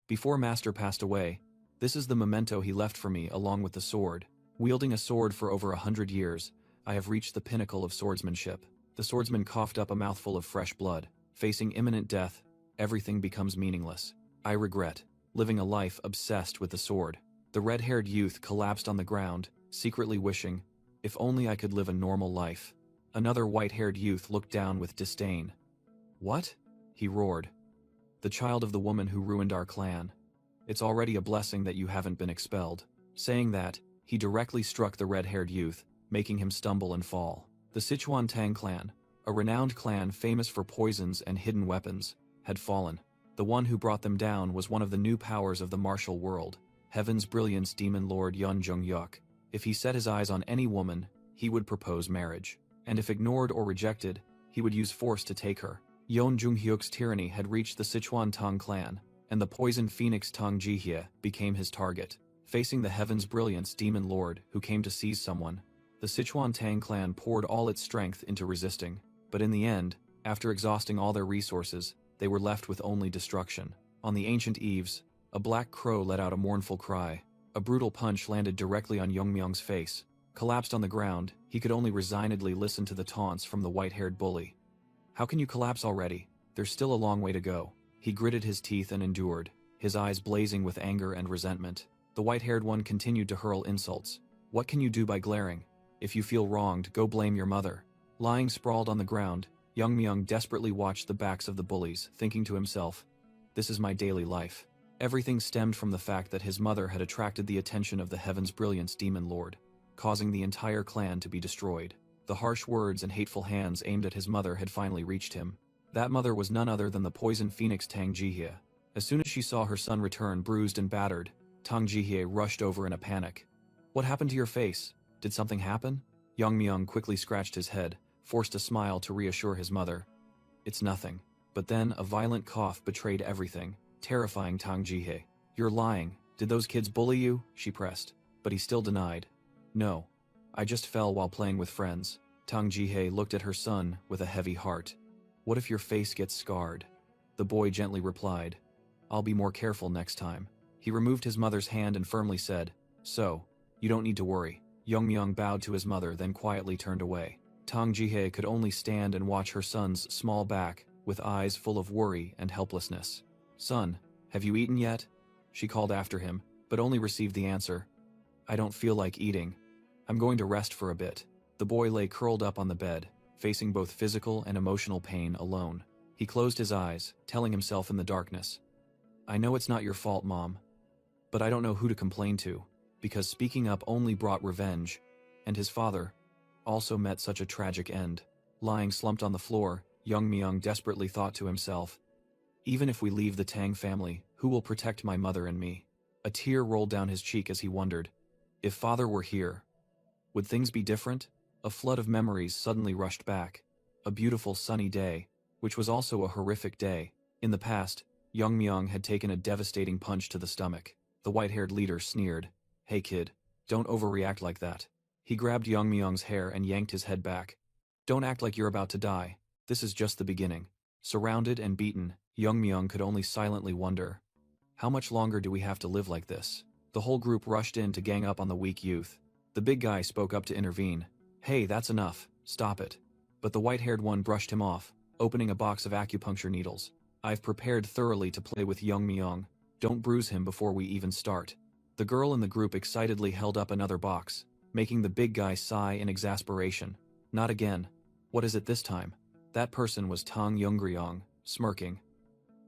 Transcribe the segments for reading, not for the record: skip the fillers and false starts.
Before Master passed away, this is the memento he left for me along with the sword. Wielding a sword for over 100 years, I have reached the pinnacle of swordsmanship. The swordsman coughed up a mouthful of fresh blood. Facing imminent death, everything becomes meaningless. I regret living a life obsessed with the sword. The red-haired youth collapsed on the ground, secretly wishing, if only I could live a normal life. Another white-haired youth looked down with disdain. What? He roared. The child of the woman who ruined our clan. It's already a blessing that you haven't been expelled. Saying that, he directly struck the red-haired youth, making him stumble and fall. The Sichuan Tang clan, a renowned clan famous for poisons and hidden weapons, had fallen. The one who brought them down was one of the new powers of the martial world, Heaven's Brilliance Demon Lord Yun Jung-yuk. If he set his eyes on any woman, he would propose marriage. And if ignored or rejected, he would use force to take her. Yun Jung-hyuk's tyranny had reached the Sichuan Tang clan, and the poisoned phoenix Tang Jihye became his target. Facing the Heaven's Brilliance Demon Lord who came to seize someone, the Sichuan Tang clan poured all its strength into resisting. But in the end, after exhausting all their resources, they were left with only destruction. On the ancient eaves, a black crow let out a mournful cry. A brutal punch landed directly on Yeongmyeong's face. Collapsed on the ground, he could only resignedly listen to the taunts from the white-haired bully. How can you collapse already? There's still a long way to go. He gritted his teeth and endured, his eyes blazing with anger and resentment. The white-haired one continued to hurl insults. What can you do by glaring? If you feel wronged, go blame your mother. Lying sprawled on the ground, Yeongmyeong desperately watched the backs of the bullies, thinking to himself, this is my daily life. Everything stemmed from the fact that his mother had attracted the attention of the Heaven's Brilliance Demon Lord, causing the entire clan to be destroyed. The harsh words and hateful hands aimed at his mother had finally reached him. That mother was none other than the poisoned phoenix Tang Jihye. As soon as she saw her son return bruised and battered, Tang Jihye rushed over in a panic. What happened to your face? Did something happen? Yeongmyeong quickly scratched his head, forced a smile to reassure his mother. It's nothing. But then a violent cough betrayed everything, terrifying Tang Jihye. You're lying. Did those kids bully you? She pressed. But he still denied. No. I just fell while playing with friends. Tang Jihye looked at her son with a heavy heart. What if your face gets scarred? The boy gently replied. I'll be more careful next time. He removed his mother's hand and firmly said, so, you don't need to worry. Yeongmyeong bowed to his mother then quietly turned away. Tang Jihye could only stand and watch her son's small back, with eyes full of worry and helplessness. Son, have you eaten yet? She called after him, but only received the answer. I don't feel like eating. I'm going to rest for a bit. The boy lay curled up on the bed, facing both physical and emotional pain alone. He closed his eyes, telling himself in the darkness, I know it's not your fault, Mom. But I don't know who to complain to, because speaking up only brought revenge, and his father also met such a tragic end. Lying slumped on the floor, Yeongmyeong desperately thought to himself, even if we leave the Tang family, who will protect my mother and me? A tear rolled down his cheek as he wondered, if father were here, would things be different? A flood of memories suddenly rushed back. A beautiful sunny day, which was also a horrific day. In the past, Yeongmyeong had taken a devastating punch to the stomach. The white-haired leader sneered, Hey kid, don't overreact like that. He grabbed Yeongmyeong's hair and yanked his head back. Don't act like you're about to die. This is just the beginning. Surrounded and beaten, Yeongmyeong could only silently wonder, how much longer do we have to live like this? The whole group rushed in to gang up on the weak youth. The big guy spoke up to intervene. Hey, that's enough. Stop it. But the white-haired one brushed him off, opening a box of acupuncture needles. I've prepared thoroughly to play with Yeongmyeong. Don't bruise him before we even start. The girl in the group excitedly held up another box, making the big guy sigh in exasperation. Not again. What is it this time? That person was Tang Yeongryong, smirking.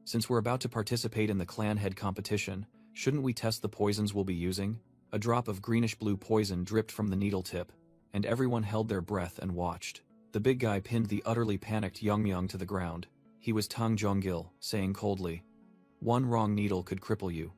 Since we're about to participate in the clan head competition, shouldn't we test the poisons we'll be using? A drop of greenish-blue poison dripped from the needle tip, and everyone held their breath and watched. The big guy pinned the utterly panicked Yeongmyeong to the ground. He was Tang Jonggil, saying coldly, one wrong needle could cripple you.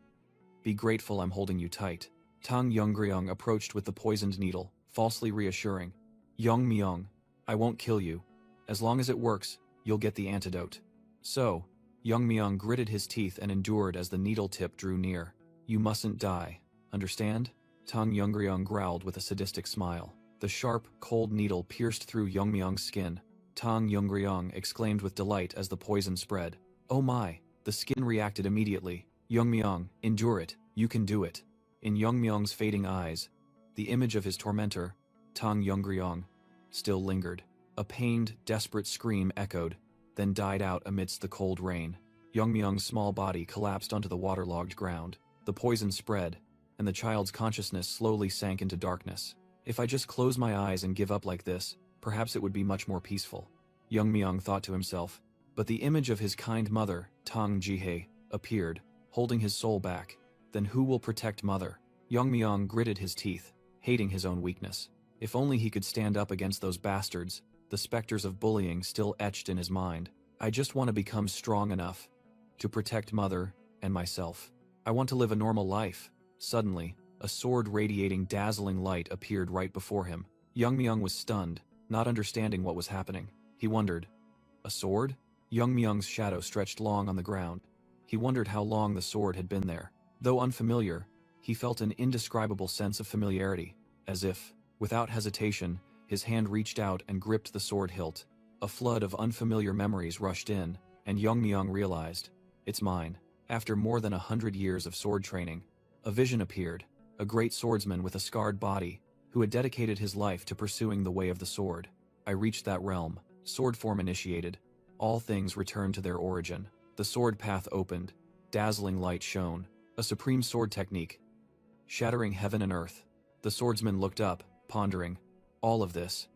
Be grateful I'm holding you tight. Tang Yeongryong approached with the poisoned needle, falsely reassuring. Yeongmyeong, I won't kill you. As long as it works, you'll get the antidote. So, Yeongmyeong gritted his teeth and endured as the needle tip drew near. You mustn't die. Understand? Tang Yeongryong growled with a sadistic smile. The sharp, cold needle pierced through Yeongmyeong's skin. Tang Yeongryong exclaimed with delight as the poison spread. Oh my! The skin reacted immediately. Youngmyung, endure it, you can do it. In Youngmyung's fading eyes, the image of his tormentor, Tang Youngryong, still lingered. A pained, desperate scream echoed, then died out amidst the cold rain. Youngmyung's small body collapsed onto the waterlogged ground. The poison spread, and the child's consciousness slowly sank into darkness. If I just close my eyes and give up like this, perhaps it would be much more peaceful, Youngmyung thought to himself. But the image of his kind mother, Tang Jihye, appeared, holding his soul back. Then who will protect mother? Youngmyung gritted his teeth, hating his own weakness. If only he could stand up against those bastards, the specters of bullying still etched in his mind. I just want to become strong enough to protect mother and myself. I want to live a normal life. Suddenly, a sword radiating dazzling light appeared right before him. Youngmyung was stunned, not understanding what was happening. He wondered, a sword? Youngmyung's shadow stretched long on the ground. He wondered how long the sword had been there. Though unfamiliar, he felt an indescribable sense of familiarity, as if, without hesitation, his hand reached out and gripped the sword hilt. A flood of unfamiliar memories rushed in, and Youngmyung realized, it's mine. After more than 100 years of sword training, a vision appeared, a great swordsman with a scarred body, who had dedicated his life to pursuing the way of the sword. I reached that realm, sword form initiated. All things returned to their origin. The sword path opened, dazzling light shone, a supreme sword technique, shattering heaven and earth. The swordsman looked up, pondering, all of this,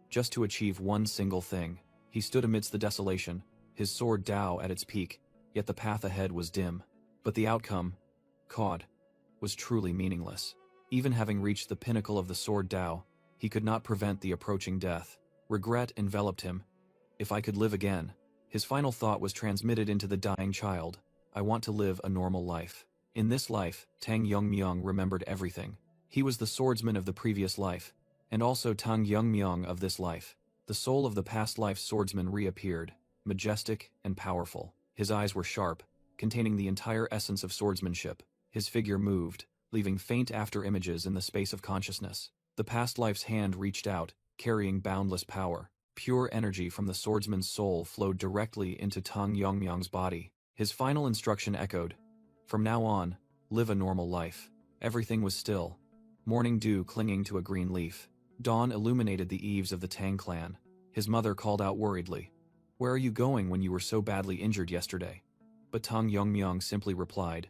just to achieve one single thing. He stood amidst the desolation, his sword Dao at its peak, yet the path ahead was dim. But the outcome, caught, was truly meaningless. Even having reached the pinnacle of the sword Dao, he could not prevent the approaching death. Regret enveloped him. If I could live again. His final thought was transmitted into the dying child. I want to live a normal life. In this life, Tang Youngmyung remembered everything. He was the swordsman of the previous life, and also Tang Youngmyung of this life. The soul of the past life's swordsman reappeared, majestic and powerful. His eyes were sharp, containing the entire essence of swordsmanship. His figure moved, leaving faint after-images in the space of consciousness. The past life's hand reached out, carrying boundless power. Pure energy from the swordsman's soul flowed directly into Tang Youngmyung's body. His final instruction echoed, from now on, live a normal life. Everything was still. Morning dew clinging to a green leaf. Dawn illuminated the eaves of the Tang clan. His mother called out worriedly, where are you going when you were so badly injured yesterday? But Tang Youngmyung simply replied,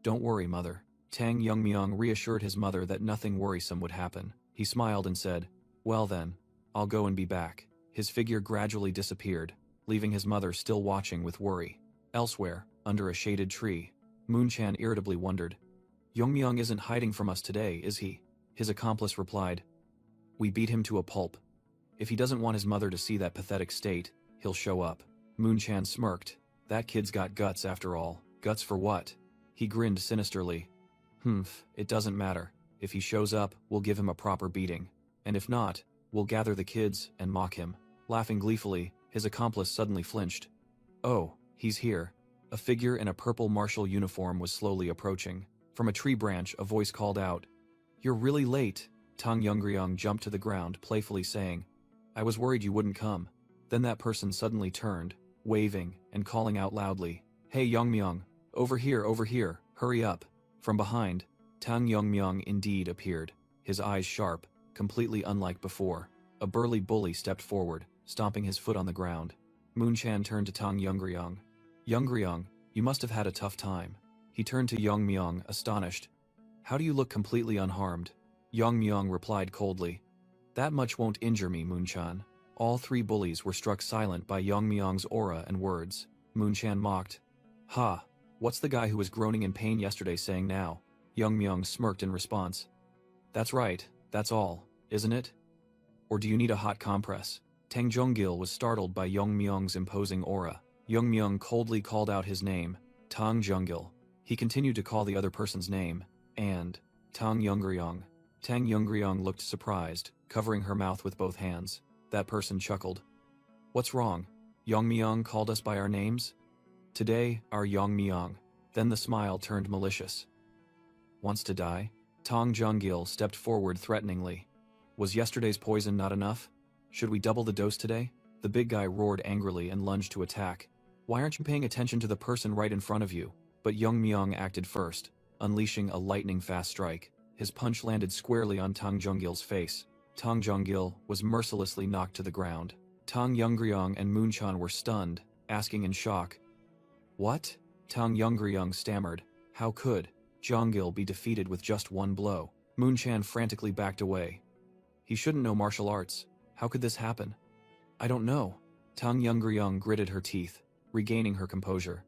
don't worry, mother. Tang Youngmyung reassured his mother that nothing worrisome would happen. He smiled and said, well then, I'll go and be back. His figure gradually disappeared, leaving his mother still watching with worry. Elsewhere, under a shaded tree, Moonchan irritably wondered, Youngmyung isn't hiding from us today, is he? His accomplice replied, we beat him to a pulp. If he doesn't want his mother to see that pathetic state, he'll show up. Moonchan smirked. That kid's got guts after all. Guts for what? He grinned sinisterly. It doesn't matter. If he shows up, we'll give him a proper beating. And if not, we'll gather the kids and mock him. Laughing gleefully, his accomplice suddenly flinched. Oh, he's here. A figure in a purple martial uniform was slowly approaching. From a tree branch, a voice called out, you're really late. Tang Youngryong jumped to the ground, playfully saying, I was worried you wouldn't come. Then that person suddenly turned, waving and calling out loudly, hey Youngmyung, over here, hurry up. From behind, Tang Youngmyung indeed appeared, his eyes sharp, completely unlike before. A burly bully stepped forward, stomping his foot on the ground. Moonchan turned to Tang Youngryong. Youngryong, you must have had a tough time. He turned to Youngmyung, astonished. How do you look completely unharmed? Youngmyung replied coldly. That much won't injure me, Moonchan. All three bullies were struck silent by Youngmyung's aura and words. Moonchan mocked. Ha, what's the guy who was groaning in pain yesterday saying now? Youngmyung smirked in response. That's right, that's all, isn't it? Or do you need a hot compress? Tang Jonggil was startled by Youngmyung's imposing aura. Youngmyung coldly called out his name, Tang Jonggil. He continued to call the other person's name, and Tang Youngryong. Tang Youngryong looked surprised, covering her mouth with both hands. That person chuckled. What's wrong? Youngmyung called us by our names? Today, our Youngmyung. Then the smile turned malicious. Wants to die? Tang Jonggil stepped forward threateningly. Was yesterday's poison not enough? Should we double the dose today? The big guy roared angrily and lunged to attack. Why aren't you paying attention to the person right in front of you? But Young Myung acted first, unleashing a lightning-fast strike. His punch landed squarely on Tang Jonggil's face. Tang Jonggil was mercilessly knocked to the ground. Tang Youngryung and Moonchan were stunned, asking in shock, "What?" Tang Youngryung stammered, "How could Jonggil be defeated with just one blow?" Moonchan frantically backed away. "He shouldn't know martial arts. How could this happen?" "I don't know." Tang Youngryung gritted her teeth, regaining her composure.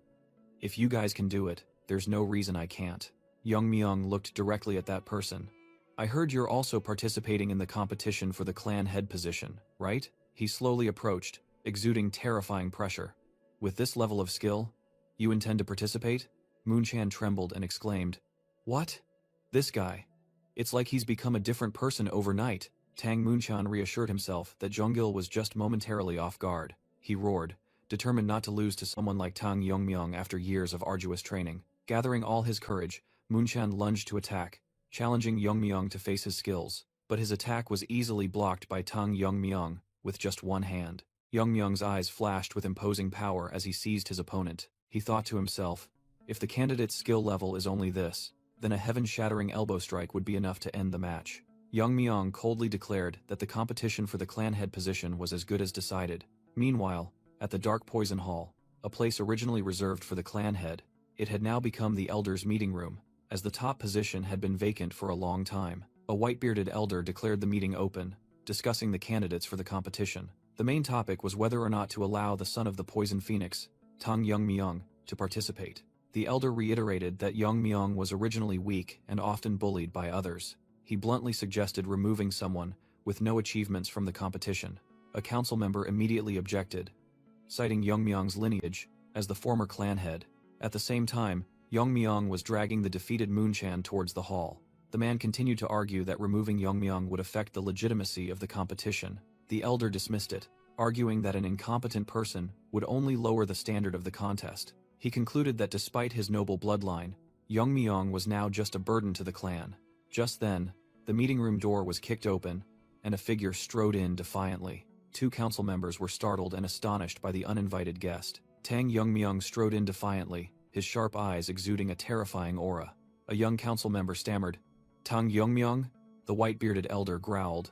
"If you guys can do it, there's no reason I can't." Young Myung looked directly at that person. "I heard you're also participating in the competition for the clan head position, right?" He slowly approached, exuding terrifying pressure. "With this level of skill, you intend to participate?" Moonchan trembled and exclaimed, "What? This guy? It's like he's become a different person overnight." Tang Moonchan reassured himself that Jonggil was just momentarily off guard. He roared, determined not to lose to someone like Tang Yongmyung after years of arduous training. Gathering all his courage, Moonchan lunged to attack, challenging Yongmyung to face his skills. But his attack was easily blocked by Tang Yongmyung with just one hand. Yongmyung's eyes flashed with imposing power as he seized his opponent. He thought to himself, if the candidate's skill level is only this, then a heaven-shattering elbow strike would be enough to end the match. Yongmyung coldly declared that the competition for the clan head position was as good as decided. Meanwhile, at the Dark Poison Hall, a place originally reserved for the clan head, it had now become the Elder's meeting room, as the top position had been vacant for a long time. A white-bearded elder declared the meeting open, discussing the candidates for the competition. The main topic was whether or not to allow the son of the Poison Phoenix, Tang Yongmyung, to participate. The elder reiterated that Yongmyung was originally weak and often bullied by others. He bluntly suggested removing someone with no achievements from the competition. A council member immediately objected, citing Yongmyung's lineage as the former clan head. At the same time, Yongmyung was dragging the defeated Moonchan towards the hall. The man continued to argue that removing Yongmyung would affect the legitimacy of the competition. The elder dismissed it, arguing that an incompetent person would only lower the standard of the contest. He concluded that despite his noble bloodline, Yongmyung was now just a burden to the clan. Just then, the meeting room door was kicked open, and a figure strode in defiantly. Two council members were startled and astonished by the uninvited guest. Tang Yongmyung strode in defiantly, his sharp eyes exuding a terrifying aura. A young council member stammered, "Tang Yongmyung?" The white-bearded elder growled,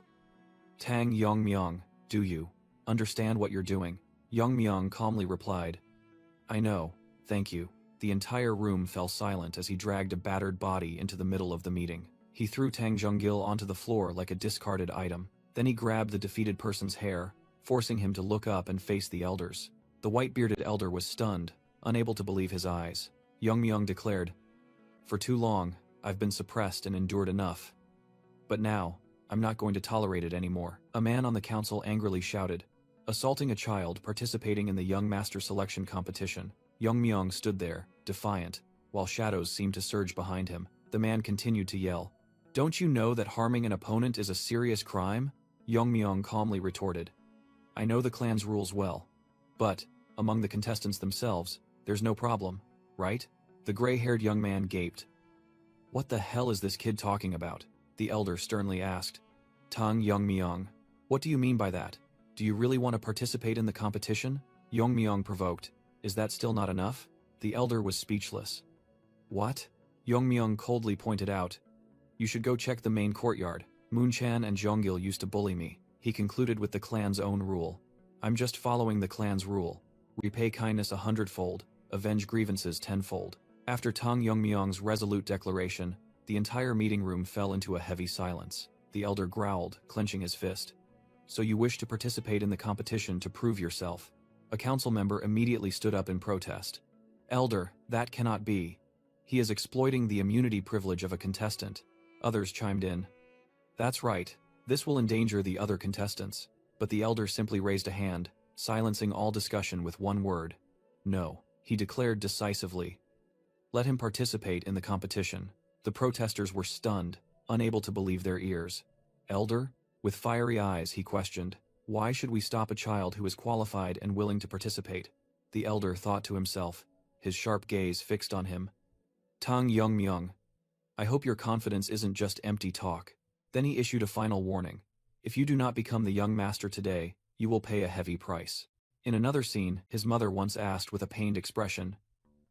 "Tang Yongmyung, do you understand what you're doing?" Yongmyung calmly replied, "I know, thank you." The entire room fell silent as he dragged a battered body into the middle of the meeting. He threw Tang Jonggil onto the floor like a discarded item. Then he grabbed the defeated person's hair, forcing him to look up and face the elders. The white-bearded elder was stunned, unable to believe his eyes. Yongmyung declared, "For too long, I've been suppressed and endured enough. But now, I'm not going to tolerate it anymore." A man on the council angrily shouted, assaulting a child participating in the young master selection competition. Yongmyung stood there, defiant, while shadows seemed to surge behind him. The man continued to yell, "Don't you know that harming an opponent is a serious crime?" Yongmyung calmly retorted, "I know the clan's rules well. But, among the contestants themselves, there's no problem, right?" The gray-haired young man gaped. "What the hell is this kid talking about?" The elder sternly asked. "Tang Yongmyung, what do you mean by that? Do you really want to participate in the competition?" Yongmyung provoked, "Is that still not enough?" The elder was speechless. "What?" Yongmyung coldly pointed out. "You should go check the main courtyard. Moonchan and Jonggil used to bully me." He concluded with the clan's own rule. "I'm just following the clan's rule. Repay kindness 100-fold, avenge grievances 10-fold. After Tang Yongmyung's resolute declaration, the entire meeting room fell into a heavy silence. The elder growled, clenching his fist. "So you wish to participate in the competition to prove yourself?" A council member immediately stood up in protest. "Elder, that cannot be. He is exploiting the immunity privilege of a contestant." Others chimed in. "That's right. This will endanger the other contestants." But the elder simply raised a hand, silencing all discussion with one word. "No," he declared decisively. "Let him participate in the competition." The protesters were stunned, unable to believe their ears. "Elder?" With fiery eyes, he questioned, "Why should we stop a child who is qualified and willing to participate?" The elder thought to himself, his sharp gaze fixed on him. "Tang Yongmyung, I hope your confidence isn't just empty talk." Then he issued a final warning. "If you do not become the young master today, you will pay a heavy price." In another scene, his mother once asked with a pained expression,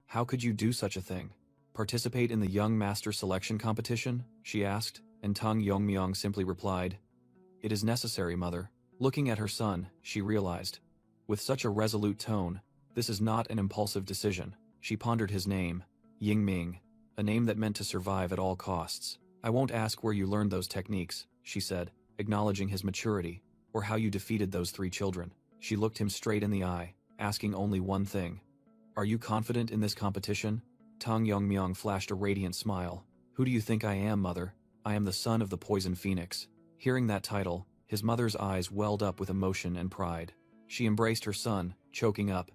How could you do such a thing? Participate in the young master selection competition? She asked, and Tang Yongmyong simply replied, It is necessary, mother. Looking at her son, she realized. With such a resolute tone, this is not an impulsive decision. She pondered his name, Yingming, a name that meant to survive at all costs. I won't ask where you learned those techniques, she said, acknowledging his maturity, or how you defeated those 3 children. She looked him straight in the eye, asking only one thing. Are you confident in this competition? Tang Yongmyong flashed a radiant smile. Who do you think I am, mother? I am the son of the Poison Phoenix. Hearing that title, his mother's eyes welled up with emotion and pride. She embraced her son, choking up.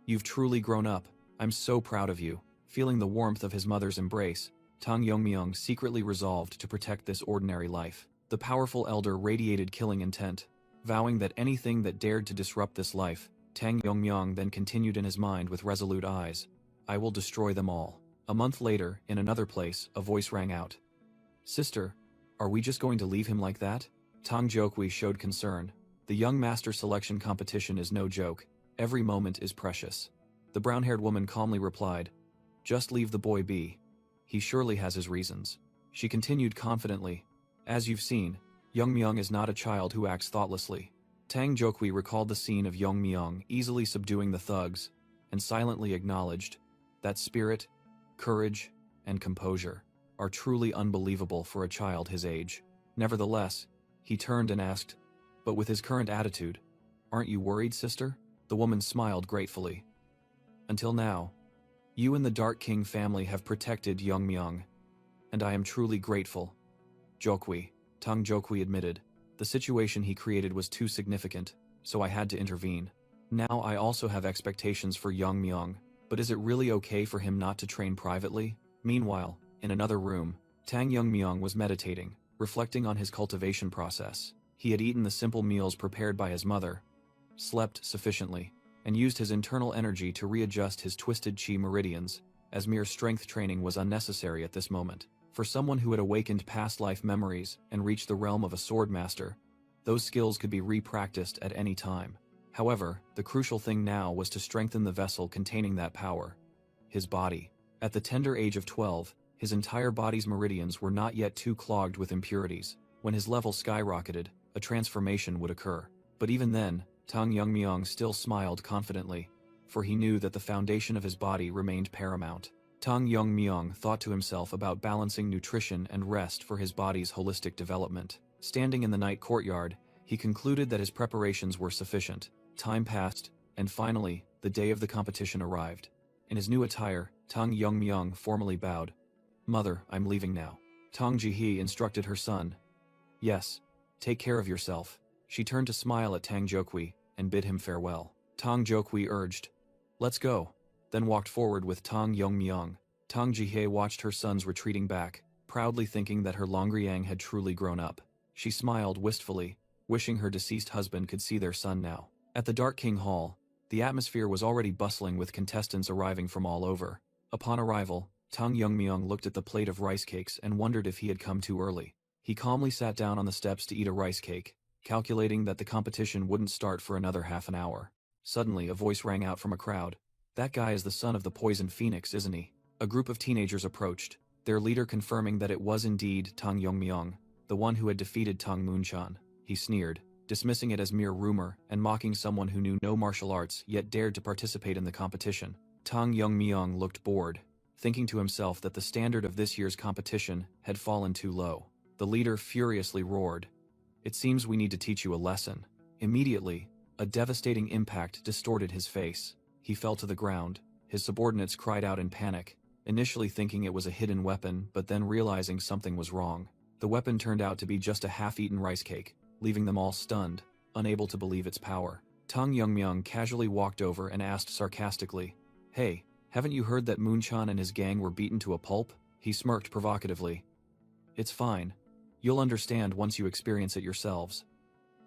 You've truly grown up. I'm so proud of you. Feeling the warmth of his mother's embrace, Tang Yongmyong secretly resolved to protect this ordinary life. The powerful elder radiated killing intent. Vowing that anything that dared to disrupt this life, Tang Yongmyong then continued in his mind with resolute eyes. I will destroy them all. A month later, in another place, a voice rang out. Sister, are we just going to leave him like that? Tang Jokwi showed concern. The young master selection competition is no joke. Every moment is precious. The brown-haired woman calmly replied, Just leave the boy be. He surely has his reasons. She continued confidently. As you've seen, Yongmyong is not a child who acts thoughtlessly. Tang Jokwi recalled the scene of Yongmyong easily subduing the thugs, and silently acknowledged that spirit, courage, and composure are truly unbelievable for a child his age. Nevertheless, he turned and asked, But with his current attitude, aren't you worried, sister? The woman smiled gratefully. Until now, you and the Dark King family have protected Yongmyong, and I am truly grateful. Jokwi, Tang Jokwi admitted. The situation he created was too significant, so I had to intervene. Now I also have expectations for Yongmyong, but is it really okay for him not to train privately? Meanwhile, in another room, Tang Yongmyong was meditating, reflecting on his cultivation process. He had eaten the simple meals prepared by his mother, slept sufficiently, and used his internal energy to readjust his twisted chi meridians, as mere strength training was unnecessary at this moment. For someone who had awakened past life memories and reached the realm of a sword master, those skills could be re-practiced at any time. However, the crucial thing now was to strengthen the vessel containing that power, his body. At the tender age of 12, his entire body's meridians were not yet too clogged with impurities. When his level skyrocketed, a transformation would occur. But even then, Tang Yongmyong still smiled confidently, for he knew that the foundation of his body remained paramount. Tang Yongmyong thought to himself about balancing nutrition and rest for his body's holistic development. Standing in the night courtyard, he concluded that his preparations were sufficient. Time passed, and finally, the day of the competition arrived. In his new attire, Tang Yongmyong formally bowed. Mother, I'm leaving now. Tang Jihe instructed her son. Yes, take care of yourself. She turned to smile at Tang Jokwi and bid him farewell. Tang Jokwi urged, Let's go, then walked forward with Tang Yongmyong. Tang Jihe watched her sons retreating back, proudly thinking that her Longriang had truly grown up. She smiled wistfully, wishing her deceased husband could see their son now. At the Dark King Hall, the atmosphere was already bustling with contestants arriving from all over. Upon arrival, Tang Yongmyong looked at the plate of rice cakes and wondered if he had come too early. He calmly sat down on the steps to eat a rice cake, calculating that the competition wouldn't start for another half an hour. Suddenly, a voice rang out from a crowd. That guy is the son of the Poison Phoenix, isn't he? A group of teenagers approached, their leader confirming that it was indeed Tang Yongmyong, the one who had defeated Tang Munchan. He sneered, dismissing it as mere rumor and mocking someone who knew no martial arts yet dared to participate in the competition. Tang Yongmyong looked bored, thinking to himself that the standard of this year's competition had fallen too low. The leader furiously roared, It seems we need to teach you a lesson. Immediately, a devastating impact distorted his face. He fell to the ground. His subordinates cried out in panic, initially thinking it was a hidden weapon but then realizing something was wrong. The weapon turned out to be just a half-eaten rice cake, leaving them all stunned, unable to believe its power. Tang Yongmyong casually walked over and asked sarcastically, Hey, haven't you heard that Munchan and his gang were beaten to a pulp? He smirked provocatively. It's fine. You'll understand once you experience it yourselves.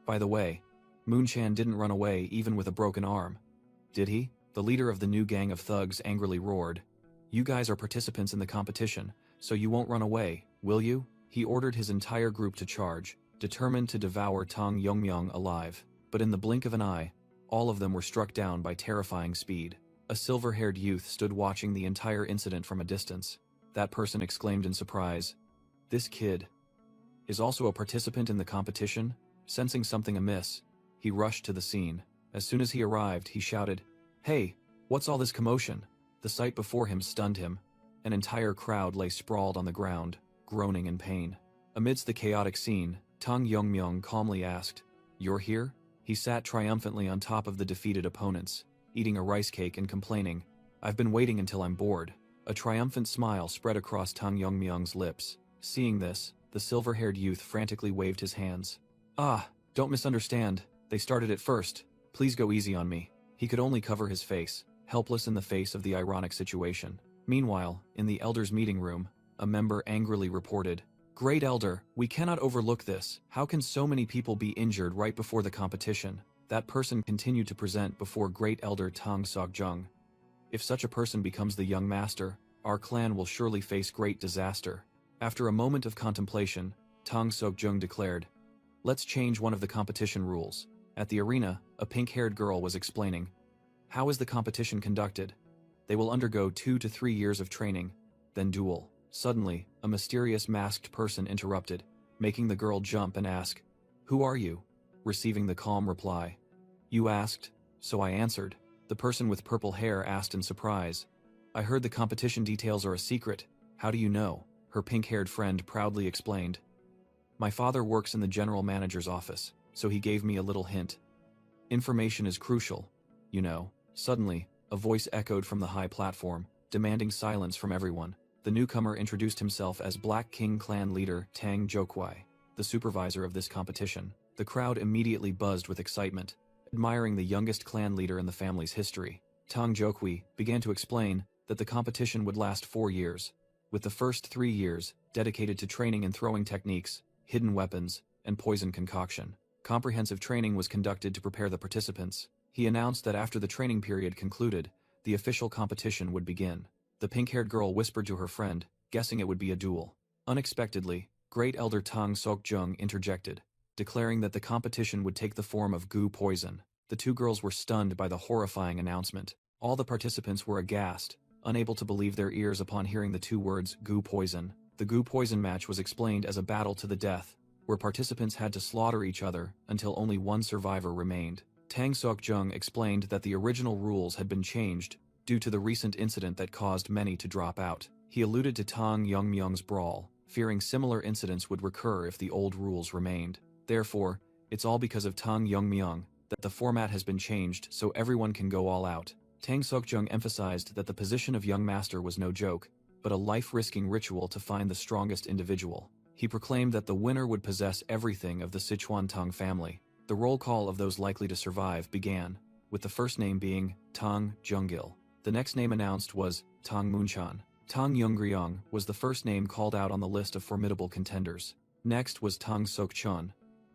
By the way, Munchan didn't run away even with a broken arm. Did he? The leader of the new gang of thugs angrily roared. You guys are participants in the competition, so you won't run away, will you? He ordered his entire group to charge, determined to devour Tang Yongmyong alive. But in the blink of an eye, all of them were struck down by terrifying speed. A silver-haired youth stood watching the entire incident from a distance. That person exclaimed in surprise, "This kid is also a participant in the competition?" Sensing something amiss, he rushed to the scene. As soon as he arrived, he shouted, "Hey, what's all this commotion?" The sight before him stunned him. An entire crowd lay sprawled on the ground, groaning in pain. Amidst the chaotic scene, Tang Yongmyong calmly asked, "You're here?" He sat triumphantly on top of the defeated opponents, eating a rice cake and complaining, "I've been waiting until I'm bored." A triumphant smile spread across Tang Yongmyong's lips. Seeing this, the silver-haired youth frantically waved his hands. "Ah, don't misunderstand. They started it first. Please go easy on me." He could only cover his face, helpless in the face of the ironic situation. Meanwhile, in the Elder's meeting room, a member angrily reported, "Great Elder, we cannot overlook this. How can so many people be injured right before the competition?" That person continued to present before Great Elder Tang Sokjung. "If such a person becomes the young master, our clan will surely face great disaster." After a moment of contemplation, Tang Sokjung declared, "Let's change one of the competition rules." At the arena, a pink-haired girl was explaining, "How is the competition conducted? They will undergo 2 to 3 years of training, then duel." Suddenly, a mysterious masked person interrupted, making the girl jump and ask, "Who are you?" Receiving the calm reply, "You asked, so I answered." The person with purple hair asked in surprise, "I heard the competition details are a secret. How do you know?" Her pink-haired friend proudly explained, "My father works in the general manager's office, so he gave me a little hint. Information is crucial, you know." Suddenly, a voice echoed from the high platform, demanding silence from everyone. The newcomer introduced himself as Black King clan leader Tang Jokwai, the supervisor of this competition. The crowd immediately buzzed with excitement, admiring the youngest clan leader in the family's history. Tang Jokwai began to explain that the competition would last 4 years, with the first 3 years dedicated to training in throwing techniques, hidden weapons, and poison concoction. Comprehensive training was conducted to prepare the participants. He announced that after the training period concluded, the official competition would begin. The pink-haired girl whispered to her friend, guessing it would be a duel. Unexpectedly, Great Elder Tang Sokjung interjected, declaring that the competition would take the form of goo poison. The two girls were stunned by the horrifying announcement. All the participants were aghast, unable to believe their ears upon hearing the 2 words goo poison. The goo poison match was explained as a battle to the death, where participants had to slaughter each other until only one survivor remained. Tang Sokjung explained that the original rules had been changed due to the recent incident that caused many to drop out. He alluded to Tang Yongmyong's brawl, fearing similar incidents would recur if the old rules remained. Therefore, it's all because of Tang Yongmyong that the format has been changed so everyone can go all out. Tang Sokjung emphasized that the position of young master was no joke, but a life-risking ritual to find the strongest individual. He proclaimed that the winner would possess everything of the Sichuan Tang family. The roll call of those likely to survive began, with the first name being Tang Jungil. The next name announced was Tang Munchan. Tang Yongryong was the first name called out on the list of formidable contenders. Next was Tang Sokchun,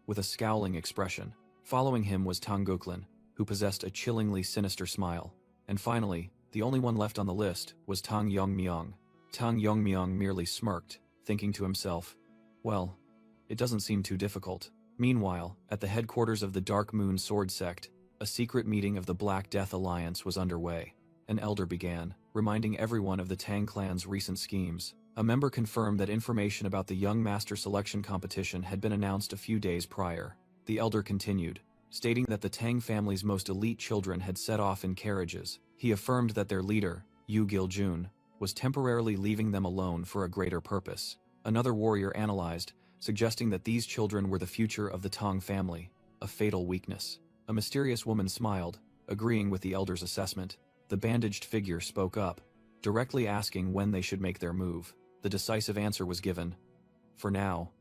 with a scowling expression. Following him was Tang Goklin, who possessed a chillingly sinister smile. And finally, the only one left on the list was Tang Yongmyong. Tang Yongmyong merely smirked, thinking to himself, "Well, it doesn't seem too difficult." Meanwhile, at the headquarters of the Dark Moon Sword Sect, a secret meeting of the Black Death Alliance was underway. An elder began, reminding everyone of the Tang clan's recent schemes. A member confirmed that information about the Young Master Selection competition had been announced a few days prior. The elder continued, stating that the Tang family's most elite children had set off in carriages. He affirmed that their leader, Yu Giljun, was temporarily leaving them alone for a greater purpose. Another warrior analyzed, suggesting that these children were the future of the Tang family, a fatal weakness. A mysterious woman smiled, agreeing with the elder's assessment. The bandaged figure spoke up, directly asking when they should make their move. The decisive answer was given, "For now,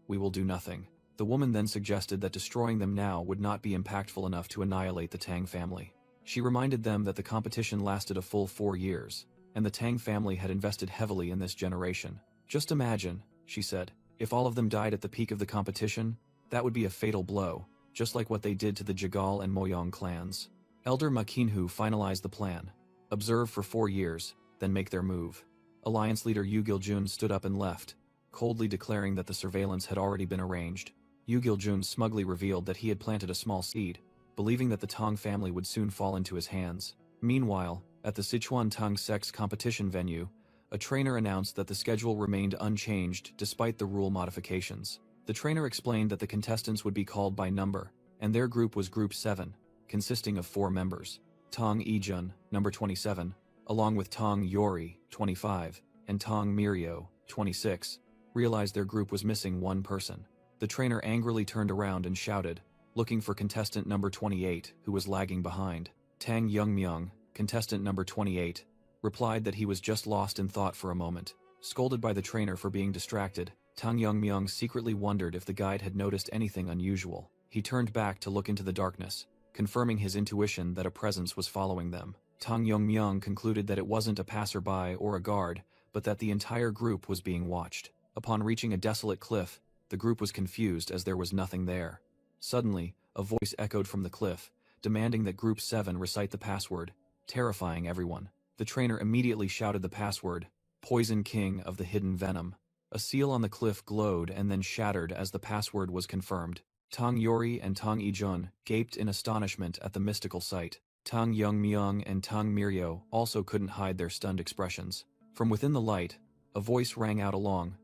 we will do nothing." The woman then suggested that destroying them now would not be impactful enough to annihilate the Tang family. She reminded them that the competition lasted a full 4 years, and the Tang family had invested heavily in this generation. "Just imagine," she said, "if all of them died at the peak of the competition, that would be a fatal blow, just like what they did to the Jagal and Moyong clans." Elder Makinhu finalized the plan. Observe for 4 years, then make their move. Alliance leader Yu Giljun stood up and left, coldly declaring that the surveillance had already been arranged. Yu Giljun smugly revealed that he had planted a small seed, believing that the Tang family would soon fall into his hands. Meanwhile, At the Sichuan Tang Sex competition venue, a trainer announced that the schedule remained unchanged despite the rule modifications. The trainer explained that the contestants would be called by number, and their group was Group 7, consisting of 4 members. Tang Ijun, number 27, along with Tang Yori, 25, and Tang Mirio, 26, realized their group was missing one person. The trainer angrily turned around and shouted, looking for contestant number 28, who was lagging behind. Tang Youngmyung, contestant number 28, replied that he was just lost in thought for a moment. Scolded by the trainer for being distracted, Tang Youngmyung secretly wondered if the guide had noticed anything unusual. He turned back to look into the darkness, confirming his intuition that a presence was following them. Tang Youngmyung concluded that it wasn't a passerby or a guard, but that the entire group was being watched. Upon reaching a desolate cliff, the group was confused as there was nothing there. Suddenly, a voice echoed from the cliff, demanding that Group 7 recite the password, terrifying everyone. The trainer immediately shouted the password, Poison King of the Hidden Venom. A seal on the cliff glowed and then shattered as the password was confirmed. Tang Yori and Tang Ijun gaped in astonishment at the mystical sight. Tang Youngmyung and Tang Mirio also couldn't hide their stunned expressions. From within the light, a voice rang out along,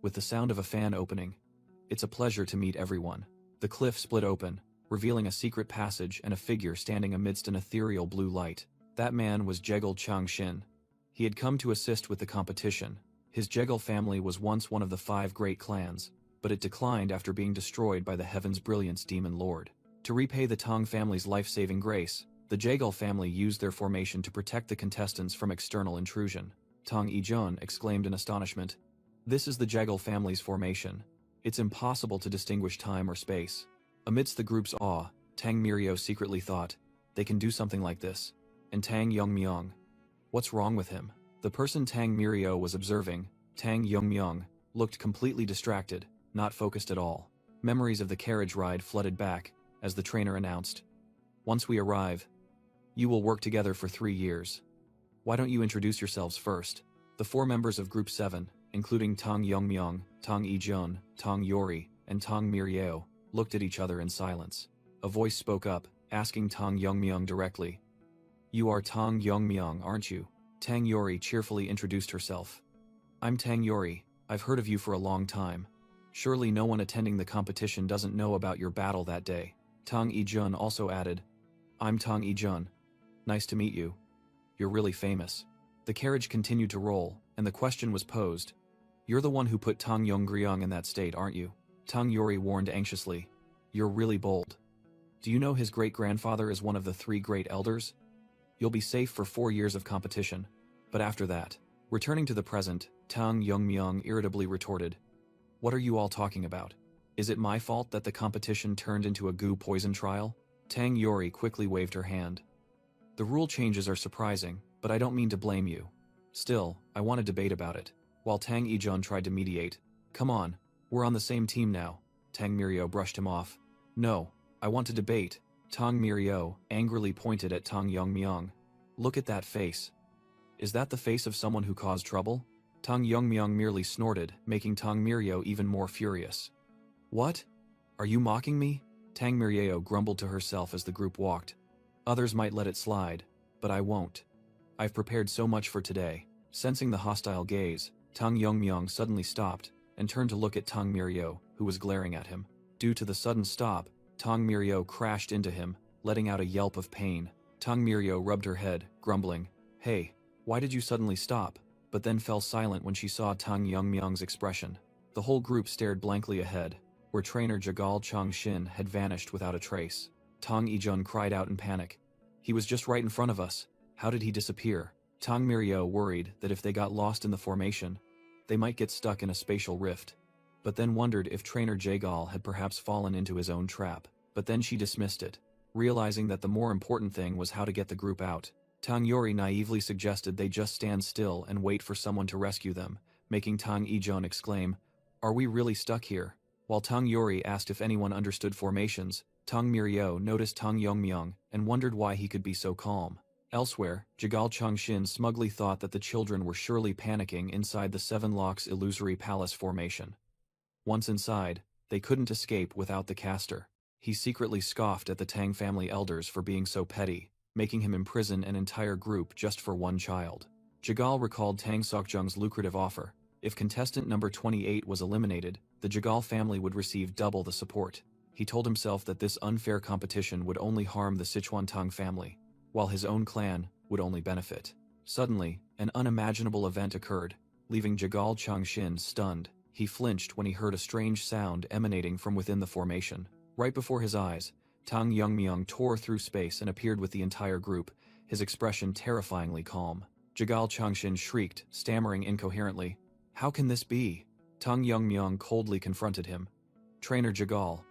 with the sound of a fan opening. It's a pleasure to meet everyone. The cliff split open, revealing a secret passage and a figure standing amidst an ethereal blue light. That man was Jegal Changshin. He had come to assist with the competition. His Jegal family was once one of the 5 great clans, but it declined after being destroyed by the Heaven's Brilliance Demon Lord. To repay the Tang family's life-saving grace, the Jegal family used their formation to protect the contestants from external intrusion. Tang Ijun exclaimed in astonishment, "This is the Jegal family's formation. It's impossible to distinguish time or space." Amidst the group's awe, Tang Mirio secretly thought, they can do something like this. And Tang Youngmyung, what's wrong with him? The person Tang Mirio was observing, Tang Youngmyung, looked completely distracted, not focused at all. Memories of the carriage ride flooded back, as the trainer announced, "Once we arrive, you will work together for 3 years. Why don't you introduce yourselves first?" The 4 members of Group 7, including Tang Youngmyung, Tang Ijun, Tang Yori, and Tang Mirio, looked at each other in silence. A voice spoke up, asking Tang Youngmyung directly, "You are Tang Youngmyung, aren't you?" Tang Yori cheerfully introduced herself. "I'm Tang Yori. I've heard of you for a long time. Surely no one attending the competition doesn't know about your battle that day." Tang Ijun also added, "I'm Tang Ijun. Nice to meet you. You're really famous." The carriage continued to roll, and the question was posed. "You're the one who put Tang Yongryung in that state, aren't you?" Tang Yori warned anxiously, "You're really bold. Do you know his great-grandfather is one of the 3 great elders? You'll be safe for 4 years of competition. But after that..." Returning to the present, Tang Youngmyung irritably retorted, "What are you all talking about? Is it my fault that the competition turned into a goo poison trial?" Tang Yori quickly waved her hand. "The rule changes are surprising, but I don't mean to blame you. Still, I want to debate about it." While Tang Ijun tried to mediate, "Come on, we're on the same team now." Tang Mirio brushed him off. "No, I want to debate." Tang Mirio angrily pointed at Tang Youngmyung. "Look at that face. Is that the face of someone who caused trouble?" Tang Youngmyung merely snorted, making Tang Mirio even more furious. "What? Are you mocking me?" Tang Mirio grumbled to herself as the group walked. "Others might let it slide, but I won't. I've prepared so much for today." Sensing the hostile gaze, Tang Youngmyung suddenly stopped and turned to look at Tang Mirio, who was glaring at him. Due to the sudden stop, Tang Mirio crashed into him, letting out a yelp of pain. Tang Mirio rubbed her head, grumbling, "Hey, why did you suddenly stop?" But then fell silent when she saw Tang Youngmyung's expression. The whole group stared blankly ahead, where trainer Jegal Changshin had vanished without a trace. Tang Ijun cried out in panic. "He was just right in front of us. How did he disappear?" Tang Mirio worried that if they got lost in the formation, they might get stuck in a spatial rift, but then wondered if trainer Jegal had perhaps fallen into his own trap. But then she dismissed it, realizing that the more important thing was how to get the group out. Tang Yori naively suggested they just stand still and wait for someone to rescue them, making Tang Ijun exclaim, "Are we really stuck here?" While Tang Yori asked if anyone understood formations, Tang Mirio noticed Tang Youngmyung and wondered why he could be so calm. Elsewhere, Jegal Changshin smugly thought that the children were surely panicking inside the Seven Locks illusory palace formation. Once inside, they couldn't escape without the caster. He secretly scoffed at the Tang family elders for being so petty, making him imprison an entire group just for one child. Jagal recalled Tang Sokjung's lucrative offer. If contestant number 28 was eliminated, the Jagal family would receive double the support. He told himself that this unfair competition would only harm the Sichuan Tang family, while his own clan would only benefit. Suddenly, an unimaginable event occurred, leaving Jagal Changshin stunned. He flinched when he heard a strange sound emanating from within the formation. Right before his eyes, Tang Yongmyung tore through space and appeared with the entire group, his expression terrifyingly calm. Jagal Changshin shrieked, stammering incoherently. "How can this be?" Tang Yongmyung coldly confronted him. "Trainer Jagal,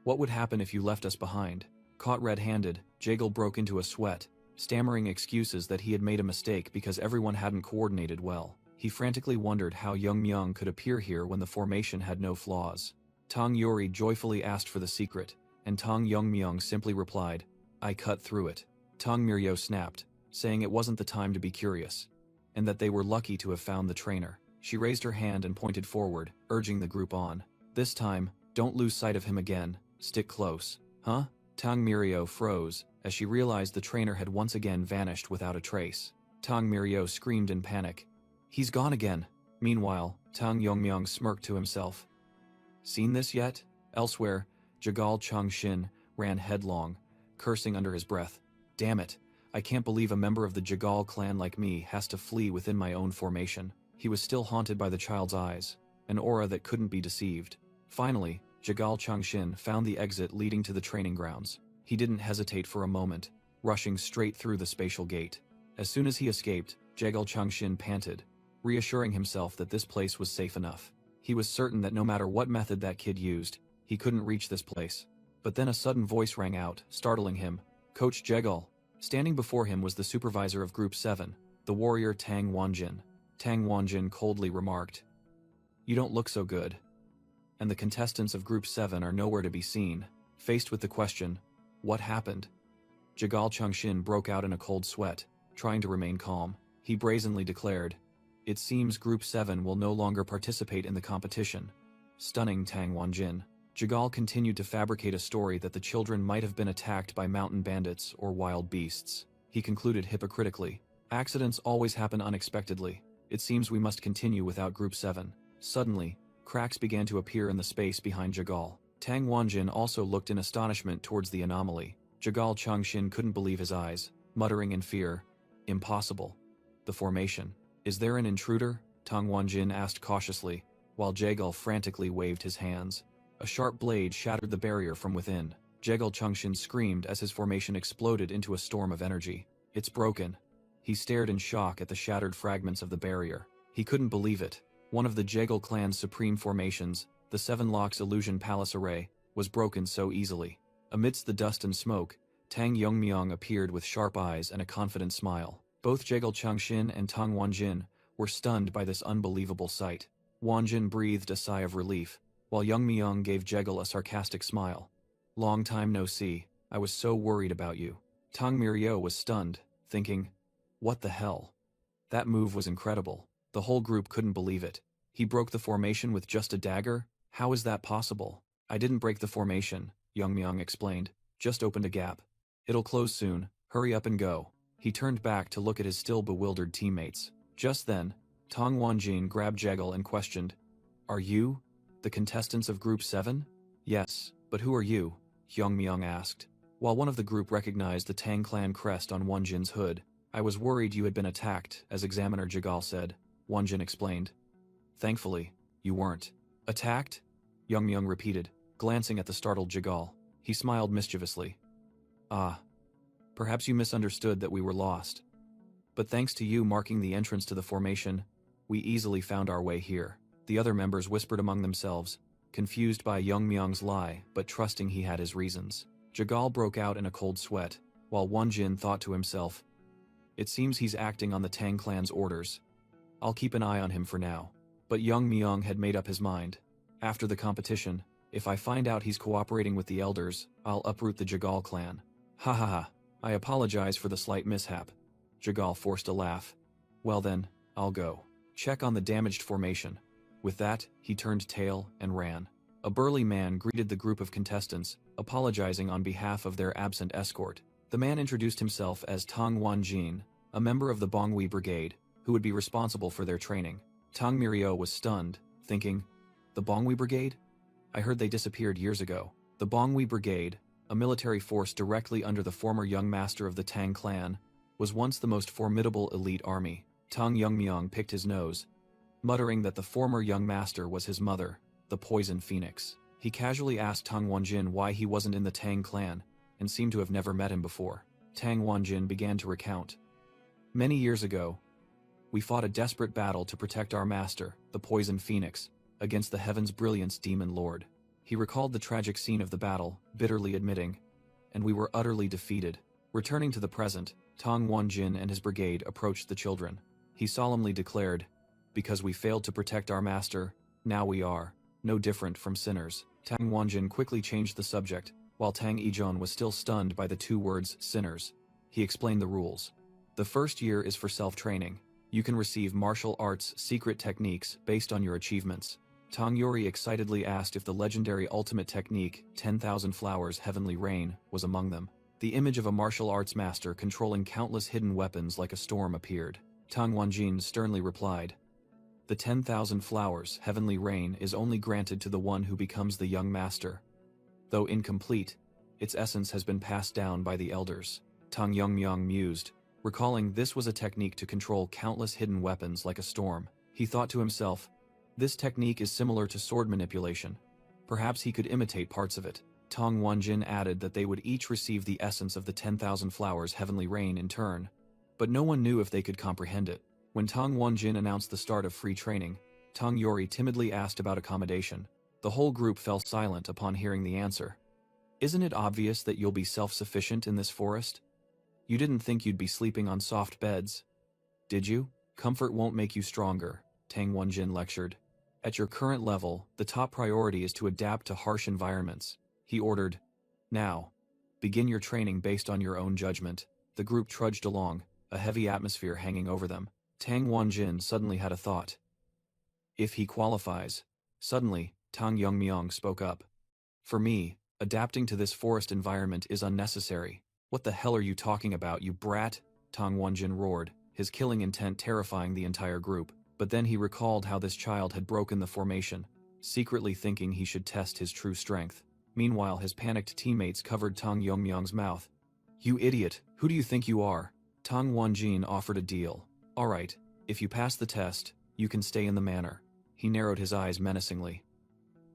what would happen if you left us behind?" Caught red-handed, Jagal broke into a sweat, stammering excuses that he had made a mistake because everyone hadn't coordinated well. He frantically wondered how Yongmyung could appear here when the formation had no flaws. Tang Yori joyfully asked for the secret, and Tang Yongmyung simply replied, "I cut through it." Tang Miryo snapped, saying it wasn't the time to be curious, and that they were lucky to have found the trainer. She raised her hand and pointed forward, urging the group on. "This time, don't lose sight of him again, stick close." "Huh?" Tang Miryo froze, as she realized the trainer had once again vanished without a trace. Tang Miryo screamed in panic. "He's gone again." Meanwhile, Tang Yongmyung smirked to himself. "Seen this yet?" Elsewhere, Jagal Changshin ran headlong, cursing under his breath. "Damn it, I can't believe a member of the Jagal clan like me has to flee within my own formation." He was still haunted by the child's eyes, an aura that couldn't be deceived. Finally, Jagal Changshin found the exit leading to the training grounds. He didn't hesitate for a moment, rushing straight through the spatial gate. As soon as he escaped, Jagal Changshin panted, reassuring himself that this place was safe enough. He was certain that no matter what method that kid used, he couldn't reach this place. But then a sudden voice rang out, startling him. "Coach Jagal." Standing before him was the supervisor of Group 7, the warrior Tang Wanjin. Tang Wanjin coldly remarked, "You don't look so good." And the contestants of Group 7 are nowhere to be seen. Faced with the question, "What happened?" Jagal Changshin broke out in a cold sweat, trying to remain calm. He brazenly declared, "It seems Group 7 will no longer participate in the competition." Stunning Tang Wanjin, Jagal continued to fabricate a story that the children might have been attacked by mountain bandits or wild beasts. He concluded hypocritically, "Accidents always happen unexpectedly. It seems we must continue without Group 7. Suddenly, cracks began to appear in the space behind Jagal. Tang Wanjin also looked in astonishment towards the anomaly. Jagal Changshin couldn't believe his eyes, muttering in fear, "Impossible. The formation. Is there an intruder?" Tang Wanjin asked cautiously, while Jagal frantically waved his hands. A sharp blade shattered the barrier from within. Jagal Changshin screamed as his formation exploded into a storm of energy. "It's broken." He stared in shock at the shattered fragments of the barrier. He couldn't believe it. One of the Jagal clan's supreme formations, the Seven Locks Illusion Palace Array, was broken so easily. Amidst the dust and smoke, Tang Yongmyung appeared with sharp eyes and a confident smile. Both Jagal Changshin and Tang Wanjin were stunned by this unbelievable sight. Wanjin breathed a sigh of relief, while Yongmyung gave Jagal a sarcastic smile. "Long time no see, I was so worried about you." Tang Miryo was stunned, thinking, "What the hell?" That move was incredible. The whole group couldn't believe it. He broke the formation with just a dagger? How is that possible? "I didn't break the formation," Yongmyung explained. "Just opened a gap. It'll close soon, hurry up and go." He turned back to look at his still bewildered teammates. Just then, Tang Wanjin grabbed Jagal and questioned, "Are you the contestants of Group 7? "Yes, but who are you?" Yongmyung asked. While one of the group recognized the Tang clan crest on Wanjin's hood, "I was worried you had been attacked," as Examiner Jagal said. Wanjin explained. "Thankfully, you weren't." "Attacked?" Yongmyung repeated, glancing at the startled Jagal. He smiled mischievously. "Ah. Perhaps you misunderstood that we were lost. But thanks to you marking the entrance to the formation, we easily found our way here." The other members whispered among themselves, confused by Yongmyung's lie but trusting he had his reasons. Jagal broke out in a cold sweat, while Wanjin thought to himself, "It seems he's acting on the Tang clan's orders. I'll keep an eye on him for now." But Yongmyung had made up his mind. "After the competition, if I find out he's cooperating with the elders, I'll uproot the Jagal clan." "Ha ha ha, I apologize for the slight mishap." Jagal forced a laugh. "Well then, I'll go check on the damaged formation." With that, he turned tail and ran. A burly man greeted the group of contestants, apologizing on behalf of their absent escort. The man introduced himself as Tang Wanjin, a member of the Bonghui Brigade, who would be responsible for their training. Tang Mirio was stunned, thinking, "The Bonghui Brigade? I heard they disappeared years ago." The Bonghui Brigade, a military force directly under the former young master of the Tang clan, was once the most formidable elite army. Tang Yongmyong picked his nose, muttering that the former young master was his mother, the Poison Phoenix. He casually asked Tang Wanjin why he wasn't in the Tang clan, and seemed to have never met him before. Tang Wanjin began to recount. "Many years ago, we fought a desperate battle to protect our master, the Poison Phoenix, against the Heaven's Brilliance Demon Lord." He recalled the tragic scene of the battle, bitterly admitting, "And we were utterly defeated." Returning to the present, Tang Wanjin and his brigade approached the children. He solemnly declared, "Because we failed to protect our master, now we are no different from sinners." Tang Wanjin quickly changed the subject, while Tang Ijon was still stunned by the two words sinners. He explained the rules. The first year is for self-training. You can receive martial arts secret techniques based on your achievements. Tang Yori excitedly asked if the legendary ultimate technique, 10,000 Flowers Heavenly Rain, was among them. The image of a martial arts master controlling countless hidden weapons like a storm appeared. Tang Wanjin sternly replied, "The 10,000 Flowers Heavenly Rain is only granted to the one who becomes the young master. Though incomplete, its essence has been passed down by the elders." Tang Yongmyong mused, recalling this was a technique to control countless hidden weapons like a storm. He thought to himself, this technique is similar to sword manipulation. Perhaps he could imitate parts of it. Tang Wanjin added that they would each receive the essence of the 10,000 Flowers Heavenly Rain in turn, but no one knew if they could comprehend it. When Tang Wanjin announced the start of free training, Tang Yori timidly asked about accommodation. The whole group fell silent upon hearing the answer. "Isn't it obvious that you'll be self-sufficient in this forest? You didn't think you'd be sleeping on soft beds, did you? Comfort won't make you stronger," Tang Wanjin lectured. "At your current level, the top priority is to adapt to harsh environments," he ordered. "Now, begin your training based on your own judgment." The group trudged along, a heavy atmosphere hanging over them. Tang Wanjin suddenly had a thought. If he qualifies. Suddenly, Tang Yongmyong spoke up. "For me, adapting to this forest environment is unnecessary." "What the hell are you talking about, you brat?" Tang Wanjin roared, his killing intent terrifying the entire group. But then he recalled how this child had broken the formation, secretly thinking he should test his true strength. Meanwhile, his panicked teammates covered Tang Yongmyong's mouth. "You idiot, who do you think you are?" Tang Wanjin offered a deal. "All right, if you pass the test, you can stay in the manor." He narrowed his eyes menacingly.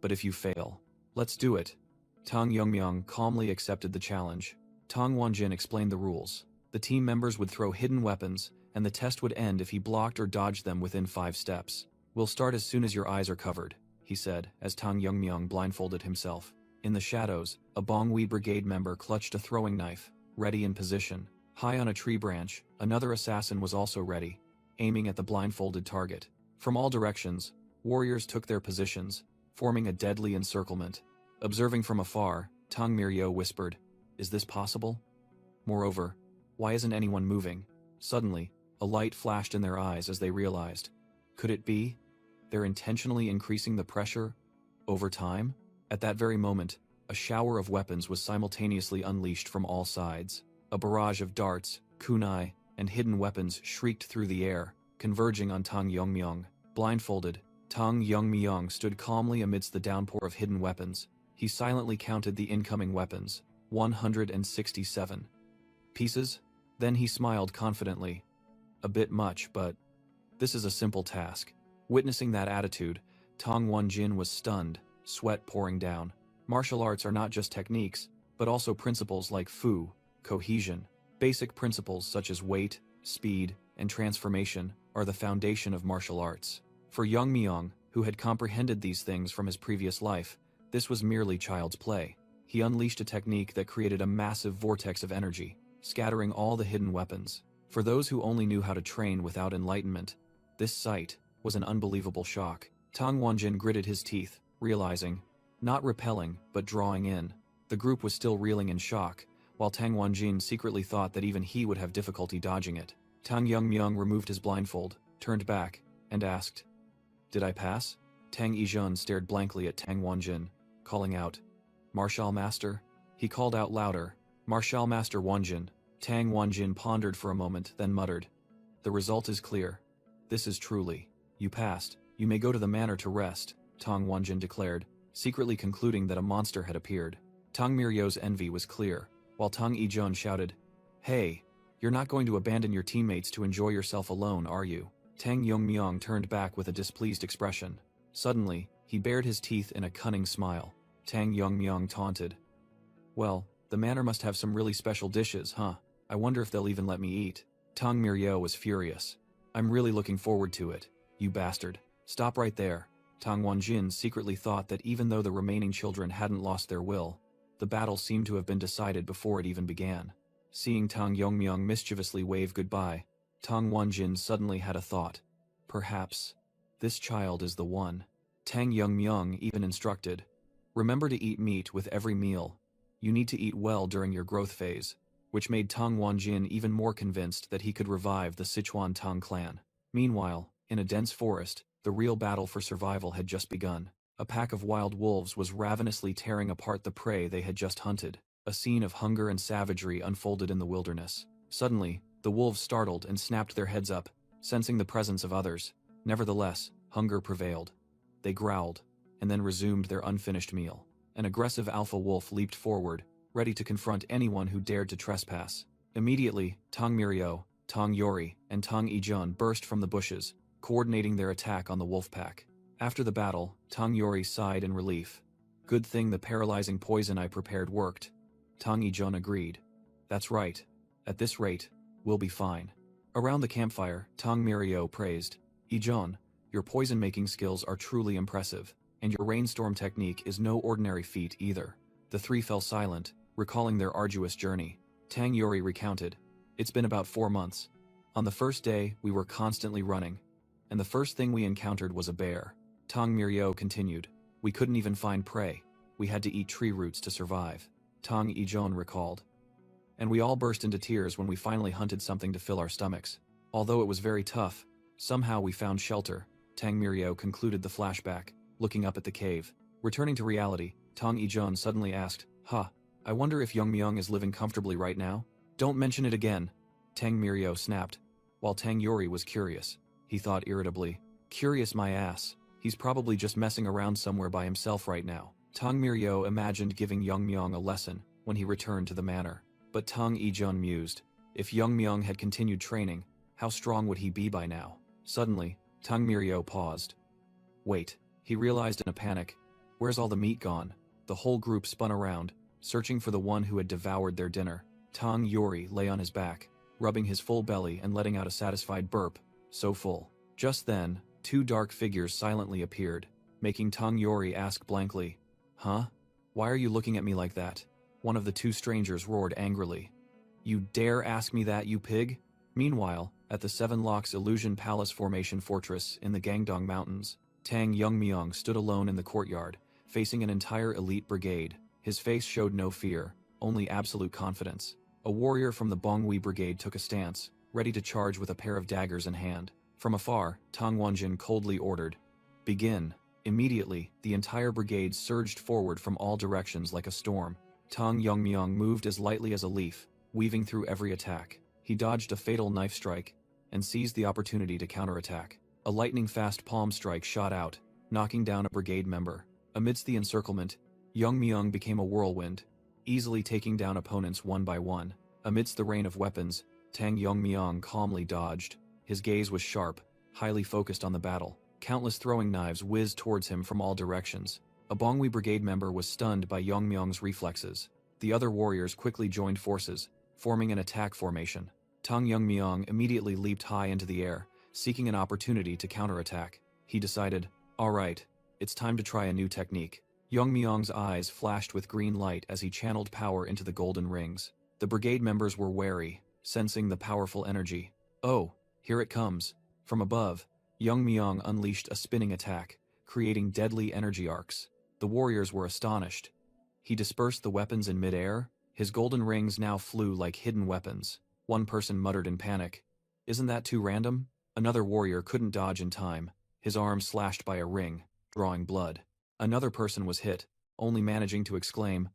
"But if you fail, let's do it." Tang Yongmyong calmly accepted the challenge. Tang Wanjin explained the rules. The team members would throw hidden weapons, and the test would end if he blocked or dodged them within 5 steps. "We'll start as soon as your eyes are covered," he said, as Tang Yongmyong blindfolded himself. In the shadows, a Bonghui Brigade member clutched a throwing knife, ready in position. High on a tree branch, another assassin was also ready, aiming at the blindfolded target. From all directions, warriors took their positions, forming a deadly encirclement. Observing from afar, Tang Mirio whispered, "Is this possible? Moreover, why isn't anyone moving?" Suddenly, a light flashed in their eyes as they realized. Could it be? They're intentionally increasing the pressure over time? At that very moment, a shower of weapons was simultaneously unleashed from all sides. A barrage of darts, kunai, and hidden weapons shrieked through the air, converging on Tang Yongmyong. Blindfolded, Tang Yongmyong stood calmly amidst the downpour of hidden weapons. He silently counted the incoming weapons, 167 pieces. Then he smiled confidently. "A bit much, but this is a simple task." Witnessing that attitude, Tang Wanjin was stunned, sweat pouring down. Martial arts are not just techniques, but also principles like fu, cohesion. Basic principles such as weight, speed, and transformation are the foundation of martial arts. For Yongmyong, who had comprehended these things from his previous life, this was merely child's play. He unleashed a technique that created a massive vortex of energy, scattering all the hidden weapons. For those who only knew how to train without enlightenment, this sight was an unbelievable shock. Tang Wanjin gritted his teeth, realizing, not repelling, but drawing in. The group was still reeling in shock, while Tang Wanjin secretly thought that even he would have difficulty dodging it. Tang Yongmyong removed his blindfold, turned back, and asked, "Did I pass?" Tang Ijon stared blankly at Tang Wanjin, calling out, "Martial Master?" He called out louder, Martial Master Wanjin. Tang Wanjin pondered for a moment, then muttered. The result is clear. This is truly. You passed. You may go to the manor to rest, Tang Wanjin declared, secretly concluding that a monster had appeared. Tang Miryo's envy was clear, while Tang Ijun shouted, Hey, you're not going to abandon your teammates to enjoy yourself alone, are you? Tang Yongmyong turned back with a displeased expression. Suddenly, he bared his teeth in a cunning smile. Tang Yongmyong taunted. Well, the manor must have some really special dishes, huh? I wonder if they'll even let me eat. Tang Miryo was furious. I'm really looking forward to it, you bastard. Stop right there. Tang Wanjin secretly thought that even though the remaining children hadn't lost their will, the battle seemed to have been decided before it even began. Seeing Tang Yongmyong mischievously wave goodbye, Tang Wanjin suddenly had a thought. Perhaps this child is the one. Tang Yongmyong even instructed. Remember to eat meat with every meal. You need to eat well during your growth phase, which made Tang Wanjin even more convinced that he could revive the Sichuan Tang clan. Meanwhile, in a dense forest, the real battle for survival had just begun. A pack of wild wolves was ravenously tearing apart the prey they had just hunted. A scene of hunger and savagery unfolded in the wilderness. Suddenly, the wolves startled and snapped their heads up, sensing the presence of others. Nevertheless, hunger prevailed. They growled, and then resumed their unfinished meal. An aggressive alpha wolf leaped forward, ready to confront anyone who dared to trespass. Immediately, Tang Miryo, Tang Yori, and Tang Ijun burst from the bushes, coordinating their attack on the wolf pack. After the battle, Tang Yori sighed in relief. Good thing the paralyzing poison I prepared worked. Tang Ijun agreed. That's right. At this rate, we'll be fine. Around the campfire, Tang Miryo praised. Ijun, your poison-making skills are truly impressive, and your rainstorm technique is no ordinary feat either. The three fell silent, recalling their arduous journey. Tang Yori recounted. It's been about 4 months. On the first day, we were constantly running, and the first thing we encountered was a bear. Tang Miryo continued. We couldn't even find prey. We had to eat tree roots to survive. Tang Ijun recalled. And we all burst into tears when we finally hunted something to fill our stomachs. Although it was very tough, somehow we found shelter. Tang Miryo concluded the flashback, looking up at the cave. Returning to reality, Tang Ijun suddenly asked, I wonder if Yongmyong is living comfortably right now? Don't mention it again, Tang Miryo snapped, while Tang Yori was curious. He thought irritably. Curious my ass. He's probably just messing around somewhere by himself right now. Tang Miryo imagined giving Yongmyong a lesson when he returned to the manor. But Tang Ijun mused. If Yongmyong had continued training, how strong would he be by now? Suddenly, Tang Miryo paused. Wait, he realized in a panic. Where's all the meat gone? The whole group spun around, searching for the one who had devoured their dinner. Tang Yori lay on his back, rubbing his full belly and letting out a satisfied burp, so full. Just then, 2 dark figures silently appeared, making Tang Yori ask blankly, Huh? Why are you looking at me like that? One of the 2 strangers roared angrily. You dare ask me that, you pig? Meanwhile, at the 7 Locks Illusion Palace Formation Fortress in the Gangdong Mountains, Tang Yongmyong stood alone in the courtyard, facing an entire elite brigade. His face showed no fear, only absolute confidence. A warrior from the Bonghui Brigade took a stance, ready to charge with a pair of daggers in hand. From afar, Tang Wanjin coldly ordered, Begin. Immediately, the entire brigade surged forward from all directions like a storm. Tang Yongmyong moved as lightly as a leaf, weaving through every attack. He dodged a fatal knife strike, and seized the opportunity to counterattack. A lightning-fast palm strike shot out, knocking down a brigade member. Amidst the encirclement, Yongmyong became a whirlwind, easily taking down opponents one by one. Amidst the rain of weapons, Tang Yongmyong calmly dodged. His gaze was sharp, highly focused on the battle. Countless throwing knives whizzed towards him from all directions. A Bonghui brigade member was stunned by Yongmyong's reflexes. The other warriors quickly joined forces, forming an attack formation. Tang Yongmyong immediately leaped high into the air, seeking an opportunity to counterattack. He decided, all right, it's time to try a new technique. Yongmyong's eyes flashed with green light as he channeled power into the golden rings. The brigade members were wary, sensing the powerful energy. Oh, here it comes. From above, Yongmyong unleashed a spinning attack, creating deadly energy arcs. The warriors were astonished. He dispersed the weapons in mid-air. His golden rings now flew like hidden weapons. One person muttered in panic, Isn't that too random? Another warrior couldn't dodge in time, his arm slashed by a ring, drawing blood. Another person was hit, only managing to exclaim,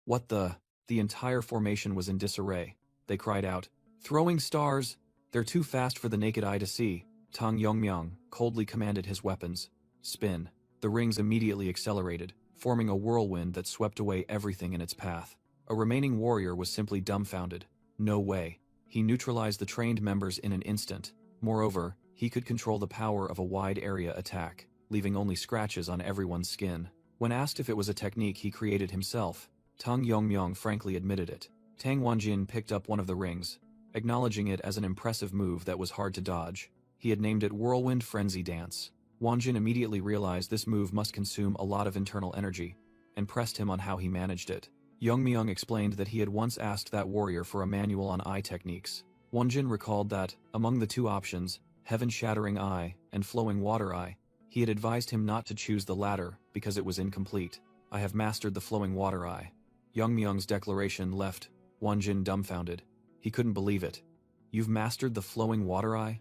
What the? The entire formation was in disarray. They cried out, "Throwing stars! They're too fast for the naked eye to see." Tang Yongmyang coldly commanded his weapons. Spin. The rings immediately accelerated, forming a whirlwind that swept away everything in its path. A remaining warrior was simply dumbfounded. No way. He neutralized the trained members in an instant. Moreover, he could control the power of a wide area attack, leaving only scratches on everyone's skin. When asked if it was a technique he created himself, Tang Yongmyang frankly admitted it. Tang Wanjin picked up one of the rings, acknowledging it as an impressive move that was hard to dodge. He had named it Whirlwind Frenzy Dance. Wanjin immediately realized this move must consume a lot of internal energy, and pressed him on how he managed it. Yongmyang explained that he had once asked that warrior for a manual on eye techniques. Wanjin recalled that, among the two options, Heaven-Shattering Eye and Flowing Water Eye, he had advised him not to choose the latter because it was incomplete. "I have mastered the Flowing Water Eye." Yongmyang's declaration left Wanjin dumbfounded. He couldn't believe it. "You've mastered the Flowing Water Eye?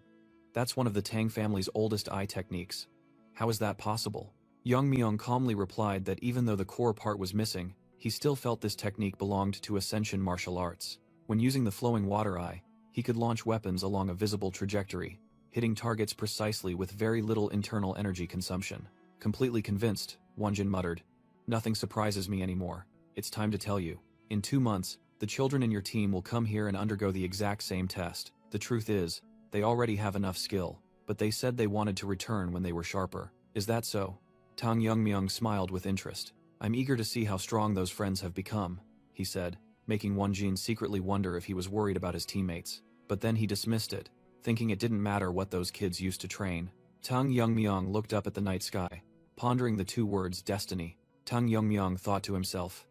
That's one of the Tang family's oldest eye techniques. How is that possible?" Yongmyang calmly replied that even though the core part was missing, he still felt this technique belonged to Ascension martial arts. When using the Flowing Water Eye, he could launch weapons along a visible trajectory, hitting targets precisely with very little internal energy consumption. Completely convinced, Wanjin muttered, "Nothing surprises me anymore. It's time to tell you. In 2 months, the children in your team will come here and undergo the exact same test. The truth is, they already have enough skill, but they said they wanted to return when they were sharper. Is that so?" Tang Yongmyang smiled with interest. "I'm eager to see how strong those friends have become," he said, making Wanjin secretly wonder if he was worried about his teammates. But then he dismissed it, thinking it didn't matter what those kids used to train. Tang Yongmyang looked up at the night sky, pondering the two words destiny. Tang Yongmyang thought to himself,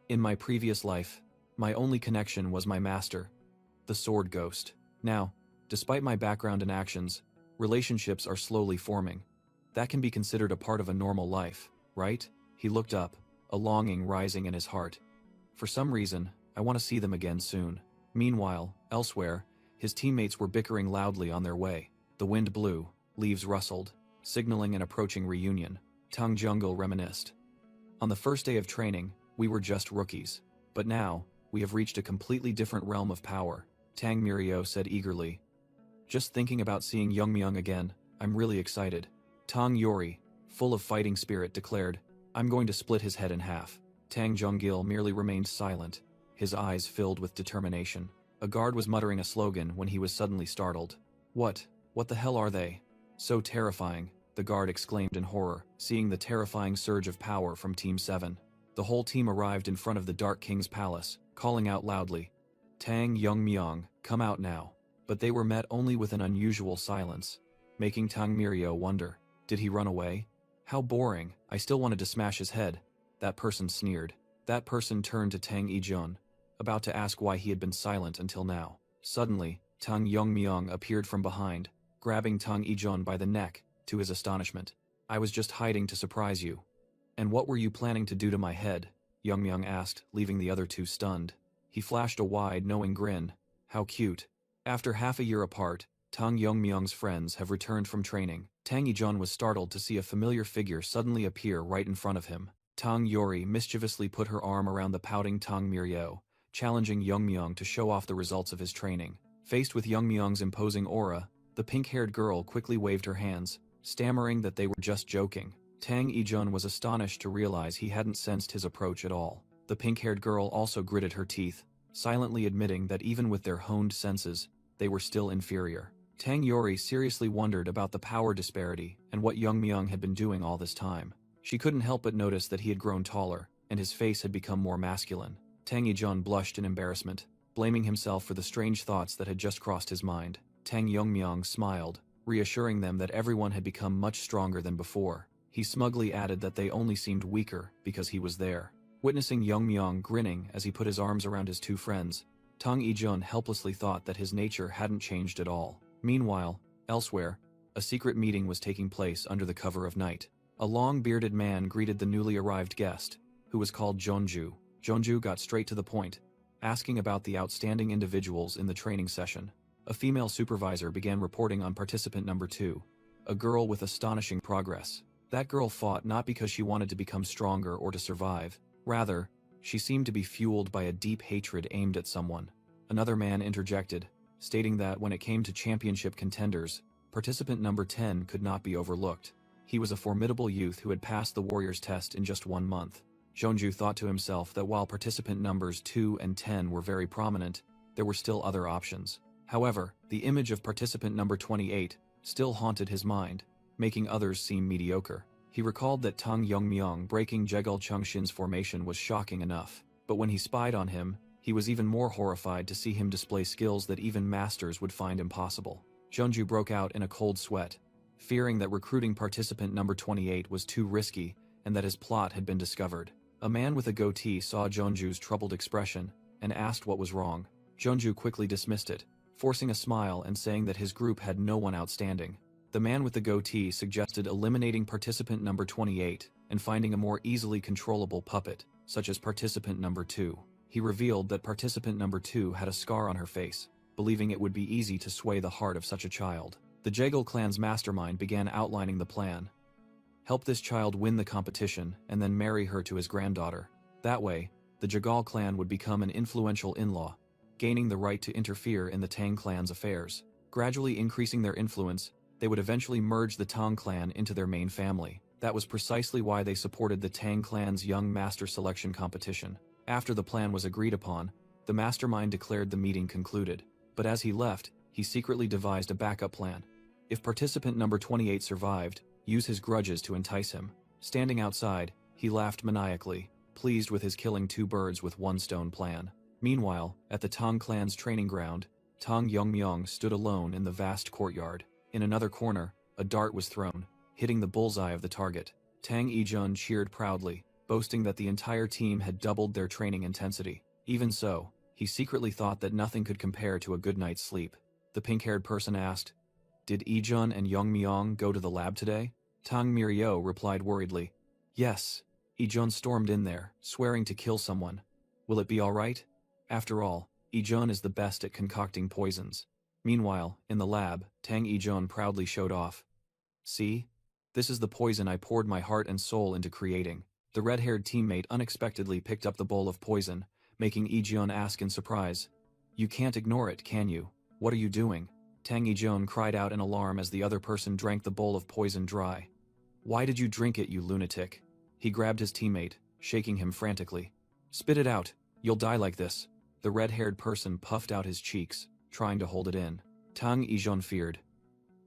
"In my previous life, my only connection was my master, the sword ghost. Now, despite my background and actions, relationships are slowly forming. That can be considered a part of a normal life, right?" He looked up, a longing rising in his heart. "For some reason, I want to see them again soon." Meanwhile, elsewhere, his teammates were bickering loudly on their way. The wind blew, leaves rustled, signaling an approaching reunion. Tang Jungle reminisced. "On the first day of training, we were just rookies. But now, we have reached a completely different realm of power," Tang Mirio said eagerly. "Just thinking about seeing Yongmyang again, I'm really excited." Tang Yori, full of fighting spirit, declared, "I'm going to split his head in half." Tang Jonggil merely remained silent, his eyes filled with determination. A guard was muttering a slogan when he was suddenly startled. What the hell are they? So terrifying," the guard exclaimed in horror, seeing the terrifying surge of power from Team 7. The whole team arrived in front of the Dark King's palace, calling out loudly, "Tang Yongmyang, come out now." But they were met only with an unusual silence, making Tang Mirio wonder, did he run away? "How boring, I still wanted to smash his head," that person sneered. That person turned to Tang Yijun, about to ask why he had been silent until now. Suddenly, Tang Yongmyang appeared from behind, grabbing Tang Yijun by the neck, to his astonishment. "I was just hiding to surprise you." "And what were you planning to do to my head?" Yongmyang asked, leaving the other two stunned. He flashed a wide, knowing grin. "How cute." After half a year apart, Tang Yongmyang's friends have returned from training. Tang Yijun was startled to see a familiar figure suddenly appear right in front of him. Tang Yori mischievously put her arm around the pouting Tang Mirio, challenging Yongmyang to show off the results of his training. Faced with Yongmyang's imposing aura, the pink-haired girl quickly waved her hands, stammering that they were just joking. Tang Yijun was astonished to realize he hadn't sensed his approach at all. The pink-haired girl also gritted her teeth, silently admitting that even with their honed senses, they were still inferior. Tang Yori seriously wondered about the power disparity and what Yongmyang had been doing all this time. She couldn't help but notice that he had grown taller, and his face had become more masculine. Tang Yijun blushed in embarrassment, blaming himself for the strange thoughts that had just crossed his mind. Tang Yongmyang smiled, reassuring them that everyone had become much stronger than before. He smugly added that they only seemed weaker because he was there. Witnessing Yongmyang grinning as he put his arms around his two friends, Tang Yijun helplessly thought that his nature hadn't changed at all. Meanwhile, elsewhere, a secret meeting was taking place under the cover of night. A long-bearded man greeted the newly arrived guest, who was called Jonju. Jonju got straight to the point, asking about the outstanding individuals in the training session. A female supervisor began reporting on participant number 2, a girl with astonishing progress. That girl fought not because she wanted to become stronger or to survive. Rather, She seemed to be fueled by a deep hatred aimed at someone. Another man interjected, stating that when it came to championship contenders, participant number 10 could not be overlooked. He was a formidable youth who had passed the warrior's test in just 1 month. Jeonju thought to himself that while participant numbers 2 and 10 were very prominent, there were still other options. However, the image of participant number 28 still haunted his mind, making others seem mediocre. He recalled that Tang Yongmyong breaking Jegul Chungshin's formation was shocking enough, but when he spied on him, he was even more horrified to see him display skills that even masters would find impossible. Jeonju broke out in a cold sweat, fearing that recruiting participant number 28 was too risky and that his plot had been discovered. A man with a goatee saw Jeonju's troubled expression and asked what was wrong. Jeonju quickly dismissed it, forcing a smile and saying that his group had no one outstanding. The man with the goatee suggested eliminating participant number 28 and finding a more easily controllable puppet, such as participant number 2. He revealed that participant number 2 had a scar on her face, believing it would be easy to sway the heart of such a child. The Jegul clan's mastermind began outlining the plan. Help this child win the competition and then marry her to his granddaughter. That way, the Jegul clan would become an influential in-law, gaining the right to interfere in the Tang clan's affairs. Gradually increasing their influence, they would eventually merge the Tang clan into their main family. That was precisely why they supported the Tang clan's young master selection competition. After the plan was agreed upon, the mastermind declared the meeting concluded. But as he left, he secretly devised a backup plan. If participant number 28 survived, use his grudges to entice him. Standing outside, he laughed maniacally, pleased with his killing 2 birds with 1 stone plan. Meanwhile, at the Tang clan's training ground, Tang Yongmyong stood alone in the vast courtyard. In another corner, a dart was thrown, hitting the bullseye of the target. Tang Yijun cheered proudly, boasting that the entire team had doubled their training intensity. Even so, he secretly thought that nothing could compare to a good night's sleep. The pink-haired person asked, "Did Yijun and Yongmyong go to the lab today?" Tang Mirio replied worriedly, "Yes." Yijun stormed in there, swearing to kill someone. "Will it be all right?" After all, Yijun is the best at concocting poisons. Meanwhile, in the lab, Tang Yijun proudly showed off. "See? This is the poison I poured my heart and soul into creating." The red-haired teammate unexpectedly picked up the bowl of poison, making Yijun ask in surprise, "You can't ignore it, can you? What are you doing?" Tang Yijun cried out in alarm as the other person drank the bowl of poison dry. "Why did you drink it, you lunatic?" He grabbed his teammate, shaking him frantically. "Spit it out, you'll die like this." The red-haired person puffed out his cheeks, trying to hold it in. Tang Yijun feared.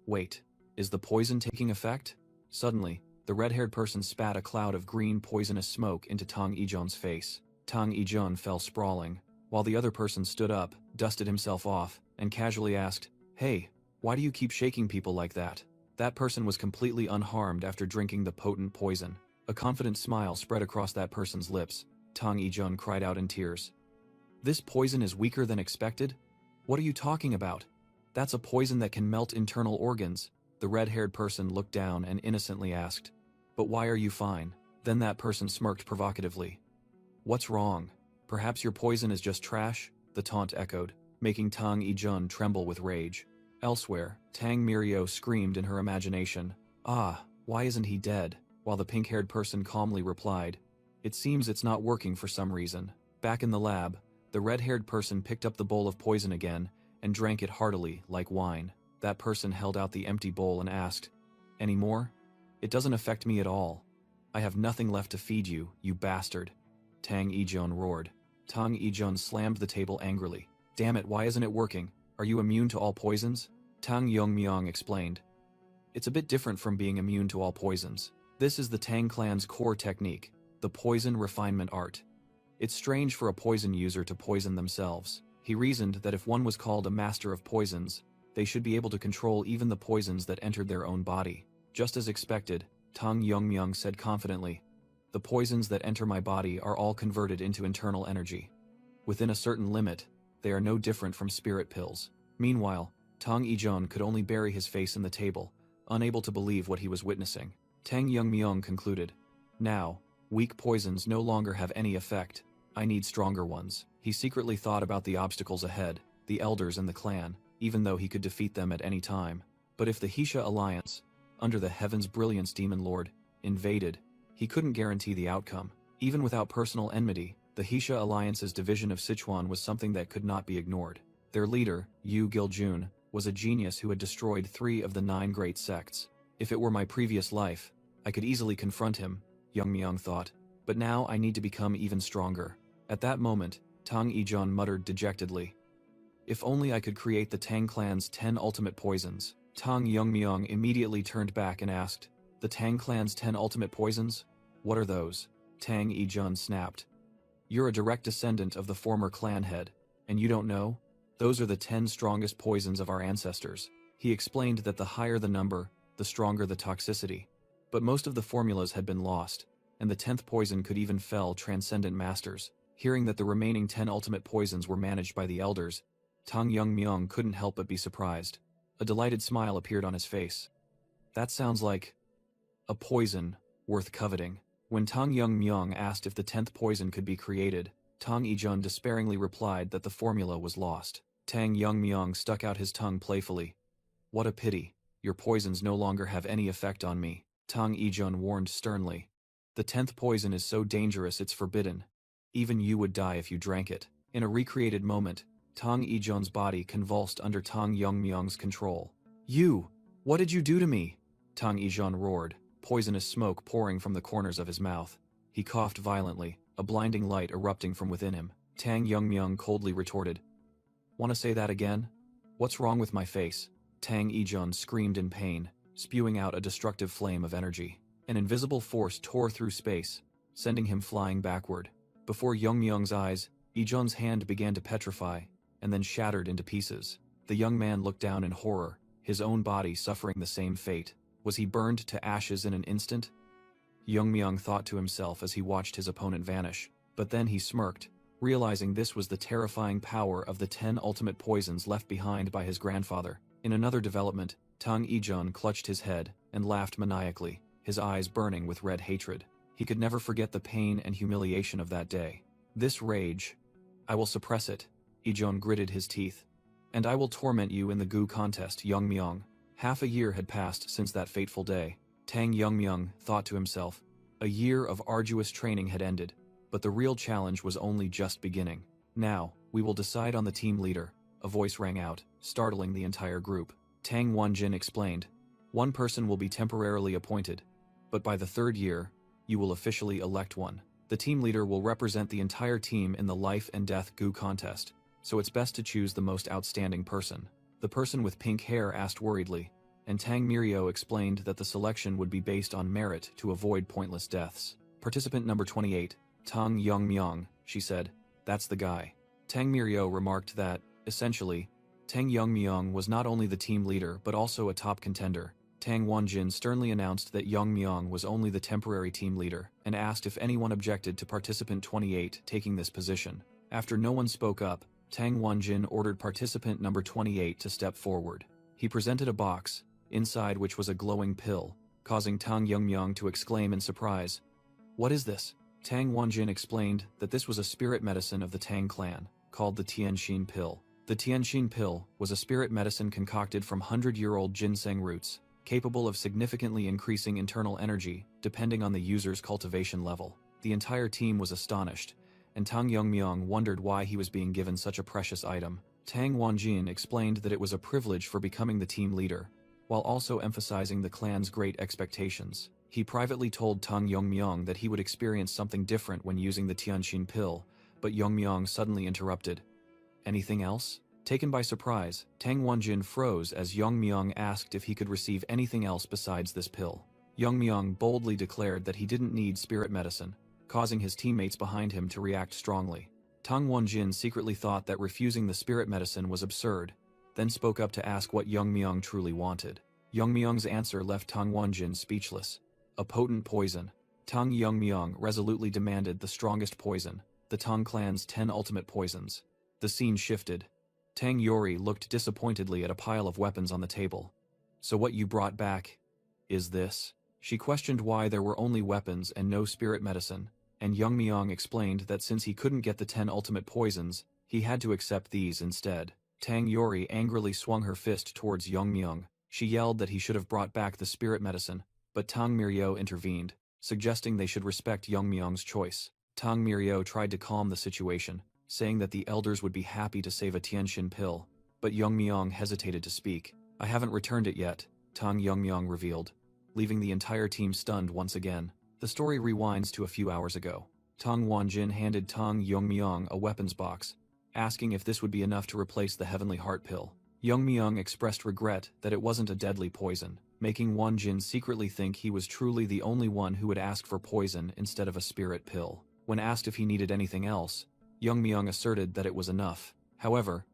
"Wait, is the poison taking effect?" Suddenly, the red-haired person spat a cloud of green poisonous smoke into Tang Yijun's face. Tang Yijun fell sprawling, while the other person stood up, dusted himself off, and casually asked, "Hey, why do you keep shaking people like that?" That person was completely unharmed after drinking the potent poison. A confident smile spread across that person's lips. Tang Yijun cried out in tears. "This poison is weaker than expected? What are you talking about? That's a poison that can melt internal organs." The red-haired person looked down and innocently asked, "But why are you fine?" Then that person smirked provocatively. "What's wrong? Perhaps your poison is just trash?" The taunt echoed, making Tang Yijun tremble with rage. Elsewhere, Tang Mirio screamed in her imagination, "Ah, why isn't he dead?" While the pink-haired person calmly replied, "It seems it's not working for some reason." Back in the lab, the red-haired person picked up the bowl of poison again and drank it heartily, like wine. That person held out the empty bowl and asked, "Any more?" "It doesn't affect me at all. I have nothing left to feed you, you bastard." Tang Yijun roared. Tang Yijun slammed the table angrily. "Damn it, why isn't it working? Are you immune to all poisons?" Tang Yongmyong explained. "It's a bit different from being immune to all poisons. This is the Tang clan's core technique, the poison refinement art. It's strange for a poison user to poison themselves." He reasoned that if one was called a master of poisons, they should be able to control even the poisons that entered their own body. Just as expected, Tang Yongmyong said confidently, "The poisons that enter my body are all converted into internal energy. Within a certain limit, they are no different from spirit pills." Meanwhile, Tang Yijun could only bury his face in the table, unable to believe what he was witnessing. Tang Yongmyong concluded, "Now, weak poisons no longer have any effect. I need stronger ones." He secretly thought about the obstacles ahead, the elders and the clan, even though he could defeat them at any time. But if the Heesha alliance, under the Heaven's Brilliance Demon Lord, invaded, he couldn't guarantee the outcome. Even without personal enmity, The Heisha Alliance's division of Sichuan was something that could not be ignored. Their leader, Yu Giljun, was a genius who had destroyed 3 of the 9 great sects. If it were my previous life, I could easily confront him, Young Myung thought. But now I need to become even stronger. At that moment, Tang Yijon muttered dejectedly. If only I could create the Tang clan's 10 ultimate poisons. Tang Yongmyong immediately turned back and asked, the Tang clan's 10 ultimate poisons? What are those? Tang Yijon snapped. You're a direct descendant of the former clan head, and you don't know? Those are the 10 strongest poisons of our ancestors. He explained that the higher the number, the stronger the toxicity. But most of the formulas had been lost, and the 10th poison could even fell transcendent masters. Hearing that the remaining 10 ultimate poisons were managed by the elders, Tang Yongmyong couldn't help but be surprised. A delighted smile appeared on his face. That sounds like a poison worth coveting. When Tang Yongmyong asked if the 10th poison could be created, Tang Yijon despairingly replied that the formula was lost. Tang Yongmyong stuck out his tongue playfully. What a pity. Your poisons no longer have any effect on me, Tang Yijon warned sternly. The 10th poison is so dangerous it's forbidden. Even you would die if you drank it. In a recreated moment, Tang Yijon's body convulsed under Tang Yongmyong's control. You! What did you do to me? Tang Yijon roared, poisonous smoke pouring from the corners of his mouth. He coughed violently, a blinding light erupting from within him. Tang Yongmyong coldly retorted. Want to say that again? What's wrong with my face? Tang Yijon screamed in pain, spewing out a destructive flame of energy. An invisible force tore through space, sending him flying backward. Before Yongmyong's eyes, Yijon's hand began to petrify, and then shattered into pieces. The young man looked down in horror, his own body suffering the same fate. Was he burned to ashes in an instant? Yongmyong thought to himself as he watched his opponent vanish, but then he smirked, realizing this was the terrifying power of the 10 ultimate poisons left behind by his grandfather. In another development, Tang Yijon clutched his head and laughed maniacally, his eyes burning with red hatred. He could never forget the pain and humiliation of that day. This rage, I will suppress it, Yijon gritted his teeth. And I will torment you in the Gu contest, Yongmyong. Half a year had passed since that fateful day. Tang Yongmyong thought to himself. A year of arduous training had ended, but the real challenge was only just beginning. Now, we will decide on the team leader, a voice rang out, startling the entire group. Tang Wanjin explained. One person will be temporarily appointed, but by the 3rd year, you will officially elect one. The team leader will represent the entire team in the life and death Gu contest, so it's best to choose the most outstanding person. The person with pink hair asked worriedly, and Tang Mirio explained that the selection would be based on merit to avoid pointless deaths. Participant number 28, Tang Yongmyong, she said. That's the guy. Tang Mirio remarked that, essentially, Tang Yongmyong was not only the team leader but also a top contender. Tang Wanjin sternly announced that Yongmyong was only the temporary team leader, and asked if anyone objected to participant 28 taking this position. After no one spoke up, Tang Wanjin ordered participant number 28 to step forward. He presented a box, inside which was a glowing pill, causing Tang Yongmyong to exclaim in surprise. What is this? Tang Wanjin explained that this was a spirit medicine of the Tang clan, called the Tianxin pill. The Tianxin pill was a spirit medicine concocted from 100-year-old ginseng roots, capable of significantly increasing internal energy, depending on the user's cultivation level. The entire team was astonished, and Tang Yongmyong wondered why he was being given such a precious item. Tang Wanjin explained that it was a privilege for becoming the team leader, while also emphasizing the clan's great expectations. He privately told Tang Yongmyong that he would experience something different when using the Tianxin pill, but Yongmyong suddenly interrupted. Anything else? Taken by surprise, Tang Wanjin froze as Yongmyong asked if he could receive anything else besides this pill. Yongmyong boldly declared that he didn't need spirit medicine, causing his teammates behind him to react strongly. Tang Wanjin secretly thought that refusing the spirit medicine was absurd, then spoke up to ask what Yongmyong truly wanted. Yongmyong's answer left Tang Wanjin speechless. A potent poison. Tang Yongmyong resolutely demanded the strongest poison, the Tang clan's 10 ultimate poisons. The scene shifted. Tang Yori looked disappointedly at a pile of weapons on the table. So what you brought back is this? She questioned why there were only weapons and no spirit medicine, and Yongmyong explained that since he couldn't get the 10 ultimate poisons, he had to accept these instead. Tang Yori angrily swung her fist towards Yongmyong. She yelled that he should have brought back the spirit medicine, but Tang Mirio intervened, suggesting they should respect Yongmyong's choice. Tang Mirio tried to calm the situation, saying that the elders would be happy to save a Tianxin pill, but Yongmyong hesitated to speak. I haven't returned it yet, Tang Yongmyong revealed, leaving the entire team stunned once again. The story rewinds to a few hours ago. Tang Wanjin handed Tang Yongmyong a weapons box, asking if this would be enough to replace the Heavenly Heart pill. Yongmyong expressed regret that it wasn't a deadly poison, making Wanjin secretly think he was truly the only one who would ask for poison instead of a spirit pill. When asked if he needed anything else, Yongmyong asserted that it was enough. However,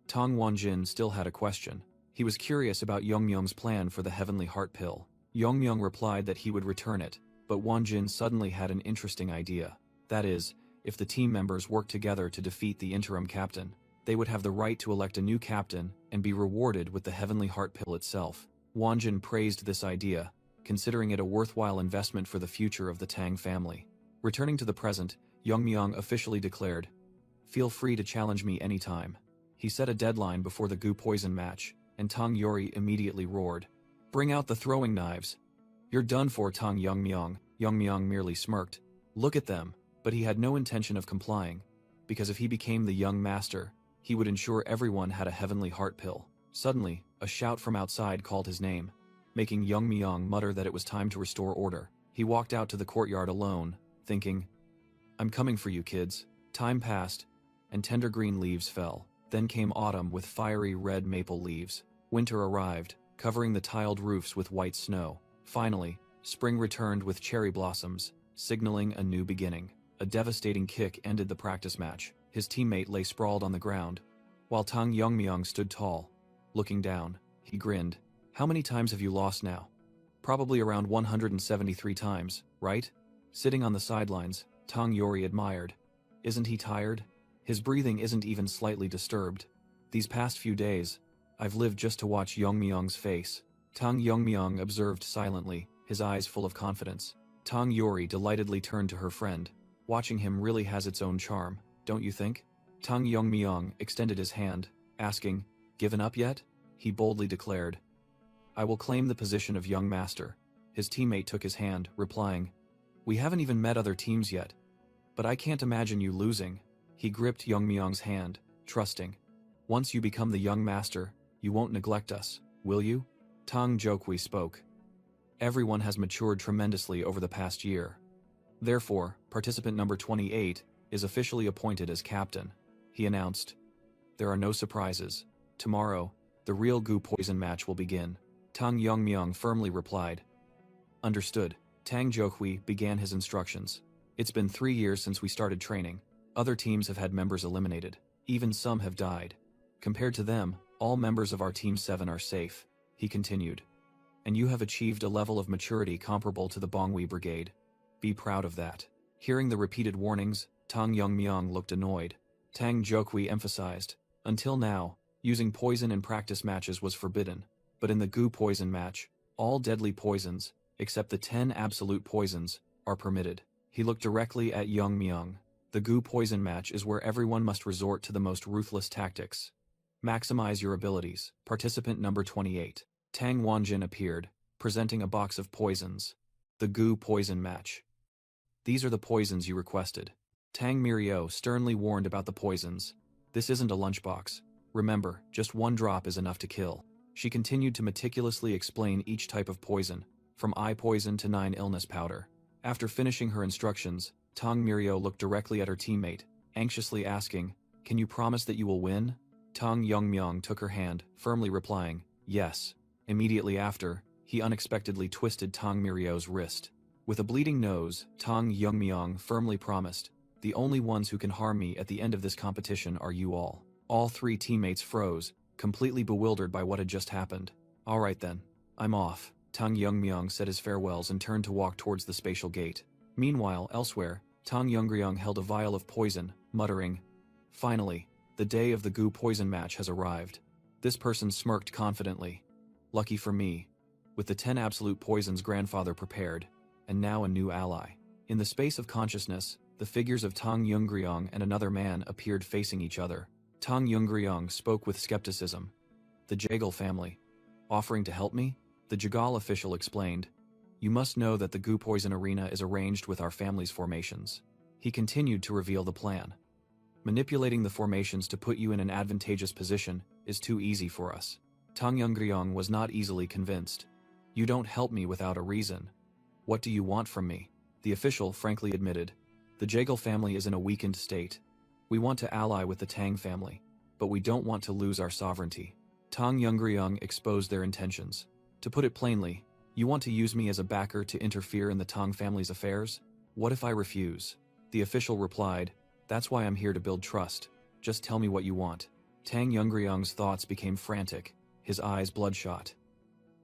Tang Wanjin still had a question. He was curious about Yongmyong's plan for the Heavenly Heart pill. Yongmyong replied that he would return it, but Wanjin suddenly had an interesting idea. That is, if the team members worked together to defeat the interim captain, they would have the right to elect a new captain and be rewarded with the Heavenly Heart pill itself. Wanjin praised this idea, considering it a worthwhile investment for the future of the Tang family. Returning to the present, Yongmyong officially declared, "Feel free to challenge me anytime." He set a deadline before the Gu Poison match, and Tang Yori immediately roared, "Bring out the throwing knives." "You're done for, Tang Yongmyong." Yongmyong merely smirked. "Look at them." But he had no intention of complying, because if he became the young master, he would ensure everyone had a Heavenly Heart pill. Suddenly, a shout from outside called his name, making Yongmyong mutter that it was time to restore order. He walked out to the courtyard alone, thinking, "I'm coming for you, kids." Time passed, and tender green leaves fell. Then came autumn with fiery red maple leaves. Winter arrived, covering the tiled roofs with white snow. Finally, spring returned with cherry blossoms, signaling a new beginning. A devastating kick ended the practice match. His teammate lay sprawled on the ground, while Tang Yongmyong stood tall. Looking down, he grinned. "How many times have you lost now?" "Probably around 173 times, right?" Sitting on the sidelines, Tang Yori admired. "Isn't he tired? His breathing isn't even slightly disturbed. These past few days, I've lived just to watch Yongmyong's face." Tang Yongmyong observed silently, his eyes full of confidence. Tang Yori delightedly turned to her friend. "Watching him really has its own charm, don't you think?" Tang Yongmyong extended his hand, asking, "Given up yet?" He boldly declared, "I will claim the position of young master." His teammate took his hand, replying, "We haven't even met other teams yet, but I can't imagine you losing." He gripped Yongmyong's hand, trusting, "Once you become the young master, you won't neglect us, will you?" Tang Jokwi spoke. "Everyone has matured tremendously over the past year. Therefore, participant number 28 is officially appointed as captain," he announced. "There are no surprises. Tomorrow, the real Gu Poison match will begin." Tang Yongmyong firmly replied, "Understood." Tang Jokwi began his instructions. "It's been 3 years since we started training. Other teams have had members eliminated. Even some have died. Compared to them, all members of our Team 7 are safe," he continued. "And you have achieved a level of maturity comparable to the Bongwi Brigade. Be proud of that." Hearing the repeated warnings, Tang Yongmyong looked annoyed. Tang Jokwi emphasized, "Until now, using poison in practice matches was forbidden, but in the Gu Poison match, all deadly poisons, except the 10 absolute poisons, are permitted." He looked directly at Yongmyong. "The Gu Poison match is where everyone must resort to the most ruthless tactics. Maximize your abilities." Participant number 28. Tang Wanjin appeared, presenting a box of poisons. The Gu Poison match. "These are the poisons you requested." Tang Mirio sternly warned about the poisons. "This isn't a lunchbox. Remember, just 1 drop is enough to kill." She continued to meticulously explain each type of poison, from eye poison to 9 illness powder. After finishing her instructions, Tang Mirio looked directly at her teammate, anxiously asking, "Can you promise that you will win?" Tang Yongmyong took her hand, firmly replying, "Yes." Immediately after, he unexpectedly twisted Tang Mirio's wrist. With a bleeding nose, Tang Yongmyong firmly promised, "The only ones who can harm me at the end of this competition are you all." All 3 teammates froze, completely bewildered by what had just happened. "All right then, I'm off." Tang Yongmyong said his farewells and turned to walk towards the spatial gate. Meanwhile, elsewhere, Tang Yongryong held a vial of poison, muttering, "Finally, the day of the Gu Poison match has arrived." This person smirked confidently. "Lucky for me, with the 10 absolute poisons grandfather prepared, and now a new ally." In the space of consciousness, the figures of Tang Yongryong and another man appeared facing each other. Tang Yongryong spoke with skepticism. "The Jagal family. Offering to help me?" The Jagal official explained, "You must know that the Gu Poison arena is arranged with our family's formations. He continued to reveal the plan. Manipulating the formations to put you in an advantageous position is too easy for us. Tang Yongryong was not easily convinced. You don't help me without a reason. What do you want from me? The official frankly admitted. The Jegal family is in a weakened state. We want to ally with the Tang family, but we don't want to lose our sovereignty. Tang Yongryong exposed their intentions. To put it plainly, you want to use me as a backer to interfere in the Tang family's affairs? What if I refuse? The official replied, that's why I'm here to build trust. Just tell me what you want. Tang Yongryong's thoughts became frantic, his eyes bloodshot.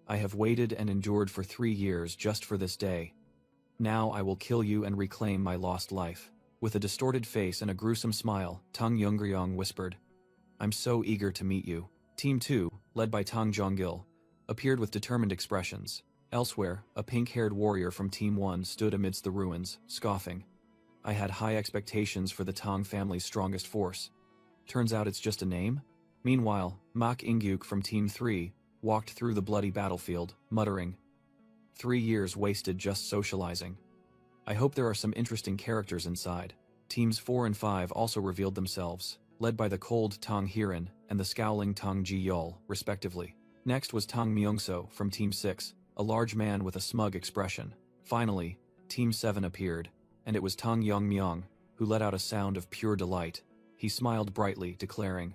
I have waited and endured for 3 years just for this day. Now I will kill you and reclaim my lost life. With a distorted face and a gruesome smile, Tang Yongryong whispered, I'm so eager to meet you. Team 2, led by Tang Jonggil, appeared with determined expressions. Elsewhere, a pink-haired warrior from Team 1 stood amidst the ruins, scoffing. I had high expectations for the Tang family's strongest force. Turns out it's just a name? Meanwhile, Mak Ingyuk from Team 3 walked through the bloody battlefield, muttering, 3 years wasted just socializing. I hope there are some interesting characters inside. Teams 4 and 5 also revealed themselves, led by the cold Tang Hiran and the scowling Tang Ji Yol, respectively. Next was Tang Myungso from Team 6, a large man with a smug expression. Finally, Team 7 appeared, and it was Tang Yongmyong, who let out a sound of pure delight. He smiled brightly, declaring,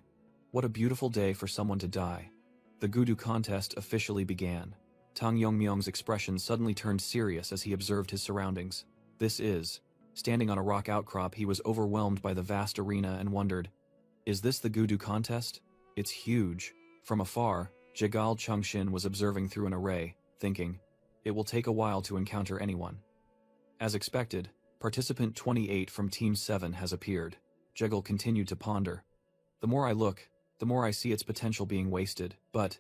what a beautiful day for someone to die. The Gudu contest officially began. Tang Yongmyong's expression suddenly turned serious as he observed his surroundings. Standing on a rock outcrop, he was overwhelmed by the vast arena and wondered, is this the Gudu contest? It's huge. From afar, Jegal Chungshin was observing through an array, thinking, it will take a while to encounter anyone. As expected, participant 28 from Team 7 has appeared. Jegal continued to ponder. The more I look, the more I see its potential being wasted, but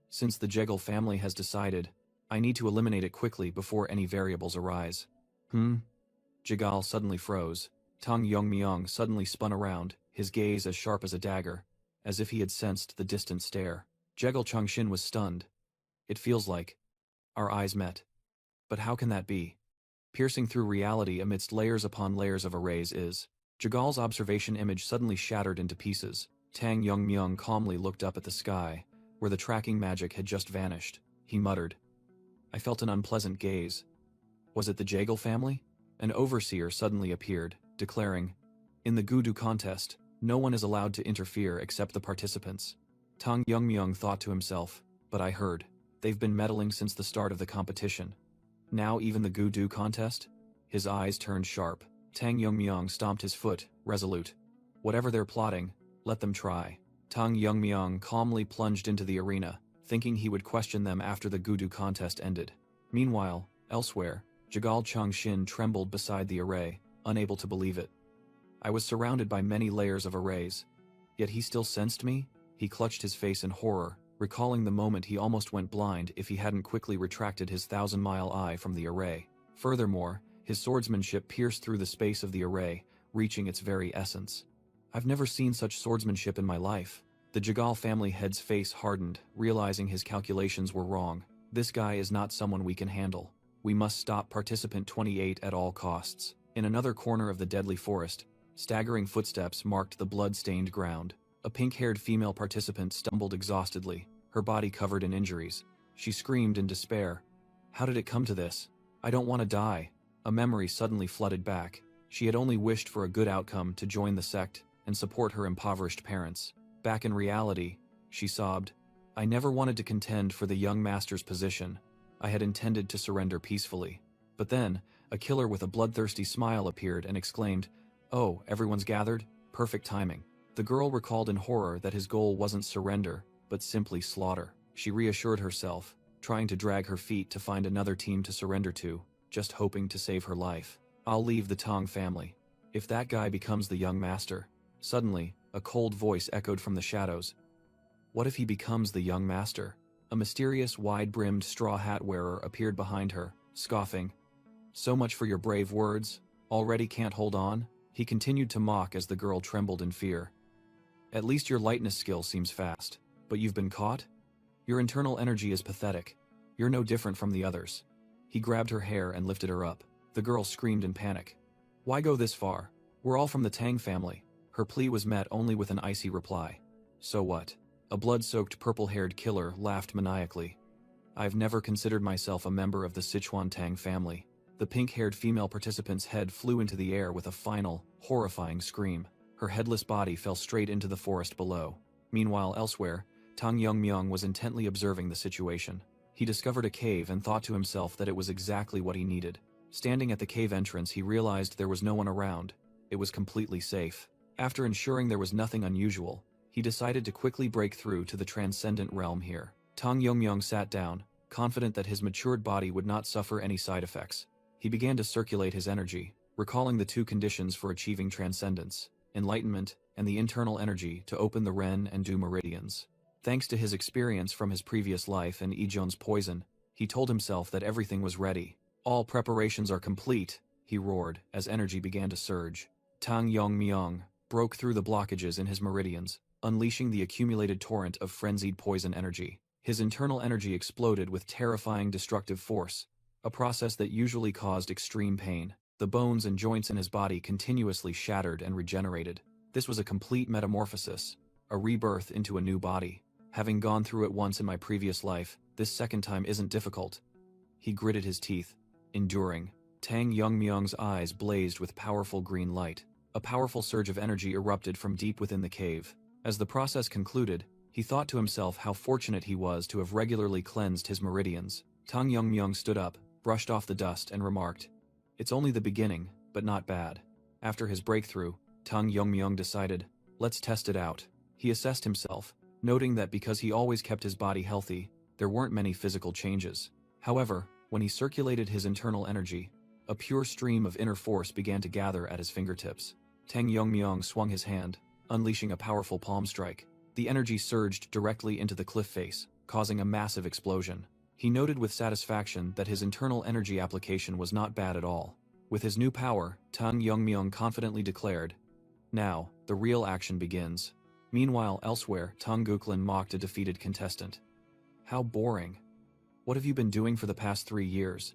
since the Jegal family has decided, I need to eliminate it quickly before any variables arise. Jegal suddenly froze. Tang Yongmyong suddenly spun around, his gaze as sharp as a dagger, as if he had sensed the distant stare. Jegal Chungshin was stunned. It feels like our eyes met. But how can that be? Piercing through reality amidst layers upon layers of arrays is. Jegal's observation image suddenly shattered into pieces. Tang Yongmyong calmly looked up at the sky, where the tracking magic had just vanished. He muttered. I felt an unpleasant gaze. Was it the Jegal family? An overseer suddenly appeared, declaring, in the Gudu contest, no one is allowed to interfere except the participants. Tang Yongmyong thought to himself, but I heard. They've been meddling since the start of the competition. Now even the Gudu contest? His eyes turned sharp. Tang Yongmyong stomped his foot, resolute. Whatever they're plotting, let them try. Tang Yongmyong calmly plunged into the arena, thinking he would question them after the Gudu contest ended. Meanwhile, elsewhere, Jegal Chungshin trembled beside the array, unable to believe it. I was surrounded by many layers of arrays. Yet he still sensed me? He clutched his face in horror, recalling the moment he almost went blind if he hadn't quickly retracted his 1,000-mile eye from the array. Furthermore, his swordsmanship pierced through the space of the array, reaching its very essence. I've never seen such swordsmanship in my life. The Jegal family head's face hardened, realizing his calculations were wrong. This guy is not someone we can handle. We must stop participant 28 at all costs. In another corner of the deadly forest, staggering footsteps marked the blood-stained ground. A pink-haired female participant stumbled exhaustedly, her body covered in injuries. She screamed in despair. How did it come to this? I don't want to die. A memory suddenly flooded back. She had only wished for a good outcome to join the sect and support her impoverished parents. Back in reality, she sobbed, I never wanted to contend for the young master's position. I had intended to surrender peacefully. But then, a killer with a bloodthirsty smile appeared and exclaimed, Oh, everyone's gathered? Perfect timing. The girl recalled in horror that his goal wasn't surrender, but simply slaughter. She reassured herself, trying to drag her feet to find another team to surrender to, just hoping to save her life. I'll leave the Tang family. If that guy becomes the young master. Suddenly, a cold voice echoed from the shadows. What if he becomes the young master? A mysterious, wide-brimmed straw hat wearer appeared behind her, scoffing. So much for your brave words. Already can't hold on? He continued to mock as the girl trembled in fear. At least your lightness skill seems fast. But you've been caught? Your internal energy is pathetic. You're no different from the others. He grabbed her hair and lifted her up. The girl screamed in panic. Why go this far? We're all from the Tang family. Her plea was met only with an icy reply. So what? A blood-soaked purple-haired killer laughed maniacally. I've never considered myself a member of the Sichuan Tang family. The pink-haired female participant's head flew into the air with a final, horrifying scream. Her headless body fell straight into the forest below. Meanwhile, elsewhere, Tang Yongmyung was intently observing the situation. He discovered a cave and thought to himself that it was exactly what he needed. Standing at the cave entrance, he realized there was no one around. It was completely safe. After ensuring there was nothing unusual, he decided to quickly break through to the transcendent realm here. Tang Yongmyung sat down, confident that his matured body would not suffer any side effects. He began to circulate his energy, recalling the two conditions for achieving transcendence: enlightenment and the internal energy to open the Ren and Du meridians. Thanks to his experience from his previous life and Ijon's poison, he told himself that everything was ready. All preparations are complete, he roared as energy began to surge. Tang Yongmyung broke through the blockages in his meridians, unleashing the accumulated torrent of frenzied poison energy. His internal energy exploded with terrifying destructive force, a process that usually caused extreme pain. The bones and joints in his body continuously shattered and regenerated. This was a complete metamorphosis, a rebirth into a new body. Having gone through it once in my previous life, this second time isn't difficult. He gritted his teeth, enduring. Tang Yongmyung's eyes blazed with powerful green light. A powerful surge of energy erupted from deep within the cave. As the process concluded, he thought to himself how fortunate he was to have regularly cleansed his meridians. Tang Yongmyung stood up, brushed off the dust, and remarked, "It's only the beginning, but not bad." After his breakthrough, Tang Yongmyung decided, "Let's test it out." He assessed himself, noting that because he always kept his body healthy, there weren't many physical changes. However, when he circulated his internal energy, a pure stream of inner force began to gather at his fingertips. Tang Yongmyung swung his hand, unleashing a powerful palm strike. The energy surged directly into the cliff face, causing a massive explosion. He noted with satisfaction that his internal energy application was not bad at all. With his new power, Tang Yongmyung confidently declared, "Now, the real action begins." Meanwhile, elsewhere, Tang Guklin mocked a defeated contestant. "How boring. What have you been doing for the past 3 years?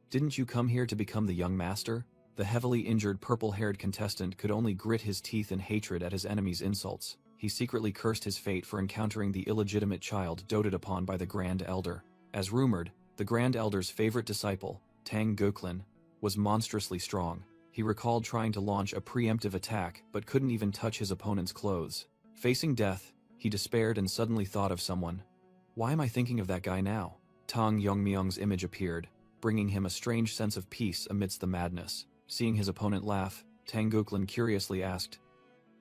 Didn't you come here to become the young master?" The heavily injured purple-haired contestant could only grit his teeth in hatred at his enemy's insults. He secretly cursed his fate for encountering the illegitimate child doted upon by the Grand Elder. As rumored, the Grand Elder's favorite disciple, Tang Guklin, was monstrously strong. He recalled trying to launch a preemptive attack but couldn't even touch his opponent's clothes. Facing death, he despaired and suddenly thought of someone. "Why am I thinking of that guy now?" Tang Yongmyung's image appeared, bringing him a strange sense of peace amidst the madness. Seeing his opponent laugh, Tang Guklin curiously asked,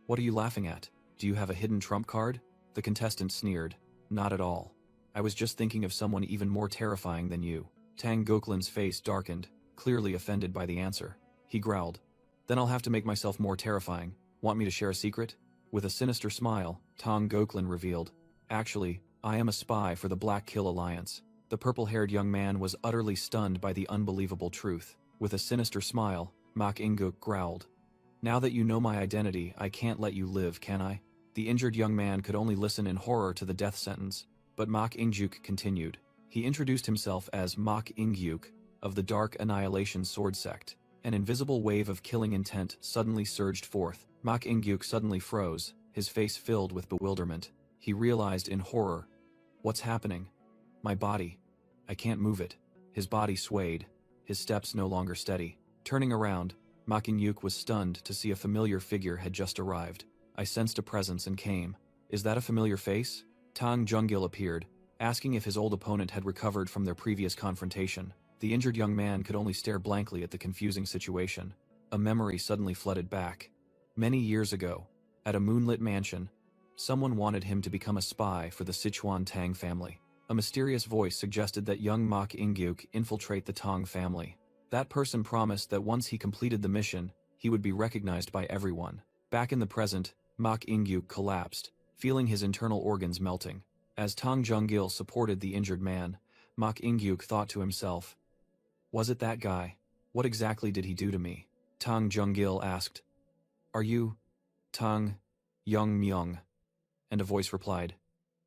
"What are you laughing at? Do you have a hidden trump card?" The contestant sneered, "Not at all. I was just thinking of someone even more terrifying than you." Tang Guklin's face darkened, clearly offended by the answer. He growled, "Then I'll have to make myself more terrifying. Want me to share a secret?" With a sinister smile, Tang Guklin revealed, "Actually, I am a spy for the Black Kill Alliance." The purple-haired young man was utterly stunned by the unbelievable truth. With a sinister smile, Mak Inguk growled, "Now that you know my identity, I can't let you live, can I?" The injured young man could only listen in horror to the death sentence, but Mak Ingjuk continued. He introduced himself as Mak Ingyuk, of the Dark Annihilation Sword Sect. An invisible wave of killing intent suddenly surged forth. Mak Ingyuk suddenly froze, his face filled with bewilderment. He realized in horror, "What's happening? My body. I can't move it." His body swayed, his steps no longer steady. Turning around, Mak Ingyuk was stunned to see a familiar figure had just arrived. "I sensed a presence and came. Is that a familiar face?" Tang Jungil appeared, asking if his old opponent had recovered from their previous confrontation. The injured young man could only stare blankly at the confusing situation. A memory suddenly flooded back. Many years ago, at a moonlit mansion, someone wanted him to become a spy for the Sichuan Tang family. A mysterious voice suggested that young Mak Ingyuk infiltrate the Tang family. That person promised that once he completed the mission, he would be recognized by everyone. Back in the present, Mak Ingyuk collapsed, feeling his internal organs melting. As Tang Jungil supported the injured man, Mak Ingyuk thought to himself, "Was it that guy? What exactly did he do to me?" Tang Jungil asked, "Are you Tang Yongmyung?" And a voice replied,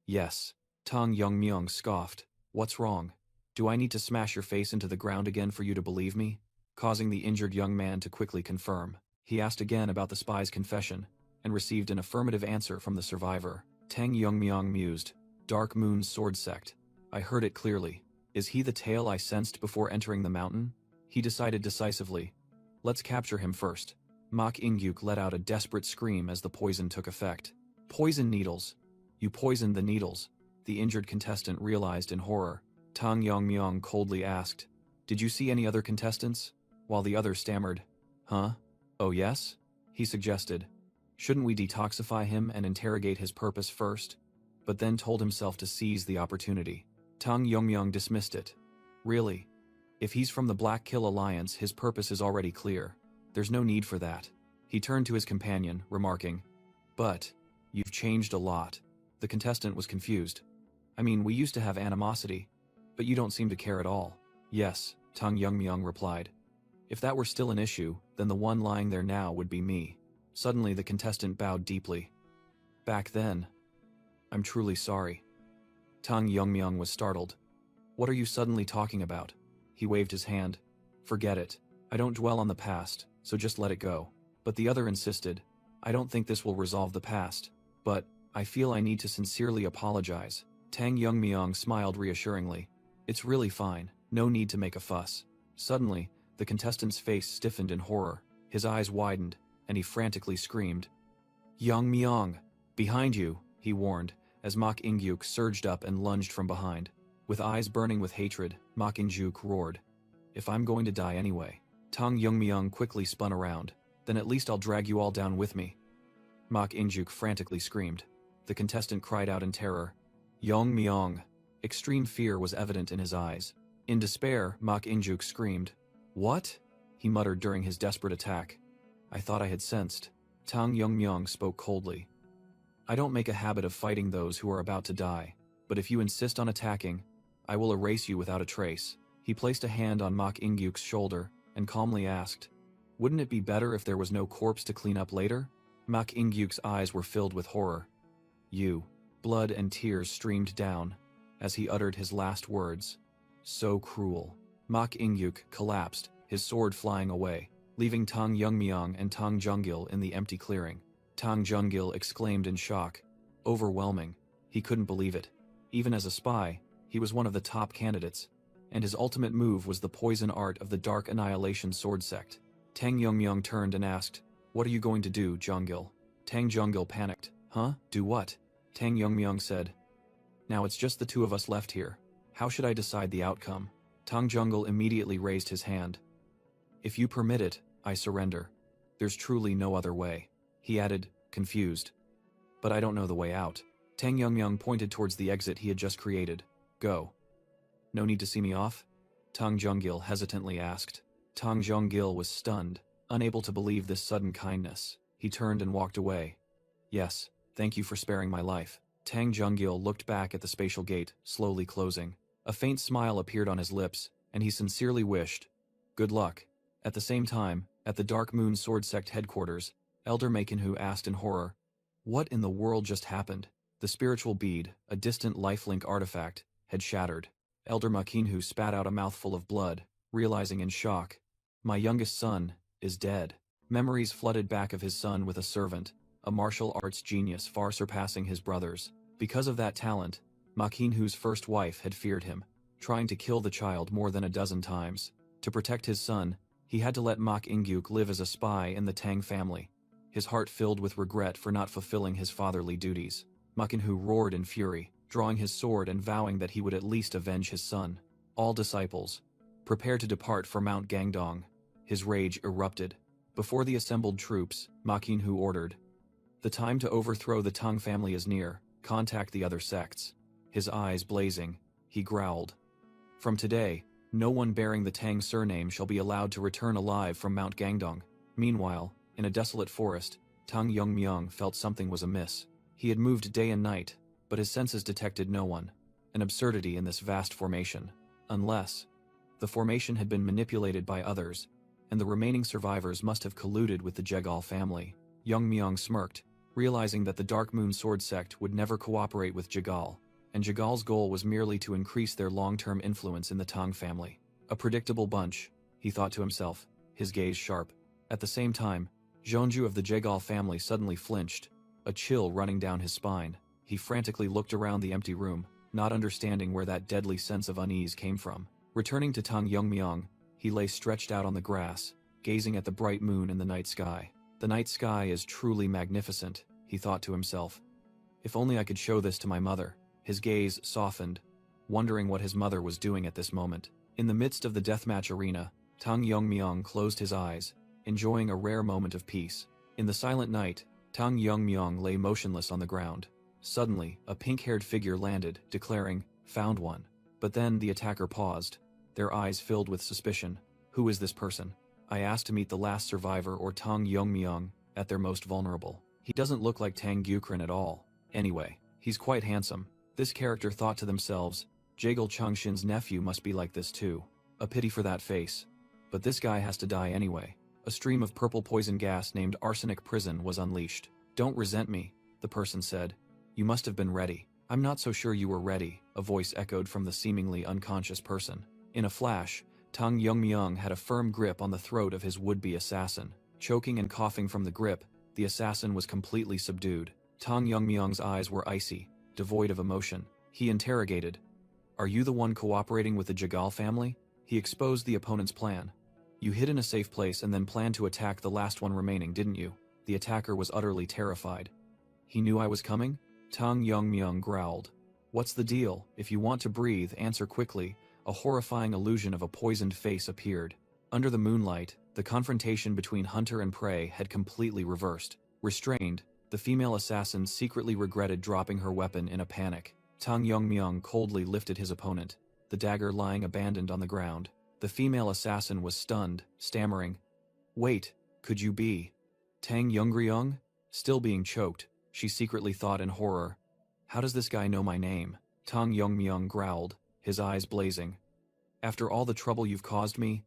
"Yes." Tang Yongmyung scoffed, "What's wrong? Do I need to smash your face into the ground again for you to believe me?" causing the injured young man to quickly confirm. He asked again about the spy's confession, and received an affirmative answer from the survivor. Tang Yongmyong mused. Dark Moon's sword sect. I heard it clearly. Is he the tale I sensed before entering the mountain? He decided decisively. Let's capture him first. Mok Ingyuk let out a desperate scream as the poison took effect. Poison needles. You poisoned the needles, the injured contestant realized in horror. Tang Yongmyong coldly asked, Did you see any other contestants? While the other stammered, Huh? Oh yes? He suggested. Shouldn't we detoxify him and interrogate his purpose first? But then told himself to seize the opportunity. Tang Yongmyong dismissed it. Really? If he's from the Black Kill Alliance, his purpose is already clear. There's no need for that. He turned to his companion, remarking, But, you've changed a lot. The contestant was confused. I mean, we used to have animosity, but you don't seem to care at all. Yes, Tang Yongmyong replied. If that were still an issue, then the one lying there now would be me. Suddenly the contestant bowed deeply. Back then. I'm truly sorry. Tang Yongmyong was startled. What are you suddenly talking about? He waved his hand. Forget it. I don't dwell on the past, so just let it go. But the other insisted. I don't think this will resolve the past, but I feel I need to sincerely apologize. Tang Yongmyong smiled reassuringly. It's really fine. No need to make a fuss. Suddenly, the contestant's face stiffened in horror. His eyes widened, and he frantically screamed. Yongmyong! Behind you, he warned, as Mok Ingyuk surged up and lunged from behind. With eyes burning with hatred, Mok Ingyuk roared. If I'm going to die anyway. Tang Yongmyong quickly spun around. Then at least I'll drag you all down with me. Mok Ingyuk frantically screamed. The contestant cried out in terror. Yongmyong! Extreme fear was evident in his eyes. In despair, Mok Ingyuk screamed. What? He muttered during his desperate attack. I thought I had sensed. Tang Yongmyong spoke coldly. I don't make a habit of fighting those who are about to die, but if you insist on attacking, I will erase you without a trace. He placed a hand on Mok Ingyuk's shoulder and calmly asked, Wouldn't it be better if there was no corpse to clean up later? Mok Ingyuk's eyes were filled with horror. You. Blood and tears streamed down as he uttered his last words. So cruel. Mok Ingyuk collapsed, his sword flying away, leaving Tang Yongmyong and Tang Junggil in the empty clearing. Tang Junggil exclaimed in shock. Overwhelming. He couldn't believe it. Even as a spy, he was one of the top candidates, and his ultimate move was the poison art of the Dark Annihilation sword sect. Tang Yongmyong turned and asked, What are you going to do, Junggil? Tang Junggil panicked. Huh? Do what? Tang Yongmyong said. Now it's just the two of us left here. How should I decide the outcome? Tang Junggil immediately raised his hand. If you permit it, I surrender. There's truly no other way. He added, confused. But I don't know the way out. Tang Yongmyong pointed towards the exit he had just created. Go. No need to see me off? Tang Junggil hesitantly asked. Tang Junggil was stunned, unable to believe this sudden kindness. He turned and walked away. Yes, thank you for sparing my life. Tang Junggil looked back at the spatial gate, slowly closing. A faint smile appeared on his lips, and he sincerely wished, good luck. At the same time, at the Dark Moon Sword Sect headquarters, Elder Makinhu asked in horror, What in the world just happened? The spiritual bead, a distant lifelink artifact, had shattered. Elder Makinhu spat out a mouthful of blood, realizing in shock, My youngest son is dead. Memories flooded back of his son with a servant, a martial arts genius far surpassing his brothers. Because of that talent, Makinhu's first wife had feared him, trying to kill the child more than a dozen times. To protect his son, he had to let Mok Ingyuk live as a spy in the Tang family, his heart filled with regret for not fulfilling his fatherly duties. Makinhu roared in fury, drawing his sword and vowing that he would at least avenge his son. All disciples, prepare to depart for Mount Gangdong. His rage erupted. Before the assembled troops, Makinhu ordered, The time to overthrow the Tang family is near. Contact the other sects. His eyes blazing, he growled. From today, no one bearing the Tang surname shall be allowed to return alive from Mount Gangdong. Meanwhile, in a desolate forest, Tang Yongmyong felt something was amiss. He had moved day and night, but his senses detected no one. An absurdity in this vast formation. Unless the formation had been manipulated by others, and the remaining survivors must have colluded with the Jegal family. Yongmyong smirked, realizing that the Dark Moon Sword Sect would never cooperate with Jegal, and Jegal's goal was merely to increase their long-term influence in the Tang family. A predictable bunch, he thought to himself, his gaze sharp. At the same time, Jeonju of the Jegal family suddenly flinched, a chill running down his spine. He frantically looked around the empty room, not understanding where that deadly sense of unease came from. Returning to Tang Yongmyong, he lay stretched out on the grass, gazing at the bright moon in the night sky. The night sky is truly magnificent, he thought to himself. If only I could show this to my mother. His gaze softened, wondering what his mother was doing at this moment. In the midst of the deathmatch arena, Tang Yongmyong closed his eyes, enjoying a rare moment of peace. In the silent night, Tang Yongmyong lay motionless on the ground. Suddenly, a pink-haired figure landed, declaring, "Found one." But then the attacker paused, their eyes filled with suspicion. "Who is this person?" I asked to meet the last survivor or Tang Yongmyong, at their most vulnerable. He doesn't look like Tang Gyukrin at all. Anyway, he's quite handsome. This character thought to themselves, Jagal Changshin's nephew must be like this too. A pity for that face. But this guy has to die anyway. A stream of purple poison gas named arsenic prison was unleashed. "Don't resent me," the person said. "You must have been ready." "I'm not so sure you were ready," a voice echoed from the seemingly unconscious person. In a flash, Tang Yongmyong had a firm grip on the throat of his would-be assassin. Choking and coughing from the grip, the assassin was completely subdued. Tang Yongmyong's eyes were icy, devoid of emotion. He interrogated, "Are you the one cooperating with the Jagal family?" He exposed the opponent's plan. "You hid in a safe place and then planned to attack the last one remaining, didn't you?" The attacker was utterly terrified. "He knew I was coming?" Tang Yongmyong growled. "What's the deal? If you want to breathe, answer quickly." A horrifying illusion of a poisoned face appeared. Under the moonlight, the confrontation between hunter and prey had completely reversed. Restrained, the female assassin secretly regretted dropping her weapon in a panic. Tang Yongmyong coldly lifted his opponent, the dagger lying abandoned on the ground. The female assassin was stunned, stammering, "Wait, could you be Tang Yongryong?" Still being choked, she secretly thought in horror, "How does this guy know my name?" Tang Yongmyong growled, his eyes blazing. "After all the trouble you've caused me,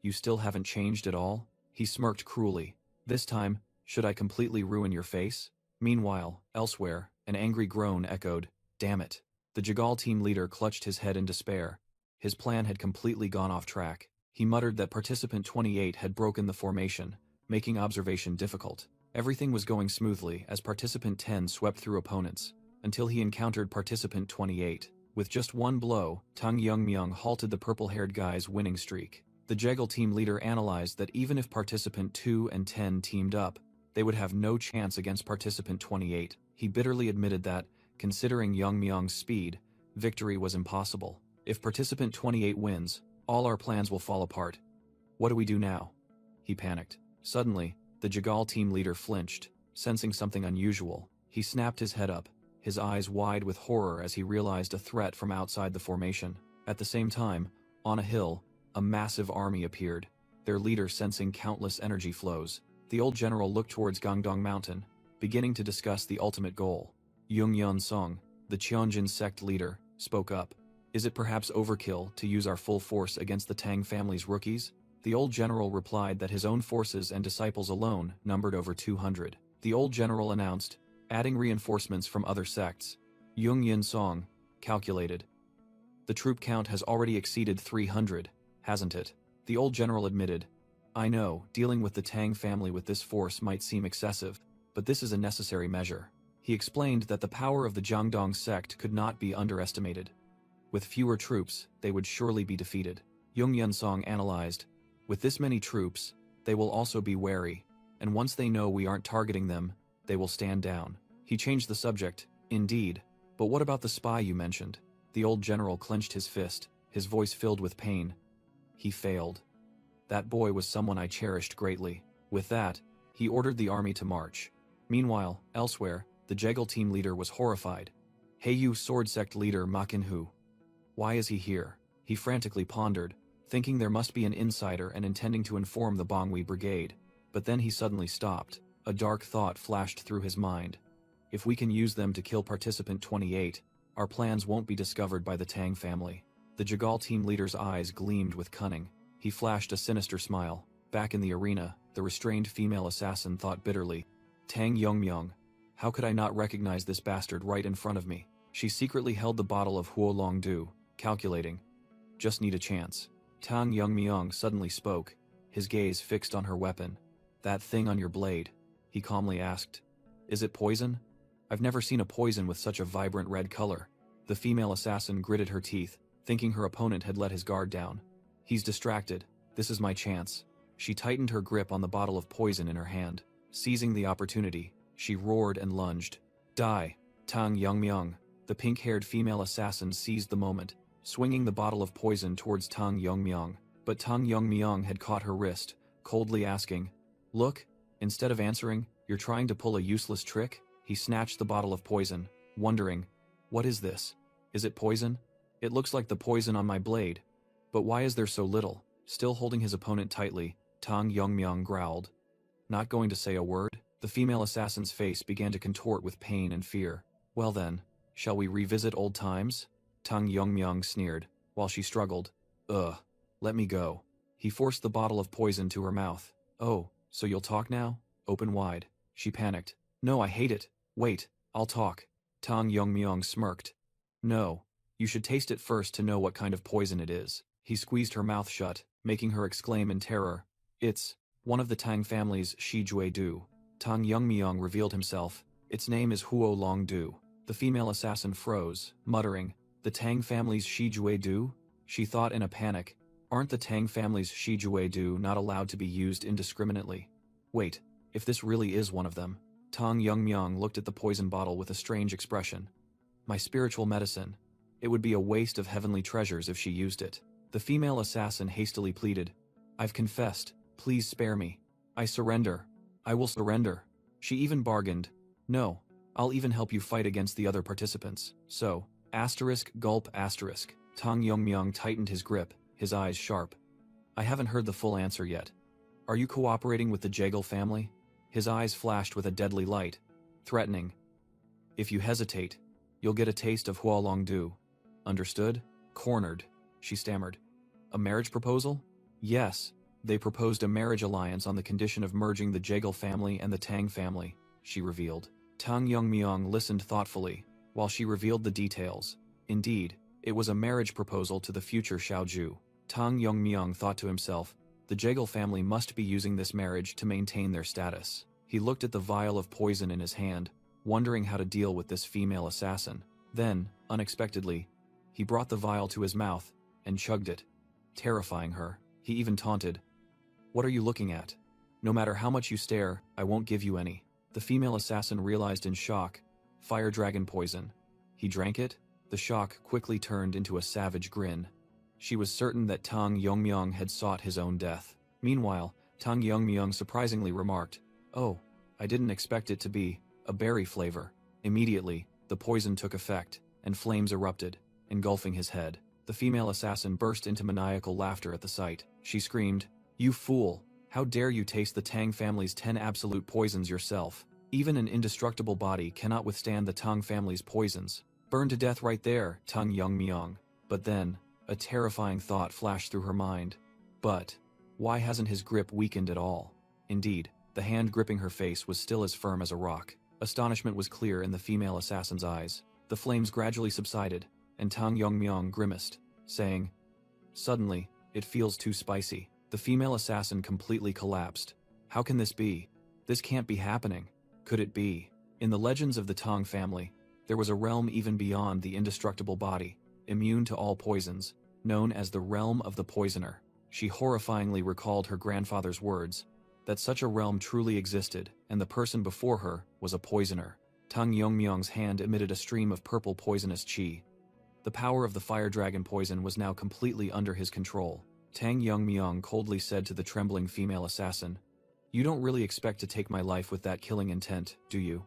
you still haven't changed at all?" He smirked cruelly. "This time, should I completely ruin your face?" Meanwhile, elsewhere, an angry groan echoed, "Damn it." The Jagal team leader clutched his head in despair. His plan had completely gone off track. He muttered that participant 28 had broken the formation, making observation difficult. Everything was going smoothly as participant 10 swept through opponents, until he encountered participant 28. With just one blow, Tang Yongmyong halted the purple-haired guy's winning streak. The Jagal team leader analyzed that even if participant 2 and 10 teamed up, they would have no chance against participant 28. He bitterly admitted that, considering Yongmyong's speed, victory was impossible. If participant 28 wins, all our plans will fall apart. What do we do now? He panicked. Suddenly, the Jagal team leader flinched, sensing something unusual. He snapped his head up, his eyes wide with horror as he realized a threat from outside the formation. At the same time, on a hill, a massive army appeared, their leader sensing countless energy flows. The old general looked towards Gangdong Mountain, beginning to discuss the ultimate goal. Jung Yun Song, the Cheonjin sect leader, spoke up. "Is it perhaps overkill to use our full force against the Tang family's rookies?" The old general replied that his own forces and disciples alone numbered over 200. The old general announced, adding reinforcements from other sects. Jung Yin Song calculated. "The troop count has already exceeded 300, hasn't it?" The old general admitted, "I know, dealing with the Tang family with this force might seem excessive, but this is a necessary measure." He explained that the power of the Jiangdong sect could not be underestimated. With fewer troops, they would surely be defeated. Jung Yin Song analyzed, "With this many troops, they will also be wary, and once they know we aren't targeting them, they will stand down." He changed the subject, "Indeed, but what about the spy you mentioned?" The old general clenched his fist, his voice filled with pain. "He failed. That boy was someone I cherished greatly." With that, he ordered the army to march. Meanwhile, elsewhere, the Jagal team leader was horrified. Heiyu sword sect leader Ma Kinhu. Why is he here? He frantically pondered, thinking there must be an insider and intending to inform the Bangui brigade. But then he suddenly stopped. A dark thought flashed through his mind. If we can use them to kill participant 28, our plans won't be discovered by the Tang family. The Jagal team leader's eyes gleamed with cunning. He flashed a sinister smile. Back in the arena, the restrained female assassin thought bitterly. Tang Yongmyong. How could I not recognize this bastard right in front of me? She secretly held the bottle of Huolong Du, calculating. Just need a chance. Tang Yongmyong suddenly spoke, his gaze fixed on her weapon. That thing on your blade, he calmly asked. Is it poison? I've never seen a poison with such a vibrant red color. The female assassin gritted her teeth, thinking her opponent had let his guard down. He's distracted. This is my chance. She tightened her grip on the bottle of poison in her hand. Seizing the opportunity, she roared and lunged. Die! Tang Yongmyong. The pink-haired female assassin seized the moment, swinging the bottle of poison towards Tang Yongmyong. But Tang Yongmyong had caught her wrist, coldly asking, Look, instead of answering, you're trying to pull a useless trick? He snatched the bottle of poison, wondering, what is this? Is it poison? It looks like the poison on my blade. But why is there so little? Still holding his opponent tightly, Tang Yongmyong growled. Not going to say a word? The female assassin's face began to contort with pain and fear. Well then, shall we revisit old times? Tang Yongmyong sneered, while she struggled. Let me go. He forced the bottle of poison to her mouth. Oh, so you'll talk now? Open wide. She panicked. No, I hate it. Wait, I'll talk. Tang Yongmyong smirked. No, you should taste it first to know what kind of poison it is. He squeezed her mouth shut, making her exclaim in terror. It's one of the Tang family's Shi Jue Du. Tang Yongmyong revealed himself. Its name is Huo Long Du. The female assassin froze, muttering, The Tang family's Shi Jue Du? She thought in a panic. Aren't the Tang family's Shi Jue Du not allowed to be used indiscriminately? Wait, if this really is one of them. Tang Yongmyong looked at the poison bottle with a strange expression. My spiritual medicine. It would be a waste of heavenly treasures if she used it. The female assassin hastily pleaded. I've confessed. Please spare me. I surrender. I will surrender. She even bargained. No, I'll even help you fight against the other participants. So, gulp. Tang Yongmyong tightened his grip, his eyes sharp. I haven't heard the full answer yet. Are you cooperating with the Jaegal family? His eyes flashed with a deadly light, threatening. If you hesitate, you'll get a taste of Huolongdu. Understood? Cornered, she stammered. A marriage proposal? Yes, they proposed a marriage alliance on the condition of merging the Jaegal family and the Tang family, she revealed. Tang Yongmyong listened thoughtfully, while she revealed the details. Indeed, it was a marriage proposal to the future Xiaoju. Tang Yongmyong thought to himself, the Jaegal family must be using this marriage to maintain their status. He looked at the vial of poison in his hand, wondering how to deal with this female assassin. Then, unexpectedly, he brought the vial to his mouth and chugged it, terrifying her. He even taunted, What are you looking at? No matter how much you stare, I won't give you any. The female assassin realized in shock, fire dragon poison. He drank it? The shock quickly turned into a savage grin. She was certain that Tang Yongmyong had sought his own death. Meanwhile, Tang Yongmyong surprisingly remarked, Oh, I didn't expect it to be a berry flavor. Immediately, the poison took effect, and flames erupted, engulfing his head. The female assassin burst into maniacal laughter at the sight. She screamed, You fool! How dare you taste the Tang family's 10 absolute poisons yourself? Even an indestructible body cannot withstand the Tang family's poisons. Burn to death right there, Tang Yongmyong. But then, a terrifying thought flashed through her mind. But why hasn't his grip weakened at all? Indeed, the hand gripping her face was still as firm as a rock. Astonishment was clear in the female assassin's eyes. The flames gradually subsided, and Tang Yongmyong grimaced, saying, Suddenly, it feels too spicy. The female assassin completely collapsed. How can this be? This can't be happening. Could it be? In the legends of the Tang family, there was a realm even beyond the indestructible body, immune to all poisons, known as the realm of the poisoner. She horrifyingly recalled her grandfather's words, that such a realm truly existed, and the person before her was a poisoner. Tang Yongmyong's hand emitted a stream of purple poisonous qi. The power of the fire dragon poison was now completely under his control. Tang Yongmyong coldly said to the trembling female assassin, You don't really expect to take my life with that killing intent, do you?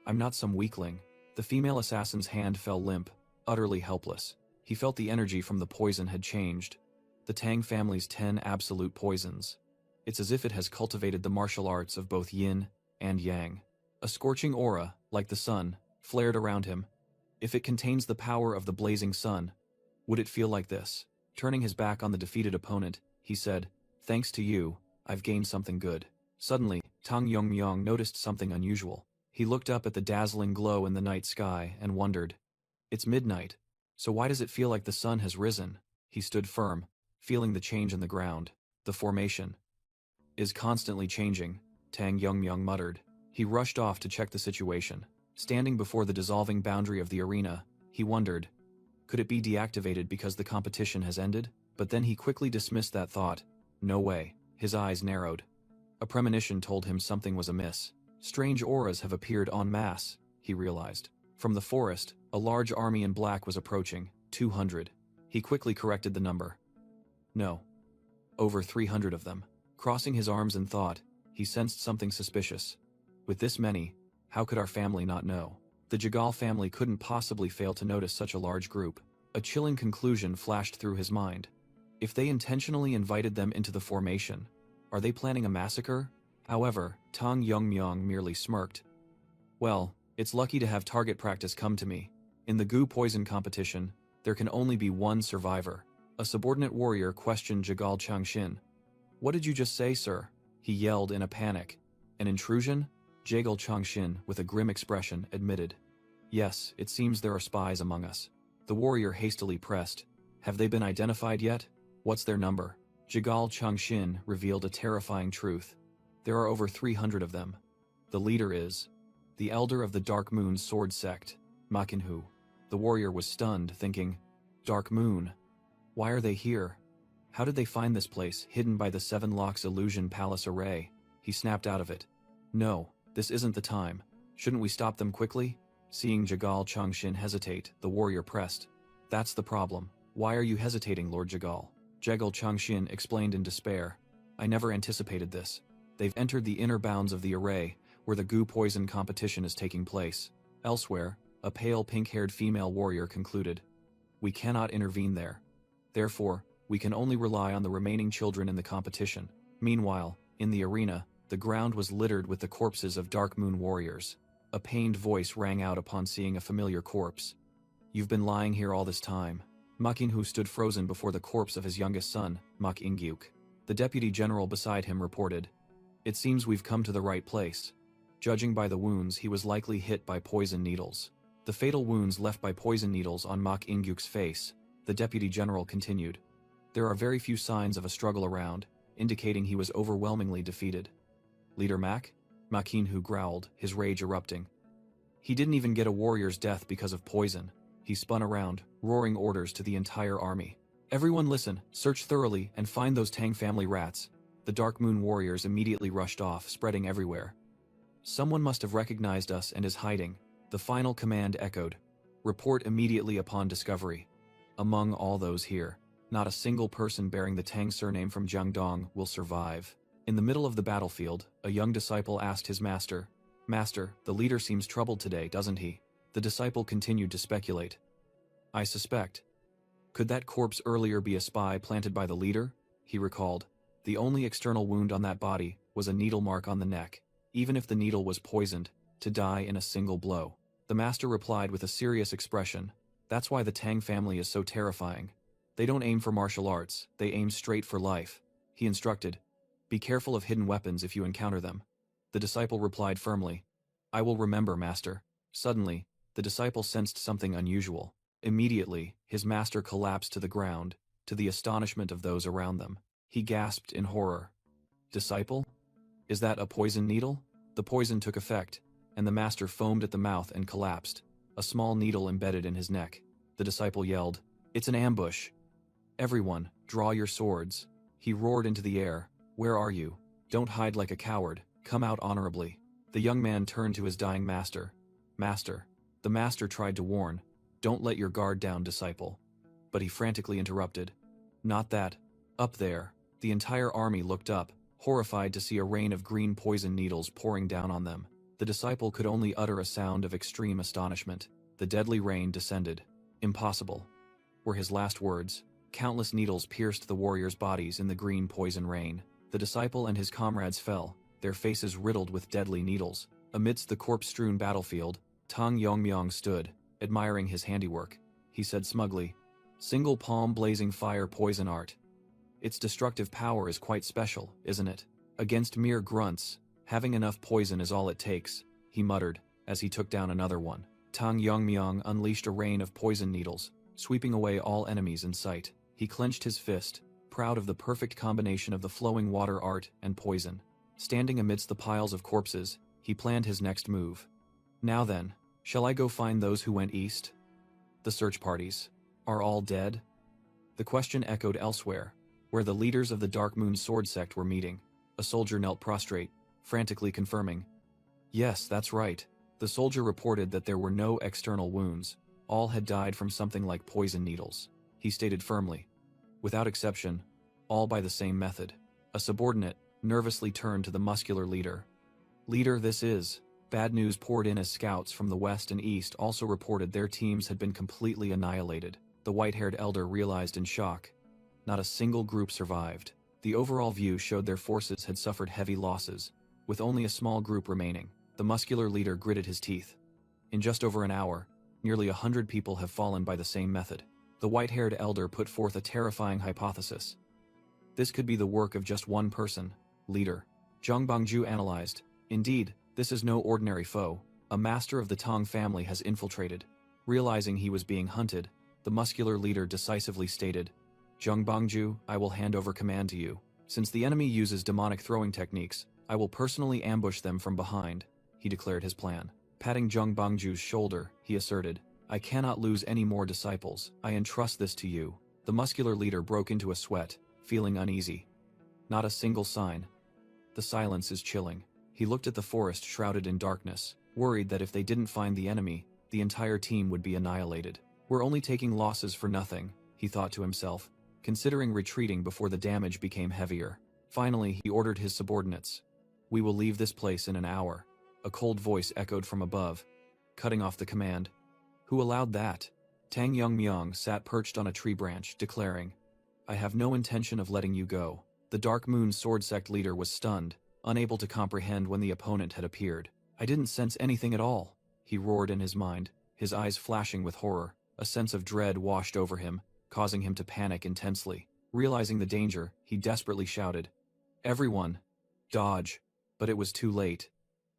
I'm not some weakling. The female assassin's hand fell limp, utterly helpless. He felt the energy from the poison had changed. The Tang family's 10 absolute poisons. It's as if it has cultivated the martial arts of both yin and yang. A scorching aura, like the sun, flared around him. If it contains the power of the blazing sun, would it feel like this? Turning his back on the defeated opponent, he said, Thanks to you, I've gained something good. Suddenly, Tang Yongmyong noticed something unusual. He looked up at the dazzling glow in the night sky and wondered, It's midnight. So why does it feel like the sun has risen? He stood firm, feeling the change in the ground. The formation is constantly changing, Tang Yongmyong muttered. He rushed off to check the situation. Standing before the dissolving boundary of the arena, he wondered, could it be deactivated because the competition has ended? But then he quickly dismissed that thought. No way. His eyes narrowed. A premonition told him something was amiss. Strange auras have appeared en masse, he realized. From the forest, a large army in black was approaching, 200. He quickly corrected the number. No. Over 300 of them. Crossing his arms in thought, he sensed something suspicious. With this many, how could our family not know? The Jagal family couldn't possibly fail to notice such a large group. A chilling conclusion flashed through his mind. If they intentionally invited them into the formation, are they planning a massacre? However, Tang Yongmyong merely smirked. Well, it's lucky to have target practice come to me. In the goo poison competition, there can only be one survivor. A subordinate warrior questioned Jagal Changshin. What did you just say, sir? He yelled in a panic. An intrusion? Jagal Changshin, with a grim expression, admitted. Yes, it seems there are spies among us. The warrior hastily pressed. Have they been identified yet? What's their number? Jagal Changshin revealed a terrifying truth. There are over 300 of them. The leader is the elder of the Dark Moon sword sect, Makinhu. The warrior was stunned, thinking, Dark Moon? Why are they here? How did they find this place, hidden by the Seven Locks Illusion Palace array? He snapped out of it. No, this isn't the time. Shouldn't we stop them quickly? Seeing Jagal Changshin hesitate, the warrior pressed. That's the problem. Why are you hesitating, Lord Jagal? Jagal Changshin explained in despair. I never anticipated this. They've entered the inner bounds of the array, where the goo poison competition is taking place. Elsewhere, a pale pink-haired female warrior concluded. We cannot intervene there. Therefore, we can only rely on the remaining children in the competition. Meanwhile, in the arena, the ground was littered with the corpses of Dark Moon warriors. A pained voice rang out upon seeing a familiar corpse. You've been lying here all this time. Makinhu stood frozen before the corpse of his youngest son, Mak Ingyuk. The deputy general beside him reported. It seems we've come to the right place. Judging by the wounds, he was likely hit by poison needles. The fatal wounds left by poison needles on Mak Ingyuk's face, the deputy general continued. There are very few signs of a struggle around, indicating he was overwhelmingly defeated. Leader Mak? Makinhu growled, his rage erupting. He didn't even get a warrior's death because of poison. He spun around, roaring orders to the entire army. Everyone listen, search thoroughly, and find those Tang family rats. The Dark Moon warriors immediately rushed off, spreading everywhere. Someone must have recognized us and is hiding. The final command echoed. Report immediately upon discovery. Among all those here, not a single person bearing the Tang surname from Jiangdong will survive. In the middle of the battlefield, a young disciple asked his master, Master, the leader seems troubled today, doesn't he? The disciple continued to speculate. I suspect. Could that corpse earlier be a spy planted by the leader? He recalled. The only external wound on that body was a needle mark on the neck. Even if the needle was poisoned, to die in a single blow. The master replied with a serious expression. That's why the Tang family is so terrifying. They don't aim for martial arts, they aim straight for life. He instructed. Be careful of hidden weapons if you encounter them. The disciple replied firmly. I will remember, master. Suddenly, the disciple sensed something unusual. Immediately, his master collapsed to the ground, to the astonishment of those around them. He gasped in horror. Disciple? Is that a poison needle? The poison took effect, and the master foamed at the mouth and collapsed, a small needle embedded in his neck. The disciple yelled, It's an ambush. Everyone, draw your swords. He roared into the air. Where are you? Don't hide like a coward. Come out honorably. The young man turned to his dying master. Master. The master tried to warn. Don't let your guard down, disciple. But he frantically interrupted. Not that. Up there. The entire army looked up, horrified to see a rain of green poison needles pouring down on them. The disciple could only utter a sound of extreme astonishment. The deadly rain descended. Impossible, were his last words. Countless needles pierced the warriors' bodies in the green poison rain. The disciple and his comrades fell, their faces riddled with deadly needles. Amidst the corpse-strewn battlefield, Tang Yongmyong stood, admiring his handiwork. He said smugly, Single palm blazing fire poison art. Its destructive power is quite special, isn't it? Against mere grunts, having enough poison is all it takes, he muttered, as he took down another one. Tang Yongmyong unleashed a rain of poison needles, sweeping away all enemies in sight. He clenched his fist, proud of the perfect combination of the flowing water art and poison. Standing amidst the piles of corpses, he planned his next move. Now then, shall I go find those who went east? The search parties are all dead? The question echoed elsewhere, where the leaders of the Dark Moon sword sect were meeting. A soldier knelt prostrate, frantically confirming. Yes, that's right. The soldier reported that there were no external wounds. All had died from something like poison needles. He stated firmly. Without exception, all by the same method. A subordinate nervously turned to the muscular leader. Leader, this is. Bad news poured in as scouts from the west and east also reported their teams had been completely annihilated. The white-haired elder realized in shock. Not a single group survived. The overall view showed their forces had suffered heavy losses, with only a small group remaining. The muscular leader gritted his teeth. In just over an hour, nearly 100 people have fallen by the same method. The white-haired elder put forth a terrifying hypothesis. This could be the work of just one person, leader. Zhang Bangju analyzed. Indeed, this is no ordinary foe. A master of the Tang family has infiltrated. Realizing he was being hunted, the muscular leader decisively stated, Zhang Bangju, I will hand over command to you. Since the enemy uses demonic throwing techniques, I will personally ambush them from behind, he declared his plan. Patting Zhang Bangju's shoulder, he asserted, I cannot lose any more disciples. I entrust this to you. The muscular leader broke into a sweat, feeling uneasy. Not a single sign. The silence is chilling. He looked at the forest shrouded in darkness, worried that if they didn't find the enemy, the entire team would be annihilated. We're only taking losses for nothing, he thought to himself, considering retreating before the damage became heavier. Finally, he ordered his subordinates. We will leave this place in an hour. A cold voice echoed from above, cutting off the command. Who allowed that? Tang Yongmyong sat perched on a tree branch, declaring, I have no intention of letting you go. The Dark Moon sword sect leader was stunned, unable to comprehend when the opponent had appeared. I didn't sense anything at all, he roared in his mind, his eyes flashing with horror. A sense of dread washed over him, causing him to panic intensely. Realizing the danger, he desperately shouted, Everyone, dodge! But it was too late.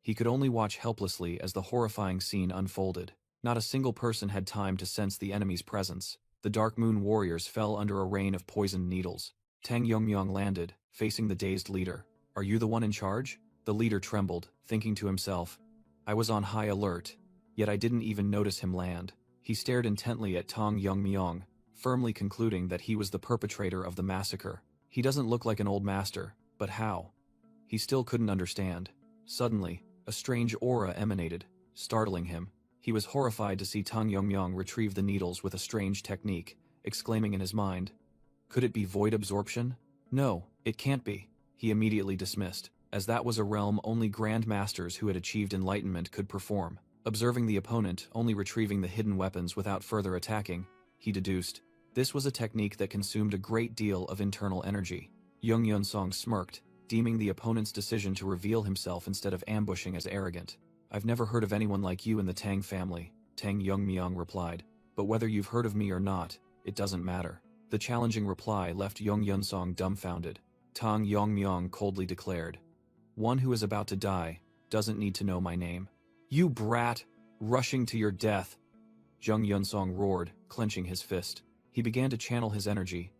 He could only watch helplessly as the horrifying scene unfolded. Not a single person had time to sense the enemy's presence. The Dark Moon warriors fell under a rain of poisoned needles. Tang Yongmyong landed, facing the dazed leader. Are you the one in charge? The leader trembled, thinking to himself, I was on high alert, yet I didn't even notice him land. He stared intently at Tang Yongmyong, firmly concluding that he was the perpetrator of the massacre. He doesn't look like an old master, but how? He still couldn't understand. Suddenly, a strange aura emanated, startling him. He was horrified to see Tang Yongmyong retrieve the needles with a strange technique, exclaiming in his mind, Could it be void absorption? No, it can't be. He immediately dismissed, as that was a realm only Grand Masters who had achieved enlightenment could perform. Observing the opponent only retrieving the hidden weapons without further attacking, he deduced, this was a technique that consumed a great deal of internal energy. Jung Yunsong smirked, deeming the opponent's decision to reveal himself instead of ambushing as arrogant. I've never heard of anyone like you in the Tang family, Tang Yongmyong replied, but whether you've heard of me or not, it doesn't matter. The challenging reply left Jung Yunsong dumbfounded. Tang Yongmyong coldly declared, One who is about to die doesn't need to know my name. You brat! Rushing to your death! Jung Yunsong roared, clenching his fist. He began to channel his energy.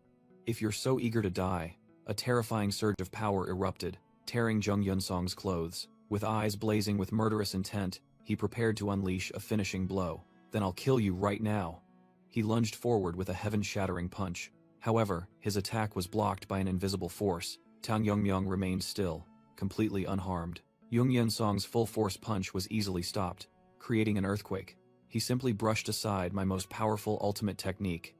If you're so eager to die, a terrifying surge of power erupted, tearing Jung Yunsong's clothes. With eyes blazing with murderous intent, he prepared to unleash a finishing blow. Then I'll kill you right now. He lunged forward with a heaven-shattering punch. However, his attack was blocked by an invisible force. Tang Yongmyong remained still, completely unharmed. Jung Yunsong's full-force punch was easily stopped, creating an earthquake. He simply brushed aside my most powerful ultimate technique.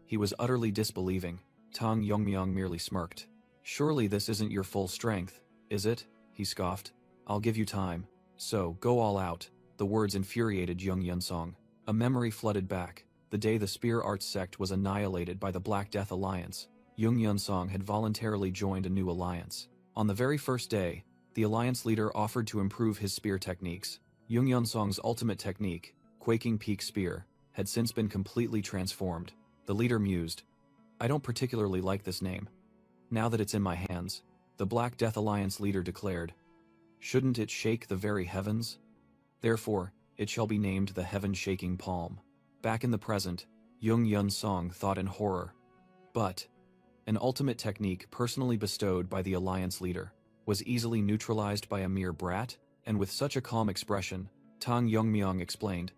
He was utterly disbelieving. Tang Yongmyong merely smirked. Surely this isn't your full strength, is it? He scoffed. I'll give you time. So, go all out. The words infuriated Jung Yunsong. A memory flooded back. The day the Spear Arts sect was annihilated by the Black Death Alliance, Jung Yunsong had voluntarily joined a new alliance. On the very first day, the alliance leader offered to improve his spear techniques. Jung Yunsong's ultimate technique, Quaking Peak Spear, had since been completely transformed. The leader mused, I don't particularly like this name. Now that it's in my hands, the Black Death Alliance leader declared, shouldn't it shake the very heavens? Therefore, it shall be named the Heaven-Shaking Palm. Back in the present, Jung Yunsong thought in horror. But an ultimate technique personally bestowed by the alliance leader, was easily neutralized by a mere brat? And with such a calm expression, Tang Yongmyong explained,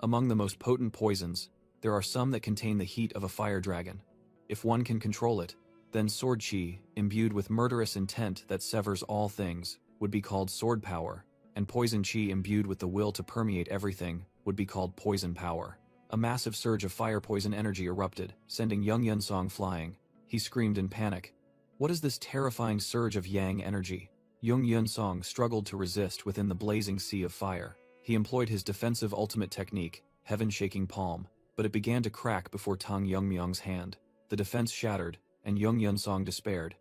among the most potent poisons, there are some that contain the heat of a fire dragon. If one can control it, then sword chi, imbued with murderous intent that severs all things, would be called sword power, and poison chi imbued with the will to permeate everything, would be called poison power. A massive surge of fire poison energy erupted, sending Young Yunsong flying. He screamed in panic. What is this terrifying surge of yang energy? Young Yunsong struggled to resist within the blazing sea of fire. He employed his defensive ultimate technique, Heaven-Shaking Palm, but it began to crack before Tang Yongmyong's hand. The defense shattered, and Young Yunsong despaired.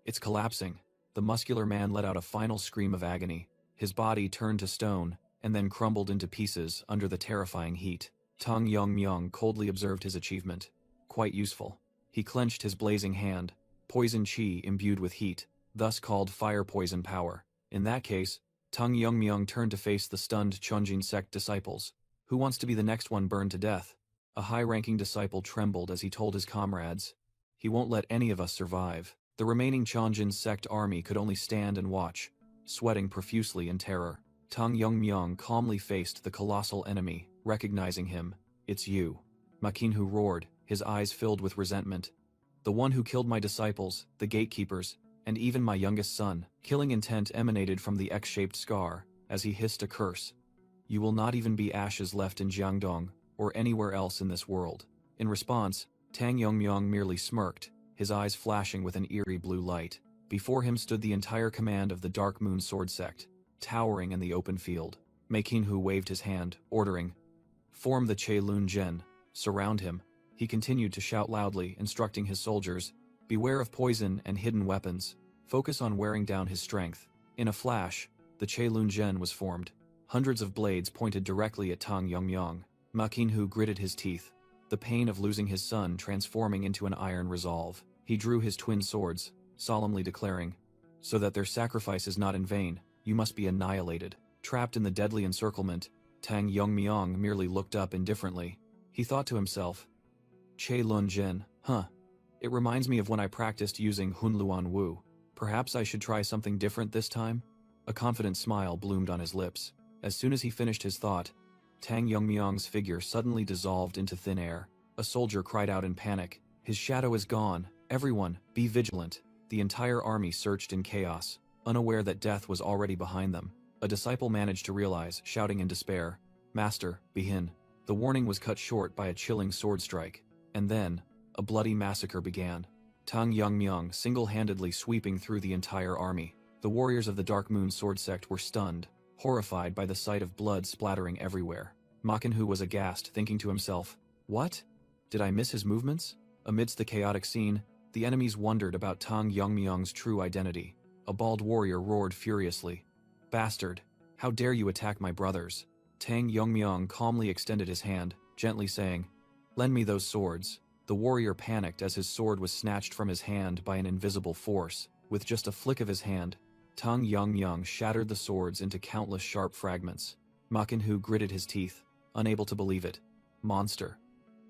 It's collapsing. The muscular man let out a final scream of agony. His body turned to stone, and then crumbled into pieces under the terrifying heat. Tang Yongmyong coldly observed his achievement. Quite useful. He clenched his blazing hand, poison chi imbued with heat, thus called fire poison power. In that case, Tang Yongmyong turned to face the stunned Chunjin sect disciples. Who wants to be the next one burned to death? A high-ranking disciple trembled as he told his comrades, he won't let any of us survive. The remaining Chunjin sect army could only stand and watch, sweating profusely in terror. Tang Yongmyong calmly faced the colossal enemy, recognizing him. It's you. Ma Qinhu roared, his eyes filled with resentment. The one who killed my disciples, the gatekeepers, and even my youngest son. Killing intent emanated from the X-shaped scar, as he hissed a curse. You will not even be ashes left in Jiangdong, or anywhere else in this world. In response, Tang Yongmyong merely smirked, his eyes flashing with an eerie blue light. Before him stood the entire command of the Dark Moon Sword Sect, towering in the open field. Ma Qinhu waved his hand, ordering, form the Che Lun Zhen, surround him. He continued to shout loudly, instructing his soldiers, beware of poison and hidden weapons. Focus on wearing down his strength. In a flash, the Che Lun Zhen was formed. Hundreds of blades pointed directly at Tang Yongmyong. Ma Qinhu gritted his teeth, the pain of losing his son transforming into an iron resolve. He drew his twin swords, solemnly declaring, so that their sacrifice is not in vain, you must be annihilated. Trapped in the deadly encirclement, Tang Yongmyong merely looked up indifferently. He thought to himself, Che Lun Zhen, huh. It reminds me of when I practiced using Hunluan Wu. Perhaps I should try something different this time? A confident smile bloomed on his lips. As soon as he finished his thought, Tang Yongmyong's figure suddenly dissolved into thin air. A soldier cried out in panic. His shadow is gone. Everyone, be vigilant. The entire army searched in chaos, unaware that death was already behind them. A disciple managed to realize, shouting in despair, Master, Bihin. The warning was cut short by a chilling sword strike. And then, a bloody massacre began. Tang Yongmyong single-handedly sweeping through the entire army. The warriors of the Dark Moon Sword Sect were stunned, horrified by the sight of blood splattering everywhere. Ma Qinhu was aghast, thinking to himself, what? Did I miss his movements? Amidst the chaotic scene, the enemies wondered about Tang Yongmyong's true identity. A bald warrior roared furiously, Bastard! How dare you attack my brothers? Tang Yongmyong calmly extended his hand, gently saying, lend me those swords. The warrior panicked as his sword was snatched from his hand by an invisible force. With just a flick of his hand, Tang Yongmyong shattered the swords into countless sharp fragments. Ma Qinhu gritted his teeth, unable to believe it. Monster.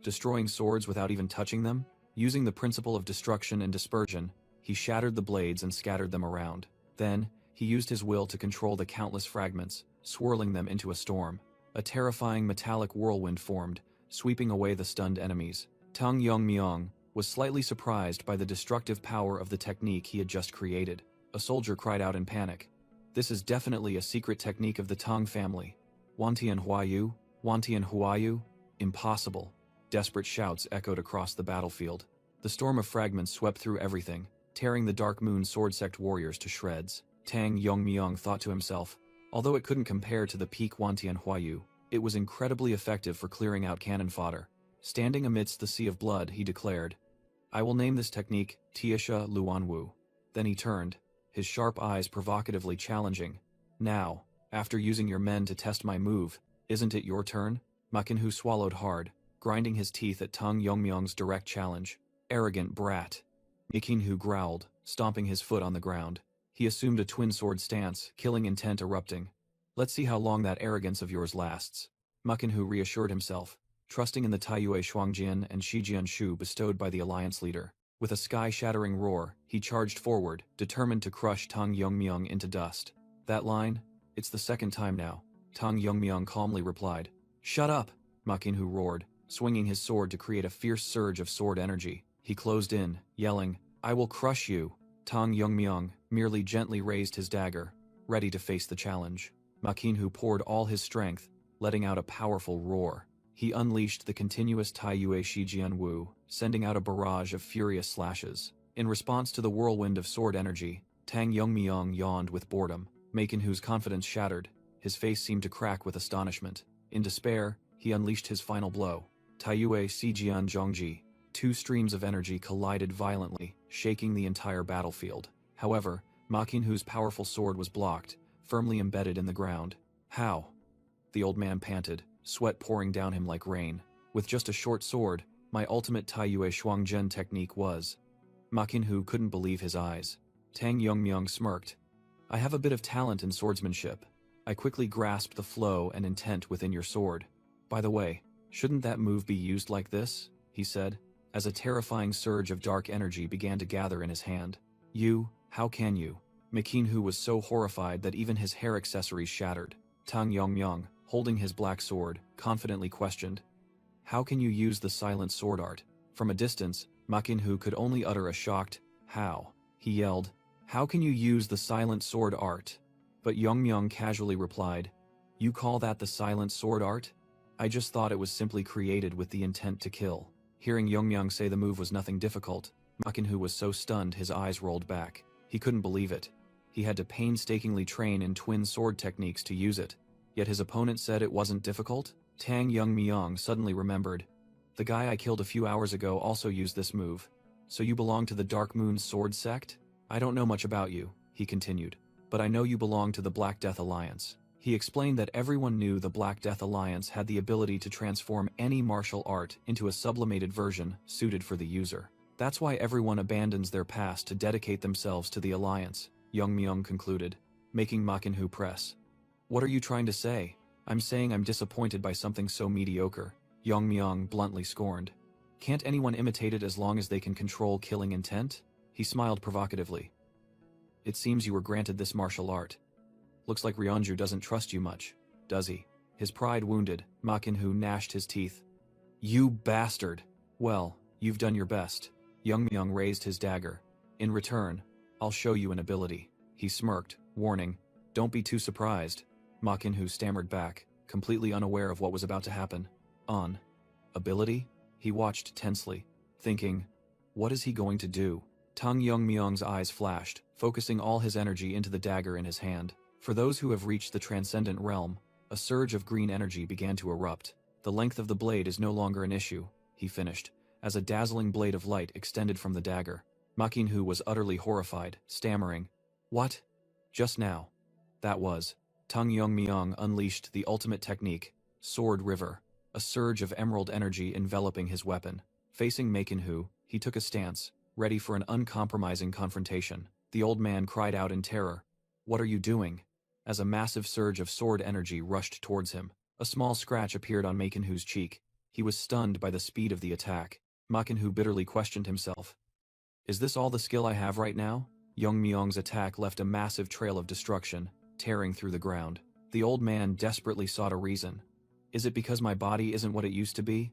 Destroying swords without even touching them? Using the principle of destruction and dispersion, he shattered the blades and scattered them around. Then, he used his will to control the countless fragments, swirling them into a storm. A terrifying metallic whirlwind formed, sweeping away the stunned enemies. Tang Yongmyong was slightly surprised by the destructive power of the technique he had just created. A soldier cried out in panic. This is definitely a secret technique of the Tang family. Wantian Huayu? Wantian Huayu? Impossible. Desperate shouts echoed across the battlefield. The storm of fragments swept through everything, tearing the Dark Moon Sword Sect warriors to shreds. Tang Yongmyong thought to himself, although it couldn't compare to the peak Wantian Huayu, it was incredibly effective for clearing out cannon fodder. Standing amidst the sea of blood, he declared, I will name this technique Tiesha Luanwu. Then he turned, his sharp eyes provocatively challenging. Now, after using your men to test my move, isn't it your turn? Ma Qinhu swallowed hard, grinding his teeth at Tang Yongmyong's direct challenge. Arrogant brat. Ma Qinhu growled, stomping his foot on the ground. He assumed a twin sword stance, killing intent erupting. Let's see how long that arrogance of yours lasts. Ma Qinhu reassured himself, trusting in the Taiyue Shuangjian and Shijian Shu bestowed by the alliance leader. With a sky-shattering roar, he charged forward, determined to crush Tang Yongmyung into dust. That line? It's the second time now. Tang Yongmyung calmly replied. Shut up! Ma Qinhu roared, swinging his sword to create a fierce surge of sword energy. He closed in, yelling, I will crush you! Tang Yongmyung merely gently raised his dagger, ready to face the challenge. Ma Qinhu poured all his strength, letting out a powerful roar. He unleashed the continuous Taiyue Shijian Wu, sending out a barrage of furious slashes. In response to the whirlwind of sword energy, Tang Yongmyung yawned with boredom. Ma Qinhu's confidence shattered. His face seemed to crack with astonishment. In despair, he unleashed his final blow. Taiyue Shijian Zhongji. Two streams of energy collided violently, shaking the entire battlefield. However, Ma Qinhu's powerful sword was blocked, firmly embedded in the ground. How? The old man panted, sweat pouring down him like rain. With just a short sword, my ultimate Taiyue Shuangzhen technique was. Ma Qinhu couldn't believe his eyes. Tang Yongmyung smirked. I have a bit of talent in swordsmanship. I quickly grasped the flow and intent within your sword. By the way, shouldn't that move be used like this? He said, as a terrifying surge of dark energy began to gather in his hand. You, how can you? Ma Qinhu was so horrified that even his hair accessories shattered. Tang Yongmyung, holding his black sword, confidently questioned. How can you use the silent sword art? From a distance, Ma Qinhu could only utter a shocked, how? He yelled, how can you use the silent sword art? But Yongmyung casually replied, you call that the silent sword art? I just thought it was simply created with the intent to kill. Hearing Yongmyung say the move was nothing difficult, Ma Qinhu was so stunned his eyes rolled back. He couldn't believe it. He had to painstakingly train in twin sword techniques to use it. Yet his opponent said it wasn't difficult? Tang Yongmyung suddenly remembered. The guy I killed a few hours ago also used this move. So you belong to the Dark Moon Sword Sect? I don't know much about you, he continued, but I know you belong to the Black Death Alliance. He explained that everyone knew the Black Death Alliance had the ability to transform any martial art into a sublimated version suited for the user. That's why everyone abandons their past to dedicate themselves to the Alliance, Yongmyung concluded, making Ma Qinhu press. What are you trying to say? I'm saying I'm disappointed by something so mediocre, Yongmyung bluntly scorned. Can't anyone imitate it as long as they can control killing intent? He smiled provocatively. It seems you were granted this martial art. Looks like Ryonju doesn't trust you much, does he? His pride wounded, Ma Qinhu gnashed his teeth. You bastard! Well, you've done your best. Yongmyung raised his dagger. In return, I'll show you an ability. He smirked, warning, don't be too surprised. Ma Qinhu stammered back, completely unaware of what was about to happen. Ability? He watched tensely, thinking, what is he going to do? Tang Yongmyung's eyes flashed, focusing all his energy into the dagger in his hand. For those who have reached the transcendent realm, a surge of green energy began to erupt. The length of the blade is no longer an issue, he finished, as a dazzling blade of light extended from the dagger. Ma Qinhu was utterly horrified, stammering, what? Just now. That was. Tang Yongmyung unleashed the ultimate technique, Sword River, a surge of emerald energy enveloping his weapon. Facing Ma Qinhu, he took a stance, ready for an uncompromising confrontation. The old man cried out in terror, what are you doing? As a massive surge of sword energy rushed towards him, a small scratch appeared on Ma Qinhu's cheek. He was stunned by the speed of the attack. Ma Qinhu bitterly questioned himself. Is this all the skill I have right now? Yongmyung's attack left a massive trail of destruction, tearing through the ground. The old man desperately sought a reason. Is it because my body isn't what it used to be?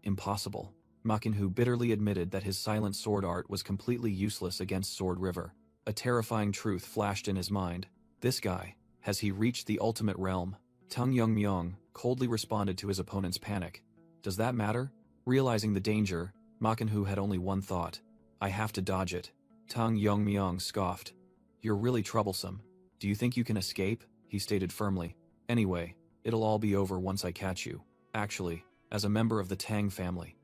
Impossible. Ma Qinhu bitterly admitted that his silent sword art was completely useless against Sword River. A terrifying truth flashed in his mind. This guy, has he reached the ultimate realm? Tang Yongmyung coldly responded to his opponent's panic. Does that matter? Realizing the danger, Ma Qinhu had only one thought. I have to dodge it. Tang Yongmyung scoffed. You're really troublesome. Do you think you can escape? He stated firmly. Anyway, it'll all be over once I catch you. Actually, as a member of the Tang family.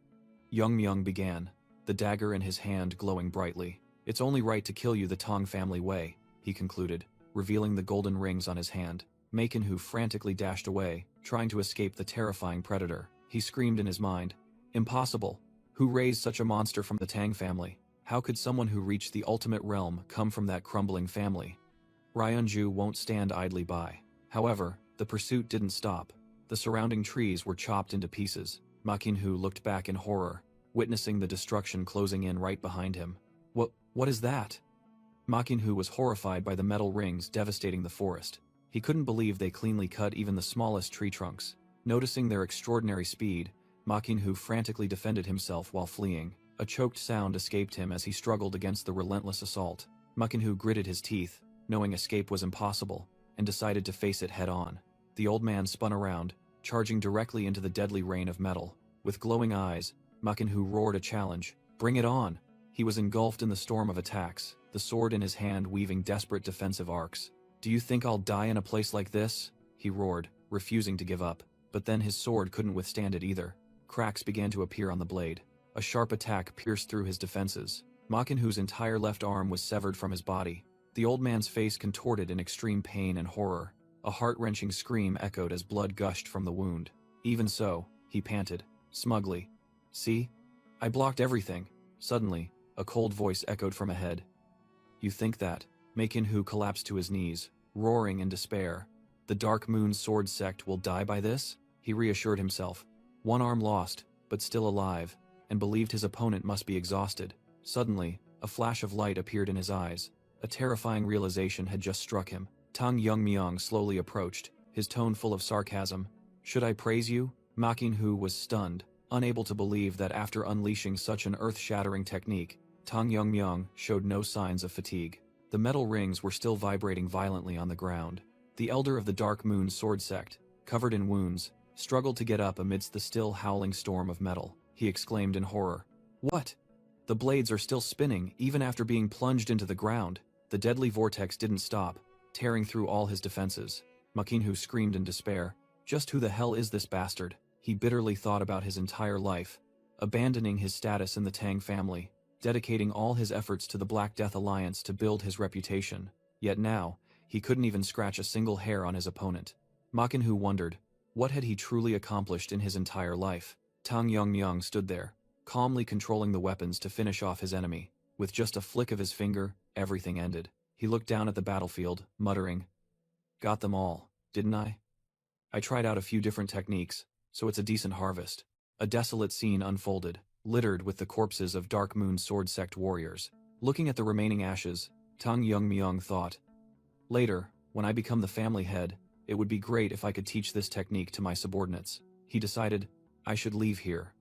Yongmyung began, the dagger in his hand glowing brightly. It's only right to kill you the Tang family way, he concluded, revealing the golden rings on his hand. Ma Qinhu frantically dashed away, trying to escape the terrifying predator. He screamed in his mind. Impossible. Who raised such a monster from the Tang family? How could someone who reached the ultimate realm come from that crumbling family? Ryonju won't stand idly by. However, the pursuit didn't stop. The surrounding trees were chopped into pieces. Ma Qinhu looked back in horror. witnessing the destruction closing in right behind him. What is that? Ma Qinhu was horrified by the metal rings devastating the forest. He couldn't believe they cleanly cut even the smallest tree trunks. Noticing their extraordinary speed, Ma Qinhu frantically defended himself while fleeing. A choked sound escaped him as he struggled against the relentless assault. Ma Qinhu gritted his teeth, knowing escape was impossible, and decided to face it head-on. The old man spun around, charging directly into the deadly rain of metal. With glowing eyes, Ma Qinhu roared a challenge. Bring it on! He was engulfed in the storm of attacks, the sword in his hand weaving desperate defensive arcs. Do you think I'll die in a place like this? He roared, refusing to give up. But then his sword couldn't withstand it either. Cracks began to appear on the blade. A sharp attack pierced through his defenses. Ma Qinhu's entire left arm was severed from his body. The old man's face contorted in extreme pain and horror. A heart-wrenching scream echoed as blood gushed from the wound. Even so, he panted, smugly. See? I blocked everything. Suddenly, a cold voice echoed from ahead. You think that? Ma Qinhu collapsed to his knees, roaring in despair. The Dark Moon Sword Sect will die by this? He reassured himself. One arm lost, but still alive, and believed his opponent must be exhausted. Suddenly, a flash of light appeared in his eyes. A terrifying realization had just struck him. Tang Yongmyong slowly approached, his tone full of sarcasm. Should I praise you? Ma Qinhu was stunned, unable to believe that after unleashing such an earth-shattering technique, Tang Yongmyong showed no signs of fatigue. The metal rings were still vibrating violently on the ground. The elder of the Dark Moon Sword Sect, covered in wounds, struggled to get up amidst the still howling storm of metal. He exclaimed in horror. What? The blades are still spinning, even after being plunged into the ground. The deadly vortex didn't stop, tearing through all his defenses. Ma Qinhu screamed in despair. Just who the hell is this bastard? He bitterly thought about his entire life, abandoning his status in the Tang family, dedicating all his efforts to the Black Death Alliance to build his reputation. Yet now, he couldn't even scratch a single hair on his opponent. Ma Qinhu wondered, what had he truly accomplished in his entire life? Tang Yongmyong stood there, calmly controlling the weapons to finish off his enemy. With just a flick of his finger, everything ended. He looked down at the battlefield, muttering, Got them all, didn't I? I tried out a few different techniques, so it's a decent harvest. A desolate scene unfolded, littered with the corpses of Dark Moon Sword Sect warriors. Looking at the remaining ashes, Tang Yongmyong thought, later, when I become the family head, it would be great if I could teach this technique to my subordinates. He decided, I should leave here.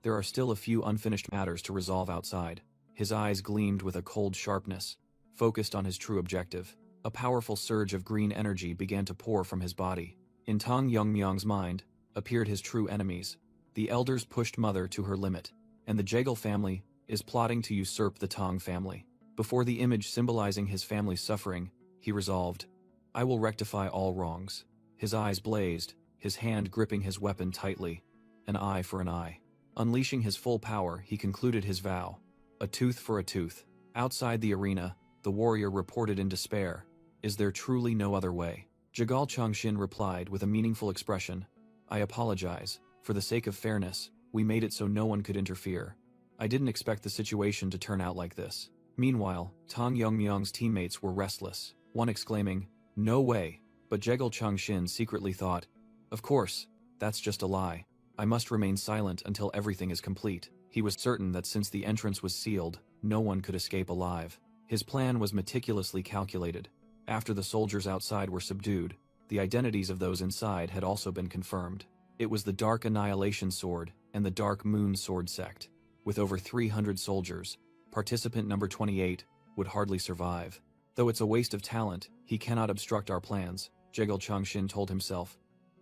There are still a few unfinished matters to resolve outside. His eyes gleamed with a cold sharpness, focused on his true objective. A powerful surge of green energy began to pour from his body. In Tang Yongmyong's mind, appeared his true enemies. The elders pushed Mother to her limit, and the Jegal family is plotting to usurp the Tang family. Before the image symbolizing his family's suffering, he resolved, I will rectify all wrongs. His eyes blazed, his hand gripping his weapon tightly. An eye for an eye. Unleashing his full power, he concluded his vow. A tooth for a tooth. Outside the arena, the warrior reported in despair, Is there truly no other way? Jagal Changshin replied with a meaningful expression, I apologize. For the sake of fairness, we made it so no one could interfere. I didn't expect the situation to turn out like this. Meanwhile, Tang Yongmyong's teammates were restless, one exclaiming, No way, but Jagal Changshin secretly thought, Of course, that's just a lie. I must remain silent until everything is complete. He was certain that since the entrance was sealed, no one could escape alive. His plan was meticulously calculated. After the soldiers outside were subdued, the identities of those inside had also been confirmed. It was the Dark Annihilation Sword and the Dark Moon Sword Sect. With over 300 soldiers, participant number 28 would hardly survive. Though it's a waste of talent, he cannot obstruct our plans, Jagal Changshin told himself.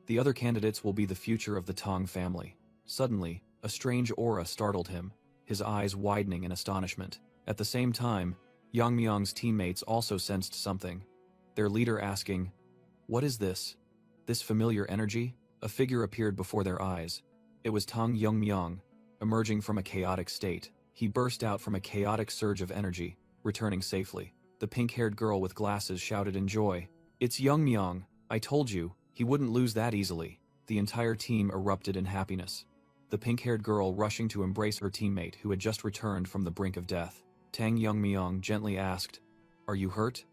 The other candidates will be the future of the Tang family. Suddenly, a strange aura startled him, his eyes widening in astonishment. At the same time, Yongmyong's teammates also sensed something, their leader asking, What is this? This familiar energy? A figure appeared before their eyes. It was Tang Yongmyong, emerging from a chaotic state. He burst out from a chaotic surge of energy, returning safely. The pink-haired girl with glasses shouted in joy, It's Yongmyong, I told you, he wouldn't lose that easily. The entire team erupted in happiness. The pink-haired girl rushing to embrace her teammate who had just returned from the brink of death. Tang Yongmyong gently asked, Are you hurt?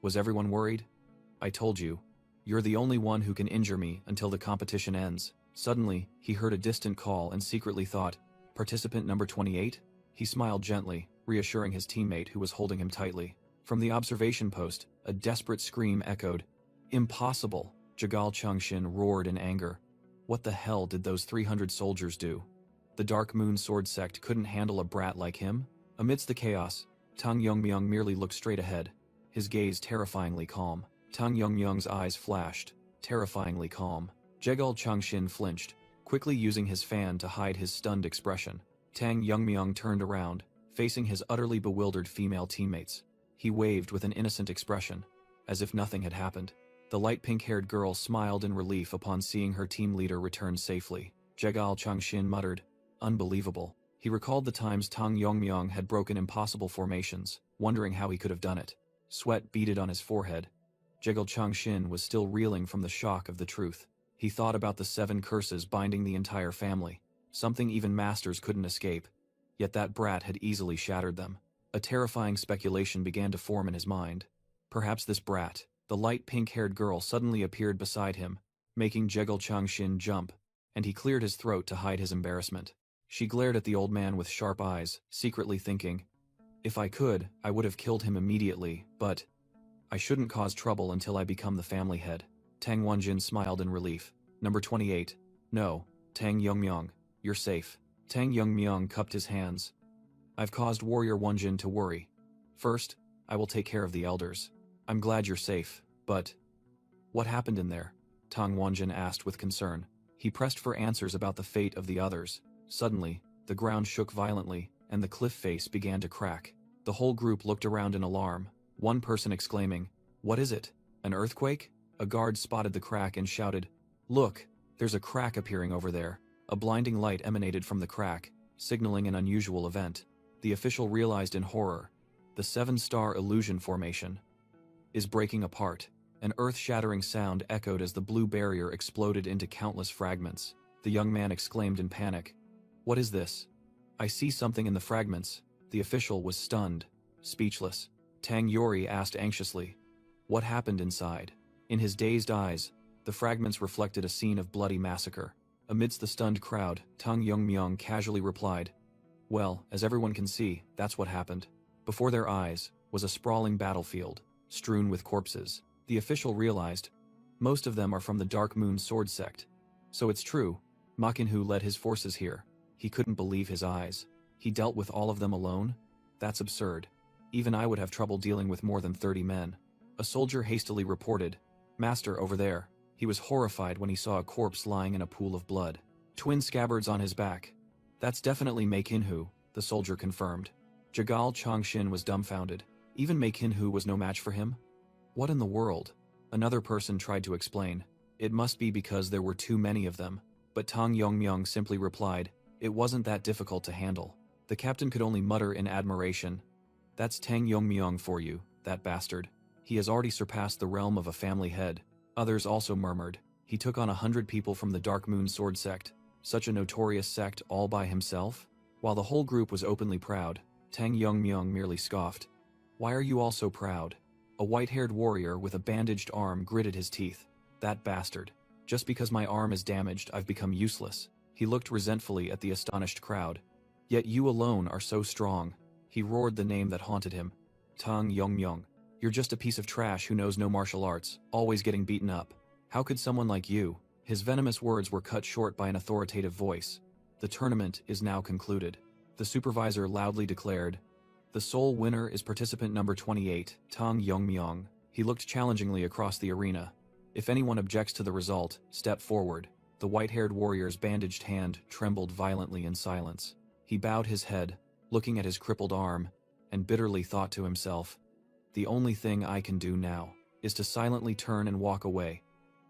Was everyone worried? I told you. You're the only one who can injure me until the competition ends. Suddenly, he heard a distant call and secretly thought, Participant number 28? He smiled gently, reassuring his teammate who was holding him tightly. From the observation post, a desperate scream echoed. Impossible! Jagal Chungshin roared in anger. What the hell did those 300 soldiers do? The Dark Moon Sword Sect couldn't handle a brat like him? Amidst the chaos, Tang Yongmyung merely looked straight ahead, his gaze terrifyingly calm. Tang Yongmyung's eyes flashed, terrifyingly calm. Jagal Chungshin flinched, quickly using his fan to hide his stunned expression. Tang Yongmyung turned around, facing his utterly bewildered female teammates. He waved with an innocent expression, as if nothing had happened. The light pink-haired girl smiled in relief upon seeing her team leader return safely. Jagal Chungshin muttered, "Unbelievable." He recalled the times Tang Yongmyung had broken impossible formations, wondering how he could have done it. Sweat beaded on his forehead. Jagal Chungshin was still reeling from the shock of the truth. He thought about the 7 curses binding the entire family, something even masters couldn't escape. Yet that brat had easily shattered them. A terrifying speculation began to form in his mind. Perhaps this brat, the light pink-haired girl, suddenly appeared beside him, making Jagal Chungshin jump, and he cleared his throat to hide his embarrassment. She glared at the old man with sharp eyes, secretly thinking, "If I could, I would have killed him immediately, but I shouldn't cause trouble until I become the family head." Tang Wonjin smiled in relief. Number 28. No, Tang Yongmyung, you're safe. Tang Yongmyung cupped his hands. I've caused Warrior Wonjin to worry. First, I will take care of the elders. I'm glad you're safe, but what happened in there? Tang Wonjin asked with concern. He pressed for answers about the fate of the others. Suddenly, the ground shook violently, and the cliff face began to crack. The whole group looked around in alarm, one person exclaiming, "What is it? An earthquake?" A guard spotted the crack and shouted, "Look, there's a crack appearing over there." A blinding light emanated from the crack, signaling an unusual event. The official realized in horror. The 7-star illusion formation is breaking apart. An earth-shattering sound echoed as the blue barrier exploded into countless fragments. The young man exclaimed in panic, "What is this? I see something in the fragments." The official was stunned, speechless. Tang Yori asked anxiously, "What happened inside?" In his dazed eyes, the fragments reflected a scene of bloody massacre. Amidst the stunned crowd, Tang Yongmyung casually replied, "Well, as everyone can see, that's what happened." Before their eyes was a sprawling battlefield, strewn with corpses. The official realized, most of them are from the Dark Moon Sword Sect. So it's true, Ma Qinhu led his forces here. He couldn't believe his eyes. He dealt with all of them alone? That's absurd. Even I would have trouble dealing with more than 30 men. A soldier hastily reported, "Master, over there." He was horrified when he saw a corpse lying in a pool of blood. Twin scabbards on his back. "That's definitely Ma Qinhu," the soldier confirmed. Jagal Chungshin was dumbfounded. Even Ma Qinhu was no match for him? What in the world? Another person tried to explain. It must be because there were too many of them. But Tang Yongmyung simply replied, "It wasn't that difficult to handle." The captain could only mutter in admiration, "That's Tang Yongmyung for you, that bastard. He has already surpassed the realm of a family head." Others also murmured, "He took on 100 people from the Dark Moon Sword Sect. Such a notorious sect all by himself?" While the whole group was openly proud, Tang Yongmyung merely scoffed. "Why are you all so proud?" A white-haired warrior with a bandaged arm gritted his teeth. "That bastard. Just because my arm is damaged, I've become useless." He looked resentfully at the astonished crowd. "Yet you alone are so strong." He roared the name that haunted him. "Tang Yongmyung. You're just a piece of trash who knows no martial arts, always getting beaten up. How could someone like you?" His venomous words were cut short by an authoritative voice. "The tournament is now concluded." The supervisor loudly declared, "The sole winner is participant number 28, Tang Yongmyung." He looked challengingly across the arena. "If anyone objects to the result, step forward." The white-haired warrior's bandaged hand trembled violently in silence. He bowed his head, looking at his crippled arm, and bitterly thought to himself, "The only thing I can do now is to silently turn and walk away."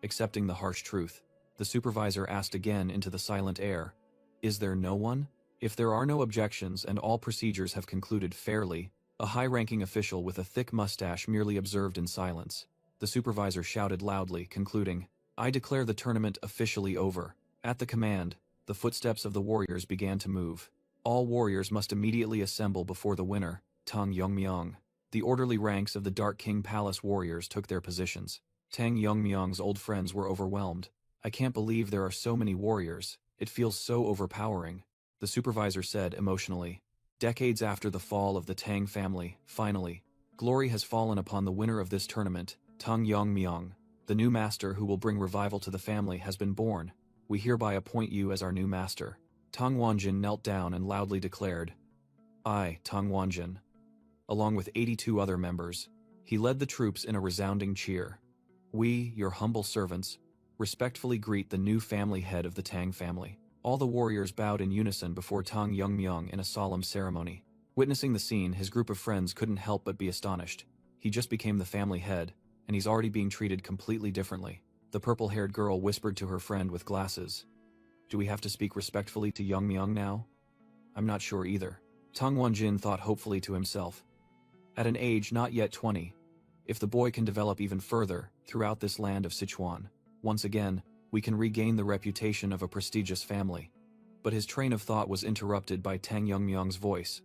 Accepting the harsh truth, the supervisor asked again into the silent air, "Is there no one?" If there are no objections and all procedures have concluded fairly, a high-ranking official with a thick mustache merely observed in silence. The supervisor shouted loudly, concluding, "I declare the tournament officially over." At the command, the footsteps of the warriors began to move. All warriors must immediately assemble before the winner, Tang Yongmyung. The orderly ranks of the Dark King Palace warriors took their positions. Tang Yongmyung's old friends were overwhelmed. "I can't believe there are so many warriors. It feels so overpowering." the supervisor said emotionally. Decades after the fall of the Tang family, finally, glory has fallen upon the winner of this tournament, Tang Yongmyong. The new master who will bring revival to the family has been born. We hereby appoint you as our new master. Tang Wanjin knelt down and loudly declared, I, Tang Wanjin, along with 82 other members. He led the troops in a resounding cheer. We, your humble servants, respectfully greet the new family head of the Tang family. All the warriors bowed in unison before Tang Yongmyong in a solemn ceremony. Witnessing the scene, his group of friends couldn't help but be astonished. He just became the family head, and he's already being treated completely differently. The purple-haired girl whispered to her friend with glasses. Do we have to speak respectfully to Yongmyong now? I'm not sure either. Tang Wanjin thought hopefully to himself. At an age not yet 20, if the boy can develop even further throughout this land of Sichuan, once again, we can regain the reputation of a prestigious family. But his train of thought was interrupted by Tang Yongmyong's voice.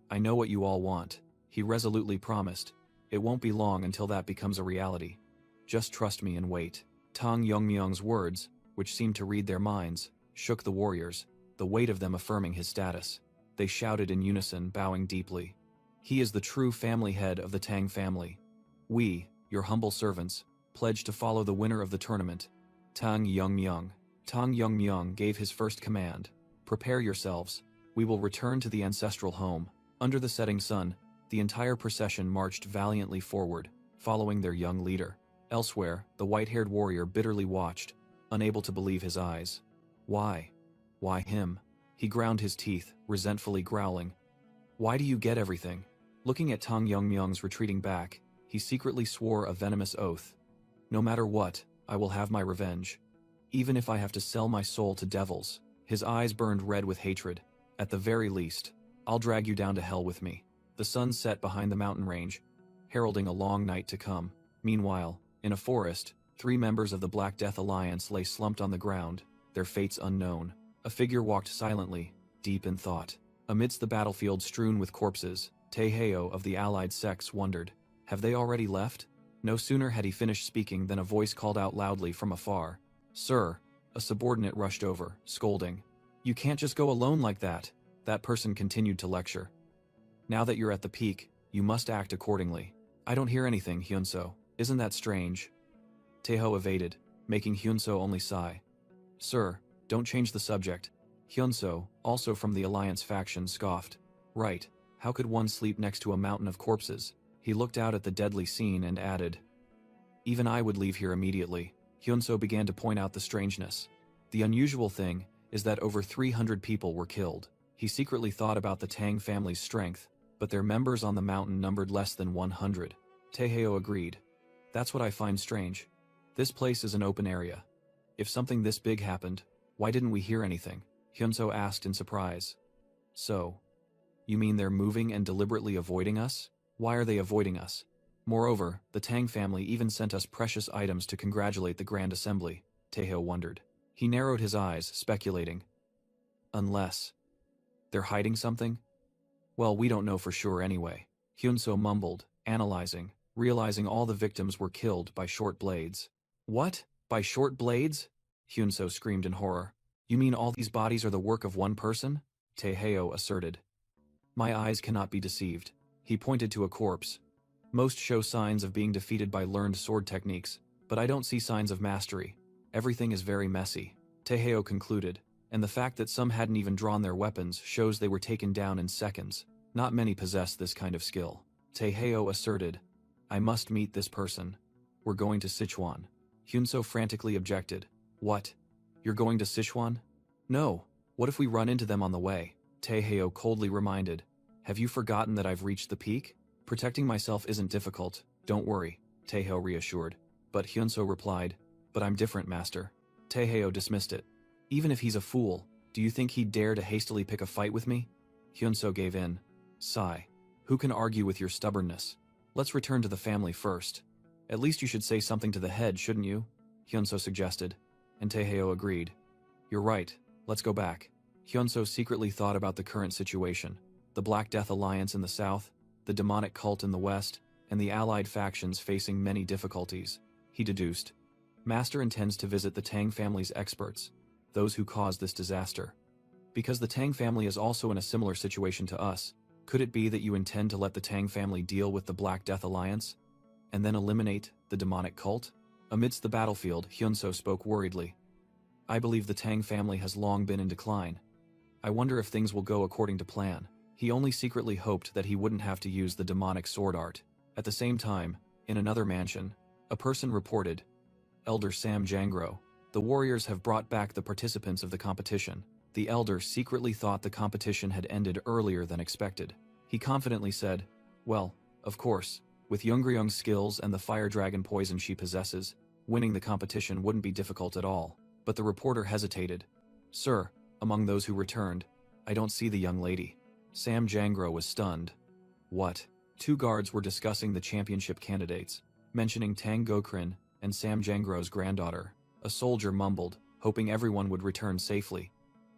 I know what you all want, he resolutely promised. It won't be long until that becomes a reality. Just trust me and wait. Tang Yongmyong's words, which seemed to read their minds, shook the warriors, the weight of them affirming his status. They shouted in unison, bowing deeply. He is the true family head of the Tang family. We, your humble servants, pledge to follow the winner of the tournament, Tang Yongmyong. Tang Yongmyong gave his first command. Prepare yourselves. We will return to the ancestral home. Under the setting sun, the entire procession marched valiantly forward, following their young leader. Elsewhere, the white-haired warrior bitterly watched, unable to believe his eyes. Why? Why him? He ground his teeth, resentfully growling. Why do you get everything? Looking at Tang Yongmyong's retreating back, he secretly swore a venomous oath. No matter what, I will have my revenge. Even if I have to sell my soul to devils. His eyes burned red with hatred. At the very least, I'll drag you down to hell with me. The sun set behind the mountain range, heralding a long night to come. Meanwhile, in a forest, 3 members of the Black Death Alliance lay slumped on the ground, their fates unknown. A figure walked silently, deep in thought. Amidst the battlefield strewn with corpses, Taeheo of the allied sects wondered, have they already left? No sooner had he finished speaking than a voice called out loudly from afar. Sir, a subordinate rushed over, scolding. You can't just go alone like that. That person continued to lecture. Now that you're at the peak, you must act accordingly. I don't hear anything, Hyunso. Isn't that strange? Taeho evaded, making Hyunso only sigh. Sir, don't change the subject. Hyunso, also from the Alliance faction, scoffed. Right, how could one sleep next to a mountain of corpses? He looked out at the deadly scene and added. Even I would leave here immediately. Hyunso began to point out the strangeness. The unusual thing is that over 300 people were killed. He secretly thought about the Tang family's strength, but their members on the mountain numbered less than 100. Taeheo agreed. That's what I find strange. This place is an open area. If something this big happened, why didn't we hear anything? Hyunso asked in surprise. So, you mean they're moving and deliberately avoiding us? Why are they avoiding us? Moreover, the Tang family even sent us precious items to congratulate the Grand Assembly, Taeheo wondered. He narrowed his eyes, speculating. Unless they're hiding something? Well, we don't know for sure anyway. Hyunso mumbled, analyzing, realizing all the victims were killed by short blades. What? By short blades? Hyunso screamed in horror. You mean all these bodies are the work of one person? Taeheo asserted. My eyes cannot be deceived. He pointed to a corpse. Most show signs of being defeated by learned sword techniques, but I don't see signs of mastery. Everything is very messy, Taeheo concluded, and the fact that some hadn't even drawn their weapons shows they were taken down in seconds. Not many possess this kind of skill. Taeheo asserted, I must meet this person. We're going to Sichuan. Hyunso frantically objected. What? You're going to Sichuan? No. What if we run into them on the way? Taeheo coldly reminded. Have you forgotten that I've reached the peak? Protecting myself isn't difficult, don't worry, Taeheo reassured. But Hyunso replied, but I'm different, master. Taeheo dismissed it. Even if he's a fool, do you think he'd dare to hastily pick a fight with me? Hyunso gave in. Sigh. Who can argue with your stubbornness? Let's return to the family first. At least you should say something to the head, shouldn't you? Hyunso suggested. And Taeheo agreed. You're right, let's go back. Hyunso secretly thought about the current situation. The Black Death Alliance in the south, the demonic cult in the west, and the allied factions facing many difficulties. He deduced. Master intends to visit the Tang family's experts, those who caused this disaster. Because the Tang family is also in a similar situation to us, could it be that you intend to let the Tang family deal with the Black Death Alliance? And then eliminate the demonic cult? Amidst the battlefield, Hyunso spoke worriedly. I believe the Tang family has long been in decline. I wonder if things will go according to plan. He only secretly hoped that he wouldn't have to use the demonic sword art. At the same time, in another mansion, a person reported, Elder Sam Jangro, the warriors have brought back the participants of the competition. The elder secretly thought the competition had ended earlier than expected. He confidently said, well, of course, with Youngryung's skills and the fire dragon poison she possesses, winning the competition wouldn't be difficult at all. But the reporter hesitated. Sir, among those who returned, I don't see the young lady. Sam Jangro was stunned. What? Two guards were discussing the championship candidates, mentioning Tang Gokrin and Sam Jangro's granddaughter. A soldier mumbled, hoping everyone would return safely,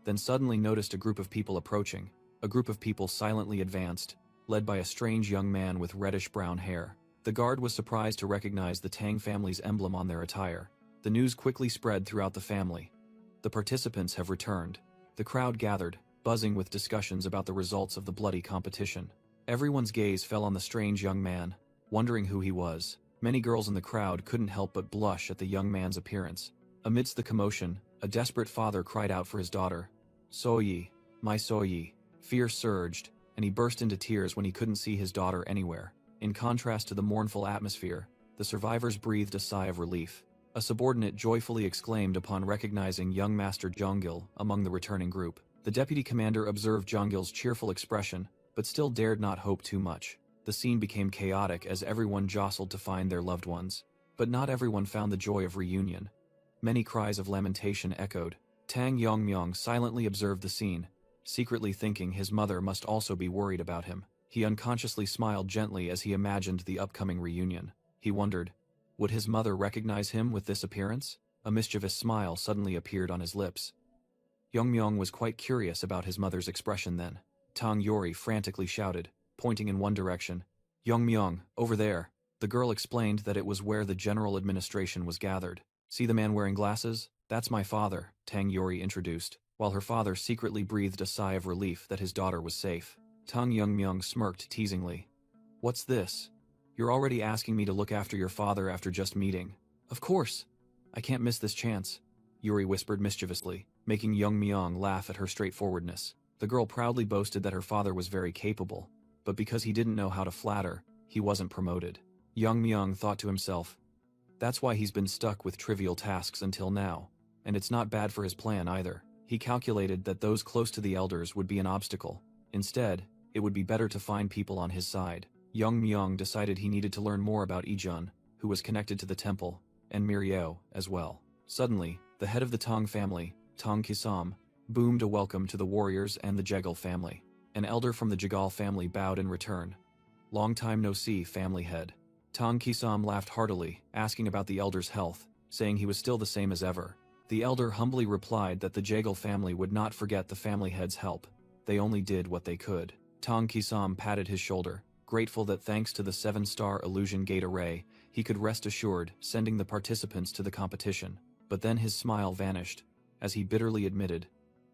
then suddenly noticed a group of people approaching. A group of people silently advanced, led by a strange young man with reddish-brown hair. The guard was surprised to recognize the Tang family's emblem on their attire. The news quickly spread throughout the family. The participants have returned. The crowd gathered, buzzing with discussions about the results of the bloody competition. Everyone's gaze fell on the strange young man, wondering who he was. Many girls in the crowd couldn't help but blush at the young man's appearance. Amidst the commotion, a desperate father cried out for his daughter. Soyi, my Soyi. Fear surged, and he burst into tears when he couldn't see his daughter anywhere. In contrast to the mournful atmosphere, the survivors breathed a sigh of relief. A subordinate joyfully exclaimed upon recognizing young Master Jonggil among the returning group. The deputy commander observed Jonggil's cheerful expression, but still dared not hope too much. The scene became chaotic as everyone jostled to find their loved ones. But not everyone found the joy of reunion. Many cries of lamentation echoed. Tang Yongmyong silently observed the scene, secretly thinking his mother must also be worried about him. He unconsciously smiled gently as he imagined the upcoming reunion. He wondered, would his mother recognize him with this appearance? A mischievous smile suddenly appeared on his lips. Yongmyong was quite curious about his mother's expression then. Tang Yori frantically shouted, pointing in one direction. Yongmyong, over there. The girl explained that it was where the general administration was gathered. See the man wearing glasses? That's my father, Tang Yori introduced, while her father secretly breathed a sigh of relief that his daughter was safe. Tang Yongmyong smirked teasingly. What's this? You're already asking me to look after your father after just meeting. Of course. I can't miss this chance, Yuri whispered mischievously, making Yongmyong laugh at her straightforwardness. The girl proudly boasted that her father was very capable, but because he didn't know how to flatter, he wasn't promoted. Yongmyong thought to himself, that's why he's been stuck with trivial tasks until now, and it's not bad for his plan either. He calculated that those close to the elders would be an obstacle. Instead, it would be better to find people on his side. Yongmyong decided he needed to learn more about Ijun, who was connected to the temple, and Miryeo as well. Suddenly, the head of the Tang family, Tang Kisam, boomed a welcome to the warriors and the Jegal family. An elder from the Jegal family bowed in return. Long time no see, family head. Tang Kisam laughed heartily, asking about the elder's health, saying he was still the same as ever. The elder humbly replied that the Jegal family would not forget the family head's help. They only did what they could. Tang Kisam patted his shoulder, grateful that thanks to the 7-star illusion gate array, he could rest assured sending the participants to the competition. But then his smile vanished, as he bitterly admitted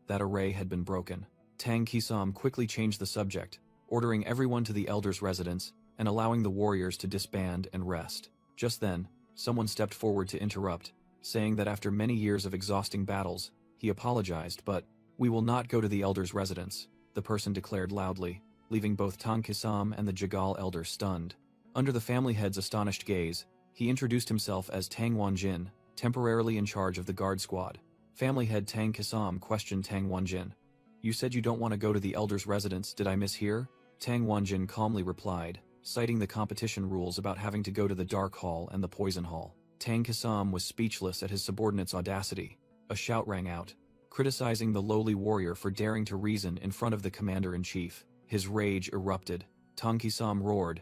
that array had been broken. Tang Kisam quickly changed the subject, ordering everyone to the elder's residence and allowing the warriors to disband and rest. Just then, someone stepped forward to interrupt, saying that after many years of exhausting battles, he apologized, but, "We will not go to the elder's residence," the person declared loudly, leaving both Tang Kisam and the Jegal elder stunned. Under the family head's astonished gaze, he introduced himself as Tang Wanjin, temporarily in charge of the guard squad. Family head Tang Kisam questioned Tang Wanjin. "You said you don't want to go to the elder's residence, did I mishear?" Tang Wanjin calmly replied, citing the competition rules about having to go to the Dark Hall and the Poison Hall. Tang Kisam was speechless at his subordinate's audacity. A shout rang out, criticizing the lowly warrior for daring to reason in front of the commander-in-chief. His rage erupted. Tang Kisam roared,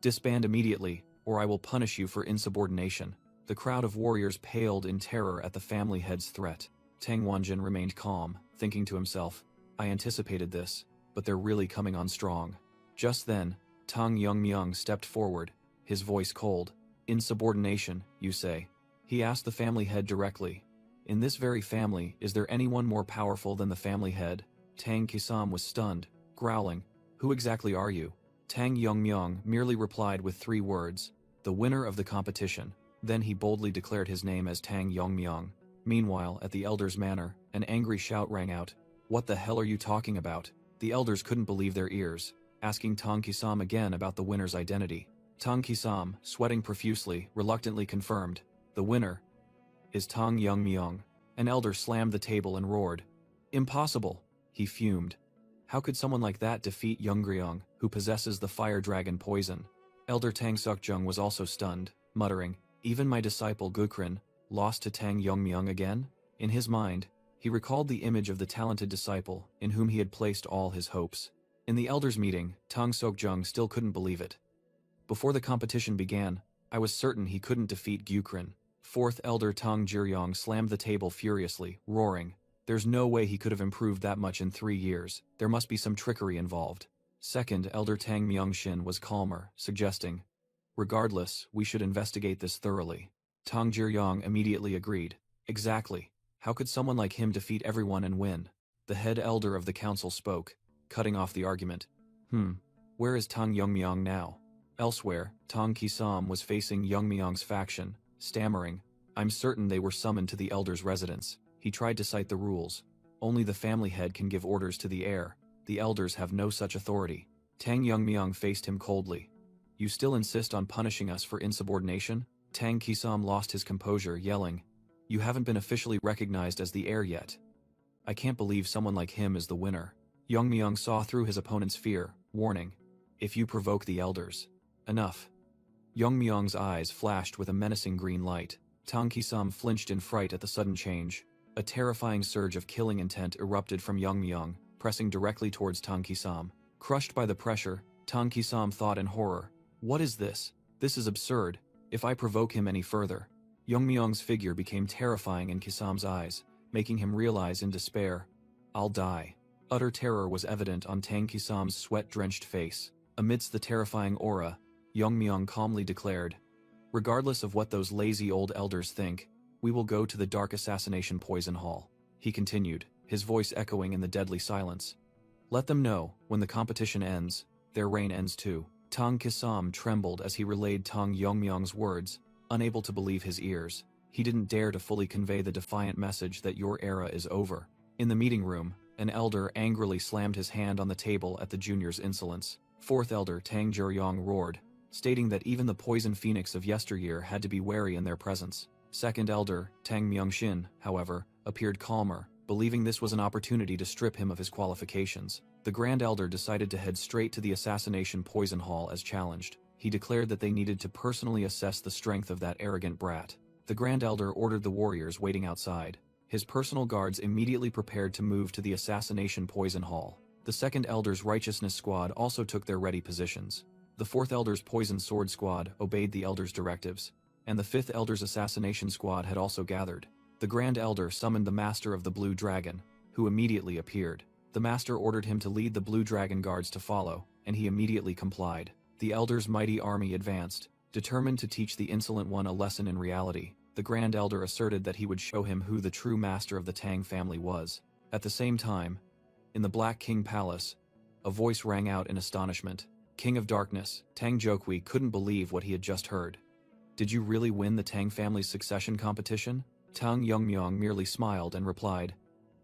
"Disband immediately, or I will punish you for insubordination." The crowd of warriors paled in terror at the family head's threat. Tang Wanjin remained calm, thinking to himself, "I anticipated this, but they're really coming on strong." Just then, Tang Yongmyong stepped forward, his voice cold. "Insubordination, you say?" He asked the family head directly. "In this very family, is there anyone more powerful than the family head?" Tang Kisam was stunned, growling, "Who exactly are you?" Tang Yongmyong merely replied with 3 words, "The winner of the competition." Then he boldly declared his name as Tang Yongmyong. Meanwhile, at the elders' manor, an angry shout rang out, "What the hell are you talking about?" The elders couldn't believe their ears, asking Tang Kisam again about the winner's identity. Tang Kisam, sweating profusely, reluctantly confirmed, "The winner is Tang Yongmyong." An elder slammed the table and roared, "Impossible!" He fumed. How could someone like that defeat Yongryong, who possesses the fire dragon poison? Elder Tang Sukjung was also stunned, muttering, "Even my disciple Gukrin lost to Tang Yongmyong again?" In his mind, he recalled the image of the talented disciple in whom he had placed all his hopes. In the elders' meeting, Tang Sokjung still couldn't believe it. "Before the competition began, I was certain he couldn't defeat Gukrin." Fourth elder Tang Jiryong slammed the table furiously, roaring, "There's no way he could have improved that much in 3 years. There must be some trickery involved." Second elder Tang Myeongshin was calmer, suggesting, "Regardless, we should investigate this thoroughly." Tang Jiryong immediately agreed. Exactly. How could someone like him defeat everyone and win? The head elder of the council spoke, cutting off the argument. Where is Tang Yongmyong now?" Elsewhere, Tang Kisam was facing Yongmyong's faction, stammering, "I'm certain they were summoned to the elder's residence." He tried to cite the rules. Only the family head can give orders to the heir. The elders have no such authority. Tang Yongmyong faced him coldly. "You still insist on punishing us for insubordination?" Tang Kisam lost his composure, yelling, "You haven't been officially recognized as the heir yet. I can't believe someone like him is the winner." Yongmyong saw through his opponent's fear, warning, "If you provoke the elders." Enough. Yongmyong's eyes flashed with a menacing green light. Tang Kisam flinched in fright at the sudden change. A terrifying surge of killing intent erupted from Yongmyong, pressing directly towards Tang Kisam. Crushed by the pressure, Tang Kisam thought in horror, "What is this? This is absurd. If I provoke him any further." Yongmyong's figure became terrifying in Kisam's eyes, making him realize in despair, "I'll die." Utter terror was evident on Tang Kisam's sweat-drenched face. Amidst the terrifying aura, Yongmyong calmly declared, "Regardless of what those lazy old elders think, we will go to the dark assassination poison hall." He continued, his voice echoing in the deadly silence. "Let them know, when the competition ends, their reign ends too." Tang Kisam trembled as he relayed Tang Yongmyong's words, unable to believe his ears. He didn't dare to fully convey the defiant message that your era is over. In the meeting room, an elder angrily slammed his hand on the table at the junior's insolence. Fourth elder Tang Jiryong roared, stating that even the poison phoenix of yesteryear had to be wary in their presence. Second elder, Tang Myeongshin, however, appeared calmer, believing this was an opportunity to strip him of his qualifications. The Grand Elder decided to head straight to the assassination poison hall as challenged. He declared that they needed to personally assess the strength of that arrogant brat. The Grand Elder ordered the warriors waiting outside. His personal guards immediately prepared to move to the assassination poison hall. The Second Elder's Righteousness Squad also took their ready positions. The Fourth Elder's Poison Sword Squad obeyed the Elder's directives, and the Fifth Elder's Assassination Squad had also gathered. The Grand Elder summoned the Master of the Blue Dragon, who immediately appeared. The Master ordered him to lead the Blue Dragon guards to follow, and he immediately complied. The Elder's mighty army advanced, determined to teach the insolent one a lesson in reality. The Grand Elder asserted that he would show him who the true master of the Tang family was. At the same time, in the Black King Palace, a voice rang out in astonishment. King of Darkness, Tang Jokui couldn't believe what he had just heard. "Did you really win the Tang family's succession competition?" Tang Yongmyong merely smiled and replied,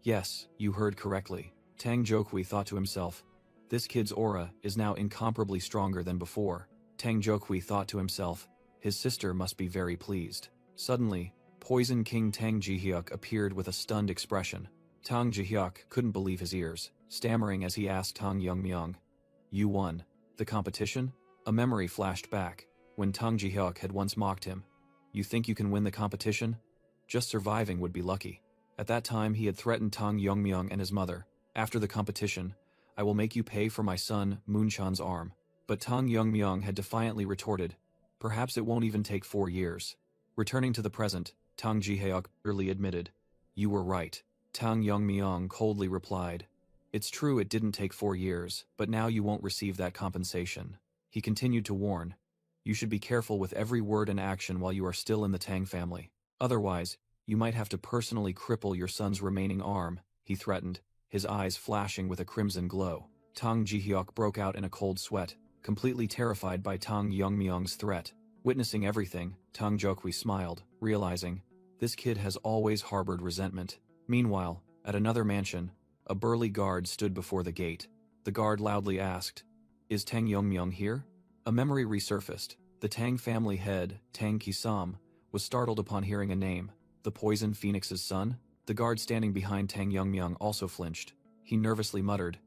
"Yes, you heard correctly." Tang Jokui thought to himself, "This kid's aura is now incomparably stronger than before." Tang Jokui thought to himself, "His sister must be very pleased." Suddenly, Poison King Tang Jihyuk appeared with a stunned expression. Tang Jihyuk couldn't believe his ears, stammering as he asked Tang Yongmyong, "You won the competition?" A memory flashed back, when Tang Jihyuk had once mocked him. "You think you can win the competition? Just surviving would be lucky." At that time he had threatened Tang Yongmyong and his mother, "After the competition, I will make you pay for my son Moonchan's arm." But Tang Yongmyong had defiantly retorted, "Perhaps it won't even take 4 years." Returning to the present, Tang Jihyuk bitterly admitted, "You were right." Tang Yongmyong coldly replied, "It's true it didn't take 4 years, but now you won't receive that compensation." He continued to warn, "You should be careful with every word and action while you are still in the Tang family. Otherwise, you might have to personally cripple your son's remaining arm," he threatened. his eyes flashing with a crimson glow. Tang Jihyuk broke out in a cold sweat, completely terrified by Tang Yongmyong's threat. Witnessing everything, Tang Jokwi smiled, realizing, this kid has always harbored resentment. Meanwhile, at another mansion, a burly guard stood before the gate. The guard loudly asked, "Is Tang Yongmyong here?" A memory resurfaced. The Tang family head, Tang Kisam, was startled upon hearing a name. The Poison Phoenix's son? The guard standing behind Tang Yongmyong also flinched. He nervously muttered,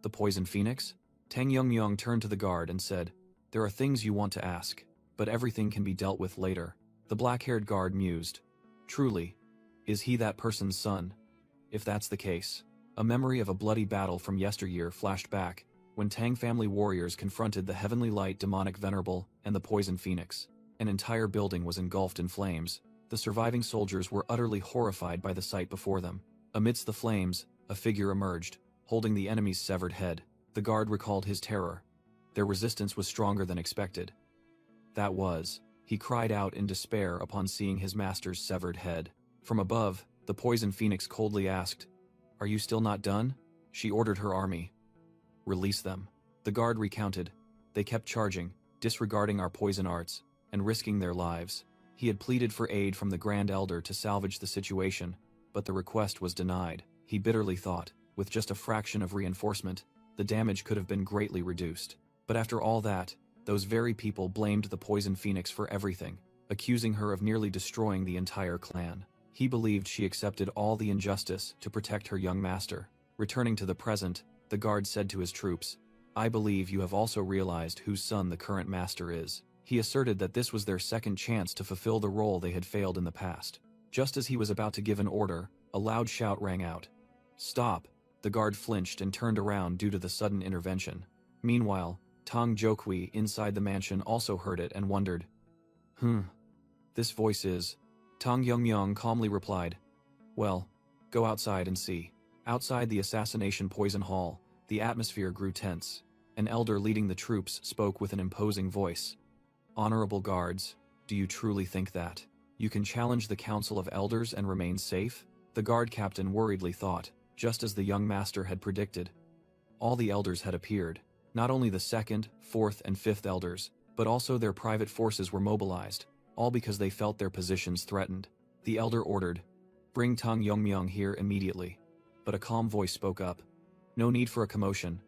"The Poison Phoenix?" Tang Yongmyong turned to the guard and said, "There are things you want to ask, but everything can be dealt with later." The black-haired guard mused. Truly, is he that person's son? If that's the case, a memory of a bloody battle from yesteryear flashed back, when Tang family warriors confronted the Heavenly Light demonic venerable and the Poison Phoenix. An entire building was engulfed in flames. The surviving soldiers were utterly horrified by the sight before them. Amidst the flames, a figure emerged, holding the enemy's severed head. The guard recalled his terror. Their resistance was stronger than expected. That was, he cried out in despair upon seeing his master's severed head. From above, the Poison Phoenix coldly asked, "Are you still not done?" She ordered her army. "Release them." The guard recounted. They kept charging, disregarding our poison arts, and risking their lives. He had pleaded for aid from the Grand Elder to salvage the situation, but the request was denied. He bitterly thought, with just a fraction of reinforcement, the damage could have been greatly reduced. But after all that, those very people blamed the Poison Phoenix for everything, accusing her of nearly destroying the entire clan. He believed she accepted all the injustice to protect her young master. Returning to the present, the guard said to his troops, "I believe you have also realized whose son the current master is." He asserted that this was their second chance to fulfill the role they had failed in the past. Just as he was about to give an order, a loud shout rang out. "Stop!" The guard flinched and turned around due to the sudden intervention. Meanwhile, Tang Jokwi inside the mansion also heard it and wondered, This voice is..." Tang Yongmyong calmly replied, "Well, go outside and see." Outside the assassination poison hall, the atmosphere grew tense. An elder leading the troops spoke with an imposing voice. "Honorable guards, do you truly think that you can challenge the Council of Elders and remain safe?" The guard captain worriedly thought, just as the young master had predicted. All the elders had appeared. Not only the second, fourth, and fifth elders, but also their private forces were mobilized, all because they felt their positions threatened. The elder ordered, "Bring Tang Yongmyong here immediately." But a calm voice spoke up. "No need for a commotion.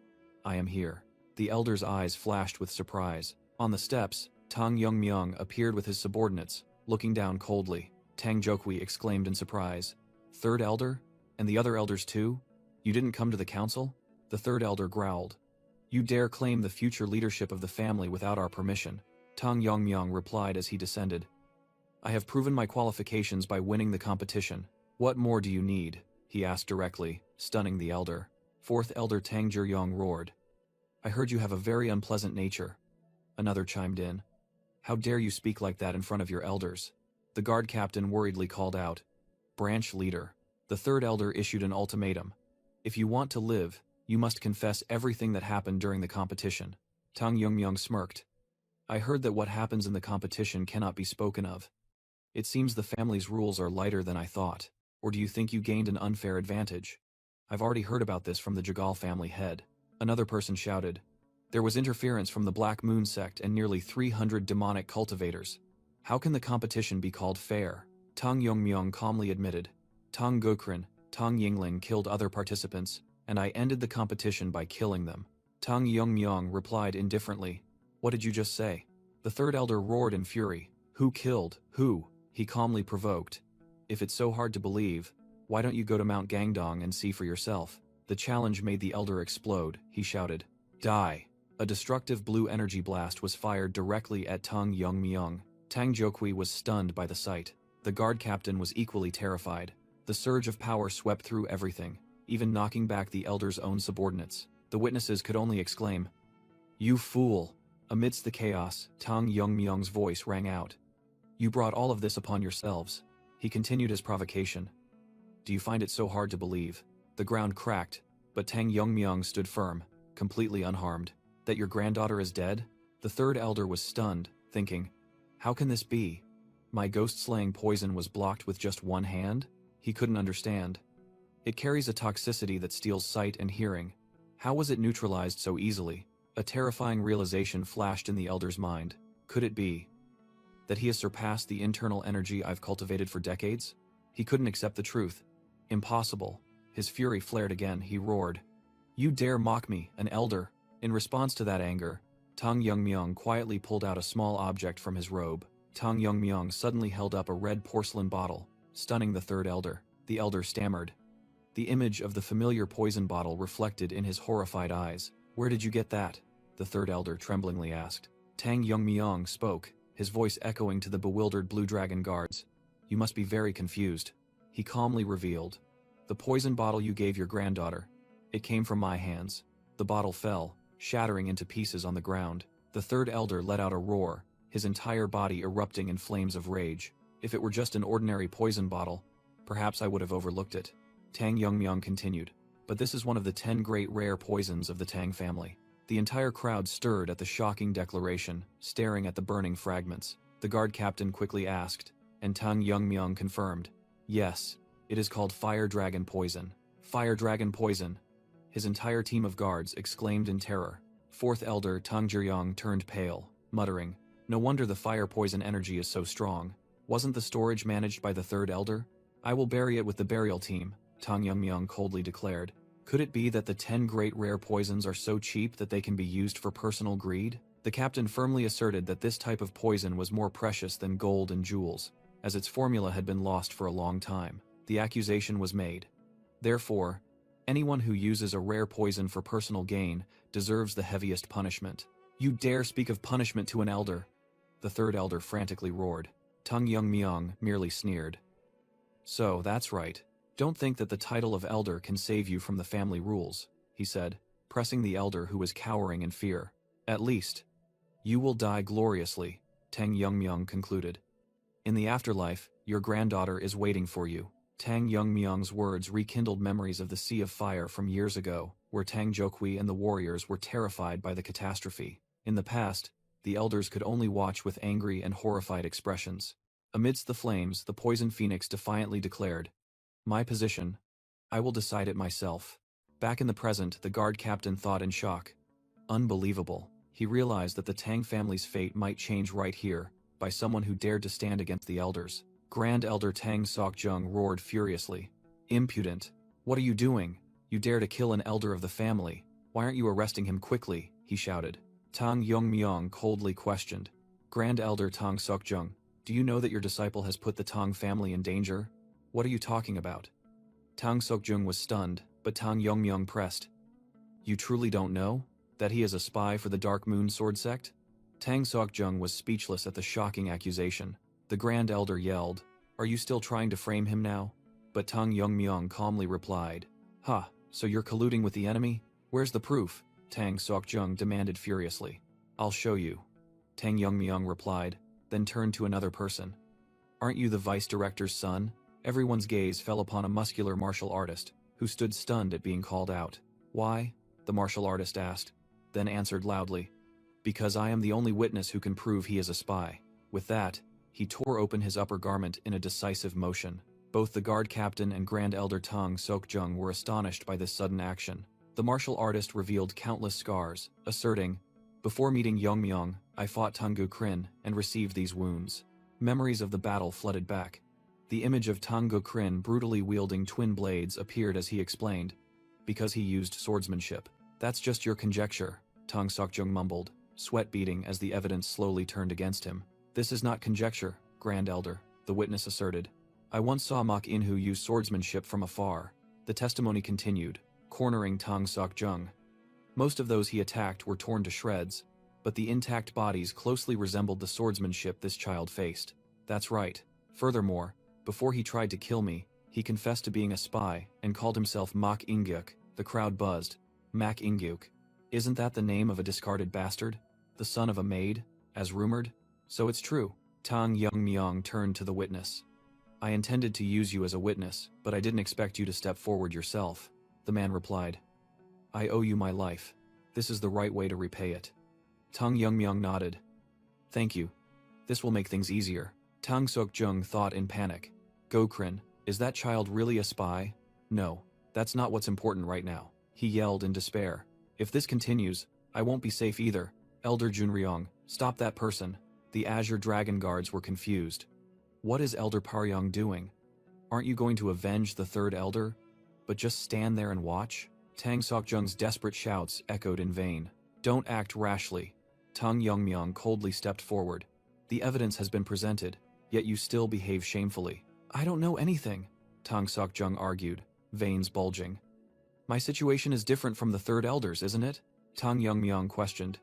I am here." The elder's eyes flashed with surprise. On the steps, Tang Yongmyong appeared with his subordinates, looking down coldly. Tang Jokwi exclaimed in surprise, "Third elder? And the other elders too? You didn't come to the council?" The third elder growled, "You dare claim the future leadership of the family without our permission?" Tang Yongmyong replied as he descended, "I have proven my qualifications by winning the competition. What more do you need?" he asked directly, stunning the elder. Fourth elder Tang Jiryong roared, "I heard you have a very unpleasant nature." Another chimed in, "How dare you speak like that in front of your elders?" The guard captain worriedly called out, "Branch leader." The third elder issued an ultimatum. "If you want to live, you must confess everything that happened during the competition." Tang Yongmyong smirked. "I heard that what happens in the competition cannot be spoken of. It seems the family's rules are lighter than I thought. Or do you think you gained an unfair advantage? I've already heard about this from the Jagal family head." Another person shouted, "There was interference from the Black Moon sect and nearly 300 demonic cultivators. How can the competition be called fair?" Tang Yongmyong calmly admitted, "Tang Gokrin, Tang Yingling killed other participants, and I ended the competition by killing them." Tang Yongmyong replied indifferently, "What did you just say?" The third elder roared in fury, "Who killed, who?" He calmly provoked, "If it's so hard to believe, why don't you go to Mount Gangdong and see for yourself?" The challenge made the elder explode. He shouted, "Die!" A destructive blue energy blast was fired directly at Tang Yongmyong. Tang Jokwi was stunned by the sight. The guard captain was equally terrified. The surge of power swept through everything, even knocking back the elder's own subordinates. The witnesses could only exclaim, "You fool!" Amidst the chaos, Tang Yongmyong's voice rang out, "You brought all of this upon yourselves." He continued his provocation, "Do you find it so hard to believe?" The ground cracked, but Tang Yongmyong stood firm, completely unharmed. "That your granddaughter is dead?" The third elder was stunned, thinking, "How can this be? My ghost-slaying poison was blocked with just one hand?" He couldn't understand. It carries a toxicity that steals sight and hearing. How was it neutralized so easily? A terrifying realization flashed in the elder's mind. Could it be that he has surpassed the internal energy I've cultivated for decades? He couldn't accept the truth. Impossible. His fury flared again. He roared, "You dare mock me, an elder?" In response to that anger, Tang Yongmyong quietly pulled out a small object from his robe. Tang Yongmyong suddenly held up a red porcelain bottle, stunning the third elder. The elder stammered. The image of the familiar poison bottle reflected in his horrified eyes. "Where did you get that?" the third elder tremblingly asked. Tang Yongmyong spoke, his voice echoing to the bewildered Blue Dragon guards. "You must be very confused," he calmly revealed. "The poison bottle you gave your granddaughter. It came from my hands." The bottle fell, shattering into pieces on the ground. The third elder let out a roar, his entire body erupting in flames of rage. "If it were just an ordinary poison bottle, perhaps I would have overlooked it," Tang Yongmyong continued. "But this is one of the 10 great rare poisons of the Tang family." The entire crowd stirred at the shocking declaration, staring at the burning fragments. The guard captain quickly asked, and Tang Yongmyong confirmed, "Yes, it is called Fire Dragon Poison." "Fire Dragon Poison!" His entire team of guards exclaimed in terror. Fourth elder Tang Jiryong turned pale, muttering, "No wonder the fire poison energy is so strong. Wasn't the storage managed by the third elder?" "I will bury it with the burial team," Tang Yongmyong coldly declared. Could it be that the 10 great rare poisons are so cheap that they can be used for personal greed? The captain firmly asserted that this type of poison was more precious than gold and jewels, as its formula had been lost for a long time. The accusation was made. Therefore, anyone who uses a rare poison for personal gain deserves the heaviest punishment. "You dare speak of punishment to an elder?" the third elder frantically roared. Tang Yongmyong merely sneered. "So, that's right. Don't think that the title of elder can save you from the family rules," he said, pressing the elder who was cowering in fear. "At least, you will die gloriously," Tang Yongmyong concluded. "In the afterlife, your granddaughter is waiting for you." Tang Yongmyong's words rekindled memories of the Sea of Fire from years ago, where Tang Jokui and the warriors were terrified by the catastrophe. In the past, the elders could only watch with angry and horrified expressions. Amidst the flames, the poison phoenix defiantly declared, "My position. I will decide it myself." Back in the present, the guard captain thought in shock. Unbelievable. He realized that the Tang family's fate might change right here, by someone who dared to stand against the elders. Grand Elder Tang Sokjung roared furiously. "Impudent! What are you doing? You dare to kill an elder of the family. Why aren't you arresting him quickly?" he shouted. Tang Yongmyong coldly questioned. "Grand Elder Tang Sokjung, do you know that your disciple has put the Tang family in danger? What are you talking about?" Tang Sokjung was stunned, but Tang Yongmyong pressed. "You truly don't know? That he is a spy for the Dark Moon Sword Sect?" Tang Sokjung was speechless at the shocking accusation. The Grand Elder yelled, "Are you still trying to frame him now?" But Tang Yongmyong calmly replied, "Ha, so you're colluding with the enemy? Where's the proof?" Tang Sokjung demanded furiously. "I'll show you," Tang Yongmyong replied, then turned to another person. "Aren't you the vice director's son?" Everyone's gaze fell upon a muscular martial artist, who stood stunned at being called out. "Why?" the martial artist asked, then answered loudly, "Because I am the only witness who can prove he is a spy." With that, he tore open his upper garment in a decisive motion. Both the guard captain and Grand Elder Tang Sokjung were astonished by this sudden action. The martial artist revealed countless scars, asserting, "Before meeting Yongmyong, I fought Tangu Krin and received these wounds." Memories of the battle flooded back. The image of Tangu Krin brutally wielding twin blades appeared as he explained, "Because he used swordsmanship." "That's just your conjecture," Tang Sokjung mumbled, sweat beading as the evidence slowly turned against him. "This is not conjecture, Grand Elder," the witness asserted. "I once saw Mak Inhu use swordsmanship from afar." The testimony continued, cornering Tang Sokjung. Most of those he attacked were torn to shreds, but the intact bodies closely resembled the swordsmanship this child faced. "That's right. Furthermore, before he tried to kill me, he confessed to being a spy and called himself Mak Ingyuk." The crowd buzzed. Mak Ingyuk. Isn't that the name of a discarded bastard? The son of a maid, as rumored? So it's true. Tang Yongmyong turned to the witness. "I intended to use you as a witness, but I didn't expect you to step forward yourself," the man replied. "I owe you my life. This is the right way to repay it." Tang Yongmyong nodded. "Thank you. This will make things easier." Tang Sokjung thought in panic. "Gokrin, is that child really a spy?" "No. That's not what's important right now, he yelled in despair. If this continues, I won't be safe either. Elder Junryong, stop that person. The Azure Dragon Guards were confused. What is Elder Paryong doing? Aren't you going to avenge the third elder? But just stand there and watch? Tang Sokjung's desperate shouts echoed in vain. Don't act rashly. Tang Yongmyong coldly stepped forward. The evidence has been presented, yet you still behave shamefully. I don't know anything, Tang Sokjung argued, veins bulging. My situation is different from the third elders, isn't it? Tang Yongmyong questioned.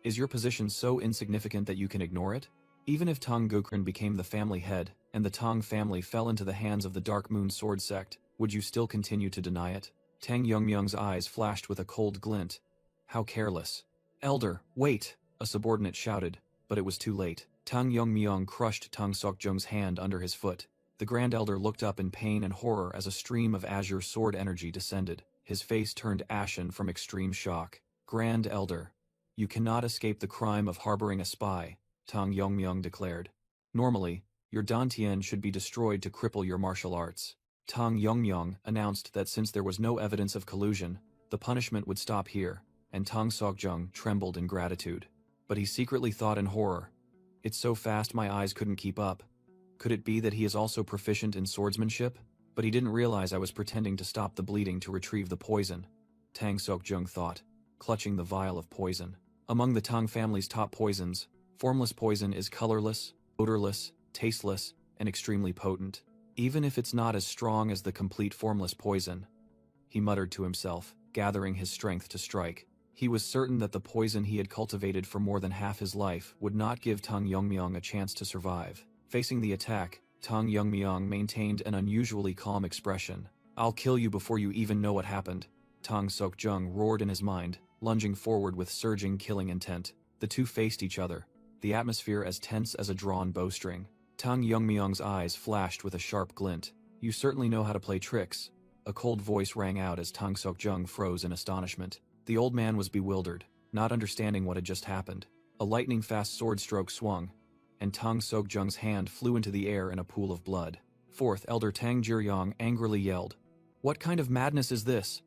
Is your position so insignificant that you can ignore it? Even if Tang Gukren became the family head, and the Tang family fell into the hands of the Dark Moon Sword Sect, would you still continue to deny it? Tang Yongmyong's eyes flashed with a cold glint. How careless. Elder, wait, a subordinate shouted, but it was too late. Tang Yongmyong crushed Tang Sokjung's hand under his foot. The Grand Elder looked up in pain and horror as a stream of azure sword energy descended. His face turned ashen from extreme shock. Grand Elder, you cannot escape the crime of harboring a spy, Tang Yongmyong declared. Normally, your Dantian should be destroyed to cripple your martial arts. Tang Yongmyong announced that since there was no evidence of collusion, the punishment would stop here, and Tang Sokjung trembled in gratitude. But he secretly thought in horror, it's so fast my eyes couldn't keep up. Could it be that he is also proficient in swordsmanship? But he didn't realize I was pretending to stop the bleeding to retrieve the poison, Tang Sokjung thought, clutching the vial of poison. Among the Tang family's top poisons, formless poison is colorless, odorless, tasteless, and extremely potent. Even if it's not as strong as the complete formless poison, he muttered to himself, gathering his strength to strike. He was certain that the poison he had cultivated for more than half his life would not give Tang Yongmyong a chance to survive. Facing the attack, Tang Yongmyong maintained an unusually calm expression. I'll kill you before you even know what happened, Tang Sokjung roared in his mind, lunging forward with surging killing intent. The two faced each other, the atmosphere as tense as a drawn bowstring. Tang Yongmyong's eyes flashed with a sharp glint. You certainly know how to play tricks. A cold voice rang out as Tang Sokjung froze in astonishment. The old man was bewildered, not understanding what had just happened. A lightning-fast sword stroke swung, and Tang Sokjung's hand flew into the air in a pool of blood. Fourth Elder Tang Jiryong angrily yelled, "What kind of madness is this?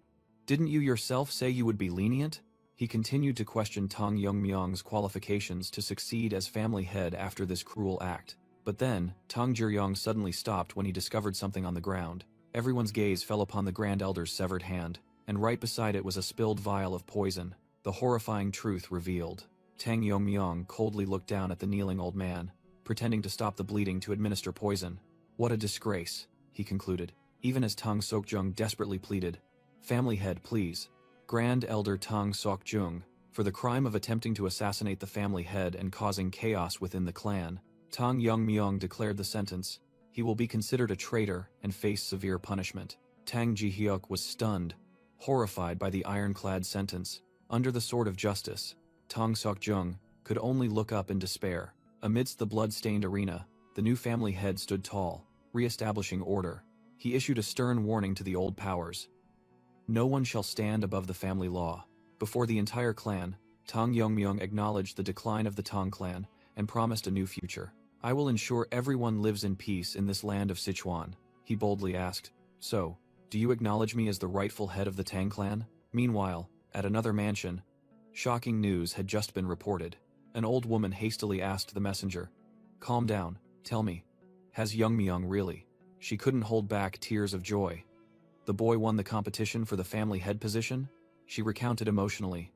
Didn't you yourself say you would be lenient?" He continued to question Tang Yongmyong's qualifications to succeed as family head after this cruel act. But then, Tang Jiryong suddenly stopped when he discovered something on the ground. Everyone's gaze fell upon the Grand Elder's severed hand, and right beside it was a spilled vial of poison. The horrifying truth revealed. Tang Yongmyong coldly looked down at the kneeling old man, pretending to stop the bleeding to administer poison. What a disgrace, he concluded, even as Tang Sokjung desperately pleaded, "Family head, please. Grand Elder Tang Sokjung, for the crime of attempting to assassinate the family head and causing chaos within the clan." Tang Yongmyong declared the sentence. He will be considered a traitor and face severe punishment. Tang Jihyuk was stunned, horrified by the ironclad sentence. Under the sword of justice, Tang Sokjung could only look up in despair. Amidst the blood-stained arena, the new family head stood tall, re-establishing order. He issued a stern warning to the old powers. No one shall stand above the family law. Before the entire clan, Tang Yongmyong acknowledged the decline of the Tang clan and promised a new future. I will ensure everyone lives in peace in this land of Sichuan, he boldly asked. So, do you acknowledge me as the rightful head of the Tang clan? Meanwhile, at another mansion, shocking news had just been reported. An old woman hastily asked the messenger, "Calm down, tell me, has Yongmyong really?" She couldn't hold back tears of joy. The boy won the competition for the family head position? She recounted emotionally.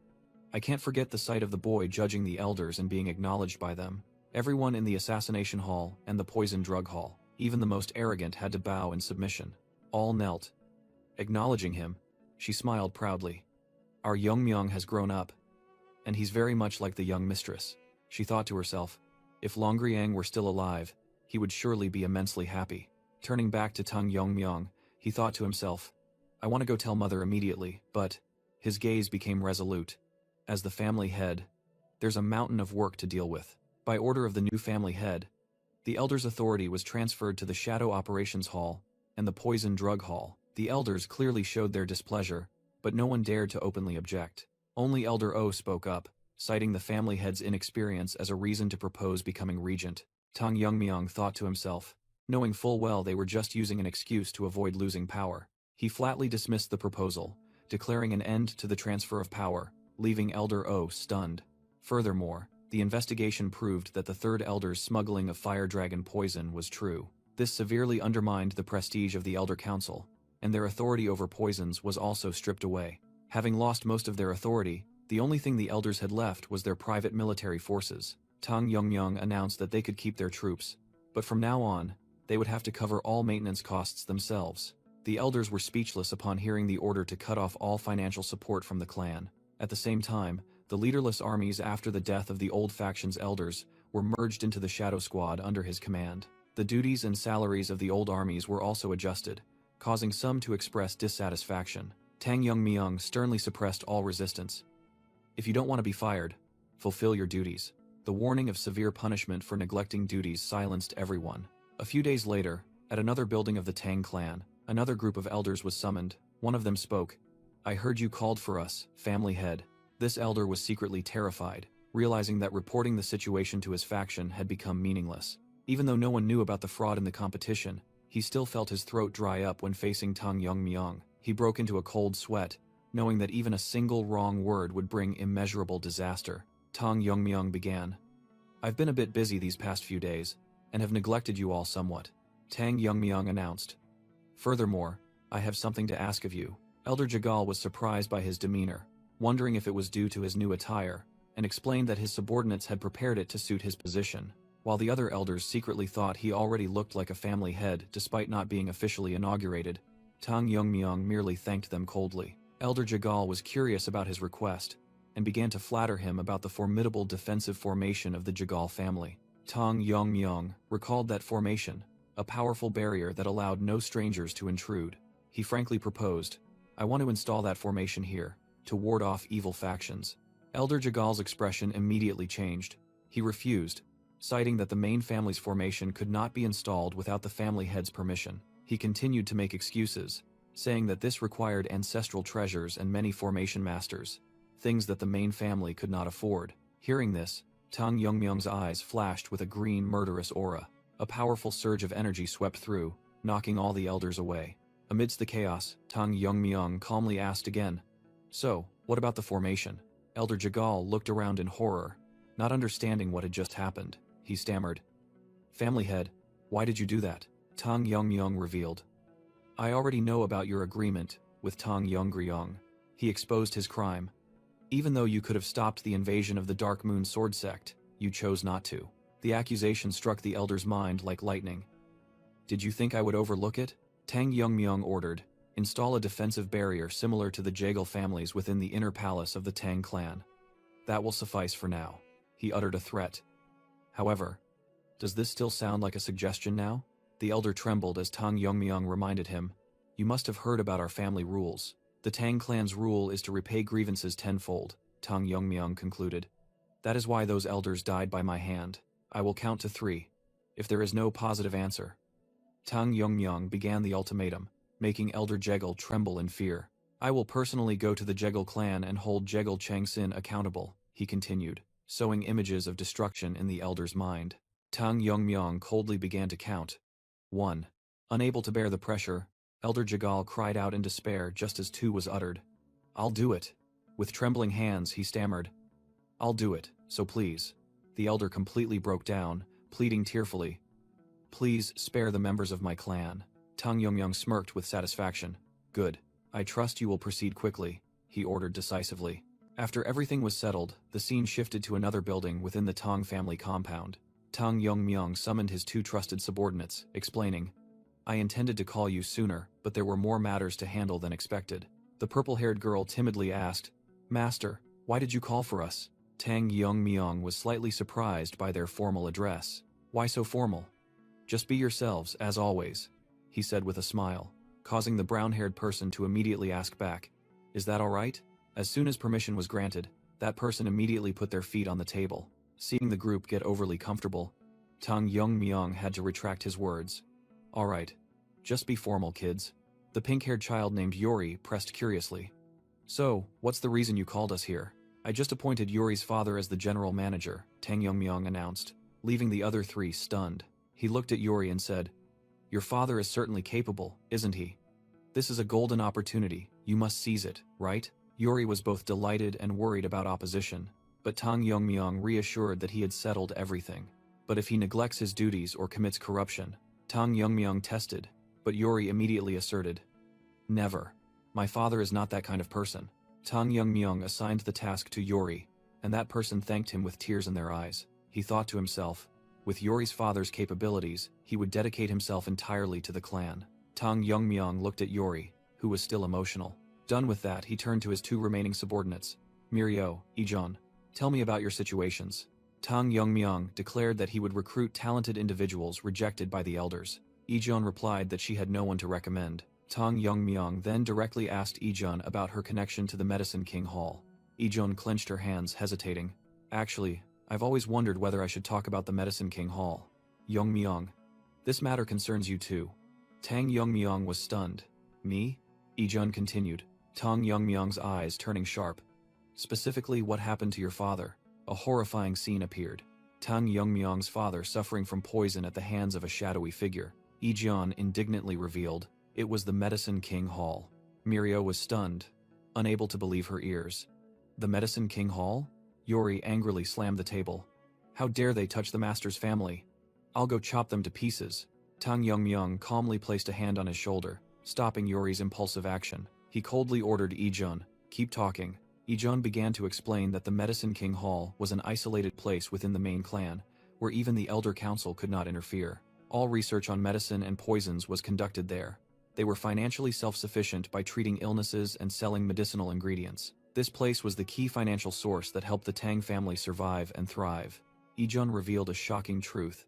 I can't forget the sight of the boy judging the elders and being acknowledged by them. Everyone in the assassination hall and the poison drug hall, even the most arrogant, had to bow in submission. All knelt. Acknowledging him, she smiled proudly. Our Yongmyong has grown up, and he's very much like the young mistress. She thought to herself, if Longriang were still alive, he would surely be immensely happy. Turning back to Tang Yongmyong, he thought to himself, I want to go tell mother immediately, but his gaze became resolute. As the family head, there's a mountain of work to deal with. By order of the new family head, the elders' authority was transferred to the Shadow Operations Hall and the Poison Drug Hall. The elders clearly showed their displeasure, but no one dared to openly object. Only Elder O spoke up, citing the family head's inexperience as a reason to propose becoming regent. Tang Yongmyong thought to himself, knowing full well they were just using an excuse to avoid losing power. He flatly dismissed the proposal, declaring an end to the transfer of power, leaving Elder O stunned. Furthermore, the investigation proved that the third Elder's smuggling of fire dragon poison was true. This severely undermined the prestige of the Elder Council, and their authority over poisons was also stripped away. Having lost most of their authority, the only thing the Elders had left was their private military forces. Tang Yongmyung announced that they could keep their troops, but from now on, they would have to cover all maintenance costs themselves. The Elders were speechless upon hearing the order to cut off all financial support from the clan. At the same time, the leaderless armies after the death of the old faction's elders were merged into the Shadow Squad under his command. The duties and salaries of the old armies were also adjusted, causing some to express dissatisfaction. Tang Yongmyung sternly suppressed all resistance. If you don't want to be fired, fulfill your duties. The warning of severe punishment for neglecting duties silenced everyone. A few days later, at another building of the Tang clan, another group of elders was summoned. One of them spoke. I heard you called for us, family head. This elder was secretly terrified, realizing that reporting the situation to his faction had become meaningless. Even though no one knew about the fraud in the competition, he still felt his throat dry up when facing Tang Yongmyung. He broke into a cold sweat, knowing that even a single wrong word would bring immeasurable disaster. Tang Yongmyung began. I've been a bit busy these past few days, and have neglected you all somewhat. Tang Yongmyung announced. Furthermore, I have something to ask of you. Elder Jagal was surprised by his demeanor, wondering if it was due to his new attire, and explained that his subordinates had prepared it to suit his position, while the other elders secretly thought he already looked like a family head despite not being officially inaugurated. Tang Yongmyung merely thanked them coldly. Elder Jagal was curious about his request, and began to flatter him about the formidable defensive formation of the Jagal family. Tang Yongmyung recalled that formation, a powerful barrier that allowed no strangers to intrude. He frankly proposed, I want to install that formation here, to ward off evil factions. Elder Jagal's expression immediately changed. He refused, citing that the main family's formation could not be installed without the family head's permission. He continued to make excuses, saying that this required ancestral treasures and many formation masters, things that the main family could not afford. Hearing this, Tang Yongmyung's eyes flashed with a green murderous aura. A powerful surge of energy swept through, knocking all the elders away. Amidst the chaos, Tang Yongmyung calmly asked again, So, what about the formation? Elder Jagal looked around in horror, not understanding what had just happened. He stammered. Family head, why did you do that? Tang Yongmyung revealed. I already know about your agreement with Tang Yongryong. He exposed his crime. Even though you could have stopped the invasion of the Dark Moon Sword Sect, you chose not to. The accusation struck the elder's mind like lightning. Did you think I would overlook it? Tang Yongmyung ordered, install a defensive barrier similar to the Jagal families within the inner palace of the Tang clan. That will suffice for now. He uttered a threat. However, does this still sound like a suggestion now? The elder trembled as Tang Yongmyung reminded him, You must have heard about our family rules. The Tang clan's rule is to repay grievances tenfold, Tang Yongmyung concluded. That is why those elders died by my hand. I will count to 3. If there is no positive answer. Tang Yongmyung began the ultimatum, making Elder Jegal tremble in fear. I will personally go to the Jegal clan and hold Jegal Changsin accountable, he continued, sowing images of destruction in the elder's mind. Tang Yongmyung coldly began to count. 1. Unable to bear the pressure, Elder Jagal cried out in despair just as 2 was uttered. I'll do it. With trembling hands, he stammered. I'll do it, so please. The elder completely broke down, pleading tearfully. Please spare the members of my clan. Tang Yongmyung smirked with satisfaction. Good. I trust you will proceed quickly, he ordered decisively. After everything was settled, the scene shifted to another building within the Tang family compound. Tang Yongmyung summoned his 2 trusted subordinates, explaining, I intended to call you sooner, but there were more matters to handle than expected. The purple-haired girl timidly asked, Master, why did you call for us? Tang Yongmyung was slightly surprised by their formal address. Why so formal? Just be yourselves, as always, he said with a smile, causing the brown-haired person to immediately ask back, Is that all right? As soon as permission was granted, that person immediately put their feet on the table. Seeing the group get overly comfortable, Tang Yongmyung had to retract his words. All right. Just be formal, kids. The pink-haired child named Yuri pressed curiously. So, what's the reason you called us here? I just appointed Yuri's father as the general manager, Tang Yongmyung announced, leaving the other 3 stunned. He looked at Yuri and said, Your father is certainly capable, isn't he? This is a golden opportunity, you must seize it, right? Yuri was both delighted and worried about opposition, but Tang Yongmyong reassured that he had settled everything. But if he neglects his duties or commits corruption, Tang Yongmyong tested, but Yuri immediately asserted, "Never. My father is not that kind of person." Tang Yongmyong assigned the task to Yuri, and that person thanked him with tears in their eyes. He thought to himself, with Yuri's father's capabilities, he would dedicate himself entirely to the clan. Tang Yongmyong looked at Yuri, who was still emotional. Done with that, he turned to his two remaining subordinates. "Mirio, Ijon, tell me about your situations." Tang Yongmyong declared that he would recruit talented individuals rejected by the elders. Ijon replied that she had no one to recommend. Tang Yongmyong then directly asked Ijon about her connection to the Medicine King Hall. Ijon clenched her hands, hesitating. "Actually, I've always wondered whether I should talk about the Medicine King Hall." "Yongmyong, this matter concerns you too." Tang Yongmyong was stunned. "Me?" Ijon continued, Tang Yongmyong's eyes turning sharp. "Specifically, what happened to your father?" A horrifying scene appeared. Tang Yongmyong's father suffering from poison at the hands of a shadowy figure. Ijon indignantly revealed, it was the Medicine King Hall. Mirio was stunned, unable to believe her ears. "The Medicine King Hall?" Yuri angrily slammed the table. "How dare they touch the master's family? I'll go chop them to pieces." Tang Yongmyong calmly placed a hand on his shoulder, stopping Yuri's impulsive action. He coldly ordered Ijon, "Keep talking." Ijon began to explain that the Medicine King Hall was an isolated place within the main clan, where even the Elder Council could not interfere. All research on medicine and poisons was conducted there. They were financially self-sufficient by treating illnesses and selling medicinal ingredients. This place was the key financial source that helped the Tang family survive and thrive. Ijon revealed a shocking truth.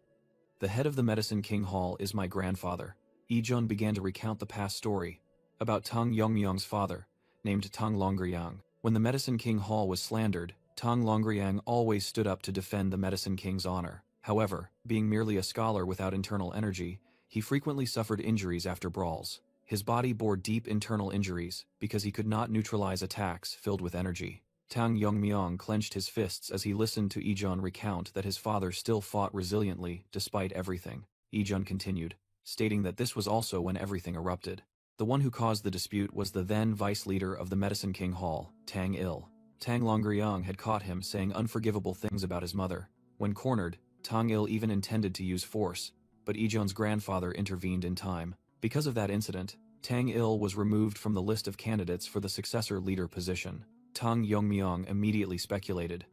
"The head of the Medicine King Hall is my grandfather." Ijon began to recount the past story about Tang Yongmyong's father, named Tang Longryang. When the Medicine King Hall was slandered, Tang Longryang always stood up to defend the Medicine King's honor. However, being merely a scholar without internal energy, he frequently suffered injuries after brawls. His body bore deep internal injuries because he could not neutralize attacks filled with energy. Tang Yongmyong clenched his fists as he listened to Ijon recount that his father still fought resiliently despite everything. Ijon continued, stating that this was also when everything erupted. The one who caused the dispute was the then vice leader of the Medicine King Hall, Tang Il. Tang Longryang had caught him saying unforgivable things about his mother. When cornered, Tang Il even intended to use force, but Ijon's grandfather intervened in time. Because of that incident, Tang Il was removed from the list of candidates for the successor leader position. Tang Yongmyong immediately speculated.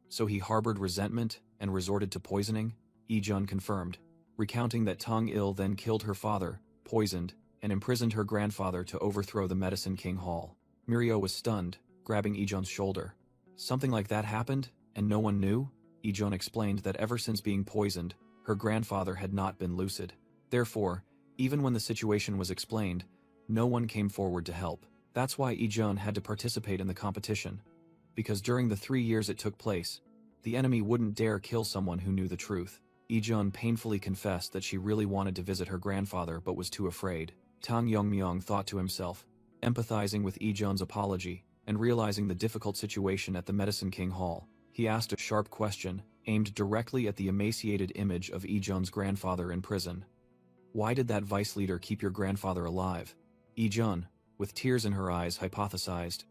So he harbored resentment and resorted to poisoning? Ijon confirmed, recounting that Tang Il then killed her father, poisoned, and imprisoned her grandfather to overthrow the Medicine King Hall. Mirio was stunned, grabbing Ijon's shoulder. "Something like that happened, and no one knew?" Ijon explained that ever since being poisoned, her grandfather had not been lucid. Therefore, even when the situation was explained, no one came forward to help. That's why Ijon had to participate in the competition. Because during the 3 years it took place, the enemy wouldn't dare kill someone who knew the truth. Ijon painfully confessed that she really wanted to visit her grandfather but was too afraid. Tang Yongmyong thought to himself, empathizing with Ijon's apology, and realizing the difficult situation at the Medicine King Hall. He asked a sharp question, aimed directly at the emaciated image of Ijon's grandfather in prison. "Why did that vice leader keep your grandfather alive?" Ijon, with tears in her eyes, hypothesized.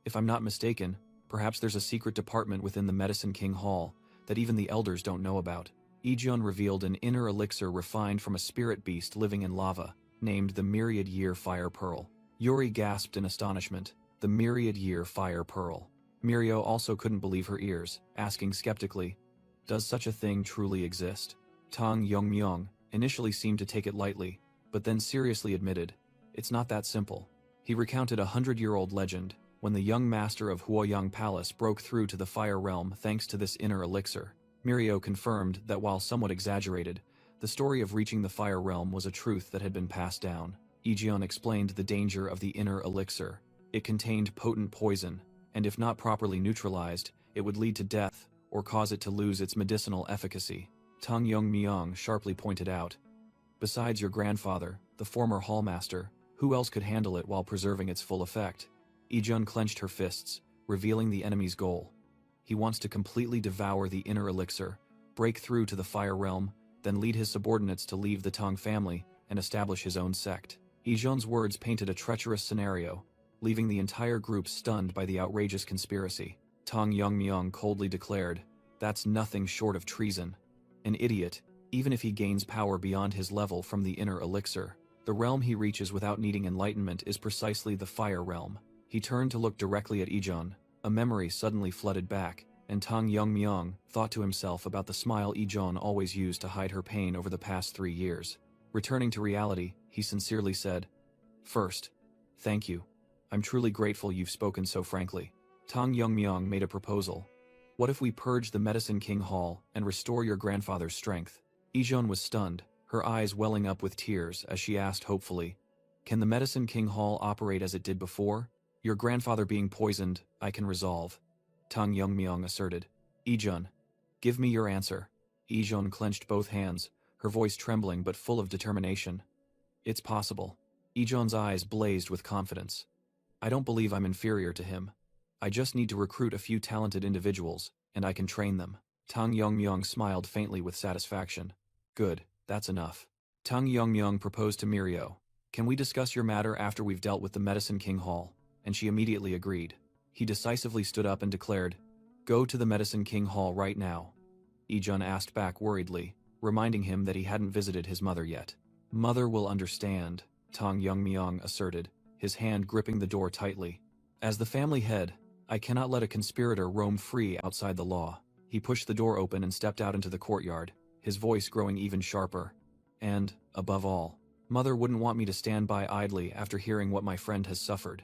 "If I'm not mistaken, perhaps there's a secret department within the Medicine King Hall that even the elders don't know about." Ijon revealed an inner elixir refined from a spirit beast living in lava, named the Myriad Year Fire Pearl. Yuri gasped in astonishment. The Myriad Year Fire Pearl. Mirio also couldn't believe her ears, asking skeptically, "Does such a thing truly exist?" Tang Yongmyong initially seemed to take it lightly, but then seriously admitted, "It's not that simple." He recounted a 100-year-old legend, when the young master of Huoyang Palace broke through to the Fire Realm thanks to this inner elixir. Mirio confirmed that while somewhat exaggerated, the story of reaching the Fire Realm was a truth that had been passed down. Ijon explained the danger of the inner elixir. It contained potent poison, and if not properly neutralized, it would lead to death or cause it to lose its medicinal efficacy. Tang Yongmyong sharply pointed out, "Besides your grandfather, the former hallmaster, who else could handle it while preserving its full effect?" Ijon clenched her fists, revealing the enemy's goal. He wants to completely devour the inner elixir, break through to the Fire Realm, then lead his subordinates to leave the Tang family and establish his own sect. Ijon's words painted a treacherous scenario, leaving the entire group stunned by the outrageous conspiracy. Tang Yongmyong coldly declared, "That's nothing short of treason. An idiot, even if he gains power beyond his level from the inner elixir. The realm he reaches without needing enlightenment is precisely the fire realm." He turned to look directly at Ijon. A memory suddenly flooded back, and Tang Yongmyong thought to himself about the smile Ijon always used to hide her pain over the past 3 years. Returning to reality, he sincerely said, "First, thank you. I'm truly grateful you've spoken so frankly." Tang Yongmyong made a proposal. "What if we purge the Medicine King Hall and restore your grandfather's strength?" Ijon was stunned, her eyes welling up with tears as she asked hopefully, "Can the Medicine King Hall operate as it did before? Your grandfather being poisoned, I can resolve," Tang Yongmyong asserted. "Ijon, give me your answer." Ijon clenched both hands, her voice trembling but full of determination. "It's possible." Ijon's eyes blazed with confidence. "I don't believe I'm inferior to him. I just need to recruit a few talented individuals, and I can train them." Tang Yongmyong smiled faintly with satisfaction. "Good, that's enough." Tang Yongmyong proposed to Mirio, "Can we discuss your matter after we've dealt with the Medicine King Hall?" And she immediately agreed. He decisively stood up and declared, "Go to the Medicine King Hall right now." Ijon asked back worriedly, reminding him that he hadn't visited his mother yet. "Mother will understand," Tang Yongmyong asserted, his hand gripping the door tightly. "As the family head, I cannot let a conspirator roam free outside the law." He pushed the door open and stepped out into the courtyard, his voice growing even sharper. "And, above all, Mother wouldn't want me to stand by idly after hearing what my friend has suffered."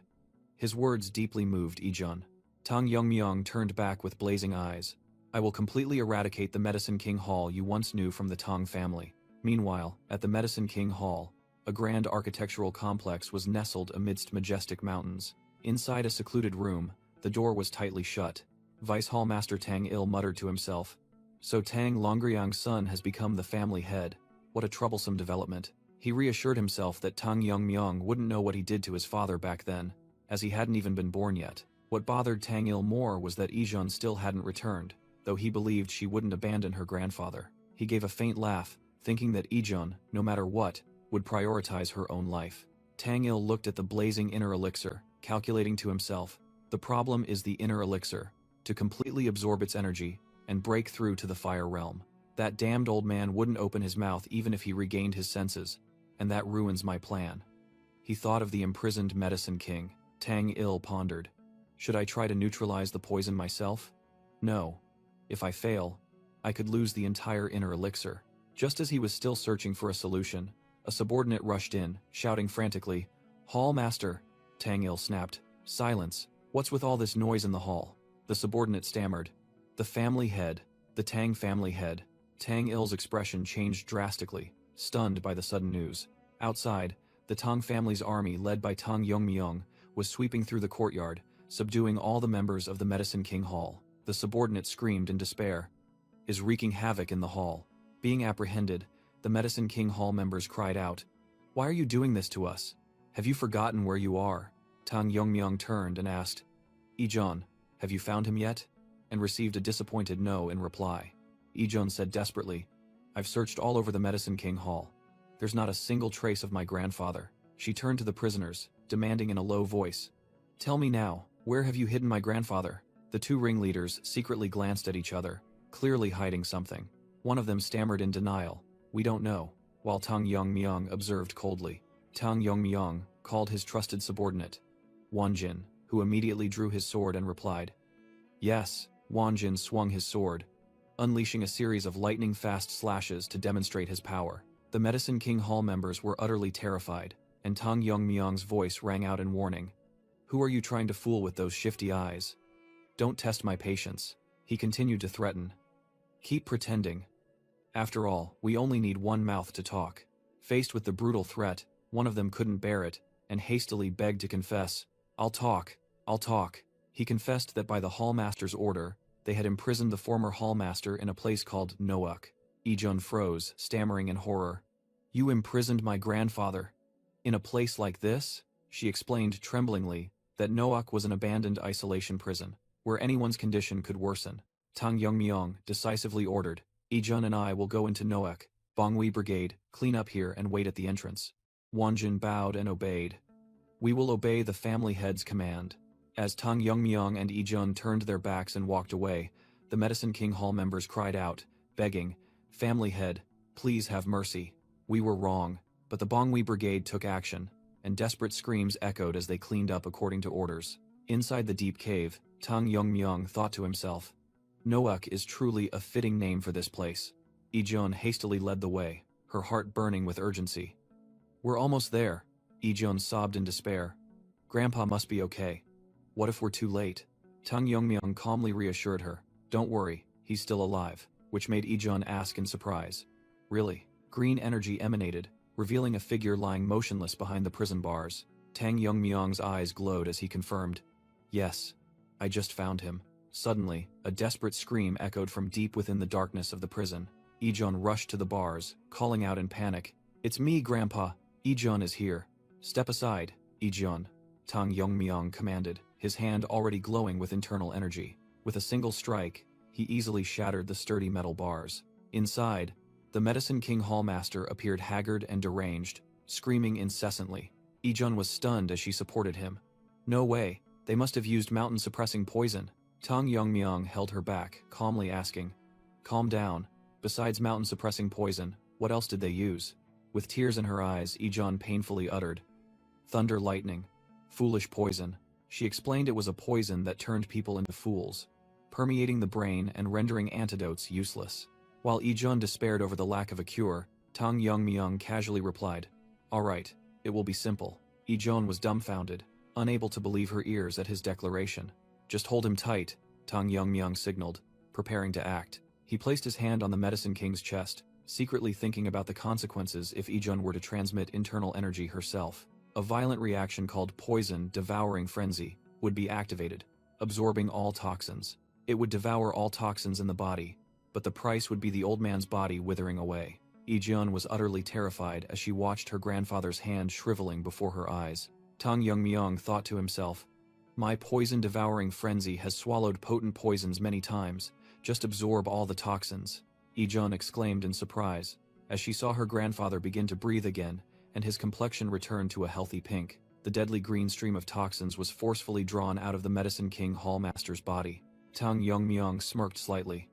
His words deeply moved Ijon. Tang Yongmyong turned back with blazing eyes. "I will completely eradicate the Medicine King Hall you once knew from the Tang family." Meanwhile, at the Medicine King Hall, a grand architectural complex was nestled amidst majestic mountains. Inside a secluded room, the door was tightly shut. Vice Hall Master Tang Il muttered to himself, "So Tang Longryang's son has become the family head. What a troublesome development." He reassured himself that Tang Yongmyong wouldn't know what he did to his father back then, as he hadn't even been born yet. What bothered Tang Il more was that Ijon still hadn't returned, though he believed she wouldn't abandon her grandfather. He gave a faint laugh, thinking that Ijon, no matter what, would prioritize her own life. Tang Il looked at the blazing inner elixir, calculating to himself, "The problem is the inner elixir, to completely absorb its energy and break through to the fire realm. That damned old man wouldn't open his mouth even if he regained his senses, and that ruins my plan." He thought of the imprisoned Medicine King. Tang Il pondered. "Should I try to neutralize the poison myself? No. If I fail, I could lose the entire inner elixir." Just as he was still searching for a solution, a subordinate rushed in, shouting frantically, "Hall Master!" Tang Il snapped, "Silence! What's with all this noise in the hall?" The subordinate stammered, "The family head, the Tang family head." Tang Il's expression changed drastically, stunned by the sudden news. Outside, the Tang family's army led by Tang Yongmyong was sweeping through the courtyard, subduing all the members of the Medicine King Hall. The subordinate screamed in despair, "Is wreaking havoc in the hall." Being apprehended, the Medicine King Hall members cried out, "Why are you doing this to us? Have you forgotten where you are?" Tang Yongmyong turned and asked, "Ijon, have you found him yet?" and received a disappointed no in reply. Ijon said desperately, "I've searched all over the Medicine King Hall. There's not a single trace of my grandfather." She turned to the prisoners, demanding in a low voice, "Tell me now, where have you hidden my grandfather?" The two ringleaders secretly glanced at each other, clearly hiding something. One of them stammered in denial, "We don't know," while Tang Yongmyong observed coldly. Tang Yongmyong called his trusted subordinate, Wanjin, who immediately drew his sword and replied, "Yes." Wanjin swung his sword, unleashing a series of lightning-fast slashes to demonstrate his power. The Medicine King Hall members were utterly terrified, and Tang Yongmyong's voice rang out in warning, "Who are you trying to fool with those shifty eyes? Don't test my patience." He continued to threaten, "Keep pretending. After all, we only need one mouth to talk." Faced with the brutal threat, one of them couldn't bear it, and hastily begged to confess, I'll talk. He confessed that by the Hallmaster's order, they had imprisoned the former Hallmaster in a place called Noak. Ijon froze, stammering in horror. "You imprisoned my grandfather? In a place like this?" She explained tremblingly that Noak was an abandoned isolation prison, where anyone's condition could worsen. Tang Yongmyong decisively ordered, "Ijon and I will go into Noak, Bangui Brigade, clean up here and wait at the entrance." Wanjin bowed and obeyed. We will obey the family head's command. As Tang Yongmyong and Ijun turned their backs and walked away, the Medicine King Hall members cried out, begging, "Family head, please have mercy. We were wrong." But the Bongwi Brigade took action, and desperate screams echoed as they cleaned up according to orders. Inside the deep cave, Tang Yongmyong thought to himself, "Noak is truly a fitting name for this place." Ijun hastily led the way, her heart burning with urgency. "We're almost there," Ijun sobbed in despair. "Grandpa must be okay. What if we're too late?" Tang Yongmyong calmly reassured her, "Don't worry, he's still alive," which made Ijun ask in surprise, "Really?" Green energy emanated, revealing a figure lying motionless behind the prison bars. Tang Yongmyong's eyes glowed as he confirmed, "Yes, I just found him." Suddenly, a desperate scream echoed from deep within the darkness of the prison. Ijun rushed to the bars, calling out in panic, "It's me, Grandpa! Ijun is here. Step aside, Ijun," Tang Yongmyong commanded, his hand already glowing with internal energy. With a single strike, he easily shattered the sturdy metal bars. Inside, the Medicine King Hallmaster appeared haggard and deranged, screaming incessantly. Ijun was stunned as she supported him. "No way, they must have used mountain-suppressing poison." Tang Yongmyong held her back, calmly asking, "Calm down. Besides mountain-suppressing poison, what else did they use?" With tears in her eyes, Ijun painfully uttered, "Thunder lightning. Foolish poison." She explained it was a poison that turned people into fools, permeating the brain and rendering antidotes useless. While Ijun despaired over the lack of a cure, Tang Yongmyong casually replied, "All right, it will be simple." Ijun was dumbfounded, unable to believe her ears at his declaration. "Just hold him tight," Tang Yongmyong signaled, preparing to act. He placed his hand on the Medicine King's chest, secretly thinking about the consequences if Ijun were to transmit internal energy herself. A violent reaction called poison devouring frenzy would be activated, absorbing all toxins. It would devour all toxins in the body, but the price would be the old man's body withering away. Ijun was utterly terrified as she watched her grandfather's hand shriveling before her eyes. Tang Yongmyong thought to himself, "My poison-devouring frenzy has swallowed potent poisons many times. Just absorb all the toxins." Ijun exclaimed in surprise, as she saw her grandfather begin to breathe again, and his complexion returned to a healthy pink. The deadly green stream of toxins was forcefully drawn out of the Medicine King Hallmaster's body. Tang Yongmyong smirked slightly.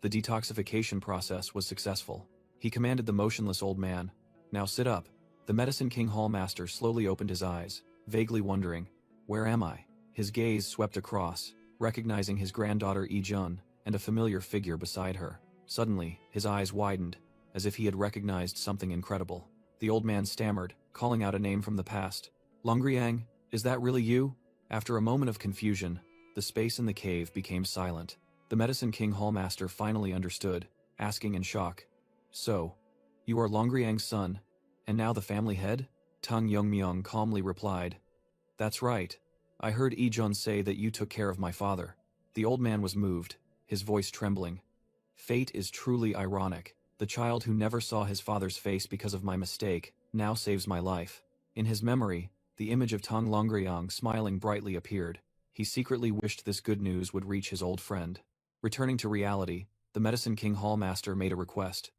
The detoxification process was successful. He commanded the motionless old man, "Now sit up." The Medicine King Hallmaster slowly opened his eyes, vaguely wondering, "Where am I?" His gaze swept across, recognizing his granddaughter Ijun and a familiar figure beside her. Suddenly, his eyes widened, as if he had recognized something incredible. The old man stammered, calling out a name from the past. "Longriang, is that really you?" After a moment of confusion, the space in the cave became silent. The Medicine King Hallmaster finally understood, asking in shock, "So, you are Longriang's son, and now the family head?" Tang Yongmyong calmly replied, "That's right. I heard Ijun say that you took care of my father." The old man was moved, his voice trembling. "Fate is truly ironic. The child who never saw his father's face because of my mistake now saves my life." In his memory, the image of Tang Longriang smiling brightly appeared. He secretly wished this good news would reach his old friend. Returning to reality, the Medicine King Hallmaster made a request.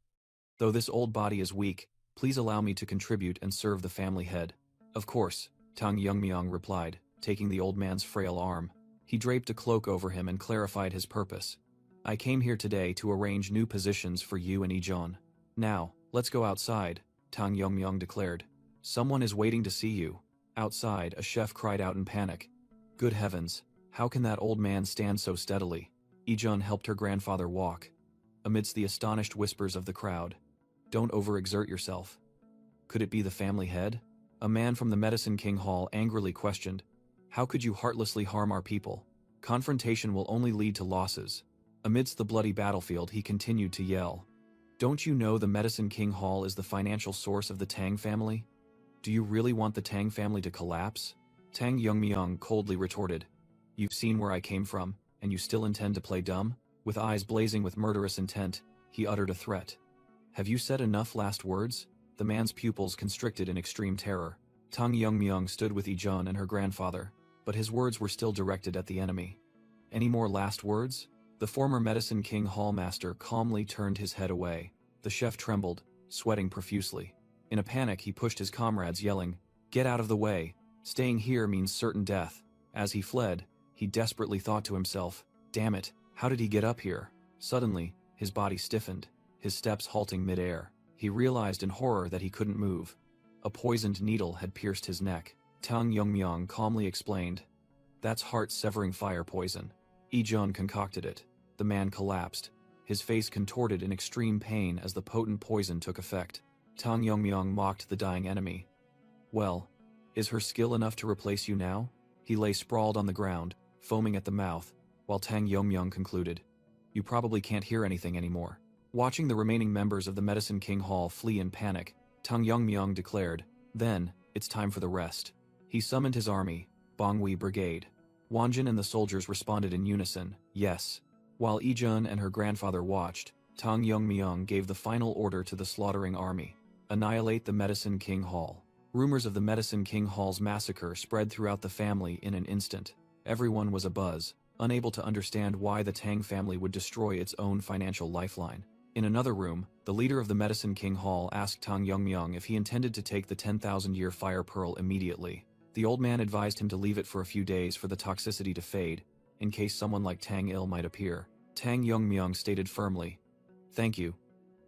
"Though this old body is weak, please allow me to contribute and serve the family head." "Of course," Tang Yongmyong replied, taking the old man's frail arm. He draped a cloak over him and clarified his purpose. "I came here today to arrange new positions for you and Ijun. Now, let's go outside," Tang Yongmyong declared. "Someone is waiting to see you." Outside, a chef cried out in panic. Good heavens, how can that old man stand so steadily? Ijun helped her grandfather walk. Amidst the astonished whispers of the crowd, "Don't overexert yourself." Could it be the family head? A man from the Medicine King Hall angrily questioned, "How could you heartlessly harm our people? Confrontation will only lead to losses." Amidst the bloody battlefield, he continued to yell, "Don't you know the Medicine King Hall is the financial source of the Tang family? Do you really want the Tang family to collapse?" Tang Yongmyong coldly retorted, "You've seen where I came from, and you still intend to play dumb?" With eyes blazing with murderous intent, he uttered a threat. "Have you said enough last words?" The man's pupils constricted in extreme terror. Tang Yongmyong stood with Ijun and her grandfather, but his words were still directed at the enemy. "Any more last words?" The former Medicine King Hallmaster calmly turned his head away. The chef trembled, sweating profusely. In a panic, he pushed his comrades, yelling, "Get out of the way! Staying here means certain death." As he fled, he desperately thought to himself, "Damn it, how did he get up here?" Suddenly, his body stiffened, his steps halting mid-air. He realized in horror that he couldn't move. A poisoned needle had pierced his neck. Tang Yongmyong calmly explained, "That's heart-severing fire poison. Ijun concocted it." The man collapsed, his face contorted in extreme pain as the potent poison took effect. Tang Yongmyong mocked the dying enemy. "Well, is her skill enough to replace you now?" He lay sprawled on the ground, foaming at the mouth, while Tang Yongmyong concluded, "You probably can't hear anything anymore." Watching the remaining members of the Medicine King Hall flee in panic, Tang Yongmyong declared, "Then, it's time for the rest." He summoned his army, Bongwi Brigade. Wanjin and the soldiers responded in unison, "Yes." While Ijun and her grandfather watched, Tang Yongmyong gave the final order to the slaughtering army: annihilate the Medicine King Hall. Rumors of the Medicine King Hall's massacre spread throughout the family in an instant. Everyone was abuzz, unable to understand why the Tang family would destroy its own financial lifeline. In another room, the leader of the Medicine King Hall asked Tang Yongmyong if he intended to take the 10,000-year fire pearl immediately. The old man advised him to leave it for a few days for the toxicity to fade, in case someone like Tang Il might appear. Tang Yongmyong stated firmly, "Thank you,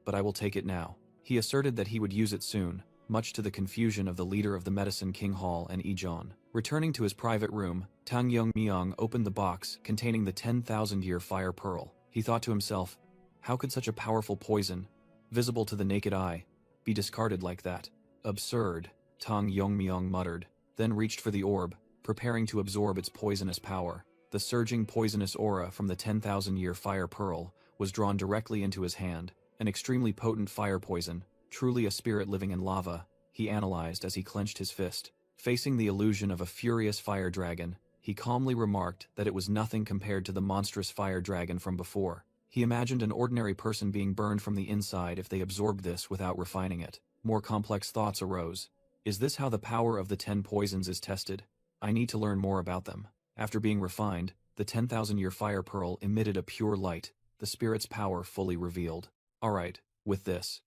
but I will take it now." He asserted that he would use it soon, much to the confusion of the leader of the Medicine King Hall and Ijun. Returning to his private room, Tang Yongmyong opened the box containing the 10,000-year fire pearl. He thought to himself, how could such a powerful poison, visible to the naked eye, be discarded like that? Absurd, Tang Yongmyong muttered, then reached for the orb, preparing to absorb its poisonous power. The surging poisonous aura from the 10,000-year fire pearl was drawn directly into his hand, an extremely potent fire poison, truly a spirit living in lava, he analyzed as he clenched his fist. Facing the illusion of a furious fire dragon, he calmly remarked that it was nothing compared to the monstrous fire dragon from before. He imagined an ordinary person being burned from the inside if they absorbed this without refining it. More complex thoughts arose. Is this how the power of the 10 poisons is tested? I need to learn more about them. After being refined, the 10,000-year fire pearl emitted a pure light, the spirit's power fully revealed. Alright, with this.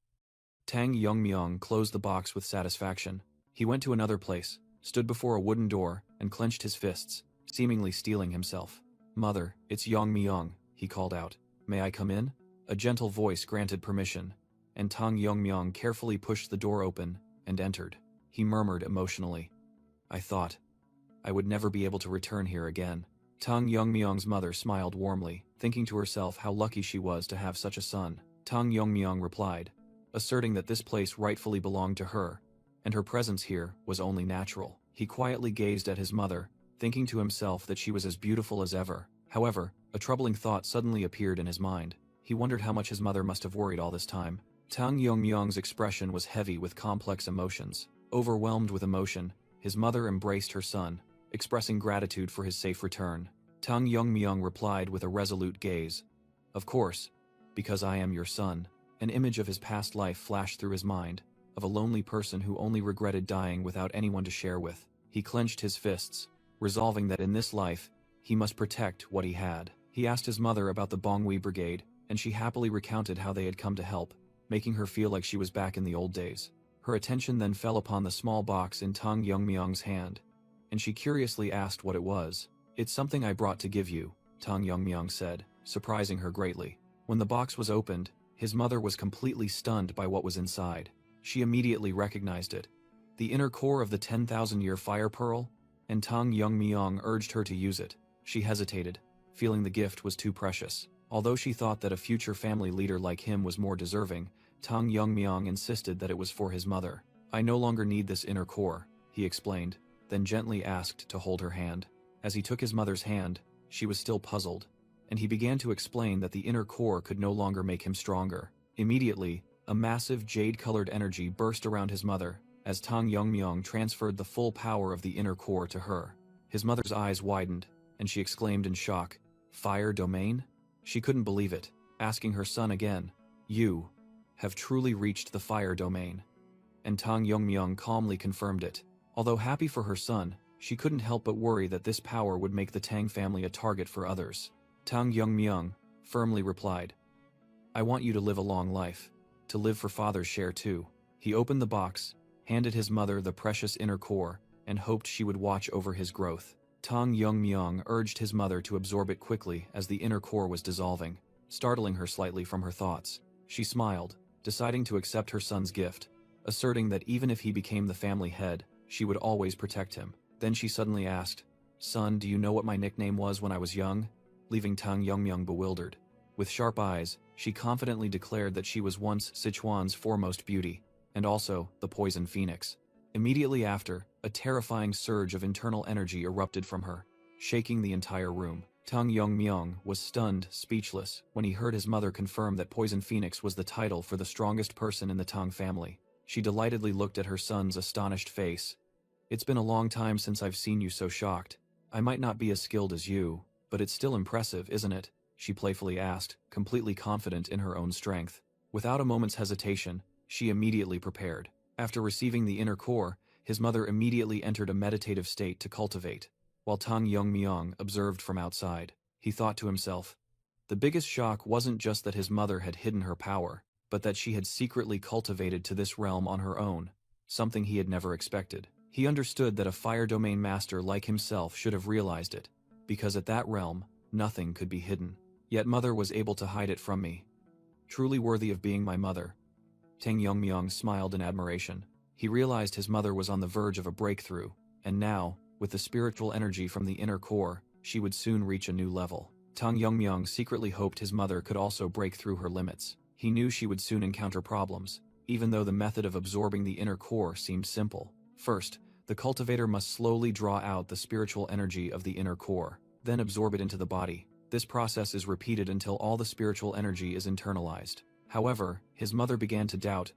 Tang Yongmyong closed the box with satisfaction. He went to another place, stood before a wooden door, and clenched his fists, seemingly steeling himself. "Mother, it's Yongmyong," he called out. "May I come in?" A gentle voice granted permission, and Tang Yongmyong carefully pushed the door open and entered. He murmured emotionally, "I thought I would never be able to return here again." Tang Yongmyong's mother smiled warmly, thinking to herself how lucky she was to have such a son. Tang Yongmyong replied, asserting that this place rightfully belonged to her, and her presence here was only natural. He quietly gazed at his mother, thinking to himself that she was as beautiful as ever. However, a troubling thought suddenly appeared in his mind. He wondered how much his mother must have worried all this time. Tang Yongmyong's expression was heavy with complex emotions. Overwhelmed with emotion, his mother embraced her son, expressing gratitude for his safe return. Tang Yongmyong replied with a resolute gaze, "Of course, because I am your son." An image of his past life flashed through his mind, of a lonely person who only regretted dying without anyone to share with. He clenched his fists, resolving that in this life, he must protect what he had. He asked his mother about the Bongwi Brigade, and she happily recounted how they had come to help, making her feel like she was back in the old days. Her attention then fell upon the small box in Tang Yongmyong's hand, and she curiously asked what it was. "It's something I brought to give you," Tang Yongmyong said, surprising her greatly. When the box was opened, his mother was completely stunned by what was inside. She immediately recognized it. The inner core of the 10,000-year fire pearl, and Tang Yongmyong urged her to use it. She hesitated, feeling the gift was too precious. Although she thought that a future family leader like him was more deserving, Tang Yongmyong insisted that it was for his mother. "I no longer need this inner core," he explained, then gently asked to hold her hand. As he took his mother's hand, she was still puzzled, and he began to explain that the inner core could no longer make him stronger. Immediately, a massive jade-colored energy burst around his mother, as Tang Yongmyong transferred the full power of the inner core to her. His mother's eyes widened, and she exclaimed in shock, "Fire domain?" She couldn't believe it, asking her son again, "You have truly reached the fire domain." And Tang Yongmyong calmly confirmed it. Although happy for her son, she couldn't help but worry that this power would make the Tang family a target for others. Tang Yongmyong firmly replied, "I want you to live a long life, to live for father's share too." He opened the box, handed his mother the precious inner core, and hoped she would watch over his growth. Tang Yongmyong urged his mother to absorb it quickly as the inner core was dissolving, startling her slightly from her thoughts. She smiled, deciding to accept her son's gift, asserting that even if he became the family head, she would always protect him. Then she suddenly asked, "Son, do you know what my nickname was when I was young?" Leaving Tang Yongmyong bewildered. With sharp eyes, she confidently declared that she was once Sichuan's foremost beauty, and also the Poison Phoenix. Immediately after, a terrifying surge of internal energy erupted from her, shaking the entire room. Tang Yongmyong was stunned, speechless, when he heard his mother confirm that Poison Phoenix was the title for the strongest person in the Tang family. She delightedly looked at her son's astonished face. "It's been a long time since I've seen you so shocked. I might not be as skilled as you, but it's still impressive, isn't it?" she playfully asked, completely confident in her own strength. Without a moment's hesitation, she immediately prepared. After receiving the inner core, his mother immediately entered a meditative state to cultivate, while Tang Yongmyong observed from outside. He thought to himself, the biggest shock wasn't just that his mother had hidden her power, but that she had secretly cultivated to this realm on her own, something he had never expected. He understood that a fire domain master like himself should have realized it, because at that realm, nothing could be hidden. Yet mother was able to hide it from me. Truly worthy of being my mother. Tang Yongmyong smiled in admiration. He realized his mother was on the verge of a breakthrough, and now, with the spiritual energy from the inner core, she would soon reach a new level. Tang Yongmyong secretly hoped his mother could also break through her limits. He knew she would soon encounter problems, even though the method of absorbing the inner core seemed simple. First, the cultivator must slowly draw out the spiritual energy of the inner core, then absorb it into the body. This process is repeated until all the spiritual energy is internalized. However, his mother began to doubt.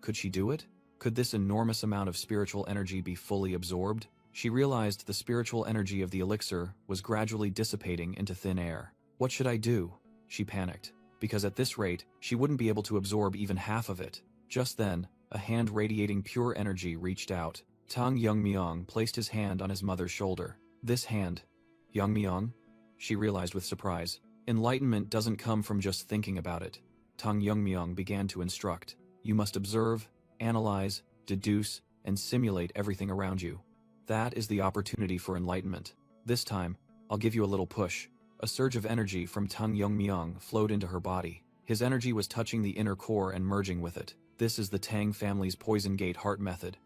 Could she do it? Could this enormous amount of spiritual energy be fully absorbed? She realized the spiritual energy of the elixir was gradually dissipating into thin air. What should I do? She panicked, because at this rate, she wouldn't be able to absorb even half of it. Just then, a hand radiating pure energy reached out. Tang Yongmyong placed his hand on his mother's shoulder. This hand. Yongmyong? She realized with surprise. Enlightenment doesn't come from just thinking about it. Tang Yongmyong began to instruct. You must observe, analyze, deduce, and simulate everything around you. That is the opportunity for enlightenment. This time, I'll give you a little push. A surge of energy from Tang Yongmyong flowed into her body. His energy was touching the inner core and merging with it. This is the Tang family's Poison Gate Heart method.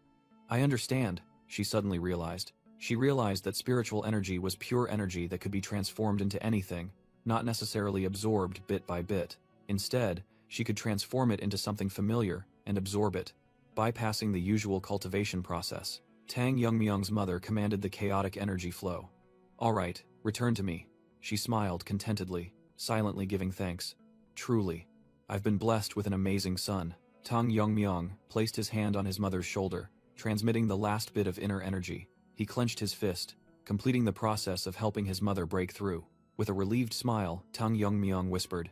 I understand, she suddenly realized. She realized that spiritual energy was pure energy that could be transformed into anything, not necessarily absorbed bit by bit. Instead, she could transform it into something familiar and absorb it, bypassing the usual cultivation process. Tang Yongmyong's mother commanded the chaotic energy flow. All right, return to me. She smiled contentedly, silently giving thanks. Truly, I've been blessed with an amazing son. Tang Yongmyong placed his hand on his mother's shoulder, transmitting the last bit of inner energy. He clenched his fist, completing the process of helping his mother break through. With a relieved smile, Tang Yongmyong whispered,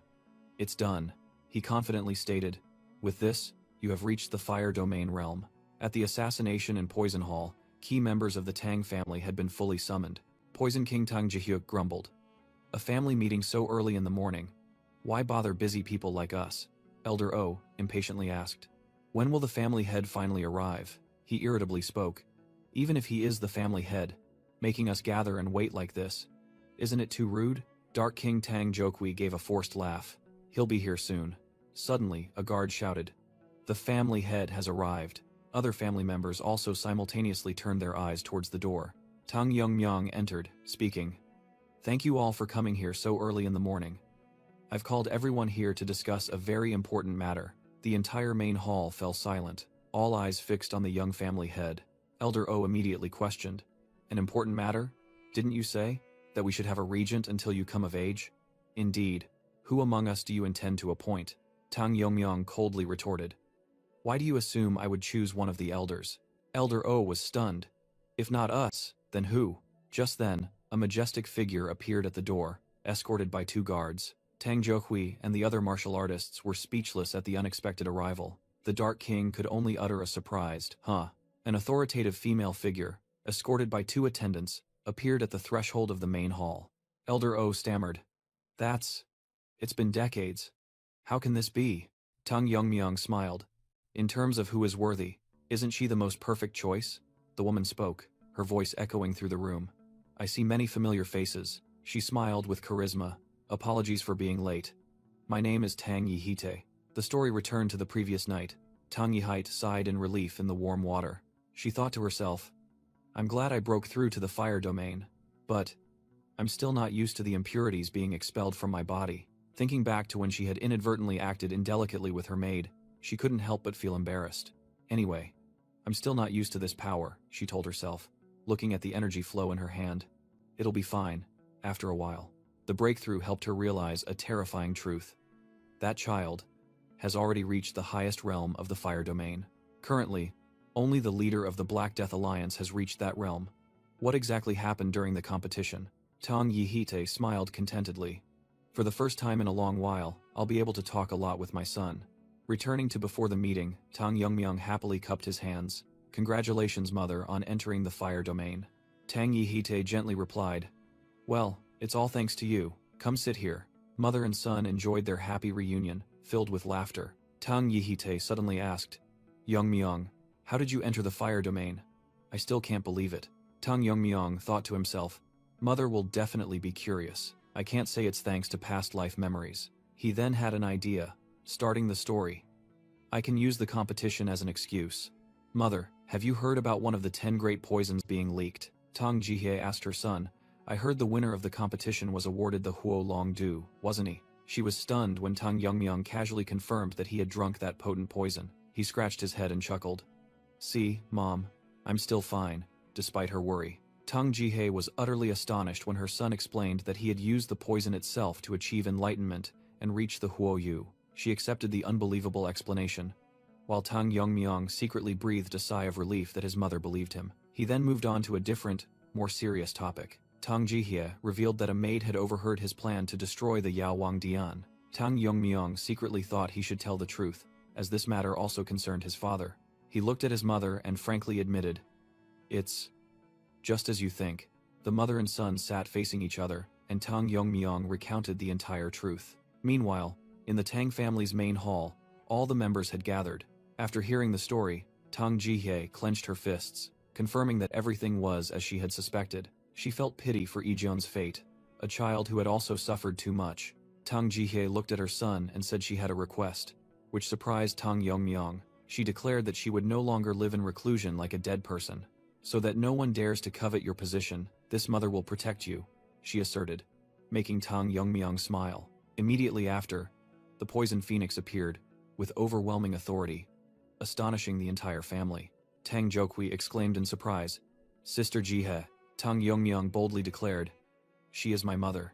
"It's done," he confidently stated. "With this, you have reached the fire domain realm." At the assassination in Poison Hall, key members of the Tang family had been fully summoned. Poison King Tang Jihyuk grumbled. "A family meeting so early in the morning. Why bother busy people like us?" Elder O impatiently asked. "When will the family head finally arrive?" He irritably spoke. "Even if he is the family head, making us gather and wait like this, isn't it too rude?" Dark King Tang Jokwi gave a forced laugh. "He'll be here soon." Suddenly, a guard shouted, "The family head has arrived." Other family members also simultaneously turned their eyes towards the door. Tang Yongmyong entered, speaking. "Thank you all for coming here so early in the morning. I've called everyone here to discuss a very important matter." The entire main hall fell silent, all eyes fixed on the young family head. Elder O immediately questioned. "An important matter? Didn't you say that we should have a regent until you come of age?" "Indeed. Who among us do you intend to appoint?" Tang Yongmyong coldly retorted. "Why do you assume I would choose one of the elders?" Elder O was stunned. "If not us, then who?" Just then, a majestic figure appeared at the door, escorted by 2 guards. Tang Jokhui and the other martial artists were speechless at the unexpected arrival. The Dark King could only utter a surprised, "Huh." An authoritative female figure, escorted by 2 attendants, appeared at the threshold of the main hall. Elder O stammered. It's been decades. How can this be?" Tang Yongmyong smiled. In terms of who is worthy, isn't she the most perfect choice? The woman spoke, her voice echoing through the room. I see many familiar faces. She smiled with charisma. Apologies for being late. My name is Tang Yihite. The story returned to the previous night. Tang Yihite sighed in relief in the warm water. She thought to herself, I'm glad I broke through to the fire domain. But I'm still not used to the impurities being expelled from my body. Thinking back to when she had inadvertently acted indelicately with her maid, she couldn't help but feel embarrassed. Anyway, I'm still not used to this power, she told herself, looking at the energy flow in her hand. It'll be fine, after a while. The breakthrough helped her realize a terrifying truth. That child has already reached the highest realm of the fire domain. Currently, only the leader of the Black Death Alliance has reached that realm. What exactly happened during the competition? Tang Yihite smiled contentedly. For the first time in a long while, I'll be able to talk a lot with my son. Returning to before the meeting, Tang Yongmyung happily cupped his hands. Congratulations, mother, on entering the fire domain. Tang Yihite gently replied, Well, it's all thanks to you. Come sit here. Mother and son enjoyed their happy reunion, filled with laughter. Tang Yihite suddenly asked, Yongmyung, how did you enter the fire domain? I still can't believe it. Tang Yongmyung thought to himself, Mother will definitely be curious. I can't say it's thanks to past life memories. He then had an idea, starting the story. I can use the competition as an excuse. Mother, have you heard about one of the 10 great poisons being leaked? Tang Jihye asked her son. I heard the winner of the competition was awarded the Huo Long Du, wasn't he? She was stunned when Tang Yongmyung casually confirmed that he had drunk that potent poison. He scratched his head and chuckled. See, Mom, I'm still fine, despite her worry. Tang Jihye was utterly astonished when her son explained that he had used the poison itself to achieve enlightenment and reach the Huo Yu. She accepted the unbelievable explanation, while Tang Yongmyung secretly breathed a sigh of relief that his mother believed him. He then moved on to a different, more serious topic. Tang Jihye revealed that a maid had overheard his plan to destroy the Yaowang Dian. Tang Yongmyung secretly thought he should tell the truth, as this matter also concerned his father. He looked at his mother and frankly admitted, It's just as you think. The mother and son sat facing each other, and Tang Yongmyung recounted the entire truth. Meanwhile, in the Tang family's main hall, all the members had gathered. After hearing the story, Tang Jihye clenched her fists, confirming that everything was as she had suspected. She felt pity for Ijun's fate, a child who had also suffered too much. Tang Jihye looked at her son and said she had a request, which surprised Tang Yongmyung. She declared that she would no longer live in reclusion like a dead person. So that no one dares to covet your position, this mother will protect you, she asserted, making Tang Yongmyung smile. Immediately after, the poison phoenix appeared, with overwhelming authority, astonishing the entire family. Tang Jokui exclaimed in surprise, Sister Jihye. Tang Yongmyung boldly declared, She is my mother,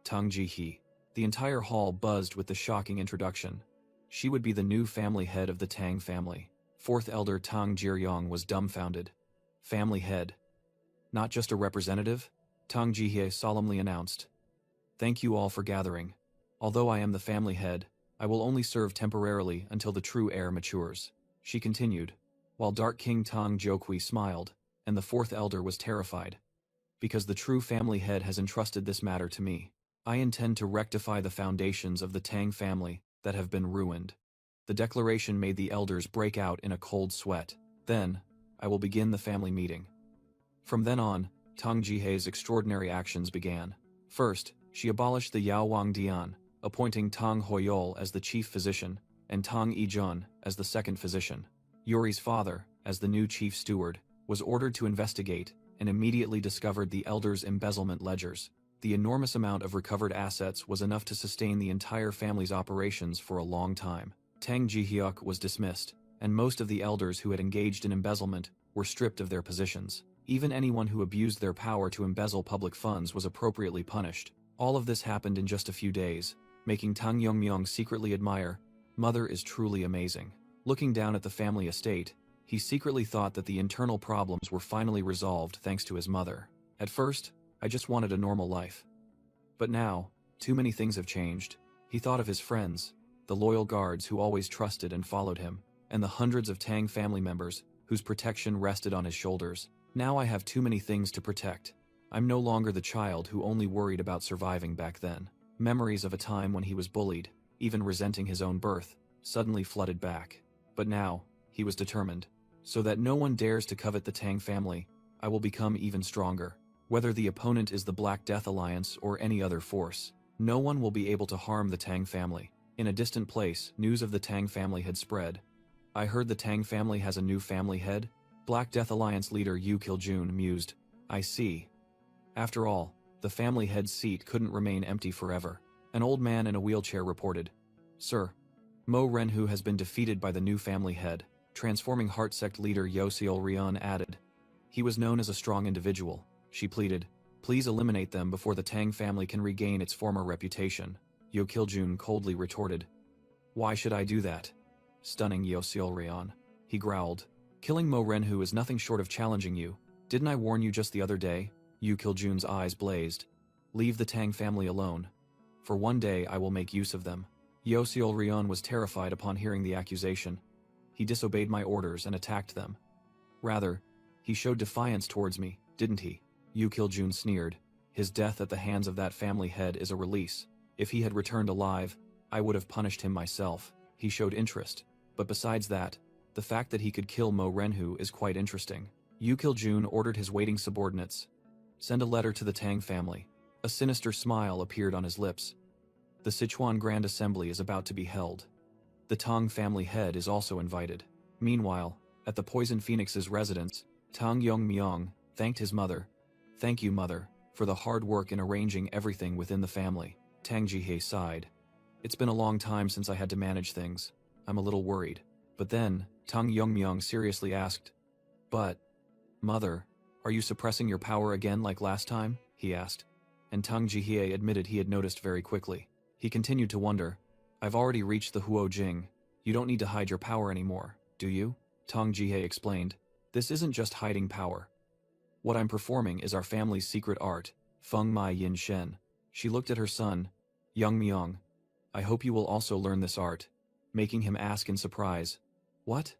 Tang Jihye. The entire hall buzzed with the shocking introduction. She would be the new family head of the Tang family. Fourth elder Tang Jiryong was dumbfounded. Family head. Not just a representative? Tang Jihye solemnly announced. Thank you all for gathering. Although I am the family head, I will only serve temporarily until the true heir matures. She continued, while Dark King Tang Jokui smiled, and the fourth elder was terrified. Because the true family head has entrusted this matter to me. I intend to rectify the foundations of the Tang family that have been ruined. The declaration made the elders break out in a cold sweat. Then, I will begin the family meeting. From then on, Tang Jihye's extraordinary actions began. First, she abolished the Yaowang Dian, appointing Tang Hoyol as the chief physician, and Tang Ijun as the second physician. Yuri's father, as the new chief steward, was ordered to investigate, and immediately discovered the elders' embezzlement ledgers. The enormous amount of recovered assets was enough to sustain the entire family's operations for a long time. Tang Jihyuk was dismissed, and most of the elders who had engaged in embezzlement were stripped of their positions. Even anyone who abused their power to embezzle public funds was appropriately punished. All of this happened in just a few days, making Tang Yongmyung secretly admire, Mother is truly amazing. Looking down at the family estate, he secretly thought that the internal problems were finally resolved thanks to his mother. At first, I just wanted a normal life. But now, too many things have changed. He thought of his friends, the loyal guards who always trusted and followed him, and the hundreds of Tang family members whose protection rested on his shoulders. Now I have too many things to protect. I'm no longer the child who only worried about surviving back then. Memories of a time when he was bullied, even resenting his own birth, suddenly flooded back. But now, he was determined. So that no one dares to covet the Tang family, I will become even stronger. Whether the opponent is the Black Death Alliance or any other force, no one will be able to harm the Tang family. In a distant place, news of the Tang family had spread. I heard the Tang family has a new family head? Black Death Alliance leader Yu Kiljun mused. I see. After all, the family head's seat couldn't remain empty forever. An old man in a wheelchair reported. Sir, Mo Renhu has been defeated by the new family head. Transforming Heart Sect leader Yoseol Rion added. He was known as a strong individual. She pleaded. Please eliminate them before the Tang family can regain its former reputation. Yo Kiljun coldly retorted. Why should I do that? Stunning Yoseol Rion. He growled. Killing Mo Renhu is nothing short of challenging you. Didn't I warn you just the other day? Yu Kiljun's eyes blazed. Leave the Tang family alone. For one day I will make use of them. Yoseol Rion was terrified upon hearing the accusation. He disobeyed my orders and attacked them. Rather, he showed defiance towards me, didn't he? Yu Kiljun sneered. His death at the hands of that family head is a release. If he had returned alive, I would have punished him myself. He showed interest. But besides that, the fact that he could kill Mo Renhu is quite interesting. Yu Kiljun ordered his waiting subordinates. Send a letter to the Tang family. A sinister smile appeared on his lips. The Sichuan Grand Assembly is about to be held. The Tang family head is also invited. Meanwhile, at the Poison Phoenix's residence, Tang Yongmyong thanked his mother. Thank you, mother, for the hard work in arranging everything within the family. Tang Jihye sighed. It's been a long time since I had to manage things. I'm a little worried. But then, Tang Yongmyong seriously asked, But, mother, are you suppressing your power again like last time? He asked. And Tang Jihye admitted he had noticed very quickly. He continued to wonder, I've already reached the Huo Jing. You don't need to hide your power anymore, do you? Tang Jihye explained. This isn't just hiding power. What I'm performing is our family's secret art, Feng Mai Yin Shen. She looked at her son, Yang Myong. I hope you will also learn this art. Making him ask in surprise. What?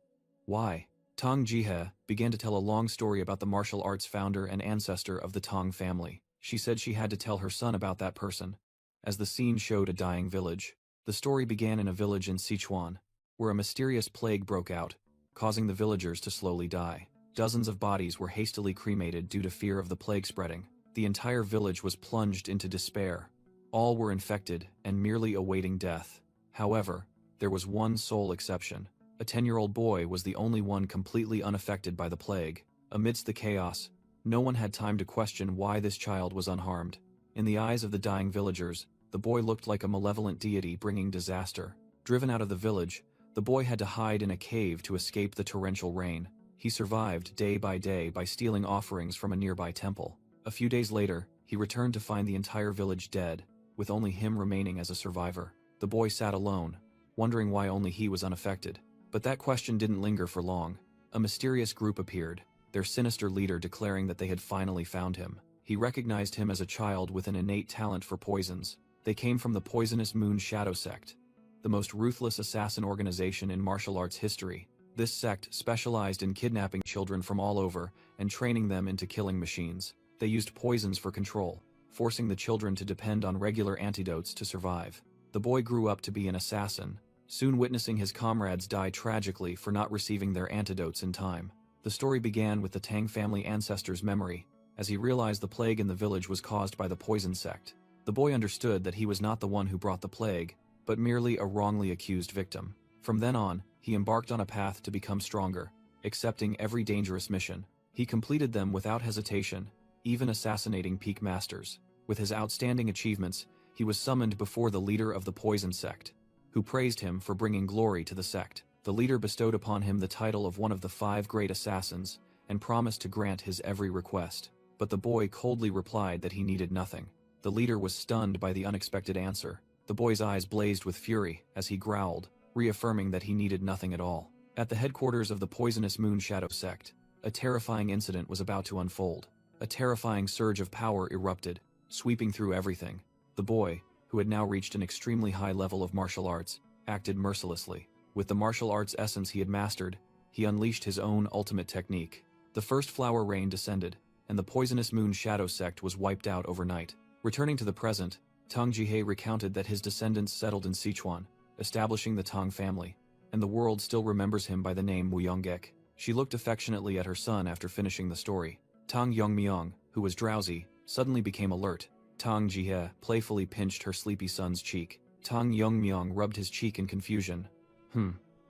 Why? Tang Jihye began to tell a long story about the martial arts founder and ancestor of the Tang family. She said she had to tell her son about that person. As the scene showed a dying village. The story began in a village in Sichuan, where a mysterious plague broke out, causing the villagers to slowly die. Dozens of bodies were hastily cremated due to fear of the plague spreading. The entire village was plunged into despair. All were infected and merely awaiting death. However, there was one sole exception. A 10-year-old boy was the only one completely unaffected by the plague. Amidst the chaos, no one had time to question why this child was unharmed. In the eyes of the dying villagers, the boy looked like a malevolent deity bringing disaster. Driven out of the village, the boy had to hide in a cave to escape the torrential rain. He survived day by stealing offerings from a nearby temple. A few days later, he returned to find the entire village dead, with only him remaining as a survivor. The boy sat alone, wondering why only he was unaffected. But that question didn't linger for long. A mysterious group appeared, their sinister leader declaring that they had finally found him. He recognized him as a child with an innate talent for poisons. They came from the Poisonous Moon Shadow Sect, the most ruthless assassin organization in martial arts history. This sect specialized in kidnapping children from all over and training them into killing machines. They used poisons for control, forcing the children to depend on regular antidotes to survive. The boy grew up to be an assassin, soon witnessing his comrades die tragically for not receiving their antidotes in time. The story began with the Tang family ancestor's memory, as he realized the plague in the village was caused by the poison sect. The boy understood that he was not the one who brought the plague, but merely a wrongly accused victim. From then on, he embarked on a path to become stronger, accepting every dangerous mission. He completed them without hesitation, even assassinating peak masters. With his outstanding achievements, he was summoned before the leader of the poison sect, who praised him for bringing glory to the sect. The leader bestowed upon him the title of one of the 5 great assassins, and promised to grant his every request. But the boy coldly replied that he needed nothing. The leader was stunned by the unexpected answer. The boy's eyes blazed with fury as he growled, reaffirming that he needed nothing at all. At the headquarters of the Poisonous Moon Shadow Sect, a terrifying incident was about to unfold. A terrifying surge of power erupted, sweeping through everything. The boy, who had now reached an extremely high level of martial arts, acted mercilessly. With the martial arts essence he had mastered, he unleashed his own ultimate technique. The first flower rain descended, and the Poisonous Moon Shadow Sect was wiped out overnight. Returning to the present, Tang Jihye recounted that his descendants settled in Sichuan, establishing the Tang family. and the world still remembers him by the name Wu Yonggek. She looked affectionately at her son after finishing the story. Tang Yongmyong, who was drowsy, suddenly became alert. Tang Jihe playfully pinched her sleepy son's cheek. Tang Yongmyong rubbed his cheek in confusion.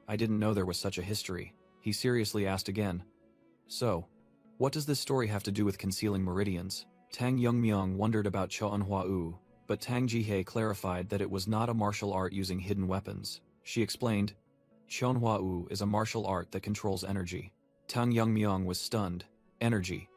I didn't know there was such a history. He seriously asked again. So, what does this story have to do with concealing meridians? Tang Yongmyong wondered about Cho'unhua Wu, but Tang Jihe clarified that it was not a martial art using hidden weapons. She explained, Cho'unhua Wu is a martial art that controls energy. Tang Yongmyong was stunned. Energy?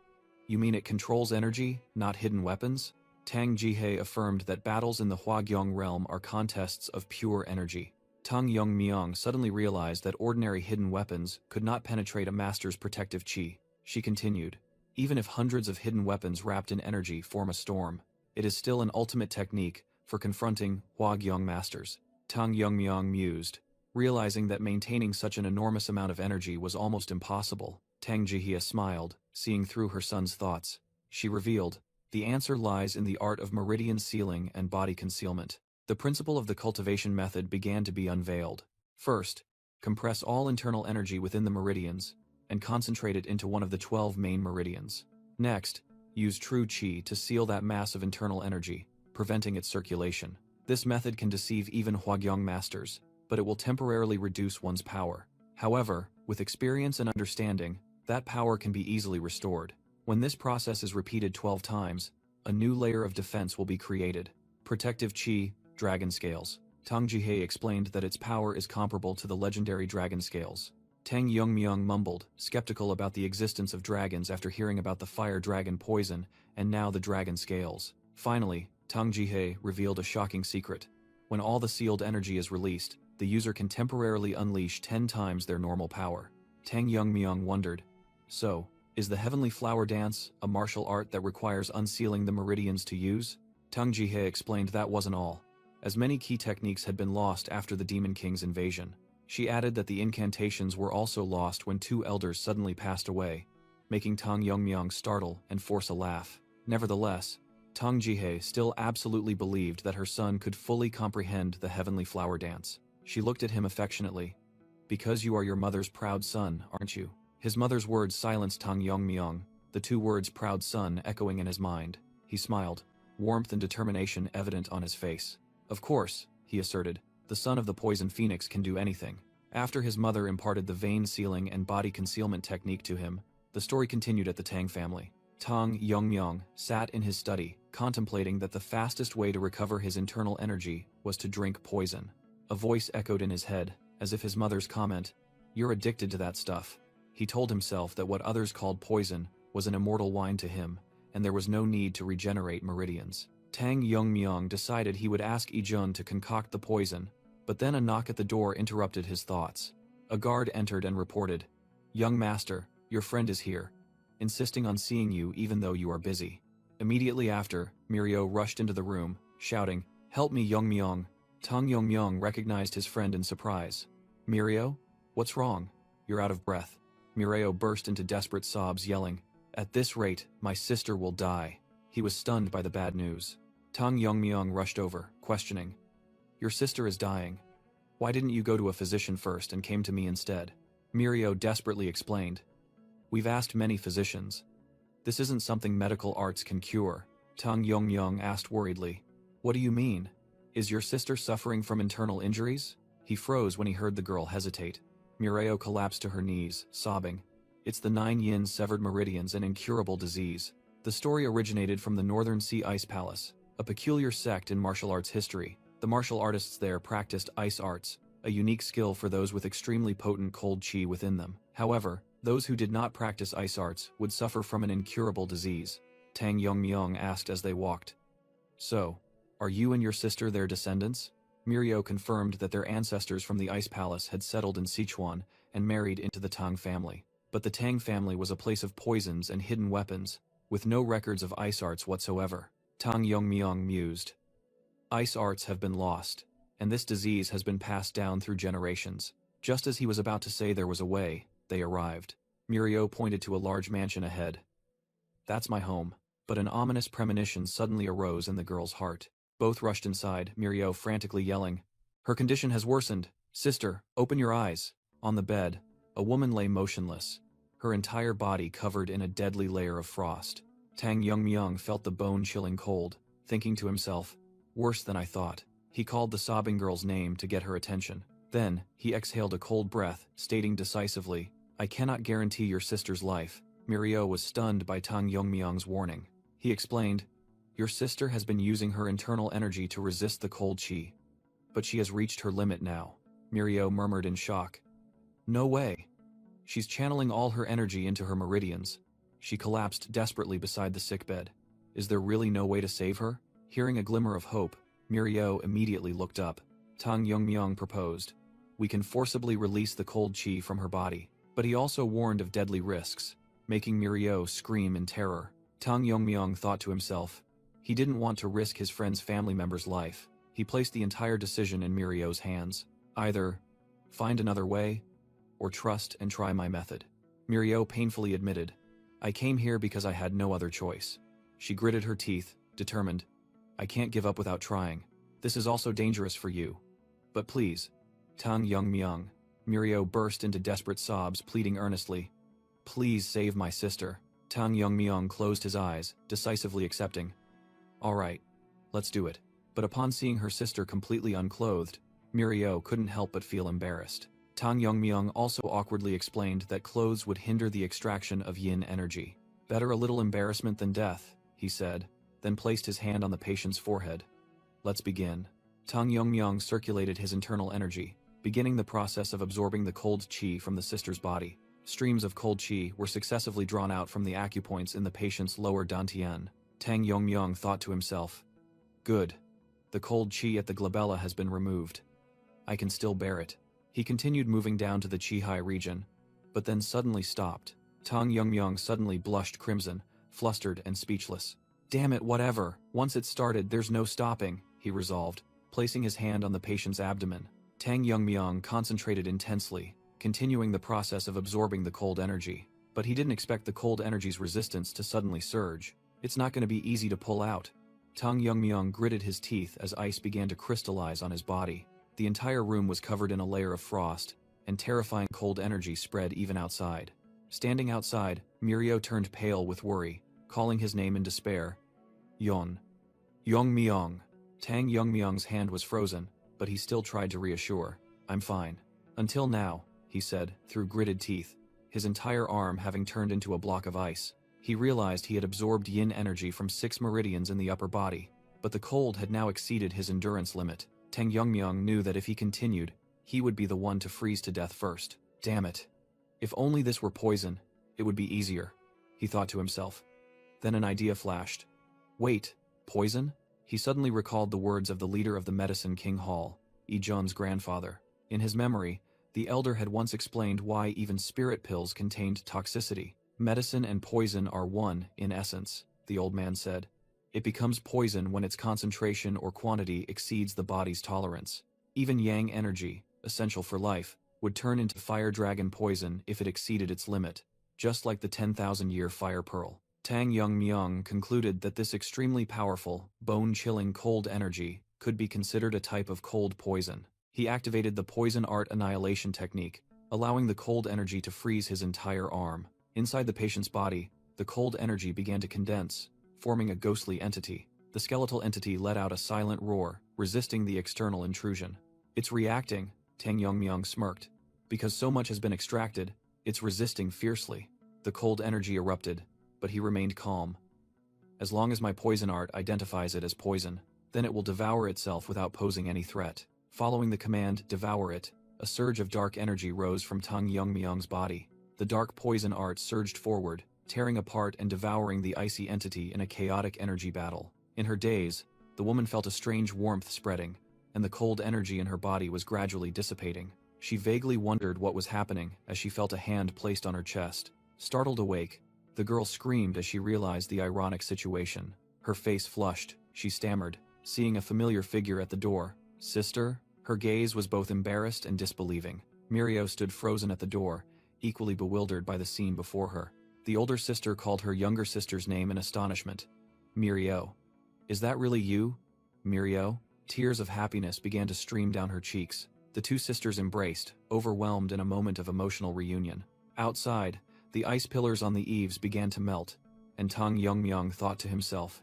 You mean it controls energy, not hidden weapons? Tang Jihe affirmed that battles in the Huagyong realm are contests of pure energy. Tang Yongmyong suddenly realized that ordinary hidden weapons could not penetrate a master's protective chi. She continued, even if hundreds of hidden weapons wrapped in energy form a storm, it is still an ultimate technique for confronting Huagyong masters. Tang Yongmyong mused, realizing that maintaining such an enormous amount of energy was almost impossible. Tang Jihye smiled, seeing through her son's thoughts. She revealed, the answer lies in the art of meridian sealing and body concealment. The principle of the cultivation method began to be unveiled. First, compress all internal energy within the meridians, and concentrate it into one of the 12 main meridians. Next, use true qi to seal that mass of internal energy, preventing its circulation. This method can deceive even Huagyong masters, but it will temporarily reduce one's power. However, with experience and understanding, that power can be easily restored. When this process is repeated 12 times, a new layer of defense will be created. Protective qi, dragon scales. Tang Jihe explained that its power is comparable to the legendary dragon scales. Tang Yongmyong mumbled, skeptical about the existence of dragons after hearing about the fire dragon poison and now the dragon scales. Finally, Tang Jihe revealed a shocking secret. When all the sealed energy is released, the user can temporarily unleash 10 times their normal power. Tang Yongmyong wondered, so, is the Heavenly Flower Dance a martial art that requires unsealing the meridians to use? Tang Jihe explained that wasn't all, as many key techniques had been lost after the Demon King's invasion. She added that the incantations were also lost when 2 elders suddenly passed away, making Tang Yongmyong startle and force a laugh. Nevertheless, Tang Jihe still absolutely believed that her son could fully comprehend the Heavenly Flower Dance. She looked at him affectionately. Because you are your mother's proud son, aren't you? His mother's words silenced Tang Yongmyong, the 2 words proud son echoing in his mind. He smiled, warmth and determination evident on his face. Of course, he asserted, the son of the poison phoenix can do anything. After his mother imparted the vein sealing and body concealment technique to him, the story continued at the Tang family. Tang Yongmyong sat in his study, contemplating that the fastest way to recover his internal energy was to drink poison. A voice echoed in his head, as if his mother's comment, "You're addicted to that stuff." He told himself that what others called poison was an immortal wine to him, and there was no need to regenerate meridians. Tang Yongmyong decided he would ask Ijun to concoct the poison, but then a knock at the door interrupted his thoughts. A guard entered and reported, "Young master, your friend is here, insisting on seeing you even though you are busy." Immediately after, Mirio rushed into the room, shouting, "Help me, Yongmyong." Tang Yongmyong recognized his friend in surprise. "Mirio? What's wrong? You're out of breath." Mirio burst into desperate sobs, yelling, "At this rate, my sister will die." He was stunned by the bad news. Tang Yongmyong rushed over, questioning, "Your sister is dying. Why didn't you go to a physician first and came to me instead?" Mirio desperately explained, "We've asked many physicians. This isn't something medical arts can cure." Tang Yongmyong asked worriedly, "What do you mean? Is your sister suffering from internal injuries?" He froze when he heard the girl hesitate. Mirio collapsed to her knees, sobbing, "It's the 9 yin severed meridians, an incurable disease." The story originated from the Northern Sea Ice Palace, a peculiar sect in martial arts history. The martial artists there practiced ice arts, a unique skill for those with extremely potent cold qi within them. However, those who did not practice ice arts would suffer from an incurable disease. Tang Yongmyong asked as they walked, "So, are you and your sister their descendants?" Mirio confirmed that their ancestors from the Ice Palace had settled in Sichuan and married into the Tang family. But the Tang family was a place of poisons and hidden weapons, with no records of ice arts whatsoever. Tang Yongmyong mused. Ice arts have been lost, and this disease has been passed down through generations. Just as he was about to say there was a way, they arrived. Mirio pointed to a large mansion ahead. "That's my home." But an ominous premonition suddenly arose in the girl's heart. Both rushed inside, Mirio frantically yelling, "Her condition has worsened. Sister, open your eyes. On the bed, a woman lay motionless, her entire body covered in a deadly layer of frost. Tang Yongmyung felt the bone-chilling cold, thinking to himself, worse than I thought. He called the sobbing girl's name to get her attention. Then, he exhaled a cold breath, stating decisively, I cannot guarantee your sister's life. Mirio was stunned by Tang Yongmyung's warning. He explained, your sister has been using her internal energy to resist the cold chi. But she has reached her limit now. Mirio murmured in shock. No way. She's channeling all her energy into her meridians. She collapsed desperately beside the sickbed. Is there really no way to save her? Hearing a glimmer of hope, Mirio immediately looked up. Tang Yongmyung proposed. We can forcibly release the cold chi from her body. But he also warned of deadly risks, making Mirio scream in terror. Tang Yongmyung thought to himself. He didn't want to risk his friend's family member's life. He placed the entire decision in Mirio's hands. Either find another way, or trust and try my method. Mirio painfully admitted, I came here because I had no other choice. She gritted her teeth, determined. I can't give up without trying. This is also dangerous for you. But please, Tang Yongmyung. Mirio burst into desperate sobs, pleading earnestly. Please save my sister. Tang Yongmyung closed his eyes, decisively accepting. All right, let's do it. But upon seeing her sister completely unclothed, Mirio couldn't help but feel embarrassed. Tang Yongmyung also awkwardly explained that clothes would hinder the extraction of yin energy. Better a little embarrassment than death, he said, then placed his hand on the patient's forehead. Let's begin. Tang Yongmyung circulated his internal energy, beginning the process of absorbing the cold chi from the sister's body. Streams of cold chi were successively drawn out from the acupoints in the patient's lower dantian. Tang Yongmyung thought to himself. Good. The cold chi at the glabella has been removed. I can still bear it. He continued moving down to the chi-hai region, but then suddenly stopped. Tang Yongmyung suddenly blushed crimson, flustered and speechless. Damn it, whatever. Once it started, there's no stopping, he resolved, placing his hand on the patient's abdomen. Tang Yongmyung concentrated intensely, continuing the process of absorbing the cold energy. But he didn't expect the cold energy's resistance to suddenly surge. It's not going to be easy to pull out. Tang Yongmyung gritted his teeth as ice began to crystallize on his body. The entire room was covered in a layer of frost, and terrifying cold energy spread even outside. Standing outside, Mirio turned pale with worry, calling his name in despair. Yongmyung. Tang Yongmyung's hand was frozen, but he still tried to reassure. I'm fine. Until now, he said, through gritted teeth, his entire arm having turned into a block of ice. He realized he had absorbed yin energy from 6 meridians in the upper body, but the cold had now exceeded his endurance limit. Tang Yongmyung knew that if he continued, he would be the one to freeze to death first. Damn it. If only this were poison, it would be easier, he thought to himself. Then an idea flashed. Wait, poison? He suddenly recalled the words of the leader of the Medicine King Hall, Ijun's grandfather. In his memory, the elder had once explained why even spirit pills contained toxicity. Medicine and poison are one, in essence, the old man said. It becomes poison when its concentration or quantity exceeds the body's tolerance. Even yang energy, essential for life, would turn into fire dragon poison if it exceeded its limit, just like the 10,000-year fire pearl. Tang Yongmyung concluded that this extremely powerful, bone-chilling cold energy could be considered a type of cold poison. He activated the poison art annihilation technique, allowing the cold energy to freeze his entire arm. Inside the patient's body, the cold energy began to condense, forming a ghostly entity. The skeletal entity let out a silent roar, resisting the external intrusion. It's reacting, Tang Yongmyung smirked. Because so much has been extracted, it's resisting fiercely. The cold energy erupted, but he remained calm. As long as my poison art identifies it as poison, then it will devour itself without posing any threat. Following the command, devour it, a surge of dark energy rose from Tang Yongmyung's body. The dark poison art surged forward, tearing apart and devouring the icy entity in a chaotic energy battle. In her daze, the woman felt a strange warmth spreading, and the cold energy in her body was gradually dissipating. She vaguely wondered what was happening as she felt a hand placed on her chest. Startled awake, the girl screamed as she realized the ironic situation. Her face flushed, she stammered, seeing a familiar figure at the door. Sister? Her gaze was both embarrassed and disbelieving. Mirio stood frozen at the door, equally bewildered by the scene before her. The older sister called her younger sister's name in astonishment. Mirio. Is that really you? Mirio? Tears of happiness began to stream down her cheeks. The two sisters embraced, overwhelmed in a moment of emotional reunion. Outside, the ice pillars on the eaves began to melt, and Tang Yongmyong thought to himself,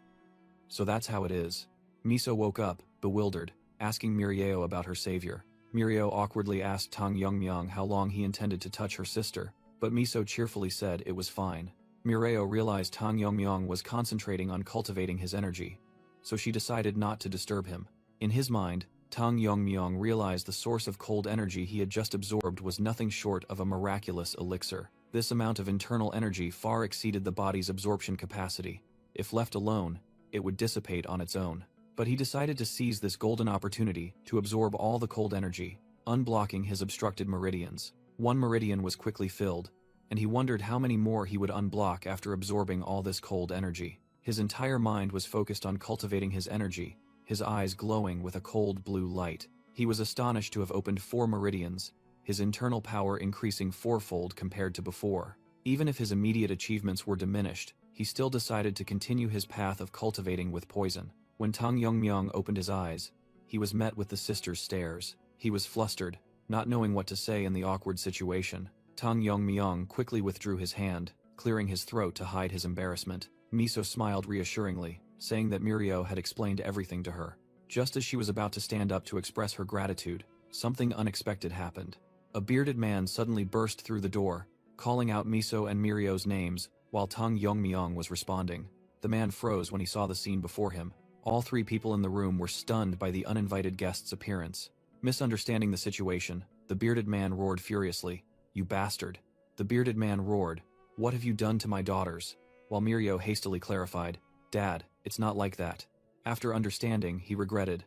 "So that's how it is." Miso woke up, bewildered, asking Mirio about her savior. Mirio awkwardly asked Tang Yongmyong how long he intended to touch her sister, but Miso cheerfully said it was fine. Mirio realized Tang Yongmyong was concentrating on cultivating his energy, so she decided not to disturb him. In his mind, Tang Yongmyong realized the source of cold energy he had just absorbed was nothing short of a miraculous elixir. This amount of internal energy far exceeded the body's absorption capacity. If left alone, it would dissipate on its own. But he decided to seize this golden opportunity to absorb all the cold energy, unblocking his obstructed meridians. One meridian was quickly filled, and he wondered how many more he would unblock after absorbing all this cold energy. His entire mind was focused on cultivating his energy, his eyes glowing with a cold blue light. He was astonished to have opened 4 meridians, his internal power increasing 4-fold compared to before. Even if his immediate achievements were diminished, he still decided to continue his path of cultivating with poison. When Tang Yongmyong opened his eyes, he was met with the sisters' stares. He was flustered, not knowing what to say in the awkward situation. Tang Yongmyong quickly withdrew his hand, clearing his throat to hide his embarrassment. Miso smiled reassuringly, saying that Mirio had explained everything to her. Just as she was about to stand up to express her gratitude, something unexpected happened. A bearded man suddenly burst through the door, calling out Miso and Mirio's names, while Tang Yongmyong was responding. The man froze when he saw the scene before him. All 3 people in the room were stunned by the uninvited guest's appearance. Misunderstanding the situation, the bearded man roared furiously, "You bastard!" The bearded man roared, "What have you done to my daughters?" While Mirio hastily clarified, "Dad, it's not like that." After understanding, he regretted,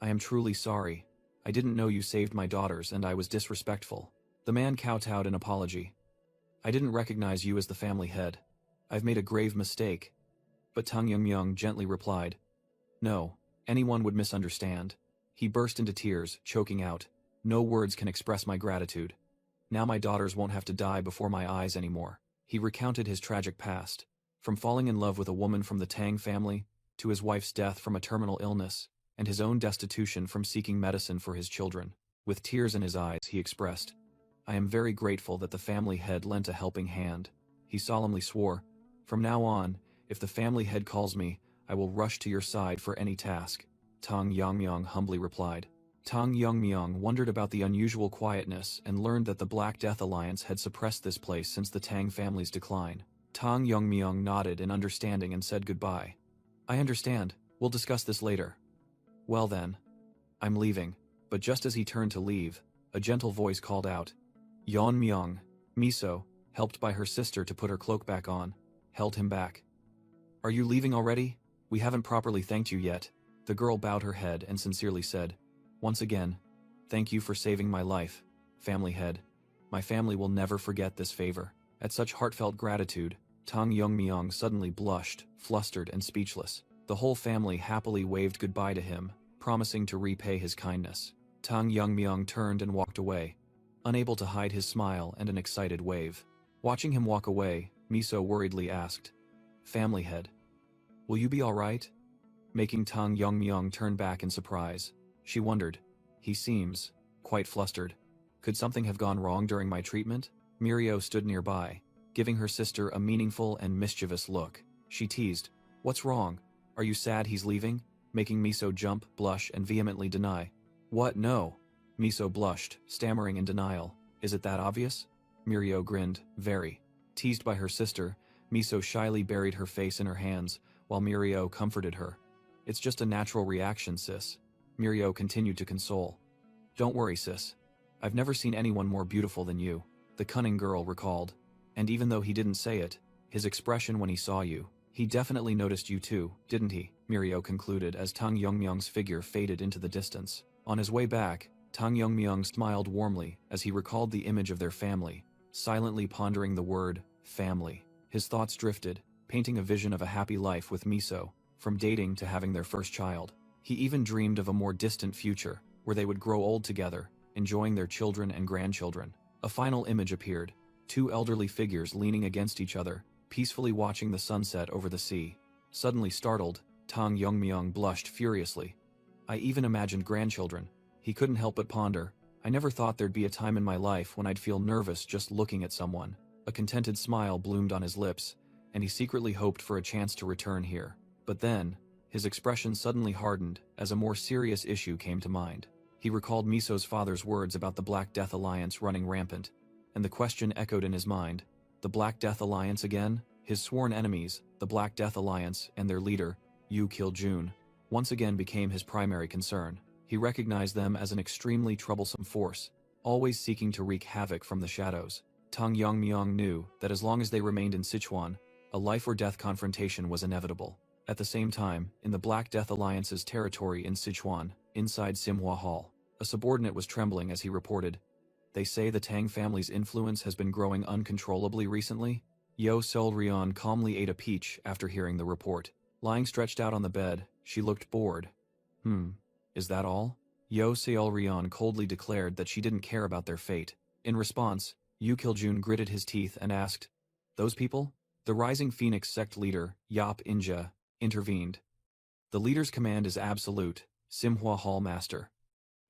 "I am truly sorry. I didn't know you saved my daughters and I was disrespectful." The man kowtowed in apology. "I didn't recognize you as the family head. I've made a grave mistake." But Tang Yongmyong gently replied, "No, anyone would misunderstand." He burst into tears, choking out, "No words can express my gratitude. Now my daughters won't have to die before my eyes anymore." He recounted his tragic past, from falling in love with a woman from the Tang family, to his wife's death from a terminal illness, and his own destitution from seeking medicine for his children. With tears in his eyes, he expressed, "I am very grateful that the family head lent a helping hand." He solemnly swore, "From now on, if the family head calls me, I will rush to your side for any task." Tang Yongmyong humbly replied. Tang Yongmyong wondered about the unusual quietness and learned that the Black Death Alliance had suppressed this place since the Tang family's decline. Tang Yongmyong nodded in understanding and said goodbye. "I understand. We'll discuss this later." "Well then, I'm leaving." But just as he turned to leave, a gentle voice called out, "Yeonmyong." Miso, helped by her sister to put her cloak back on, held him back. "Are you leaving already? We haven't properly thanked you yet." The girl bowed her head and sincerely said, "Once again, thank you for saving my life, family head. My family will never forget this favor." At such heartfelt gratitude, Tang Yongmyong suddenly blushed, flustered and speechless. The whole family happily waved goodbye to him, promising to repay his kindness. Tang Yongmyong turned and walked away, unable to hide his smile and an excited wave. Watching him walk away, Miso worriedly asked, "Family head, will you be alright?" Making Tang Yongmyong turn back in surprise, she wondered, "He seems quite flustered. Could something have gone wrong during my treatment?" Mirio stood nearby, giving her sister a meaningful and mischievous look. She teased, "What's wrong? Are you sad he's leaving?" Making Miso jump, blush, and vehemently deny. "What? No." Miso blushed, stammering in denial. "Is it that obvious?" Mirio grinned, very. Teased by her sister, Miso shyly buried her face in her hands, while Mirio comforted her. "It's just a natural reaction, sis." Mirio continued to console. "Don't worry, sis. I've never seen anyone more beautiful than you," the cunning girl recalled. "And even though he didn't say it, his expression when he saw you, he definitely noticed you too, didn't he?" Mirio concluded as Tang Yongmyong's figure faded into the distance. On his way back, Tang Yongmyong smiled warmly as he recalled the image of their family, silently pondering the word, family. His thoughts drifted, painting a vision of a happy life with Miso, from dating to having their first child. He even dreamed of a more distant future, where they would grow old together, enjoying their children and grandchildren. A final image appeared, 2 elderly figures leaning against each other, peacefully watching the sunset over the sea. Suddenly startled, Tang Yongmyong blushed furiously. "I even imagined grandchildren." He couldn't help but ponder, I never thought there'd be a time in my life when I'd feel nervous just looking at someone. A contented smile bloomed on his lips, and he secretly hoped for a chance to return here. But then, his expression suddenly hardened as a more serious issue came to mind. He recalled Miso's father's words about the Black Death Alliance running rampant, and the question echoed in his mind. The Black Death Alliance again? His sworn enemies, the Black Death Alliance and their leader, Yu Kil-jun, once again became his primary concern. He recognized them as an extremely troublesome force, always seeking to wreak havoc from the shadows. Tang Yongmyong knew that as long as they remained in Sichuan, a life-or-death confrontation was inevitable. At the same time, in the Black Death Alliance's territory in Sichuan, inside Manhwa Hall, a subordinate was trembling as he reported, "They say the Tang family's influence has been growing uncontrollably recently?" Yo Seol-rion calmly ate a peach after hearing the report. Lying stretched out on the bed, she looked bored. Is that all? Yo Seol-rion coldly declared that she didn't care about their fate. In response, Yu Kil-jun gritted his teeth and asked, "Those people?" The Rising Phoenix sect leader, Yop Inja, intervened. "The leader's command is absolute, Manhwa Hall Master.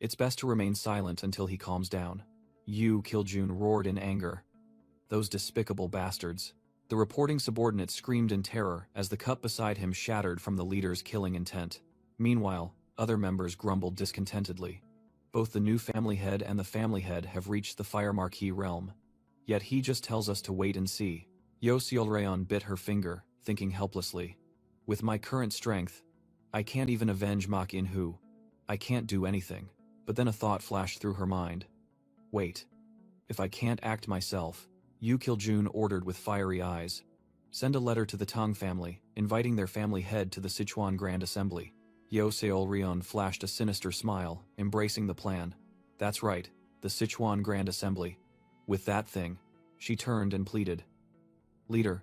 It's best to remain silent until he calms down." Yu Kil-jun roared in anger. "Those despicable bastards." The reporting subordinate screamed in terror as the cup beside him shattered from the leader's killing intent. Meanwhile, other members grumbled discontentedly. Both the new family head and the family head have reached the Fire Marquis realm. Yet he just tells us to wait and see. Yo Seol-rayon bit her finger, thinking helplessly. "With my current strength, I can't even avenge Mak In-hu. I can't do anything." But then a thought flashed through her mind. "Wait. If I can't act myself," Yu Kil-jun ordered with fiery eyes, "send a letter to the Tang family, inviting their family head to the Sichuan Grand Assembly." Yo Seol-rion flashed a sinister smile, embracing the plan. "That's right, the Sichuan Grand Assembly. With that thing." She turned and pleaded. "Leader,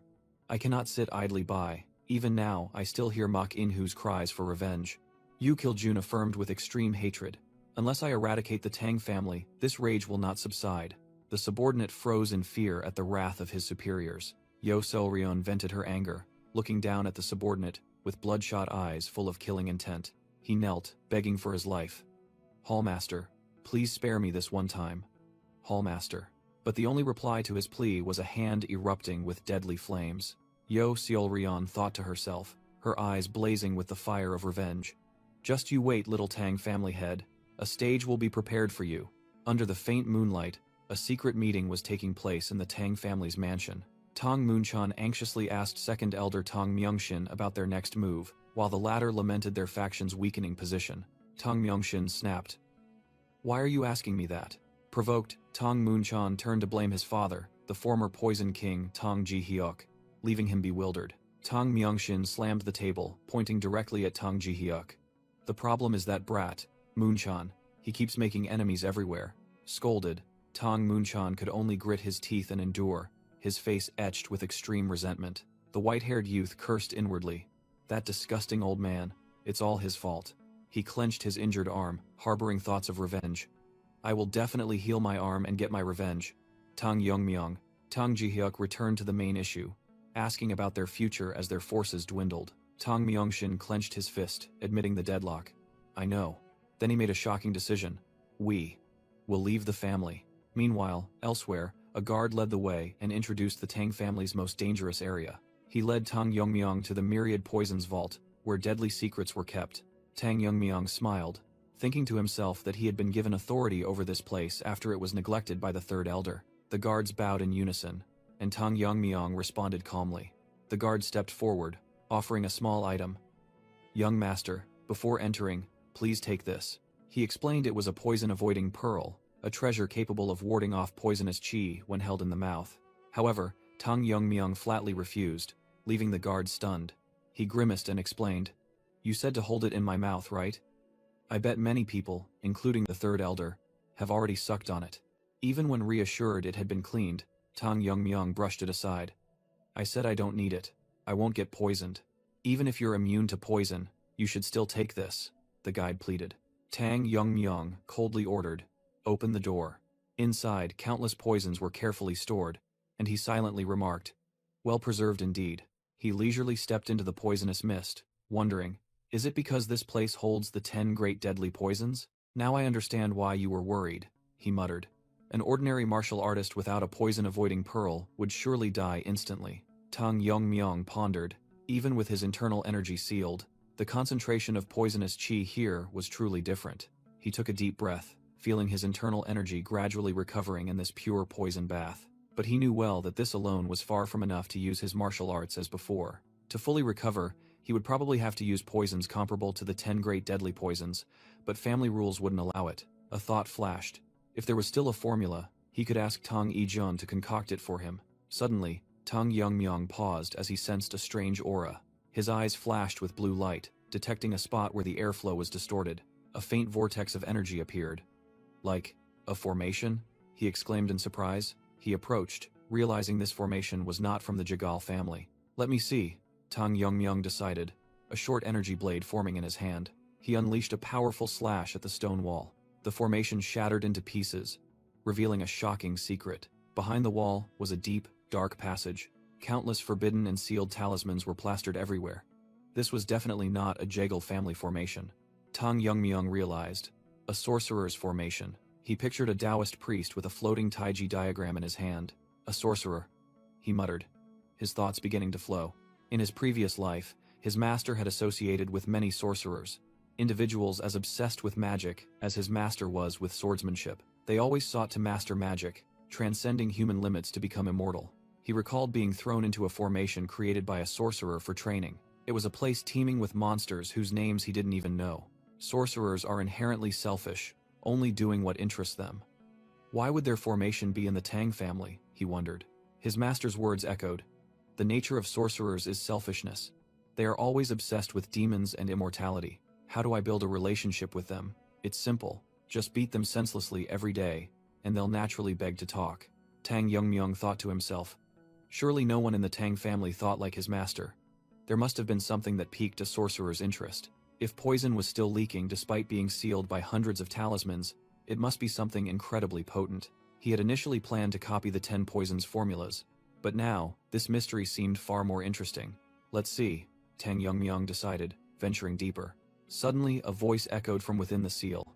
I cannot sit idly by. Even now, I still hear Mak In-hu's cries for revenge." Yu Kil-jun affirmed with extreme hatred. "Unless I eradicate the Tang family, this rage will not subside." The subordinate froze in fear at the wrath of his superiors. Yo Seol-rion vented her anger, looking down at the subordinate, with bloodshot eyes full of killing intent. He knelt, begging for his life. "Hallmaster, please spare me this one time." "Hallmaster." But the only reply to his plea was a hand erupting with deadly flames. Yo Seol-rion thought to herself, her eyes blazing with the fire of revenge. "Just you wait, little Tang family head. A stage will be prepared for you." Under the faint moonlight, a secret meeting was taking place in the Tang family's mansion. Tang Moonchan anxiously asked Second Elder Tang Myeongshin about their next move, while the latter lamented their faction's weakening position. Tang Myeongshin snapped. "Why are you asking me that?" Provoked, Tang Moonchan turned to blame his father, the former Poison King Tang Ji-hyuk, leaving him bewildered. Tang Myeongshin slammed the table, pointing directly at Tang Ji-hyuk. "The problem is that brat, Moonchan. He keeps making enemies everywhere." Scolded, Tang Moonchan could only grit his teeth and endure, his face etched with extreme resentment. The white-haired youth cursed inwardly. "That disgusting old man. It's all his fault." He clenched his injured arm, harboring thoughts of revenge. "I will definitely heal my arm and get my revenge." Tang Yongmyong, Tang Ji-hyuk returned to the main issue, asking about their future as their forces dwindled. Tang Myeongshin clenched his fist, admitting the deadlock. "I know." Then he made a shocking decision. "We will leave the family." Meanwhile, elsewhere, a guard led the way and introduced the Tang family's most dangerous area. He led Tang Yongmyong to the Myriad Poisons Vault, where deadly secrets were kept. Tang Yongmyong smiled, thinking to himself that he had been given authority over this place after it was neglected by the Third Elder. The guards bowed in unison, and Tang Yongmyong responded calmly. The guard stepped forward, offering a small item. "Young master, before entering, please take this." He explained it was a poison-avoiding pearl, a treasure capable of warding off poisonous qi when held in the mouth. However, Tang Yongmyong flatly refused, leaving the guard stunned. He grimaced and explained, "You said to hold it in my mouth, right? I bet many people, including the Third Elder, have already sucked on it." Even when reassured it had been cleaned, Tang Yongmyong brushed it aside. "I said I don't need it. I won't get poisoned. Even if you're immune to poison, you should still take this," the guide pleaded. Tang Yongmyong coldly ordered, "Open the door." Inside, countless poisons were carefully stored, and he silently remarked, "Well preserved indeed." He leisurely stepped into the poisonous mist, wondering, "Is it because this place holds the 10 great deadly poisons? Now I understand why you were worried." he muttered. An ordinary martial artist without a poison-avoiding pearl would surely die instantly. Tang Yongmyong pondered. Even with his internal energy sealed, the concentration of poisonous qi here was truly different. He took a deep breath, feeling his internal energy gradually recovering in this pure poison bath. But he knew well that this alone was far from enough to use his martial arts as before. To fully recover, he would probably have to use poisons comparable to the 10 great deadly poisons, but family rules wouldn't allow it. A thought flashed. If there was still a formula, he could ask Tang Yijun to concoct it for him. Suddenly, Tang Yongmyong paused as he sensed a strange aura. His eyes flashed with blue light, detecting a spot where the airflow was distorted. A faint vortex of energy appeared. Like a formation? He exclaimed in surprise. He approached, realizing this formation was not from the Jagal family. Let me see, Tang Yongmyong decided, a short energy blade forming in his hand. He unleashed a powerful slash at the stone wall. The formation shattered into pieces, revealing a shocking secret. Behind the wall was a deep, dark passage. Countless forbidden and sealed talismans were plastered everywhere. This was definitely not a Jagal family formation. Tang Yongmyong realized. A sorcerer's formation. He pictured a Taoist priest with a floating Taiji diagram in his hand. A sorcerer, he muttered, his thoughts beginning to flow. In his previous life, his master had associated with many sorcerers, individuals as obsessed with magic as his master was with swordsmanship. They always sought to master magic, transcending human limits to become immortal. He recalled being thrown into a formation created by a sorcerer for training. It was a place teeming with monsters whose names he didn't even know. Sorcerers are inherently selfish, only doing what interests them. Why would their formation be in the Tang family, he wondered. His master's words echoed. The nature of sorcerers is selfishness. They are always obsessed with demons and immortality. How do I build a relationship with them? It's simple. Just beat them senselessly every day, and they'll naturally beg to talk. Tang Yongmyong thought to himself. Surely no one in the Tang family thought like his master. There must have been something that piqued a sorcerer's interest. If poison was still leaking despite being sealed by hundreds of talismans, it must be something incredibly potent. He had initially planned to copy the 10 poisons formulas, but now, this mystery seemed far more interesting. Let's see, Tang Yongmyong decided, venturing deeper. Suddenly, a voice echoed from within the seal.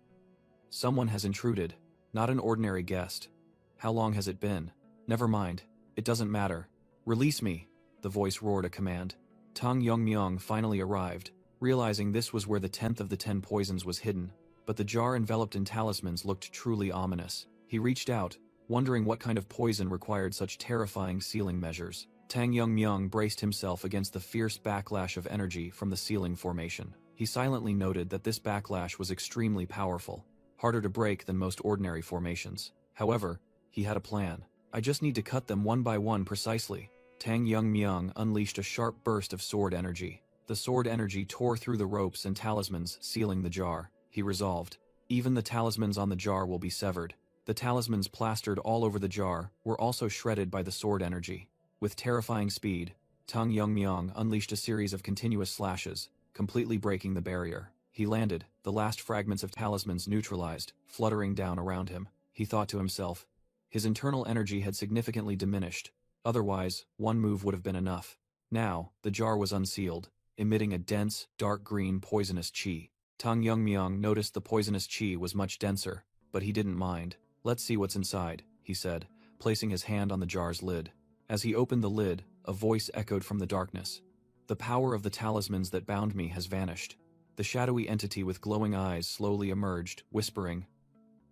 Someone has intruded, not an ordinary guest. How long has it been? Never mind, it doesn't matter. Release me, the voice roared a command. Tang Yongmyong finally arrived, realizing this was where the 10th of the 10 poisons was hidden, but the jar enveloped in talismans looked truly ominous. He reached out, wondering what kind of poison required such terrifying sealing measures. Tang Yongmyong braced himself against the fierce backlash of energy from the sealing formation. He silently noted that this backlash was extremely powerful, harder to break than most ordinary formations. However, he had a plan. I just need to cut them one by one precisely. Tang Yongmyong unleashed a sharp burst of sword energy. The sword energy tore through the ropes and talismans sealing the jar. He resolved. Even the talismans on the jar will be severed. The talismans plastered all over the jar were also shredded by the sword energy. With terrifying speed, Tang Yongmyong unleashed a series of continuous slashes, completely breaking the barrier. He landed, the last fragments of talismans neutralized, fluttering down around him. He thought to himself. His internal energy had significantly diminished. Otherwise, one move would have been enough. Now, the jar was unsealed, emitting a dense, dark green poisonous qi. Tang Yongmyong noticed the poisonous qi was much denser, but he didn't mind. Let's see what's inside, he said, placing his hand on the jar's lid. As he opened the lid, a voice echoed from the darkness. The power of the talismans that bound me has vanished. The shadowy entity with glowing eyes slowly emerged, whispering,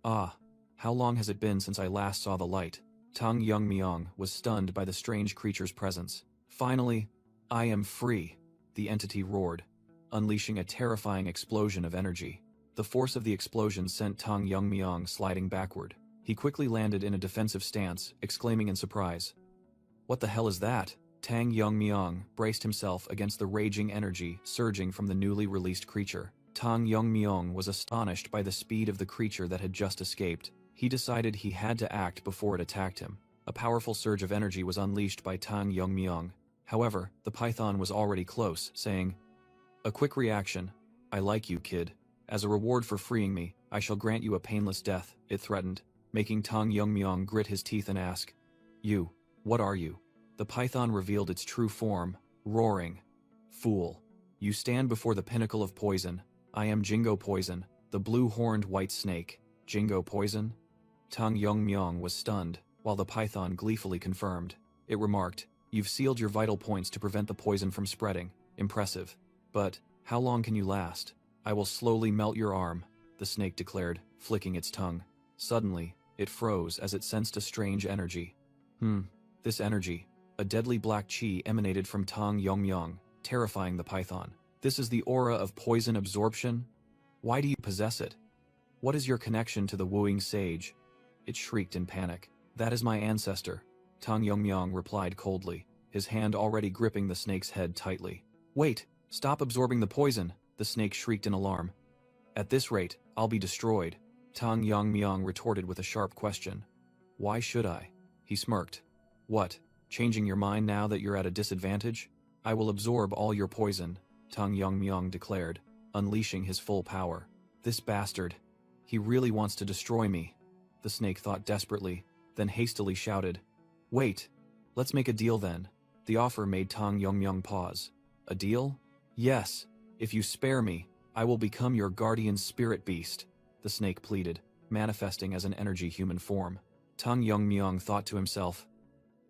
Ah, how long has it been since I last saw the light? Tang Yongmyong was stunned by the strange creature's presence. Finally, I am free, the entity roared, unleashing a terrifying explosion of energy. The force of the explosion sent Tang Yongmyong sliding backward. He quickly landed in a defensive stance, exclaiming in surprise, What the hell is that? Tang Yongmyong braced himself against the raging energy surging from the newly released creature. Tang Yongmyong was astonished by the speed of the creature that had just escaped. He decided he had to act before it attacked him. A powerful surge of energy was unleashed by Tang Yongmyong. However, the python was already close, saying, A quick reaction. I like you, kid. As a reward for freeing me, I shall grant you a painless death, it threatened, making Tang Yongmyong grit his teeth and ask, You, what are you? The python revealed its true form, roaring, Fool. You stand before the pinnacle of poison. I am Jingo Poison, the blue-horned white snake. Jingo Poison? Tang Yongmyong was stunned, while the python gleefully confirmed. It remarked, "You've sealed your vital points to prevent the poison from spreading. Impressive. But, how long can you last? I will slowly melt your arm," the snake declared, flicking its tongue. Suddenly, it froze as it sensed a strange energy. This energy, a deadly black chi emanated from Tang Yongmyong, terrifying the python. "This is the aura of poison absorption? Why do you possess it? What is your connection to the wooing sage?" It shrieked in panic. "That is my ancestor," Tang Yongmyong replied coldly, his hand already gripping the snake's head tightly. "Wait! Stop absorbing the poison!" the snake shrieked in alarm. "At this rate, I'll be destroyed," Tang Yongmyong retorted with a sharp question. "Why should I?" He smirked. "What, changing your mind now that you're at a disadvantage? I will absorb all your poison," Tang Yongmyong declared, unleashing his full power. "This bastard. He really wants to destroy me," the snake thought desperately, then hastily shouted. "Wait! Let's make a deal then." The offer made Tang Yongmyong pause. "A deal? Yes. If you spare me, I will become your guardian spirit beast," the snake pleaded, manifesting as an energy human form. Tang Yongmyong thought to himself,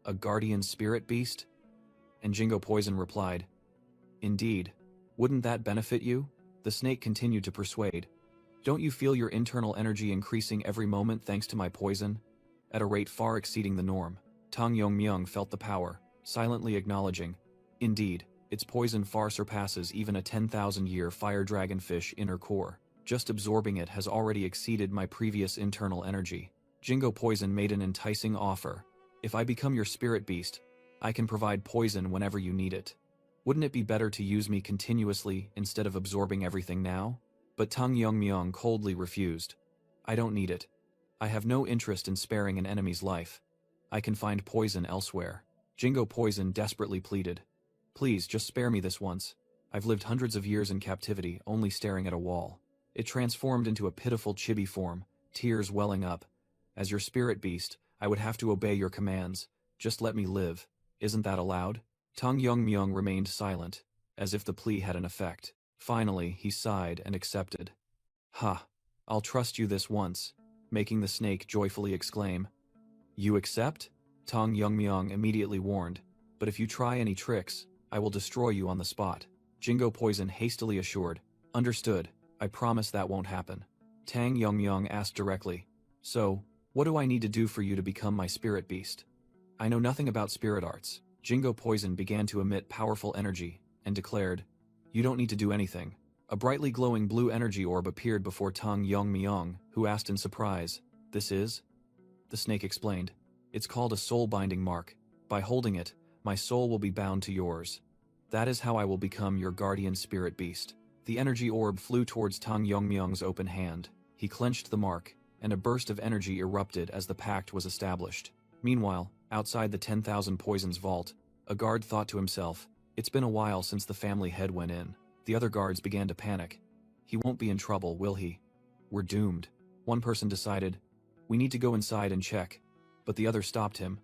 "A guardian spirit beast?" And Jingo Poison replied, "Indeed. Wouldn't that benefit you?" The snake continued to persuade. "Don't you feel your internal energy increasing every moment thanks to my poison? At a rate far exceeding the norm." Tang Yongmyong felt the power, silently acknowledging, "Indeed, its poison far surpasses even a 10,000-year fire dragonfish inner core. Just absorbing it has already exceeded my previous internal energy." Jingo Poison made an enticing offer. "If I become your spirit beast, I can provide poison whenever you need it. Wouldn't it be better to use me continuously instead of absorbing everything now?" But Tang Yongmyong coldly refused. "I don't need it. I have no interest in sparing an enemy's life. I can find poison elsewhere." Jingo Poison desperately pleaded. "Please, just spare me this once. I've lived hundreds of years in captivity only staring at a wall." It transformed into a pitiful chibi form, tears welling up. "As your spirit beast, I would have to obey your commands. Just let me live. Isn't that allowed?" Tang Yongmyong remained silent, as if the plea had an effect. Finally, he sighed and accepted. "Ha! I'll trust you this once," making the snake joyfully exclaim. "You accept?" Tang Yongmyong immediately warned. "But if you try any tricks, I will destroy you on the spot." Jingo Poison hastily assured. "Understood. I promise that won't happen." Tang Yongmyong asked directly, "So, what do I need to do for you to become my spirit beast?" "I know nothing about spirit arts." Jingo Poison began to emit powerful energy, and declared, "You don't need to do anything." A brightly glowing blue energy orb appeared before Tang Yongmyong, who asked in surprise, "This is?" The snake explained, "It's called a soul-binding mark. By holding it, my soul will be bound to yours. That is how I will become your guardian spirit beast." The energy orb flew towards Tang Yongmyong's open hand. He clenched the mark, and a burst of energy erupted as the pact was established. Meanwhile, outside the 10,000 Poisons vault, a guard thought to himself, "It's been a while since the family head went in." The other guards began to panic. "He won't be in trouble, will he? We're doomed." One person decided, "We need to go inside and check." But the other stopped him.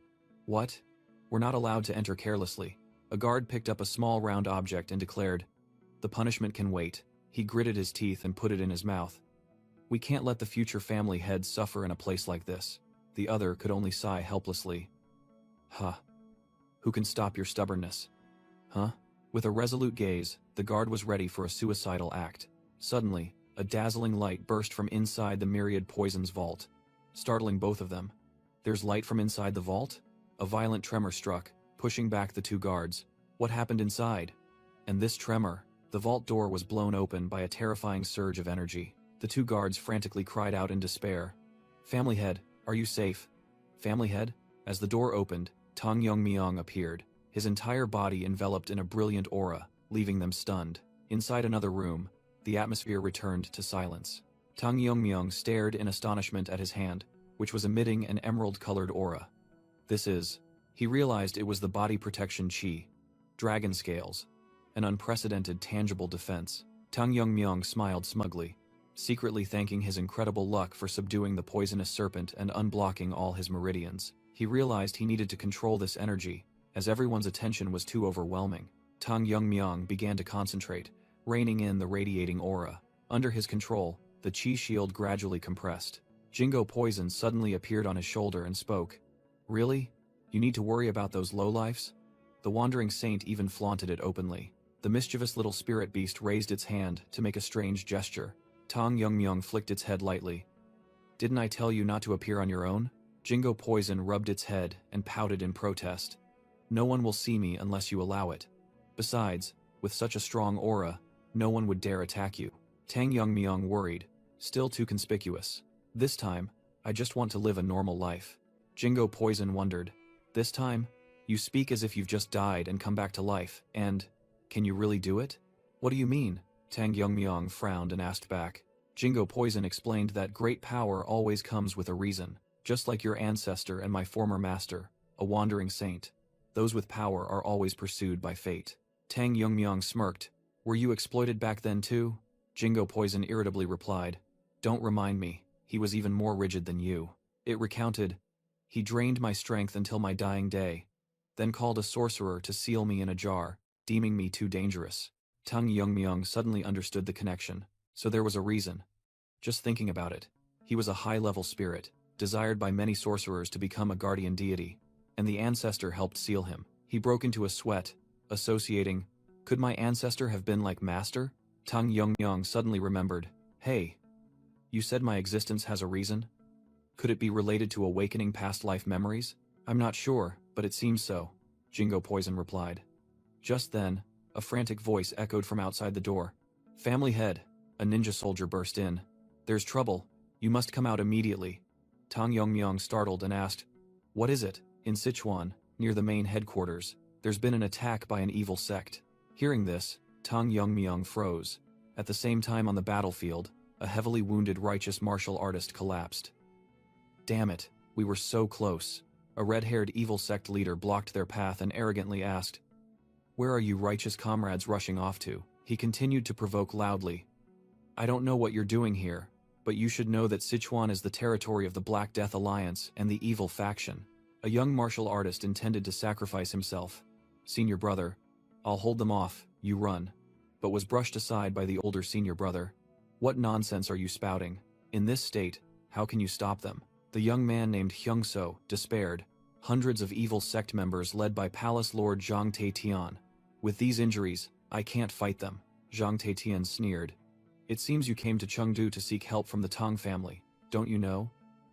"What? We're not allowed to enter carelessly." A guard picked up a small round object and declared, "The punishment can wait." He gritted his teeth and put it in his mouth. "We can't let the future family head suffer in a place like this." The other could only sigh helplessly. "Huh. Who can stop your stubbornness? Huh?" With a resolute gaze, the guard was ready for a suicidal act. Suddenly, a dazzling light burst from inside the myriad Poisons vault, startling both of them. "There's light from inside the vault?" A violent tremor struck, pushing back the two guards. What happened inside? And this tremor, the vault door was blown open by a terrifying surge of energy. The two guards frantically cried out in despair. "Family head, are you safe? Family head?" As the door opened, Tang Yongmyong appeared, his entire body enveloped in a brilliant aura, leaving them stunned. Inside another room, the atmosphere returned to silence. Tang Yongmyong stared in astonishment at his hand, which was emitting an emerald-colored aura. "This is..." He realized it was the body protection chi. Dragon scales. An unprecedented tangible defense. Tang Yongmyong smiled smugly, secretly thanking his incredible luck for subduing the poisonous serpent and unblocking all his meridians. He realized he needed to control this energy, as everyone's attention was too overwhelming. Tang Yongmyong began to concentrate, reining in the radiating aura. Under his control, the chi shield gradually compressed. Jingo Poison suddenly appeared on his shoulder and spoke. Really? You need to worry about those lowlifes? The wandering saint even flaunted it openly. The mischievous little spirit beast raised its hand to make a strange gesture. Tang Yongmyong flicked its head lightly. Didn't I tell you not to appear on your own? Jingo Poison rubbed its head and pouted in protest. No one will see me unless you allow it. Besides, with such a strong aura, no one would dare attack you. Tang Yongmyong worried, still too conspicuous. This time, I just want to live a normal life. Jingo Poison wondered. This time? You speak as if you've just died and come back to life, and… can you really do it? What do you mean? Tang Yongmyong frowned and asked back. Jingo Poison explained that great power always comes with a reason, just like your ancestor and my former master, a wandering saint. Those with power are always pursued by fate. Tang Yongmyong smirked. Were you exploited back then too? Jingo Poison irritably replied. Don't remind me, he was even more rigid than you. It recounted, he drained my strength until my dying day, then called a sorcerer to seal me in a jar, deeming me too dangerous. Tang Yongmyong suddenly understood the connection, so there was a reason. Just thinking about it, he was a high-level spirit, desired by many sorcerers to become a guardian deity, and the ancestor helped seal him. He broke into a sweat, associating, could my ancestor have been like Master? Tang Yongmyong suddenly remembered, hey, you said my existence has a reason? Could it be related to awakening past life memories? I'm not sure, but it seems so, Jingo Poison replied. Just then, a frantic voice echoed from outside the door. Family head, a ninja soldier burst in. There's trouble, you must come out immediately. Tang Yongmyong startled and asked, what is it? In Sichuan, near the main headquarters, there's been an attack by an evil sect. Hearing this, Tang Yongmyong froze. At the same time on the battlefield, a heavily wounded righteous martial artist collapsed. Damn it, we were so close. A red-haired evil sect leader blocked their path and arrogantly asked, where are you righteous comrades rushing off to? He continued to provoke loudly. I don't know what you're doing here, but you should know that Sichuan is the territory of the Black Death Alliance and the evil faction. A young martial artist intended to sacrifice himself. Senior brother, I'll hold them off, you run. But was brushed aside by the older senior brother. What nonsense are you spouting? In this state, how can you stop them? The young man named Hyungso despaired. Hundreds of evil sect members led by Palace Lord Zhang Taetian. With these injuries, I can't fight them. Zhang Taetian sneered. It seems you came to Chengdu to seek help from the Tang family, don't you know?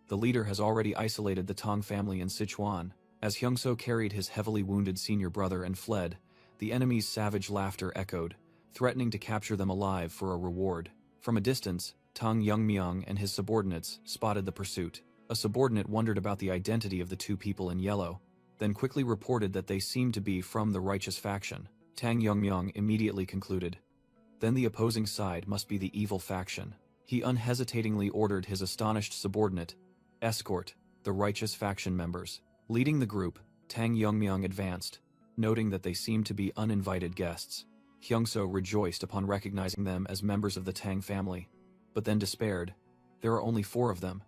The leader has already isolated the Tang family in Sichuan. As Hyungso carried his heavily wounded senior brother and fled, the enemy's savage laughter echoed, threatening to capture them alive for a reward. From a distance, Tang Yongmyong and his subordinates spotted the pursuit. A subordinate wondered about the identity of the two people in yellow, then quickly reported that they seemed to be from the righteous faction. Tang Yongmyong immediately concluded. Then the opposing side must be the evil faction. He unhesitatingly ordered his astonished subordinate, escort the righteous faction members. Leading the group, Tang Yongmyong advanced, noting that they seemed to be uninvited guests. Hyungso rejoiced upon recognizing them as members of the Tang family, but then despaired. There are only 4 of them,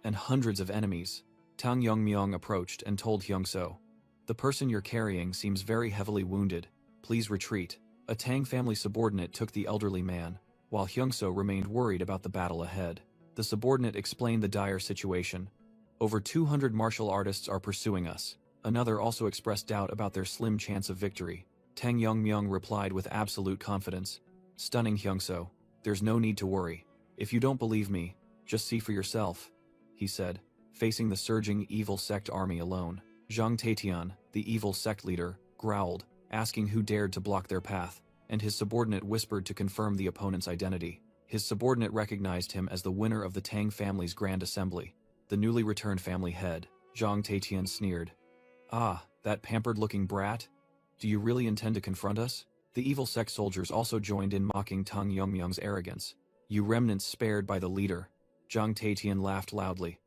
and hundreds of enemies. Tang Yongmyong approached and told Hyungso, the person you're carrying seems very heavily wounded. Please retreat. A Tang family subordinate took the elderly man, while Hyungso remained worried about the battle ahead. The subordinate explained the dire situation. Over 200 martial artists are pursuing us. Another also expressed doubt about their slim chance of victory. Tang Yongmyong replied with absolute confidence, stunning Hyungso. There's no need to worry. If you don't believe me, just see for yourself, he said, facing the surging evil sect army alone. Zhang Taetian, the evil sect leader, growled, asking who dared to block their path, and his subordinate whispered to confirm the opponent's identity. His subordinate recognized him as the winner of the Tang family's grand assembly, the newly returned family head. Zhang Taetian sneered. Ah, that pampered-looking brat? Do you really intend to confront us? The evil sect soldiers also joined in mocking Tang Yongmyong's arrogance. You remnants spared by the leader. Zhang Taetian laughed loudly.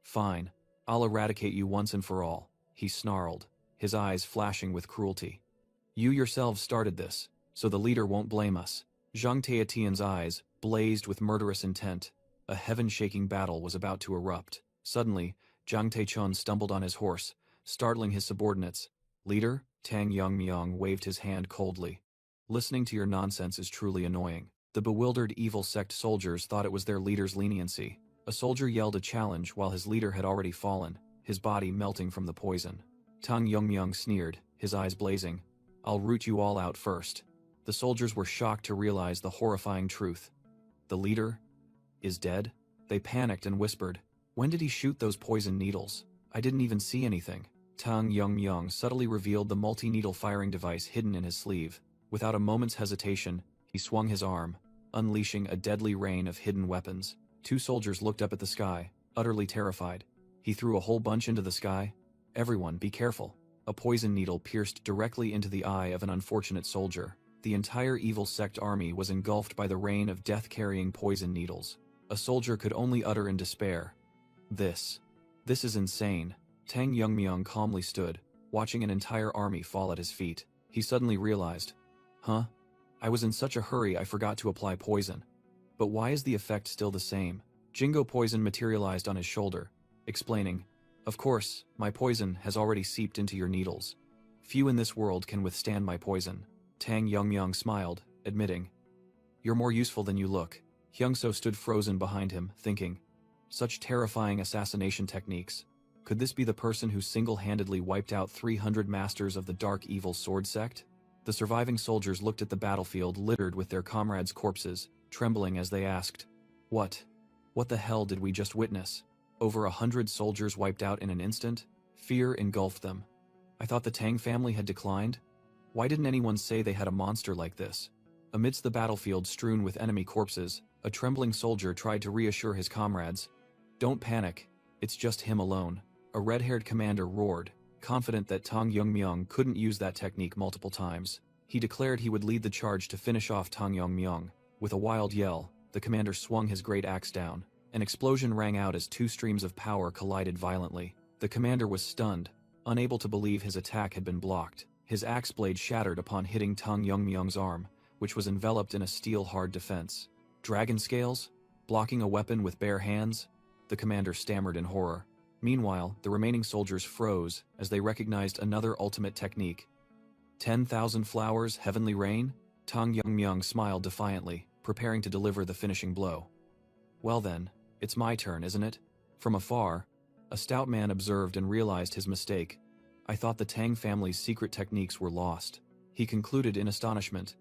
Fine, I'll eradicate you once and for all, he snarled, his eyes flashing with cruelty. You yourselves started this, so the leader won't blame us. Zhang Taetian's eyes blazed with murderous intent. A heaven-shaking battle was about to erupt. Suddenly, Zhang Taechun stumbled on his horse, startling his subordinates. Leader? Tang Yongmyong waved his hand coldly. Listening to your nonsense is truly annoying. The bewildered evil sect soldiers thought it was their leader's leniency. A soldier yelled a challenge while his leader had already fallen, his body melting from the poison. Tang Yongmyung sneered, his eyes blazing. I'll root you all out first. The soldiers were shocked to realize the horrifying truth. The leader is dead? They panicked and whispered, when did he shoot those poison needles? I didn't even see anything. Tang Yongmyung subtly revealed the multi-needle firing device hidden in his sleeve. Without a moment's hesitation, he swung his arm, unleashing a deadly rain of hidden weapons. Two soldiers looked up at the sky, utterly terrified. He threw a whole bunch into the sky. Everyone, be careful. A poison needle pierced directly into the eye of an unfortunate soldier. The entire evil sect army was engulfed by the rain of death-carrying poison needles. A soldier could only utter in despair, This is insane. Tang Yongmyung calmly stood, watching an entire army fall at his feet. He suddenly realized, I was in such a hurry I forgot to apply poison. But why is the effect still the same? Jingo poison materialized on his shoulder, explaining, of course, my poison has already seeped into your needles. Few in this world can withstand my poison. Tang Yongmyung smiled, admitting, you're more useful than you look. Hyungso stood frozen behind him, thinking, such terrifying assassination techniques. Could this be the person who single-handedly wiped out 300 masters of the dark evil sword sect? The surviving soldiers looked at the battlefield littered with their comrades' corpses, trembling as they asked, What the hell did we just witness? Over 100 soldiers wiped out in an instant? Fear engulfed them. I thought the Tang family had declined? Why didn't anyone say they had a monster like this? Amidst the battlefield strewn with enemy corpses, a trembling soldier tried to reassure his comrades. Don't panic, it's just him alone. A red-haired commander roared, confident that Tang Yongmyung couldn't use that technique multiple times. He declared he would lead the charge to finish off Tang Yongmyung. With a wild yell, the commander swung his great axe down. An explosion rang out as two streams of power collided violently. The commander was stunned, unable to believe his attack had been blocked. His axe blade shattered upon hitting Tang Yongmyung's arm, which was enveloped in a steel-hard defense. Dragon scales? Blocking a weapon with bare hands? The commander stammered in horror. Meanwhile, the remaining soldiers froze as they recognized another ultimate technique. 10,000 flowers, heavenly rain? Tang Yongmyung smiled defiantly, preparing to deliver the finishing blow. Well then, it's my turn, isn't it? From afar, a stout man observed and realized his mistake. I thought the Tang family's secret techniques were lost. He concluded in astonishment.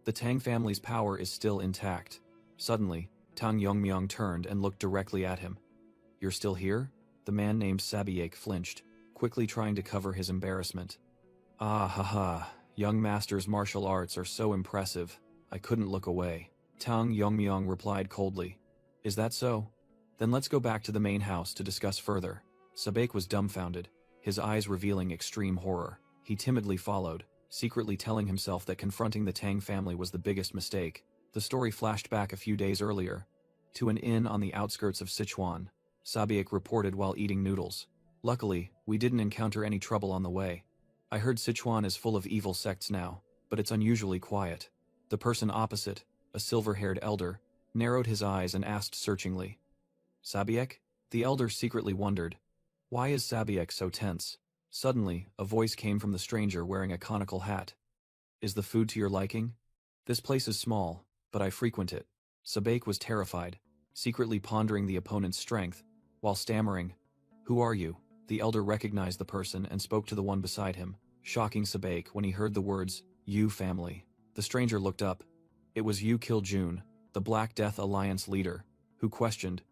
The Tang family's power is still intact. Suddenly, Tang Yongmyung turned and looked directly at him. You're still here? The man named Sabiek flinched, quickly trying to cover his embarrassment. Ah ha ha, young master's martial arts are so impressive, I couldn't look away. Tang Yongmyung replied coldly. Is that so? Then let's go back to the main house to discuss further. Sabiek was dumbfounded, his eyes revealing extreme horror. He timidly followed, secretly telling himself that confronting the Tang family was the biggest mistake. The story flashed back a few days earlier, to an inn on the outskirts of Sichuan. Sabiek reported while eating noodles. Luckily, we didn't encounter any trouble on the way. I heard Sichuan is full of evil sects now, but it's unusually quiet. The person opposite, a silver-haired elder, narrowed his eyes and asked searchingly. Sabiek? The elder secretly wondered. Why is Sabiek so tense? Suddenly, a voice came from the stranger wearing a conical hat. Is the food to your liking? This place is small, but I frequent it. Sabiek was terrified, secretly pondering the opponent's strength, while stammering, Who are you? The elder recognized the person and spoke to the one beside him, shocking Sabiek when he heard the words, Yu family. The stranger looked up. It was Yu Kiljun, the Black Death Alliance leader, who questioned,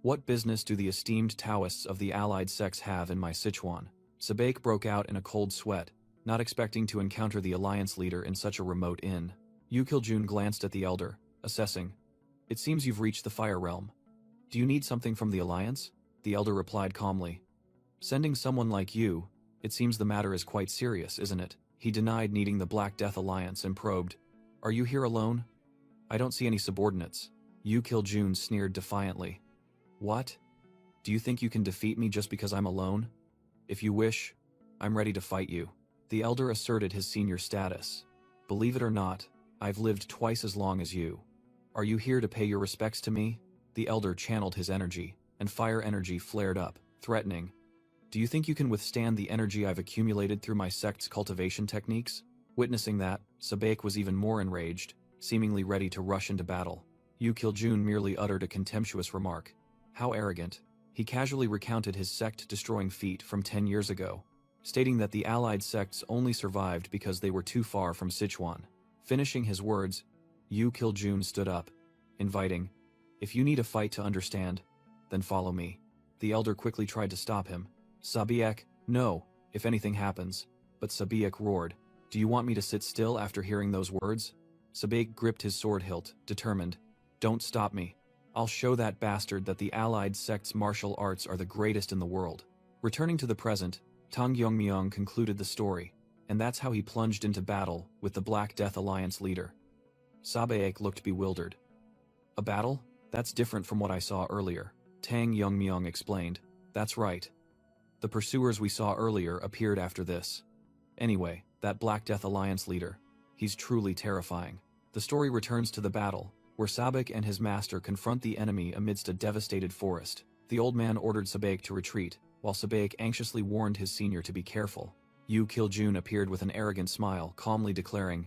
What business do the esteemed Taoists of the allied sects have in my Sichuan? Sabiek broke out in a cold sweat, not expecting to encounter the alliance leader in such a remote inn. Yu Kiljun glanced at the elder, assessing, It seems you've reached the Fire Realm. Do you need something from the alliance? The elder replied calmly. Sending someone like you, it seems the matter is quite serious, isn't it? He denied needing the Black Death Alliance and probed, Are you here alone? I don't see any subordinates. Yu Kiljun sneered defiantly. What? Do you think you can defeat me just because I'm alone? If you wish, I'm ready to fight you. The elder asserted his senior status. Believe it or not, I've lived twice as long as you. Are you here to pay your respects to me? The elder channeled his energy, and fire energy flared up, threatening. Do you think you can withstand the energy I've accumulated through my sect's cultivation techniques? Witnessing that, Sabiek was even more enraged, seemingly ready to rush into battle. Yu Kiljun merely uttered a contemptuous remark. How arrogant. He casually recounted his sect-destroying feat from 10 years ago, stating that the allied sects only survived because they were too far from Sichuan. Finishing his words, Yu Kiljun stood up, inviting, "If you need a fight to understand, then follow me." The elder quickly tried to stop him. "Sabiek, no, if anything happens." But Sabiek roared, "Do you want me to sit still after hearing those words?" Sabiek gripped his sword hilt, determined. "Don't stop me. I'll show that bastard that the allied sect's martial arts are the greatest in the world." Returning to the present, Tang Yongmyong concluded the story, and that's how he plunged into battle with the Black Death Alliance leader. Sabiek looked bewildered. "A battle? That's different from what I saw earlier," Tang Yongmyong explained. "That's right. The pursuers we saw earlier appeared after this. Anyway, that Black Death Alliance leader, he's truly terrifying." The story returns to the battle, where Sabek and his master confront the enemy amidst a devastated forest. The old man ordered Sabek to retreat, while Sabek anxiously warned his senior to be careful. Yu Kiljun appeared with an arrogant smile, calmly declaring,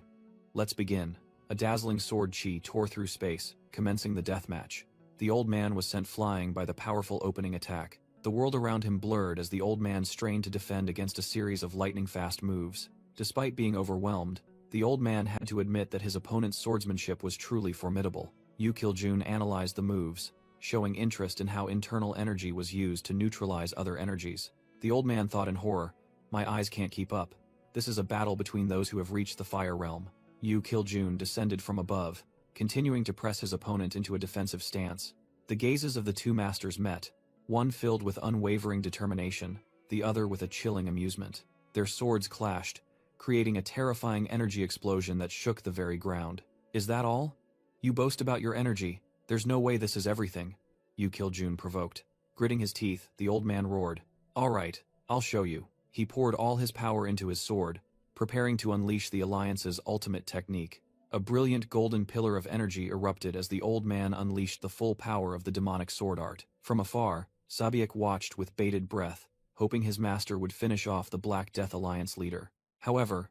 "Let's begin." A dazzling sword chi tore through space, commencing the deathmatch. The old man was sent flying by the powerful opening attack. The world around him blurred as the old man strained to defend against a series of lightning-fast moves. Despite being overwhelmed, the old man had to admit that his opponent's swordsmanship was truly formidable. Yu Kiljun analyzed the moves, showing interest in how internal energy was used to neutralize other energies. The old man thought in horror, "My eyes can't keep up. This is a battle between those who have reached the fire realm." Yu Kiljun descended from above, continuing to press his opponent into a defensive stance. The gazes of the two masters met, one filled with unwavering determination, the other with a chilling amusement. Their swords clashed, creating a terrifying energy explosion that shook the very ground. "Is that all? You boast about your energy. There's no way this is everything," Yu Kiljun provoked. Gritting his teeth, the old man roared, "All right, I'll show you." He poured all his power into his sword, preparing to unleash the Alliance's ultimate technique. A brilliant golden pillar of energy erupted as the old man unleashed the full power of the demonic sword art. From afar, Sabiek watched with bated breath, hoping his master would finish off the Black Death Alliance leader. However,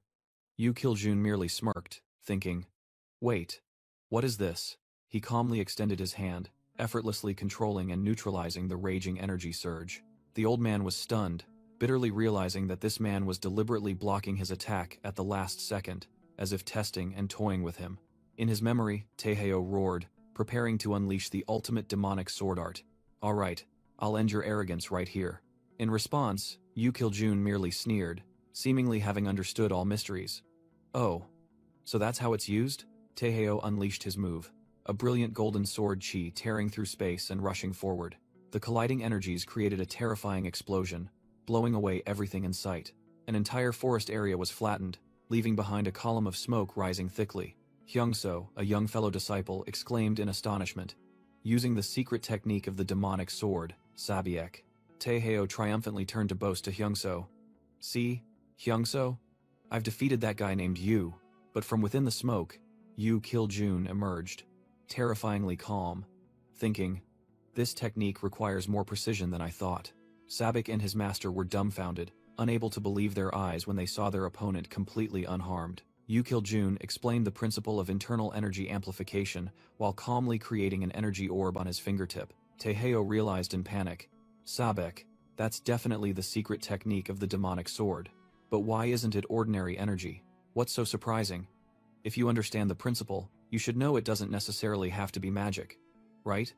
Yu Kiljun merely smirked, thinking, "Wait, what is this?" He calmly extended his hand, effortlessly controlling and neutralizing the raging energy surge. The old man was stunned, bitterly realizing that this man was deliberately blocking his attack at the last second, as if testing and toying with him. In his memory, Taeheo roared, preparing to unleash the ultimate demonic sword art. "All right, I'll end your arrogance right here." In response, Yu Kiljun merely sneered, seemingly having understood all mysteries. "Oh, so that's how it's used?" Taeheo unleashed his move, a brilliant golden sword chi tearing through space and rushing forward. The colliding energies created a terrifying explosion, blowing away everything in sight. An entire forest area was flattened, leaving behind a column of smoke rising thickly. Hyungso, a young fellow disciple, exclaimed in astonishment, using the secret technique of the demonic sword, Sabiek. Taeheo triumphantly turned to boast to Hyungso, "See, Hyungso? I've defeated that guy named Yu." But from within the smoke, Yu Kiljun emerged, terrifyingly calm, thinking, "This technique requires more precision than I thought." Sabiek and his master were dumbfounded, unable to believe their eyes when they saw their opponent completely unharmed. Yu Kiljun explained the principle of internal energy amplification while calmly creating an energy orb on his fingertip. Taeheo realized in panic, "Sabiek, that's definitely the secret technique of the demonic sword. But why isn't it ordinary energy? What's so surprising? If you understand the principle, you should know it doesn't necessarily have to be magic, right?"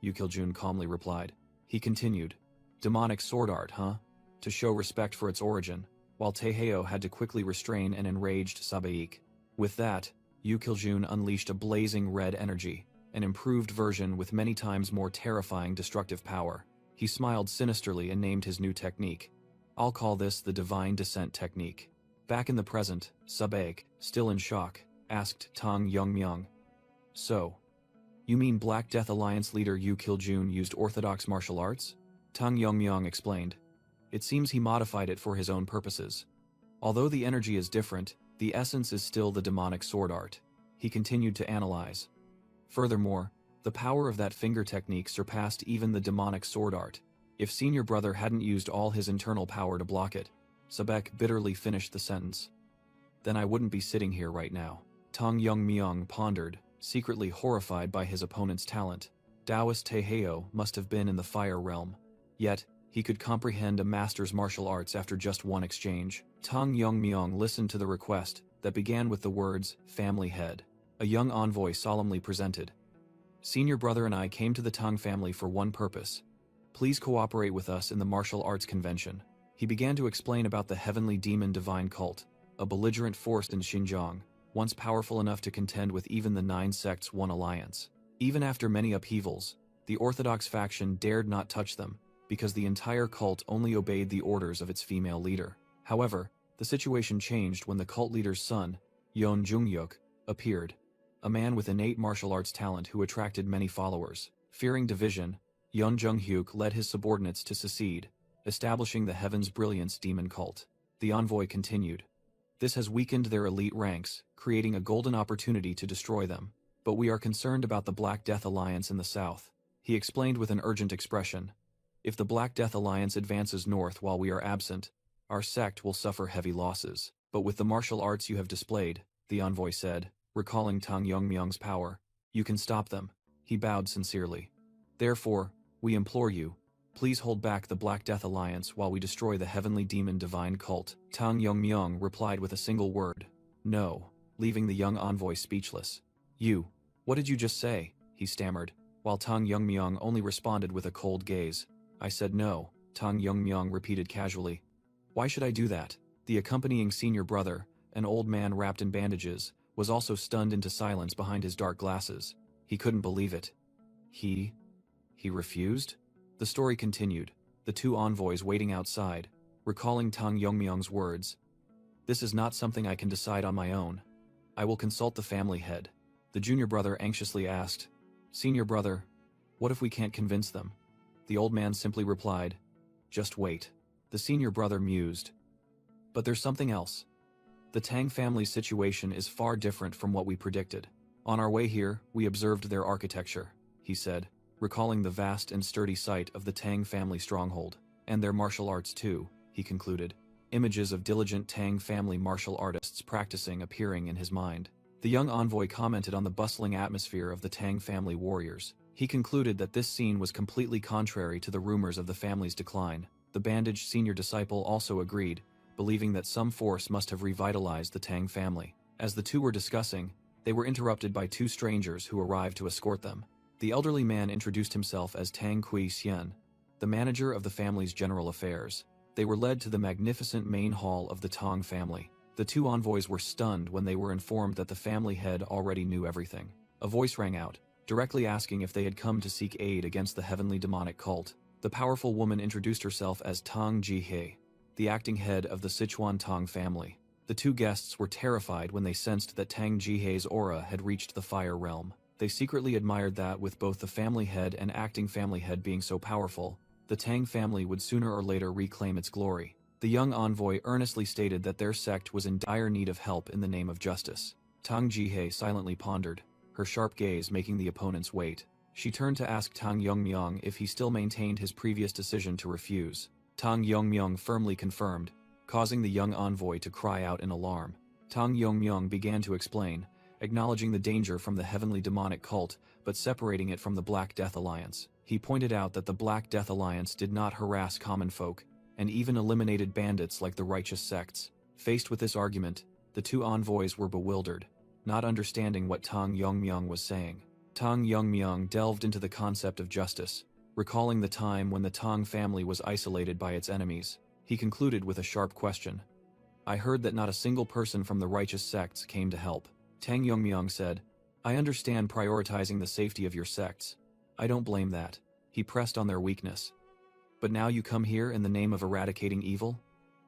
Yu Kiljun calmly replied. He continued, "Demonic sword art, huh?" To show respect for its origin, while Taeheo had to quickly restrain an enraged Sabaik. With that, Yu Kiljun unleashed a blazing red energy, an improved version with many times more terrifying destructive power. He smiled sinisterly and named his new technique. "I'll call this the Divine Descent Technique." Back in the present, Sabaik, still in shock, asked Tang Yongmyong, "So, you mean Black Death Alliance leader Yu Kiljun used orthodox martial arts?" Tang Yongmyong explained, "It seems he modified it for his own purposes. Although the energy is different, the essence is still the demonic sword art." He continued to analyze. Furthermore, the power of that finger technique surpassed even the demonic sword art. If senior brother hadn't used all his internal power to block it, Sabek bitterly finished the sentence, "then I wouldn't be sitting here right now." Tang Yongmyong pondered, secretly horrified by his opponent's talent. Taoist Taeheo must have been in the fire realm. Yet, he could comprehend a master's martial arts after just one exchange. Tang Yongmyong listened to the request that began with the words, family head. A young envoy solemnly presented. Senior brother and I came to the Tang family for one purpose. Please cooperate with us in the martial arts convention. He began to explain about the heavenly demon divine cult, a belligerent force in Xinjiang, once powerful enough to contend with even the 9 sects one alliance. Even after many upheavals, the orthodox faction dared not touch them, because the entire cult only obeyed the orders of its female leader. However, the situation changed when the cult leader's son, Yeon Jungyuk, appeared, a man with innate martial arts talent who attracted many followers. Fearing division, Yeon Jungyuk led his subordinates to secede, establishing the Heaven's Brilliance demon cult. The envoy continued. This has weakened their elite ranks, creating a golden opportunity to destroy them. But we are concerned about the Black Death Alliance in the south. He explained with an urgent expression. If the Black Death Alliance advances north while we are absent, our sect will suffer heavy losses. But with the martial arts you have displayed, the envoy said, recalling Tang Yongmyong's power, you can stop them. He bowed sincerely. Therefore, we implore you, please hold back the Black Death Alliance while we destroy the heavenly demon divine cult. Tang Yongmyong replied with a single word, no, leaving the young envoy speechless. You, what did you just say? He stammered, while Tang Yongmyong only responded with a cold gaze. I said no, Tang Yongmyong repeated casually. Why should I do that? The accompanying senior brother, an old man wrapped in bandages, was also stunned into silence behind his dark glasses. He couldn't believe it. He refused? The story continued, the two envoys waiting outside, recalling Tang Yongmyong's words. This is not something I can decide on my own. I will consult the family head. The junior brother anxiously asked, Senior brother, what if we can't convince them? The old man simply replied, just wait. The senior brother mused. But there's something else. The Tang family's situation is far different from what we predicted. On our way here, we observed their architecture, he said, recalling the vast and sturdy site of the Tang family stronghold, and their martial arts too, he concluded. Images of diligent Tang family martial artists practicing appearing in his mind. The young envoy commented on the bustling atmosphere of the Tang family warriors. He concluded that this scene was completely contrary to the rumors of the family's decline. The bandaged senior disciple also agreed, believing that some force must have revitalized the Tang family. As the two were discussing, they were interrupted by two strangers who arrived to escort them. The elderly man introduced himself as Tang Kui Xian, the manager of the family's general affairs. They were led to the magnificent main hall of the Tang family. The two envoys were stunned when they were informed that the family head already knew everything. A voice rang out, directly asking if they had come to seek aid against the heavenly demonic cult. The powerful woman introduced herself as Tang Jihei, the acting head of the Sichuan Tang family. The two guests were terrified when they sensed that Tang Jihei's aura had reached the fire realm. They secretly admired that with both the family head and acting family head being so powerful, the Tang family would sooner or later reclaim its glory. The young envoy earnestly stated that their sect was in dire need of help in the name of justice. Tang Jihei silently pondered, her sharp gaze making the opponents wait. She turned to ask Tang Yongmyong if he still maintained his previous decision to refuse. Tang Yongmyong firmly confirmed, causing the young envoy to cry out in alarm. Tang Yongmyong began to explain, acknowledging the danger from the heavenly demonic cult, but separating it from the Black Death Alliance. He pointed out that the Black Death Alliance did not harass common folk, and even eliminated bandits like the righteous sects. Faced with this argument, the two envoys were bewildered, not understanding what Tang Yongmyong was saying. Tang Yongmyong delved into the concept of justice, recalling the time when the Tang family was isolated by its enemies. He concluded with a sharp question. I heard that not a single person from the righteous sects came to help. Tang Yongmyong said, I understand prioritizing the safety of your sects. I don't blame that. He pressed on their weakness. But now you come here in the name of eradicating evil?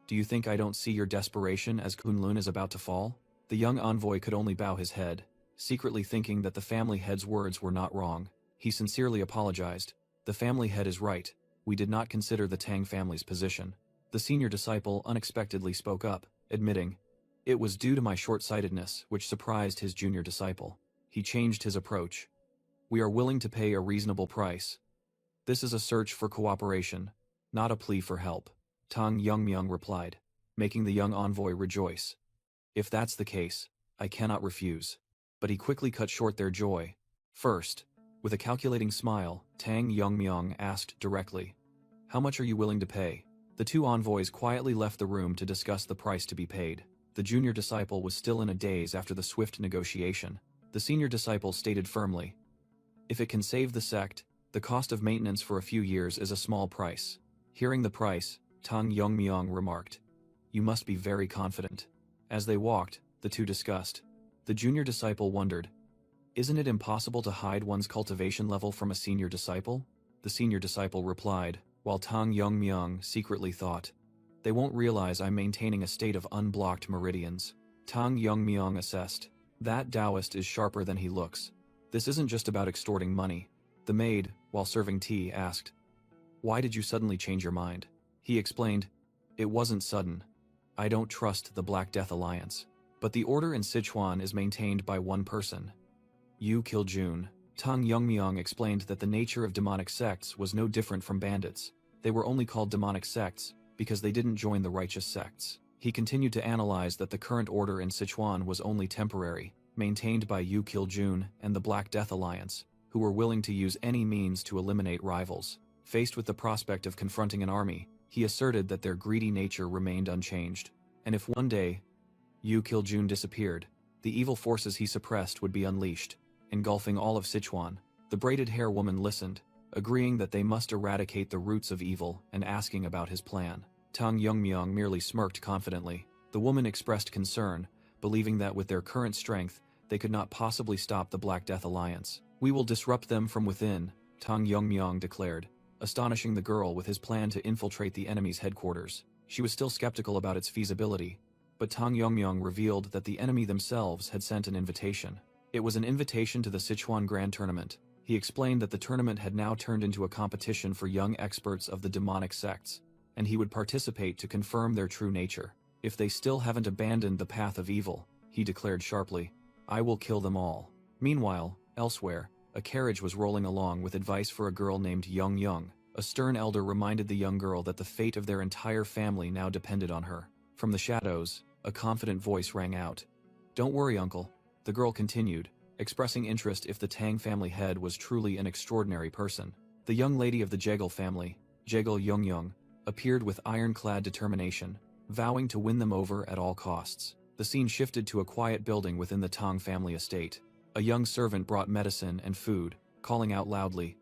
Do you think I don't see your desperation as Kunlun is about to fall? The young envoy could only bow his head, secretly thinking that the family head's words were not wrong. He sincerely apologized. The family head is right. We did not consider the Tang family's position. The senior disciple unexpectedly spoke up, admitting, it was due to my short-sightedness, which surprised his junior disciple. He changed his approach. We are willing to pay a reasonable price. This is a search for cooperation, not a plea for help, Tang Yongmyong replied, making the young envoy rejoice. If that's the case, I cannot refuse. But he quickly cut short their joy. First, With a calculating smile, Tang Yongmyong asked directly, "How much are you willing to pay?" The two envoys quietly left the room to discuss the price to be paid. The junior disciple was still in a daze after the swift negotiation. The senior disciple stated firmly, "If it can save the sect, the cost of maintenance for a few years is a small price." Hearing the price, Tang Yongmyong remarked, "You must be very confident." As they walked, the two discussed. The junior disciple wondered, "Isn't it impossible to hide one's cultivation level from a senior disciple?" The senior disciple replied, while Tang Yongmyong secretly thought, "They won't realize I'm maintaining a state of unblocked meridians." Tang Yongmyong assessed, "That Taoist is sharper than he looks. This isn't just about extorting money." The maid, while serving tea, asked, "Why did you suddenly change your mind?" He explained, "It wasn't sudden. I don't trust the Black Death Alliance. But the order in Sichuan is maintained by one person. Yu Kiljun." Tang Yongmyong explained that the nature of demonic sects was no different from bandits. They were only called demonic sects because they didn't join the righteous sects. He continued to analyze that the current order in Sichuan was only temporary, maintained by Yu Kiljun and the Black Death Alliance, who were willing to use any means to eliminate rivals. Faced with the prospect of confronting an army, he asserted that their greedy nature remained unchanged, and if one day Yu Kiljun disappeared, the evil forces he suppressed would be unleashed, engulfing all of Sichuan. The braided hair woman listened, agreeing that they must eradicate the roots of evil and asking about his plan. Tang Yongmyong merely smirked confidently. The woman expressed concern, believing that with their current strength, they could not possibly stop the Black Death Alliance. "We will disrupt them from within," Tang Yongmyong declared, astonishing the girl with his plan to infiltrate the enemy's headquarters. She was still skeptical about its feasibility, but Tang Yongmyong revealed that the enemy themselves had sent an invitation. It was an invitation to the Sichuan Grand Tournament. He explained that the tournament had now turned into a competition for young experts of the demonic sects, and he would participate to confirm their true nature. "If they still haven't abandoned the path of evil," he declared sharply, "I will kill them all." Meanwhile, elsewhere, a carriage was rolling along with advice for a girl named Young Young. A stern elder reminded the young girl that the fate of their entire family now depended on her. From the shadows, a confident voice rang out. "Don't worry, uncle," the girl continued, expressing interest if the Tang family head was truly an extraordinary person. The young lady of the Jegal family, Jegal Yongyong, appeared with ironclad determination, vowing to win them over at all costs. The scene shifted to a quiet building within the Tang family estate. A young servant brought medicine and food, calling out loudly,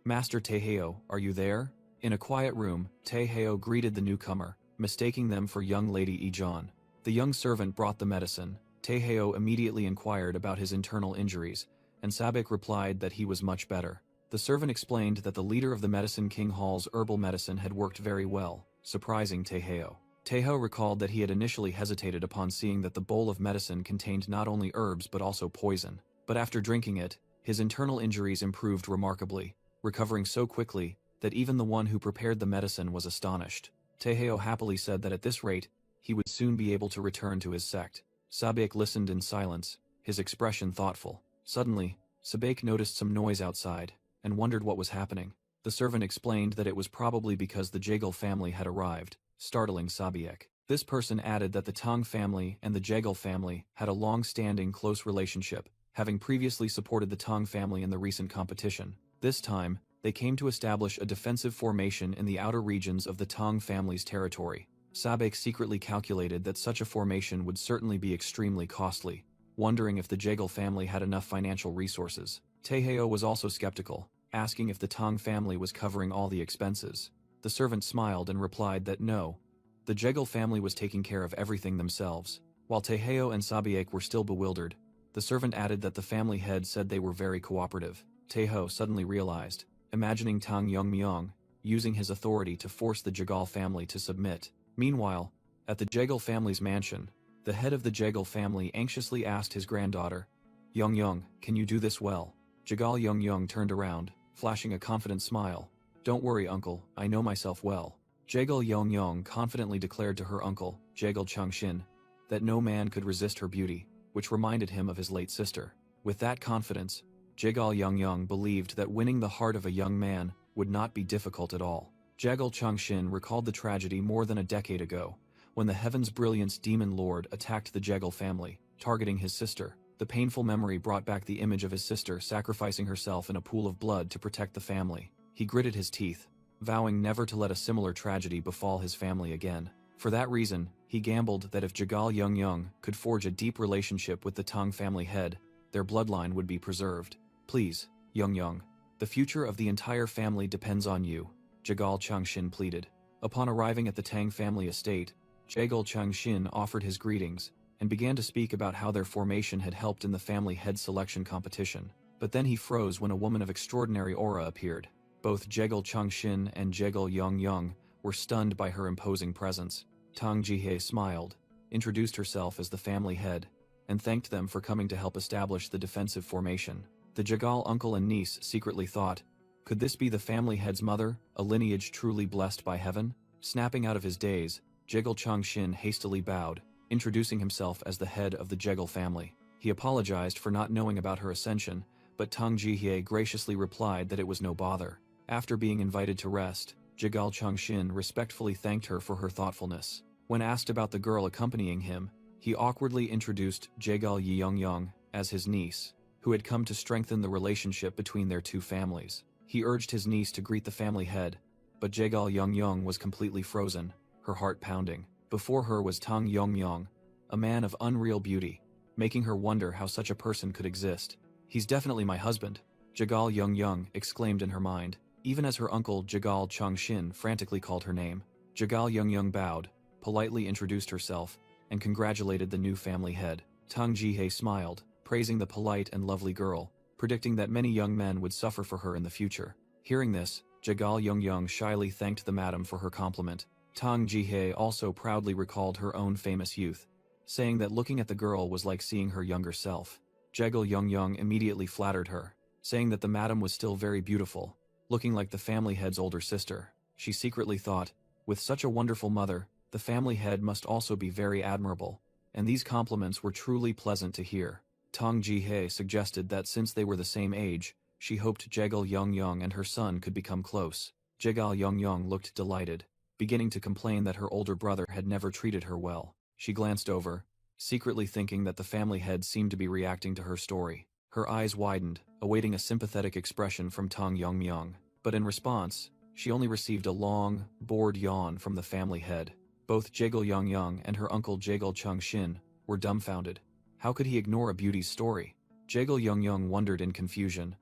"Master Taeheo, are you there?" In a quiet room, Taeheo greeted the newcomer, mistaking them for young lady Ijon. The young servant brought the medicine. Taeheo immediately inquired about his internal injuries, and Sabik replied that he was much better. The servant explained that the leader of the Medicine King Hall's herbal medicine had worked very well, surprising Taeheo. Taeheo recalled that he had initially hesitated upon seeing that the bowl of medicine contained not only herbs but also poison. But after drinking it, his internal injuries improved remarkably, recovering so quickly that even the one who prepared the medicine was astonished. Taeheo happily said that at this rate, he would soon be able to return to his sect. Sabek listened in silence, his expression thoughtful. Suddenly, Sabek noticed some noise outside, and wondered what was happening. The servant explained that it was probably because the Jegal family had arrived, startling Sabek. This person added that the Tang family and the Jegal family had a long-standing close relationship, having previously supported the Tang family in the recent competition. This time, they came to establish a defensive formation in the outer regions of the Tang family's territory. Sabek secretly calculated that such a formation would certainly be extremely costly, wondering if the Jegal family had enough financial resources. Taeheo was also skeptical, asking if the Tang family was covering all the expenses. The servant smiled and replied that no, the Jegal family was taking care of everything themselves. While Taeheo and Sabek were still bewildered, the servant added that the family head said they were very cooperative. Taeheo suddenly realized, imagining Tang Yongmyong using his authority to force the Jegal family to submit. Meanwhile, at the Jegal family's mansion, the head of the Jegal family anxiously asked his granddaughter, "Yongyong, can you do this well?" Jegal Yongyong turned around, flashing a confident smile. "Don't worry, uncle, I know myself well." Jegal Yongyong confidently declared to her uncle, Jegal Changshin, that no man could resist her beauty, which reminded him of his late sister. With that confidence, Jegal Yongyong believed that winning the heart of a young man would not be difficult at all. Jegal Changshin recalled the tragedy more than a decade ago, when the Heaven's Brilliance Demon Lord attacked the Jegal family, targeting his sister. The painful memory brought back the image of his sister sacrificing herself in a pool of blood to protect the family. He gritted his teeth, vowing never to let a similar tragedy befall his family again. For that reason, he gambled that if Jagal Young could forge a deep relationship with the Tang family head, their bloodline would be preserved. Please, Young, the future of the entire family depends on you, Jagal Changshin pleaded. Upon arriving at the Tang family estate, Jagal Changshin offered his greetings, and began to speak about how their formation had helped in the family head selection competition. But then he froze when a woman of extraordinary aura appeared. Both Jagal Changshin and Jagal Young were stunned by her imposing presence. Tang Jihye smiled, introduced herself as the family head, and thanked them for coming to help establish the defensive formation. The Jagal uncle and niece secretly thought, could this be the family head's mother, a lineage truly blessed by heaven? Snapping out of his daze, Jagal Changshin hastily bowed, introducing himself as the head of the Jagal family. He apologized for not knowing about her ascension, but Tang Jihye graciously replied that it was no bother. After being invited to rest, Jagal Changshin respectfully thanked her for her thoughtfulness. When asked about the girl accompanying him, he awkwardly introduced Jagal Young as his niece, who had come to strengthen the relationship between their two families. He urged his niece to greet the family head, but Jagal Young was completely frozen, her heart pounding. Before her was Tang Young, a man of unreal beauty, making her wonder how such a person could exist. He's definitely my husband, Jagal Young exclaimed in her mind, even as her uncle Jagal Changshin frantically called her name. Jagal Young bowed, politely introduced herself, and congratulated the new family head. Tang Jihye smiled, praising the polite and lovely girl, predicting that many young men would suffer for her in the future. Hearing this, Jagal Young shyly thanked the madam for her compliment. Tang Jihye also proudly recalled her own famous youth, saying that looking at the girl was like seeing her younger self. Jagal Young immediately flattered her, saying that the madam was still very beautiful, looking like the family head's older sister. She secretly thought, with such a wonderful mother, the family head must also be very admirable, and these compliments were truly pleasant to hear. Tang Jihye suggested that since they were the same age, she hoped Jagal Young and her son could become close. Jagal Young looked delighted, beginning to complain that her older brother had never treated her well. She glanced over, secretly thinking that the family head seemed to be reacting to her story. Her eyes widened, awaiting a sympathetic expression from Tang Young, but in response, she only received a long, bored yawn from the family head. Both Jagal Young and her uncle Jagal Changshin were dumbfounded. How could he ignore a beauty's story? Jagal Young wondered in confusion.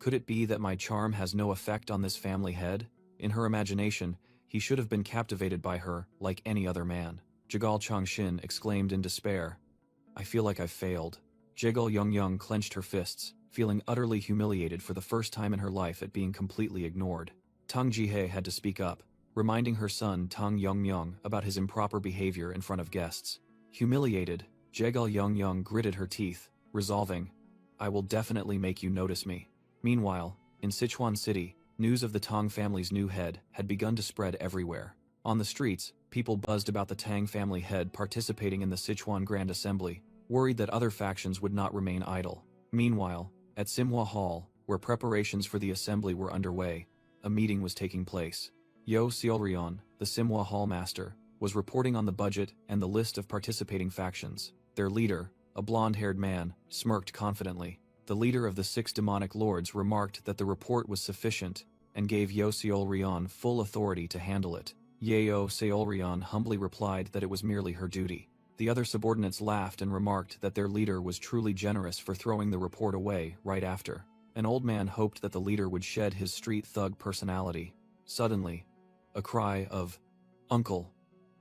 Could it be that my charm has no effect on this family head? In her imagination, he should have been captivated by her like any other man. Jagal Changshin exclaimed in despair, I feel like I've failed. Jagal Young clenched her fists, feeling utterly humiliated for the first time in her life at being completely ignored. Tang Jihye had to speak up, reminding her son Tang Young about his improper behavior in front of guests. Humiliated, Jagal Young gritted her teeth, resolving, I will definitely make you notice me. Meanwhile, in Sichuan City, news of the Tang family's new head had begun to spread everywhere. On the streets, people buzzed about the Tang family head participating in the Sichuan Grand Assembly, worried that other factions would not remain idle. Meanwhile, at Manhwa Hall, where preparations for the assembly were underway, a meeting was taking place. Yo Seolrion, the Manhwa Hall master, was reporting on the budget and the list of participating factions. Their leader, a blonde-haired man, smirked confidently. The leader of the 6 demonic lords remarked that the report was sufficient and gave Yo Seolrion full authority to handle it. Yo Seolrion humbly replied that it was merely her duty. The other subordinates laughed and remarked that their leader was truly generous for throwing the report away right after. An old man hoped that the leader would shed his street thug personality. Suddenly, a cry of, "Uncle!"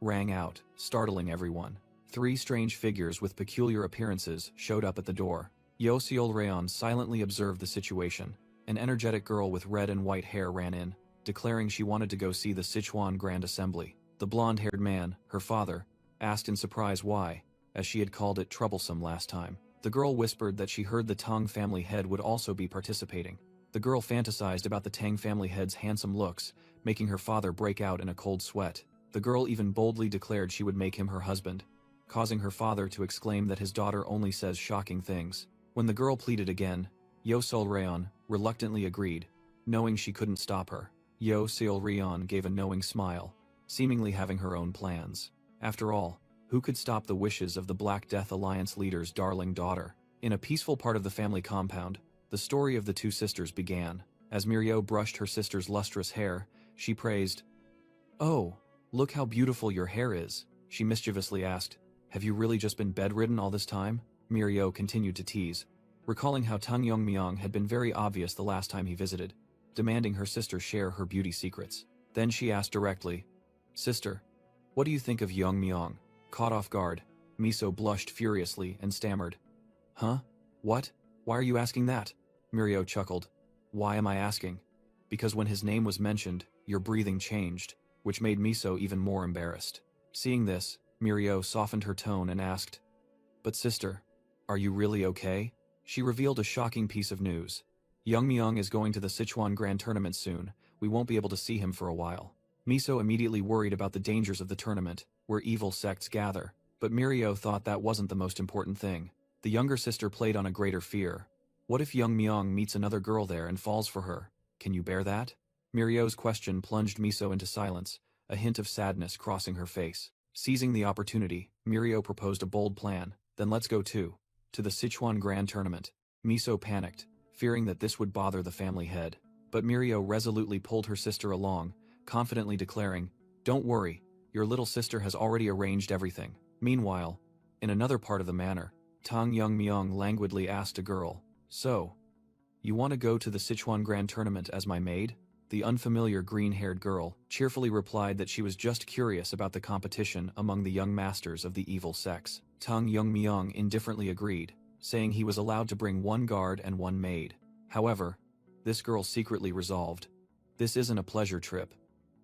rang out, startling everyone. 3 strange figures with peculiar appearances showed up at the door. Yo Seolreon silently observed the situation. An energetic girl with red and white hair ran in, declaring she wanted to go see the Sichuan Grand Assembly. The blonde-haired man, her father, asked in surprise why, as she had called it troublesome last time. The girl whispered that she heard the Tang family head would also be participating. The girl fantasized about the Tang family head's handsome looks, making her father break out in a cold sweat. The girl even boldly declared she would make him her husband, causing her father to exclaim that his daughter only says shocking things. When the girl pleaded again, Yo Seolreon reluctantly agreed, knowing she couldn't stop her. Yo Seolreon gave a knowing smile, seemingly having her own plans. After all, who could stop the wishes of the Black Death Alliance leader's darling daughter? In a peaceful part of the family compound, the story of the two sisters began. As Mirio brushed her sister's lustrous hair, she praised, "Oh, look how beautiful your hair is," she mischievously asked. "Have you really just been bedridden all this time?" Mirio continued to tease, recalling how Tang Yongmyong had been very obvious the last time he visited, demanding her sister share her beauty secrets. Then she asked directly, "Sister, what do you think of Yongmyong?" Caught off guard, Miso blushed furiously and stammered, "Huh? What? Why are you asking that?" Mirio chuckled. "Why am I asking? Because when his name was mentioned, your breathing changed," which made Miso even more embarrassed. Seeing this, Mirio softened her tone and asked, "But sister, are you really okay?" She revealed a shocking piece of news. "Yongmyong is going to the Sichuan Grand Tournament soon. We won't be able to see him for a while." Miso immediately worried about the dangers of the tournament, where evil sects gather, but Mirio thought that wasn't the most important thing. The younger sister played on a greater fear. What if Yongmyong meets another girl there and falls for her? Can you bear that? Mirio's question plunged Miso into silence, a hint of sadness crossing her face. Seizing the opportunity, Mirio proposed a bold plan. "Then let's go to the Sichuan Grand Tournament." Miso panicked, fearing that this would bother the family head. But Mirio resolutely pulled her sister along, confidently declaring, "Don't worry, your little sister has already arranged everything." Meanwhile, in another part of the manor, Tang Yongmyong languidly asked a girl, "So, you want to go to the Sichuan Grand Tournament as my maid?" The unfamiliar green-haired girl cheerfully replied that she was just curious about the competition among the young masters of the evil sects. Tang Yongmyong indifferently agreed, saying he was allowed to bring one guard and one maid. However, this girl secretly resolved, "This isn't a pleasure trip.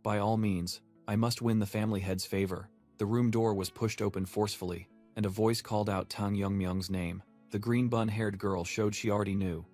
By all means, I must win the family head's favor." The room door was pushed open forcefully, and a voice called out Tang Yongmyong's name. The green bun-haired girl showed she already knew.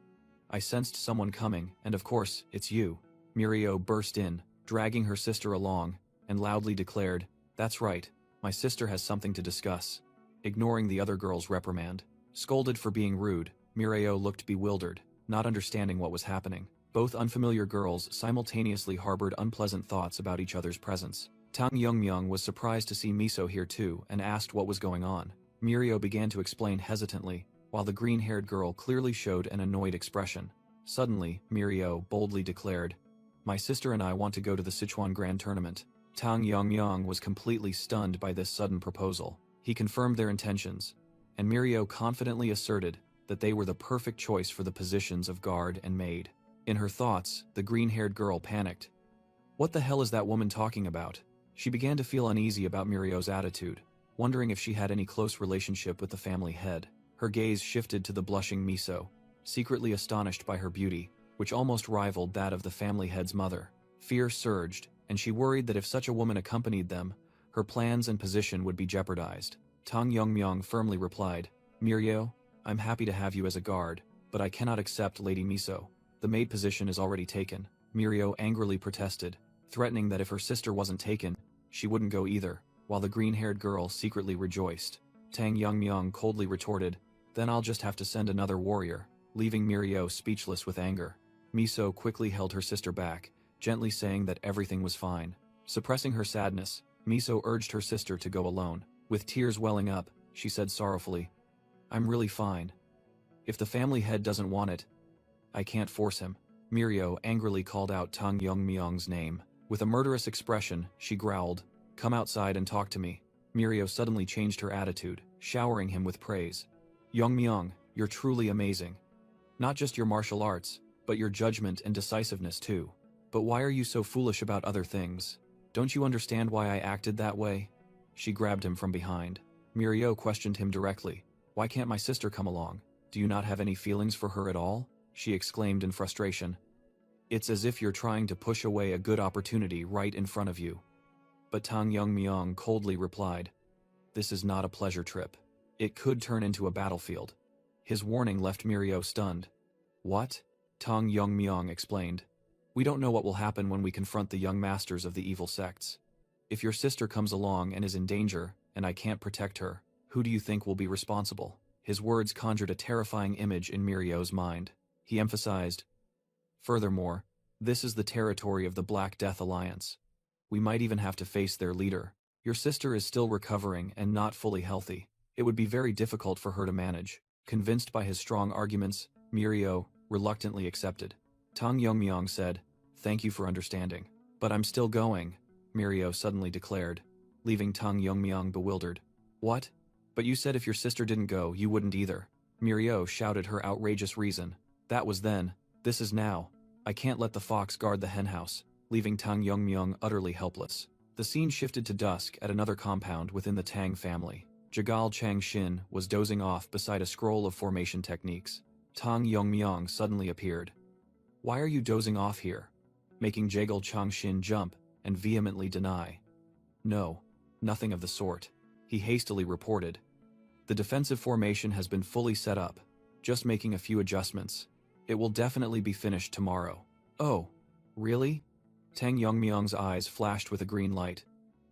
"I sensed someone coming, and of course, it's you." Mirio burst in, dragging her sister along, and loudly declared, "That's right, my sister has something to discuss." Ignoring the other girl's reprimand, scolded for being rude, Mirio looked bewildered, not understanding what was happening. Both unfamiliar girls simultaneously harbored unpleasant thoughts about each other's presence. Tang Yongmyong was surprised to see Miso here too and asked what was going on. Mirio began to explain hesitantly, while the green-haired girl clearly showed an annoyed expression. Suddenly, Mirio boldly declared, "My sister and I want to go to the Sichuan Grand Tournament." Tang Yongmyong was completely stunned by this sudden proposal. He confirmed their intentions, and Mirio confidently asserted that they were the perfect choice for the positions of guard and maid. In her thoughts, the green-haired girl panicked. What the hell is that woman talking about? She began to feel uneasy about Mirio's attitude, wondering if she had any close relationship with the family head. Her gaze shifted to the blushing Miso, secretly astonished by her beauty, which almost rivaled that of the family head's mother. Fear surged, and she worried that if such a woman accompanied them, her plans and position would be jeopardized. Tang Yongmyong firmly replied, "Mirio, I'm happy to have you as a guard, but I cannot accept Lady Miso. The maid position is already taken." Mirio angrily protested, threatening that if her sister wasn't taken, she wouldn't go either, while the green-haired girl secretly rejoiced. Tang Yongmyong coldly retorted, "Then I'll just have to send another warrior," leaving Mirio speechless with anger. Miso quickly held her sister back, gently saying that everything was fine. Suppressing her sadness, Miso urged her sister to go alone. With tears welling up, she said sorrowfully, "I'm really fine. If the family head doesn't want it, I can't force him." Mirio angrily called out Tang Yongmyong's name. With a murderous expression, she growled, "Come outside and talk to me." Mirio suddenly changed her attitude, showering him with praise. "Yongmyong, you're truly amazing. Not just your martial arts, but your judgment and decisiveness too. But why are you so foolish about other things? Don't you understand why I acted that way?" She grabbed him from behind. Mirio questioned him directly. "Why can't my sister come along? Do you not have any feelings for her at all?" she exclaimed in frustration. "It's as if you're trying to push away a good opportunity right in front of you." But Tang Yongmyong coldly replied, "This is not a pleasure trip. It could turn into a battlefield." His warning left Mirio stunned. "What?" Tang Yongmyong explained. "We don't know what will happen when we confront the young masters of the evil sects. If your sister comes along and is in danger, and I can't protect her, who do you think will be responsible?" His words conjured a terrifying image in Mirio's mind. He emphasized, "Furthermore, this is the territory of the Black Death Alliance. We might even have to face their leader. Your sister is still recovering and not fully healthy. It would be very difficult for her to manage." Convinced by his strong arguments, Mirio reluctantly accepted. Tang Yongmyong said, "Thank you for understanding. But I'm still going," Mirio suddenly declared, leaving Tang Yongmyong bewildered. "What? But you said if your sister didn't go, you wouldn't either." Mirio shouted her outrageous reason. "That was then. This is now. I can't let the fox guard the henhouse," leaving Tang Yongmyong utterly helpless. The scene shifted to dusk at another compound within the Tang family. Jagal Changshin was dozing off beside a scroll of formation techniques. Tang Yongmyong suddenly appeared. "Why are you dozing off here?" making Jagal Changshin jump and vehemently deny. "No, nothing of the sort," he hastily reported. "The defensive formation has been fully set up, just making a few adjustments. It will definitely be finished tomorrow." "Oh, really?" Tang Yongmyong's eyes flashed with a green light.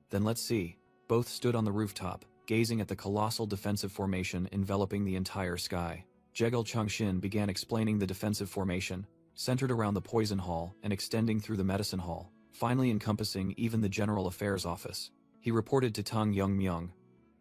"Then let's see." Both stood on the rooftop, gazing at the colossal defensive formation enveloping the entire sky. Jagal Changshin began explaining the defensive formation, centered around the poison hall and extending through the medicine hall, finally encompassing even the general affairs office. He reported to Tang Yongmyong,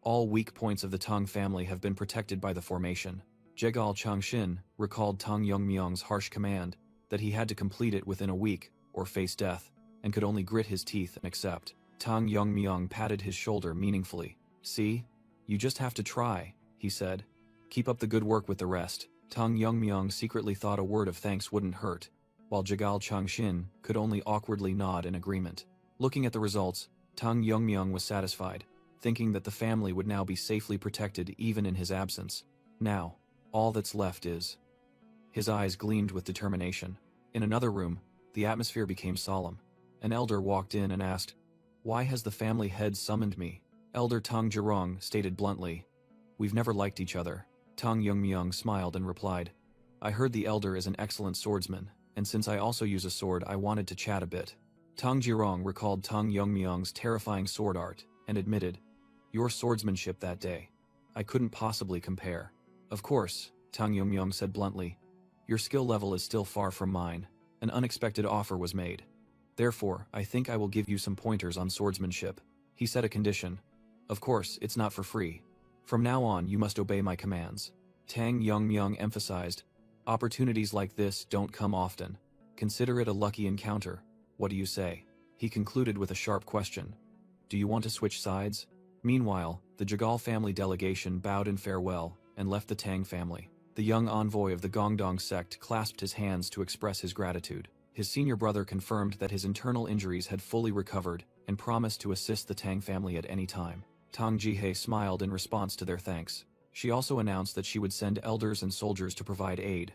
"All weak points of the Tang family have been protected by the formation." Jagal Changshin recalled Tang Yongmyong's harsh command that he had to complete it within a week or face death, and could only grit his teeth and accept. Tang Yongmyong patted his shoulder meaningfully. "See? You just have to try," he said. "Keep up the good work with the rest." Tang Yongmyong secretly thought a word of thanks wouldn't hurt, while Jagal Changshin could only awkwardly nod in agreement. Looking at the results, Tang Yongmyong was satisfied, thinking that the family would now be safely protected even in his absence. Now, all that's left is... His eyes gleamed with determination. In another room, the atmosphere became solemn. An elder walked in and asked, "Why has the family head summoned me?" Elder Tang Jirong stated bluntly, "We've never liked each other." Tang Yongmyong smiled and replied, "I heard the elder is an excellent swordsman, and since I also use a sword, I wanted to chat a bit." Tang Jirong recalled Tang Yongmyong's terrifying sword art and admitted, "Your swordsmanship that day, I couldn't possibly compare." "Of course," Tang Yongmyong said bluntly, "your skill level is still far from mine." An unexpected offer was made. "Therefore, I think I will give you some pointers on swordsmanship." He set a condition. "Of course, it's not for free. From now on, you must obey my commands." Tang Yongmyong emphasized, "Opportunities like this don't come often. Consider it a lucky encounter. What do you say?" He concluded with a sharp question. "Do you want to switch sides?" Meanwhile, the Jagal family delegation bowed in farewell and left the Tang family. The young envoy of the Gongdong sect clasped his hands to express his gratitude. His senior brother confirmed that his internal injuries had fully recovered and promised to assist the Tang family at any time. Tang Jihei smiled in response to their thanks. She also announced that she would send elders and soldiers to provide aid,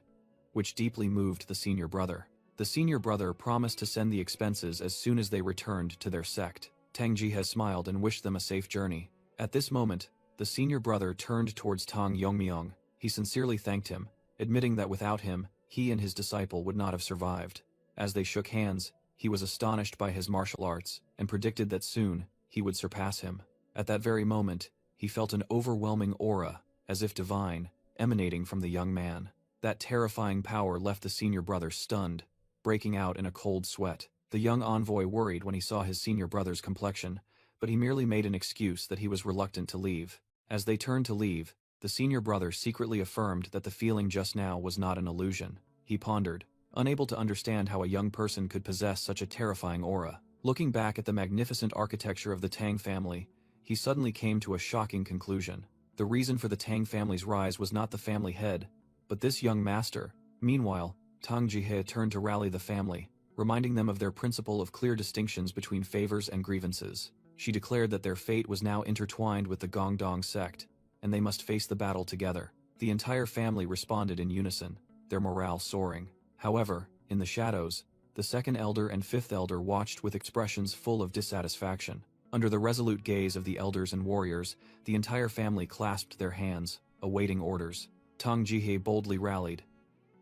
which deeply moved the senior brother. The senior brother promised to send the expenses as soon as they returned to their sect. Tang Jihei smiled and wished them a safe journey. At this moment, the senior brother turned towards Tang Yongmyong. He sincerely thanked him, admitting that without him, he and his disciple would not have survived. As they shook hands, he was astonished by his martial arts and predicted that soon, he would surpass him. At that very moment, he felt an overwhelming aura, as if divine, emanating from the young man. That terrifying power left the senior brother stunned, breaking out in a cold sweat. The young envoy worried when he saw his senior brother's complexion, but he merely made an excuse that he was reluctant to leave. As they turned to leave, the senior brother secretly affirmed that the feeling just now was not an illusion. He pondered, unable to understand how a young person could possess such a terrifying aura. Looking back at the magnificent architecture of the Tang family, he suddenly came to a shocking conclusion. The reason for the Tang family's rise was not the family head, but this young master. Meanwhile, Tang Jihei turned to rally the family, reminding them of their principle of clear distinctions between favors and grievances. She declared that their fate was now intertwined with the Gongdong sect, and they must face the battle together. The entire family responded in unison, their morale soaring. However, in the shadows, the second elder and fifth elder watched with expressions full of dissatisfaction. Under the resolute gaze of the elders and warriors, the entire family clasped their hands, awaiting orders. Tang Jihei boldly rallied.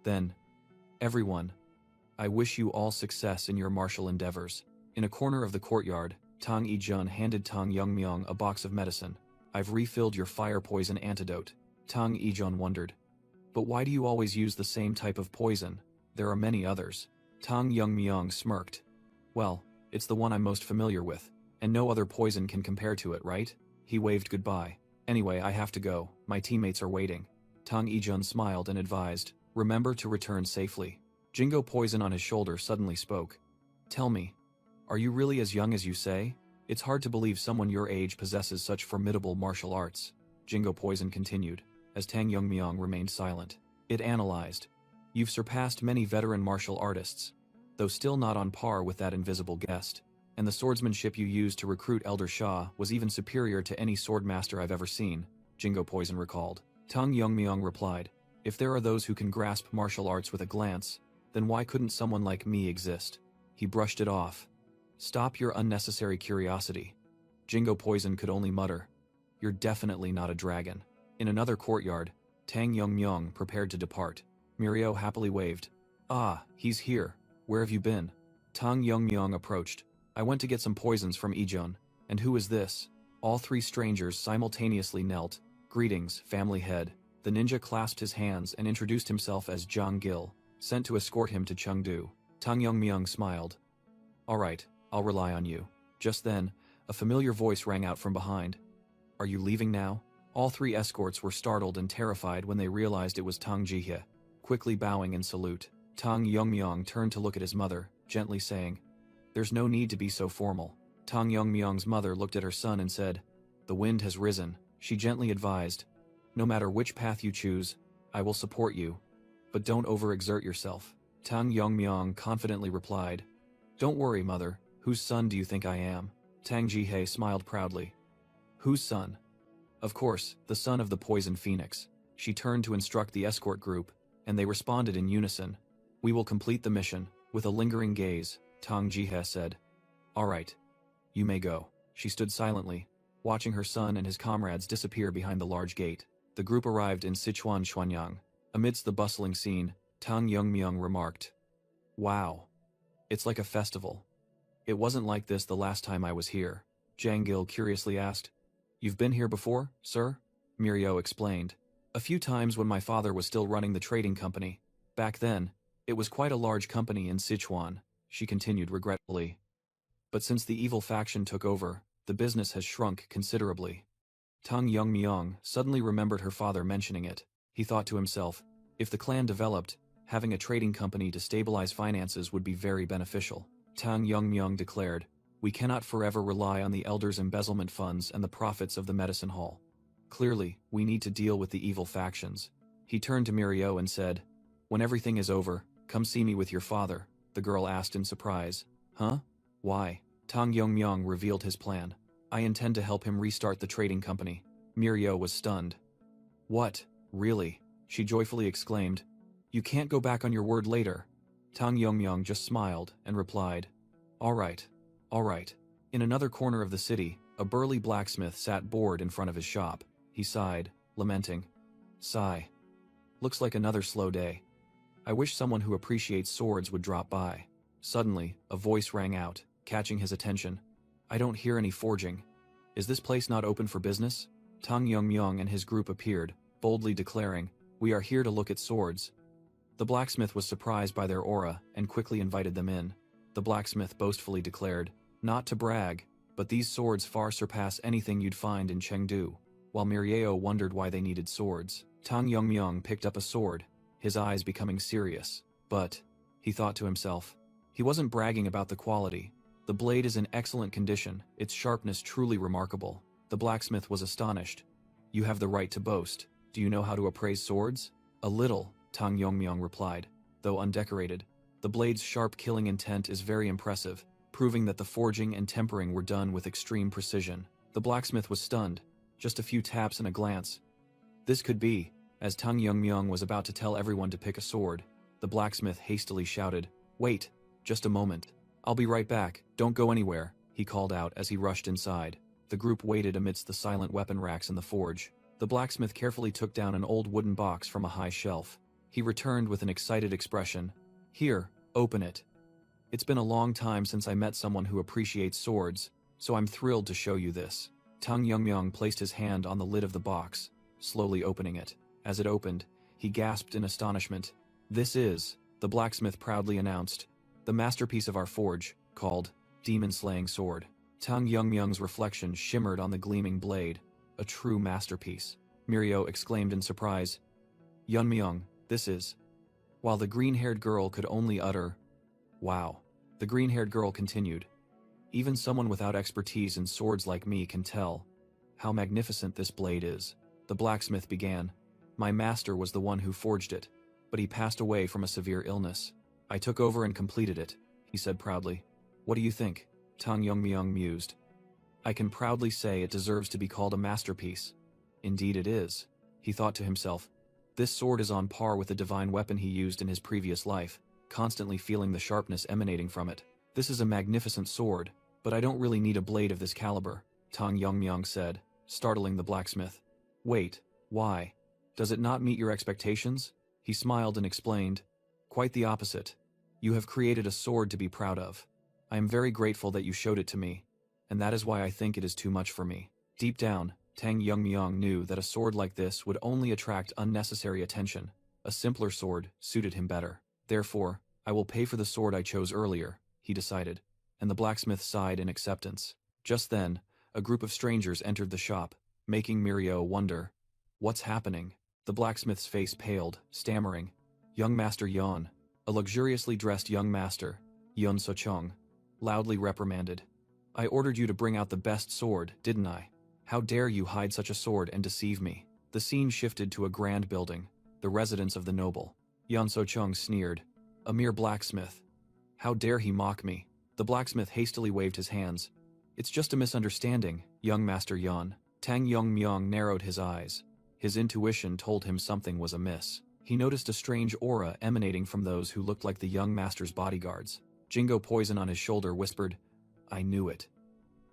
"Then, everyone, I wish you all success in your martial endeavors." In a corner of the courtyard, Tang Yijun handed Tang Yongmyong a box of medicine. "I've refilled your fire poison antidote." Tang Yijun wondered, "But why do you always use the same type of poison? There are many others." Tang Yongmyong smirked. "Well, it's the one I'm most familiar with, and no other poison can compare to it, right?" He waved goodbye. "Anyway, I have to go, my teammates are waiting." Tang Yijun smiled and advised, "Remember to return safely." Jingo Poison on his shoulder suddenly spoke. "Tell me, are you really as young as you say? It's hard to believe someone your age possesses such formidable martial arts." Jingo Poison continued, as Tang Yongmyong remained silent. It analyzed. "You've surpassed many veteran martial artists, though still not on par with that invisible guest. And the swordsmanship you used to recruit Elder Shah was even superior to any swordmaster I've ever seen," Jingo Poison recalled. Tang Yongmyong replied, "If there are those who can grasp martial arts with a glance, then why couldn't someone like me exist?" He brushed it off. "Stop your unnecessary curiosity." Jingo Poison could only mutter, "You're definitely not a dragon." In another courtyard, Tang Yongmyong prepared to depart. Mirio happily waved. "Ah, he's here. Where have you been?" Tang Yongmyong approached. "I went to get some poisons from Ijun. And who is this?" All three strangers simultaneously knelt. "Greetings, family head." The ninja clasped his hands and introduced himself as Zhang Gil, sent to escort him to Chengdu. Tang Yongmyong smiled. "All right, I'll rely on you." Just then, a familiar voice rang out from behind. "Are you leaving now?" All three escorts were startled and terrified when they realized it was Tang Jihye. Quickly bowing in salute, Tang Yongmyong turned to look at his mother, gently saying, "There's no need to be so formal." Tang Yongmyong's mother looked at her son and said, "The wind has risen." She gently advised, "No matter which path you choose, I will support you. But don't overexert yourself." Tang Yongmyong confidently replied, "Don't worry, mother. Whose son do you think I am?" Tang Jihye smiled proudly. "Whose son?" "Of course, the son of the poison phoenix." She turned to instruct the escort group, and they responded in unison. "We will complete the mission." With a lingering gaze, Tang Jihye said, "All right. You may go." She stood silently, watching her son and his comrades disappear behind the large gate. The group arrived in Sichuan Xuanyang. Amidst the bustling scene, Tang Yongmyong remarked, "Wow. It's like a festival. It wasn't like this the last time I was here." Zhang Gil curiously asked, "You've been here before, sir?" Mirio explained, "A few times when my father was still running the trading company. Back then, it was quite a large company in Sichuan," she continued regretfully. "But since the evil faction took over, the business has shrunk considerably." Tang Yongmyong suddenly remembered her father mentioning it. He thought to himself, if the clan developed, having a trading company to stabilize finances would be very beneficial. Tang Yongmyong declared, "We cannot forever rely on the elders' embezzlement funds and the profits of the medicine hall. Clearly, we need to deal with the evil factions." He turned to Mirio and said, "When everything is over, come see me with your father." The girl asked in surprise, "Huh? Why?" Tang Yongmyong revealed his plan. "I intend to help him restart the trading company." Mirio was stunned. "What? Really?" she joyfully exclaimed. "You can't go back on your word later." Tang Yongmyong just smiled and replied, All right. In another corner of the city, a burly blacksmith sat bored in front of his shop. He sighed, lamenting. Sigh. Looks like another slow day. I wish someone who appreciates swords would drop by. Suddenly, a voice rang out, catching his attention. "I don't hear any forging. Is this place not open for business?" Tang Yongmyong and his group appeared, boldly declaring, "We are here to look at swords." The blacksmith was surprised by their aura and quickly invited them in. The blacksmith boastfully declared, "Not to brag, but these swords far surpass anything you'd find in Chengdu." While Mirio wondered why they needed swords, Tang Yongmyong picked up a sword, his eyes becoming serious. But, he thought to himself, he wasn't bragging about the quality. The blade is in excellent condition, its sharpness truly remarkable. The blacksmith was astonished. "You have the right to boast. Do you know how to appraise swords?" "A little," Tang Yongmyong replied, though undecorated. "The blade's sharp killing intent is very impressive, proving that the forging and tempering were done with extreme precision." The blacksmith was stunned. Just a few taps and a glance. This could be. As Tang Yongmyong was about to tell everyone to pick a sword, the blacksmith hastily shouted, "Wait, just a moment. I'll be right back, don't go anywhere," he called out as he rushed inside. The group waited amidst the silent weapon racks in the forge. The blacksmith carefully took down an old wooden box from a high shelf. He returned with an excited expression. "Here, open it. It's been a long time since I met someone who appreciates swords, so I'm thrilled to show you this." Tang Yongmyong placed his hand on the lid of the box, slowly opening it. As it opened, he gasped in astonishment. "This is," the blacksmith proudly announced, "the masterpiece of our forge, called Demon-Slaying Sword." Tang Yongmyong's reflection shimmered on the gleaming blade. "A true masterpiece," Mirio exclaimed in surprise. Yunmyung, this is. While the green-haired girl could only utter, wow. The green-haired girl continued. Even someone without expertise in swords like me can tell how magnificent this blade is. The blacksmith began. My master was the one who forged it, but he passed away from a severe illness. I took over and completed it, he said proudly. What do you think? Tang Yongmyung mused. I can proudly say it deserves to be called a masterpiece. Indeed it is, he thought to himself. This sword is on par with the divine weapon he used in his previous life, constantly feeling the sharpness emanating from it. This is a magnificent sword, but I don't really need a blade of this caliber, Tang Yongmyung said, startling the blacksmith. Wait, why? Does it not meet your expectations? He smiled and explained. Quite the opposite. You have created a sword to be proud of. I am very grateful that you showed it to me, and that is why I think it is too much for me. Deep down, Tang Yongmyung knew that a sword like this would only attract unnecessary attention. A simpler sword suited him better. Therefore, I will pay for the sword I chose earlier, he decided, and the blacksmith sighed in acceptance. Just then, a group of strangers entered the shop, making Mirio wonder. What's happening? The blacksmith's face paled, stammering. Young Master Yon, a luxuriously dressed young master, Yun Sochong, loudly reprimanded. I ordered you to bring out the best sword, didn't I? How dare you hide such a sword and deceive me? The scene shifted to a grand building, the residence of the noble. Yun Sochong sneered. A mere blacksmith. How dare he mock me? The blacksmith hastily waved his hands. It's just a misunderstanding, young Master Yun. Tang Yongmyung narrowed his eyes. His intuition told him something was amiss. He noticed a strange aura emanating from those who looked like the young master's bodyguards. Jingo Poison on his shoulder whispered, I knew it.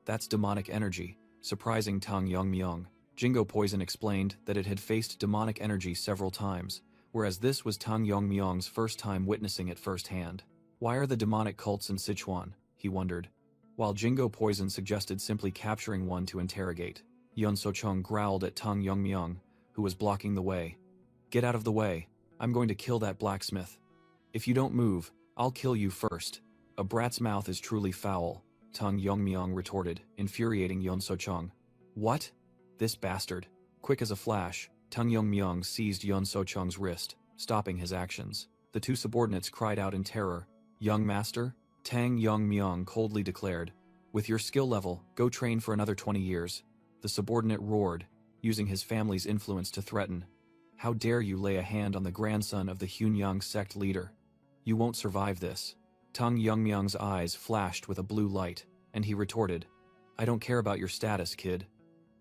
That's demonic energy, surprising Tang Yongmyung. Jingo Poison explained that it had faced demonic energy several times, whereas this was Tang Yongmyung's first time witnessing it firsthand. Why are the demonic cults in Sichuan? He wondered. While Jingo Poison suggested simply capturing one to interrogate, Yun Sochong growled at Tang Yongmyung, who was blocking the way. Get out of the way. I'm going to kill that blacksmith. If you don't move, I'll kill you first. A brat's mouth is truly foul, Tang Yongmyung retorted, infuriating Yun Sochong. What? This bastard. Quick as a flash, Tang Yongmyung seized Yun Sochong's wrist, stopping his actions. The two subordinates cried out in terror. Young master? Tang Yongmyung coldly declared. With your skill level, go train for another 20 years. The subordinate roared, using his family's influence to threaten. How dare you lay a hand on the grandson of the Hunyang sect leader? You won't survive this. Tang Yongmyung's eyes flashed with a blue light, and he retorted, I don't care about your status, kid.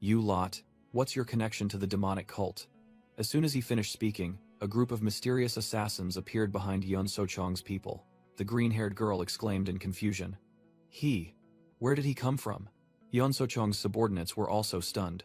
You lot, what's your connection to the demonic cult? As soon as he finished speaking, a group of mysterious assassins appeared behind Yun Sochong's people. The green-haired girl exclaimed in confusion. Where did he come from? Yun Sochong's subordinates were also stunned.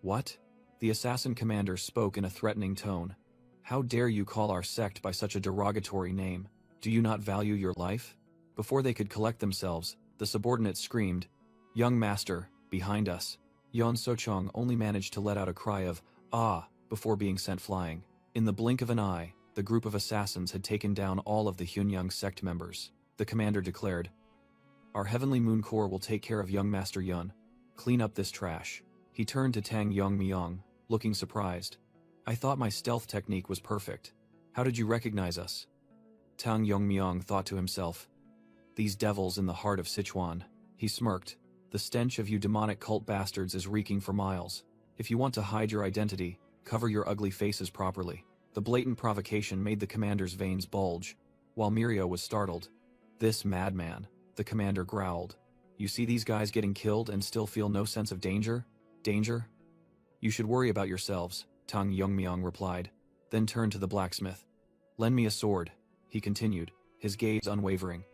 What? The assassin commander spoke in a threatening tone. How dare you call our sect by such a derogatory name? Do you not value your life? Before they could collect themselves, the subordinates screamed, Young master, behind us. Yun Sochong only managed to let out a cry of, ah, before being sent flying. In the blink of an eye, the group of assassins had taken down all of the Hunyang sect members. The commander declared, Our Heavenly Moon Corps will take care of young Master Yun. Clean up this trash. He turned to Tang Yongmyung, looking surprised. I thought my stealth technique was perfect. How did you recognize us? Tang Yongmyung thought to himself. These devils in the heart of Sichuan. He smirked. The stench of you demonic cult bastards is reeking for miles. If you want to hide your identity, cover your ugly faces properly. The blatant provocation made the commander's veins bulge, while Mirio was startled. This madman, the commander growled. You see these guys getting killed and still feel no sense of danger? Danger? You should worry about yourselves, Tang Yongmyung replied, then turned to the blacksmith. Lend me a sword, he continued, his gaze unwavering.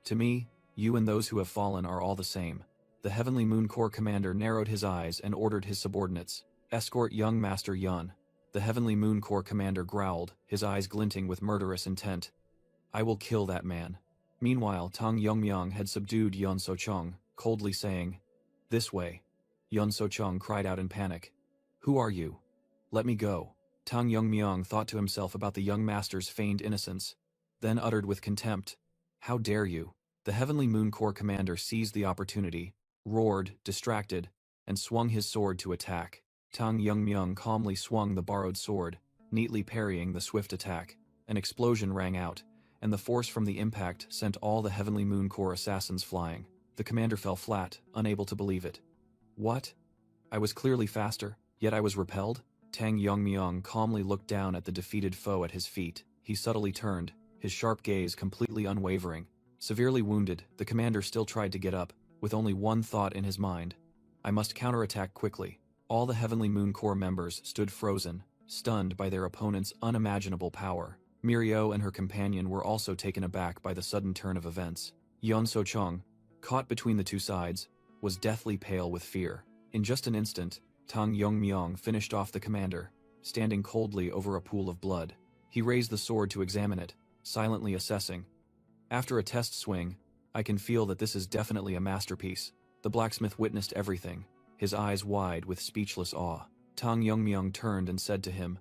To me, you and those who have fallen are all the same. The Heavenly Moon Corps commander narrowed his eyes and ordered his subordinates, escort young Master Yun. The Heavenly Moon Corps commander growled, his eyes glinting with murderous intent. I will kill that man. Meanwhile, Tang Yongmyung had subdued Yun Sochong, coldly saying, This way. Yun Sochong cried out in panic. Who are you? Let me go. Tang Yongmyung thought to himself about the young master's feigned innocence, then uttered with contempt, How dare you? The Heavenly Moon Corps commander seized the opportunity, roared, distracted, and swung his sword to attack. Tang Yongmyung calmly swung the borrowed sword, neatly parrying the swift attack. An explosion rang out, and the force from the impact sent all the Heavenly Moon Corps assassins flying. The commander fell flat, unable to believe it. What? I was clearly faster, yet I was repelled? Tang Yongmyong calmly looked down at the defeated foe at his feet. He subtly turned, his sharp gaze completely unwavering. Severely wounded, the commander still tried to get up, with only one thought in his mind. I must counterattack quickly. All the Heavenly Moon Corps members stood frozen, stunned by their opponent's unimaginable power. Mirio and her companion were also taken aback by the sudden turn of events. Yeon So-chung, caught between the two sides, was deathly pale with fear. In just an instant, Tang Yongmyong finished off the commander, standing coldly over a pool of blood. He raised the sword to examine it, silently assessing. After a test swing, I can feel that this is definitely a masterpiece. The blacksmith witnessed everything, his eyes wide with speechless awe. Tang Yongmyong turned and said to him,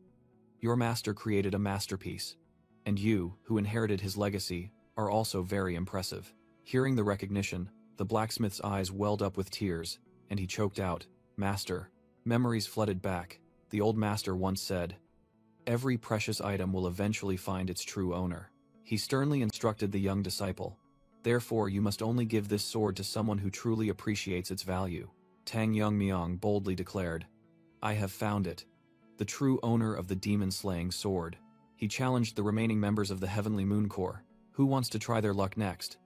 "Your master created a masterpiece, and you, who inherited his legacy, are also very impressive." Hearing the recognition, the blacksmith's eyes welled up with tears, and he choked out, "Master." Memories flooded back. The old master once said, "Every precious item will eventually find its true owner." He sternly instructed the young disciple, "Therefore you must only give this sword to someone who truly appreciates its value." Tang Yongmyong boldly declared, "I have found it, the true owner of the demon-slaying sword." He challenged the remaining members of the Heavenly Moon Corps. Who wants to try their luck next?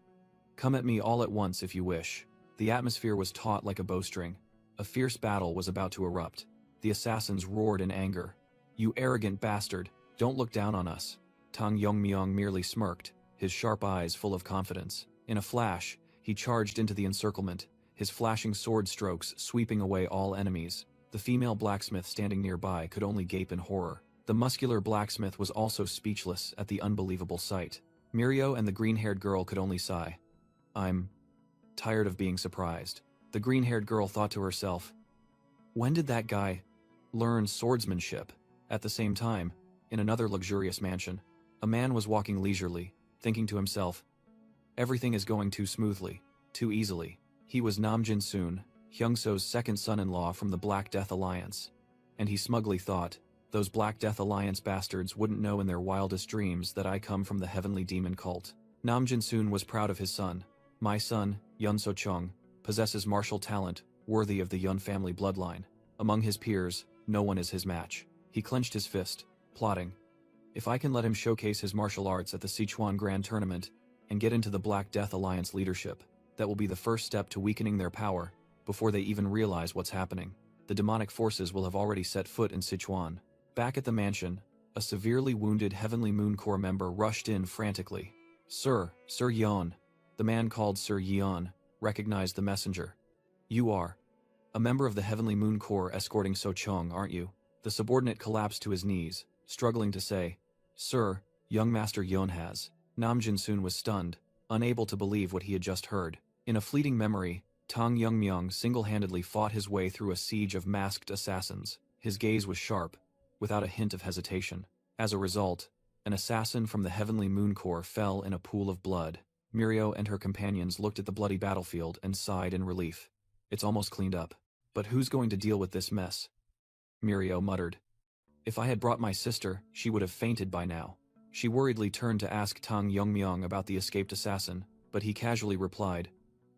Come at me all at once if you wish. The atmosphere was taut like a bowstring. A fierce battle was about to erupt. The assassins roared in anger. "You arrogant bastard, don't look down on us." Tang Yongmyong merely smirked, his sharp eyes full of confidence. In a flash, he charged into the encirclement, his flashing sword strokes sweeping away all enemies. The female blacksmith standing nearby could only gape in horror. The muscular blacksmith was also speechless at the unbelievable sight. Mirio and the green-haired girl could only sigh. "I'm tired of being surprised." The green-haired girl thought to herself, "When did that guy learn swordsmanship?" At the same time, in another luxurious mansion, a man was walking leisurely, thinking to himself, "Everything is going too smoothly, too easily." He was Namjin Soon, Hyungso's second son-in-law from the Black Death Alliance, and he smugly thought, "Those Black Death Alliance bastards wouldn't know in their wildest dreams that I come from the Heavenly Demon Cult." Namjin Soon was proud of his son. "My son, Yeon So-chung, possesses martial talent worthy of the Yeon family bloodline. Among his peers, no one is his match." He clenched his fist, plotting, "If I can let him showcase his martial arts at the Sichuan Grand Tournament and get into the Black Death Alliance leadership, that will be the first step to weakening their power before they even realize what's happening. The demonic forces will have already set foot in Sichuan." Back at the mansion, a severely wounded Heavenly Moon Corps member rushed in frantically. Sir Yeon." The man called Sir Yeon recognized the messenger. "You are a member of the Heavenly Moon Corps escorting So-chung, aren't you?" The subordinate collapsed to his knees, struggling to say, "Sir, young Master Yeon has." Namjin Soon was stunned, unable to believe what he had just heard. In a fleeting memory, Tang Yongmyong single-handedly fought his way through a siege of masked assassins. His gaze was sharp, without a hint of hesitation. As a result, an assassin from the Heavenly Moon Corps fell in a pool of blood. Mirio and her companions looked at the bloody battlefield and sighed in relief. "It's almost cleaned up. But who's going to deal with this mess?" Mirio muttered. "If I had brought my sister, she would have fainted by now." She worriedly turned to ask Tang Yongmyong about the escaped assassin, but he casually replied,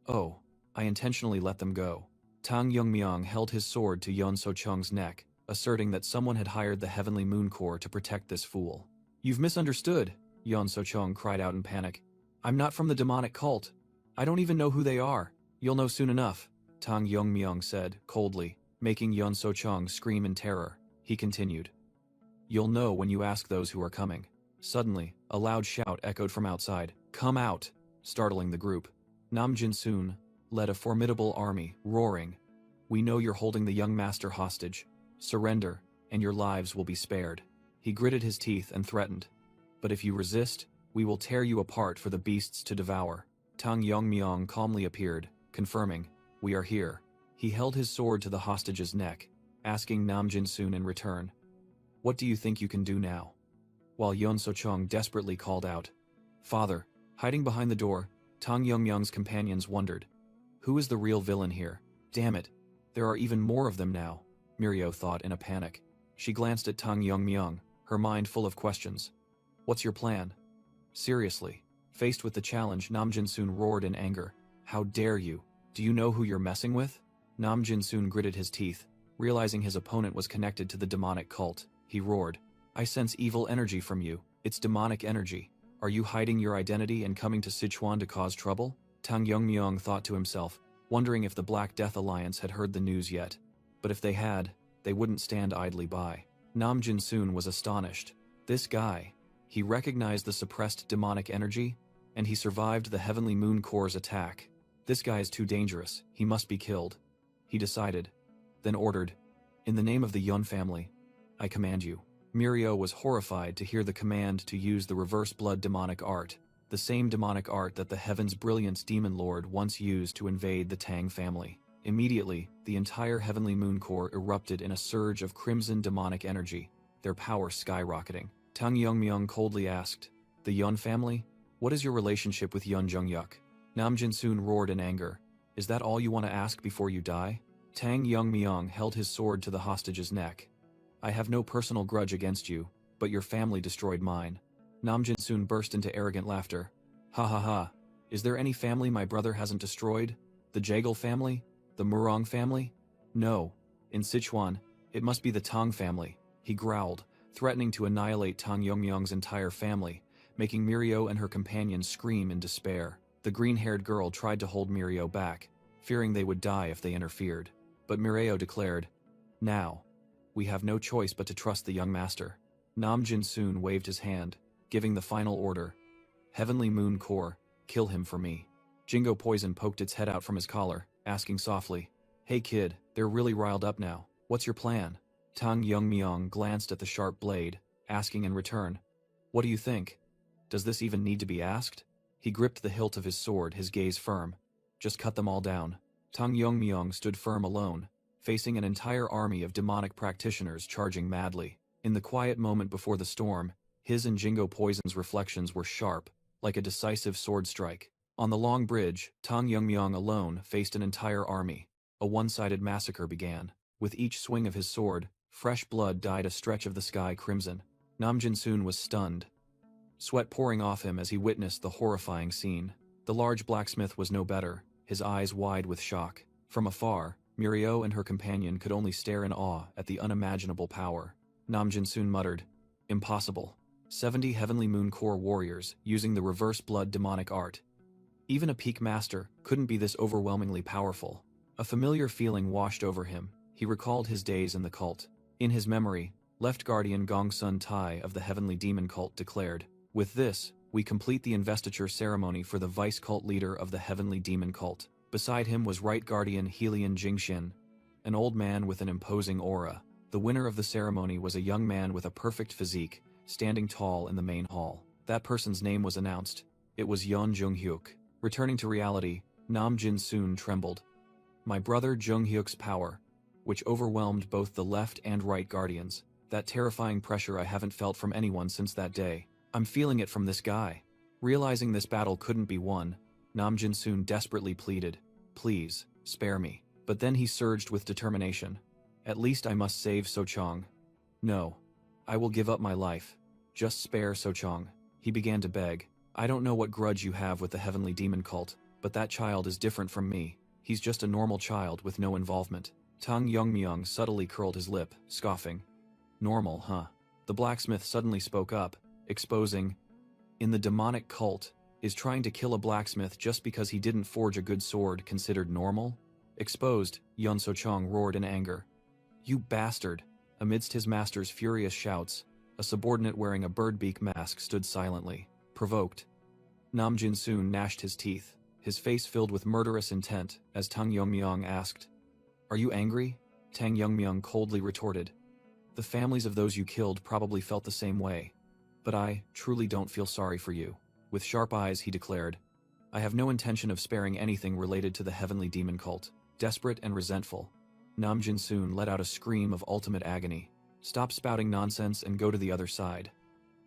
"Oh, I intentionally let them go." Tang Yongmyong held his sword to Yeon So-chung's neck, asserting that someone had hired the Heavenly Moon Corps to protect this fool. "You've misunderstood," Yeon So-chung cried out in panic. "I'm not from the demonic cult. I don't even know who they are." "You'll know soon enough," Tang Yongmyong said, coldly, making Yeon So-chung scream in terror. He continued, "You'll know when you ask those who are coming." Suddenly, a loud shout echoed from outside, "Come out!" startling the group. Namjin Soon led a formidable army, roaring, "We know you're holding the young master hostage. Surrender, and your lives will be spared." He gritted his teeth and threatened, "But if you resist, we will tear you apart for the beasts to devour." Tang Yongmyong calmly appeared, confirming, "We are here." He held his sword to the hostage's neck, asking Namjin Soon in return, "What do you think you can do now?" While Yeon So-chung desperately called out, "Father." Hiding behind the door, Tang Yongmyong's companions wondered, "Who is the real villain here? Damn it, there are even more of them now," Mirio thought in a panic. She glanced at Tang Yongmyong, her mind full of questions. What's your plan? Seriously. Faced with the challenge, Nam Jin-soon roared in anger. How dare you? Do you know who you're messing with? Nam Jin-soon gritted his teeth, realizing his opponent was connected to the demonic cult. He roared. I sense evil energy from you. It's demonic energy. Are you hiding your identity and coming to Sichuan to cause trouble? Tang Yongmyong thought to himself, wondering if the Black Death Alliance had heard the news yet. But if they had, they wouldn't stand idly by. Nam Jin-soon was astonished. This guy. He recognized the suppressed demonic energy, and he survived the Heavenly Moon Corps' attack. This guy is too dangerous. He must be killed. He decided, then ordered, in the name of the Yun family, I command you. Mirio was horrified to hear the command to use the reverse blood demonic art, the same demonic art that the Heaven's Brilliance Demon Lord once used to invade the Tang family. Immediately, the entire Heavenly Moon Corps erupted in a surge of crimson demonic energy, their power skyrocketing. Tang Yongmyong coldly asked, the Yun family? What is your relationship with Yun Jongyuk? Nam Jin-soon roared in anger. Is that all you want to ask before you die? Tang Yongmyong held his sword to the hostage's neck. I have no personal grudge against you, but your family destroyed mine. Nam Jin-soon burst into arrogant laughter. Ha ha ha. Is there any family my brother hasn't destroyed? The Jagal family? The Murong family? No. In Sichuan, it must be the Tang family. He growled, threatening to annihilate Tang Yongmyong's entire family, making Mirio and her companion scream in despair. The green-haired girl tried to hold Mirio back, fearing they would die if they interfered. But Mirio declared, now, we have no choice but to trust the young master. Nam Jin-soon waved his hand, giving the final order. Heavenly Moon Corps, kill him for me. Jingo Poison poked its head out from his collar, asking softly, hey kid, they're really riled up now. What's your plan? Tang Yongmyong glanced at the sharp blade, asking in return, what do you think? Does this even need to be asked? He gripped the hilt of his sword, his gaze firm. Just cut them all down. Tang Yongmyong stood firm alone, facing an entire army of demonic practitioners charging madly. In the quiet moment before the storm, his and Jingo Poison's reflections were sharp, like a decisive sword strike. On the long bridge, Tang Yongmyong alone faced an entire army. A one-sided massacre began. With each swing of his sword, fresh blood dyed a stretch of the sky crimson. Nam Jin-soon was stunned, sweat pouring off him as he witnessed the horrifying scene. The large blacksmith was no better, his eyes wide with shock. From afar, Mirio and her companion could only stare in awe at the unimaginable power. Nam Jin-soon muttered, impossible. 70 Heavenly Moon Corps warriors using the reverse blood demonic art. Even a peak master couldn't be this overwhelmingly powerful. A familiar feeling washed over him. He recalled his days in the cult. In his memory, Left Guardian Gong Sun Tai of the Heavenly Demon Cult declared, with this, we complete the investiture ceremony for the vice cult leader of the Heavenly Demon Cult. Beside him was Right Guardian Helian Jingxin, an old man with an imposing aura. The winner of the ceremony was a young man with a perfect physique, standing tall in the main hall. That person's name was announced. It was Yeon Jung-hyuk. Returning to reality, Nam Jin-soon trembled. My brother Jung-hyuk's power, which overwhelmed both the left and right guardians. That terrifying pressure I haven't felt from anyone since that day. I'm feeling it from this guy. Realizing this battle couldn't be won, Nam Jin-soon desperately pleaded, please, spare me. But then he surged with determination. At least I must save So-chong. No. I will give up my life. Just spare So-chong. He began to beg. I don't know what grudge you have with the Heavenly Demon Cult, but that child is different from me. He's just a normal child with no involvement. Tang Yongmyong subtly curled his lip, scoffing. Normal, huh? The blacksmith suddenly spoke up, exposing, in the demonic cult, is trying to kill a blacksmith just because he didn't forge a good sword considered normal? Exposed, Yun So-chong roared in anger. You bastard! Amidst his master's furious shouts, a subordinate wearing a birdbeak mask stood silently, provoked. Nam Jin-soon gnashed his teeth, his face filled with murderous intent, as Tang Yongmyong asked, are you angry? Tang Yongmyong coldly retorted. The families of those you killed probably felt the same way. But I truly don't feel sorry for you. With sharp eyes he declared, I have no intention of sparing anything related to the Heavenly Demon Cult. Desperate and resentful, Nam Jin-soon let out a scream of ultimate agony. Stop spouting nonsense and go to the other side.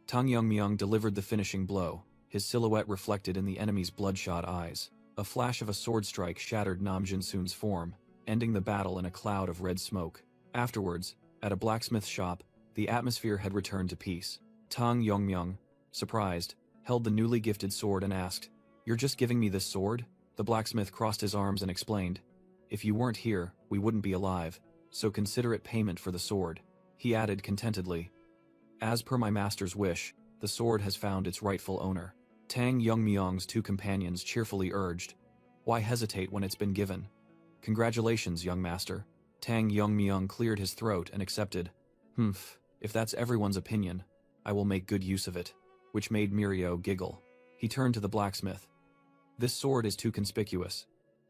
Tang Yongmyong delivered the finishing blow, his silhouette reflected in the enemy's bloodshot eyes. A flash of a sword strike shattered Nam Jin-soon's form, ending the battle in a cloud of red smoke. Afterwards, at a blacksmith shop, The atmosphere had returned to peace. Tang Yongmyung, surprised, held the newly gifted sword and asked, "You're just giving me this sword?" The blacksmith crossed his arms and explained, "If you weren't here, we wouldn't be alive, so consider it payment for the sword." He added contentedly, "As per my master's wish, the sword has found its rightful owner." Tang Yongmyung's two companions cheerfully urged, "Why hesitate when it's been given?" "Congratulations, young master." Tang Yongmyung cleared his throat and accepted, "Humph, if that's everyone's opinion, I will make good use of it," which made Mirio giggle. He turned to the blacksmith. "This sword is too conspicuous.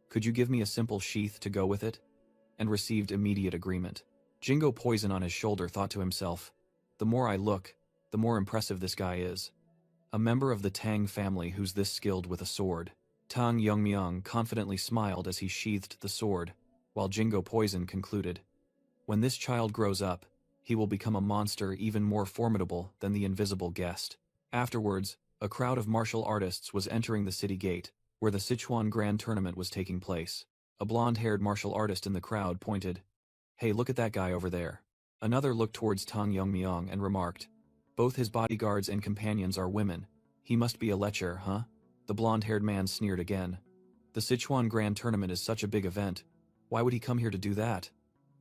Could you give me a simple sheath to go with it?" And received immediate agreement. Jingo Poison on his shoulder thought to himself, "The more I look, the more impressive this guy is. A member of the Tang family who's this skilled with a sword." Tang Yongmyung confidently smiled as he sheathed the sword, while Jingo Poison concluded, "When this child grows up, he will become a monster even more formidable than the invisible guest." Afterwards, a crowd of martial artists was entering the city gate, where the Sichuan Grand Tournament was taking place. A blonde-haired martial artist in the crowd pointed, "Hey, look at that guy over there." Another looked towards Tang Yongmyung and remarked, "Both his bodyguards and companions are women. He must be a lecher, huh?" The blonde-haired man sneered again. "The Sichuan Grand Tournament is such a big event. Why would he come here to do that?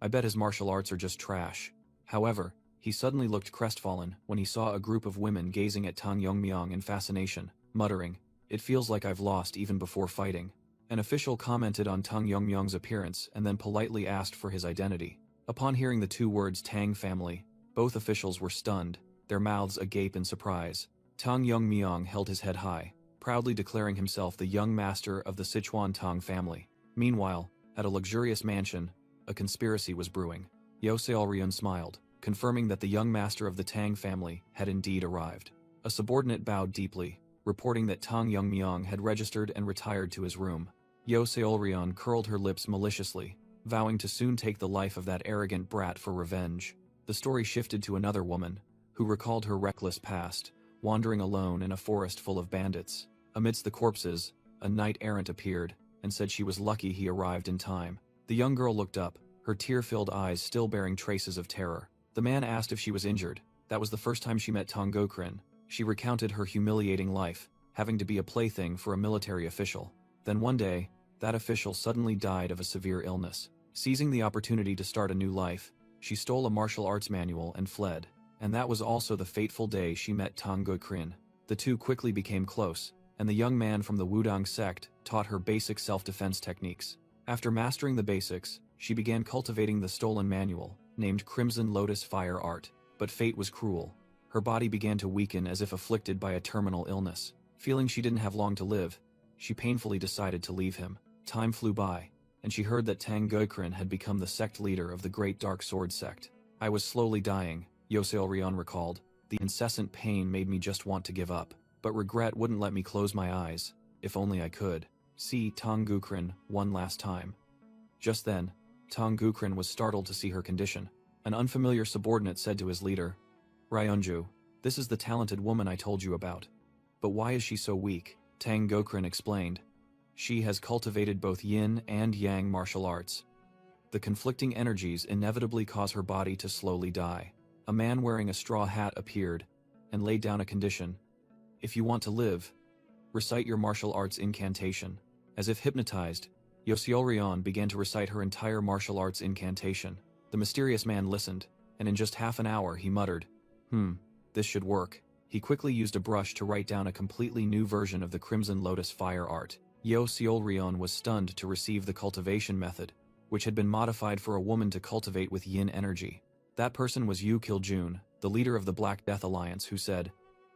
I bet his martial arts are just trash." However, he suddenly looked crestfallen when he saw a group of women gazing at Tang Yongmyung in fascination, muttering, "It feels like I've lost even before fighting." An official commented on Tang Yongmyung's appearance and then politely asked for his identity. Upon hearing the two words Tang family, both officials were stunned, their mouths agape in surprise. Tang Yongmyung held his head high, proudly declaring himself the young master of the Sichuan Tang family. Meanwhile, at a luxurious mansion, a conspiracy was brewing. Yeo Seolryun smiled, confirming that the young master of the Tang family had indeed arrived. A subordinate bowed deeply, reporting that Tang Yongmyung had registered and retired to his room. Yeo Seolryun curled her lips maliciously, vowing to soon take the life of that arrogant brat for revenge. The story shifted to another woman, who recalled her reckless past, wandering alone in a forest full of bandits. Amidst the corpses, a knight-errant appeared, and said she was lucky he arrived in time. The young girl looked up, her tear-filled eyes still bearing traces of terror. The man asked if she was injured. That was the first time she met Tang Gokrin. She recounted her humiliating life, having to be a plaything for a military official. Then one day, that official suddenly died of a severe illness. Seizing the opportunity to start a new life, she stole a martial arts manual and fled. And that was also the fateful day she met Tang Gokrin. The two quickly became close, and the young man from the Wudang sect taught her basic self-defense techniques. After mastering the basics, she began cultivating the stolen manual, named Crimson Lotus Fire Art. But fate was cruel. Her body began to weaken as if afflicted by a terminal illness. Feeling she didn't have long to live, she painfully decided to leave him. Time flew by, and she heard that Tang Gokrin had become the sect leader of the Great Dark Sword sect. "I was slowly dying," Yeo Seolryun recalled. "The incessant pain made me just want to give up. But regret wouldn't let me close my eyes. If only I could see Tang Gokrin one last time." Just then, Tang Gokrin was startled to see her condition. An unfamiliar subordinate said to his leader, "Ryunju, this is the talented woman I told you about. But why is she so weak?" Tang Gokrin explained, "She has cultivated both yin and yang martial arts. The conflicting energies inevitably cause her body to slowly die." A man wearing a straw hat appeared and laid down a condition. "If you want to live, recite your martial arts incantation." As if hypnotized, Yeo Seolryun began to recite her entire martial arts incantation. The mysterious man listened, and in just half an hour he muttered, This should work." He quickly used a brush to write down a completely new version of the Crimson Lotus Fire Art. Yeo Seolryun was stunned to receive the cultivation method, which had been modified for a woman to cultivate with yin energy. That person was Yu Kiljun, the leader of the Black Death Alliance, who said,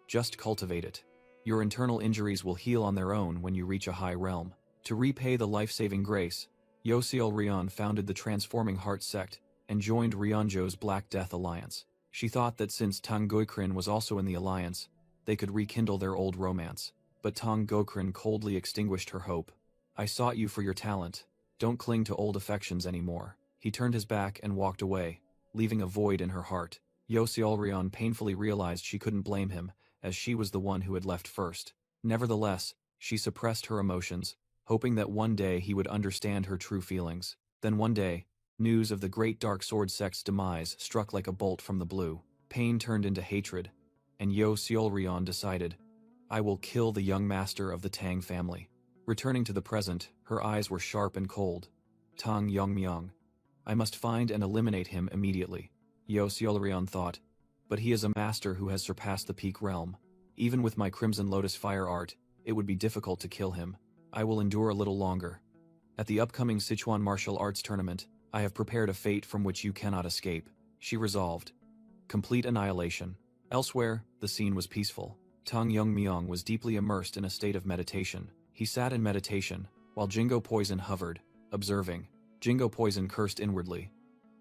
"Just cultivate it. Your internal injuries will heal on their own when you reach a high realm." To repay the life-saving grace, Yeo Seolryun founded the Transforming Heart sect and joined Ryunjo's Black Death Alliance. She thought that since Tang Gokrin was also in the alliance, they could rekindle their old romance. But Tang Gokrin coldly extinguished her hope. "I sought you for your talent. Don't cling to old affections anymore." He turned his back and walked away, leaving a void in her heart. Yeo Seolryun painfully realized she couldn't blame him, as she was the one who had left first. Nevertheless, she suppressed her emotions, hoping that one day he would understand her true feelings. Then one day, news of the Great Dark Sword sect's demise struck like a bolt from the blue. Pain turned into hatred, and Yo Seolrion decided, I will kill the young master of the Tang family. Returning to the present, her eyes were sharp and cold. Tang Yongmyong. I must find and eliminate him immediately. Yo Seolrion thought. But he is a master who has surpassed the peak realm. Even with my Crimson Lotus fire art, it would be difficult to kill him. I will endure a little longer. At the upcoming Sichuan martial arts tournament, I have prepared a fate from which you cannot escape, she resolved. Complete annihilation. Elsewhere, the scene was peaceful. Tang Yongmyong was deeply immersed in a state of meditation. He sat in meditation, while Jingo Poison hovered, observing. Jingo Poison cursed inwardly.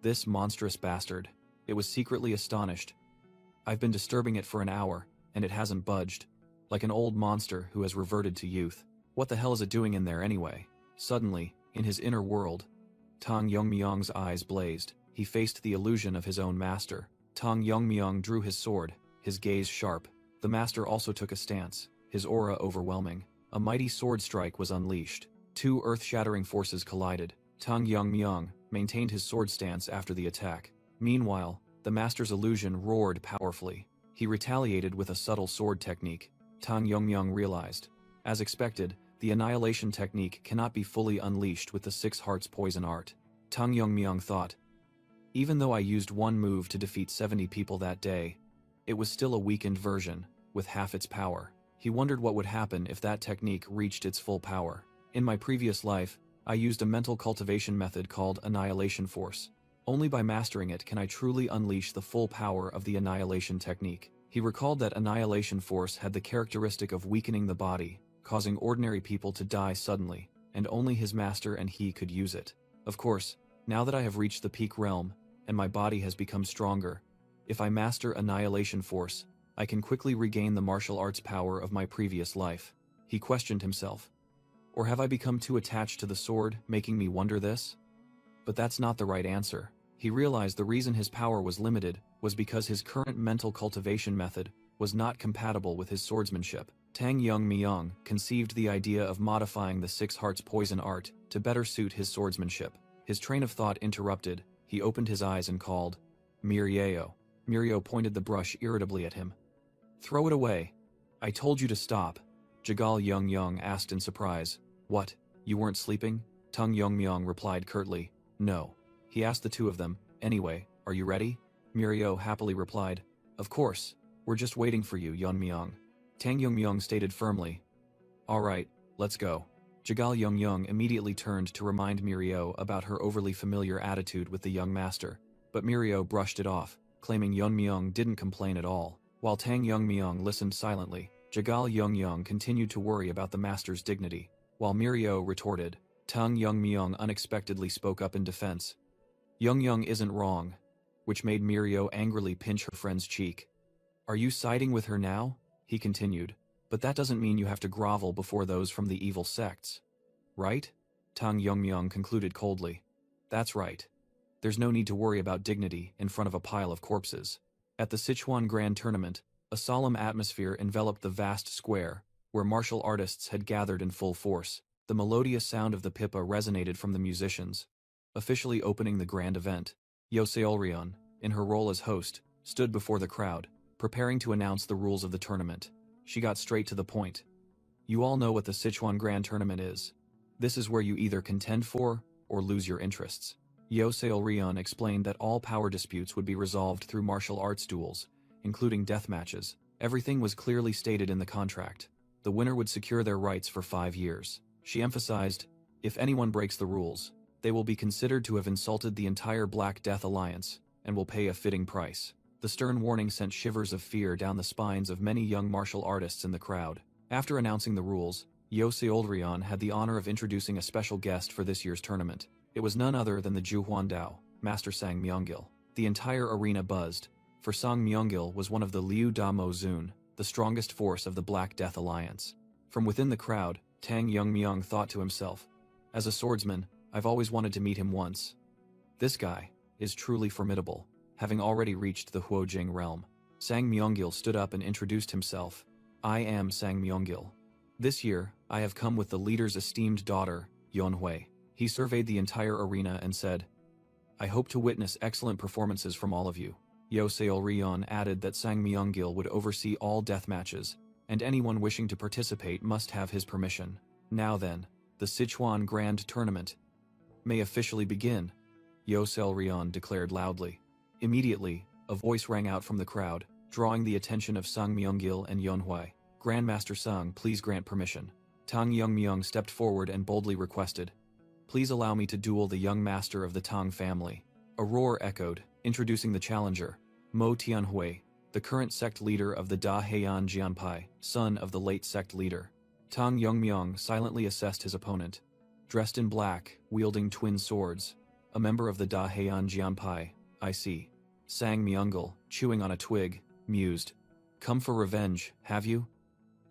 This monstrous bastard. It was secretly astonished. I've been disturbing it for an hour, and it hasn't budged. Like an old monster who has reverted to youth. What the hell is it doing in there anyway? Suddenly, in his inner world, Tang Yongmyong's eyes blazed. He faced the illusion of his own master. Tang Yongmyong drew his sword, his gaze sharp. The master also took a stance, his aura overwhelming. A mighty sword strike was unleashed. Two earth-shattering forces collided. Tang Yongmyong maintained his sword stance after the attack. Meanwhile, the master's illusion roared powerfully. He retaliated with a subtle sword technique. Tang Yongmyong realized. As expected, the annihilation technique cannot be fully unleashed with the Six Hearts poison art. Tang Yongmyong thought. Even though I used one move to defeat 70 people that day, it was still a weakened version, with half its power. He wondered what would happen if that technique reached its full power. In my previous life, I used a mental cultivation method called Annihilation Force. Only by mastering it can I truly unleash the full power of the annihilation technique. He recalled that Annihilation Force had the characteristic of weakening the body, causing ordinary people to die suddenly, and only his master and he could use it. Of course, now that I have reached the peak realm, and my body has become stronger, if I master Annihilation Force, I can quickly regain the martial arts power of my previous life. He questioned himself. Or have I become too attached to the sword, making me wonder this? But that's not the right answer. He realized the reason his power was limited was because his current mental cultivation method was not compatible with his swordsmanship. Tang Yongmyong conceived the idea of modifying the Six Hearts poison art to better suit his swordsmanship. His train of thought interrupted. He opened his eyes and called, Miryeo. Miryeo pointed the brush irritably at him. Throw it away. I told you to stop. Jagal Yongmyong asked in surprise. What, you weren't sleeping? Tang Yongmyong replied curtly. No. He asked the two of them, anyway, are you ready? Miryeo happily replied, of course, we're just waiting for you, Yongmyong. Tang Yongmyong stated firmly. Alright, let's go. Jagal Yongmyong immediately turned to remind Miryeo about her overly familiar attitude with the young master, but Miryeo brushed it off, claiming Yongmyong didn't complain at all. While Tang Yongmyong listened silently, Jagal Yongmyong continued to worry about the master's dignity. While Miryeo retorted, Tang Yongmyong unexpectedly spoke up in defense. Yongmyong isn't wrong, which made Miryeo angrily pinch her friend's cheek. Are you siding with her now? He continued. But that doesn't mean you have to grovel before those from the evil sects. Right? Tang Yongmyong concluded coldly. That's right. There's no need to worry about dignity in front of a pile of corpses. At the Sichuan Grand Tournament, a solemn atmosphere enveloped the vast square, where martial artists had gathered in full force. The melodious sound of the pipa resonated from the musicians. Officially opening the grand event, Yo Seolrion, in her role as host, stood before the crowd, preparing to announce the rules of the tournament. She got straight to the point. You all know what the Sichuan Grand Tournament is. This is where you either contend for, or lose your interests. Yo Seolrion explained that all power disputes would be resolved through martial arts duels, including death matches. Everything was clearly stated in the contract. The winner would secure their rights for 5 years. She emphasized, if anyone breaks the rules, they will be considered to have insulted the entire Black Death Alliance, and will pay a fitting price. The stern warning sent shivers of fear down the spines of many young martial artists in the crowd. After announcing the rules, Yo Seolrion had the honor of introducing a special guest for this year's tournament. It was none other than the Ju Huandao, Master Sang Myonggil. The entire arena buzzed, for Sang Myonggil was one of the Liu Da Mo Zun, the strongest force of the Black Death Alliance. From within the crowd, Tang Yongmyong thought to himself, as a swordsman, I've always wanted to meet him once. This guy is truly formidable, having already reached the Huojing realm. Sang Myonggil stood up and introduced himself. I am Sang Myonggil. This year, I have come with the leader's esteemed daughter, Yonhui. He surveyed the entire arena and said, I hope to witness excellent performances from all of you. Yo Seol-ryeon added that Sang Myung-gil would oversee all death matches, and anyone wishing to participate must have his permission. Now then, the Sichuan Grand Tournament may officially begin, Yo Seol-ryeon declared loudly. Immediately, a voice rang out from the crowd, drawing the attention of Sang Myung-gil and Yeonhwai. Grandmaster Sang, please grant permission. Tang Young-myung stepped forward and boldly requested, please allow me to duel the young master of the Tang family. A roar echoed, introducing the challenger, Mo Tianhui, the current sect leader of the Da Heian Jianpai, son of the late sect leader. Tang Young-myung silently assessed his opponent. Dressed in black, wielding twin swords, a member of the Da Heian Jianpai, I see. Sang Myung-gil, chewing on a twig, mused. Come for revenge, have you?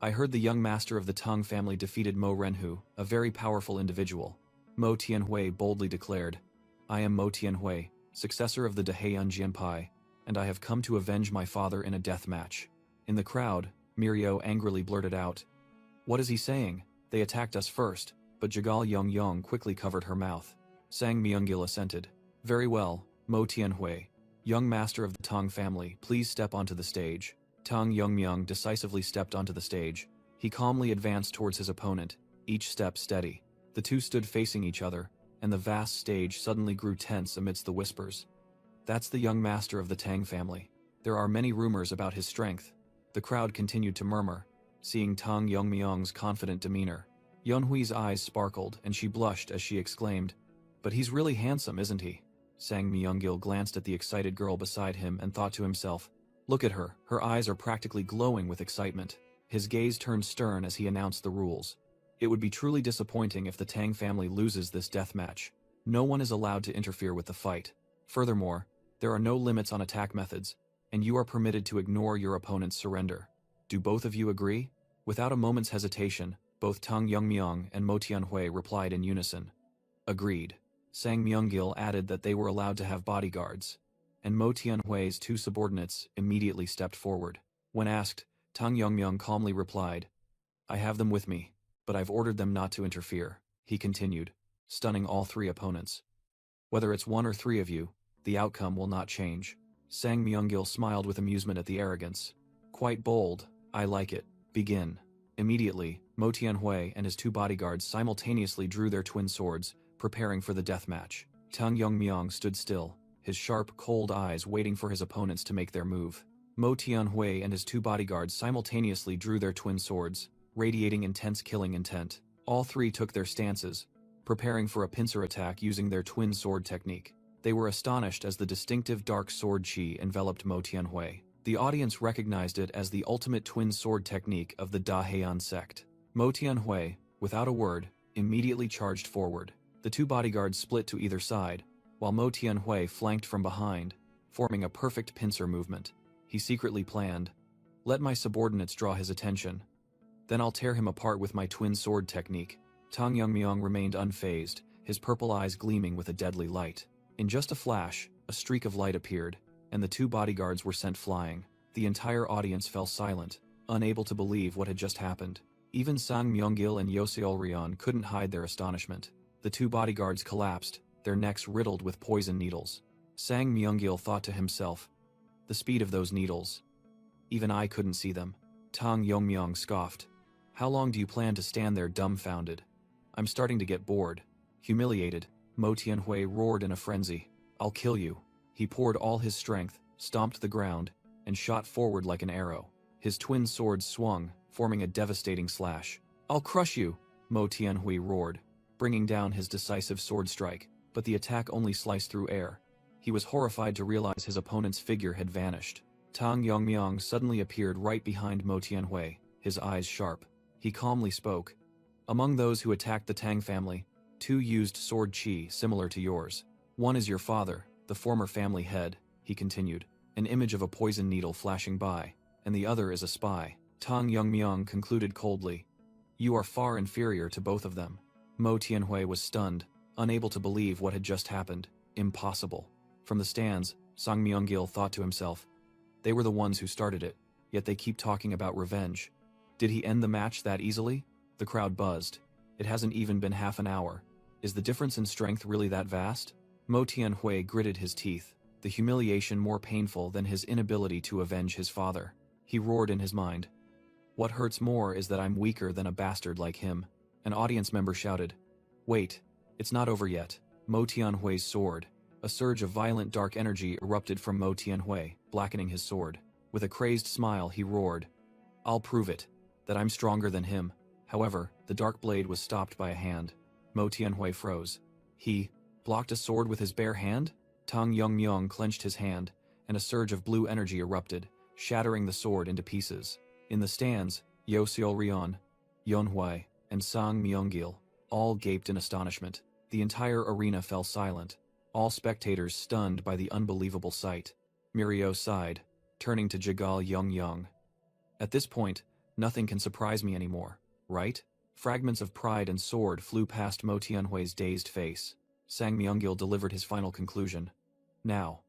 I heard the young master of the Tang family defeated Mo Renhu, a very powerful individual. Mo Tianhui boldly declared, I am Mo Tianhui, successor of the Da Heian Jianpai, and I have come to avenge my father in a death match. In the crowd, Mirio angrily blurted out, what is he saying? They attacked us first, but Jagal Yong quickly covered her mouth. Sang Myung-gil assented. Very well, Mo Tianhui, young master of the Tang family, please step onto the stage. Tang Young-myung decisively stepped onto the stage. He calmly advanced towards his opponent, each step steady. The two stood facing each other, and the vast stage suddenly grew tense amidst the whispers. That's the young master of the Tang family. There are many rumors about his strength. The crowd continued to murmur, seeing Tang Young-myung's confident demeanor. Yeonhui's eyes sparkled, and she blushed as she exclaimed, but he's really handsome, isn't he? Sang Myung-gil glanced at the excited girl beside him and thought to himself, look at her, her eyes are practically glowing with excitement. His gaze turned stern as he announced the rules. It would be truly disappointing if the Tang family loses this death match. No one is allowed to interfere with the fight. Furthermore, there are no limits on attack methods, and you are permitted to ignore your opponent's surrender. Do both of you agree? Without a moment's hesitation, both Tang Young-myung and Mo Tianhui replied in unison. Agreed. Sang Myung-gil added that they were allowed to have bodyguards, and Mo Tianhui's two subordinates immediately stepped forward. When asked, Tang Young-myung calmly replied, I have them with me, but I've ordered them not to interfere, he continued, stunning all three opponents. Whether it's one or three of you, the outcome will not change. Sang Myung-gil smiled with amusement at the arrogance. Quite bold, I like it. Begin. Immediately, Mo Tianhui and his two bodyguards simultaneously drew their twin swords, preparing for the death match. Tang Young-myung stood still, his sharp, cold eyes waiting for his opponents to make their move. Mo Tianhui and his two bodyguards simultaneously drew their twin swords, radiating intense killing intent. All three took their stances, preparing for a pincer attack using their twin sword technique. They were astonished as the distinctive dark sword chi enveloped Mo Tianhui. The audience recognized it as the ultimate twin sword technique of the Da Heian sect. Mo Tianhui, without a word, immediately charged forward. The two bodyguards split to either side, while Mo Tianhui flanked from behind, forming a perfect pincer movement. He secretly planned, let my subordinates draw his attention. Then I'll tear him apart with my twin sword technique. Tang Young-myung remained unfazed, his purple eyes gleaming with a deadly light. In just a flash, a streak of light appeared, and the two bodyguards were sent flying. The entire audience fell silent, unable to believe what had just happened. Even Sang Myung-gil and Yo Seol-ryeon couldn't hide their astonishment. The two bodyguards collapsed, their necks riddled with poison needles. Sang Myung-gil thought to himself, the speed of those needles. Even I couldn't see them. Tang Young-myung scoffed. How long do you plan to stand there dumbfounded? I'm starting to get bored. Humiliated, Mo Tianhui roared in a frenzy. I'll kill you. He poured all his strength, stomped the ground, and shot forward like an arrow. His twin swords swung, forming a devastating slash. I'll crush you, Mo Tianhui roared, bringing down his decisive sword strike, but the attack only sliced through air. He was horrified to realize his opponent's figure had vanished. Tang Young-myung suddenly appeared right behind Mo Tianhui, his eyes sharp. He calmly spoke. Among those who attacked the Tang family, two used sword chi similar to yours. One is your father, the former family head, he continued, an image of a poison needle flashing by, and the other is a spy. Tang Young-myung concluded coldly. You are far inferior to both of them. Mo Tianhui was stunned, unable to believe what had just happened. Impossible. From the stands, Sang Myung-gil thought to himself, they were the ones who started it, yet they keep talking about revenge. Did he end the match that easily? The crowd buzzed. It hasn't even been half an hour. Is the difference in strength really that vast? Mo Tianhui gritted his teeth. the humiliation more painful than his inability to avenge his father. He roared in his mind. What hurts more is that I'm weaker than a bastard like him. An audience member shouted. Wait, it's not over yet. Mo Tianhui's sword. A surge of violent dark energy erupted from Mo Tianhui, blackening his sword. With a crazed smile, he roared. I'll prove it, that I'm stronger than him. However, the dark blade was stopped by a hand. Mo Tianhui froze. He blocked a sword with his bare hand? Tang Yongmyong clenched his hand, and a surge of blue energy erupted, shattering the sword into pieces. In the stands, Yo Seolrion, Yonhui, and Sang Myonggil all gaped in astonishment. The entire arena fell silent, all spectators stunned by the unbelievable sight. Mirio sighed, turning to Jigal Yongyong. At this point, nothing can surprise me anymore, right? Fragments of pride and sword flew past Mo Tianhui's dazed face. Sang Myonggil delivered his final conclusion. Now,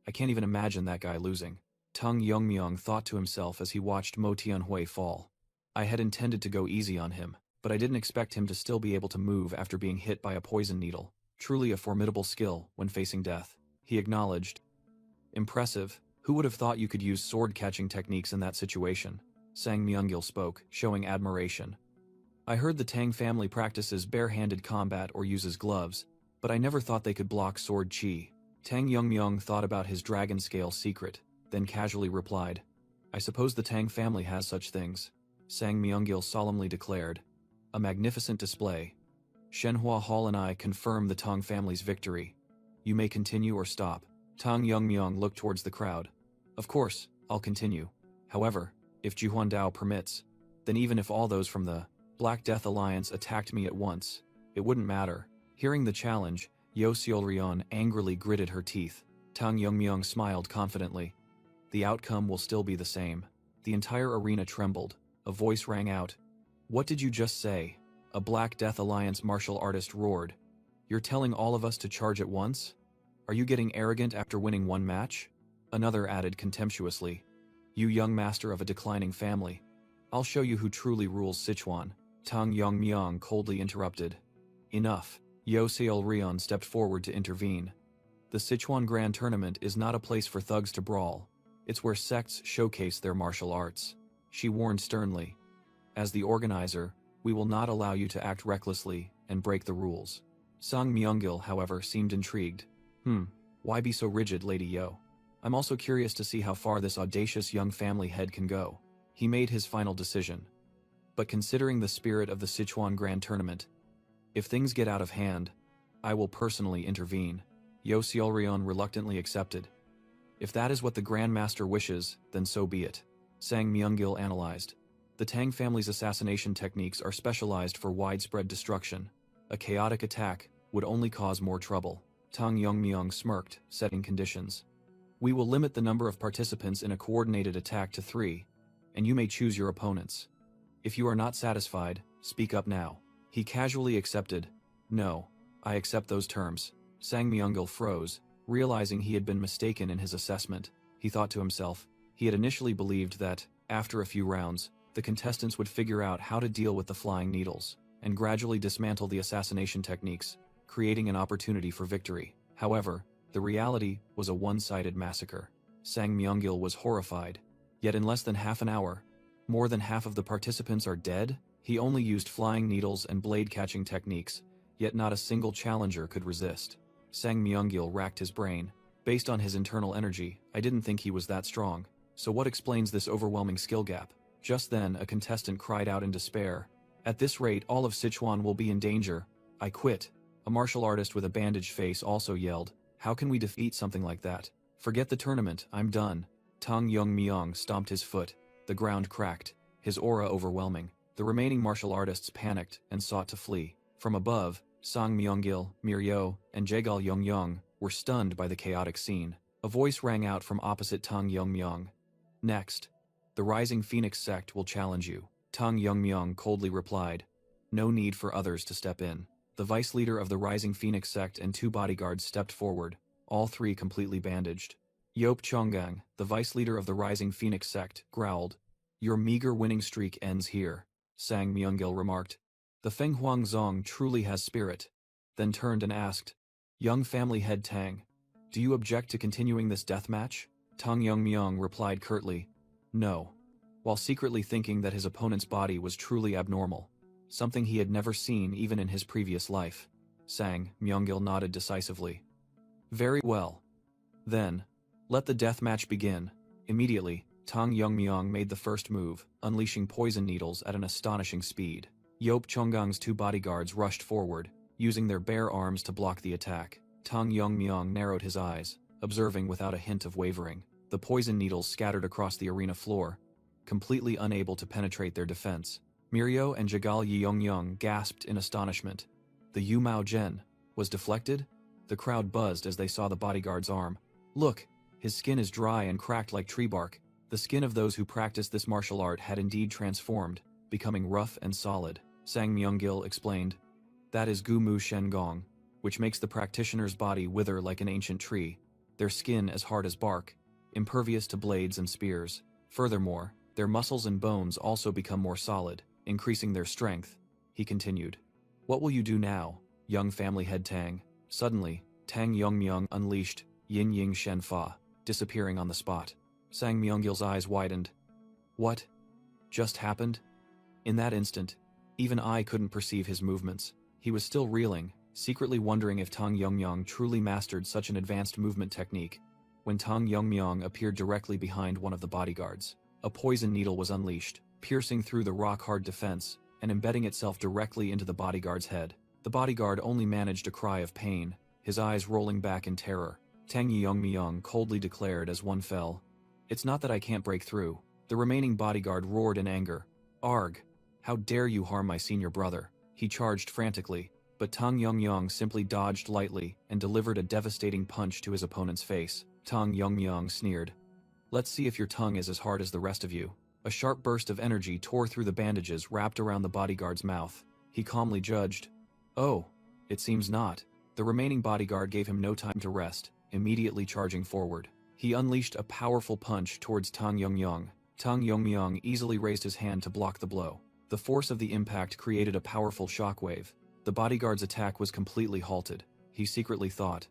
I can't even imagine that guy losing. Tang Yongmyong thought to himself as he watched Mo Tianhui fall. I had intended to go easy on him, but I didn't expect him to still be able to move after being hit by a poison needle. Truly a formidable skill when facing death. He acknowledged. Impressive. Who would have thought you could use sword-catching techniques in that situation? Sang Myonggil spoke, showing admiration. I heard the Tang family practices bare-handed combat or uses gloves, but I never thought they could block sword chi. Tang Yongmyong thought about his dragon scale secret, then casually replied, I suppose the Tang family has such things. Sang Myonggil solemnly declared. A magnificent display. Shenhua Hall and I confirm the Tang family's victory. You may continue or stop. Tang Yongmyong looked towards the crowd. Of course, I'll continue. However, if Juhuandao permits, then even if all those from the Black Death Alliance attacked me at once, it wouldn't matter. Hearing the challenge, Yo Seolrion angrily gritted her teeth. Tang Yongmyong smiled confidently. The outcome will still be the same. The entire arena trembled. A voice rang out. What did you just say? A Black Death Alliance martial artist roared. You're telling all of us to charge at once? Are you getting arrogant after winning one match? Another added contemptuously. You young master of a declining family. I'll show you who truly rules Sichuan. Tang Yongmyong coldly interrupted. Enough. Yo Seolrion stepped forward to intervene. The Sichuan Grand Tournament is not a place for thugs to brawl. It's where sects showcase their martial arts. She warned sternly. As the organizer, we will not allow you to act recklessly and break the rules. Sang Myonggil, however, seemed intrigued. Why be so rigid, Lady Yo? I'm also curious to see how far this audacious young family head can go. He made his final decision. But considering the spirit of the Sichuan Grand Tournament, if things get out of hand, I will personally intervene. Yo Seolrion reluctantly accepted. If that is what the Grand Master wishes, then so be it. Sang Myonggil analyzed. The Tang family's assassination techniques are specialized for widespread destruction. A chaotic attack would only cause more trouble. Tang Yongmyong smirked, setting conditions. We will limit the number of participants in a coordinated attack to 3, and you may choose your opponents. If you are not satisfied, speak up now. He casually accepted. No, I accept those terms. Sang Myonggil froze, realizing he had been mistaken in his assessment. He thought to himself, he had initially believed that, after a few rounds, the contestants would figure out how to deal with the flying needles, and gradually dismantle the assassination techniques, creating an opportunity for victory. However, the reality was a one-sided massacre. Sang Myonggil was horrified. Yet in less than half an hour, more than half of the participants are dead? He only used flying needles and blade-catching techniques, yet not a single challenger could resist. Sang Myonggil racked his brain. Based on his internal energy, I didn't think he was that strong. So what explains this overwhelming skill gap? Just then, a contestant cried out in despair. At this rate, all of Sichuan will be in danger. I quit. A martial artist with a bandaged face also yelled. How can we defeat something like that? Forget the tournament, I'm done. Tang Yongmyong stomped his foot. The ground cracked, his aura overwhelming. The remaining martial artists panicked and sought to flee. From above, Sang Myonggil, Mirio, and Jaegal Yongyong were stunned by the chaotic scene. A voice rang out from opposite Tang Yongmyong. Next, the Rising Phoenix sect will challenge you. Tang Yongmyong coldly replied. No need for others to step in. The vice leader of the Rising Phoenix sect and 2 bodyguards stepped forward, all 3 completely bandaged. Yop Chonggang, the vice leader of the Rising Phoenix sect, growled. Your meager winning streak ends here, Sang Myonggil remarked. The Feng Huangzong truly has spirit. Then turned and asked, Young family head Tang, Do you object to continuing this deathmatch? Tang Yongmyong replied curtly, no. While secretly thinking that his opponent's body was truly abnormal, something he had never seen even in his previous life. Sang Myeonggil nodded decisively. Very well. Then, let the deathmatch begin. Immediately, Tang Yongmyong made the first move, unleashing poison needles at an astonishing speed. Yop Chonggang's 2 bodyguards rushed forward, using their bare arms to block the attack. Tang Yongmyong narrowed his eyes, observing without a hint of wavering. The poison needles scattered across the arena floor, completely unable to penetrate their defense. Mirio and Jagal Yeongyong gasped in astonishment. The Yu Mao Zhen was deflected? The crowd buzzed as they saw the bodyguard's arm. Look, his skin is dry and cracked like tree bark. The skin of those who practiced this martial art had indeed transformed, becoming rough and solid. Sang Myeonggil explained. That is Gu Mu Shen Gong, which makes the practitioner's body wither like an ancient tree, their skin as hard as bark, impervious to blades and spears. Furthermore, their muscles and bones also become more solid, increasing their strength. He continued. What will you do now, young family head Tang? Suddenly, Tang Yongmyong unleashed Yin Ying Shen Fa, disappearing on the spot. Sang Myeonggil's eyes widened. What? Just happened? In that instant, even I couldn't perceive his movements. He was still reeling, secretly wondering if Tang Yongmyong truly mastered such an advanced movement technique, when Tang Yongmyong appeared directly behind one of the bodyguards. A poison needle was unleashed, piercing through the rock-hard defense and embedding itself directly into the bodyguard's head. The bodyguard only managed a cry of pain, his eyes rolling back in terror. Tang Yongmyong coldly declared as one fell. It's not that I can't break through. The remaining bodyguard roared in anger. Arg! How dare you harm my senior brother? He charged frantically, but Tang Yongmyong simply dodged lightly and delivered a devastating punch to his opponent's face. Tang Yongmyong sneered. Let's see if your tongue is as hard as the rest of you. A sharp burst of energy tore through the bandages wrapped around the bodyguard's mouth. He calmly judged. Oh, it seems not. The remaining bodyguard gave him no time to rest, immediately charging forward. He unleashed a powerful punch towards Tang Yongmyong. Tang Yongmyong easily raised his hand to block the blow. The force of the impact created a powerful shockwave. The bodyguard's attack was completely halted. He secretly thought,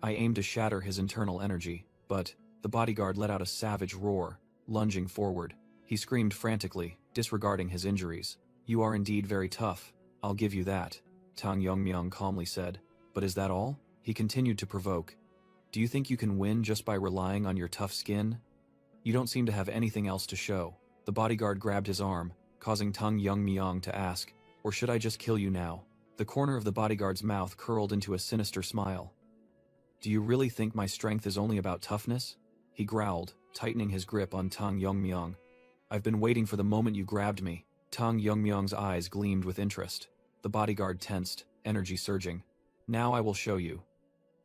I aim to shatter his internal energy, but the bodyguard let out a savage roar, lunging forward. He screamed frantically, disregarding his injuries. You are indeed very tough, I'll give you that, Tang Yongmyong calmly said. But is that all? He continued to provoke. Do you think you can win just by relying on your tough skin? You don't seem to have anything else to show. The bodyguard grabbed his arm, causing Tang Yongmyong to ask, or should I just kill you now? The corner of the bodyguard's mouth curled into a sinister smile. Do you really think my strength is only about toughness? He growled, tightening his grip on Tang Yongmyong. I've been waiting for the moment you grabbed me. Tang Yongmyong's eyes gleamed with interest. The bodyguard tensed, energy surging. Now I will show you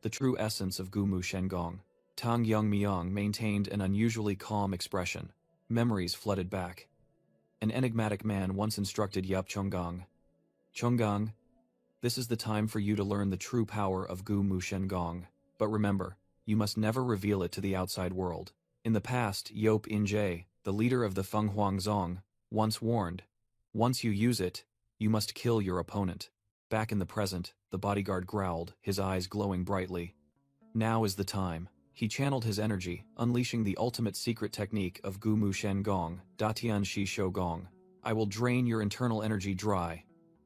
the true essence of Gumu Shengong. Tang Yongmyong maintained an unusually calm expression. Memories flooded back. An enigmatic man once instructed Yup Chonggang. Chonggang, this is the time for you to learn the true power of Gumu Shengong. But remember, you must never reveal it to the outside world. In the past, Yop Injae, the leader of the Feng Huangzong, once warned, once you use it, you must kill your opponent. Back in the present, the bodyguard growled, his eyes glowing brightly. Now is the time. He channeled his energy, unleashing the ultimate secret technique of Gumu Shengong, Datian Shi Shogong. I will drain your internal energy dry.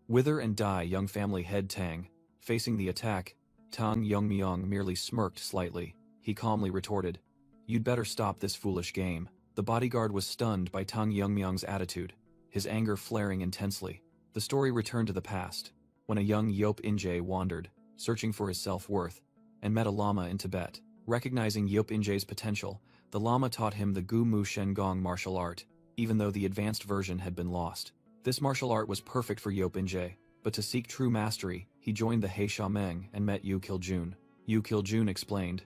Wither and die, young family head Tang. Facing the attack, Tang Yongmyong merely smirked slightly. He calmly retorted, You'd better stop this foolish game. The bodyguard was stunned by Tang Yongmyong's attitude, his anger flaring intensely. The story returned to the past, when a young Yop Injae wandered, searching for his self-worth, and met a lama in Tibet. Recognizing Yop Injae's potential, the lama taught him the Gumu Shengong martial art, even though the advanced version had been lost. This martial art was perfect for Yop Injae, but to seek true mastery, he joined the He Shameng and met Yu Kiljun. Yu Kiljun explained,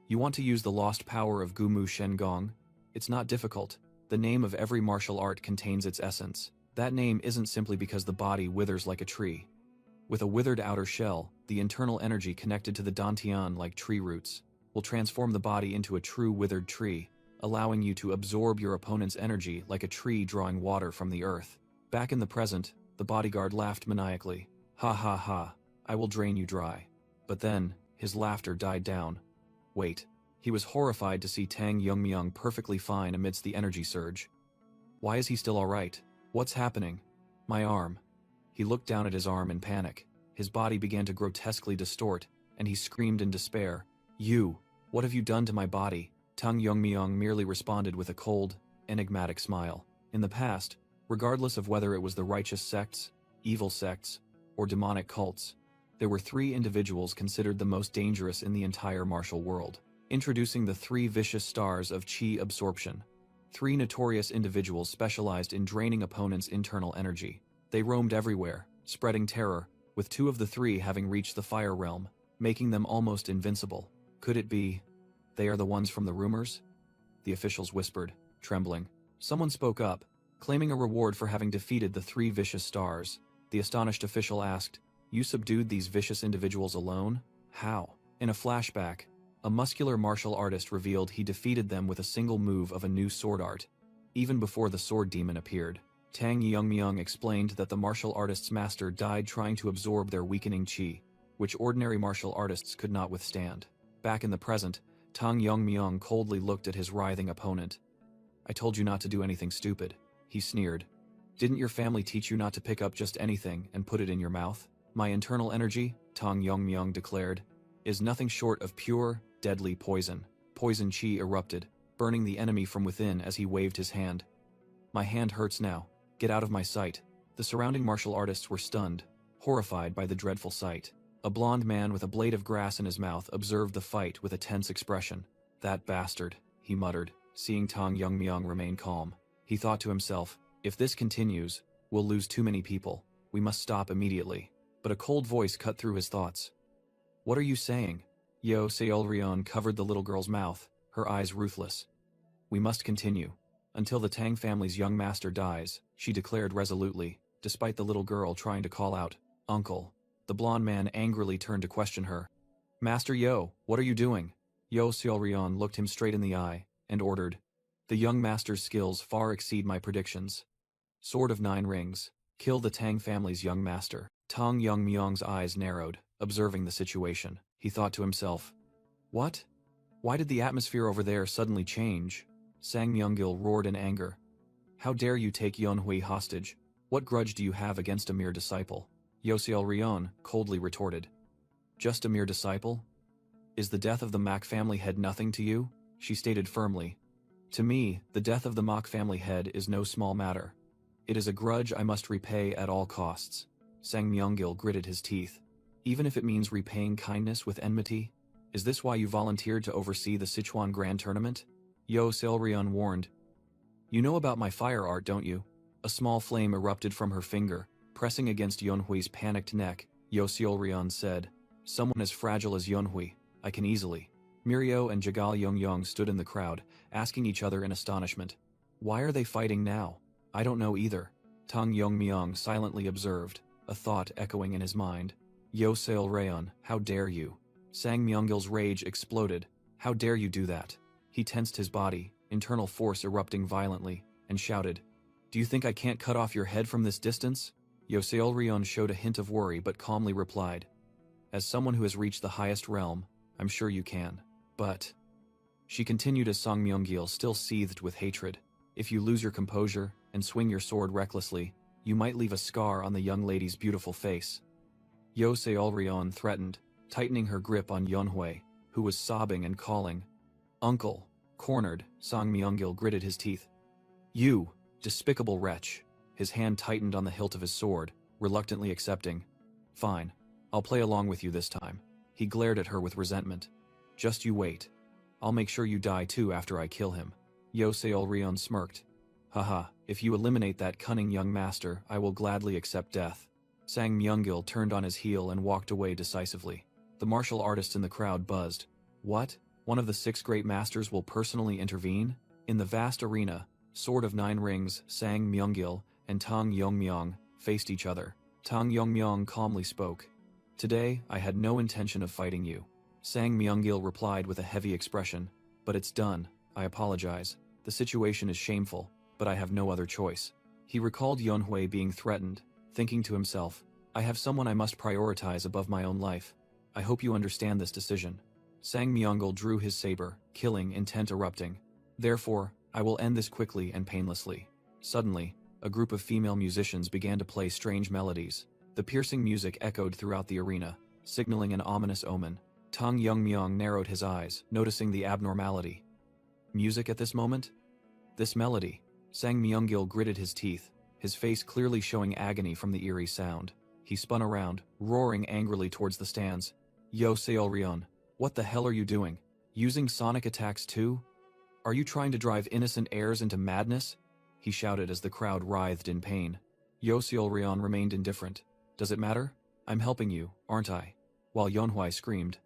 You want to use the lost power of Gumu Shengong? It's not difficult. The name of every martial art contains its essence. That name isn't simply because the body withers like a tree. With a withered outer shell, the internal energy connected to the dantian like tree roots will transform the body into a true withered tree, allowing you to absorb your opponent's energy like a tree drawing water from the earth. Back in the present, the bodyguard laughed maniacally. Ha ha ha, I will drain you dry. But then, his laughter died down. Wait. He was horrified to see Tang Yongmyung perfectly fine amidst the energy surge. Why is he still alright? What's happening? My arm. He looked down at his arm in panic. His body began to grotesquely distort, and he screamed in despair. You! What have you done to my body? Tang Yongmyung merely responded with a cold, enigmatic smile. In the past, regardless of whether it was the righteous sects, evil sects, or demonic cults, there were 3 individuals considered the most dangerous in the entire martial world. Introducing the 3 vicious stars of Qi absorption. 3 notorious individuals specialized in draining opponents' internal energy. They roamed everywhere, spreading terror, with 2 of the 3 having reached the fire realm, making them almost invincible. Could it be they are the ones from the rumors? The officials whispered, trembling. Someone spoke up, claiming a reward for having defeated the 3 vicious stars. The astonished official asked, "You subdued these vicious individuals alone? How?" In a flashback, a muscular martial artist revealed he defeated them with a single move of a new sword art. Even before the sword demon appeared, Tang Yongmyung explained that the martial artist's master died trying to absorb their weakening qi, which ordinary martial artists could not withstand. Back in the present, Tang Yongmyung coldly looked at his writhing opponent. "I told you not to do anything stupid," he sneered. "Didn't your family teach you not to pick up just anything and put it in your mouth? My internal energy," Tang Yongmyung declared, "is nothing short of pure, deadly poison." Poison qi erupted, burning the enemy from within as he waved his hand. "My hand hurts now. Get out of my sight." The surrounding martial artists were stunned, horrified by the dreadful sight. A blond man with a blade of grass in his mouth observed the fight with a tense expression. "That bastard," he muttered, seeing Tang Yongmyung remain calm. He thought to himself, "If this continues, we'll lose too many people. We must stop immediately." But a cold voice cut through his thoughts. "What are you saying?" Yo Seolrion covered the little girl's mouth, her eyes ruthless. "We must continue. Until the Tang family's young master dies," she declared resolutely, despite the little girl trying to call out, "Uncle." The blonde man angrily turned to question her. "Master Yo, what are you doing?" Yo Seolrion looked him straight in the eye, and ordered, "The young master's skills far exceed my predictions. Sword of 9 rings, kill the Tang family's young master." Tang Yongmyung's eyes narrowed, observing the situation. He thought to himself, "What? Why did the atmosphere over there suddenly change?" Sang Myungil roared in anger. "How dare you take Yeonhui hostage? What grudge do you have against a mere disciple?" Yoseol Rion coldly retorted. "Just a mere disciple? Is the death of the Mak family head nothing to you?" She stated firmly. "To me, the death of the Mak family head is no small matter. It is a grudge I must repay at all costs." Sang Myungil gritted his teeth. "Even if it means repaying kindness with enmity? Is this why you volunteered to oversee the Sichuan Grand Tournament?" Yo Seolrion warned. "You know about my fire art, don't you?" A small flame erupted from her finger, pressing against Yeonhui's panicked neck. Yo Seolrion said, "Someone as fragile as Yeonhui, I can easily." Mirio and Jagal Yongyong stood in the crowd, asking each other in astonishment. "Why are they fighting now?" "I don't know either," Tang Yongmyung silently observed, a thought echoing in his mind. Yo Seolrion, how dare you? Sang Myungil's rage exploded. "How dare you do that?" He tensed his body, internal force erupting violently, and shouted, "Do you think I can't cut off your head from this distance?" Yoseolrion showed a hint of worry but calmly replied, "As someone who has reached the highest realm, I'm sure you can. But..." She continued as Sang Myungil still seethed with hatred. "If you lose your composure and swing your sword recklessly, you might leave a scar on the young lady's beautiful face." Yoseolrion threatened, tightening her grip on Yeonhui, who was sobbing and calling, "Uncle." Cornered, Sang Myungil gritted his teeth. "You, despicable wretch." His hand tightened on the hilt of his sword, reluctantly accepting. "Fine, I'll play along with you this time." He glared at her with resentment. "Just you wait. I'll make sure you die too after I kill him." Yo Seolrion smirked. "Haha, if you eliminate that cunning young master, I will gladly accept death." Sang Myungil turned on his heel and walked away decisively. The martial artists in the crowd buzzed. What? One of the 6 great masters will personally intervene? In the vast arena, Sword of 9 Rings, Sang Myungil, and Tang Yongmyung faced each other. Tang Yongmyung calmly spoke. "Today, I had no intention of fighting you." Sang Myungil replied with a heavy expression. "But it's done. I apologize. The situation is shameful, but I have no other choice." He recalled Yeonhui being threatened, thinking to himself, "I have someone I must prioritize above my own life. I hope you understand this decision." Sang Myungle drew his saber, killing intent erupting. Therefore, I will end this quickly and painlessly. Suddenly, a group of female musicians began to play strange melodies. The piercing music echoed throughout the arena, signaling an ominous omen. Tang Myung narrowed his eyes, noticing the abnormality. Music at this moment? This melody. Sang Myungil gritted his teeth, his face clearly showing agony from the eerie sound. He spun around, roaring angrily towards the stands. Yo Seolryeon, what the hell are you doing? Using sonic attacks too? Are you trying to drive innocent heirs into madness? He shouted as the crowd writhed in pain. Yo Seolryeon remained indifferent. Does it matter? I'm helping you, aren't I? While Yeonhwai screamed.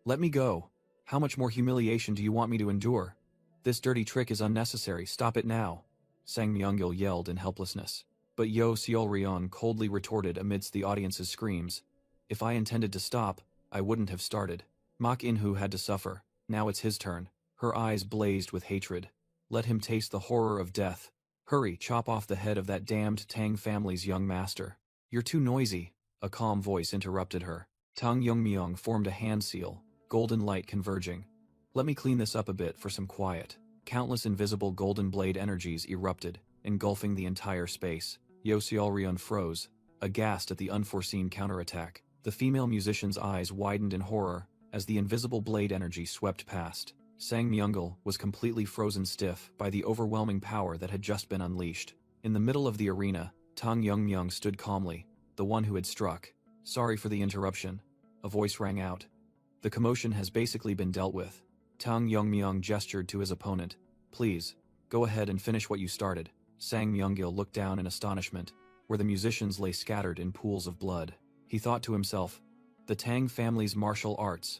Let me go. How much more humiliation do you want me to endure? This dirty trick is unnecessary, stop it now. Sang Myungil yelled in helplessness. But Yo Seolryeon coldly retorted amidst the audience's screams. If I intended to stop, I wouldn't have started. Mak Inhu had to suffer. Now it's his turn. Her eyes blazed with hatred. Let him taste the horror of death. Hurry, chop off the head of that damned Tang family's young master. You're too noisy, a calm voice interrupted her. Tang Yongmyong formed a hand seal, golden light converging. Let me clean this up a bit for some quiet. Countless invisible golden blade energies erupted, engulfing the entire space. Yo Seolryeon froze, aghast at the unforeseen counterattack. The female musician's eyes widened in horror as the invisible blade energy swept past. Sang Myungil was completely frozen stiff by the overwhelming power that had just been unleashed. In the middle of the arena, Tang Yongmyong stood calmly, the one who had struck. Sorry for the interruption. A voice rang out. The commotion has basically been dealt with. Tang Yongmyong gestured to his opponent. Please, go ahead and finish what you started. Sang Myungil looked down in astonishment, where the musicians lay scattered in pools of blood. He thought to himself, the Tang family's martial arts.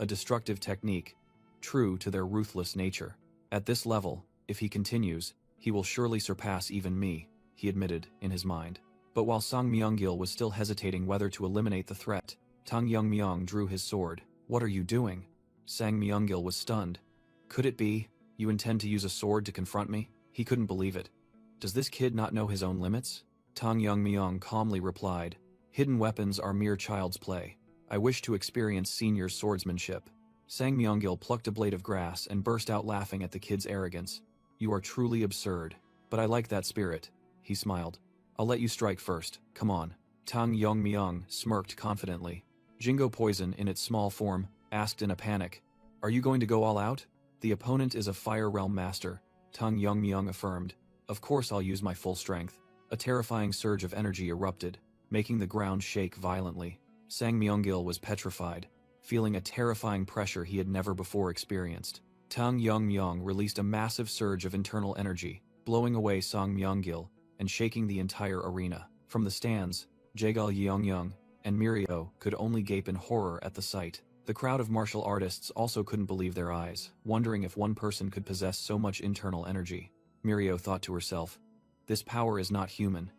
A destructive technique, true to their ruthless nature. At this level, if he continues, he will surely surpass even me, he admitted in his mind. But while Sang Myungil was still hesitating whether to eliminate the threat, Tang Yongmyong drew his sword. What are you doing? Sang Myungil was stunned. Could it be, you intend to use a sword to confront me? He couldn't believe it. Does this kid not know his own limits? Tang Yongmyong calmly replied. Hidden weapons are mere child's play. I wish to experience senior swordsmanship. Sang Myungil plucked a blade of grass and burst out laughing at the kid's arrogance. You are truly absurd. But I like that spirit. He smiled. I'll let you strike first. Come on. Tang Yongmyong smirked confidently. Jingo Poison in its small form asked in a panic. Are you going to go all out? The opponent is a Fire Realm master, Tang Yongmyong affirmed. Of course I'll use my full strength. A terrifying surge of energy erupted, making the ground shake violently. Sang Myungil was petrified, feeling a terrifying pressure he had never before experienced. Tang Yongmyong released a massive surge of internal energy, blowing away Sang Myungil and shaking the entire arena. From the stands, Jaegal Yeongyung and Mirio could only gape in horror at the sight. The crowd of martial artists also couldn't believe their eyes, wondering if one person could possess so much internal energy. Mirio thought to herself, this power is not human.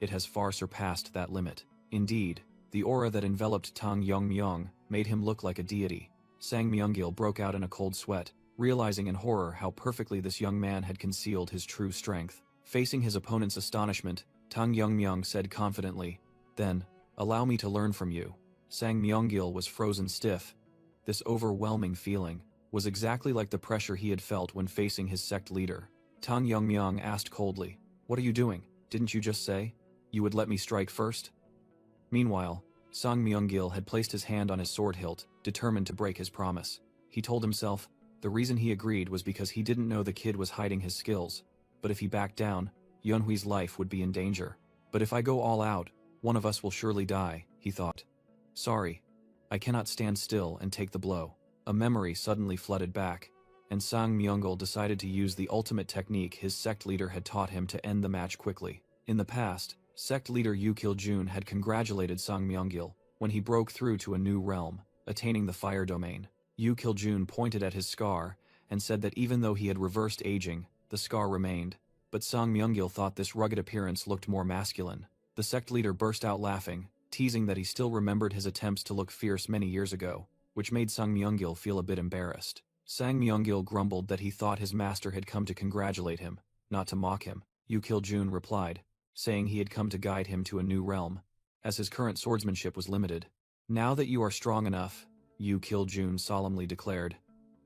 It has far surpassed that limit. Indeed, the aura that enveloped Tang Yongmyong made him look like a deity. Sang Myungil broke out in a cold sweat, realizing in horror how perfectly this young man had concealed his true strength. Facing his opponent's astonishment, Tang Yongmyong said confidently, Then, allow me to learn from you. Sang Myungil was frozen stiff. This overwhelming feeling was exactly like the pressure he had felt when facing his sect leader. Tang Yongmyong asked coldly, What are you doing? Didn't you just say you would let me strike first? Meanwhile, Sang Myungil had placed his hand on his sword hilt, determined to break his promise. He told himself the reason he agreed was because he didn't know the kid was hiding his skills. But if he backed down, Yeonhui's life would be in danger. But if I go all out, one of us will surely die, he thought. Sorry. I cannot stand still and take the blow. A memory suddenly flooded back, and Sang Myungil decided to use the ultimate technique his sect leader had taught him to end the match quickly. In the past, sect leader Yu Kiljun had congratulated Sang Myungil when he broke through to a new realm, attaining the fire domain. Yu Kiljun pointed at his scar and said that even though he had reversed aging, the scar remained. But Sang Myungil thought this rugged appearance looked more masculine. The sect leader burst out laughing, teasing that he still remembered his attempts to look fierce many years ago, which made Sang Myungil feel a bit embarrassed. Sang Myungil grumbled that he thought his master had come to congratulate him, not to mock him. Yu Kiljun replied, saying he had come to guide him to a new realm, as his current swordsmanship was limited. Now that you are strong enough, Yu Kil-jun solemnly declared.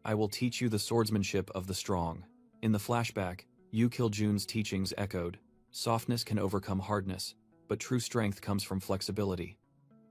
I will teach you the swordsmanship of the strong. In the flashback, Yu Kil-jun's teachings echoed. Softness can overcome hardness, but true strength comes from flexibility.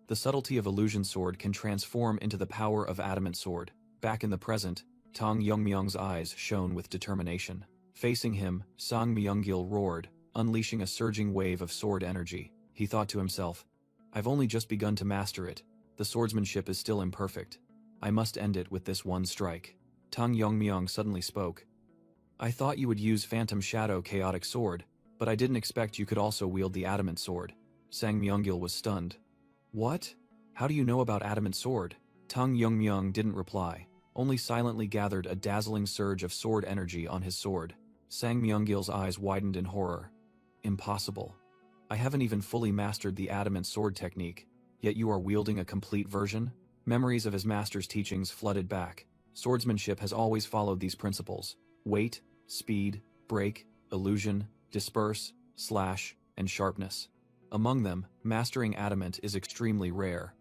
The subtlety of illusion sword can transform into the power of adamant sword. Back in the present, Tang Yongmyung's eyes shone with determination. Facing him, Sang Myunggil roared, unleashing a surging wave of sword energy. He thought to himself, I've only just begun to master it. The swordsmanship is still imperfect. I must end it with this one strike. Tang Yongmyung suddenly spoke. I thought you would use Phantom Shadow Chaotic Sword, but I didn't expect you could also wield the Adamant Sword. Sang Myunggil was stunned. What? How do you know about Adamant Sword? Tang Yongmyung didn't reply, only silently gathered a dazzling surge of sword energy on his sword. Sang Myunggil's eyes widened in horror. Impossible. I haven't even fully mastered the Adamant Sword technique, yet you are wielding a complete version? Memories of his master's teachings flooded back. Swordsmanship has always followed these principles. Weight, speed, break, illusion, disperse, slash, and sharpness. Among them, mastering adamant is extremely rare.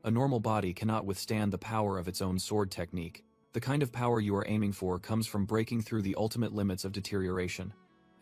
A normal body cannot withstand the power of its own sword technique. The kind of power you are aiming for comes from breaking through the ultimate limits of deterioration.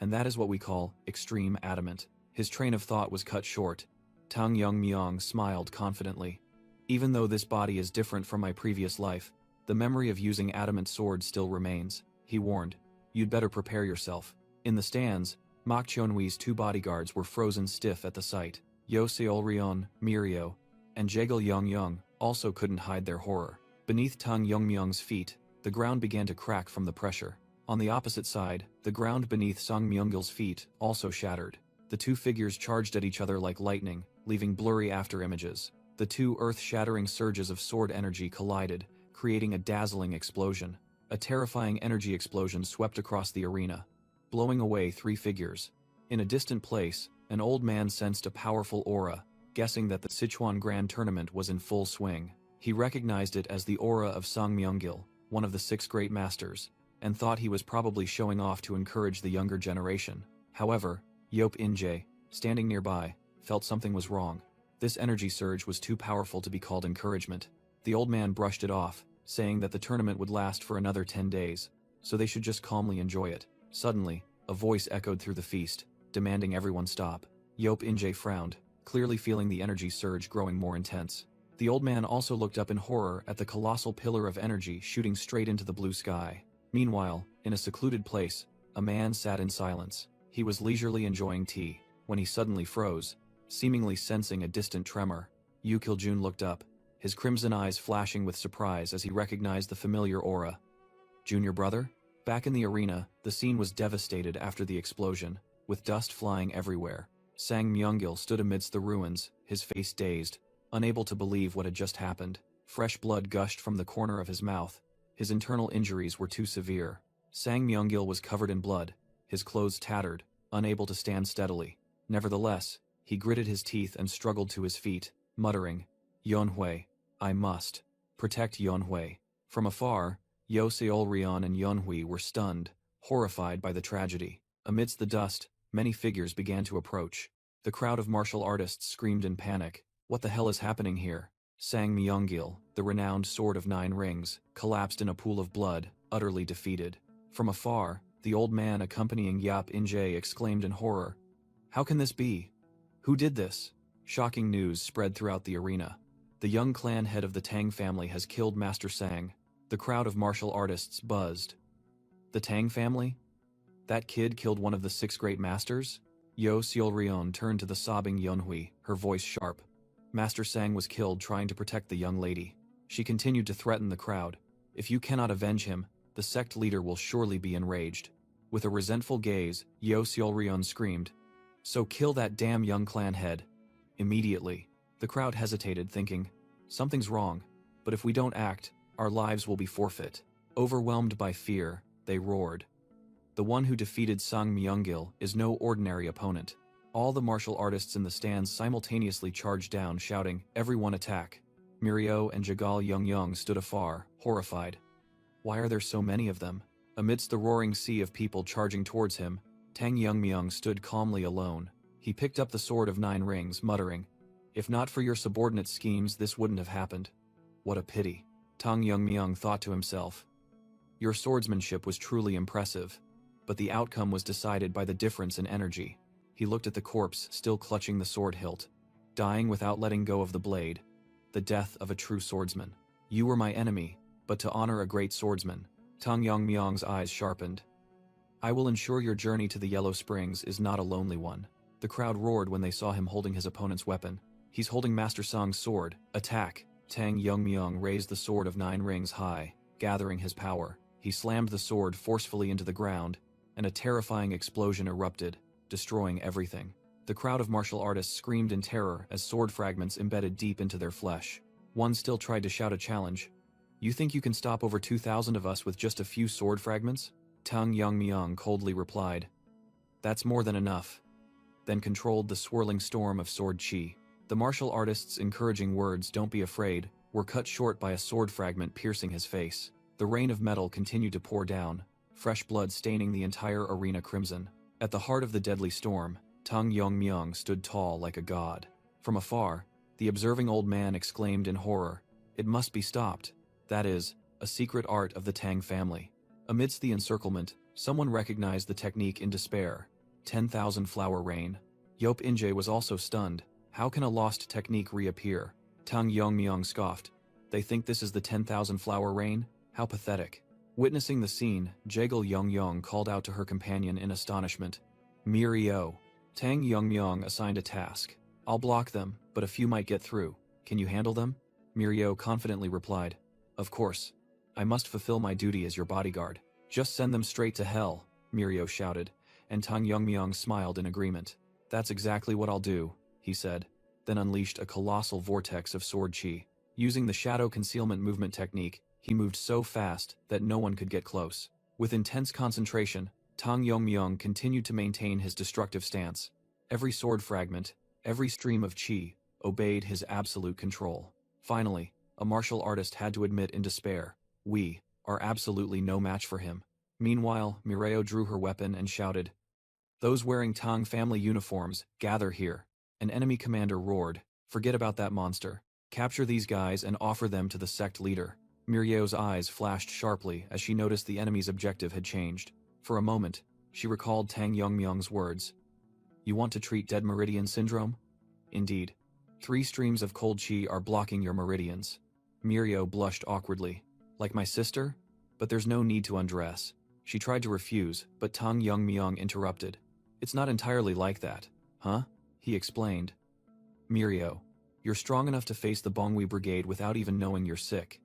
And that is what we call extreme adamant. His train of thought was cut short. Tang Yongmyung smiled confidently. Even though this body is different from my previous life, the memory of using adamant sword still remains, he warned. You'd better prepare yourself. In the stands, Mak Chonhui's 2 bodyguards were frozen stiff at the sight. Yo Seolryeon, Mirio, and Jaegil Yongyong also couldn't hide their horror. Beneath Tang Yongmyung's feet, the ground began to crack from the pressure. On the opposite side, the ground beneath Sang Myunggil's feet also shattered. The 2 figures charged at each other like lightning, leaving blurry after-images. The 2 earth-shattering surges of sword energy collided, creating a dazzling explosion. A terrifying energy explosion swept across the arena, blowing away 3 figures. In a distant place, an old man sensed a powerful aura, guessing that the Sichuan Grand Tournament was in full swing. He recognized it as the aura of Sang Myunggil, one of the 6 great masters, and thought he was probably showing off to encourage the younger generation. However, Yop Injae, standing nearby, felt something was wrong. This energy surge was too powerful to be called encouragement. The old man brushed it off, saying that the tournament would last for another 10 days, so they should just calmly enjoy it. Suddenly, a voice echoed through the feast, demanding everyone stop. Yop Injae frowned, clearly feeling the energy surge growing more intense. The old man also looked up in horror at the colossal pillar of energy shooting straight into the blue sky. Meanwhile, in a secluded place, a man sat in silence. He was leisurely enjoying tea, when he suddenly froze, seemingly sensing a distant tremor. Yu Kil-jun looked up, his crimson eyes flashing with surprise as he recognized the familiar aura. Junior brother? Back in the arena, the scene was devastated after the explosion, with dust flying everywhere. Sang Myunggil stood amidst the ruins, his face dazed, unable to believe what had just happened. Fresh blood gushed from the corner of his mouth. His internal injuries were too severe. Sang Myunggil was covered in blood, his clothes tattered, unable to stand steadily. Nevertheless, he gritted his teeth and struggled to his feet, muttering, Yonhui, I must protect Yonhui. From afar, Yo Seolryeon and Yonhui were stunned, horrified by the tragedy. Amidst the dust, many figures began to approach. The crowd of martial artists screamed in panic. What the hell is happening here? Sang Myunggil, the renowned Sword of 9 Rings, collapsed in a pool of blood, utterly defeated. From afar, the old man accompanying Yop Injae exclaimed in horror, How can this be? Who did this? Shocking news spread throughout the arena. The young clan head of the Tang family has killed Master Sang. The crowd of martial artists buzzed. The Tang family? That kid killed one of the 6 great masters? Yo Seolryeon turned to the sobbing Yonhui, her voice sharp. Master Sang was killed trying to protect the young lady. She continued to threaten the crowd. If you cannot avenge him, the sect leader will surely be enraged. With a resentful gaze, Yo Seolryeon screamed, So kill that damn young clan head. Immediately, the crowd hesitated, thinking, Something's wrong, but if we don't act, our lives will be forfeit. Overwhelmed by fear, they roared. The one who defeated Sang Myunggil is no ordinary opponent. All the martial artists in the stands simultaneously charged down, shouting, Everyone attack. Mirio and Jagal Yongyong stood afar, horrified. Why are there so many of them? Amidst the roaring sea of people charging towards him, Tang Yongmyung stood calmly alone. He picked up the Sword of 9 Rings, muttering, If not for your subordinate schemes, this wouldn't have happened. What a pity. Tang Yongmyung thought to himself. Your swordsmanship was truly impressive, but the outcome was decided by the difference in energy. He looked at the corpse still clutching the sword hilt, dying without letting go of the blade. The death of a true swordsman. You were my enemy, but to honor a great swordsman. Tang Yongmyung's eyes sharpened. I will ensure your journey to the Yellow Springs is not a lonely one. The crowd roared when they saw him holding his opponent's weapon. He's holding Master Song's sword. Attack! Tang Yongmyung raised the sword of 9 rings high, gathering his power. He slammed the sword forcefully into the ground, and a terrifying explosion erupted, destroying everything. The crowd of martial artists screamed in terror as sword fragments embedded deep into their flesh. One still tried to shout a challenge. You think you can stop over 2,000 of us with just a few sword fragments? Tang Yongmyung coldly replied. That's more than enough. Then controlled the swirling storm of sword chi. The martial artist's encouraging words, "Don't be afraid," were cut short by a sword fragment piercing his face. The rain of metal continued to pour down, fresh blood staining the entire arena crimson. At the heart of the deadly storm, Tang Yongmyung stood tall like a god. From afar, the observing old man exclaimed in horror, "It must be stopped." That is, a secret art of the Tang family. Amidst the encirclement, someone recognized the technique in despair. 10,000 flower rain. Yop Inje was also stunned. How can a lost technique reappear? Tang Yongmyung scoffed. They think this is the 10,000 flower rain? How pathetic. Witnessing the scene, Jaegul Yongyong called out to her companion in astonishment. Mirio. Tang Yongmyung assigned a task. I'll block them, but a few might get through. Can you handle them? Mirio confidently replied. Of course. I must fulfill my duty as your bodyguard. Just send them straight to hell, Mirio shouted, and Tang Yongmyung smiled in agreement. That's exactly what I'll do, he said, then unleashed a colossal vortex of sword chi. Using the shadow concealment movement technique, he moved so fast that no one could get close. With intense concentration, Tang Yongmyung continued to maintain his destructive stance. Every sword fragment, every stream of chi, obeyed his absolute control. Finally, a martial artist had to admit in despair, we are absolutely no match for him. Meanwhile, Mireille drew her weapon and shouted, Those wearing Tang family uniforms, gather here. An enemy commander roared, Forget about that monster. Capture these guys and offer them to the sect leader. Mireille's eyes flashed sharply as she noticed the enemy's objective had changed. For a moment, she recalled Tang Yongmyung's words. You want to treat dead meridian syndrome? Indeed. 3 streams of cold chi are blocking your meridians. Mireille blushed awkwardly. Like my sister? But there's no need to undress. She tried to refuse, but Tang Yongmyung interrupted. It's not entirely like that. Huh? He explained. Mireille, you're strong enough to face the Bongui brigade without even knowing you're sick.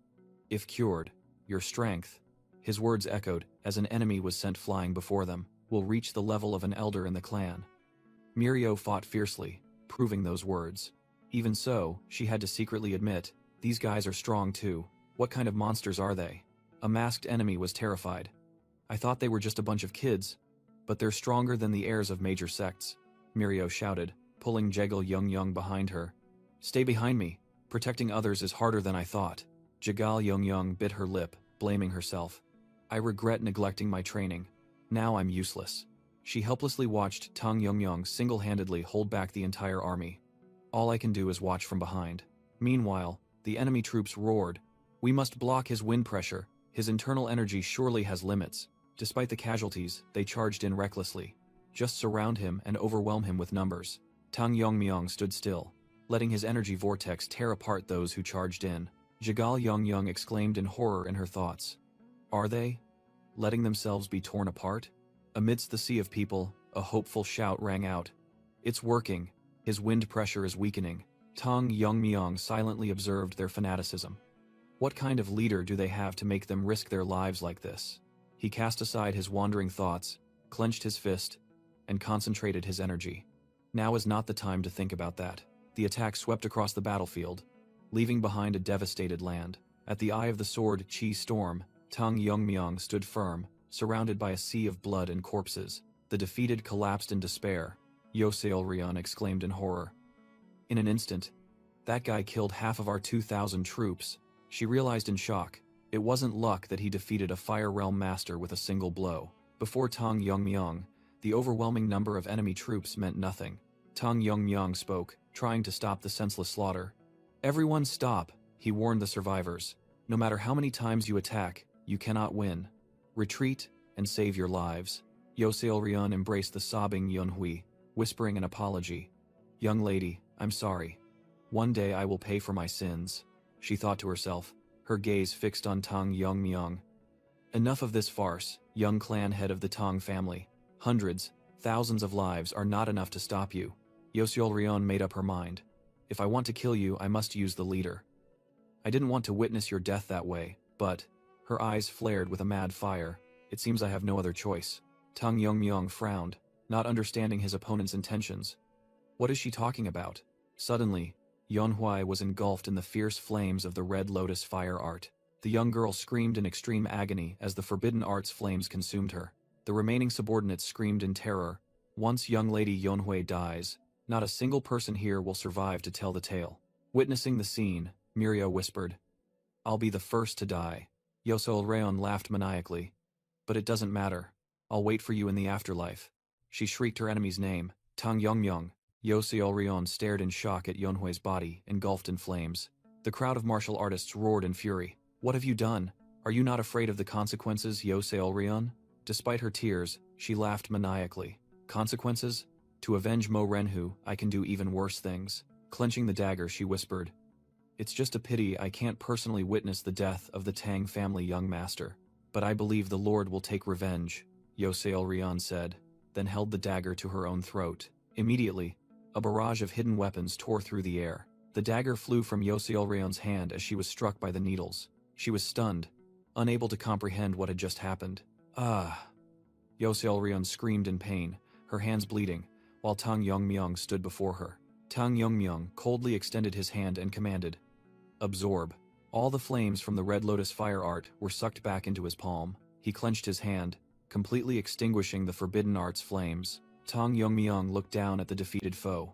If cured, your strength, his words echoed as an enemy was sent flying before them, will reach the level of an elder in the clan. Mireille fought fiercely, proving those words. Even so, she had to secretly admit, these guys are strong too. What kind of monsters are they? A masked enemy was terrified. I thought they were just a bunch of kids, but they're stronger than the heirs of major sects, Mireille shouted, pulling Jaegul Yongyong behind her. Stay behind me. Protecting others is harder than I thought. Jagal Yongyong bit her lip, blaming herself. I regret neglecting my training. Now I'm useless. She helplessly watched Tang Yongyong single-handedly hold back the entire army. All I can do is watch from behind. Meanwhile, the enemy troops roared. We must block his wind pressure. His internal energy surely has limits. Despite the casualties, they charged in recklessly. Just surround him and overwhelm him with numbers. Tang Yongmyung stood still, letting his energy vortex tear apart those who charged in. Jagal Yongyong exclaimed in horror in her thoughts. Are they? Letting themselves be torn apart? Amidst the sea of people, a hopeful shout rang out. It's working. His wind pressure is weakening. Tang Yongmyung silently observed their fanaticism. What kind of leader do they have to make them risk their lives like this? He cast aside his wandering thoughts, clenched his fist, and concentrated his energy. Now is not the time to think about that. The attack swept across the battlefield, leaving behind a devastated land. At the eye of the sword chi storm, Tang Yongmyung stood firm, surrounded by a sea of blood and corpses. The defeated collapsed in despair. Yoseolrion exclaimed in horror. In an instant, that guy killed half of our 2,000 troops. She realized in shock, it wasn't luck that he defeated a Fire Realm master with a single blow. Before Tang Yongmyung, the overwhelming number of enemy troops meant nothing. Tang Yongmyung spoke, trying to stop the senseless slaughter. Everyone stop, he warned the survivors. No matter how many times you attack, you cannot win. Retreat and save your lives. Yoseol-ryun embraced the sobbing Yunhui, whispering an apology. Young lady, I'm sorry. One day I will pay for my sins, she thought to herself, her gaze fixed on Tang Yongmyong. Enough of this farce, young clan head of the Tang family. Hundreds, thousands of lives are not enough to stop you. Yoseol-ryun made up her mind. If I want to kill you, I must use the leader. I didn't want to witness your death that way, but... Her eyes flared with a mad fire. It seems I have no other choice. Tang Yongmyong frowned, not understanding his opponent's intentions. What is she talking about? Suddenly, Yunhui was engulfed in the fierce flames of the Red Lotus fire art. The young girl screamed in extreme agony as the forbidden art's flames consumed her. The remaining subordinates screamed in terror. Once young lady Yunhui dies, not a single person here will survive to tell the tale. Witnessing the scene, Mirio whispered, I'll be the first to die. Yoseol-ryun laughed maniacally. But it doesn't matter. I'll wait for you in the afterlife. She shrieked her enemy's name, Tang Yongmyong. Yoseol-ryun stared in shock at Yunhui's body, engulfed in flames. The crowd of martial artists roared in fury. What have you done? Are you not afraid of the consequences, Yoseol-ryun? Despite her tears, she laughed maniacally. Consequences? To avenge Mo Renhu, I can do even worse things. Clenching the dagger, she whispered. It's just a pity I can't personally witness the death of the Tang family young master. But I believe the Lord will take revenge, Yoseol-ryun said, then held the dagger to her own throat. Immediately, a barrage of hidden weapons tore through the air. The dagger flew from Yoseol-ryun's hand as she was struck by the needles. She was stunned, unable to comprehend what had just happened. Ah! Yoseol-ryun screamed in pain, her hands bleeding, while Tang Yongmyong stood before her. Tang Yongmyong coldly extended his hand and commanded, Absorb. All the flames from the Red Lotus fire art were sucked back into his palm. He clenched his hand, completely extinguishing the forbidden art's flames. Tang Yongmyong looked down at the defeated foe.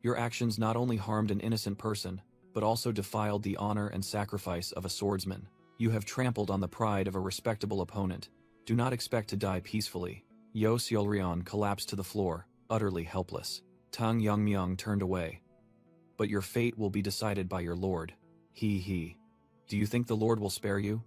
Your actions not only harmed an innocent person, but also defiled the honor and sacrifice of a swordsman. You have trampled on the pride of a respectable opponent. Do not expect to die peacefully. Yoseol-ryun collapsed to the floor, utterly helpless. Tang Yongmyong turned away. But your fate will be decided by your lord. He. Do you think the Lord will spare you?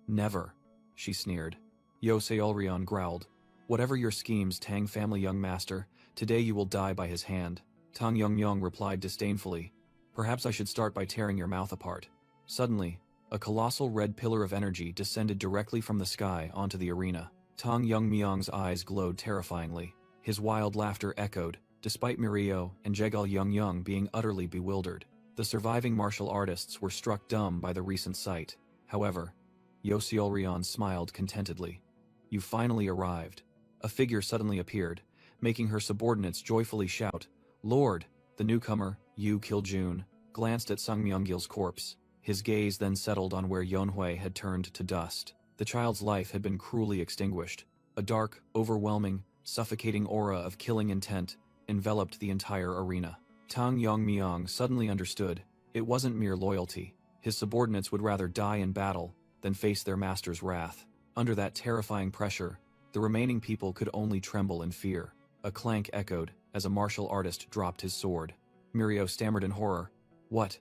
Never, she sneered. Yoseol-ryun growled. Whatever your schemes, Tang family young master, today you will die by his hand. Tang Yongmyong replied disdainfully. Perhaps I should start by tearing your mouth apart. Suddenly, a colossal red pillar of energy descended directly from the sky onto the arena. Tang Yongmyong's eyes glowed terrifyingly. His wild laughter echoed, despite Mirio and Jegal-Yongmyong being utterly bewildered. The surviving martial artists were struck dumb by the recent sight. However, Yoseol-ryun smiled contentedly. You finally arrived. A figure suddenly appeared, making her subordinates joyfully shout, Lord! The newcomer, Yu Kiljun, glanced at Sung Myung-gil's corpse. His gaze then settled on where Yunhui had turned to dust. The child's life had been cruelly extinguished. A dark, overwhelming, suffocating aura of killing intent enveloped the entire arena. Tang Yongmyong suddenly understood. It wasn't mere loyalty. His subordinates would rather die in battle than face their master's wrath. Under that terrifying pressure, the remaining people could only tremble in fear. A clank echoed as a martial artist dropped his sword. Mirio stammered in horror. What?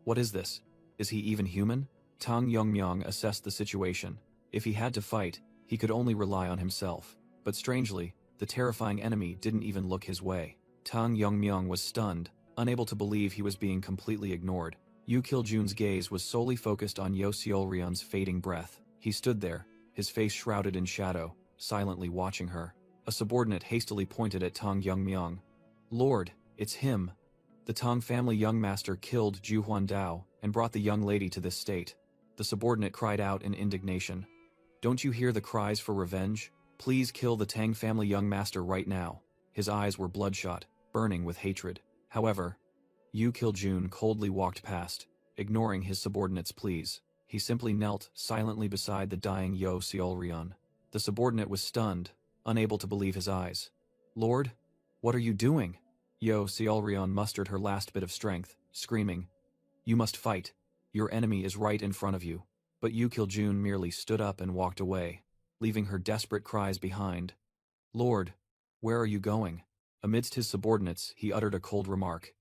What is this? Is he even human? Tang Yongmyong assessed the situation. If he had to fight, he could only rely on himself. But strangely, the terrifying enemy didn't even look his way. Tang Yongmyong was stunned, unable to believe he was being completely ignored. Yu Kiljun's gaze was solely focused on Yoseol-ryun's fading breath. He stood there, his face shrouded in shadow, silently watching her. A subordinate hastily pointed at Tang Yongmyong. Lord, it's him. The Tang family young master killed Ju Huandao and brought the young lady to this state. The subordinate cried out in indignation. Don't you hear the cries for revenge? Please kill the Tang family young master right now. His eyes were bloodshot, burning with hatred. However, Yu Kiljun coldly walked past, ignoring his subordinate's pleas. He simply knelt silently beside the dying Yoseol-ryun. The subordinate was stunned, unable to believe his eyes. Lord, what are you doing? Yoseol-ryun mustered her last bit of strength, screaming, You must fight. Your enemy is right in front of you. But Yu Kiljun merely stood up and walked away, leaving her desperate cries behind. Lord, where are you going? Amidst his subordinates, he uttered a cold remark.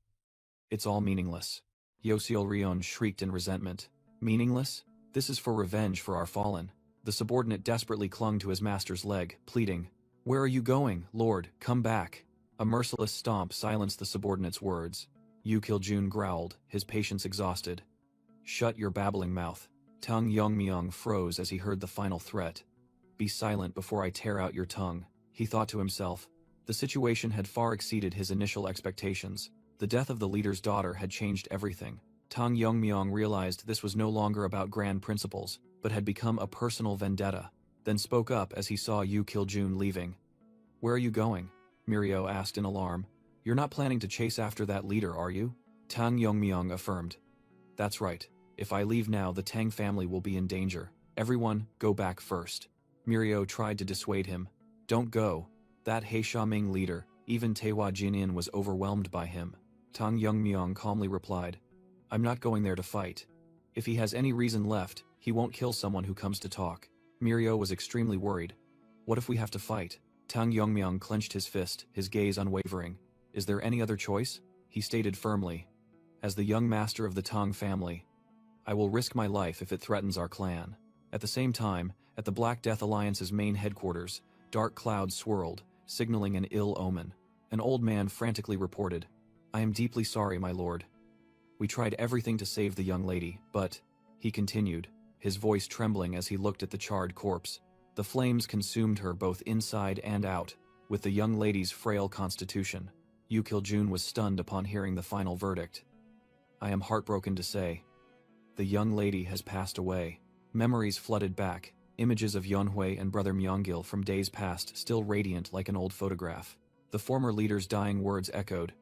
It's all meaningless. Yoseol-ryun shrieked in resentment. Meaningless? This is for revenge for our fallen. The subordinate desperately clung to his master's leg, pleading, "Where are you going, Lord? Come back." A merciless stomp silenced the subordinate's words. Yu Kiljun growled, his patience exhausted. "Shut your babbling mouth." Tang Yongmyong froze as he heard the final threat. "Be silent before I tear out your tongue," he thought to himself. The situation had far exceeded his initial expectations. The death of the leader's daughter had changed everything. Tang Yongmyong realized this was no longer about grand principles, but had become a personal vendetta, then spoke up as he saw Yu Kiljun leaving. "Where are you going?" Mirio asked in alarm. "You're not planning to chase after that leader, are you?" Tang Yongmyong affirmed. "That's right. If I leave now, the Tang family will be in danger. Everyone, go back first." Mirio tried to dissuade him. "Don't go. That He Shaming leader, even Tewa Jinin was overwhelmed by him." Tang Yongmyong calmly replied, "I'm not going there to fight. If he has any reason left, he won't kill someone who comes to talk." Mirio was extremely worried. "What if we have to fight?" Tang Yongmyong clenched his fist, his gaze unwavering. "Is there any other choice?" He stated firmly. "As the young master of the Tang family, I will risk my life if it threatens our clan." At the same time, at the Black Death Alliance's main headquarters, dark clouds swirled, signaling an ill omen. An old man frantically reported, "I am deeply sorry, my lord. We tried everything to save the young lady, but," he continued, his voice trembling as he looked at the charred corpse, "the flames consumed her both inside and out, with the young lady's frail constitution." Yu Kiljun was stunned upon hearing the final verdict. "I am heartbroken to say, the young lady has passed away." Memories flooded back, images of Yonhui and brother Myeonggil from days past still radiant like an old photograph. The former leader's dying words echoed,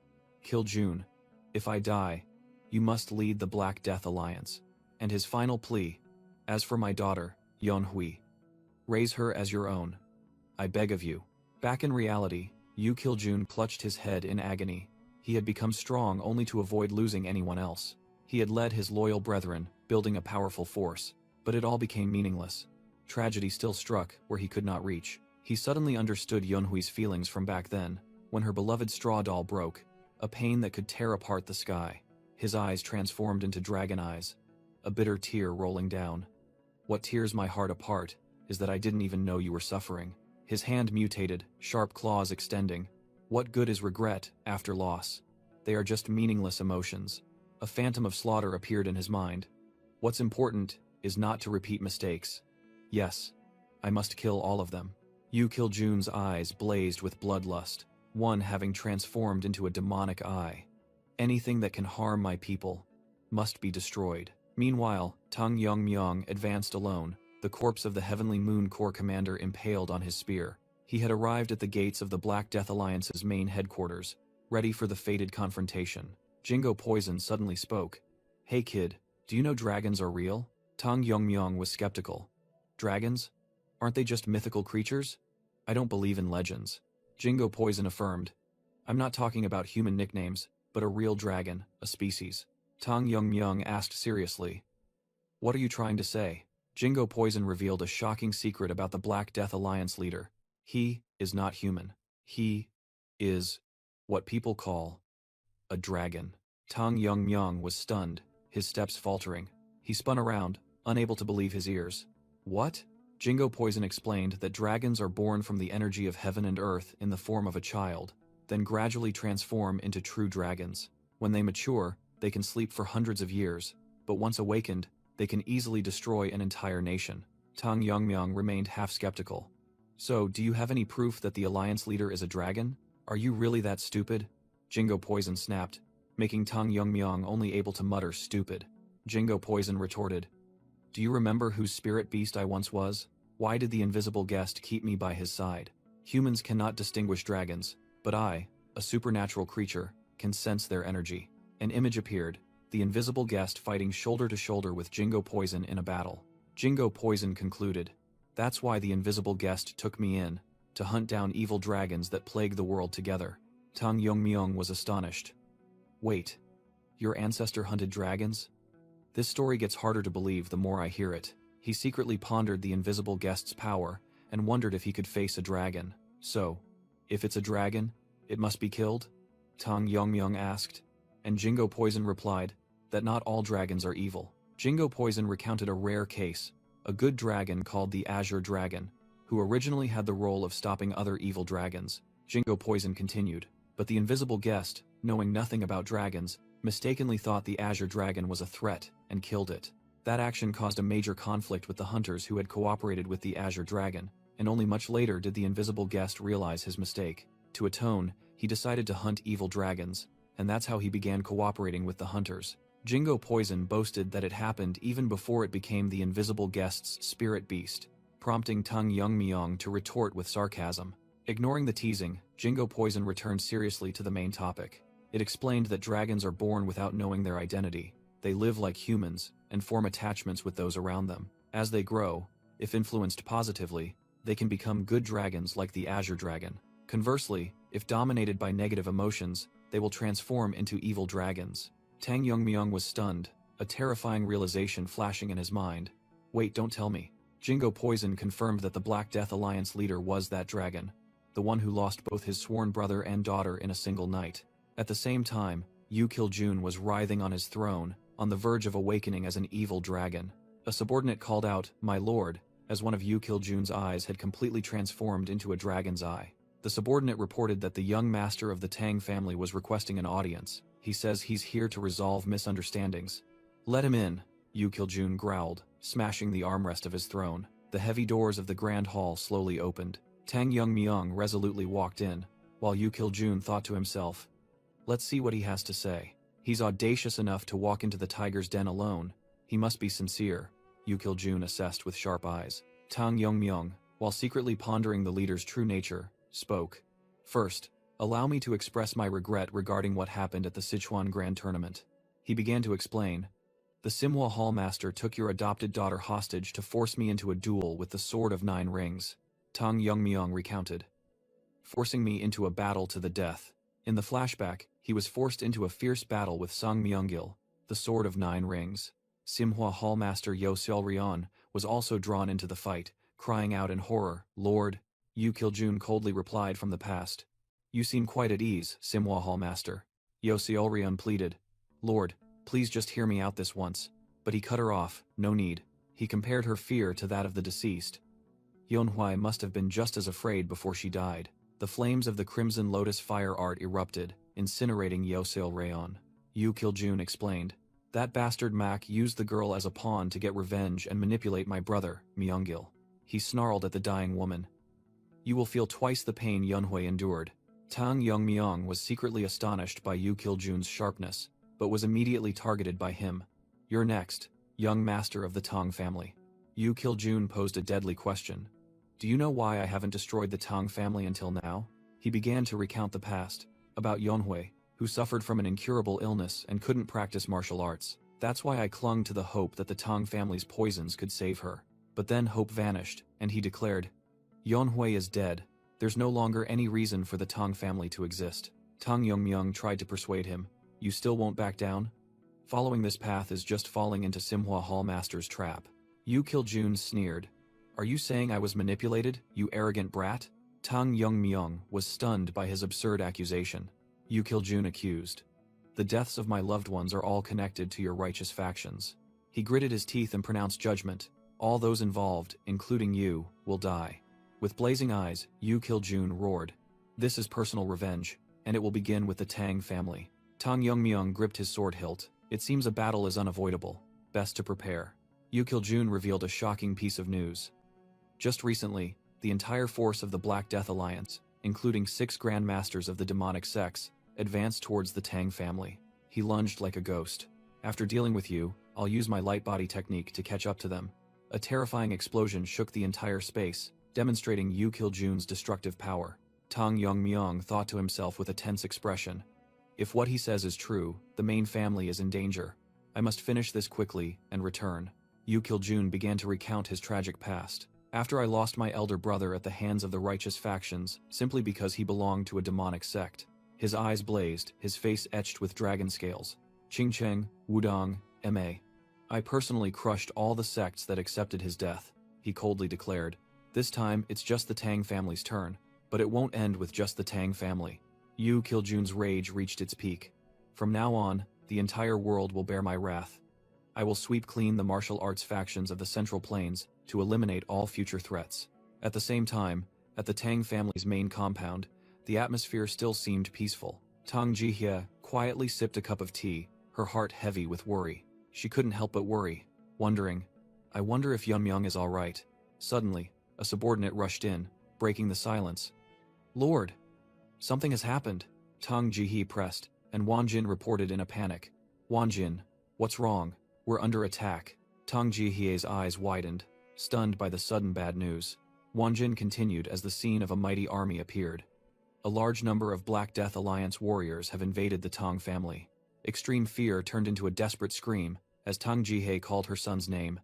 "Kiljun, if I die, you must lead the Black Death Alliance." And his final plea, "As for my daughter, Yonhui, raise her as your own. I beg of you." Back in reality, Yu Kiljun clutched his head in agony. He had become strong only to avoid losing anyone else. He had led his loyal brethren, building a powerful force, but it all became meaningless. Tragedy still struck where he could not reach. He suddenly understood Yonhui's feelings from back then, when her beloved straw doll broke, a pain that could tear apart the sky. His eyes transformed into dragon eyes, a bitter tear rolling down. "What tears my heart apart is that I didn't even know you were suffering." His hand mutated, sharp claws extending. What good is regret after loss? They are just meaningless emotions. A phantom of slaughter appeared in his mind. What's important is not to repeat mistakes. Yes, I must kill all of them. Yu Kiljun's eyes blazed with bloodlust, one having transformed into a demonic eye. Anything that can harm my people must be destroyed. Meanwhile, Tang Yongmyong advanced alone, the corpse of the Heavenly Moon Corps commander impaled on his spear. He had arrived at the gates of the Black Death Alliance's main headquarters, ready for the fated confrontation. Jingo Poison suddenly spoke. "Hey kid, do you know dragons are real?" Tang Yongmyong was skeptical. "Dragons? Aren't they just mythical creatures? I don't believe in legends." Jingo Poison affirmed. "I'm not talking about human nicknames, but a real dragon, a species." Tang Yongmyong asked seriously, "What are you trying to say?" Jingo Poison revealed a shocking secret about the Black Death Alliance leader. He is not human. He is what people call a dragon. Tang Yongmyong was stunned, his steps faltering. He spun around, unable to believe his ears. "What?" Jingo Poison explained that dragons are born from the energy of heaven and earth in the form of a child, then gradually transform into true dragons. When they mature, they can sleep for hundreds of years, but once awakened, they can easily destroy an entire nation. Tang Yongmyong remained half skeptical. "So, do you have any proof that the alliance leader is a dragon? Are you really that stupid?" Jingo Poison snapped, making Tang Yongmyong only able to mutter "stupid." Jingo Poison retorted, "Do you remember whose spirit beast I once was? Why did the invisible guest keep me by his side? Humans cannot distinguish dragons, but I, a supernatural creature, can sense their energy." An image appeared, the invisible guest fighting shoulder to shoulder with Jingo Poison in a battle. Jingo Poison concluded, "That's why the invisible guest took me in, to hunt down evil dragons that plague the world together." Tang Yongmyong was astonished. "Wait, your ancestor hunted dragons?" This story gets harder to believe the more I hear it. He secretly pondered the invisible guest's power and wondered if he could face a dragon. "So, if it's a dragon, it must be killed?" Tang Yongmyong asked, and Jingo Poison replied that not all dragons are evil. Jingo Poison recounted a rare case, a good dragon called the Azure Dragon, who originally had the role of stopping other evil dragons. Jingo Poison continued, but the invisible guest, knowing nothing about dragons, mistakenly thought the Azure Dragon was a threat and killed it. That action caused a major conflict with the hunters who had cooperated with the Azure Dragon, and only much later did the invisible guest realize his mistake. To atone, he decided to hunt evil dragons, and that's how he began cooperating with the hunters. Jingo Poison boasted that it happened even before it became the invisible guest's spirit beast, prompting Tang Myung to retort with sarcasm. Ignoring the teasing, Jingo Poison returned seriously to the main topic. It explained that dragons are born without knowing their identity. They live like humans, and form attachments with those around them. As they grow, if influenced positively, they can become good dragons like the Azure Dragon. Conversely, if dominated by negative emotions, they will transform into evil dragons. Tang Myung was stunned, a terrifying realization flashing in his mind. Wait, don't tell me. Jingo Poison confirmed that the Black Death Alliance leader was that dragon, the one who lost both his sworn brother and daughter in a single night. At the same time, Yu Kiljun was writhing on his throne, on the verge of awakening as an evil dragon. A subordinate called out, "My lord," as one of Yu Kiljun's eyes had completely transformed into a dragon's eye. The subordinate reported that the young master of the Tang family was requesting an audience. He says he's here to resolve misunderstandings. "Let him in," Yu Kiljun growled, smashing the armrest of his throne. The heavy doors of the grand hall slowly opened. Tang Myung resolutely walked in, while Yu Kiljun thought to himself, "Let's see what he has to say. He's audacious enough to walk into the tiger's den alone. He must be sincere," Yu Kiljun assessed with sharp eyes. Tang Myung, while secretly pondering the leader's true nature, spoke. "First, allow me to express my regret regarding what happened at the Sichuan Grand Tournament." He began to explain. "The Simhua Hallmaster took your adopted daughter hostage to force me into a duel with the Sword of Nine Rings," Tang Myung recounted. "Forcing me into a battle to the death." In the flashback, he was forced into a fierce battle with Sang Myungil, the Sword of Nine Rings. Simhua Hallmaster Yo Seolrion was also drawn into the fight, crying out in horror, "Lord," Yu Kiljun coldly replied from the past. "You seem quite at ease, Simhua Hallmaster." Yo Seolrion pleaded, "Lord, please just hear me out this once." But he cut her off, "No need." He compared her fear to that of the deceased. Yonhui must have been just as afraid before she died. The flames of the Crimson Lotus fire art erupted, incinerating Yo Seolrion. Yu Kiljun explained, "That bastard Mak used the girl as a pawn to get revenge and manipulate my brother, Myungil." He snarled at the dying woman. "You will feel twice the pain Yunhui endured." Tang Myung was secretly astonished by Yu Kiljun's sharpness, but was immediately targeted by him. "You're next, young master of the Tang family." Yu Kiljun posed a deadly question. "Do you know why I haven't destroyed the Tang family until now?" He began to recount the past, about Yonhui, who suffered from an incurable illness and couldn't practice martial arts. "That's why I clung to the hope that the Tang family's poisons could save her." But then hope vanished, and he declared, "Yonhui is dead. There's no longer any reason for the Tang family to exist." Tang Myung tried to persuade him, "You still won't back down? Following this path is just falling into Simhua Hallmaster's trap." Yu Kiljun sneered, "Are you saying I was manipulated, you arrogant brat?" Tang Myung was stunned by his absurd accusation. Yu Kiljun accused, "The deaths of my loved ones are all connected to your righteous factions." He gritted his teeth and pronounced judgment. "All those involved, including you, will die." With blazing eyes, Yu Kiljun roared, "This is personal revenge, and it will begin with the Tang family." Tang Myung gripped his sword hilt. "It seems a battle is unavoidable. Best to prepare." Yu Kiljun revealed a shocking piece of news. Just recently, the entire force of the Black Death Alliance, including 6 Grand Masters of the demonic sects, advanced towards the Tang family. He lunged like a ghost. "After dealing with you, I'll use my light body technique to catch up to them." A terrifying explosion shook the entire space, demonstrating Yu Kiljun's destructive power. Tang Myung thought to himself with a tense expression, "If what he says is true, the main family is in danger. I must finish this quickly and return." Yu Kiljun began to recount his tragic past. "After I lost my elder brother at the hands of the righteous factions, simply because he belonged to a demonic sect." His eyes blazed, his face etched with dragon scales. "Qingcheng, Wudong, Ma. I personally crushed all the sects that accepted his death," he coldly declared. "This time, it's just the Tang family's turn. But it won't end with just the Tang family." Yu Kiljun's rage reached its peak. "From now on, the entire world will bear my wrath. I will sweep clean the martial arts factions of the Central Plains to eliminate all future threats. At the same time, at the Tang family's main compound, the atmosphere still seemed peaceful. Tang Jihye quietly sipped a cup of tea, her heart heavy with worry. She couldn't help but worry, wondering, I wonder if Yunmyung is all right. Suddenly, a subordinate rushed in, breaking the silence. Lord! Something has happened, Tang Jihye pressed, and Wanjin reported in a panic. Wanjin, what's wrong? We're under attack. Tang Jihye's eyes widened, stunned by the sudden bad news. Wanjin continued as the scene of a mighty army appeared. A large number of Black Death Alliance warriors have invaded the Tang family. Extreme fear turned into a desperate scream as Tang Jihye called her son's name.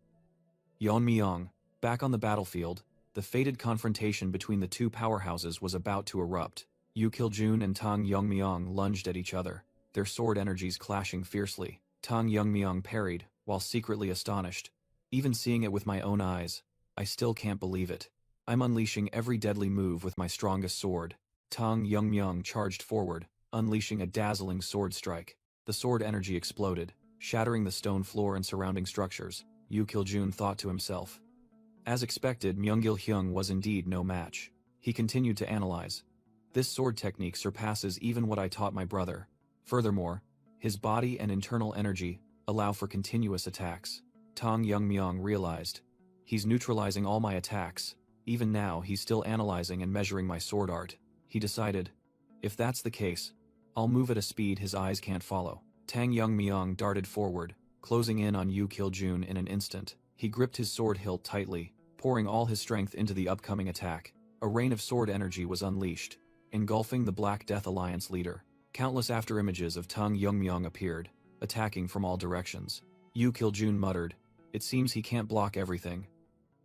Yeonmyung, back on the battlefield, the fated confrontation between the two powerhouses was about to erupt. Yu Kiljun and Tang Yeonmyung lunged at each other, their sword energies clashing fiercely. Tang Yeonmyung parried, while secretly astonished. Even seeing it with my own eyes, I still can't believe it. I'm unleashing every deadly move with my strongest sword. Tang Yeonmyung charged forward, unleashing a dazzling sword strike. The sword energy exploded, shattering the stone floor and surrounding structures. Yu Kiljun thought to himself. As expected, Myungil Hyung was indeed no match. He continued to analyze. This sword technique surpasses even what I taught my brother. Furthermore, his body and internal energy allow for continuous attacks. Tang Yeonmyung realized. He's neutralizing all my attacks. Even now, he's still analyzing and measuring my sword art. He decided, if that's the case, I'll move at a speed his eyes can't follow. Tang Yeonmyung darted forward, closing in on Yu Kiljun in an instant. He gripped his sword hilt tightly, pouring all his strength into the upcoming attack. A rain of sword energy was unleashed, engulfing the Black Death Alliance leader. Countless afterimages of Tang Yeonmyung appeared, attacking from all directions. Yu Kiljun muttered, it seems he can't block everything.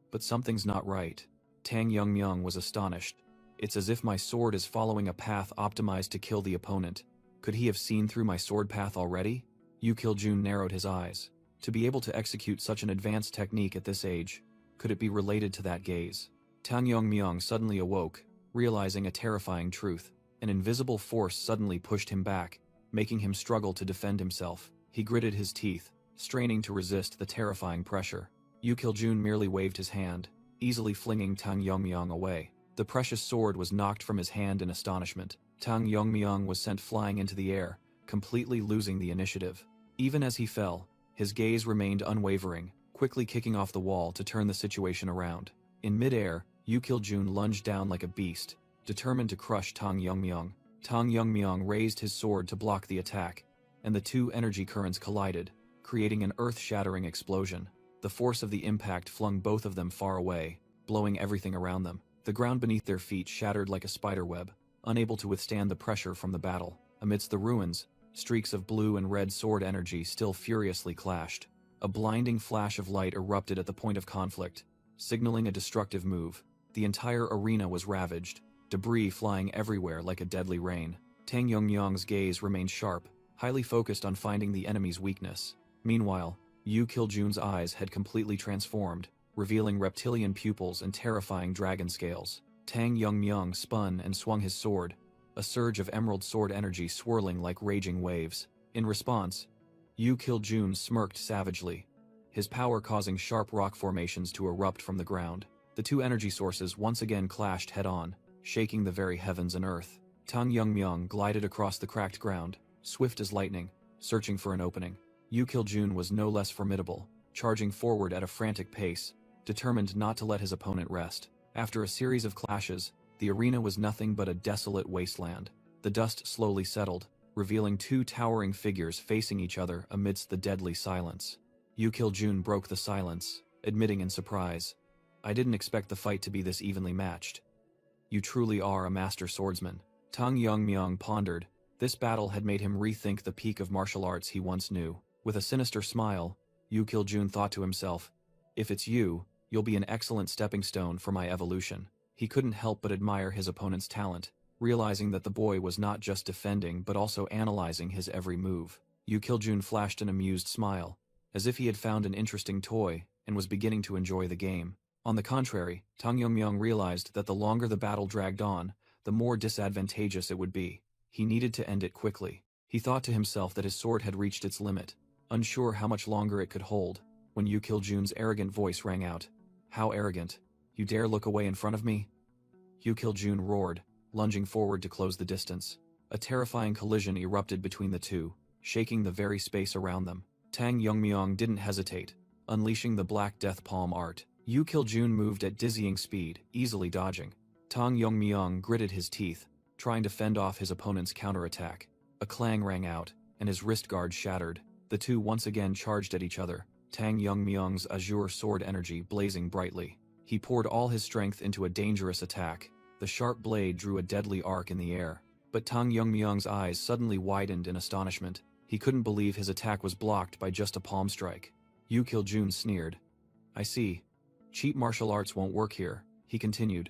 But something's not right. Tang Yeonmyung was astonished. It's as if my sword is following a path optimized to kill the opponent. Could he have seen through my sword path already? Yu Kiljun narrowed his eyes. To be able to execute such an advanced technique at this age, could it be related to that gaze? Tang Yeonmyung suddenly awoke, realizing a terrifying truth. An invisible force suddenly pushed him back, making him struggle to defend himself. He gritted his teeth, straining to resist the terrifying pressure. Yu Kiljun merely waved his hand, easily flinging Tang Yeonmyung away. The precious sword was knocked from his hand in astonishment. Tang Yeonmyung was sent flying into the air, completely losing the initiative. Even as he fell, his gaze remained unwavering, quickly kicking off the wall to turn the situation around. In midair, Yu Kiljun lunged down like a beast, determined to crush Tang Yeonmyung. Tang Yeonmyung raised his sword to block the attack, and the two energy currents collided, creating an earth-shattering explosion. The force of the impact flung both of them far away, blowing everything around them. The ground beneath their feet shattered like a spiderweb, unable to withstand the pressure from the battle. Amidst the ruins, streaks of blue and red sword energy still furiously clashed. A blinding flash of light erupted at the point of conflict, signaling a destructive move. The entire arena was ravaged, debris flying everywhere like a deadly rain. Tang Yeonmyung's gaze remained sharp, highly focused on finding the enemy's weakness. Meanwhile, Yu Kiljun's eyes had completely transformed, revealing reptilian pupils and terrifying dragon scales. Tang Yeonmyung spun and swung his sword, a surge of emerald sword energy swirling like raging waves. In response, Yu Kiljun smirked savagely, his power causing sharp rock formations to erupt from the ground. The two energy sources once again clashed head-on, shaking the very heavens and earth. Tang Yeonmyung glided across the cracked ground, swift as lightning, searching for an opening. Yu Kiljun was no less formidable, charging forward at a frantic pace, determined not to let his opponent rest. After a series of clashes, the arena was nothing but a desolate wasteland. The dust slowly settled, revealing two towering figures facing each other amidst the deadly silence. Yu Kiljun broke the silence, admitting in surprise, I didn't expect the fight to be this evenly matched. You truly are a master swordsman. Tang Yeonmyung pondered. This battle had made him rethink the peak of martial arts he once knew. With a sinister smile, Yu Kiljun thought to himself, if it's you, you'll be an excellent stepping stone for my evolution. He couldn't help but admire his opponent's talent, realizing that the boy was not just defending but also analyzing his every move. Yu Kiljun flashed an amused smile, as if he had found an interesting toy and was beginning to enjoy the game. On the contrary, Tang Yeonmyung realized that the longer the battle dragged on, the more disadvantageous it would be. He needed to end it quickly. He thought to himself that his sword had reached its limit, unsure how much longer it could hold, when Yu Kiljun's arrogant voice rang out. How arrogant? You dare look away in front of me? Yu Kiljun roared, lunging forward to close the distance. A terrifying collision erupted between the two, shaking the very space around them. Tang Yongmyong didn't hesitate, unleashing the Black Death Palm art. Yu Kiljun moved at dizzying speed, easily dodging. Tang Yongmyong gritted his teeth, trying to fend off his opponent's counterattack. A clang rang out, and his wrist guard shattered. The two once again charged at each other, Tang Yongmyong's azure sword energy blazing brightly. He poured all his strength into a dangerous attack. The sharp blade drew a deadly arc in the air. But Tang Yongmyong's eyes suddenly widened in astonishment. He couldn't believe his attack was blocked by just a palm strike. Yu Kiljun sneered. I see. Cheap martial arts won't work here, he continued.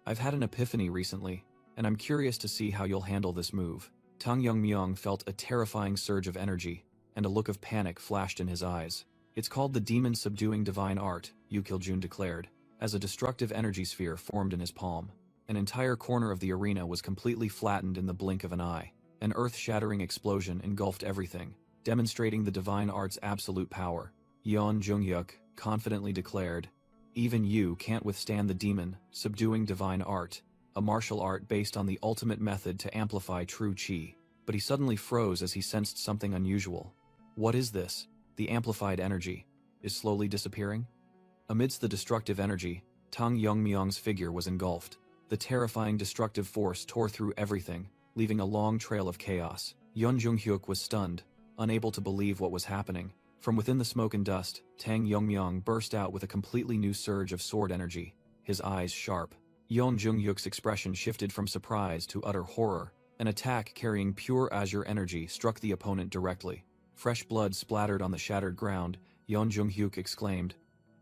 I've had an epiphany recently, and I'm curious to see how you'll handle this move. Tang Yongmyong felt a terrifying surge of energy, and a look of panic flashed in his eyes. It's called the Demon Subduing Divine Art, Yu Kiljun declared, as a destructive energy sphere formed in his palm. An entire corner of the arena was completely flattened in the blink of an eye. An earth-shattering explosion engulfed everything, demonstrating the divine art's absolute power. Yeon Junghyuk confidently declared, even you can't withstand the demon, subduing divine art, a martial art based on the ultimate method to amplify true chi. But he suddenly froze as he sensed something unusual. What is this? The amplified energy is slowly disappearing? Amidst the destructive energy, Tang Yongmyong's figure was engulfed. The terrifying destructive force tore through everything, leaving a long trail of chaos. Yeon Junghyuk was stunned, unable to believe what was happening. From within the smoke and dust, Tang Yongmyong burst out with a completely new surge of sword energy, his eyes sharp. Yeon Junghyuk's expression shifted from surprise to utter horror. An attack carrying pure azure energy struck the opponent directly. Fresh blood splattered on the shattered ground. Yeon Junghyuk exclaimed,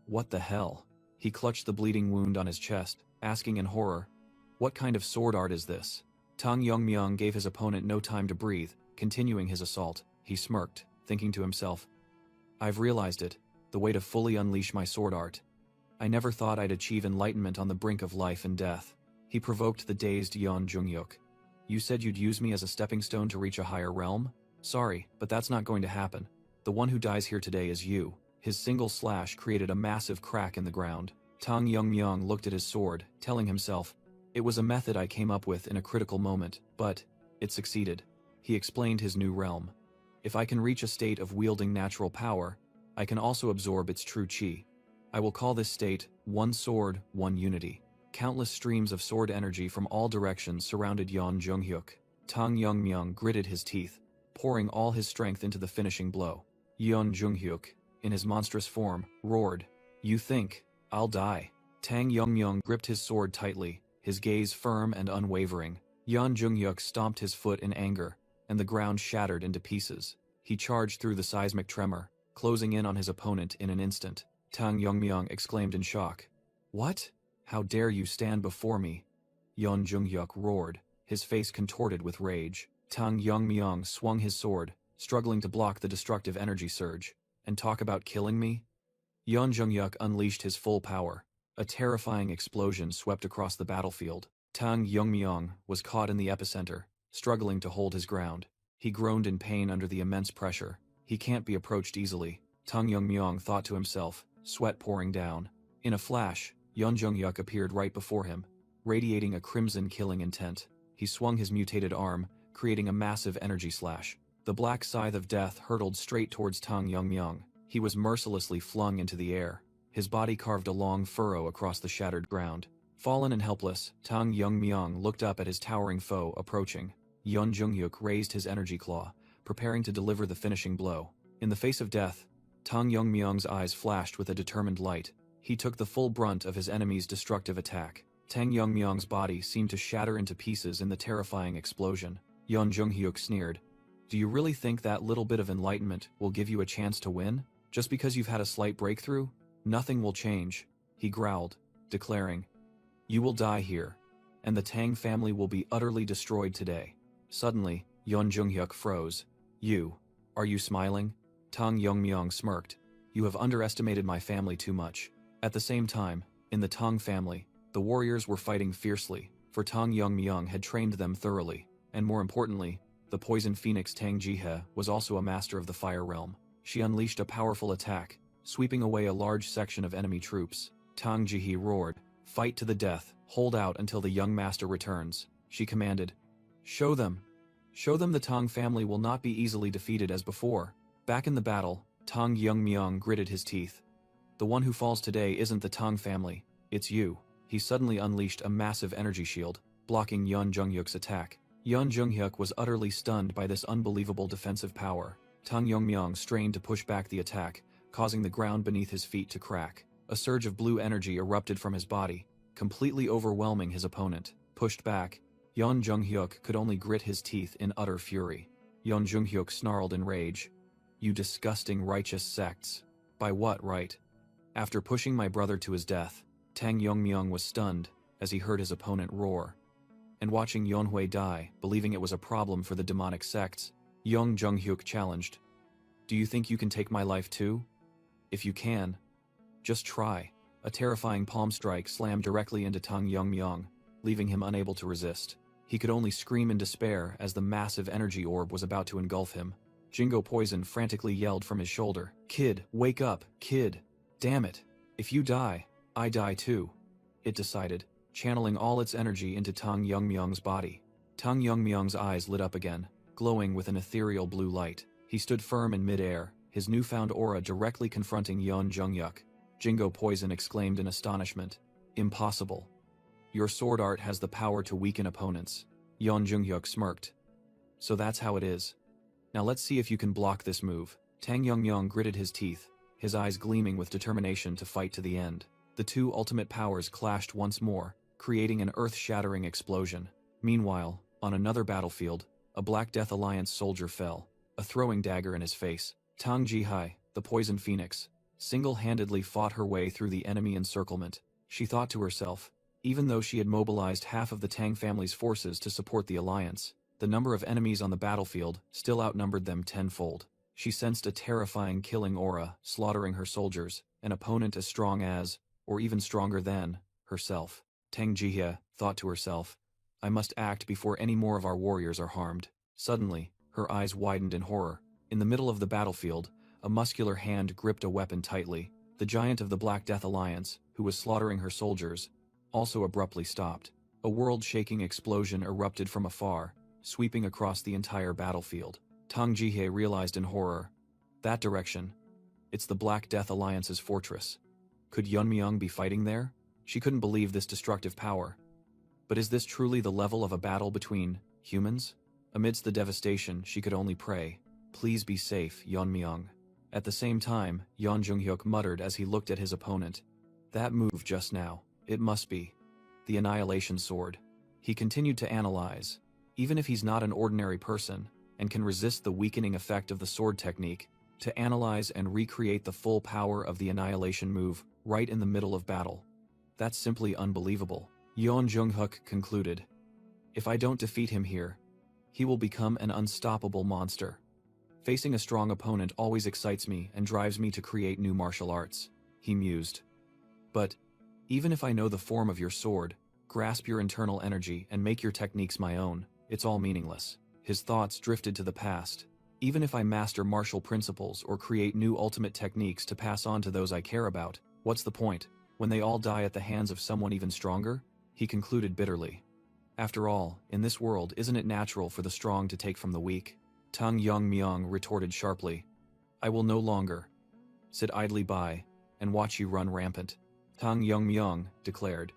"What the hell?" He clutched the bleeding wound on his chest, asking in horror, "What kind of sword art is this?" Tang Yongmyong gave his opponent no time to breathe, continuing his assault. He smirked, thinking to himself, I've realized it, the way to fully unleash my sword art. I never thought I'd achieve enlightenment on the brink of life and death. He provoked the dazed Yeon Junghyuk. You said you'd use me as a stepping stone to reach a higher realm? Sorry, but that's not going to happen. The one who dies here today is you. His single slash created a massive crack in the ground. Tang Yongmyong looked at his sword, telling himself, it was a method I came up with in a critical moment, but it succeeded. He explained his new realm. If I can reach a state of wielding natural power, I can also absorb its true chi. I will call this state, one sword, one unity. Countless streams of sword energy from all directions surrounded Yeon Junghyuk. Tang Yongmyong gritted his teeth, pouring all his strength into the finishing blow. Yeon Junghyuk, in his monstrous form, roared, You think I'll die? Tang Yongmyong gripped his sword tightly, his gaze firm and unwavering. Yeon Junghyuk stomped his foot in anger, and the ground shattered into pieces. He charged through the seismic tremor, closing in on his opponent in an instant. Tang Yongmyong exclaimed in shock. What? How dare you stand before me? Yeon Junghyuk roared, his face contorted with rage. Tang Yongmyong swung his sword, struggling to block the destructive energy surge. And talk about killing me? Yeon Junghyuk unleashed his full power. A terrifying explosion swept across the battlefield. Tang Yongmyong was caught in the epicenter, struggling to hold his ground. He groaned in pain under the immense pressure. He can't be approached easily, Tang Yongmyong thought to himself, sweat pouring down. In a flash, Yeon Junghyuk appeared right before him, radiating a crimson killing intent. He swung his mutated arm, creating a massive energy slash. The black scythe of death hurtled straight towards Tang Yongmyong. He was mercilessly flung into the air. His body carved a long furrow across the shattered ground. Fallen and helpless, Tang Yongmyong looked up at his towering foe approaching. Yeon Junghyuk raised his energy claw, preparing to deliver the finishing blow. In the face of death, Tang Yongmyong's eyes flashed with a determined light. He took the full brunt of his enemy's destructive attack. Tang Yongmyong's body seemed to shatter into pieces in the terrifying explosion. Yeon Junghyuk sneered. Do you really think that little bit of enlightenment will give you a chance to win? Just because you've had a slight breakthrough? Nothing will change, he growled, declaring, You will die here, and the Tang family will be utterly destroyed today. Suddenly, Yeon Junghyuk froze. Are you smiling? Tang Yongmyong smirked. You have underestimated my family too much. At the same time, in the Tang family, the warriors were fighting fiercely, for Tang Yongmyong had trained them thoroughly, and more importantly, the poison phoenix Tang Jihe was also a master of the fire realm. She unleashed a powerful attack, sweeping away a large section of enemy troops. Tang Jihe roared, "Fight to the death, hold out until the young master returns," she commanded. "Show them. Show them the Tang family will not be easily defeated as before." Back in the battle, Tang Yongmyong gritted his teeth. "The one who falls today isn't the Tang family, it's you." He suddenly unleashed a massive energy shield, blocking Yeon Junghyuk's attack. Yeon Junghyuk was utterly stunned by this unbelievable defensive power. Tang Yongmyong strained to push back the attack, causing the ground beneath his feet to crack. A surge of blue energy erupted from his body, completely overwhelming his opponent. Pushed back, Yeon Junghyuk could only grit his teeth in utter fury. Yeon Junghyuk snarled in rage. "You disgusting righteous sects. By what right?" After pushing my brother to his death, Tang Yongmyong was stunned as he heard his opponent roar. And watching Yeonhui die, believing it was a problem for the demonic sects, Yeon Junghyuk challenged. "Do you think you can take my life too? If you can, just try." A terrifying palm strike slammed directly into Tang Yongmyong, leaving him unable to resist. He could only scream in despair as the massive energy orb was about to engulf him. Jingo Poison frantically yelled from his shoulder, "Kid, wake up, kid! Damn it! If you die, I die too," it decided, channeling all its energy into Tang Yongmyong's body. Tang Yongmyong's eyes lit up again, glowing with an ethereal blue light. He stood firm in mid-air, his newfound aura directly confronting Yeon Junghyuk. Jingo Poison exclaimed in astonishment, "Impossible. Your sword art has the power to weaken opponents." Yeon Junghyuk smirked. "So that's how it is. Now let's see if you can block this move." Tang Yongmyong gritted his teeth, his eyes gleaming with determination to fight to the end. The two ultimate powers clashed once more, creating an earth-shattering explosion. Meanwhile, on another battlefield, a Black Death Alliance soldier fell, a throwing dagger in his face. Tang Jihai, the Poison Phoenix, single-handedly fought her way through the enemy encirclement. She thought to herself, even though she had mobilized half of the Tang family's forces to support the alliance, the number of enemies on the battlefield still outnumbered them tenfold. She sensed a terrifying killing aura slaughtering her soldiers, an opponent as strong as, or even stronger than, herself. Tang Jihye thought to herself, "I must act before any more of our warriors are harmed." Suddenly, her eyes widened in horror. In the middle of the battlefield, a muscular hand gripped a weapon tightly. The giant of the Black Death Alliance, who was slaughtering her soldiers, also abruptly stopped. A world-shaking explosion erupted from afar, sweeping across the entire battlefield. Tang Jihye realized in horror. That direction. It's the Black Death Alliance's fortress. Could Yeonmyong be fighting there? She couldn't believe this destructive power. But is this truly the level of a battle between humans? Amidst the devastation, she could only pray, "Please be safe, Yeonmyong." At the same time, Yeon Junghyuk muttered as he looked at his opponent. That move just now, it must be the Annihilation Sword. He continued to analyze. Even if he's not an ordinary person, and can resist the weakening effect of the sword technique, to analyze and recreate the full power of the Annihilation move right in the middle of battle. That's simply unbelievable. Yeon Junghyuk concluded. If I don't defeat him here, he will become an unstoppable monster. Facing a strong opponent always excites me and drives me to create new martial arts, he mused. But, even if I know the form of your sword, grasp your internal energy and make your techniques my own, it's all meaningless. His thoughts drifted to the past. Even if I master martial principles or create new ultimate techniques to pass on to those I care about, what's the point, when they all die at the hands of someone even stronger? He concluded bitterly. After all, in this world, isn't it natural for the strong to take from the weak? Tang Yongmyong retorted sharply. I will no longer sit idly by and watch you run rampant, Tang Yongmyong declared.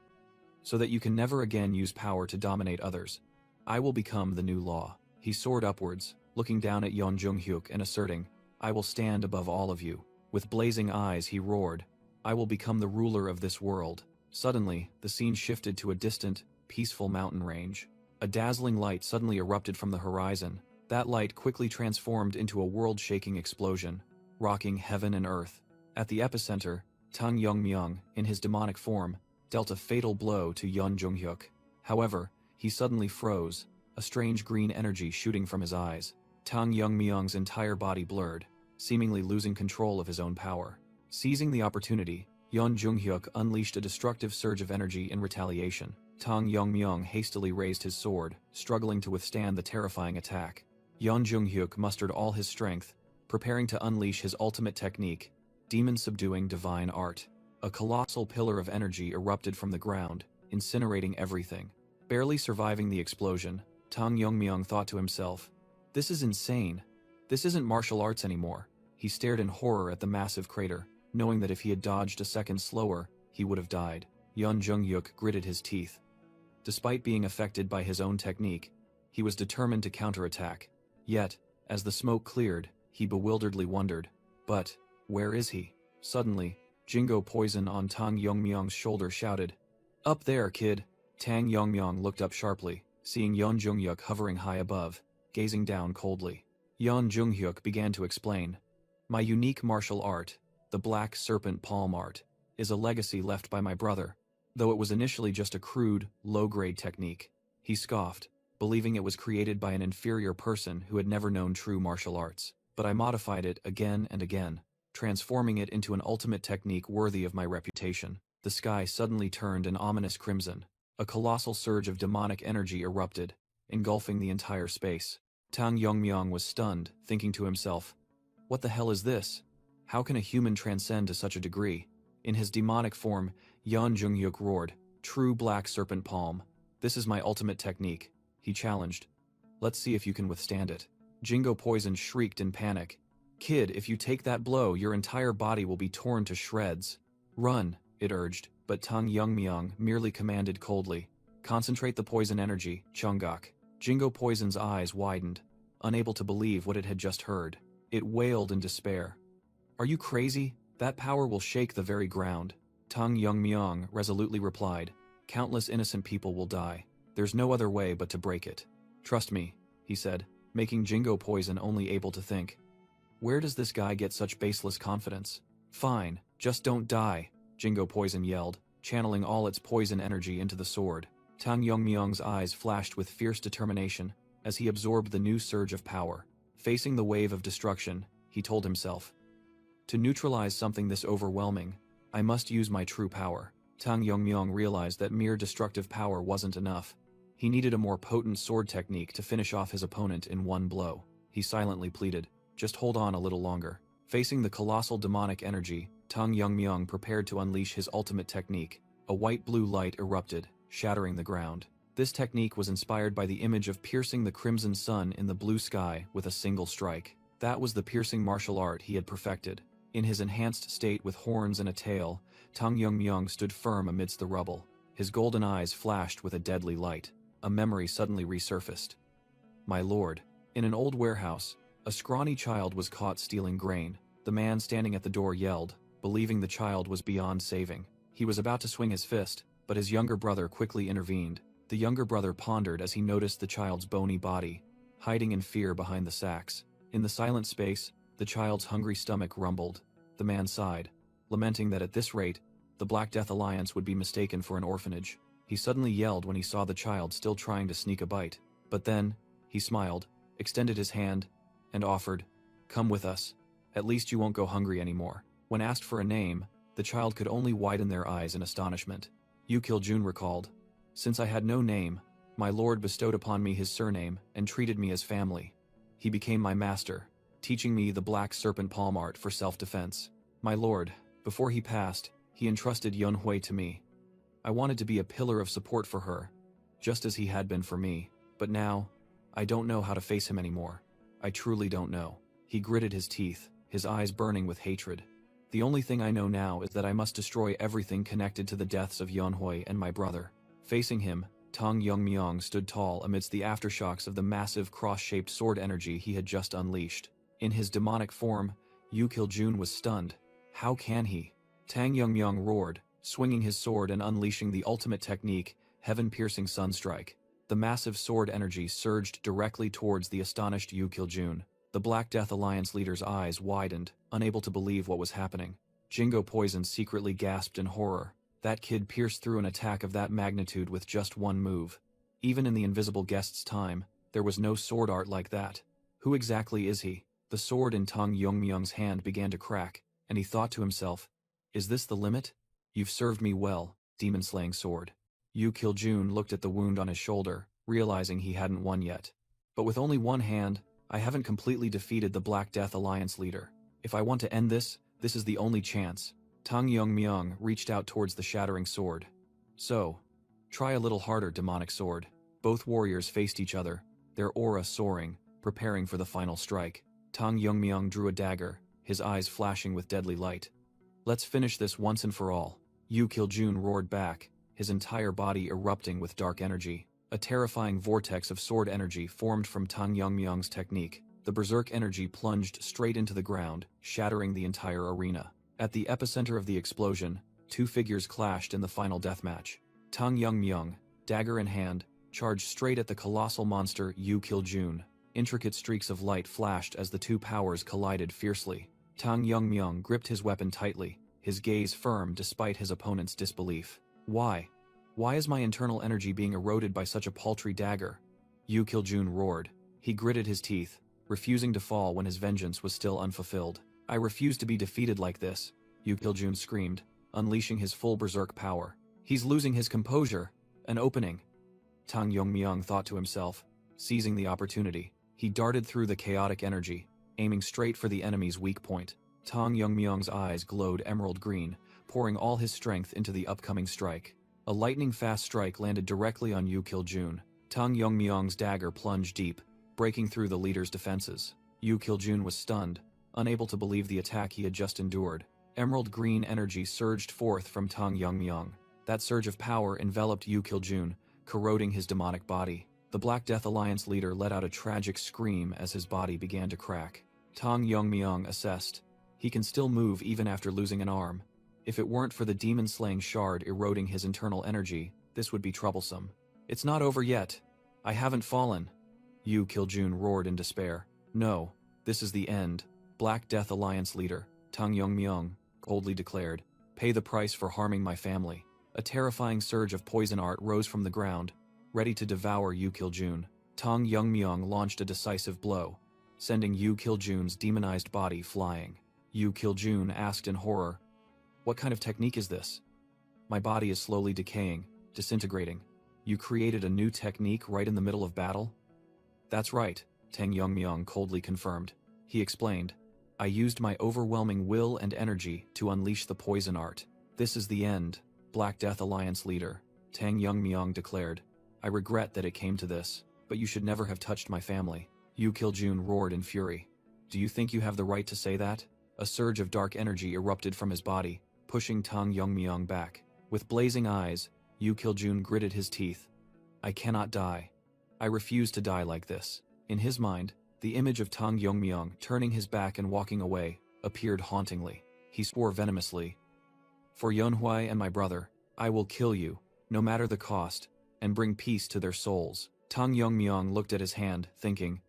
So that you can never again use power to dominate others. I will become the new law. He soared upwards, looking down at Yeon Junghyuk and asserting, I will stand above all of you. With blazing eyes he roared, I will become the ruler of this world. Suddenly, the scene shifted to a distant, peaceful mountain range. A dazzling light suddenly erupted from the horizon. That light quickly transformed into a world-shaking explosion, rocking heaven and earth. At the epicenter, Tang Yongmyong, in his demonic form, dealt a fatal blow to Yeon Junghyuk. However, he suddenly froze, a strange green energy shooting from his eyes. Tang Yongmyong's entire body blurred, seemingly losing control of his own power. Seizing the opportunity, Yeon Junghyuk unleashed a destructive surge of energy in retaliation. Tang Yongmyong hastily raised his sword, struggling to withstand the terrifying attack. Yeon Junghyuk mustered all his strength, preparing to unleash his ultimate technique, demon-subduing divine art. A colossal pillar of energy erupted from the ground, incinerating everything. Barely surviving the explosion, Tang Yongmyung thought to himself, "This is insane. This isn't martial arts anymore." He stared in horror at the massive crater, knowing that if he had dodged a second slower, he would have died. Yeon Jung-yuk gritted his teeth. Despite being affected by his own technique, he was determined to counterattack. Yet, as the smoke cleared, he bewilderedly wondered, "But, where is he?" Suddenly, Jingo Poison on Tang Yongmyung's shoulder shouted, "Up there, kid!" Tang Yongmyung looked up sharply, seeing Yeon Jung-yuk hovering high above, gazing down coldly. Yeon Jung-hyuk began to explain, "My unique martial art, the Black Serpent Palm art, is a legacy left by my brother, though it was initially just a crude, low-grade technique." He scoffed, believing it was created by an inferior person who had never known true martial arts. "But I modified it again and again, transforming it into an ultimate technique worthy of my reputation." The sky suddenly turned an ominous crimson. A colossal surge of demonic energy erupted, engulfing the entire space. Tang Yongmyung was stunned, thinking to himself, "What the hell is this? How can a human transcend to such a degree?" In his demonic form, Yeon Jung-yuk roared, "True Black Serpent Palm. This is my ultimate technique," he challenged. "Let's see if you can withstand it." Jingo Poison shrieked in panic. "Kid, if you take that blow, your entire body will be torn to shreds." "Run," it urged, but Tang Yongmyung merely commanded coldly, "Concentrate the poison energy, Chunggak." Jingo Poison's eyes widened, unable to believe what it had just heard. It wailed in despair. "Are you crazy? That power will shake the very ground." Tang Yongmyung resolutely replied, "Countless innocent people will die. There's no other way but to break it. Trust me," he said, making Jingo Poison only able to think, "Where does this guy get such baseless confidence?" "Fine, just don't die," Jingo Poison yelled, channeling all its poison energy into the sword. Tang Yongmyung's eyes flashed with fierce determination as he absorbed the new surge of power. Facing the wave of destruction, he told himself, "To neutralize something this overwhelming, I must use my true power." Tang Yongmyung realized that mere destructive power wasn't enough. He needed a more potent sword technique to finish off his opponent in one blow. He silently pleaded, "Just hold on a little longer." Facing the colossal demonic energy, Tang Yongmyung prepared to unleash his ultimate technique. A white-blue light erupted, shattering the ground. This technique was inspired by the image of piercing the crimson sun in the blue sky with a single strike. That was the piercing martial art he had perfected. In his enhanced state with horns and a tail, Tang Yongmyung stood firm amidst the rubble. His golden eyes flashed with a deadly light. A memory suddenly resurfaced. "My lord." In an old warehouse, a scrawny child was caught stealing grain. The man standing at the door yelled, believing the child was beyond saving. He was about to swing his fist, but his younger brother quickly intervened. The younger brother pondered as he noticed the child's bony body, hiding in fear behind the sacks. In the silent space, the child's hungry stomach rumbled. The man sighed, lamenting that at this rate, the Black Death Alliance would be mistaken for an orphanage. He suddenly yelled when he saw the child still trying to sneak a bite. But then, he smiled, extended his hand, and offered, "Come with us. At least you won't go hungry anymore." When asked for a name, the child could only widen their eyes in astonishment. Yu Kil-jun recalled, "Since I had no name, my lord bestowed upon me his surname and treated me as family. He became my master, teaching me the Black Serpent Palm art for self-defense. My lord, before he passed, he entrusted Yunhui to me. I wanted to be a pillar of support for her, just as he had been for me. But now, I don't know how to face him anymore. I truly don't know." He gritted his teeth, his eyes burning with hatred. "The only thing I know now is that I must destroy everything connected to the deaths of Yunhui and my brother." Facing him, Tang Yongmyung stood tall amidst the aftershocks of the massive cross-shaped sword energy he had just unleashed. In his demonic form, Yu Kil-jun was stunned. How can he? Tang Yongmyung roared, swinging his sword and unleashing the ultimate technique, heaven-piercing sunstrike. The massive sword energy surged directly towards the astonished Yu Kil-jun. The Black Death Alliance leader's eyes widened, unable to believe what was happening. Jingo Poison secretly gasped in horror. That kid pierced through an attack of that magnitude with just one move. Even in the invisible guest's time, there was no sword art like that. Who exactly is he? The sword in Tang Yongmyung's hand began to crack, and he thought to himself, "Is this the limit? You've served me well, demon-slaying sword." Yu Kil-jun looked at the wound on his shoulder, realizing he hadn't won yet. But with only one hand, I haven't completely defeated the Black Death Alliance leader. If I want to end this, this is the only chance. Tang Yongmyung reached out towards the shattering sword. So, try a little harder, demonic sword. Both warriors faced each other, their aura soaring, preparing for the final strike. Tang Yongmyung drew a dagger, his eyes flashing with deadly light. Let's finish this once and for all. Yu Kiljun roared back, his entire body erupting with dark energy. A terrifying vortex of sword energy formed from Tang Yongmyung's technique. The berserk energy plunged straight into the ground, shattering the entire arena. At the epicenter of the explosion, two figures clashed in the final deathmatch. Tang Yongmyung, dagger in hand, charged straight at the colossal monster Yu Kiljun. Intricate streaks of light flashed as the two powers collided fiercely. Tang Yongmyung gripped his weapon tightly, his gaze firm despite his opponent's disbelief. Why? Why is my internal energy being eroded by such a paltry dagger? Yu Kiljun roared. He gritted his teeth, refusing to fall when his vengeance was still unfulfilled. I refuse to be defeated like this, Yu Kiljun screamed, unleashing his full berserk power. He's losing his composure. An opening. Tang Yongmyung thought to himself, seizing the opportunity. He darted through the chaotic energy, aiming straight for the enemy's weak point. Tang Yongmyung's eyes glowed emerald green, pouring all his strength into the upcoming strike. A lightning-fast strike landed directly on Yu Kiljun. Tang Yongmyung's dagger plunged deep, breaking through the leader's defenses. Yu Kiljun was stunned, unable to believe the attack he had just endured. Emerald green energy surged forth from Tang Yongmyung. That surge of power enveloped Yu Kiljun, corroding his demonic body. The Black Death Alliance leader let out a tragic scream as his body began to crack. Tang Yongmyung assessed. He can still move even after losing an arm. If it weren't for the demon-slaying shard eroding his internal energy, this would be troublesome. It's not over yet. I haven't fallen. Yu Kiljun roared in despair. No, this is the end. Black Death Alliance leader, Tang Yongmyung, coldly declared. Pay the price for harming my family. A terrifying surge of poison art rose from the ground, ready to devour Yu Kiljun. Tang Yongmyung launched a decisive blow, sending Yu Kiljun's demonized body flying. Yu Kiljun asked in horror, "What kind of technique is this? My body is slowly decaying, disintegrating. You created a new technique right in the middle of battle?" "That's right," Tang Yongmyung coldly confirmed. He explained, "I used my overwhelming will and energy to unleash the poison art. This is the end." Black Death Alliance leader, Tang Yongmyung declared, "I regret that it came to this, but you should never have touched my family." Yu Kiljun roared in fury. "Do you think you have the right to say that?" A surge of dark energy erupted from his body, pushing Tang Yongmyung back. With blazing eyes, Yu Kiljun gritted his teeth. "I cannot die. I refuse to die like this." In his mind, the image of Tang Yongmyung turning his back and walking away appeared hauntingly. He swore venomously, "For Yonhui and my brother, I will kill you, no matter the cost, and bring peace to their souls." Tang Yongmyung looked at his hand, thinking,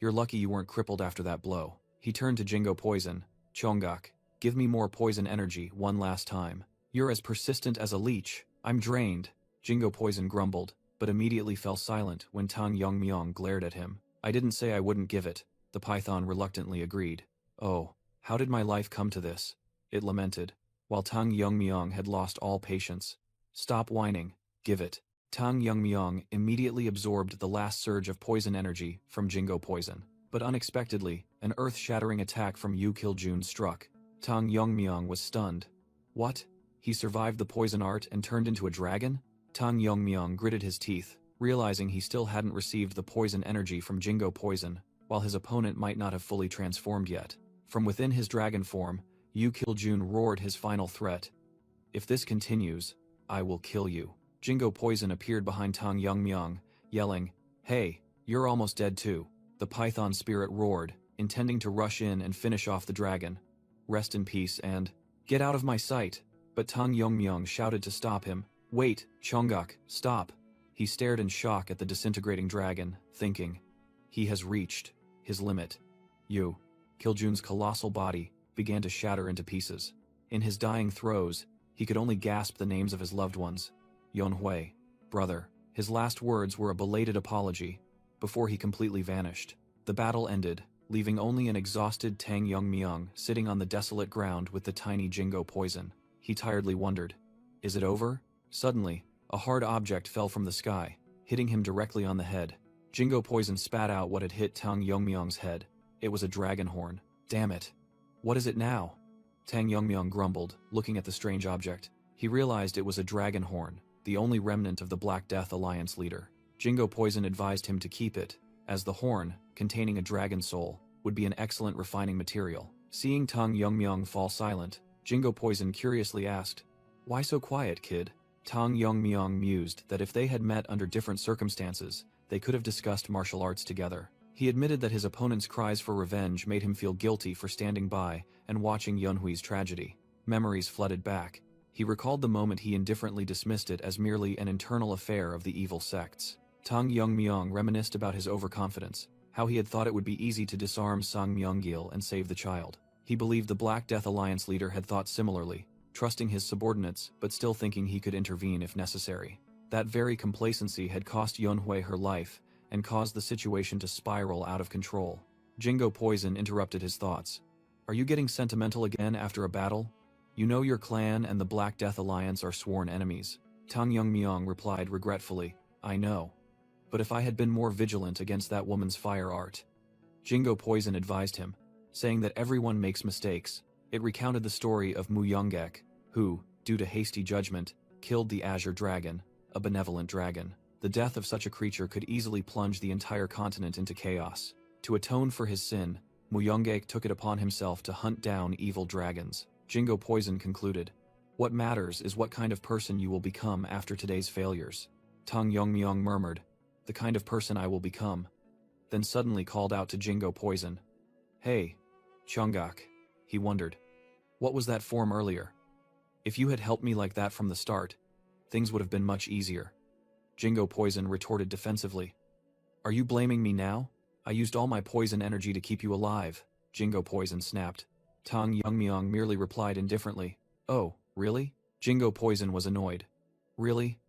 "You're lucky you weren't crippled after that blow." He turned to Jingo Poison. "Chonggak, give me more poison energy one last time. You're as persistent as a leech." "I'm drained," Jingo Poison grumbled, but immediately fell silent when Tang Yongmyung glared at him. "I didn't say I wouldn't give it," the python reluctantly agreed. "Oh, how did my life come to this?" it lamented, while Tang Yongmyung had lost all patience. "Stop whining, give it." Tang Yongmyung immediately absorbed the last surge of poison energy from Jingo Poison. But unexpectedly, an earth-shattering attack from Yu Kiljun struck. Tang Yongmyung was stunned. What? He survived the poison art and turned into a dragon? Tang Yongmyung gritted his teeth, realizing he still hadn't received the poison energy from Jingo Poison, while his opponent might not have fully transformed yet. From within his dragon form, Yu Kiljun roared his final threat. "If this continues, I will kill you." Jingo Poison appeared behind Tang Yongmyung, yelling, "Hey, you're almost dead too." The python spirit roared, intending to rush in and finish off the dragon. "Rest in peace and get out of my sight." But Tang Yongmyung shouted to stop him. "Wait, Chonggak, stop." He stared in shock at the disintegrating dragon, thinking, he has reached his limit. Yu Kiljun's colossal body began to shatter into pieces. In his dying throes, he could only gasp the names of his loved ones. Yonhui, brother. His last words were a belated apology, before he completely vanished. The battle ended, leaving only an exhausted Tang Yongmyung sitting on the desolate ground with the tiny Jingo Poison. He tiredly wondered, is it over? Suddenly, a hard object fell from the sky, hitting him directly on the head. Jingo Poison spat out what had hit Tang Yongmyong's head. It was a dragon horn. Damn it. What is it now? Tang Yongmyong grumbled, looking at the strange object. He realized it was a dragon horn, the only remnant of the Black Death Alliance leader. Jingo Poison advised him to keep it, as the horn, containing a dragon soul, would be an excellent refining material. Seeing Tang Yongmyong fall silent, Jingo Poison curiously asked, "Why so quiet, kid?" Tang Yongmyong mused that if they had met under different circumstances, they could have discussed martial arts together. He admitted that his opponent's cries for revenge made him feel guilty for standing by and watching Yunhui's tragedy. Memories flooded back. He recalled the moment he indifferently dismissed it as merely an internal affair of the evil sects. Tang Yongmyong reminisced about his overconfidence, how he had thought it would be easy to disarm Sang Myunggil and save the child. He believed the Black Death Alliance leader had thought similarly, trusting his subordinates but still thinking he could intervene if necessary. That very complacency had cost Yunhui her life and caused the situation to spiral out of control. Jingo Poison interrupted his thoughts. "Are you getting sentimental again after a battle? You know your clan and the Black Death Alliance are sworn enemies." Tang Yongmyong replied regretfully, "I know. But if I had been more vigilant against that woman's fire art." Jingo Poison advised him, saying that everyone makes mistakes. It recounted the story of Mu Youngek, who, due to hasty judgment, killed the Azure Dragon, a benevolent dragon. The death of such a creature could easily plunge the entire continent into chaos. To atone for his sin, Mu Youngek took it upon himself to hunt down evil dragons. Jingo Poison concluded, "What matters is what kind of person you will become after today's failures." Tang Yongmyong murmured, "The kind of person I will become," then suddenly called out to Jingo Poison. "Hey, Chunggak," he wondered. "What was that form earlier? If you had helped me like that from the start, things would have been much easier." Jingo Poison retorted defensively. "Are you blaming me now? I used all my poison energy to keep you alive," Jingo Poison snapped. Tang Yongmyong merely replied indifferently, "Oh, really?" Jingo Poison was annoyed. "Really?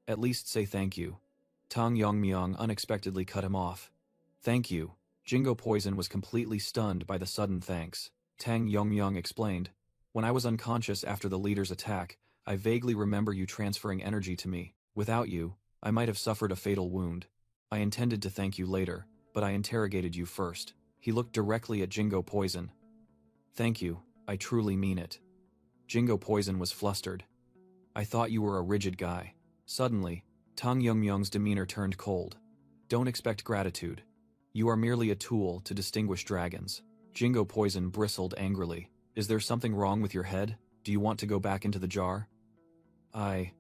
At least say thank you." Tang Yongmyong unexpectedly cut him off. "Thank you." Jingo Poison was completely stunned by the sudden thanks. Tang Yongmyong explained, "When I was unconscious after the leader's attack, I vaguely remember you transferring energy to me. Without you, I might have suffered a fatal wound. I intended to thank you later, but I interrogated you first." He looked directly at Jingo Poison. "Thank you, I truly mean it." Jingo Poison was flustered. "I thought you were a rigid guy." Suddenly, Tang Yongmyong's demeanor turned cold. "Don't expect gratitude. You are merely a tool to distinguish dragons." Jingo Poison bristled angrily. "Is there something wrong with your head? Do you want to go back into the jar?" I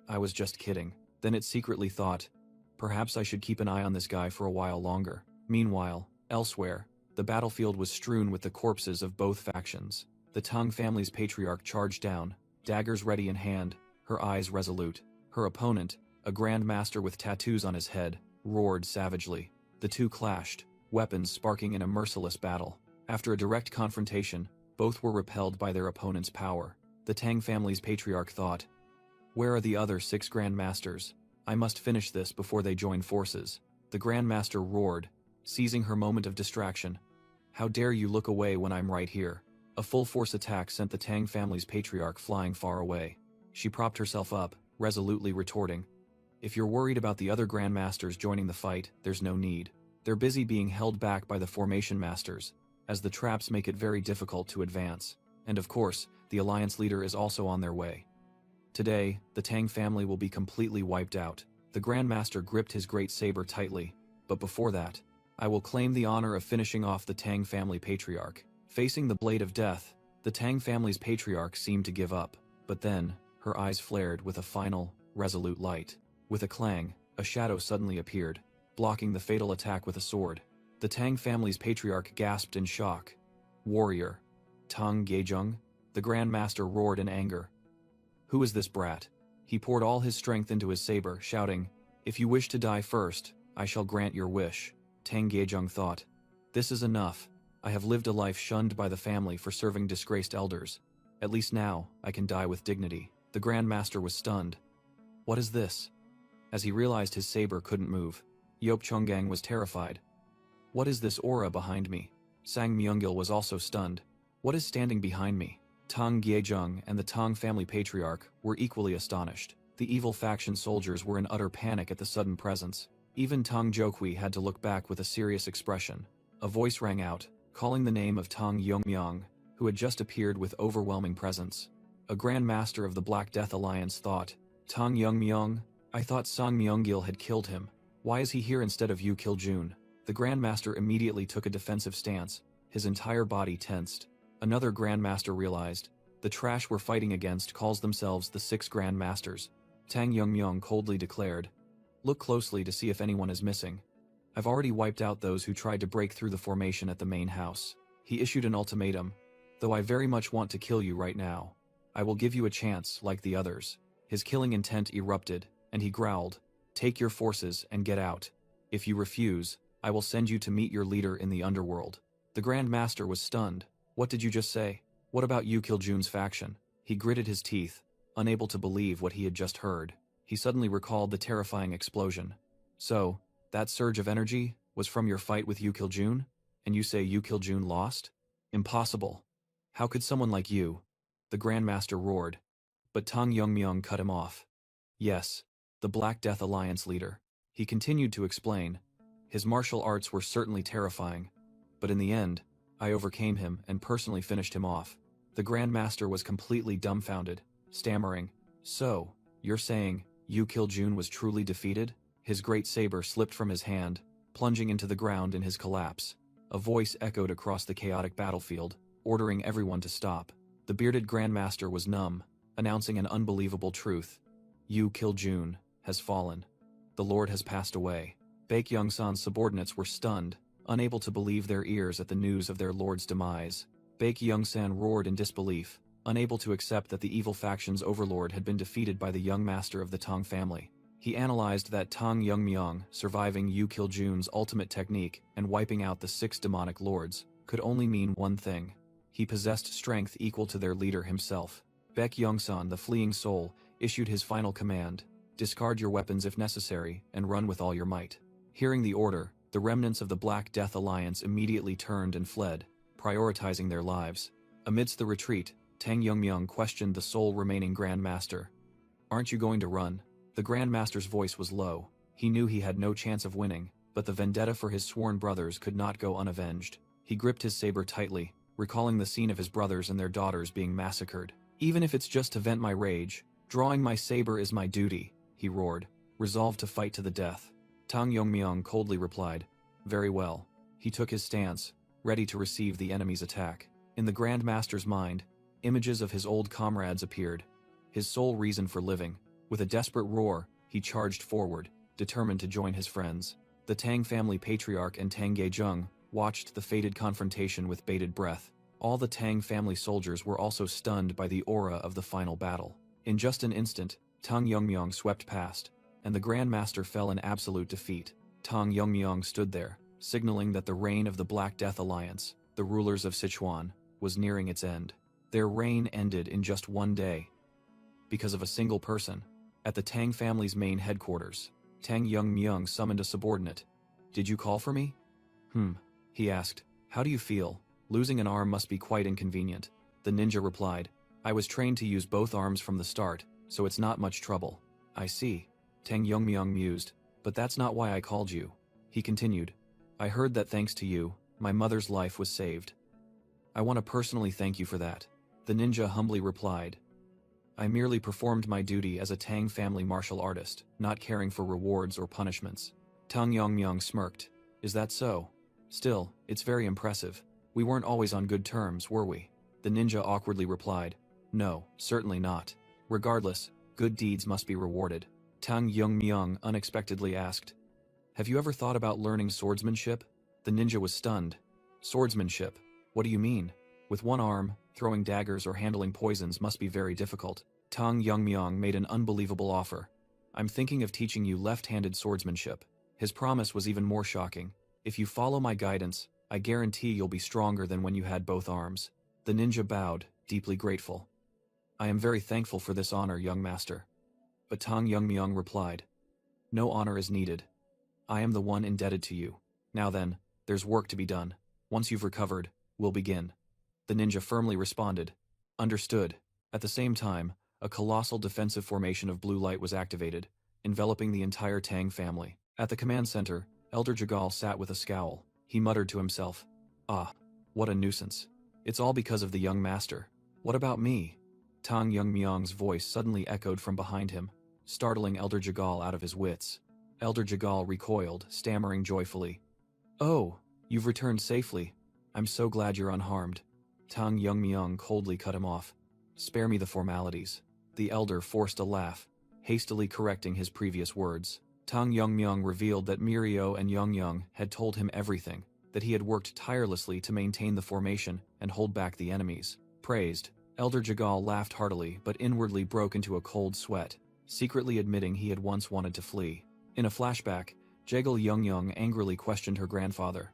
was just kidding." Then it secretly thought, "Perhaps I should keep an eye on this guy for a while longer." Meanwhile, elsewhere, the battlefield was strewn with the corpses of both factions. The Tang family's patriarch charged down, daggers ready in hand, her eyes resolute. Her opponent, a Grand Master with tattoos on his head, roared savagely. The two clashed, weapons sparking in a merciless battle. After a direct confrontation, both were repelled by their opponent's power. The Tang family's patriarch thought, "Where are the other 6 Grand Masters? I must finish this before they join forces." The Grand Master roared, seizing her moment of distraction. "How dare you look away when I'm right here?" A full-force attack sent the Tang family's patriarch flying far away. She propped herself up, resolutely retorting, "If you're worried about the other Grand Masters joining the fight, there's no need. They're busy being held back by the Formation Masters, as the traps make it very difficult to advance. And of course, the Alliance leader is also on their way. Today, the Tang family will be completely wiped out." The Grand Master gripped his great saber tightly, "But before that, I will claim the honor of finishing off the Tang family patriarch." Facing the blade of death, the Tang family's patriarch seemed to give up, but then, her eyes flared with a final, resolute light. With a clang, a shadow suddenly appeared, blocking the fatal attack with a sword. The Tang family's patriarch gasped in shock. "Warrior, Tang Gejung?" The Grand Master roared in anger. "Who is this brat?" He poured all his strength into his saber, shouting, "If you wish to die first, I shall grant your wish." Tang Gejung thought, "This is enough. I have lived a life shunned by the family for serving disgraced elders. At least now, I can die with dignity." The Grand Master was stunned. "What is this?" As he realized his saber couldn't move, Yop Chunggang was terrified. "What is this aura behind me?" Sang Myunggil was also stunned. "What is standing behind me?" Tang Gyejung and the Tang family patriarch were equally astonished. The evil faction soldiers were in utter panic at the sudden presence. Even Tang Jokui had to look back with a serious expression. A voice rang out, calling the name of Tang Yongmyong, who had just appeared with overwhelming presence. A Grand Master of the Black Death Alliance thought, Tang Yongmyong? I thought Sang Myonggil had killed him. Why is he here instead of Yu Kiljun? The Grand Master immediately took a defensive stance, his entire body tensed. Another Grand Master realized, the trash we're fighting against calls themselves the 6 Grand Masters. Tang Yongmyong coldly declared, look closely to see if anyone is missing. I've already wiped out those who tried to break through the formation at the main house. He issued an ultimatum, though I very much want to kill you right now. I will give you a chance, like the others. His killing intent erupted, and he growled, take your forces and get out. If you refuse, I will send you to meet your leader in the underworld. The Grand Master was stunned. What did you just say? What about Yu Kiljun's faction? He gritted his teeth, unable to believe what he had just heard. He suddenly recalled the terrifying explosion. So, that surge of energy was from your fight with Yu Kiljun? And you say Yu Kiljun lost? Impossible. How could someone like you? The Grand Master roared. But Tang Yongmyong cut him off. Yes, the Black Death Alliance leader. He continued to explain. His martial arts were certainly terrifying. But in the end, I overcame him and personally finished him off. The Grand Master was completely dumbfounded, stammering, so, you're saying, Yu Kiljun was truly defeated? His great saber slipped from his hand, plunging into the ground in his collapse. A voice echoed across the chaotic battlefield, ordering everyone to stop. The bearded Grand Master was numb, announcing an unbelievable truth. Yu Kiljun has fallen. The Lord has passed away. Baek Young-san's subordinates were stunned, unable to believe their ears at the news of their lord's demise. Baek Young-san roared in disbelief, unable to accept that the evil faction's overlord had been defeated by the young master of the Tang family. He analyzed that Tang Yongmyong, surviving Yu Kiljun's ultimate technique and wiping out the 6 demonic lords, could only mean one thing. He possessed strength equal to their leader himself. Baek Young-san, the fleeing soul, issued his final command. Discard your weapons if necessary, and run with all your might. Hearing the order, the remnants of the Black Death Alliance immediately turned and fled, prioritizing their lives. Amidst the retreat, Tang Yongmyong questioned the sole remaining Grand Master. Aren't you going to run? The Grand Master's voice was low. He knew he had no chance of winning, but the vendetta for his sworn brothers could not go unavenged. He gripped his saber tightly, recalling the scene of his brothers and their daughters being massacred. Even if it's just to vent my rage, drawing my saber is my duty, he roared, resolved to fight to the death. Tang Yongmyong coldly replied, very well. He took his stance, ready to receive the enemy's attack. In the Grand Master's mind, images of his old comrades appeared, his sole reason for living. With a desperate roar, he charged forward, determined to join his friends. The Tang family patriarch and Tang Gaejung watched the fated confrontation with bated breath. All the Tang family soldiers were also stunned by the aura of the final battle. In just an instant, Tang Yongmyong swept past, and the Grand Master fell in absolute defeat. Tang Yongmyong stood there, signaling that the reign of the Black Death Alliance, the rulers of Sichuan, was nearing its end. Their reign ended in just one day. Because of a single person. At the Tang family's main headquarters, Tang Yongmyong summoned a subordinate. Did you call for me? He asked. How do you feel? Losing an arm must be quite inconvenient. The ninja replied. I was trained to use both arms from the start, so it's not much trouble. I see. Tang Yongmyong mused. But that's not why I called you. He continued. I heard that thanks to you, my mother's life was saved. I want to personally thank you for that. The ninja humbly replied. I merely performed my duty as a Tang family martial artist, not caring for rewards or punishments. Tang Yongmyong smirked. Is that so? Still, it's very impressive. We weren't always on good terms, were we? The ninja awkwardly replied. No, certainly not. Regardless, good deeds must be rewarded. Tang Yongmyong unexpectedly asked. Have you ever thought about learning swordsmanship? The ninja was stunned. Swordsmanship? What do you mean? With one arm, throwing daggers or handling poisons must be very difficult. Tang Yongmyong made an unbelievable offer. I'm thinking of teaching you left-handed swordsmanship. His promise was even more shocking. If you follow my guidance, I guarantee you'll be stronger than when you had both arms. The ninja bowed, deeply grateful. I am very thankful for this honor, young master. But Tang Yongmyong replied. No honor is needed. I am the one indebted to you. Now then, there's work to be done. Once you've recovered, we'll begin. The ninja firmly responded. Understood. At the same time, a colossal defensive formation of blue light was activated, enveloping the entire Tang family. At the command center, Elder Jagal sat with a scowl. He muttered to himself, "Ah, what a nuisance. It's all because of the young master. What about me?" Tang Myung's voice suddenly echoed from behind him, startling Elder Jagal out of his wits. Elder Jagal recoiled, stammering joyfully, "Oh, you've returned safely. I'm so glad you're unharmed." Tang Myung coldly cut him off. "Spare me the formalities." The elder forced a laugh, hastily correcting his previous words. Tang Myung revealed that Mirio and Young had told him everything, that he had worked tirelessly to maintain the formation and hold back the enemies. Praised, Elder Jagal laughed heartily but inwardly broke into a cold sweat, secretly admitting he had once wanted to flee. In a flashback, Jagal Young angrily questioned her grandfather.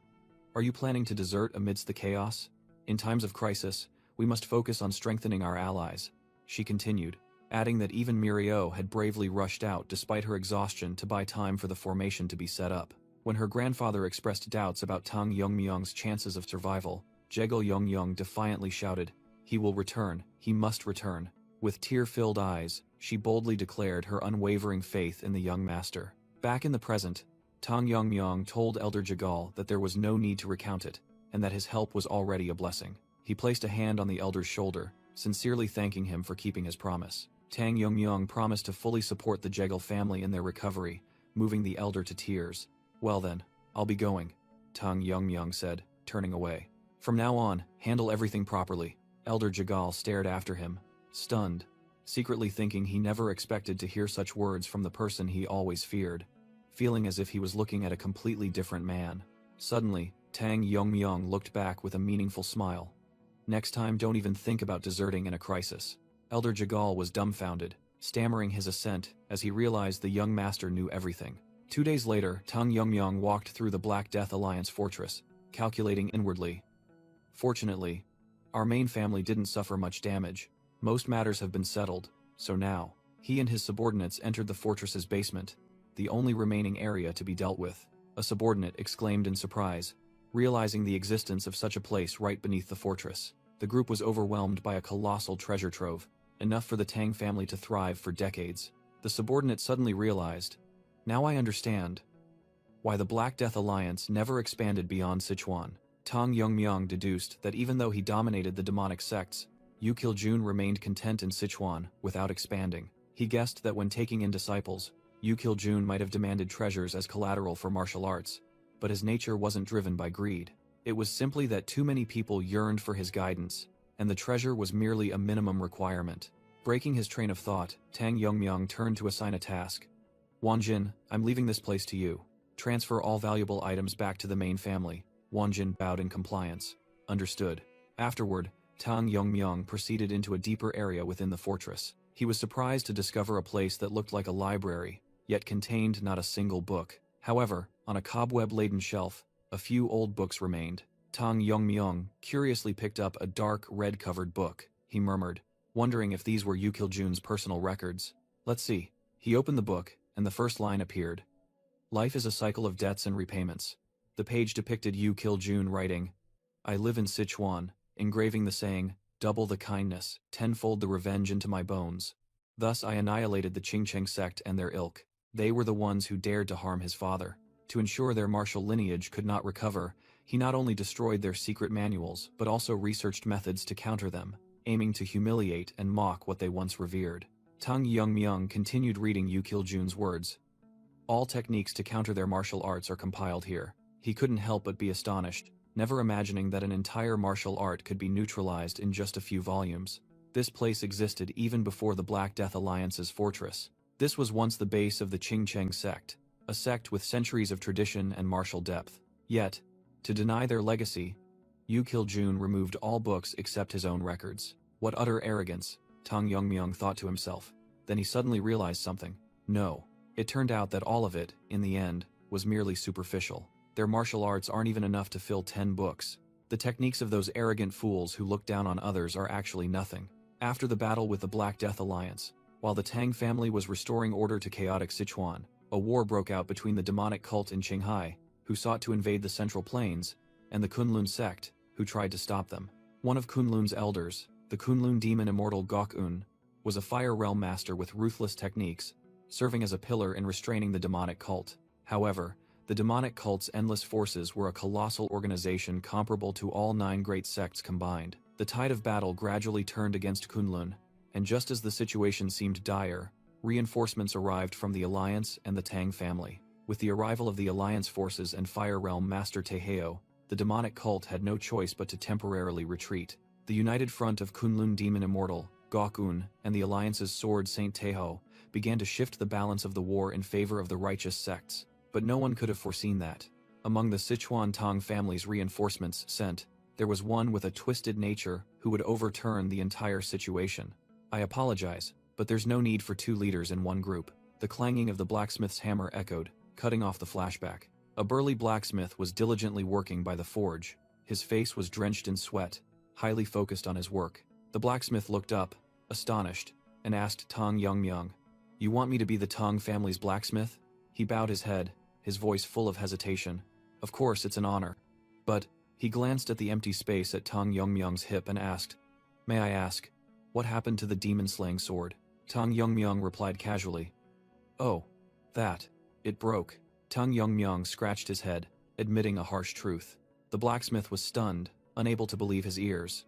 "Are you planning to desert amidst the chaos? In times of crisis, we must focus on strengthening our allies," she continued, adding that even Mirio had bravely rushed out despite her exhaustion to buy time for the formation to be set up. When her grandfather expressed doubts about Tang Myung's chances of survival, Jagal Young defiantly shouted, "He will return, he must return." With tear-filled eyes, she boldly declared her unwavering faith in the young master. Back in the present, Tang Myung told Elder Jagal that there was no need to recount it, and that his help was already a blessing. He placed a hand on the elder's shoulder, sincerely thanking him for keeping his promise. Tang Myung promised to fully support the Jagal family in their recovery, moving the elder to tears. "Well then, I'll be going," Tang Myung said, turning away. "From now on, handle everything properly." Elder Jagal stared after him, stunned, secretly thinking he never expected to hear such words from the person he always feared, feeling as if he was looking at a completely different man. Suddenly, Tang Myung looked back with a meaningful smile. "Next time, don't even think about deserting in a crisis." Elder Jagal was dumbfounded, stammering his assent as he realized the young master knew everything. 2 days later, Tang Myung walked through the Black Death Alliance fortress, calculating inwardly. "Fortunately, our main family didn't suffer much damage. Most matters have been settled, so now." He and his subordinates entered the fortress's basement, the only remaining area to be dealt with. A subordinate exclaimed in surprise, realizing the existence of such a place right beneath the fortress. The group was overwhelmed by a colossal treasure trove, enough for the Tang family to thrive for decades. The subordinate suddenly realized, "Now I understand why the Black Death Alliance never expanded beyond Sichuan." Tang Myung deduced that even though he dominated the demonic sects, Yu Kiljun remained content in Sichuan without expanding. He guessed that when taking in disciples, Yu Kiljun might have demanded treasures as collateral for martial arts, but his nature wasn't driven by greed. It was simply that too many people yearned for his guidance, and the treasure was merely a minimum requirement. Breaking his train of thought, Tang Myung turned to assign a task. "Wanjin, I'm leaving this place to you. Transfer all valuable items back to the main family." Wanjin bowed in compliance. "Understood." Afterward, Tang Myung proceeded into a deeper area within the fortress. He was surprised to discover a place that looked like a library, yet contained not a single book. However, on a cobweb-laden shelf, a few old books remained. Tang Myung curiously picked up a dark, red-covered book. He murmured, wondering if these were Yu Kiljun's personal records. "Let's see." He opened the book, and the first line appeared. "Life is a cycle of debts and repayments." The page depicted Yu Kiljun writing, "I live in Sichuan," engraving the saying, "Double the kindness, tenfold the revenge into my bones." Thus I annihilated the Qingcheng sect and their ilk. They were the ones who dared to harm his father. To ensure their martial lineage could not recover, he not only destroyed their secret manuals, but also researched methods to counter them, aiming to humiliate and mock what they once revered. Tang Myung continued reading Yu Kiljun's words. "All techniques to counter their martial arts are compiled here." He couldn't help but be astonished, never imagining that an entire martial art could be neutralized in just a few volumes. This place existed even before the Black Death Alliance's fortress. This was once the base of the Qingcheng sect, a sect with centuries of tradition and martial depth. Yet, to deny their legacy, Yu Kiljun removed all books except his own records. What utter arrogance, Tang Myung thought to himself. Then he suddenly realized something. No. It turned out that all of it, in the end, was merely superficial. Their martial arts aren't even enough to fill 10 books. The techniques of those arrogant fools who look down on others are actually nothing. After the battle with the Black Death Alliance, while the Tang family was restoring order to chaotic Sichuan, a war broke out between the demonic cult in Qinghai, who sought to invade the Central Plains, and the Kunlun sect, who tried to stop them. One of Kunlun's elders, the Kunlun demon immortal Gok-un, was a fire realm master with ruthless techniques, serving as a pillar in restraining the demonic cult. However, the demonic cult's endless forces were a colossal organization comparable to all 9 great sects combined. The tide of battle gradually turned against Kunlun, and just as the situation seemed dire, reinforcements arrived from the Alliance and the Tang family. With the arrival of the Alliance forces and Fire Realm Master Taeheo, the demonic cult had no choice but to temporarily retreat. The united front of Kunlun Demon Immortal, Gokun, and the Alliance's sword Saint Taeho began to shift the balance of the war in favor of the righteous sects. But no one could have foreseen that. Among the Sichuan Tang family's reinforcements sent, there was one with a twisted nature who would overturn the entire situation. I apologize, but there's no need for 2 leaders in one group. The clanging of the blacksmith's hammer echoed, cutting off the flashback. A burly blacksmith was diligently working by the forge. His face was drenched in sweat, highly focused on his work. The blacksmith looked up, astonished, and asked Tang Yongmyung, "You want me to be the Tang family's blacksmith?" He bowed his head, his voice full of hesitation. "Of course, it's an honor." But, he glanced at the empty space at Tang Yongmyung's hip and asked, "May I ask, what happened to the demon-slaying sword?" Tang Yongmyung replied casually, "Oh, that. It broke." Tang Yongmyung scratched his head, admitting a harsh truth. The blacksmith was stunned, unable to believe his ears.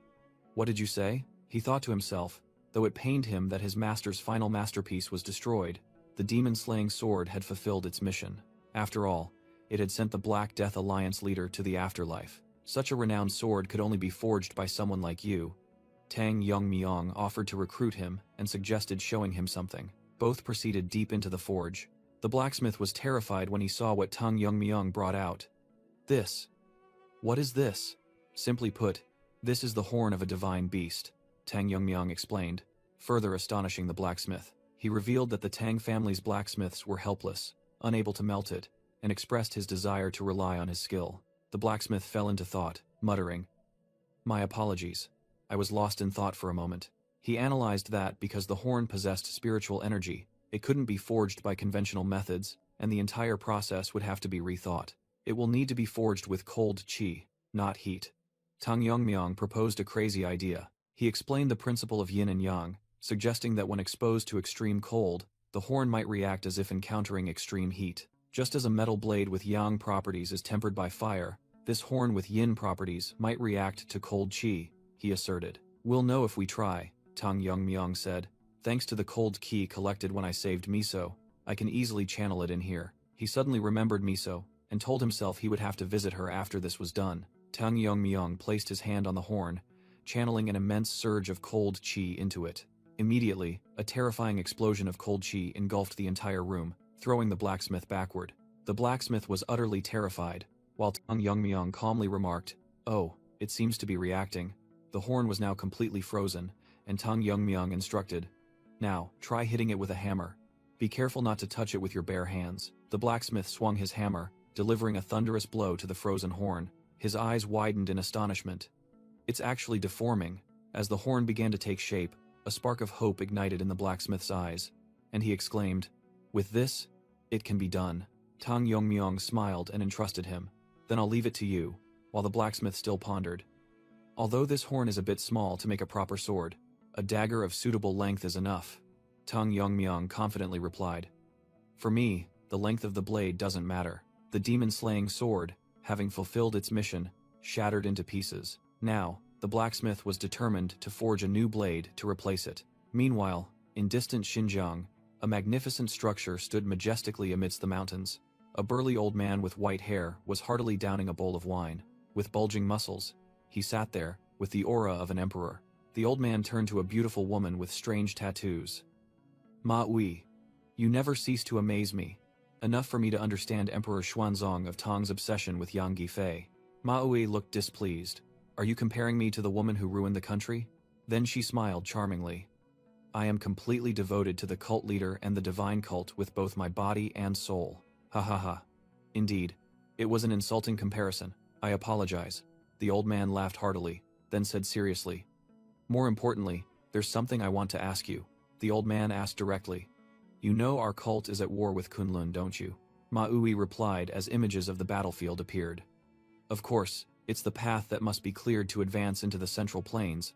"What did you say?" He thought to himself, though it pained him that his master's final masterpiece was destroyed. The demon-slaying sword had fulfilled its mission. After all, it had sent the Black Death Alliance leader to the afterlife. Such a renowned sword could only be forged by someone like you. Tang Yongmyung offered to recruit him and suggested showing him something. Both proceeded deep into the forge. The blacksmith was terrified when he saw what Tang Yongmyung brought out. "This. What is this?" "Simply put, this is the horn of a divine beast," Tang Yongmyung explained, further astonishing the blacksmith. He revealed that the Tang family's blacksmiths were helpless, unable to melt it, and expressed his desire to rely on his skill. The blacksmith fell into thought, muttering, "My apologies. I was lost in thought for a moment." He analyzed that because the horn possessed spiritual energy, it couldn't be forged by conventional methods, and the entire process would have to be rethought. It will need to be forged with cold qi, not heat. Tang Yongmyung proposed a crazy idea. He explained the principle of yin and yang, suggesting that when exposed to extreme cold, the horn might react as if encountering extreme heat. Just as a metal blade with yang properties is tempered by fire, this horn with yin properties might react to cold qi, he asserted. "We'll know if we try," Tang Yongmyung said. "Thanks to the cold qi collected when I saved Miso, I can easily channel it in here." He suddenly remembered Miso, and told himself he would have to visit her after this was done. Tang Yongmyung placed his hand on the horn, channeling an immense surge of cold qi into it. Immediately, a terrifying explosion of cold qi engulfed the entire room, throwing the blacksmith backward. The blacksmith was utterly terrified, while Tang Yongmyung calmly remarked, "Oh, it seems to be reacting." The horn was now completely frozen, and Tang Yongmyung instructed, "Now, try hitting it with a hammer. Be careful not to touch it with your bare hands." The blacksmith swung his hammer, delivering a thunderous blow to the frozen horn. His eyes widened in astonishment. "It's actually deforming." As the horn began to take shape, a spark of hope ignited in the blacksmith's eyes, and he exclaimed, "With this, it can be done." Tang Yongmyung smiled and entrusted him. "Then I'll leave it to you," while the blacksmith still pondered. "Although this horn is a bit small to make a proper sword, a dagger of suitable length is enough," Tang Yongmyung confidently replied. "For me, the length of the blade doesn't matter." The demon-slaying sword, having fulfilled its mission, shattered into pieces. Now, the blacksmith was determined to forge a new blade to replace it. Meanwhile, in distant Xinjiang, a magnificent structure stood majestically amidst the mountains. A burly old man with white hair was heartily downing a bowl of wine. With bulging muscles, he sat there, with the aura of an emperor. The old man turned to a beautiful woman with strange tattoos. "Ma Ui, you never cease to amaze me. Enough for me to understand Emperor Xuanzong of Tang's obsession with Yang Gifei." Ma Ui looked displeased. "Are you comparing me to the woman who ruined the country?" Then she smiled charmingly. "I am completely devoted to the cult leader and the divine cult with both my body and soul." Ha ha ha. "Indeed, it was an insulting comparison. I apologize." The old man laughed heartily, then said seriously, "More importantly, there's something I want to ask you." The old man asked directly, "You know our cult is at war with Kunlun, don't you?" Ma Ui replied as images of the battlefield appeared. "Of course, it's the path that must be cleared to advance into the central plains,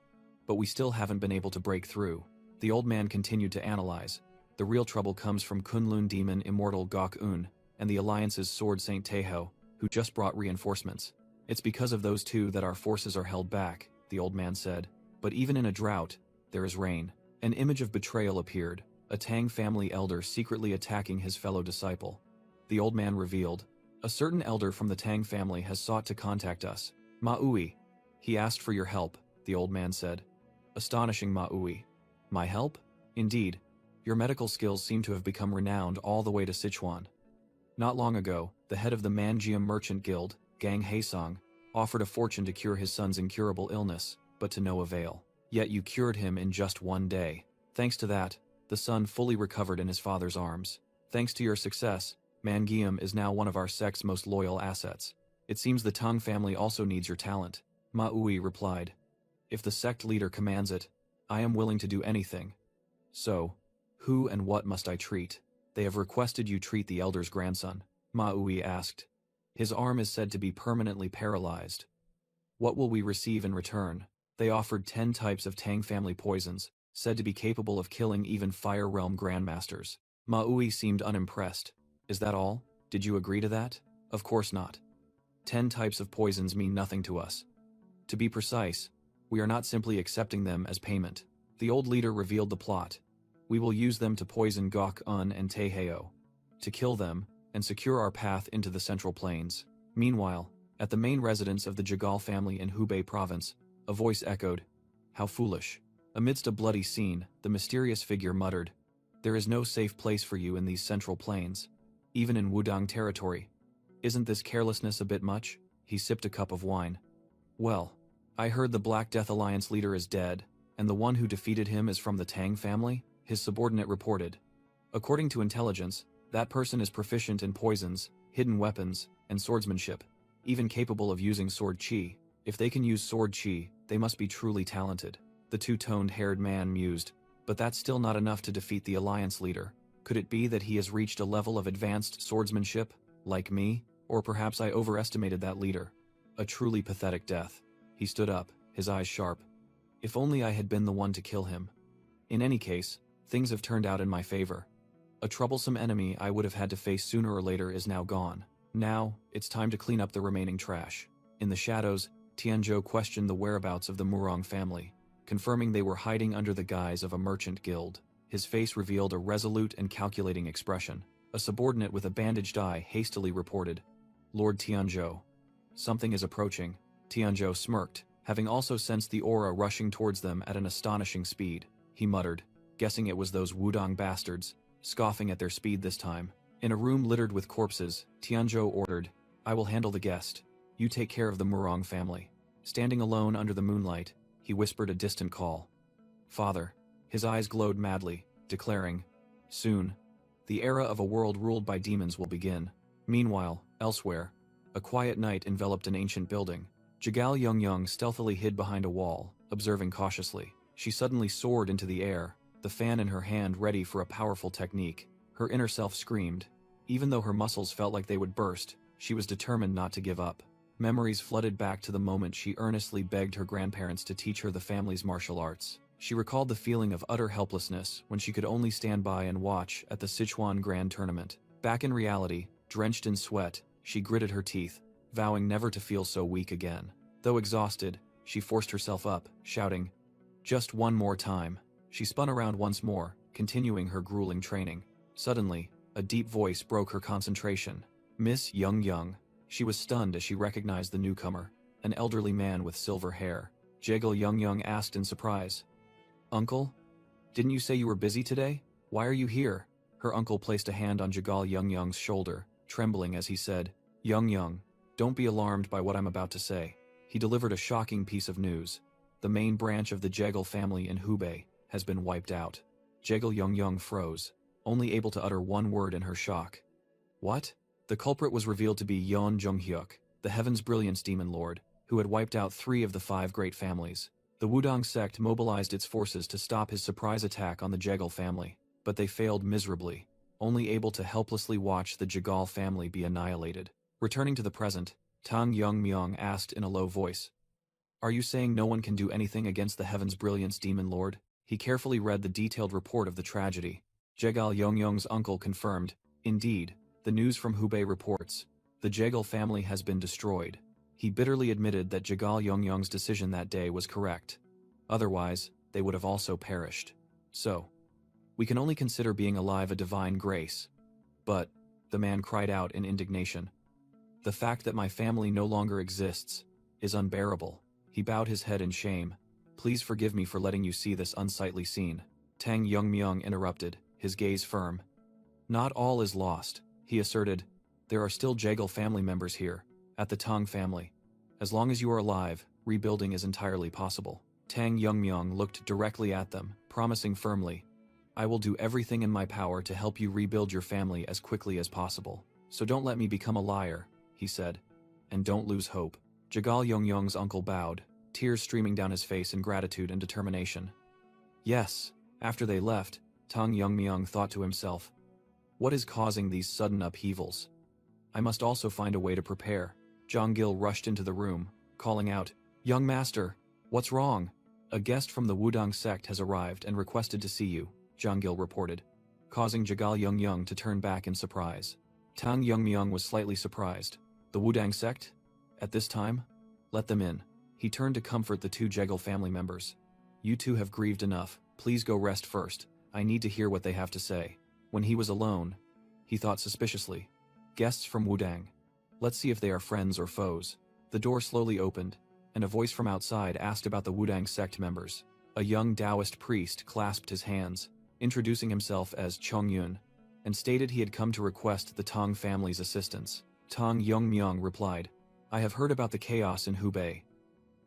but we still haven't been able to break through." The old man continued to analyze. "The real trouble comes from Kunlun demon Immortal Gok-un, and the Alliance's Sword Saint Teho, who just brought reinforcements. It's because of those two that our forces are held back, the old man said. But even in a drought, there is rain. An image of betrayal appeared, a Tang family elder secretly attacking his fellow disciple. The old man revealed, a certain elder from the Tang family has sought to contact us. Maui. He asked for your help, the old man said. Astonishing Maui. My help? Indeed. Your medical skills seem to have become renowned all the way to Sichuan. Not long ago, the head of the Manjiam Merchant Guild, Gang Haesong, offered a fortune to cure his son's incurable illness, but to no avail. Yet you cured him in just one day. Thanks to that, the son fully recovered in his father's arms. Thanks to your success, Manjiam is now one of our sect's most loyal assets. It seems the Tang family also needs your talent. Maui replied. If the sect leader commands it, I am willing to do anything. So, who and what must I treat? They have requested you treat the elder's grandson, Maui asked. His arm is said to be permanently paralyzed. What will we receive in return? They offered 10 types of Tang family poisons, said to be capable of killing even Fire Realm grandmasters. Maui seemed unimpressed. Is that all? Did you agree to that? Of course not. 10 types of poisons mean nothing to us. To be precise, we are not simply accepting them as payment. The old leader revealed the plot. We will use them to poison Gok-un and Taeheo, to kill them, and secure our path into the Central Plains. Meanwhile, at the main residence of the Jagal family in Hubei province, a voice echoed, How foolish. Amidst a bloody scene, the mysterious figure muttered, There is no safe place for you in these Central Plains, even in Wudang territory. Isn't this carelessness a bit much? He sipped a cup of wine. Well, I heard the Black Death Alliance leader is dead, and the one who defeated him is from the Tang family, his subordinate reported. According to intelligence, that person is proficient in poisons, hidden weapons, and swordsmanship, even capable of using sword chi. If they can use sword chi, they must be truly talented. The two-toned-haired man mused, but that's still not enough to defeat the Alliance leader. Could it be that he has reached a level of advanced swordsmanship, like me? Or perhaps I overestimated that leader. A truly pathetic death. He stood up, his eyes sharp. If only I had been the one to kill him. In any case, things have turned out in my favor. A troublesome enemy I would have had to face sooner or later is now gone. Now, it's time to clean up the remaining trash. In the shadows, Tianzhou questioned the whereabouts of the Murong family, confirming they were hiding under the guise of a merchant guild. His face revealed a resolute and calculating expression. A subordinate with a bandaged eye hastily reported, Lord Tianzhou. Something is approaching. Tianzhou smirked, having also sensed the aura rushing towards them at an astonishing speed. He muttered, guessing it was those Wudong bastards, scoffing at their speed this time. In a room littered with corpses, Tianzhou ordered, I will handle the guest. You take care of the Murong family. Standing alone under the moonlight, he whispered a distant call. Father. His eyes glowed madly, declaring, Soon, the era of a world ruled by demons will begin. Meanwhile, elsewhere, a quiet night enveloped an ancient building. Jagal Yongyong stealthily hid behind a wall, observing cautiously. She suddenly soared into the air, the fan in her hand ready for a powerful technique. Her inner self screamed. Even though her muscles felt like they would burst, she was determined not to give up. Memories flooded back to the moment she earnestly begged her grandparents to teach her the family's martial arts. She recalled the feeling of utter helplessness when she could only stand by and watch at the Sichuan Grand Tournament. Back in reality, drenched in sweat, she gritted her teeth, vowing never to feel so weak again. Though exhausted, she forced herself up, shouting, Just one more time. She spun around once more, continuing her grueling training. Suddenly, a deep voice broke her concentration. Miss Young. She was stunned as she recognized the newcomer, an elderly man with silver hair. Jagal Young asked in surprise. Uncle? Didn't you say you were busy today? Why are you here? Her uncle placed a hand on Jagal Young's shoulder, trembling as he said, Young, don't be alarmed by what I'm about to say. He delivered a shocking piece of news. The main branch of the Jagal family in Hubei has been wiped out. Jagal Young froze, only able to utter one word in her shock. What? The culprit was revealed to be Yeon Junghyuk, the Heaven's Brilliance Demon Lord, who had wiped out 3 of the 5 great families. The Wudong sect mobilized its forces to stop his surprise attack on the Jagal family, but they failed miserably, only able to helplessly watch the Jagal family be annihilated. Returning to the present, Tang Myung asked in a low voice, Are you saying no one can do anything against the Heaven's Brilliance Demon Lord? He carefully read the detailed report of the tragedy. Jagal Young's uncle confirmed, Indeed, The news from Hubei reports. The Jegal family has been destroyed. He bitterly admitted that Jegal Yongyong's decision that day was correct. Otherwise, they would have also perished. So, we can only consider being alive a divine grace. But, the man cried out in indignation. The fact that my family no longer exists is unbearable. He bowed his head in shame. Please forgive me for letting you see this unsightly scene. Tang Yongmyung interrupted, his gaze firm. Not all is lost, he asserted. There are still Jegal family members here, at the Tang family. As long as you are alive, rebuilding is entirely possible. Tang Yongmyung looked directly at them, promising firmly, I will do everything in my power to help you rebuild your family as quickly as possible. So don't let me become a liar, he said. And don't lose hope. Jegal Yongyong's uncle bowed, tears streaming down his face in gratitude and determination. Yes, after they left, Tang Yongmyung thought to himself, what is causing these sudden upheavals? I must also find a way to prepare. Zhang Gil rushed into the room, calling out, Young master, what's wrong? A guest from the Wudang sect has arrived and requested to see you, Zhang Gil reported, causing Jegal Yongyong to turn back in surprise. Tang Yongmyung was slightly surprised. The Wudang sect? At this time? Let them in. He turned to comfort the two Jegal family members. You two have grieved enough, please go rest first. I need to hear what they have to say. When he was alone, he thought suspiciously. Guests from Wudang. Let's see if they are friends or foes. The door slowly opened, and a voice from outside asked about the Wudang sect members. A young Taoist priest clasped his hands, introducing himself as Chongyun, and stated he had come to request the Tang family's assistance. Tang Yongmyung replied, I have heard about the chaos in Hubei,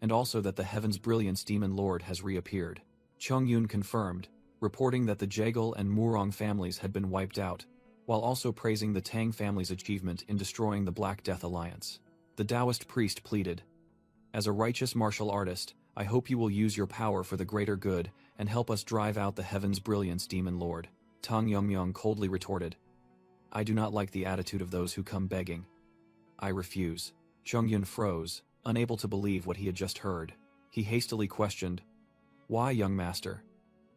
and also that the Heaven's Brilliance Demon Lord has reappeared. Chongyun confirmed, reporting that the Jegal and Murong families had been wiped out, while also praising the Tang family's achievement in destroying the Black Death Alliance. The Taoist priest pleaded, As a righteous martial artist, I hope you will use your power for the greater good and help us drive out the Heaven's Brilliance Demon Lord. Tang Yongmyung coldly retorted, I do not like the attitude of those who come begging. I refuse. Chongyun froze, unable to believe what he had just heard. He hastily questioned, Why, young master?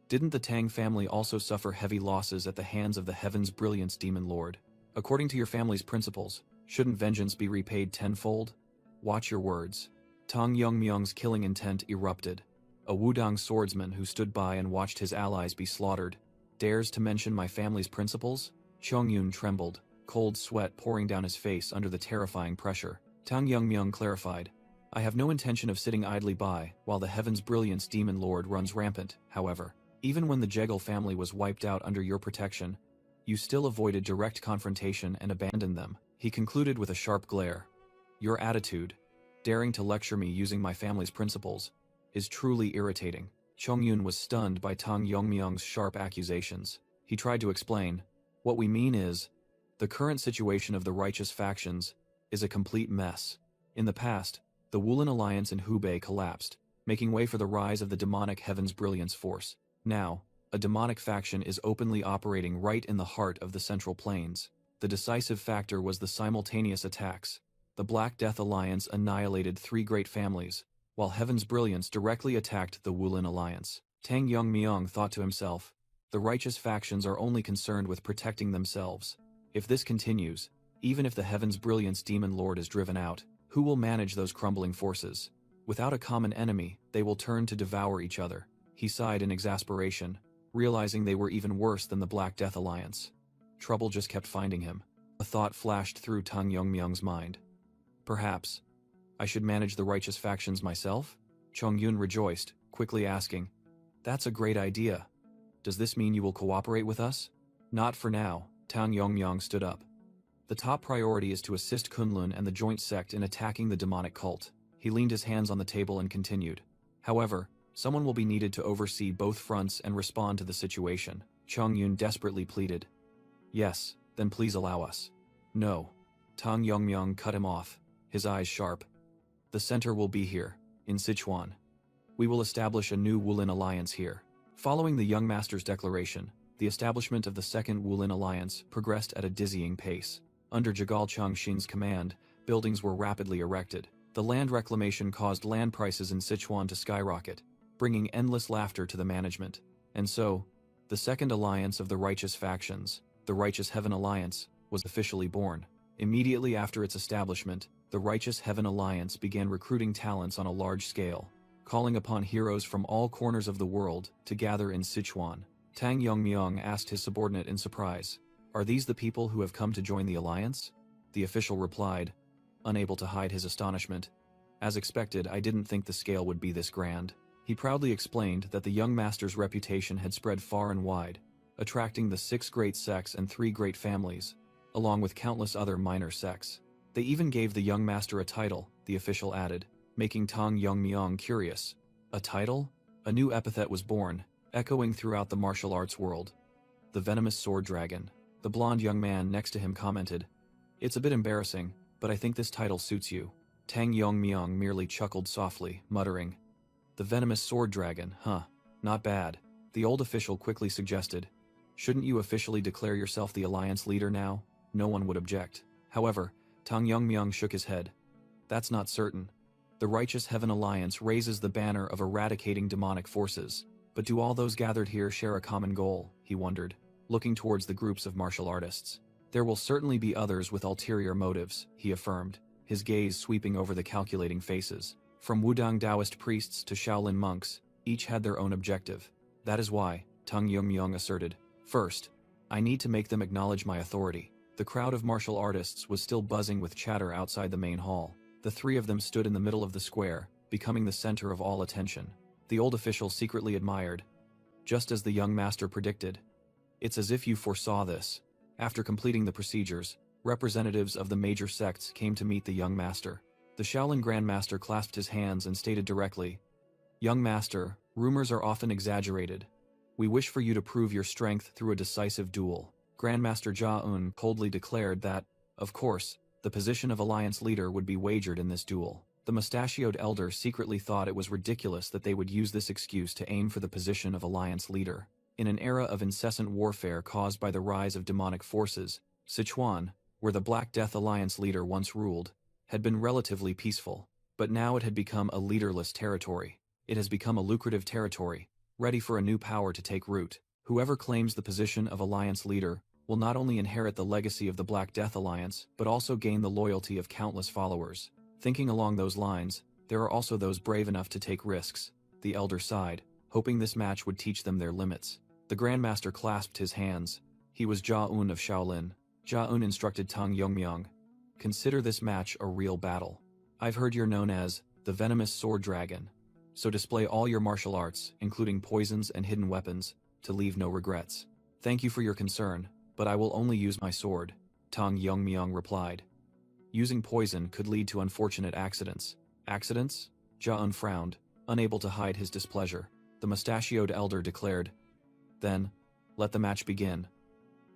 Didn't the Tang family also suffer heavy losses at the hands of the Heaven's Brilliance Demon Lord? According to your family's principles, shouldn't vengeance be repaid tenfold? Watch your words. Tang Yongmyung's killing intent erupted. A Wudang swordsman who stood by and watched his allies be slaughtered dares to mention my family's principles? Chongyun trembled, cold sweat pouring down his face under the terrifying pressure. Tang Yongmyung clarified, I have no intention of sitting idly by while the Heaven's Brilliance Demon Lord runs rampant, however. Even when the Jegal family was wiped out under your protection, you still avoided direct confrontation and abandoned them. He concluded with a sharp glare. Your attitude, daring to lecture me using my family's principles, is truly irritating. Chongyun was stunned by Tang Yongmyung's sharp accusations. He tried to explain, what we mean is, the current situation of the righteous factions is a complete mess. In the past, the Wulin Alliance in Hubei collapsed, making way for the rise of the demonic Heaven's Brilliance Force. Now, a demonic faction is openly operating right in the heart of the Central Plains. The decisive factor was the simultaneous attacks. The Black Death Alliance annihilated 3 great families, while Heaven's Brilliance directly attacked the Wulin Alliance. Tang Yongmyung thought to himself, the righteous factions are only concerned with protecting themselves. If this continues, even if the Heaven's Brilliance Demon Lord is driven out, who will manage those crumbling forces? Without a common enemy, they will turn to devour each other. He sighed in exasperation, realizing they were even worse than the Black Death Alliance. Trouble just kept finding him. A thought flashed through Tang Yongmyung's mind. Perhaps I should manage the righteous factions myself? Chongyun rejoiced, quickly asking, That's a great idea. Does this mean you will cooperate with us? Not for now, Tang Yongmyung stood up. The top priority is to assist Kunlun and the joint sect in attacking the demonic cult. He leaned his hands on the table and continued. However, someone will be needed to oversee both fronts and respond to the situation. Chongyun desperately pleaded. Yes, then please allow us. No. Tang Yongmyung cut him off, his eyes sharp. The center will be here, in Sichuan. We will establish a new Wulin Alliance here. Following the young master's declaration, the establishment of the Second Wulin Alliance progressed at a dizzying pace. Under Jegal Changxin's command, buildings were rapidly erected. The land reclamation caused land prices in Sichuan to skyrocket, bringing endless laughter to the management. And so, the Second Alliance of the Righteous Factions, the Righteous Heaven Alliance, was officially born. Immediately after its establishment, the Righteous Heaven Alliance began recruiting talents on a large scale, calling upon heroes from all corners of the world to gather in Sichuan. Tang Yongmyong asked his subordinate in surprise, "Are these the people who have come to join the alliance?" The official replied, unable to hide his astonishment, "As expected, I didn't think the scale would be this grand." He proudly explained that the young master's reputation had spread far and wide, attracting the 6 great sects and 3 great families, along with countless other minor sects. They even gave the young master a title, the official added, making Tang Yongmyong curious. A title? A new epithet was born, echoing throughout the martial arts world. The venomous sword dragon. The blonde young man next to him commented, "It's a bit embarrassing, but I think this title suits you." Tang Yongmyong merely chuckled softly, muttering, "The venomous sword dragon, huh? Not bad." The old official quickly suggested, "Shouldn't you officially declare yourself the alliance leader now?" No one would object. However, Tang Yongmyong shook his head. "That's not certain. The Righteous Heaven Alliance raises the banner of eradicating demonic forces. But do all those gathered here share a common goal?" he wondered, looking towards the groups of martial artists. "There will certainly be others with ulterior motives," he affirmed, his gaze sweeping over the calculating faces. From Wudang Taoist priests to Shaolin monks, each had their own objective. "That is why," Tang Yongmyong asserted. "First, I need to make them acknowledge my authority." The crowd of martial artists was still buzzing with chatter outside the main hall. The 3 of them stood in the middle of the square, becoming the center of all attention. The old official secretly admired. "Just as the young master predicted. It's as if you foresaw this." After completing the procedures, representatives of the major sects came to meet the young master. The Shaolin Grandmaster clasped his hands and stated directly, "Young master, rumors are often exaggerated. We wish for you to prove your strength through a decisive duel." Grandmaster Jia-un coldly declared that, of course, the position of alliance leader would be wagered in this duel. The mustachioed elder secretly thought it was ridiculous that they would use this excuse to aim for the position of alliance leader. In an era of incessant warfare caused by the rise of demonic forces, Sichuan, where the Black Death Alliance leader once ruled, had been relatively peaceful. But now it had become a leaderless territory. It has become a lucrative territory, ready for a new power to take root. Whoever claims the position of alliance leader will not only inherit the legacy of the Black Death Alliance, but also gain the loyalty of countless followers. Thinking along those lines, there are also those brave enough to take risks. The elder sighed, hoping this match would teach them their limits. The Grandmaster clasped his hands. He was Jia-un of Shaolin. Jia-un instructed Tang Yongmyong, "Consider this match a real battle. I've heard you're known as the venomous sword dragon. So display all your martial arts, including poisons and hidden weapons, to leave no regrets." "Thank you for your concern, but I will only use my sword," Tang Yongmyong replied. "Using poison could lead to unfortunate accidents." "Accidents?" Jia-un frowned, unable to hide his displeasure. The mustachioed elder declared, "Then, let the match begin.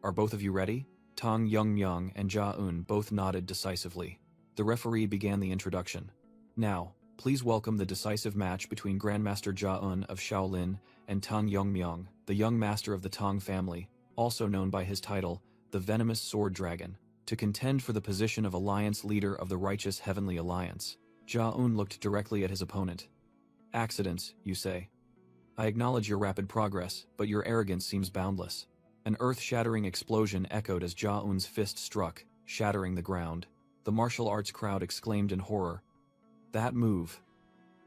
Are both of you ready?" Tang Yongmyong and Jia-un both nodded decisively. The referee began the introduction. "Now, please welcome the decisive match between Grandmaster Jia-un of Shaolin and Tang Yongmyong, the young master of the Tang family, also known by his title, the Venomous Sword Dragon, to contend for the position of alliance leader of the Righteous Heavenly Alliance." Jia-un looked directly at his opponent. "Accidents, you say? I acknowledge your rapid progress, but your arrogance seems boundless." An earth-shattering explosion echoed as Jia-un's fist struck, shattering the ground. The martial arts crowd exclaimed in horror. "That move!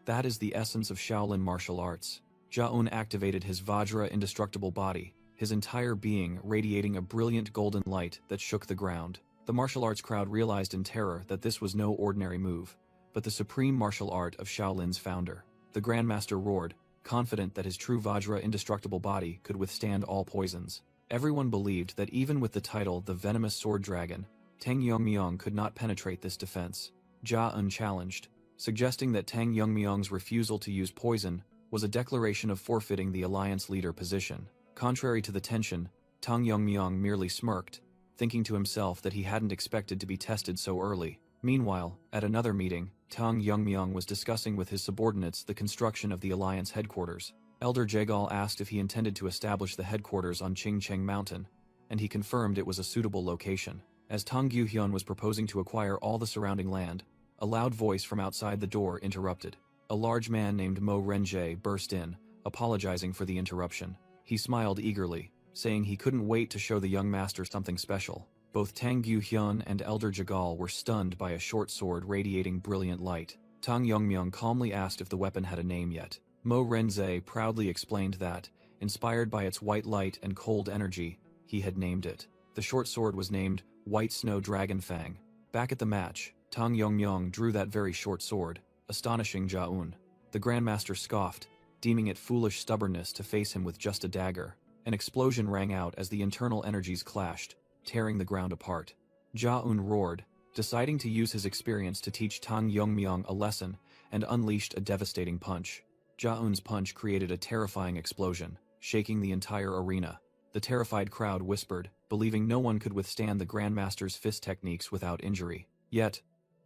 That is the essence of Shaolin martial arts." Jia-un activated his Vajra indestructible body, his entire being radiating a brilliant golden light that shook the ground. The martial arts crowd realized in terror that this was no ordinary move, but the supreme martial art of Shaolin's founder. The Grandmaster roared, confident that his true Vajra indestructible body could withstand all poisons. Everyone believed that even with the title the Venomous Sword Dragon, Tang Yongmyong could not penetrate this defense. Jia-un challenged, suggesting that Tang Yongmyong's refusal to use poison was a declaration of forfeiting the alliance leader position. Contrary to the tension, Tang Yongmyong merely smirked, thinking to himself that he hadn't expected to be tested so early. Meanwhile, at another meeting, Tang Yongmyong was discussing with his subordinates the construction of the alliance headquarters. Elder Jegal asked if he intended to establish the headquarters on Qingcheng Mountain, and he confirmed it was a suitable location. As Tang Gyuhyun was proposing to acquire all the surrounding land, a loud voice from outside the door interrupted. A large man named Mo Renjie burst in, apologizing for the interruption. He smiled eagerly, saying he couldn't wait to show the young master something special. Both Tang Gyuhyun and Elder Jagal were stunned by a short sword radiating brilliant light. Tang Yongmyung calmly asked if the weapon had a name yet. Mo Renze proudly explained that, inspired by its white light and cold energy, he had named it. The short sword was named White Snow Dragon Fang. Back at the match, Tang Yongmyung drew that very short sword, astonishing Jaun. The Grandmaster scoffed, deeming it foolish stubbornness to face him with just a dagger. An explosion rang out as the internal energies clashed, tearing the ground apart. Jaun roared, deciding to use his experience to teach Tang Yongmyung a lesson, and unleashed a devastating punch. Jaun's punch created a terrifying explosion, shaking the entire arena. The terrified crowd whispered, believing no one could withstand the Grandmaster's fist techniques without injury. Yet,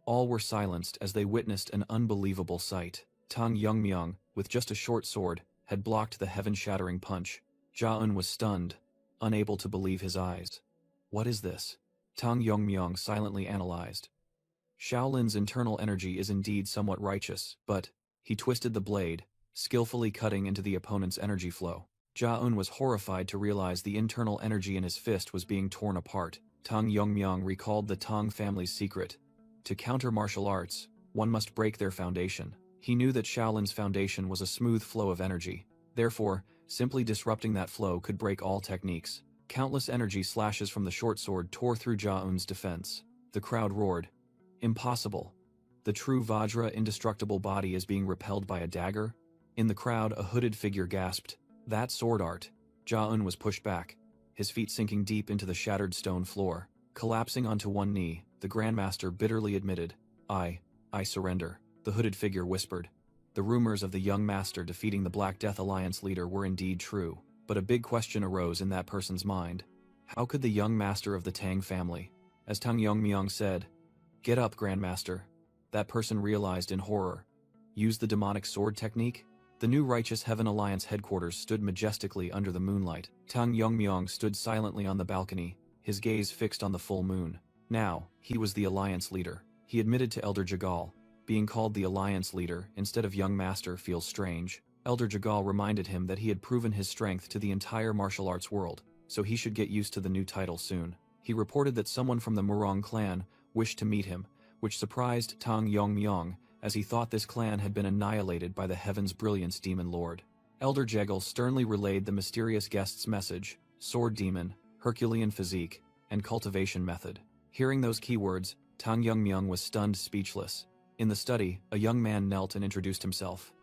all were silenced as they witnessed an unbelievable sight. Tang Yongmyung, with just a short sword, had blocked the heaven-shattering punch. Jaun was stunned, unable to believe his eyes. What is this? Tang Yongmyung silently analyzed. Shaolin's internal energy is indeed somewhat righteous, but he twisted the blade, skillfully cutting into the opponent's energy flow. Jaun was horrified to realize the internal energy in his fist was being torn apart. Tang Yongmyung recalled the Tang family's secret. To counter martial arts, one must break their foundation. He knew that Shaolin's foundation was a smooth flow of energy. Therefore, simply disrupting that flow could break all techniques. Countless energy slashes from the short sword tore through Jaun's defense. The crowd roared. Impossible. The true Vajra indestructible body is being repelled by a dagger? In the crowd, a hooded figure gasped. That sword art. Jaun was pushed back, his feet sinking deep into the shattered stone floor. Collapsing onto one knee, the Grandmaster bitterly admitted, I surrender. The hooded figure whispered. The rumors of the young master defeating the Black Death Alliance leader were indeed true, but a big question arose in that person's mind. How could the young master of the Tang family, as Tang Yongmyung said, get up, Grandmaster? That person realized in horror. Use the demonic sword technique? The new Righteous Heaven Alliance headquarters stood majestically under the moonlight. Tang Yongmyung stood silently on the balcony, his gaze fixed on the full moon. Now, he was the Alliance leader. He admitted to Elder Jagal. Being called the Alliance leader instead of young master feels strange. Elder Jagal reminded him that he had proven his strength to the entire martial arts world, so he should get used to the new title soon. He reported that someone from the Murong clan wished to meet him, which surprised Tang Yongmyung, as he thought this clan had been annihilated by the Heaven's Brilliance Demon Lord. Elder Jagal sternly relayed the mysterious guest's message: sword demon, Herculean physique, and cultivation method. Hearing those keywords, Tang Yongmyung was stunned speechless. In the study, a young man knelt and introduced himself.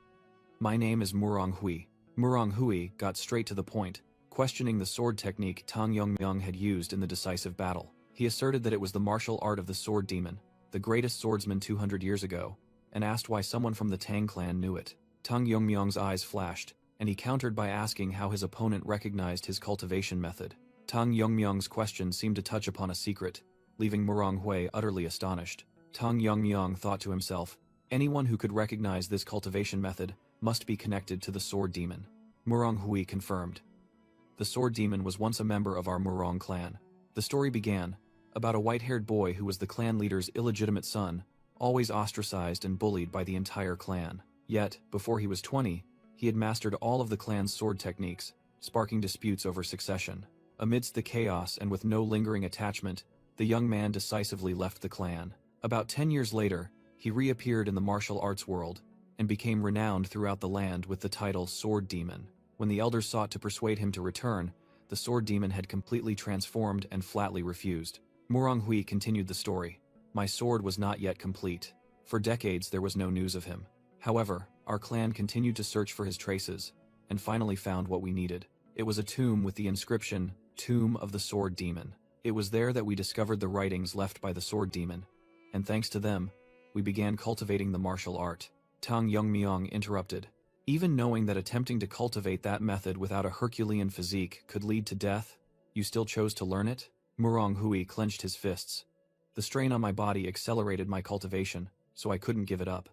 My name is Murong Hui. Murong Hui got straight to the point, questioning the sword technique Tang Yongmyung had used in the decisive battle. He asserted that it was the martial art of the sword demon, the greatest swordsman 200 years ago, and asked why someone from the Tang clan knew it. Tang Yongmyung's eyes flashed, and he countered by asking how his opponent recognized his cultivation method. Tang Yongmyung's question seemed to touch upon a secret, leaving Murong Hui utterly astonished. Tang Yongmyung thought to himself, anyone who could recognize this cultivation method must be connected to the sword demon. Murong Hui confirmed. The sword demon was once a member of our Murong clan. The story began about a white-haired boy who was the clan leader's illegitimate son, always ostracized and bullied by the entire clan. Yet, before he was 20, he had mastered all of the clan's sword techniques, sparking disputes over succession. Amidst the chaos and with no lingering attachment, the young man decisively left the clan. About 10 years later, he reappeared in the martial arts world, and became renowned throughout the land with the title Sword Demon. When the elders sought to persuade him to return, the sword demon had completely transformed and flatly refused. Murong Hui continued the story. My sword was not yet complete. For decades there was no news of him. However, our clan continued to search for his traces, and finally found what we needed. It was a tomb with the inscription, Tomb of the Sword Demon. It was there that we discovered the writings left by the sword demon, and thanks to them, we began cultivating the martial art. Tang Yongmyung interrupted. Even knowing that attempting to cultivate that method without a Herculean physique could lead to death, you still chose to learn it? Murong Hui clenched his fists. The strain on my body accelerated my cultivation, so I couldn't give it up.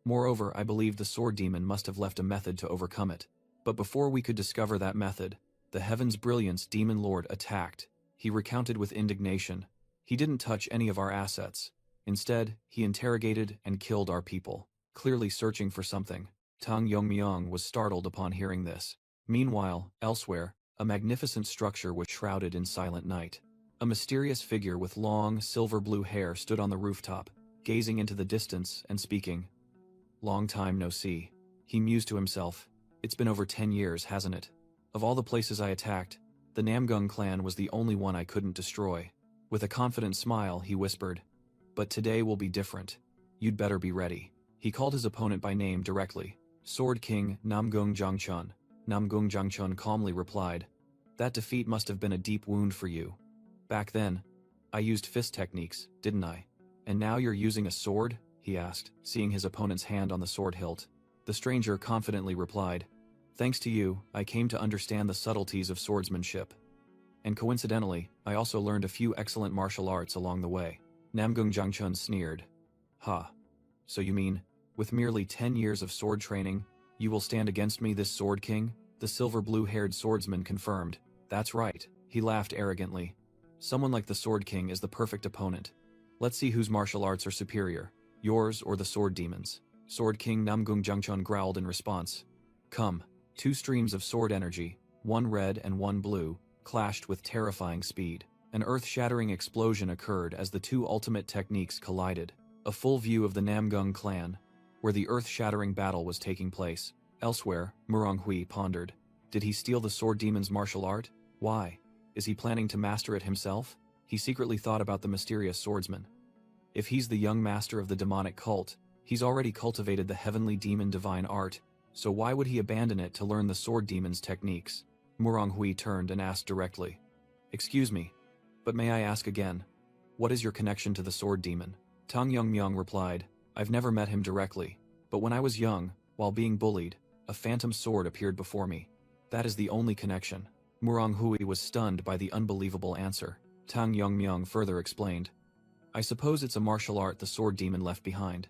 Moreover, I believed the sword demon must have left a method to overcome it. But before we could discover that method, the Heaven's Brilliance Demon Lord attacked. He recounted with indignation. He didn't touch any of our assets. Instead, he interrogated and killed our people, clearly searching for something. Tang Yongmyung was startled upon hearing this. Meanwhile, elsewhere, a magnificent structure was shrouded in silent night. A mysterious figure with long, silver-blue hair stood on the rooftop, gazing into the distance and speaking. "Long time no see," he mused to himself. "It's been over 10 years, hasn't it? Of all the places I attacked, the Namgung clan was the only one I couldn't destroy." With a confident smile, he whispered, "But today will be different. You'd better be ready." He called his opponent by name directly. "Sword King Namgung Jangchun." Namgung Jangchun calmly replied, "That defeat must have been a deep wound for you. Back then, I used fist techniques, didn't I? And now you're using a sword?" he asked, seeing his opponent's hand on the sword hilt. The stranger confidently replied, "Thanks to you, I came to understand the subtleties of swordsmanship. And coincidentally, I also learned a few excellent martial arts along the way." Namgung Jangchun sneered. "Ha. So you mean, with merely 10 years of sword training, you will stand against me, this Sword King?" The silver-blue-haired swordsman confirmed. "That's right." He laughed arrogantly. "Someone like the Sword King is the perfect opponent. Let's see whose martial arts are superior, yours or the Sword Demon's." Sword King Namgung Jangchun growled in response. "Come." Two streams of sword energy, one red and one blue, clashed with terrifying speed. An earth-shattering explosion occurred as the two ultimate techniques collided. A full view of the Namgung clan, where the earth-shattering battle was taking place. Elsewhere, Muronghui pondered. Did he steal the Sword Demon's martial art? Why? Is he planning to master it himself? He secretly thought about the mysterious swordsman. If he's the young master of the demonic cult, he's already cultivated the heavenly demon divine art, so why would he abandon it to learn the Sword Demon's techniques? Muronghui turned and asked directly. "Excuse me, but may I ask again, what is your connection to the Sword Demon?" Tang Yongmyong replied, "I've never met him directly, but when I was young, while being bullied, a phantom sword appeared before me. That is the only connection." Muronghui was stunned by the unbelievable answer. Tang Yongmyong further explained, "I suppose it's a martial art the Sword Demon left behind.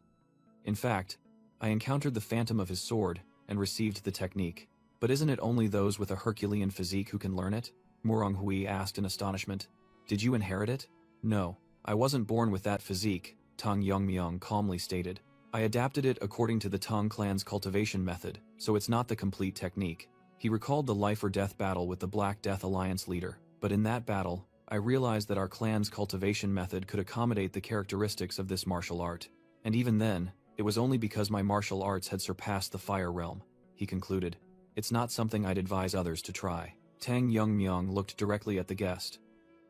In fact, I encountered the phantom of his sword and received the technique. But isn't it only those with a Herculean physique who can learn it?" Muronghui asked in astonishment. "Did you inherit it?" "No, I wasn't born with that physique," Tang Yongmyong calmly stated. "I adapted it according to the Tang clan's cultivation method, so it's not the complete technique." He recalled the life-or-death battle with the Black Death Alliance leader. "But in that battle, I realized that our clan's cultivation method could accommodate the characteristics of this martial art. And even then, it was only because my martial arts had surpassed the fire realm," he concluded. "It's not something I'd advise others to try." Tang Yongmyong looked directly at the guest.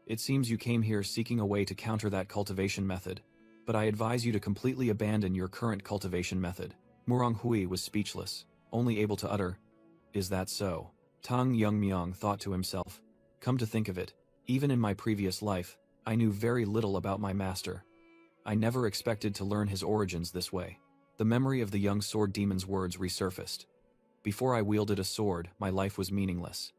"It seems you came here seeking a way to counter that cultivation method, but I advise you to completely abandon your current cultivation method." Muronghui was speechless, only able to utter, "Is that so?" Tang Yongmyong thought to himself, "Come to think of it, even in my previous life, I knew very little about my master. I never expected to learn his origins this way." The memory of the young sword demon's words resurfaced. "Before I wielded a sword, my life was meaningless.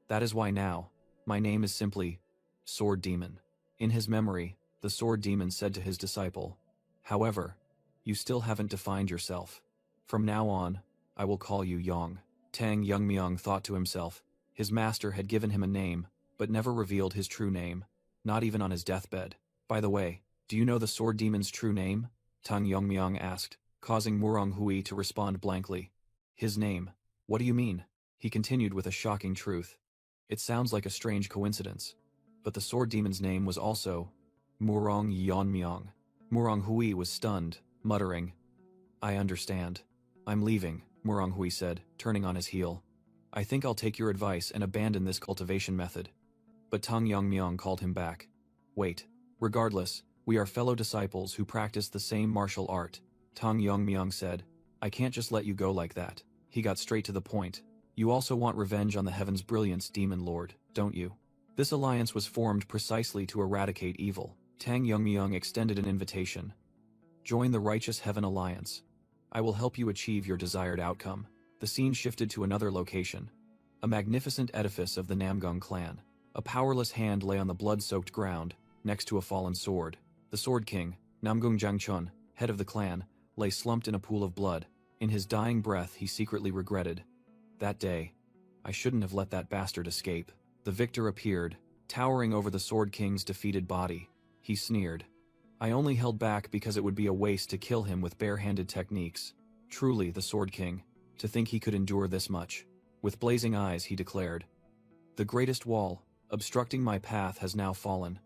That is why now, my name is simply Sword Demon." In his memory, the Sword Demon said to his disciple, "However, you still haven't defined yourself. From now on, I will call you Yong." Tang Yongmyong thought to himself. His master had given him a name, but never revealed his true name, not even on his deathbed. "By the way, do you know the Sword Demon's true name?" Tang Yongmyong asked, causing Muronghui to respond blankly. "His name? What do you mean?" He continued with a shocking truth. "It sounds like a strange coincidence, but the Sword Demon's name was also Murong Yeonmyong." Muronghui was stunned, muttering, "I understand. I'm leaving," Muronghui said, turning on his heel. "I think I'll take your advice and abandon this cultivation method." But Tang Yongmyong called him back. "Wait. Regardless, we are fellow disciples who practice the same martial art," Tang Yongmyong said. "I can't just let you go like that." He got straight to the point. "You also want revenge on the Heaven's Brilliance Demon Lord, don't you? This alliance was formed precisely to eradicate evil." Tang Yongmyong extended an invitation. "Join the Righteous Heaven Alliance. I will help you achieve your desired outcome." The scene shifted to another location. A magnificent edifice of the Namgung clan. A powerless hand lay on the blood-soaked ground, next to a fallen sword. The Sword King, Namgung Jangchun, head of the clan, lay slumped in a pool of blood. In his dying breath he secretly regretted. "That day, I shouldn't have let that bastard escape." The victor appeared, towering over the Sword King's defeated body. He sneered. "I only held back because it would be a waste to kill him with bare-handed techniques." Truly, the Sword King, to think he could endure this much. With blazing eyes he declared, "The greatest wall, obstructing my path, has now fallen.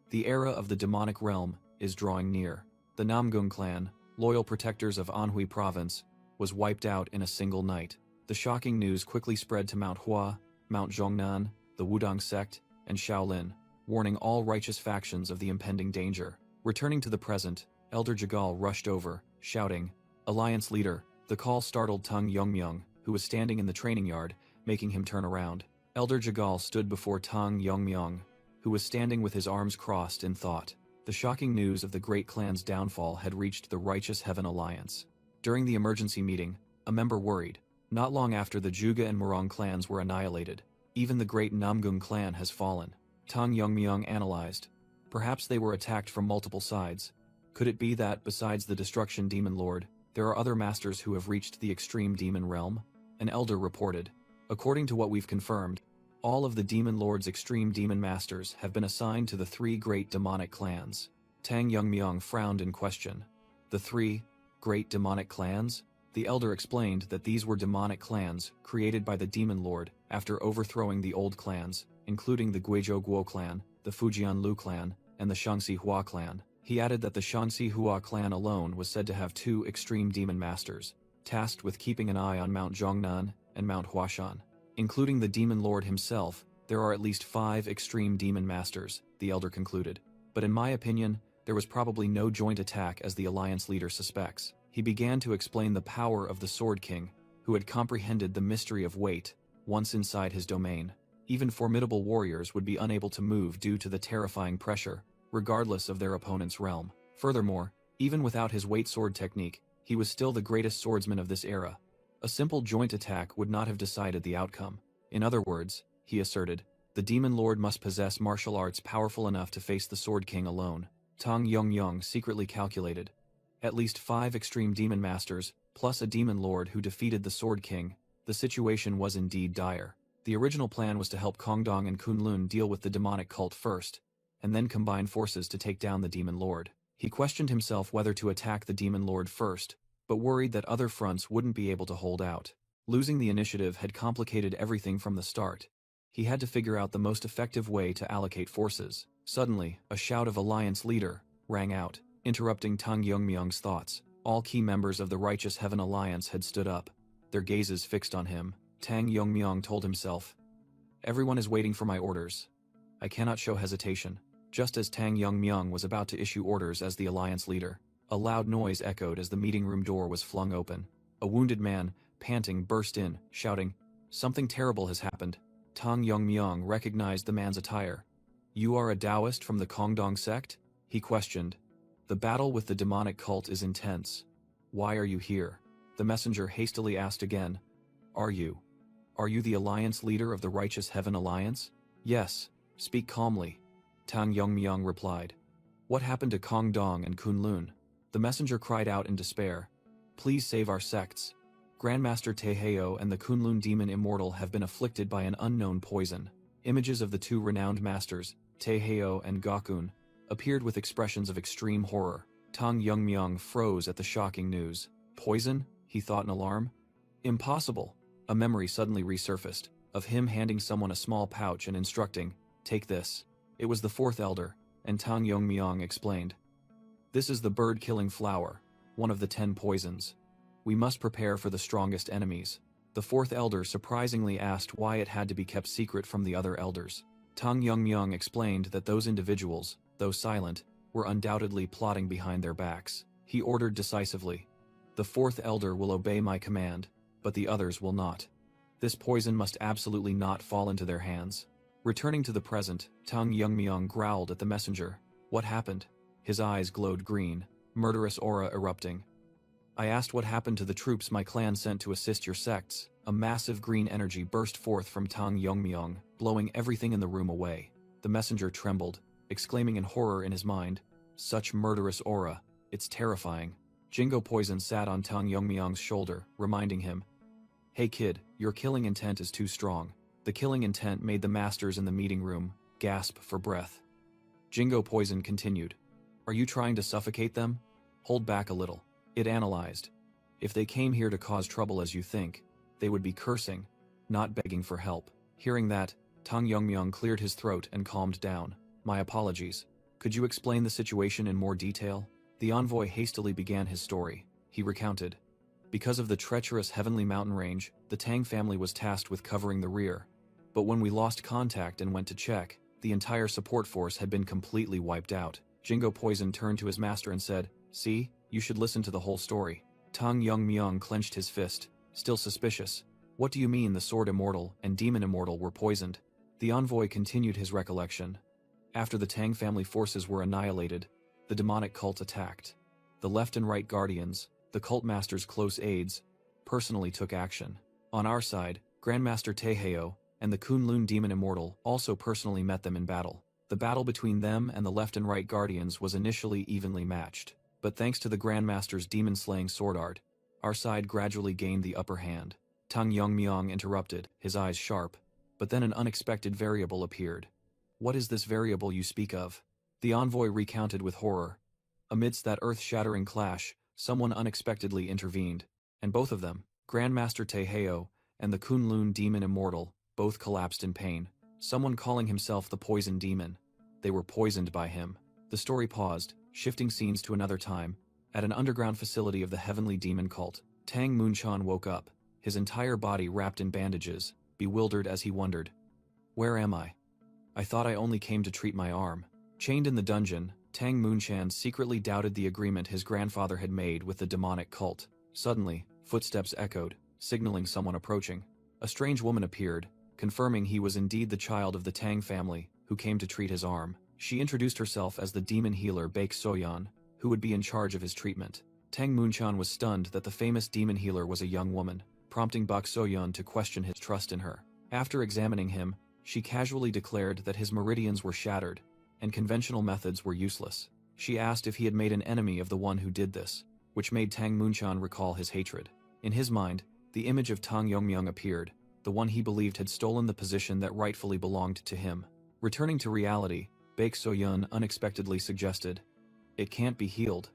The era of the demonic realm is drawing near. The Namgung clan, loyal protectors of Anhui province, was wiped out in a single night. The shocking news quickly spread to Mount Hua, Mount Zhongnan, the Wudang sect, and Shaolin, warning all righteous factions of the impending danger. Returning to the present, Elder Jagal rushed over, shouting, "Alliance leader!" The call startled Tang Yongmyung, who was standing in the training yard, making him turn around. Elder Jagal stood before Tang Yongmyung, who was standing with his arms crossed in thought. The shocking news of the great clan's downfall had reached the Righteous Heaven Alliance. During the emergency meeting, a member worried. Not long after the Juga and Murong clans were annihilated, even the great Namgung clan has fallen. Tang Yongmyung analyzed. Perhaps they were attacked from multiple sides. Could it be that, besides the Destruction Demon Lord, there are other masters who have reached the extreme demon realm? An elder reported. According to what we've confirmed, all of the Demon Lord's extreme demon masters have been assigned to the 3 great demonic clans. Tang Yongmyung frowned in question. The 3 great demonic clans? The elder explained that these were demonic clans created by the Demon Lord after overthrowing the old clans, including the Guizhou Guo clan, the Fujian Lu clan, and the Shangxi Hua clan. He added that the Shangxi Hua clan alone was said to have 2 extreme demon masters, tasked with keeping an eye on Mount Zhongnan and Mount Huashan. Including the Demon Lord himself, there are at least 5 extreme demon masters, the elder concluded. But in my opinion, there was probably no joint attack as the alliance leader suspects. He began to explain the power of the Sword King, who had comprehended the mystery of weight, once inside his domain. Even formidable warriors would be unable to move due to the terrifying pressure, regardless of their opponent's realm. Furthermore, even without his weight sword technique, he was still the greatest swordsman of this era. A simple joint attack would not have decided the outcome. In other words, he asserted, the Demon Lord must possess martial arts powerful enough to face the Sword King alone. Tang Yongmyung secretly calculated. At least 5 extreme demon masters, plus a Demon Lord who defeated the Sword King. The situation was indeed dire. The original plan was to help Kongdong and Kunlun deal with the demonic cult first, and then combine forces to take down the Demon Lord. He questioned himself whether to attack the Demon Lord first, but worried that other fronts wouldn't be able to hold out. Losing the initiative had complicated everything from the start. He had to figure out the most effective way to allocate forces. Suddenly, a shout of Alliance Leader rang out, interrupting Tang Yongmyung's thoughts. All key members of the Righteous Heaven Alliance had stood up, their gazes fixed on him. Tang Yongmyung told himself, "Everyone is waiting for my orders. I cannot show hesitation." Just as Tang Yongmyung was about to issue orders as the Alliance Leader, a loud noise echoed as the meeting room door was flung open. A wounded man, panting, burst in, shouting, "Something terrible has happened." Tang Yongmyung recognized the man's attire. "You are a Taoist from the Kongdong sect?" he questioned. "The battle with the demonic cult is intense. Why are you here?" The messenger hastily asked again, Are you the Alliance Leader of the Righteous Heaven Alliance?" "Yes, speak calmly," Tang Yongmyung replied. "What happened to Kongdong and Kunlun?" The messenger cried out in despair. "Please save our sects. Grandmaster Taeheo and the Kunlun demon immortal have been afflicted by an unknown poison." Images of the 2 renowned masters, Taeheo and Gakun, appeared with expressions of extreme horror. Tang Yongmyung froze at the shocking news. Poison? He thought in alarm. Impossible. A memory suddenly resurfaced, of him handing someone a small pouch and instructing, "Take this." It was the 4th elder, and Tang Yongmyung explained. "This is the bird-killing flower, one of the 10 poisons. We must prepare for the strongest enemies." The 4th elder surprisingly asked why it had to be kept secret from the other elders. Tang Yongmyung explained that those individuals, though silent, were undoubtedly plotting behind their backs. He ordered decisively, "The 4th elder will obey my command, but the others will not. This poison must absolutely not fall into their hands." Returning to the present, Tang Yongmyung growled at the messenger. "What happened?" His eyes glowed green, murderous aura erupting. "I asked what happened to the troops my clan sent to assist your sects." A massive green energy burst forth from Tang Yongmyung, blowing everything in the room away. The messenger trembled, exclaiming in horror in his mind, "Such murderous aura, it's terrifying." Jingo Poison sat on Tang Yongmyung's shoulder, reminding him, "Hey kid, your killing intent is too strong." The killing intent made the masters in the meeting room gasp for breath. Jingo Poison continued, "Are you trying to suffocate them? Hold back a little." It analyzed. "If they came here to cause trouble as you think, they would be cursing, not begging for help." Hearing that, Tang Yongmyung cleared his throat and calmed down. "My apologies." Could you explain the situation in more detail? The envoy hastily began his story. He recounted. Because of the treacherous heavenly mountain range, the Tang family was tasked with covering the rear. But when we lost contact and went to check, the entire support force had been completely wiped out. Jingo Poison turned to his master and said, "See, you should listen to the whole story." Tang Yongmyong clenched his fist, still suspicious. "What do you mean the Sword Immortal and Demon Immortal were poisoned?" The envoy continued his recollection. After the Tang family forces were annihilated, the demonic cult attacked. The left and right guardians, the cult master's close aides, personally took action. On our side, Grandmaster Taeheo and the Kunlun Demon Immortal also personally met them in battle. The battle between them and the left and right guardians was initially evenly matched, but thanks to the Grandmaster's demon-slaying sword art, our side gradually gained the upper hand. Tang Yongmyong interrupted, his eyes sharp, but then an unexpected variable appeared. "What is this variable you speak of?" The envoy recounted with horror. Amidst that earth-shattering clash, someone unexpectedly intervened, and both of them, Grandmaster Taeheo and the Kunlun Demon Immortal, both collapsed in pain. Someone calling himself the Poison Demon. They were poisoned by him. The story paused, shifting scenes to another time. At an underground facility of the Heavenly Demon Cult, Tang Munchan woke up, his entire body wrapped in bandages, bewildered as he wondered. "Where am I? I thought I only came to treat my arm." Chained in the dungeon, Tang Munchan secretly doubted the agreement his grandfather had made with the demonic cult. Suddenly, footsteps echoed, signaling someone approaching. A strange woman appeared, confirming he was indeed the child of the Tang family, who came to treat his arm. She introduced herself as the demon healer Baek Soyeon, who would be in charge of his treatment. Tang Munchan was stunned that the famous demon healer was a young woman, prompting Baek Soyeon to question his trust in her. After examining him, she casually declared that his meridians were shattered, and conventional methods were useless. She asked if he had made an enemy of the one who did this, which made Tang Munchan recall his hatred. In his mind, the image of Tang Yongmyong appeared, the one he believed had stolen the position that rightfully belonged to him. Returning to reality, Baek Soyeon unexpectedly suggested, "It can't be healed.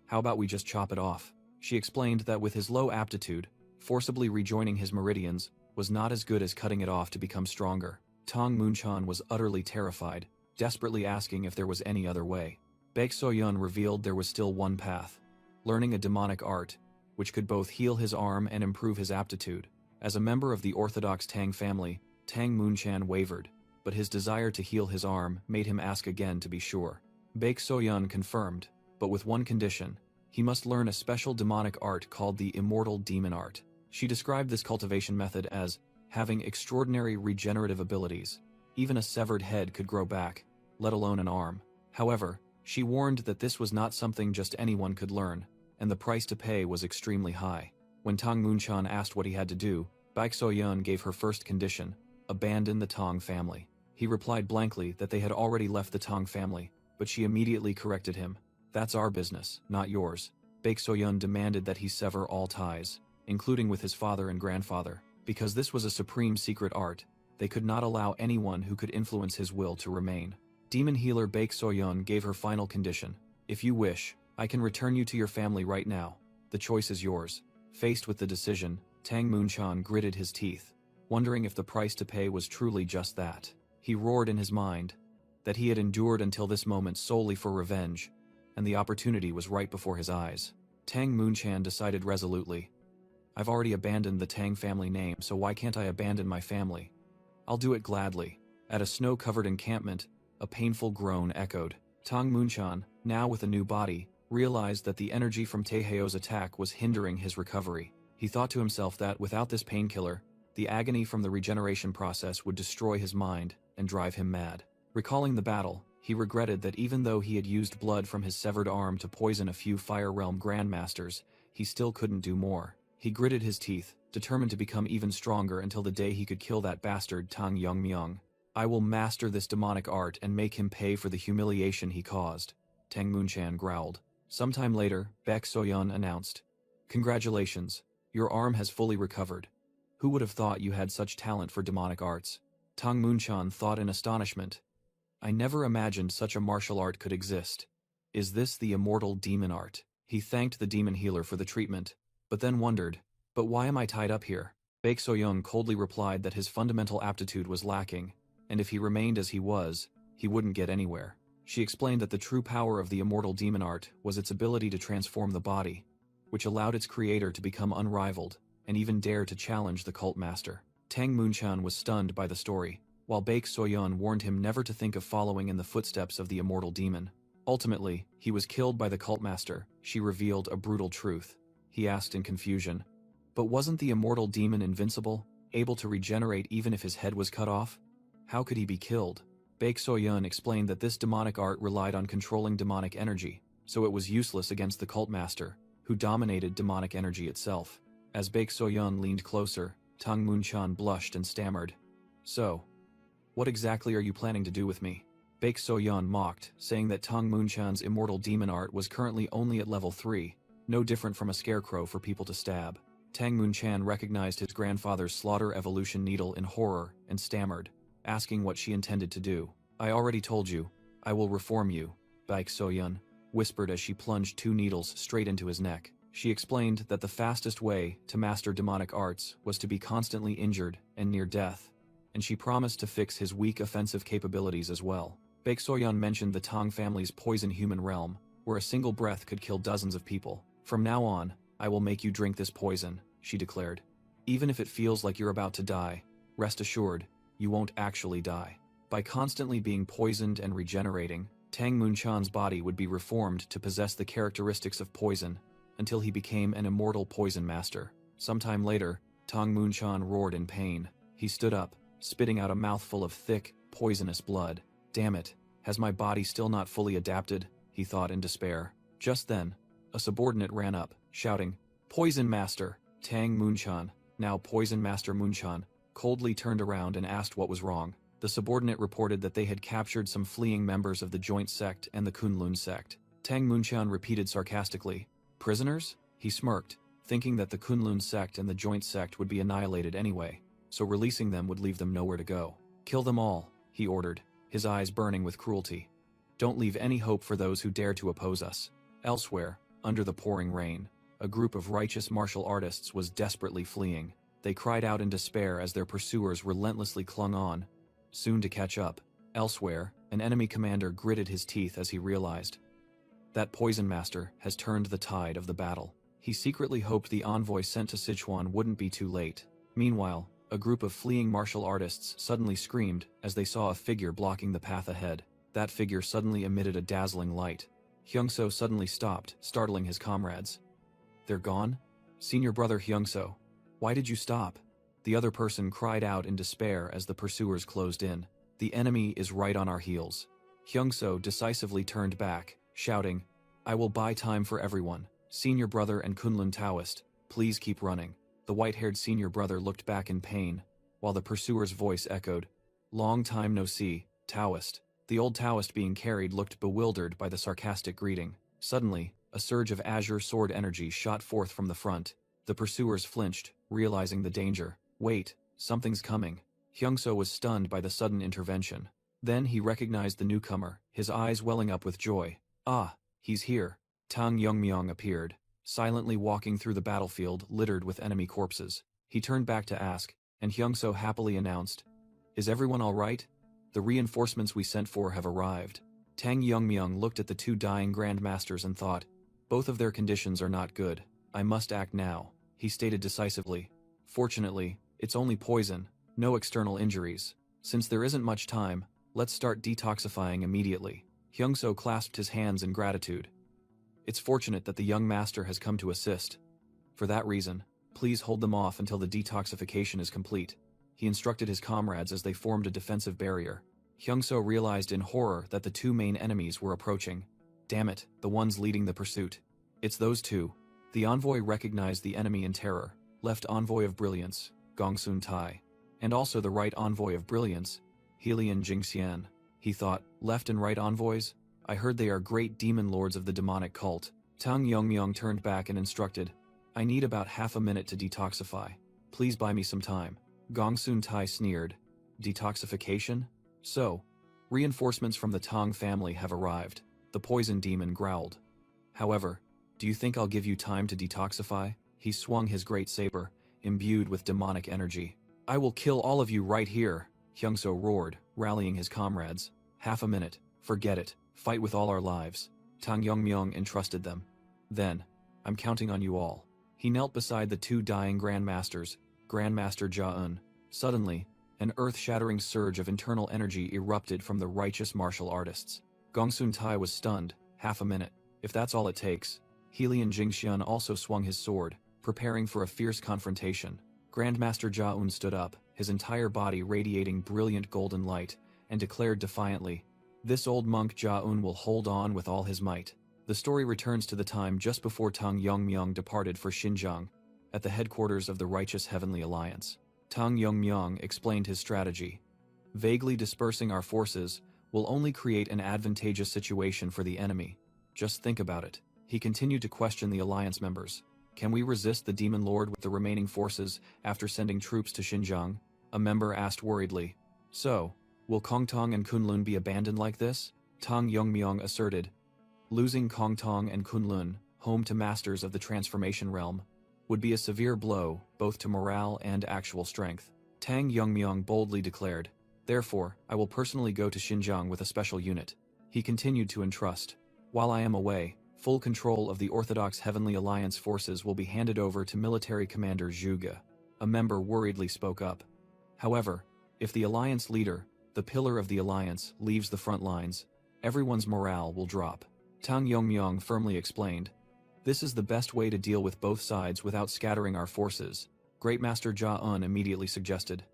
How about we just chop it off?" She explained that with his low aptitude, forcibly rejoining his meridians was not as good as cutting it off to become stronger. Tang Munchan was utterly terrified, desperately asking if there was any other way. Baek Soyeon revealed there was still one path: learning a demonic art, which could both heal his arm and improve his aptitude. As a member of the orthodox Tang family, Tang Munchan wavered, but his desire to heal his arm made him ask again to be sure. Baek Soyeon confirmed, but with one condition: he must learn a special demonic art called the Immortal Demon Art. She described this cultivation method as having extraordinary regenerative abilities. Even a severed head could grow back, let alone an arm. However, she warned that this was not something just anyone could learn, and the price to pay was extremely high. When Tang Munchan asked what he had to do, Baek Soyeon gave her first condition: abandon the Tang family. He replied blankly that they had already left the Tang family, but she immediately corrected him. "That's our business, not yours." Baek Soyeon demanded that he sever all ties, including with his father and grandfather. Because this was a supreme secret art, they could not allow anyone who could influence his will to remain. Demon healer Baek Soyeon gave her final condition: "If you wish, I can return you to your family right now. The choice is yours." Faced with the decision, Tang Munchan gritted his teeth, wondering if the price to pay was truly just that. He roared in his mind that he had endured until this moment solely for revenge, and the opportunity was right before his eyes. Tang Munchan decided resolutely, "I've already abandoned the Tang family name, so why can't I abandon my family? I'll do it gladly." At a snow-covered encampment, a painful groan echoed. Tang Munchan, now with a new body, realized that the energy from Taeheo's attack was hindering his recovery. He thought to himself that without this painkiller, the agony from the regeneration process would destroy his mind and drive him mad. Recalling the battle, he regretted that even though he had used blood from his severed arm to poison a few Fire Realm Grandmasters, he still couldn't do more. He gritted his teeth, determined to become even stronger until the day he could kill that bastard Tang Yongmyong. "I will master this demonic art and make him pay for the humiliation he caused," Tang Munchan growled. Sometime later, Baek Soyeon announced, "Congratulations, your arm has fully recovered. Who would have thought you had such talent for demonic arts?" Tang Munchan thought in astonishment, "I never imagined such a martial art could exist. Is this the immortal demon art?" He thanked the demon healer for the treatment, but then wondered, "But why am I tied up here?" Baek Soyeon coldly replied that his fundamental aptitude was lacking, and if he remained as he was, he wouldn't get anywhere. She explained that the true power of the immortal demon art was its ability to transform the body, which allowed its creator to become unrivaled and even dare to challenge the cult master. Tang Munchan was stunned by the story, while Baek Soyeon warned him never to think of following in the footsteps of the immortal demon. Ultimately, he was killed by the cult master. She revealed a brutal truth. He asked in confusion, "But wasn't the immortal demon invincible, able to regenerate even if his head was cut off? How could he be killed?" Baek Soyeon explained that this demonic art relied on controlling demonic energy, so it was useless against the cult master, who dominated demonic energy itself. As Baek Soyeon leaned closer, Tang Munchan blushed and stammered, "So, what exactly are you planning to do with me?" Baek Soyeon mocked, saying that Tang Munchan's immortal demon art was currently only at level 3, no different from a scarecrow for people to stab. Tang Munchan recognized his grandfather's slaughter evolution needle in horror and stammered, asking what she intended to do. "I already told you, I will reform you," Baek Soyeon whispered as she plunged 2 needles straight into his neck. She explained that the fastest way to master demonic arts was to be constantly injured and near death, and she promised to fix his weak offensive capabilities as well. Baek Soyeon mentioned the Tang family's poison human realm, where a single breath could kill dozens of people. "From now on, I will make you drink this poison," she declared. "Even if it feels like you're about to die, rest assured, you won't actually die." By constantly being poisoned and regenerating, Tang Munchan's body would be reformed to possess the characteristics of poison, until he became an immortal poison master. Sometime later, Tang Munchan roared in pain. He stood up, spitting out a mouthful of thick, poisonous blood. "Damn it, has my body still not fully adapted?" he thought in despair. Just then, a subordinate ran up, shouting, "Poison Master!" Tang Munchan, now Poison Master Munchan, coldly turned around and asked what was wrong. The subordinate reported that they had captured some fleeing members of the Joint Sect and the Kunlun Sect. Tang Munchan repeated sarcastically, "Prisoners?" He smirked, thinking that the Kunlun Sect and the Joint Sect would be annihilated anyway, so releasing them would leave them nowhere to go. "Kill them all," he ordered, his eyes burning with cruelty. "Don't leave any hope for those who dare to oppose us." Elsewhere, under the pouring rain, a group of righteous martial artists was desperately fleeing. They cried out in despair as their pursuers relentlessly clung on, soon to catch up. Elsewhere, an enemy commander gritted his teeth as he realized that Poison Master has turned the tide of the battle. He secretly hoped the envoy sent to Sichuan wouldn't be too late. Meanwhile, a group of fleeing martial artists suddenly screamed as they saw a figure blocking the path ahead. That figure suddenly emitted a dazzling light. Hyungso suddenly stopped, startling his comrades. "They're gone? Senior brother Hyungso, why did you stop?" The other person cried out in despair as the pursuers closed in. "The enemy is right on our heels." Hyungso decisively turned back, shouting, "I will buy time for everyone. Senior brother and Kunlun Taoist, please keep running." The white-haired senior brother looked back in pain, while the pursuer's voice echoed, "Long time no see, Taoist." The old Taoist being carried looked bewildered by the sarcastic greeting. Suddenly, a surge of azure sword energy shot forth from the front. The pursuers flinched, realizing the danger. "Wait, something's coming." Hyungso was stunned by the sudden intervention. Then he recognized the newcomer, his eyes welling up with joy. "Ah, he's here." Tang Yongmyong appeared, silently walking through the battlefield littered with enemy corpses. He turned back to ask, and Hyungso happily announced, "Is everyone all right? The reinforcements we sent for have arrived." Tang Yongmyong looked at the 2 dying grandmasters and thought, "Both of their conditions are not good. I must act now," he stated decisively. "Fortunately, it's only poison, no external injuries. Since there isn't much time, let's start detoxifying immediately." Hyungso clasped his hands in gratitude. "It's fortunate that the young master has come to assist. For that reason, please hold them off until the detoxification is complete." He instructed his comrades as they formed a defensive barrier. Hyungso realized in horror that the 2 main enemies were approaching. Damn it, the ones leading the pursuit. It's those 2. The envoy recognized the enemy in terror, left envoy of brilliance, Gongsun Tai, and also the right envoy of brilliance, Helian Jingxian. He thought, left and right envoys? I heard they are great demon lords of the demonic cult. Tang Yongmyong turned back and instructed, "I need about half a minute to detoxify. Please buy me some time." Gongsun Tai sneered. "Detoxification? So, reinforcements from the Tang family have arrived," the poison demon growled. "However, do you think I'll give you time to detoxify?" He swung his great saber, imbued with demonic energy. "I will kill all of you right here," Hyungso roared, rallying his comrades. "Half a minute, forget it. Fight with all our lives. Tang Yongmyong entrusted them. Then, I'm counting on you all. He knelt beside the two dying Grandmasters, Grandmaster Ja-un. Suddenly, an earth-shattering surge of internal energy erupted from the righteous martial artists. Gongsun Tai was stunned, half a minute. If that's all it takes. Helian Jingxian also swung his sword, preparing for a fierce confrontation. Grandmaster Ja-un stood up, his entire body radiating brilliant golden light, and declared defiantly, "This old monk Ja-un will hold on with all his might." The story returns to the time just before Tang Yongmyong departed for Xinjiang, at the headquarters of the Righteous Heavenly Alliance. Tang Yongmyong explained his strategy. Vaguely dispersing our forces will only create an advantageous situation for the enemy. Just think about it. He continued to question the alliance members. Can we resist the Demon Lord with the remaining forces after sending troops to Xinjiang? A member asked worriedly. So, will Kongtong and Kunlun be abandoned like this? Tang Yongmyong asserted. Losing Kongtong and Kunlun, home to masters of the transformation realm, would be a severe blow both to morale and actual strength. Tang Yongmyong boldly declared, "Therefore, I will personally go to Xinjiang with a special unit." He continued to entrust, "While I am away, full control of the Orthodox Heavenly Alliance forces will be handed over to military commander Zhuge." A member worriedly spoke up. However, if the alliance leader, the pillar of the alliance, leaves the front lines, everyone's morale will drop. Tang Yongmyong firmly explained, "This is the best way to deal with both sides without scattering our forces." Great Master Ja-un immediately suggested.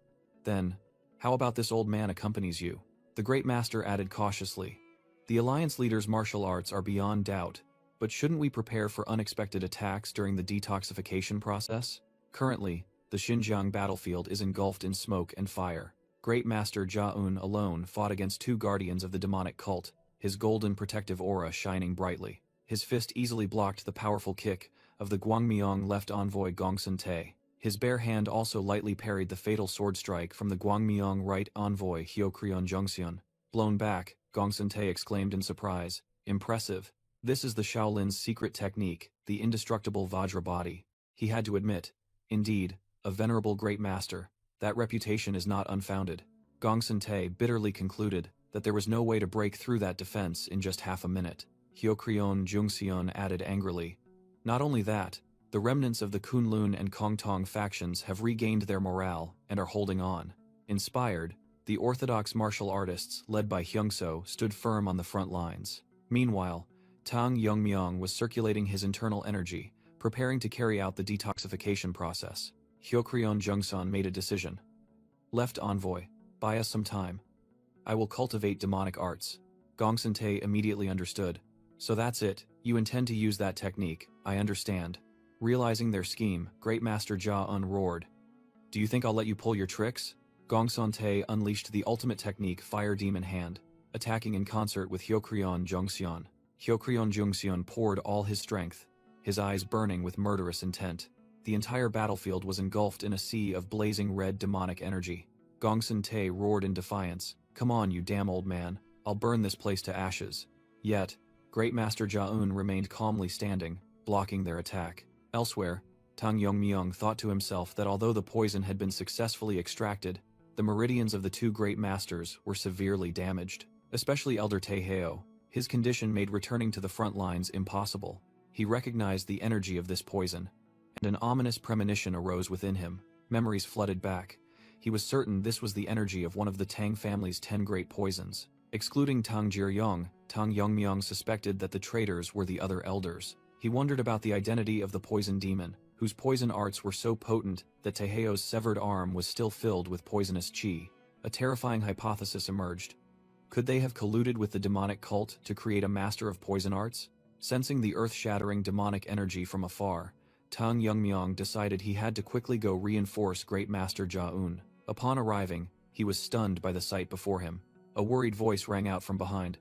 "Then, how about this old man accompanies you?" The Great Master added cautiously. "The alliance leader's martial arts are beyond doubt, but shouldn't we prepare for unexpected attacks during the detoxification process? Currently, the Xinjiang battlefield is engulfed in smoke and fire. Great Master Ja-un alone fought against two guardians of the demonic cult, his golden protective aura shining brightly. His fist easily blocked the powerful kick of the Guangmyong left envoy Gongsun Tai. His bare hand also lightly parried the fatal sword strike from the Guangmyong right envoy Hyokrion Jungxian. Blown back, Gongsun Tai exclaimed in surprise, "Impressive. This is the Shaolin's secret technique, the indestructible Vajra body." He had to admit, indeed, a venerable great master, that reputation is not unfounded. Gongsun Tai bitterly concluded that there was no way to break through that defense in just half a minute. Hyokrion Jungxian added angrily, "Not only that, the remnants of the Kunlun and Kongtong factions have regained their morale and are holding on." Inspired, the orthodox martial artists led by Hyungso stood firm on the front lines. Meanwhile, Tang Yongmyong was circulating his internal energy, preparing to carry out the detoxification process. Hyokrion Jungsan made a decision. "Left envoy, buy us some time. I will cultivate demonic arts." Gongsun Tai immediately understood. "So that's it, you intend to use that technique, I understand." Realizing their scheme, Great Master Ja-un roared. "Do you think I'll let you pull your tricks?" Gongsun Tai unleashed the ultimate technique Fire Demon Hand, attacking in concert with Hyokrion Jungxian. Hyokrion Jungxian poured all his strength, his eyes burning with murderous intent. The entire battlefield was engulfed in a sea of blazing red demonic energy. Gongsun Tai roared in defiance, "Come on, you damn old man, I'll burn this place to ashes." Yet, Great Master Ja-un remained calmly standing, blocking their attack. Elsewhere, Tang Yongmyong thought to himself that although the poison had been successfully extracted, the meridians of the two great masters were severely damaged. Especially Elder Taeheo, his condition made returning to the front lines impossible. He recognized the energy of this poison, and an ominous premonition arose within him. Memories flooded back. He was certain this was the energy of one of the Tang family's 10 great poisons. Excluding Tang Jiryong, Tang Yongmyong suspected that the traitors were the other elders. He wondered about the identity of the poison demon, whose poison arts were so potent that Taeheo's severed arm was still filled with poisonous qi. A terrifying hypothesis emerged. Could they have colluded with the demonic cult to create a master of poison arts? Sensing the earth-shattering demonic energy from afar, Tang Yongmyong decided he had to quickly go reinforce Great Master Ja-un. Upon arriving, he was stunned by the sight before him. A worried voice rang out from behind.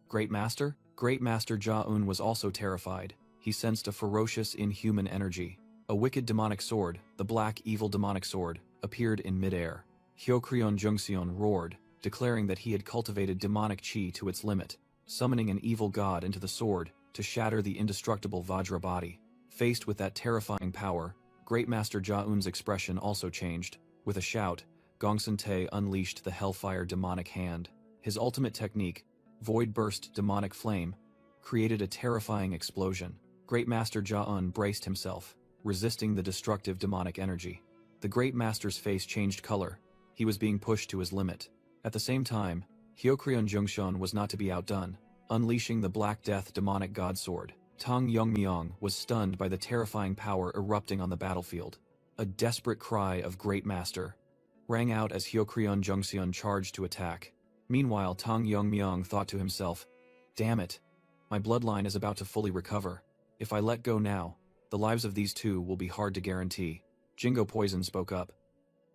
"Great Master?" Great Master Ja-un was also terrified. He sensed a ferocious, inhuman energy. A wicked demonic sword, the black evil demonic sword, appeared in midair. Hyokrion Jungseon roared, declaring that he had cultivated demonic chi to its limit, summoning an evil god into the sword to shatter the indestructible Vajra body. Faced with that terrifying power, Great Master Ja-un's expression also changed. With a shout, Gongsun Tai unleashed the Hellfire demonic hand. His ultimate technique, void-burst demonic flame, created a terrifying explosion. Great Master Ja-un braced himself, resisting the destructive demonic energy. The Great Master's face changed color. He was being pushed to his limit. At the same time, Hyokryon Jungshun was not to be outdone, unleashing the Black Death demonic god sword. Tang Yongmyong was stunned by the terrifying power erupting on the battlefield. A desperate cry of Great Master rang out as Hyokryon Jungseon charged to attack. Meanwhile, Tang Yongmyong thought to himself, "Damn it. My bloodline is about to fully recover. If I let go now, the lives of these two will be hard to guarantee." Jingo Poison spoke up.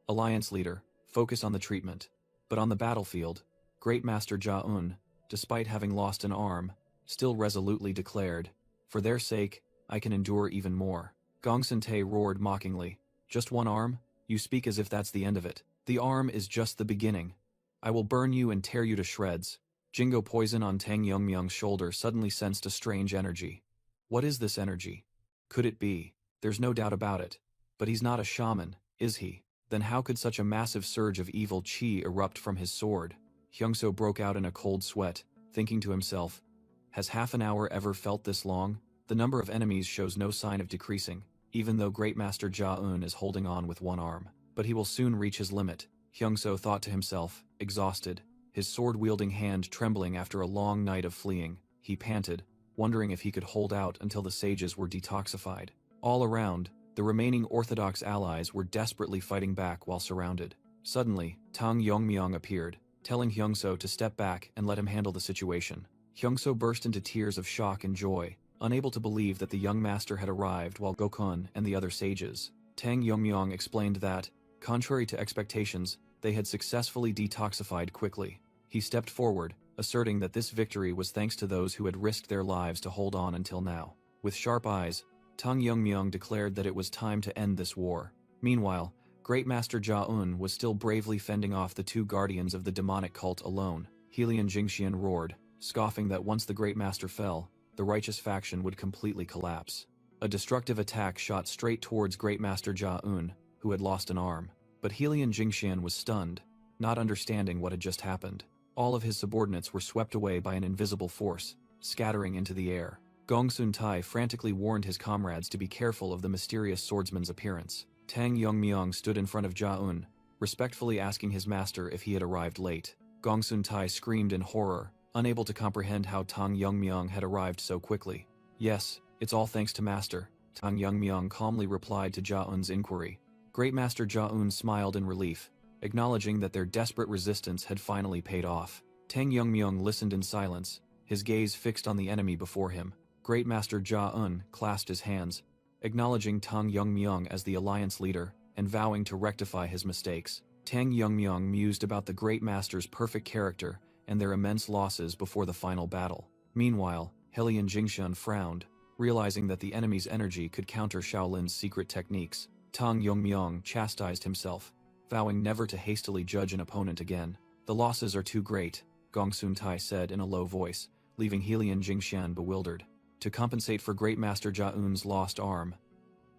"Alliance leader, focus on the treatment." But on the battlefield, Great Master Ja-un, despite having lost an arm, still resolutely declared, "For their sake, I can endure even more." Gongsun Tae roared mockingly, "Just one arm? You speak as if that's the end of it. The arm is just the beginning. I will burn you and tear you to shreds." Jingo Poison on Tang Yongmyong's shoulder suddenly sensed a strange energy. What is this energy? Could it be? There's no doubt about it. But he's not a shaman, is he? Then how could such a massive surge of evil chi erupt from his sword? Hyungso broke out in a cold sweat, thinking to himself, has half an hour ever felt this long? The number of enemies shows no sign of decreasing, even though Great Master Ja-un is holding on with one arm. But he will soon reach his limit, Hyungso thought to himself, exhausted, his sword-wielding hand trembling after a long night of fleeing. He panted, wondering if he could hold out until the sages were detoxified. All around, the remaining Orthodox allies were desperately fighting back while surrounded. Suddenly, Tang Yongmyong appeared, telling Hyungso to step back and let him handle the situation. Hyungso burst into tears of shock and joy, unable to believe that the young master had arrived while Gokun and the other sages. Tang Yongmyong explained that, contrary to expectations, they had successfully detoxified quickly. He stepped forward, asserting that this victory was thanks to those who had risked their lives to hold on until now. With sharp eyes, Tang Yongmyong declared that it was time to end this war. Meanwhile, Great Master Ja-un was still bravely fending off the two guardians of the demonic cult alone. Helion Jingxian roared, scoffing that once the Great Master fell, the righteous faction would completely collapse. A destructive attack shot straight towards Great Master Ja-un, who had lost an arm. But Helion Jingxian was stunned, not understanding what had just happened. All of his subordinates were swept away by an invisible force, scattering into the air. Gongsun Tae frantically warned his comrades to be careful of the mysterious swordsman's appearance. Tang Yongmyong stood in front of Ja-un, respectfully asking his master if he had arrived late. Gongsun Tae screamed in horror, unable to comprehend how Tang Yongmyong had arrived so quickly. "Yes, it's all thanks to Master," Tang Yongmyong calmly replied to Ja-un's inquiry. Great Master Ja-un smiled in relief, acknowledging that their desperate resistance had finally paid off. Tang Yongmyong listened in silence, his gaze fixed on the enemy before him. Great Master Ja-un clasped his hands, acknowledging Tang Yongmyong as the alliance leader, and vowing to rectify his mistakes. Tang Yongmyong mused about the Great Master's perfect character and their immense losses before the final battle. Meanwhile, Helion Jingxian frowned, realizing that the enemy's energy could counter Shaolin's secret techniques. Tang Yongmyong chastised himself, vowing never to hastily judge an opponent again. "The losses are too great," Gongsun Tae said in a low voice, leaving Helion Jingxian bewildered. "To compensate for Great Master Ja-un's lost arm,"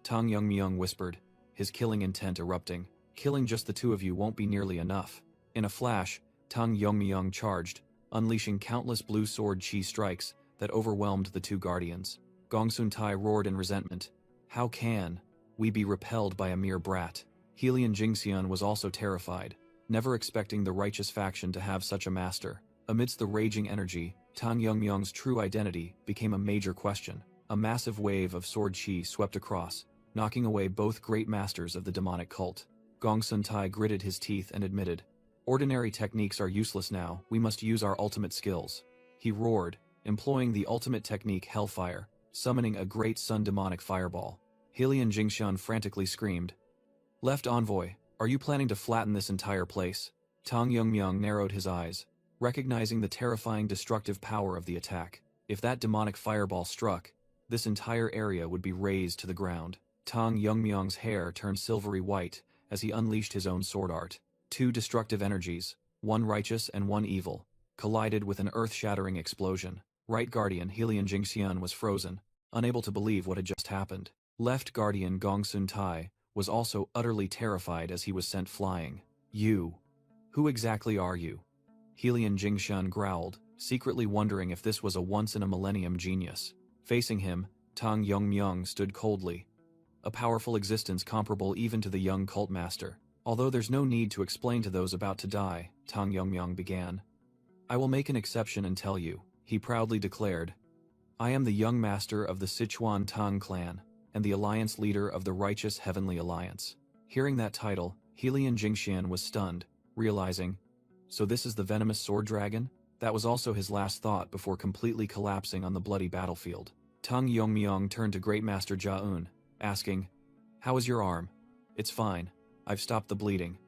Tang Yongmyong whispered, his killing intent erupting. "Killing just the two of you won't be nearly enough." In a flash, Tang Yongmyong charged, unleashing countless blue sword chi strikes that overwhelmed the two guardians. Gongsun Tae roared in resentment. "How can we be repelled by a mere brat?" Helion Jingxian was also terrified, never expecting the righteous faction to have such a master. Amidst the raging energy, Tang Yongmyong's true identity became a major question. A massive wave of sword chi swept across, knocking away both great masters of the demonic cult. Gongsun Tae gritted his teeth and admitted, "Ordinary techniques are useless now, we must use our ultimate skills." He roared, employing the ultimate technique Hellfire, summoning a great sun demonic fireball. Helion Jingxian frantically screamed, "Left envoy, are you planning to flatten this entire place?" Tang Yongmyong narrowed his eyes, recognizing the terrifying destructive power of the attack. If that demonic fireball struck, this entire area would be razed to the ground. Tang Yongmyong's hair turned silvery white as he unleashed his own sword art. Two destructive energies, one righteous and one evil, collided with an earth-shattering explosion. Right Guardian Helion Jingxian was frozen, unable to believe what had just happened. Left Guardian Gongsun Tae was also utterly terrified as he was sent flying. "You. Who exactly are you?" Helion Jingxian growled, secretly wondering if this was a once-in-a-millennium genius. Facing him, Tang Yongmyung stood coldly, a powerful existence comparable even to the young cult master. Although there's no need to explain to those about to die, Tang Yongmyung began. I will make an exception and tell you, he proudly declared. I am the young master of the Sichuan Tang clan, and the alliance leader of the righteous Heavenly Alliance. Hearing that title, Helian Jingxian was stunned, realizing, so this is the venomous sword dragon? That was also his last thought before completely collapsing on the bloody battlefield. Tang Yongmyung turned to Great Master Jia-un, asking, how is your arm? It's fine. I've stopped the bleeding.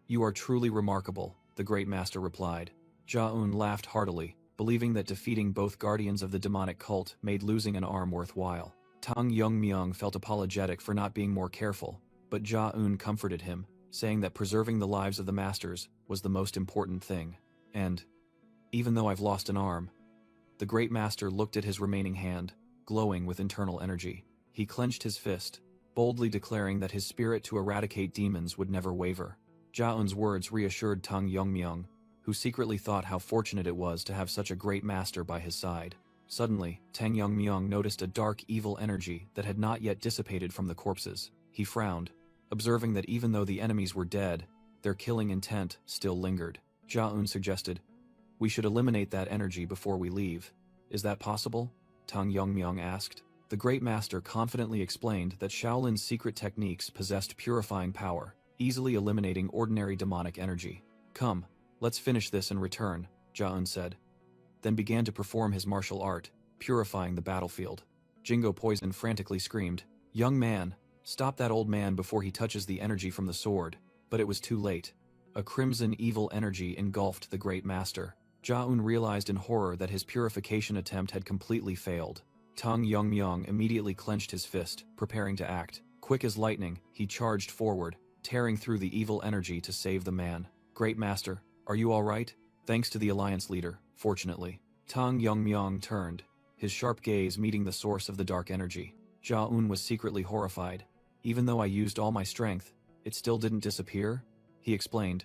You are truly remarkable, the Great Master replied. Jia-un laughed heartily, believing that defeating both guardians of the demonic cult made losing an arm worthwhile. Tang Yongmyung felt apologetic for not being more careful, but Jia-un comforted him, saying that preserving the lives of the masters was the most important thing. And, even though I've lost an arm, the Great Master looked at his remaining hand, glowing with internal energy. He clenched his fist, boldly declaring that his spirit to eradicate demons would never waver. Jia-un's words reassured Tang Yongmyung, who secretly thought how fortunate it was to have such a great master by his side. Suddenly, Tang Yongmyung noticed a dark evil energy that had not yet dissipated from the corpses. He frowned, observing that even though the enemies were dead, their killing intent still lingered. Jia-un suggested, we should eliminate that energy before we leave. Is that possible? Tang Yongmyung asked. The Great Master confidently explained that Shaolin's secret techniques possessed purifying power, easily eliminating ordinary demonic energy. Come, let's finish this and return, Jia-un said, then began to perform his martial art, purifying the battlefield. Jingo Poison frantically screamed, young man, stop that old man before he touches the energy from the sword, but it was too late. A crimson evil energy engulfed the Great Master. Jia-un realized in horror that his purification attempt had completely failed. Tang Yongmyung immediately clenched his fist, preparing to act. Quick as lightning, he charged forward, tearing through the evil energy to save the man. Great Master, are you all right? Thanks to the alliance leader, fortunately. Tang Yongmyung turned, his sharp gaze meeting the source of the dark energy. Jia-un was secretly horrified. Even though I used all my strength, it still didn't disappear? He explained.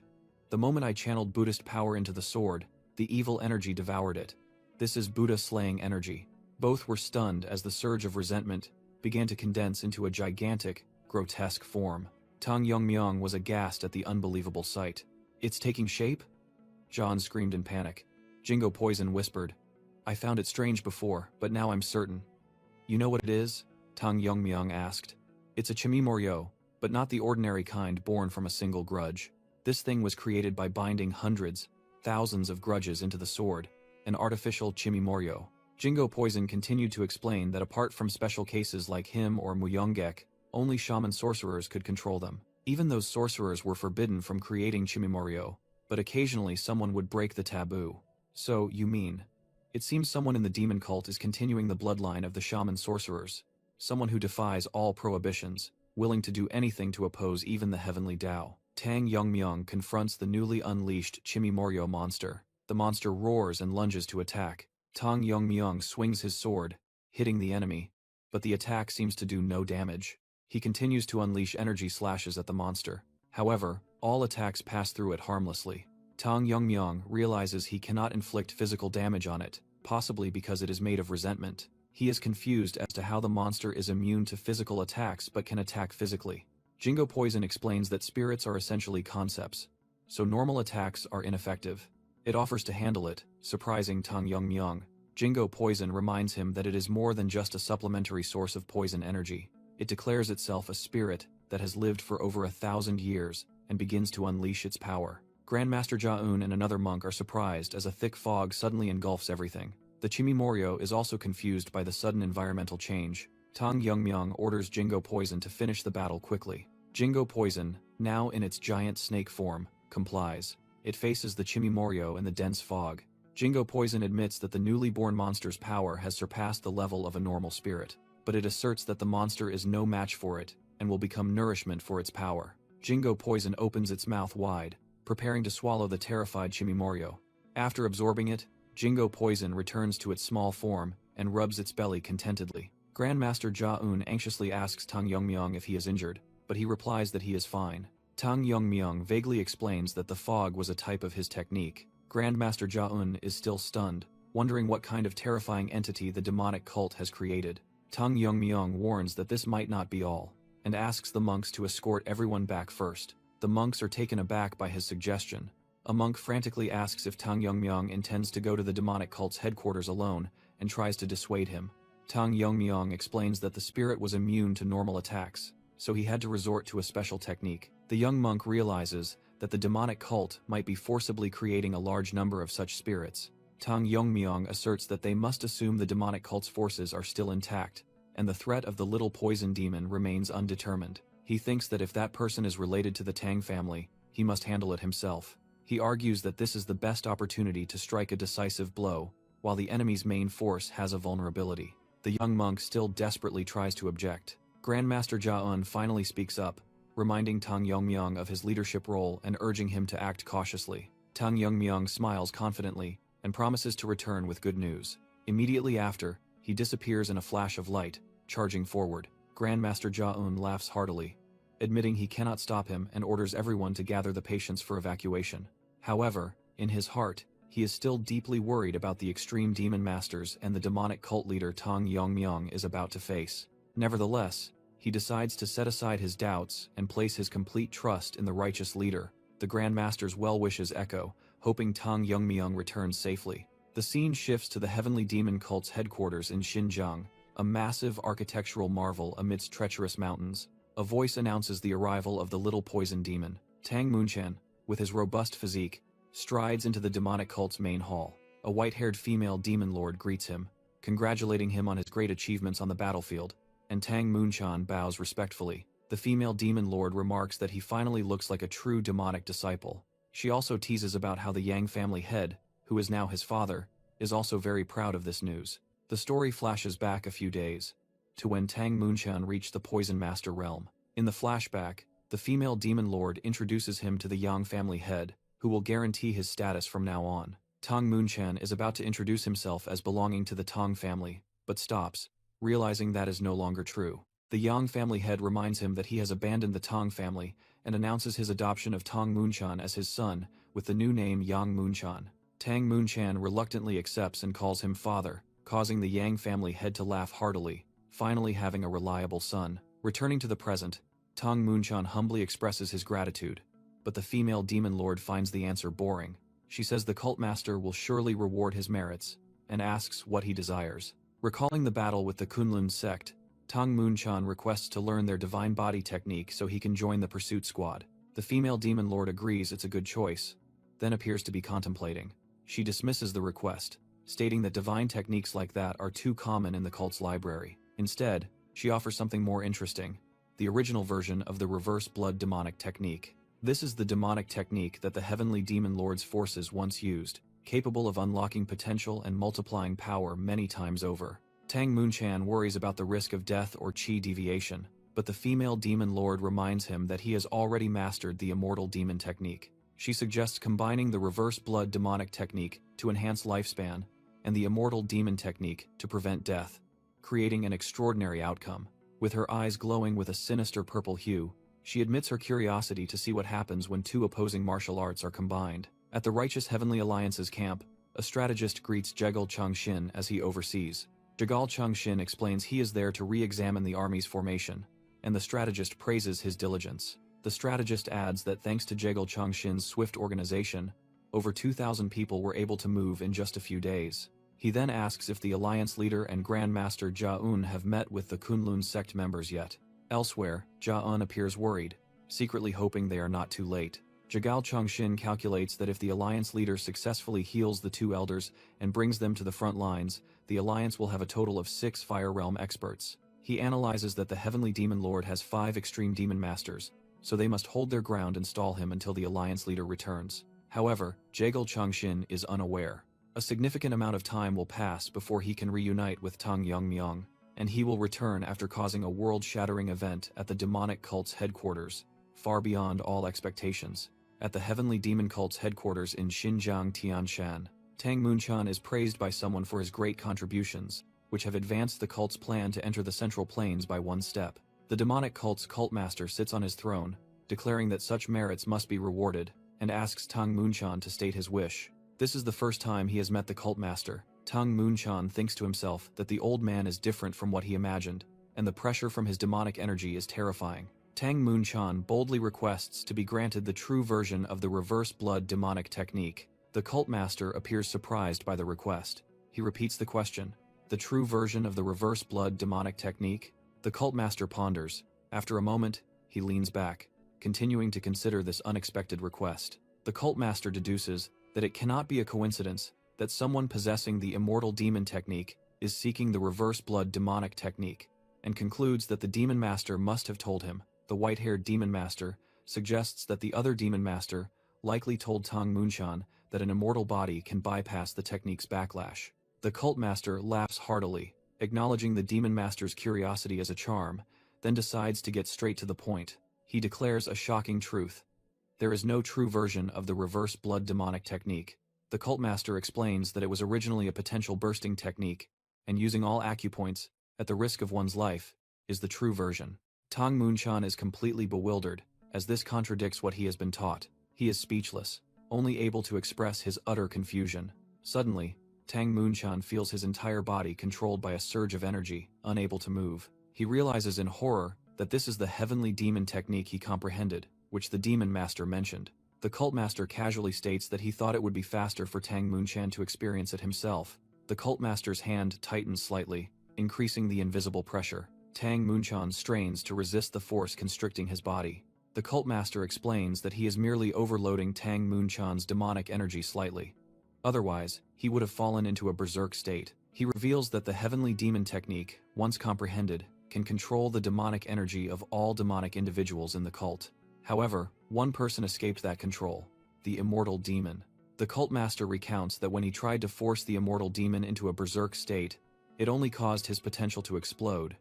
The moment I channeled Buddhist power into the sword, the evil energy devoured it. This is Buddha-slaying energy. Both were stunned as the surge of resentment began to condense into a gigantic, grotesque form. Tang Yongmyung was aghast at the unbelievable sight. It's taking shape? John screamed in panic. Jingo Poison whispered. I found it strange before, but now I'm certain. You know what it is? Tang Yongmyung asked. It's a Chimimoryo, but not the ordinary kind born from a single grudge. This thing was created by binding hundreds, thousands of grudges into the sword, an artificial Chimimoryo. Jingo Poison continued to explain that apart from special cases like him or Muyongek, only shaman sorcerers could control them. Even those sorcerers were forbidden from creating Chimimoryo, but occasionally someone would break the taboo. So, you mean, it seems someone in the demon cult is continuing the bloodline of the shaman sorcerers. Someone who defies all prohibitions, willing to do anything to oppose even the heavenly Tao. Tang Yongmyung confronts the newly unleashed Chimimoryo monster. The monster roars and lunges to attack. Tang Yongmyung swings his sword, hitting the enemy, but the attack seems to do no damage. He continues to unleash energy slashes at the monster. However, all attacks pass through it harmlessly. Tang Yongmyung realizes he cannot inflict physical damage on it, possibly because it is made of resentment. He is confused as to how the monster is immune to physical attacks but can attack physically. Jingo Poison explains that spirits are essentially concepts, so normal attacks are ineffective. It offers to handle it, surprising Tang Yongmyung. Jingo Poison reminds him that it is more than just a supplementary source of poison energy. It declares itself a spirit that has lived for over 1,000 years and begins to unleash its power. Grandmaster Jia-un and another monk are surprised as a thick fog suddenly engulfs everything. The Chimimoryo is also confused by the sudden environmental change. Tang Yongmyung orders Jingo Poison to finish the battle quickly. Jingo Poison, now in its giant snake form, complies. It faces the Chimimoryo in the dense fog. Jingo Poison admits that the newly born monster's power has surpassed the level of a normal spirit, but it asserts that the monster is no match for it and will become nourishment for its power. Jingo Poison opens its mouth wide, preparing to swallow the terrified Chimimoryo. After absorbing it, Jingo Poison returns to its small form and rubs its belly contentedly. Grandmaster Jia-un anxiously asks Tang Yongmyung if he is injured, but he replies that he is fine. Tang Yongmyung vaguely explains that the fog was a type of his technique. Grandmaster Jia-un is still stunned, wondering what kind of terrifying entity the demonic cult has created. Tang Yongmyong warns that this might not be all, and asks the monks to escort everyone back first. The monks are taken aback by his suggestion. A monk frantically asks if Tang Yongmyong intends to go to the demonic cult's headquarters alone, and tries to dissuade him. Tang Yongmyong explains that the spirit was immune to normal attacks, so he had to resort to a special technique. The young monk realizes that the demonic cult might be forcibly creating a large number of such spirits. Tang Yongmyong asserts that they must assume the demonic cult's forces are still intact, and the threat of the little poison demon remains undetermined. He thinks that if that person is related to the Tang family, he must handle it himself. He argues that this is the best opportunity to strike a decisive blow, while the enemy's main force has a vulnerability. The young monk still desperately tries to object. Grandmaster Jia-un finally speaks up, reminding Tang Yongmyong of his leadership role and urging him to act cautiously. Tang Yongmyong smiles confidently and promises to return with good news. Immediately after, he disappears in a flash of light, charging forward. Grandmaster Jia-un laughs heartily, admitting he cannot stop him and orders everyone to gather the patients for evacuation. However, in his heart, he is still deeply worried about the extreme demon masters and the demonic cult leader Tang Yongmyong is about to face. Nevertheless, he decides to set aside his doubts and place his complete trust in the righteous leader. The Grandmaster's well wishes echo, hoping Tang Yongmyong returns safely. The scene shifts to the heavenly demon cult's headquarters in Xinjiang, a massive architectural marvel amidst treacherous mountains. A voice announces the arrival of the little poison demon. Tang Munchan, with his robust physique, strides into the demonic cult's main hall. A white-haired female demon lord greets him, congratulating him on his great achievements on the battlefield, and Tang Munchan bows respectfully. The female demon lord remarks that he finally looks like a true demonic disciple. She also teases about how the Yang family head, who is now his father, is also very proud of this news. The story flashes back a few days, to when Tang Munchan reached the Poison Master realm. In the flashback, the female demon lord introduces him to the Yang family head, who will guarantee his status from now on. Tang Munchan is about to introduce himself as belonging to the Tang family, but stops, realizing that is no longer true. The Yang family head reminds him that he has abandoned the Tang family and announces his adoption of Tang Munchan as his son, with the new name Yang Munchan. Tang Munchan reluctantly accepts and calls him father, causing the Yang family head to laugh heartily, finally having a reliable son. Returning to the present, Tang Munchan humbly expresses his gratitude, but the female demon lord finds the answer boring. She says the cult master will surely reward his merits, and asks what he desires. Recalling the battle with the Kunlun sect, Tang Munchan requests to learn their divine body technique so he can join the pursuit squad. The female demon lord agrees it's a good choice, then appears to be contemplating. She dismisses the request, stating that divine techniques like that are too common in the cult's library. Instead, she offers something more interesting, the original version of the reverse blood demonic technique. This is the demonic technique that the heavenly demon lord's forces once used, capable of unlocking potential and multiplying power many times over. Tang Munchan worries about the risk of death or chi deviation, but the female demon lord reminds him that he has already mastered the immortal demon technique. She suggests combining the reverse blood demonic technique to enhance lifespan and the immortal demon technique to prevent death, creating an extraordinary outcome. With her eyes glowing with a sinister purple hue, she admits her curiosity to see what happens when two opposing martial arts are combined. At the Righteous Heavenly Alliance's camp, a strategist greets Jegal Changshin as he oversees. Jegal Changshin explains he is there to re-examine the army's formation, and the strategist praises his diligence. The strategist adds that thanks to Jegal Changshin's swift organization, over 2,000 people were able to move in just a few days. He then asks if the Alliance leader and Grandmaster Jia-un have met with the Kunlun sect members yet. Elsewhere, Jia-un appears worried, secretly hoping they are not too late. Jegal Changshin calculates that if the Alliance leader successfully heals the two elders and brings them to the front lines, the Alliance will have a total of 6 Fire Realm experts. He analyzes that the Heavenly Demon Lord has 5 Extreme Demon Masters, so they must hold their ground and stall him until the Alliance leader returns. However, Jegal Changshin is unaware. A significant amount of time will pass before he can reunite with Tang Yongmyong, and he will return after causing a world-shattering event at the demonic cult's headquarters, far beyond all expectations. At the Heavenly Demon Cult's headquarters in Xinjiang Tianshan, Tang Munchan is praised by someone for his great contributions, which have advanced the cult's plan to enter the Central Plains by one step. The demonic cult's cult master sits on his throne, declaring that such merits must be rewarded, and asks Tang Munchan to state his wish. This is the first time he has met the cult master, Tang Munchan thinks to himself that the old man is different from what he imagined, and the pressure from his demonic energy is terrifying. Tang Munchan boldly requests to be granted the true version of the reverse blood demonic technique. The cult master appears surprised by the request. He repeats the question, the true version of the reverse blood demonic technique? The cult master ponders. After a moment, he leans back, continuing to consider this unexpected request. The cult master deduces that it cannot be a coincidence that someone possessing the immortal demon technique is seeking the reverse blood demonic technique, and concludes that the demon master must have told him. The white-haired demon master suggests that the other demon master likely told Tang Munchan that an immortal body can bypass the technique's backlash. The cult master laughs heartily, acknowledging the demon master's curiosity as a charm, then decides to get straight to the point. He declares a shocking truth. There is no true version of the reverse blood demonic technique. The cult master explains that it was originally a potential bursting technique, and using all acupoints, at the risk of one's life, is the true version. Tang Munchan is completely bewildered, as this contradicts what he has been taught. He is speechless, only able to express his utter confusion. Suddenly, Tang Munchan feels his entire body controlled by a surge of energy, unable to move. He realizes in horror that this is the heavenly demon technique he comprehended, which the demon master mentioned. The cult master casually states that he thought it would be faster for Tang Munchan to experience it himself. The cult master's hand tightens slightly, increasing the invisible pressure. Tang Munchan strains to resist the force constricting his body. The cult master explains that he is merely overloading Tang Munchan's demonic energy slightly. Otherwise, he would have fallen into a berserk state. He reveals that the heavenly demon technique, once comprehended, can control the demonic energy of all demonic individuals in the cult. However, one person escaped that control, the immortal demon. The cult master recounts that when he tried to force the immortal demon into a berserk state, it only caused his potential to explode,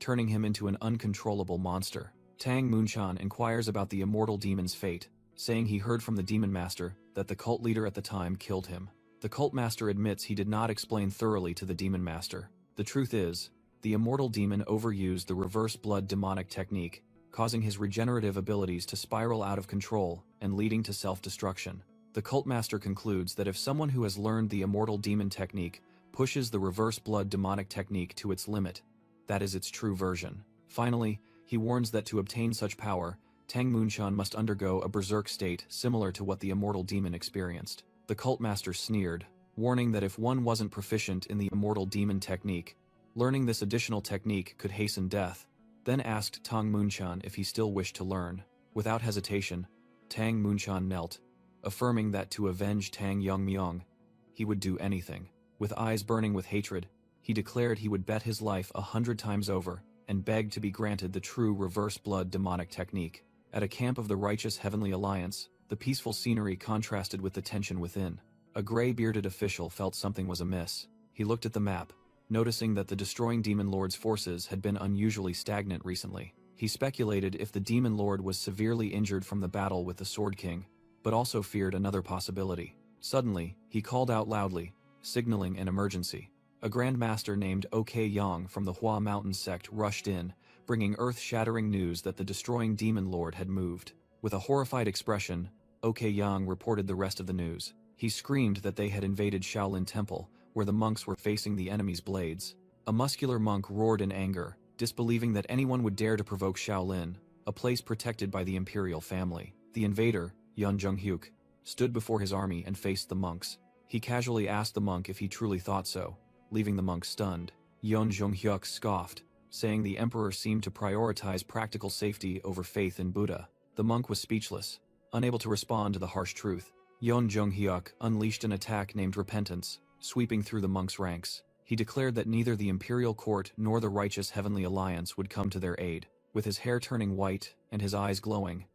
turning him into an uncontrollable monster. Tang Munchan inquires about the immortal demon's fate, saying he heard from the demon master that the cult leader at the time killed him. The cult master admits he did not explain thoroughly to the demon master. The truth is, the immortal demon overused the reverse blood demonic technique, causing his regenerative abilities to spiral out of control and leading to self-destruction. The cult master concludes that if someone who has learned the immortal demon technique pushes the reverse blood demonic technique to its limit, that is its true version. Finally, he warns that to obtain such power, Tang Munchan must undergo a berserk state similar to what the immortal demon experienced. The cult master sneered, warning that if one wasn't proficient in the immortal demon technique, learning this additional technique could hasten death, then asked Tang Munchan if he still wished to learn. Without hesitation, Tang Munchan knelt, affirming that to avenge Tang Yongmyong, he would do anything. With eyes burning with hatred, he declared he would bet his life 100 times over, and begged to be granted the true reverse blood demonic technique. At a camp of the righteous Heavenly Alliance, the peaceful scenery contrasted with the tension within. A gray-bearded official felt something was amiss. He looked at the map, noticing that the destroying Demon Lord's forces had been unusually stagnant recently. He speculated if the Demon Lord was severely injured from the battle with the Sword King, but also feared another possibility. Suddenly, he called out loudly, signaling an emergency. A Grand Master named OK Yang from the Hua Mountain sect rushed in, bringing earth-shattering news that the destroying Demon Lord had moved. With a horrified expression, OK Yang reported the rest of the news. He screamed that they had invaded Shaolin Temple, where the monks were facing the enemy's blades. A muscular monk roared in anger, disbelieving that anyone would dare to provoke Shaolin, a place protected by the imperial family. The invader, Yun Junghyuk, stood before his army and faced the monks. He casually asked the monk if he truly thought so, leaving the monk stunned. Yun Junghyuk scoffed, saying the emperor seemed to prioritize practical safety over faith in Buddha. The monk was speechless, unable to respond to the harsh truth. Yun Junghyuk unleashed an attack named Repentance, sweeping through the monks' ranks. He declared that neither the imperial court nor the righteous Heavenly Alliance would come to their aid. With his hair turning white and his eyes glowing,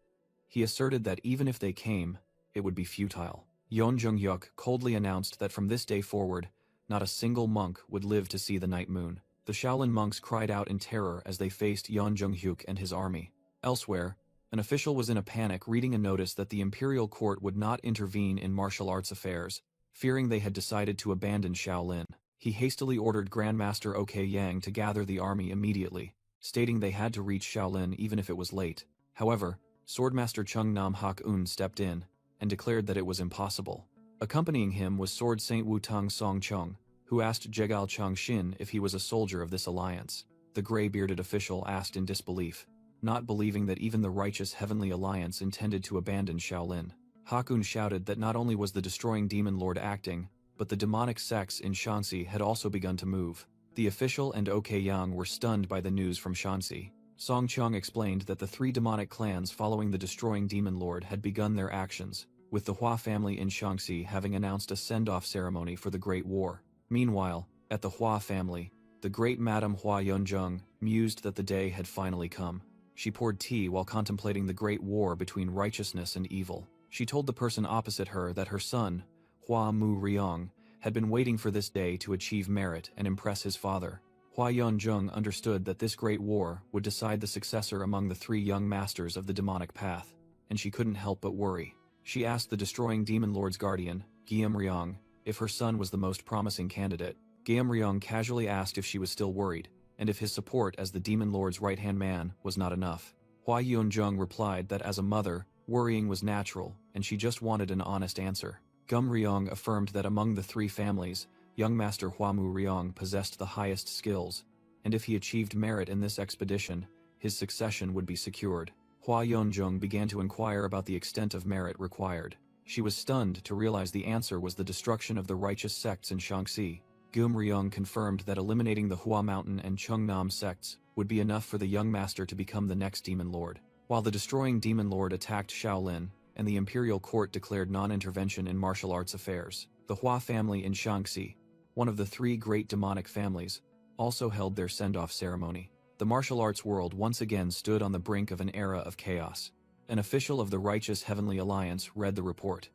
he asserted that even if they came, it would be futile. Yun Junghyuk coldly announced that from this day forward, not a single monk would live to see the night moon. The Shaolin monks cried out in terror as they faced Yun Junghyuk and his army. Elsewhere, an official was in a panic reading a notice that the imperial court would not intervene in martial arts affairs, fearing they had decided to abandon Shaolin. He hastily ordered Grandmaster OK Yang to gather the army immediately, stating they had to reach Shaolin even if it was late. However, Swordmaster Chung Nam Hak Un stepped in and declared that it was impossible. Accompanying him was Sword Saint Wu Tang Song Chung, who asked Jegal Changshin if he was a soldier of this alliance. The gray-bearded official asked in disbelief, not believing that even the righteous Heavenly Alliance intended to abandon Shaolin. Hakun shouted that not only was the destroying demon lord acting, but the demonic sects in Shanxi had also begun to move. The official and OK Yang were stunned by the news from Shanxi. Song Qiang explained that the three demonic clans following the destroying demon lord had begun their actions, with the Hua family in Shanxi having announced a send-off ceremony for the Great War. Meanwhile, at the Hua family, the great Madame Hua Yunzheng mused that the day had finally come. She poured tea while contemplating the great war between righteousness and evil. She told the person opposite her that her son, Hua Mu Riong, had been waiting for this day to achieve merit and impress his father. Hua Yunzheng understood that this great war would decide the successor among the three young masters of the demonic path, and she couldn't help but worry. She asked the destroying demon lord's guardian, Guillaume Riong, if her son was the most promising candidate. Guillaume Riong casually asked if she was still worried, and if his support as the demon lord's right-hand man was not enough. Hua Yunzheng replied that as a mother, worrying was natural, and she just wanted an honest answer. Gum Riong affirmed that among the three families, young master Huamu Riong possessed the highest skills, and if he achieved merit in this expedition, his succession would be secured. Hua Yunzheng began to inquire about the extent of merit required. She was stunned to realize the answer was the destruction of the righteous sects in Shanxi. Guillaume Riong confirmed that eliminating the Hua Mountain and Chungnam sects would be enough for the young master to become the next demon lord. While the destroying demon lord attacked Shaolin, and the imperial court declared non-intervention in martial arts affairs, the Hua family in Shanxi, one of the three great demonic families, also held their send-off ceremony. The martial arts world once again stood on the brink of an era of chaos. An official of the righteous Heavenly Alliance read the report,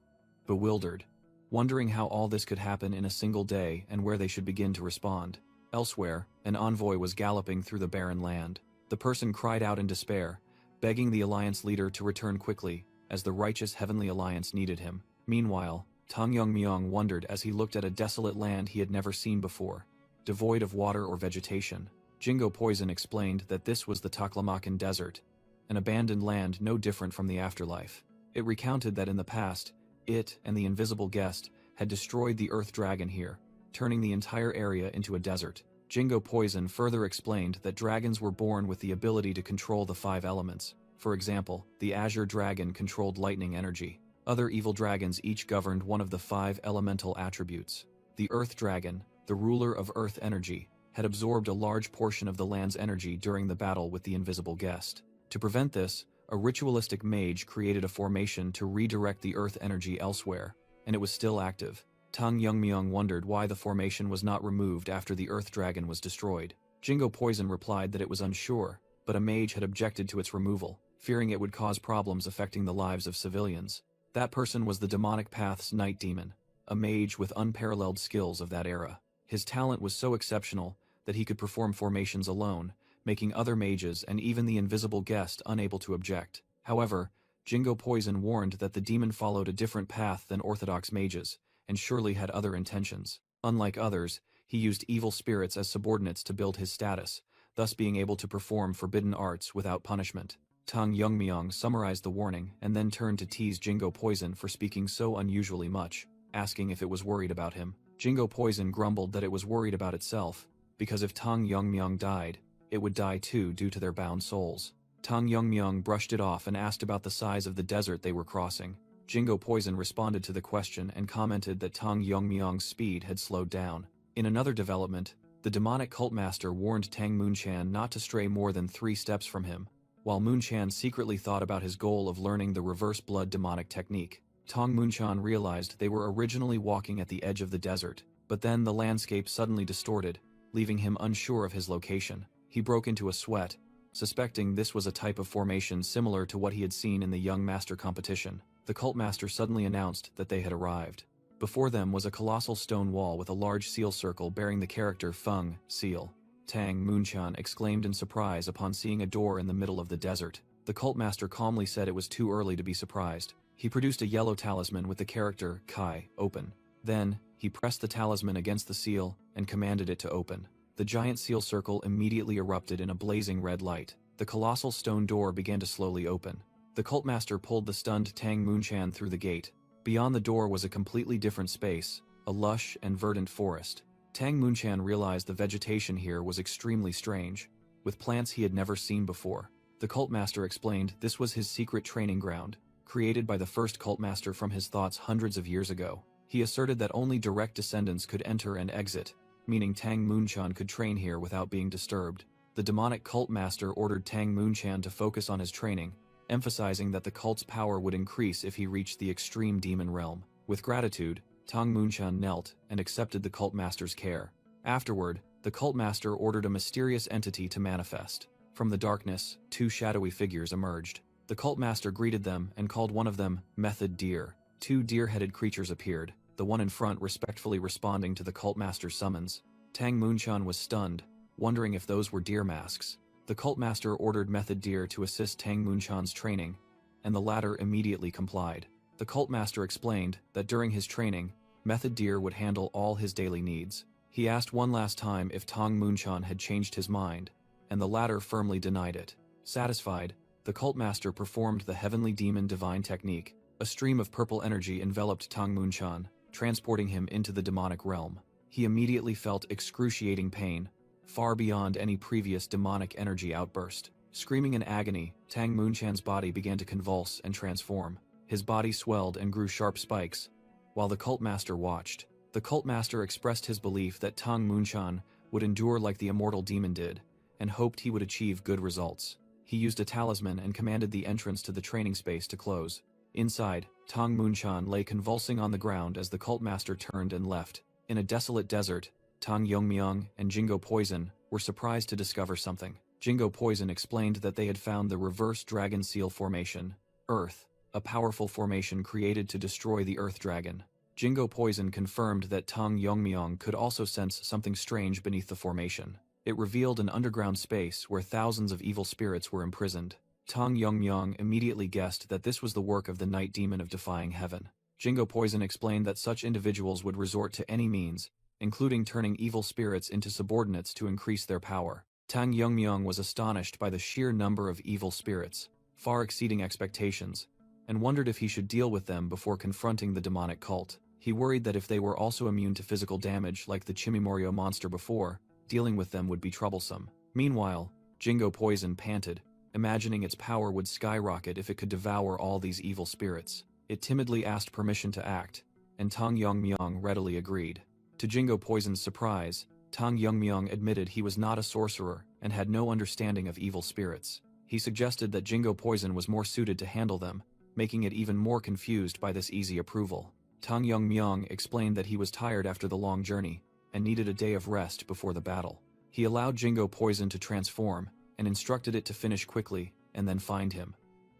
bewildered, wondering how all this could happen in a single day and where they should begin to respond. Elsewhere, an envoy was galloping through the barren land. The person cried out in despair, begging the alliance leader to return quickly, as the righteous Heavenly Alliance needed him. Meanwhile, Tang Yongmyong wondered as he looked at a desolate land he had never seen before, devoid of water or vegetation. Jingo Poison explained that this was the Taklamakan Desert, an abandoned land no different from the afterlife. It recounted that in the past, it and the invisible guest had destroyed the earth dragon here, turning the entire area into a desert. Jingo Poison further explained that dragons were born with the ability to control the 5 elements. For example, the Azure Dragon controlled lightning energy. Other evil dragons each governed one of the 5 elemental attributes. The Earth Dragon, the ruler of earth energy, had absorbed a large portion of the land's energy during the battle with the invisible guest. To prevent this, a ritualistic mage created a formation to redirect the earth energy elsewhere, and it was still active. Tang Yongmyong wondered why the formation was not removed after the Earth Dragon was destroyed. Jingo Poison replied that it was unsure, but a mage had objected to its removal, fearing it would cause problems affecting the lives of civilians. That person was the Demonic Path's Night Demon, a mage with unparalleled skills of that era. His talent was so exceptional that he could perform formations alone, making other mages and even the invisible guest unable to object. However, Jingo Poison warned that the demon followed a different path than orthodox mages, and surely had other intentions. Unlike others, he used evil spirits as subordinates to build his status, thus being able to perform forbidden arts without punishment. Tang Yongmyong summarized the warning and then turned to tease Jingo Poison for speaking so unusually much, asking if it was worried about him. Jingo Poison grumbled that it was worried about itself, because if Tang Yongmyong died, it would die too due to their bound souls. Tang Yongmyong brushed it off and asked about the size of the desert they were crossing. Jingo Poison responded to the question and commented that Tang Yongmyong's speed had slowed down. In another development, the demonic cult master warned Tang Moonchan not to stray more than 3 steps from him, while Moonchan secretly thought about his goal of learning the reverse blood demonic technique. Tang Moonchan realized they were originally walking at the edge of the desert, but then the landscape suddenly distorted, leaving him unsure of his location. He broke into a sweat, suspecting this was a type of formation similar to what he had seen in the Young Master competition. The cult master suddenly announced that they had arrived. Before them was a colossal stone wall with a large seal circle bearing the character Feng, seal. Tang Moonchan exclaimed in surprise upon seeing a door in the middle of the desert. The cult master calmly said it was too early to be surprised. He produced a yellow talisman with the character Kai, open. Then, he pressed the talisman against the seal and commanded it to open. The giant seal circle immediately erupted in a blazing red light. The colossal stone door began to slowly open. The cult master pulled the stunned Tang Moonchan through the gate. Beyond the door was a completely different space, a lush and verdant forest. Tang Munchan realized the vegetation here was extremely strange, with plants he had never seen before. The cult master explained this was his secret training ground, created by the first cult master from his thoughts hundreds of years ago. He asserted that only direct descendants could enter and exit, meaning Tang Munchan could train here without being disturbed. The demonic cult master ordered Tang Munchan to focus on his training, emphasizing that the cult's power would increase if he reached the extreme demon realm. With gratitude, Tang Munchan knelt and accepted the cult master's care. Afterward, the cult master ordered a mysterious entity to manifest. From the darkness, two shadowy figures emerged. The cult master greeted them and called one of them Method Deer. Two deer-headed creatures appeared, the one in front respectfully responding to the cult master's summons. Tang Munchan was stunned, wondering if those were deer masks. The cult master ordered Method Deer to assist Tang Munchan's training, and the latter immediately complied. The cult master explained that during his training, Method Deer would handle all his daily needs. He asked one last time if Tang Munchan had changed his mind, and the latter firmly denied it. Satisfied, the cult master performed the heavenly demon divine technique. A stream of purple energy enveloped Tang Munchan, transporting him into the demonic realm. He immediately felt excruciating pain, far beyond any previous demonic energy outburst. Screaming in agony, Tang Munchan's body began to convulse and transform. His body swelled and grew sharp spikes, while the cult master watched. The cult master expressed his belief that Tang Munchan would endure like the immortal demon did, and hoped he would achieve good results. He used a talisman and commanded the entrance to the training space to close. Inside, Tang Munchan lay convulsing on the ground as the cult master turned and left. In a desolate desert, Tang Yongmyong and Jingo Poison were surprised to discover something. Jingo Poison explained that they had found the reverse dragon seal formation, Earth, a powerful formation created to destroy the Earth Dragon. Jingo Poison confirmed that Tang Yongmyong could also sense something strange beneath the formation. It revealed an underground space where thousands of evil spirits were imprisoned. Tang Yongmyong immediately guessed that this was the work of the night demon of defying heaven. Jingo Poison explained that such individuals would resort to any means, including turning evil spirits into subordinates to increase their power. Tang Yongmyong was astonished by the sheer number of evil spirits, far exceeding expectations, and wondered if he should deal with them before confronting the demonic cult. He worried that if they were also immune to physical damage like the Chimimorio monster before, dealing with them would be troublesome. Meanwhile, Jingo Poison panted, imagining its power would skyrocket if it could devour all these evil spirits. It timidly asked permission to act, and Tang Yongmyong readily agreed. To Jingo Poison's surprise, Tang Yongmyong admitted he was not a sorcerer and had no understanding of evil spirits. He suggested that Jingo Poison was more suited to handle them, making it even more confused by this easy approval. Tang Yongmyong explained that he was tired after the long journey and needed a day of rest before the battle. He allowed Jingo Poison to transform and instructed it to finish quickly and then find him.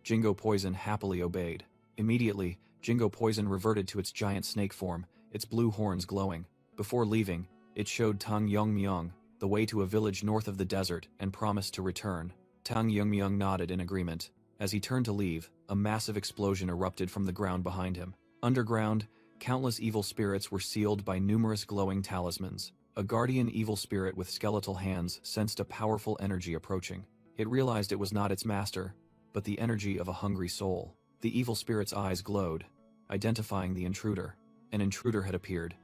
Jingo Poison happily obeyed. Immediately, Jingo Poison reverted to its giant snake form, its blue horns glowing. Before leaving, it showed Tang Yongmyong the way to a village north of the desert and promised to return. Tang Yongmyong nodded in agreement. As he turned to leave, a massive explosion erupted from the ground behind him. Underground, countless evil spirits were sealed by numerous glowing talismans. A guardian evil spirit with skeletal hands sensed a powerful energy approaching. It realized it was not its master, but the energy of a hungry soul. The evil spirit's eyes glowed, identifying the intruder. An intruder had appeared.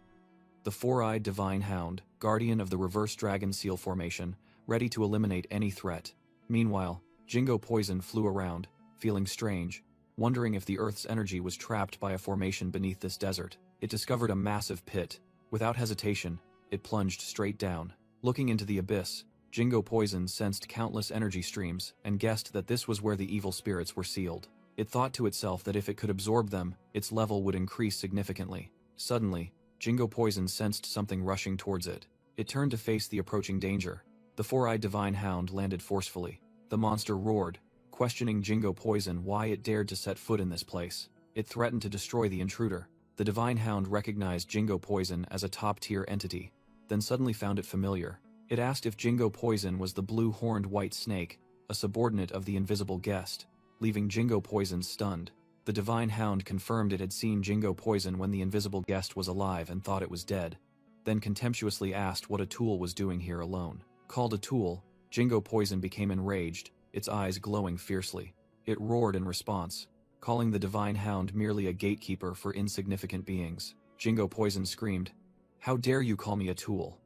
The four-eyed divine hound, guardian of the reverse dragon seal formation, ready to eliminate any threat. Meanwhile, Jingo Poison flew around, feeling strange, wondering if the Earth's energy was trapped by a formation beneath this desert. It discovered a massive pit. Without hesitation, it plunged straight down. Looking into the abyss, Jingo Poison sensed countless energy streams and guessed that this was where the evil spirits were sealed. It thought to itself that if it could absorb them, its level would increase significantly. Suddenly, Jingo Poison sensed something rushing towards it. It turned to face the approaching danger. The four-eyed divine hound landed forcefully. The monster roared, questioning Jingo Poison why it dared to set foot in this place. It threatened to destroy the intruder. The divine hound recognized Jingo Poison as a top-tier entity, then suddenly found it familiar. It asked if Jingo Poison was the blue-horned white snake, a subordinate of the invisible guest, leaving Jingo Poison stunned. The divine hound confirmed it had seen Jingo Poison when the invisible guest was alive and thought it was dead, then contemptuously asked what a tool was doing here alone. Called a tool, Jingo Poison became enraged, its eyes glowing fiercely. It roared in response, calling the divine hound merely a gatekeeper for insignificant beings. Jingo Poison screamed, "How dare you call me a tool?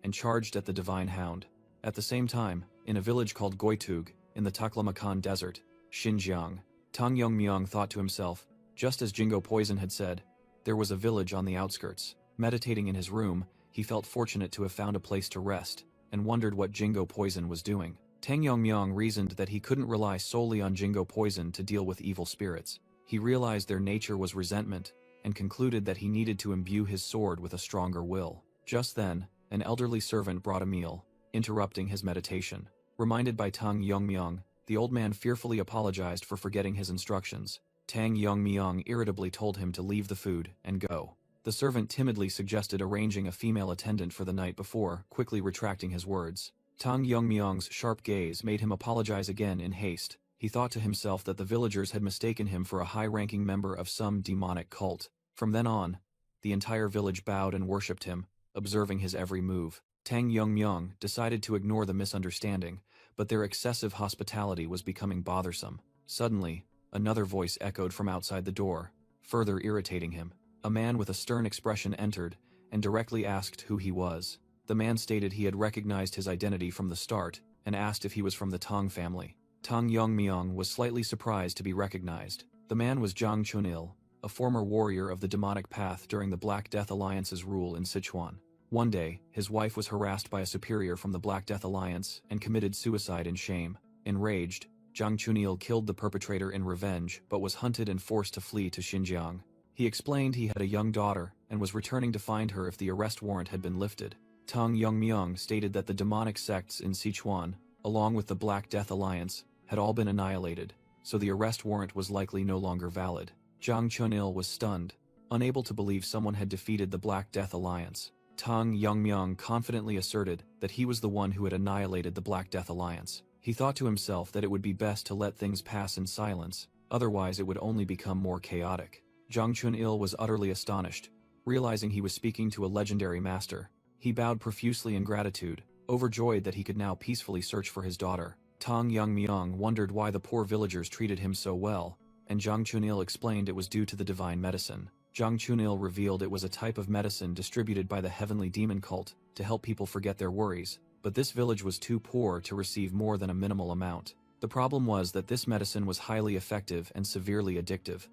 and charged at the divine hound. At the same time, in a village called Goitug, in the Taklamakan Desert, Xinjiang, Tang Yongmyong thought to himself, just as Jingo Poison had said, there was a village on the outskirts. Meditating in his room, he felt fortunate to have found a place to rest, and wondered what Jingo Poison was doing. Tang Yongmyong reasoned that he couldn't rely solely on Jingo Poison to deal with evil spirits. He realized their nature was resentment, and concluded that he needed to imbue his sword with a stronger will. Just then, an elderly servant brought a meal, interrupting his meditation. Reminded by Tang Yongmyong, the old man fearfully apologized for forgetting his instructions. Tang Yongmyong irritably told him to leave the food and go. The servant timidly suggested arranging a female attendant for the night before, quickly retracting his words. Tang Yongmyong's sharp gaze made him apologize again in haste. He thought to himself that the villagers had mistaken him for a high-ranking member of some demonic cult. From then on, the entire village bowed and worshipped him, observing his every move. Tang Yongmyong decided to ignore the misunderstanding, but their excessive hospitality was becoming bothersome. Suddenly, another voice echoed from outside the door, further irritating him. A man with a stern expression entered, and directly asked who he was. The man stated he had recognized his identity from the start, and asked if he was from the Tang family. Tang Yongmyong was slightly surprised to be recognized. The man was Zhang Chunil, a former warrior of the demonic path during the Black Death Alliance's rule in Sichuan. One day, his wife was harassed by a superior from the Black Death Alliance and committed suicide in shame. Enraged, Zhang Chunil killed the perpetrator in revenge but was hunted and forced to flee to Xinjiang. He explained he had a young daughter and was returning to find her if the arrest warrant had been lifted. Tang Yongmyong stated that the demonic sects in Sichuan, along with the Black Death Alliance, had all been annihilated, so the arrest warrant was likely no longer valid. Zhang Chunil was stunned, unable to believe someone had defeated the Black Death Alliance. Tang Yongmyong confidently asserted that he was the one who had annihilated the Black Death Alliance. He thought to himself that it would be best to let things pass in silence, otherwise it would only become more chaotic. Zhang Chunil was utterly astonished, realizing he was speaking to a legendary master. He bowed profusely in gratitude, overjoyed that he could now peacefully search for his daughter. Tang Yongmyong wondered why the poor villagers treated him so well, and Zhang Chunil explained it was due to the divine medicine. Zhang Chunil revealed it was a type of medicine distributed by the heavenly demon cult to help people forget their worries, but this village was too poor to receive more than a minimal amount. The problem was that this medicine was highly effective and severely addictive.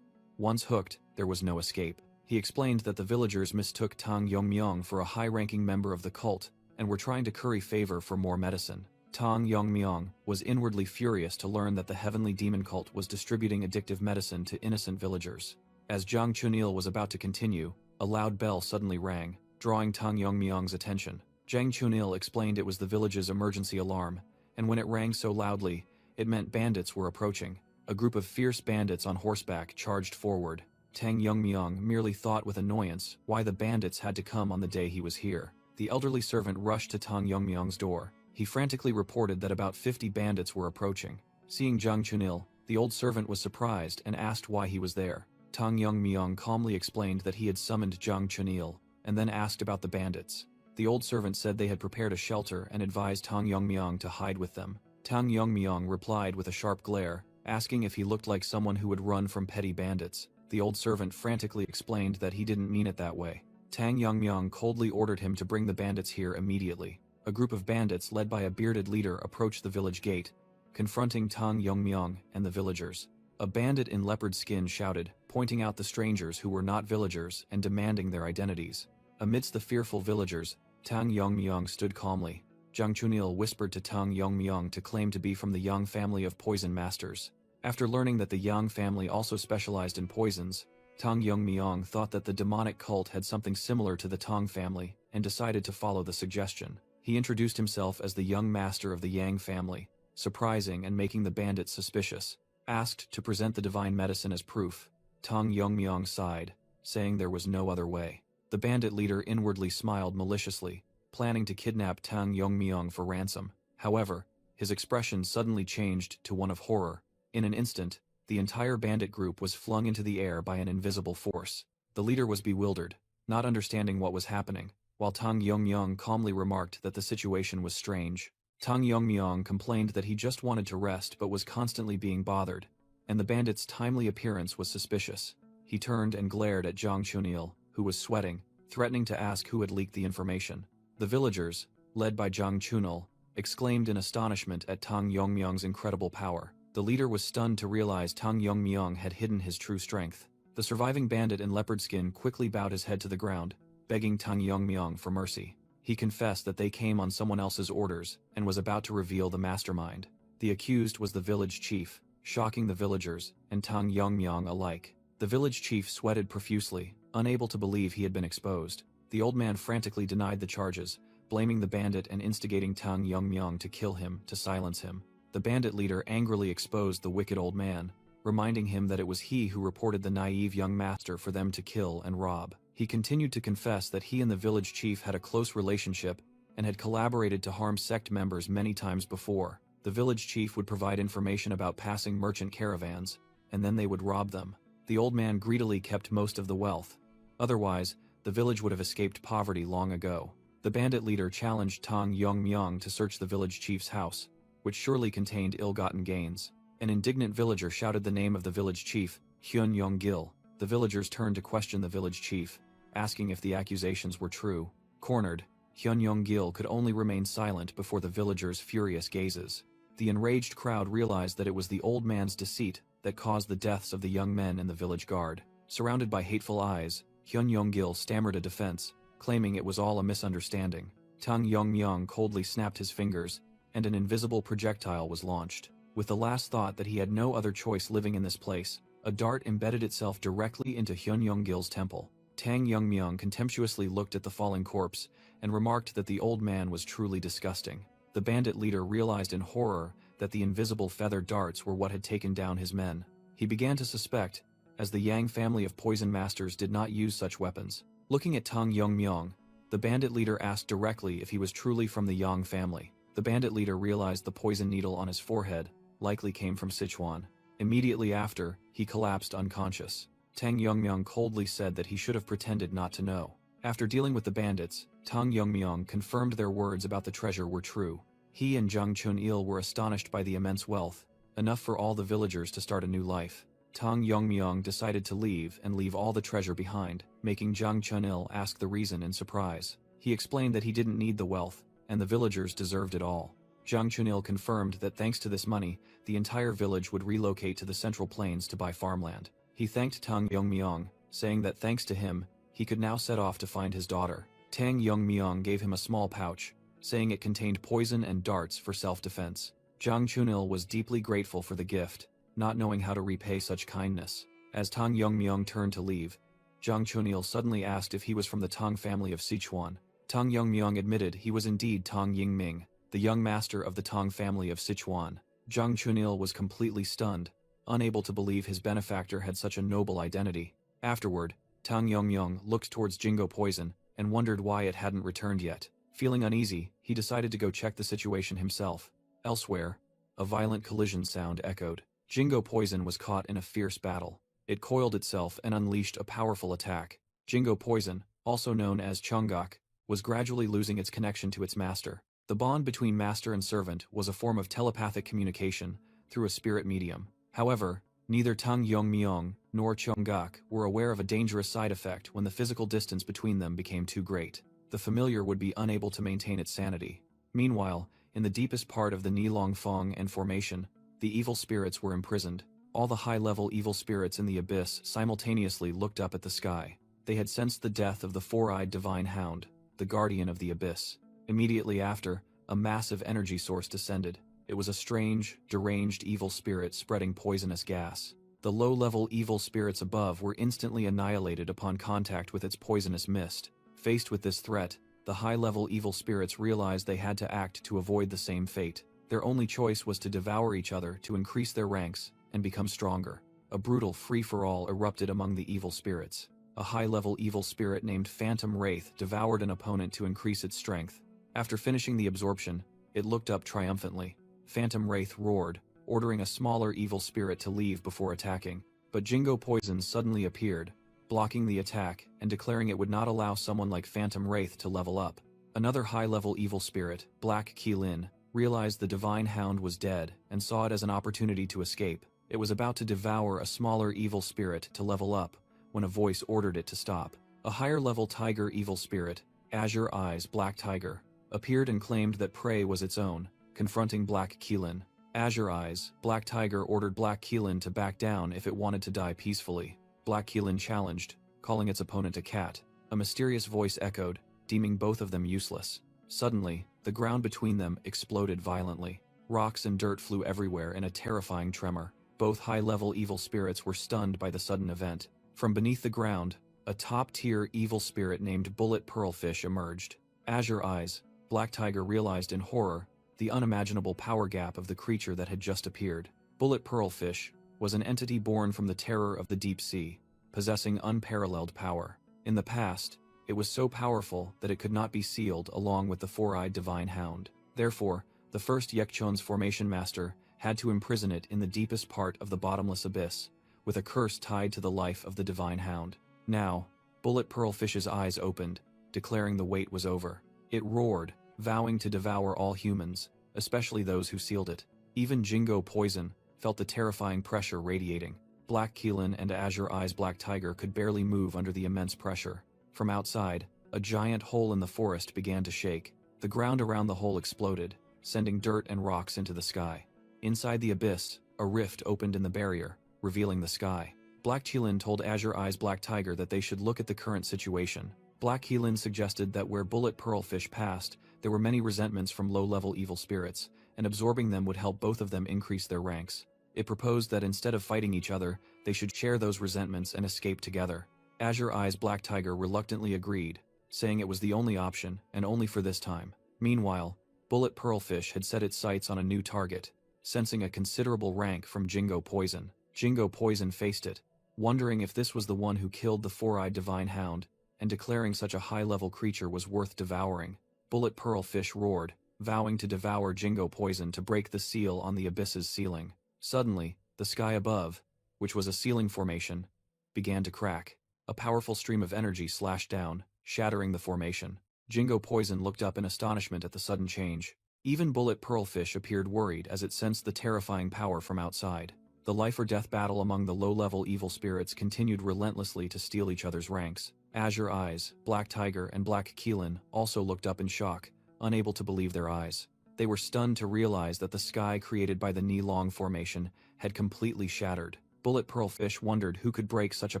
Once hooked, there was no escape. He explained that the villagers mistook Tang Yongmyong for a high-ranking member of the cult and were trying to curry favor for more medicine. Tang Yongmyong was inwardly furious to learn that the heavenly demon cult was distributing addictive medicine to innocent villagers. As Zhang Chunil was about to continue, a loud bell suddenly rang, drawing Tang Yongmyong's attention. Zhang Chunil explained it was the village's emergency alarm, and when it rang so loudly, it meant bandits were approaching. A group of fierce bandits on horseback charged forward. Tang Yongmyong merely thought with annoyance why the bandits had to come on the day he was here. The elderly servant rushed to Tang Yongmyong's door. He frantically reported that about 50 bandits were approaching. Seeing Zhang Chunil, the old servant was surprised and asked why he was there. Tang Yongmyong calmly explained that he had summoned Zhang Chunil, and then asked about the bandits. The old servant said they had prepared a shelter and advised Tang Yongmyong to hide with them. Tang Yongmyong replied with a sharp glare, asking if he looked like someone who would run from petty bandits. The old servant frantically explained that he didn't mean it that way. Tang Yongmyong coldly ordered him to bring the bandits here immediately. A group of bandits led by a bearded leader approached the village gate, confronting Tang Yongmyong and the villagers. A bandit in leopard skin shouted, pointing out the strangers who were not villagers and demanding their identities. Amidst the fearful villagers, Tang Yongmyong stood calmly. Zhang Chunil whispered to Tang Yongmyong to claim to be from the Yang family of poison masters. After learning that the Yang family also specialized in poisons, Tang Yongmyong thought that the demonic cult had something similar to the Tang family and decided to follow the suggestion. He introduced himself as the young master of the Yang family, surprising and making the bandits suspicious. Asked to present the divine medicine as proof, Tang Yongmyong sighed, saying there was no other way. The bandit leader inwardly smiled maliciously, planning to kidnap Tang Yongmyong for ransom. However, his expression suddenly changed to one of horror. In an instant, the entire bandit group was flung into the air by an invisible force. The leader was bewildered, not understanding what was happening, while Tang Yongmyong calmly remarked that the situation was strange. Tang Yongmyong complained that he just wanted to rest but was constantly being bothered, and the bandit's timely appearance was suspicious. He turned and glared at Zhang Chunil, who was sweating, threatening to ask who had leaked the information. The villagers, led by Zhang Chunil, exclaimed in astonishment at Tang Yongmyong's incredible power. The leader was stunned to realize Tang Yongmyong had hidden his true strength. The surviving bandit in leopard skin quickly bowed his head to the ground, begging Tang Yongmyong for mercy. He confessed that they came on someone else's orders and was about to reveal the mastermind. The accused was the village chief, shocking the villagers and Tang Yongmyong alike. The village chief sweated profusely, unable to believe he had been exposed. The old man frantically denied the charges, blaming the bandit and instigating Tang Yongmyong to kill him to silence him. The bandit leader angrily exposed the wicked old man, reminding him that it was he who reported the naive young master for them to kill and rob. He continued to confess that he and the village chief had a close relationship and had collaborated to harm sect members many times before. The village chief would provide information about passing merchant caravans, and then they would rob them. The old man greedily kept most of the wealth. Otherwise, the village would have escaped poverty long ago. The bandit leader challenged Tang Yongmyong to search the village chief's house, which surely contained ill-gotten gains. An indignant villager shouted the name of the village chief, Hyun Yong-gil. The villagers turned to question the village chief, asking if the accusations were true. Cornered, Hyun Yong-gil could only remain silent before the villagers' furious gazes. The enraged crowd realized that it was the old man's deceit that caused the deaths of the young men in the village guard. Surrounded by hateful eyes, Hyun Yong-gil stammered a defense, claiming it was all a misunderstanding. Tang Yongmyong coldly snapped his fingers, and an invisible projectile was launched. With the last thought that he had no other choice living in this place, a dart embedded itself directly into Hyun Yong-gil's temple. Tang Yongmyong contemptuously looked at the falling corpse and remarked that the old man was truly disgusting. The bandit leader realized in horror that the invisible feather darts were what had taken down his men. He began to suspect, as the Yang family of poison masters did not use such weapons. Looking at Tang Yongmyong, the bandit leader asked directly if he was truly from the Yang family. The bandit leader realized the poison needle on his forehead likely came from Sichuan. Immediately after, he collapsed unconscious. Tang Yongmyong coldly said that he should have pretended not to know. After dealing with the bandits, Tang Yongmyong confirmed their words about the treasure were true. He and Zhang Chunil were astonished by the immense wealth, enough for all the villagers to start a new life. Tang Yongmyong decided to leave all the treasure behind, making Zhang Chunil ask the reason in surprise. He explained that he didn't need the wealth, and the villagers deserved it all. Zhang Chunil confirmed that thanks to this money, the entire village would relocate to the Central Plains to buy farmland. He thanked Tang Yongmyong, saying that thanks to him, he could now set off to find his daughter. Tang Yongmyong gave him a small pouch, saying it contained poison and darts for self-defense. Zhang Chunil was deeply grateful for the gift, not knowing how to repay such kindness. As Tang Yongmyong turned to leave, Zhang Chunil suddenly asked if he was from the Tang family of Sichuan. Tang Yongmyong admitted he was indeed Tang Yingming, the young master of the Tang family of Sichuan. Zhang Chunil was completely stunned, unable to believe his benefactor had such a noble identity. Afterward, Tang Yongmyong looked towards Jingo Poison and wondered why it hadn't returned yet. Feeling uneasy, he decided to go check the situation himself. Elsewhere, a violent collision sound echoed. Jingo Poison was caught in a fierce battle. It coiled itself and unleashed a powerful attack. Jingo Poison, also known as Chunggak, was gradually losing its connection to its master. The bond between master and servant was a form of telepathic communication through a spirit medium. However, neither Tang Yongmyong nor Chunggak were aware of a dangerous side effect when the physical distance between them became too great. The familiar would be unable to maintain its sanity. Meanwhile, in the deepest part of the Nilongfang and formation, the evil spirits were imprisoned. All the high-level evil spirits in the abyss simultaneously looked up at the sky. They had sensed the death of the four-eyed divine hound, the guardian of the abyss. Immediately after, a massive energy source descended. It was a strange, deranged evil spirit spreading poisonous gas. The low-level evil spirits above were instantly annihilated upon contact with its poisonous mist. Faced with this threat, the high-level evil spirits realized they had to act to avoid the same fate. Their only choice was to devour each other to increase their ranks and become stronger. A brutal free-for-all erupted among the evil spirits. A high-level evil spirit named Phantom Wraith devoured an opponent to increase its strength. After finishing the absorption, it looked up triumphantly. Phantom Wraith roared, ordering a smaller evil spirit to leave before attacking. But Jingo Poison suddenly appeared, blocking the attack and declaring it would not allow someone like Phantom Wraith to level up. Another high-level evil spirit, Black Qilin, realized the divine hound was dead and saw it as an opportunity to escape. It was about to devour a smaller evil spirit to level up when a voice ordered it to stop. A higher-level tiger evil spirit, Azure Eyes Black Tiger appeared and claimed that prey was its own, confronting Black Keelan. Azure Eyes Black Tiger ordered Black Keelan to back down if it wanted to die peacefully. Black Keelan challenged, calling its opponent a cat. A mysterious voice echoed, deeming both of them useless. Suddenly, the ground between them exploded violently. Rocks and dirt flew everywhere in a terrifying tremor. Both high-level evil spirits were stunned by the sudden event. From beneath the ground, a top-tier evil spirit named Bullet Pearlfish emerged. Azure Eyes Black Tiger realized in horror the unimaginable power gap of the creature that had just appeared. Bullet Pearlfish was an entity born from the terror of the deep sea, possessing unparalleled power. In the past, it was so powerful that it could not be sealed along with the four-eyed divine hound. Therefore, the first Yekchon's formation master had to imprison it in the deepest part of the bottomless abyss, with a curse tied to the life of the divine hound. Now, Bullet Pearlfish's eyes opened, declaring the wait was over. It roared, vowing to devour all humans, especially those who sealed it. Even Jingo Poison felt the terrifying pressure radiating. Black Keelan and Azure Eyes Black Tiger could barely move under the immense pressure. From outside, a giant hole in the forest began to shake. The ground around the hole exploded, sending dirt and rocks into the sky. Inside the abyss, a rift opened in the barrier, revealing the sky. Black Keelan told Azure Eyes Black Tiger that they should look at the current situation. Black Keelan suggested that where Bullet Pearlfish passed, there were many resentments from low-level evil spirits, and absorbing them would help both of them increase their ranks. It proposed that instead of fighting each other, they should share those resentments and escape together. Azure Eyes Black Tiger reluctantly agreed, saying it was the only option, and only for this time. Meanwhile, Bullet Pearlfish had set its sights on a new target, sensing a considerable rank from Jingo Poison. Jingo Poison faced it, wondering if this was the one who killed the four-eyed divine hound, and declaring such a high-level creature was worth devouring. Bullet Pearlfish roared, vowing to devour Jingo Poison to break the seal on the abyss's ceiling. Suddenly, the sky above, which was a ceiling formation, began to crack. A powerful stream of energy slashed down, shattering the formation. Jingo Poison looked up in astonishment at the sudden change. Even Bullet Pearlfish appeared worried as it sensed the terrifying power from outside. The life-or-death battle among the low-level evil spirits continued relentlessly to steal each other's ranks. Azure Eyes, Black Tiger, and Black Keelan also looked up in shock, unable to believe their eyes. They were stunned to realize that the sky created by the knee-long formation had completely shattered. Bullet Pearlfish wondered who could break such a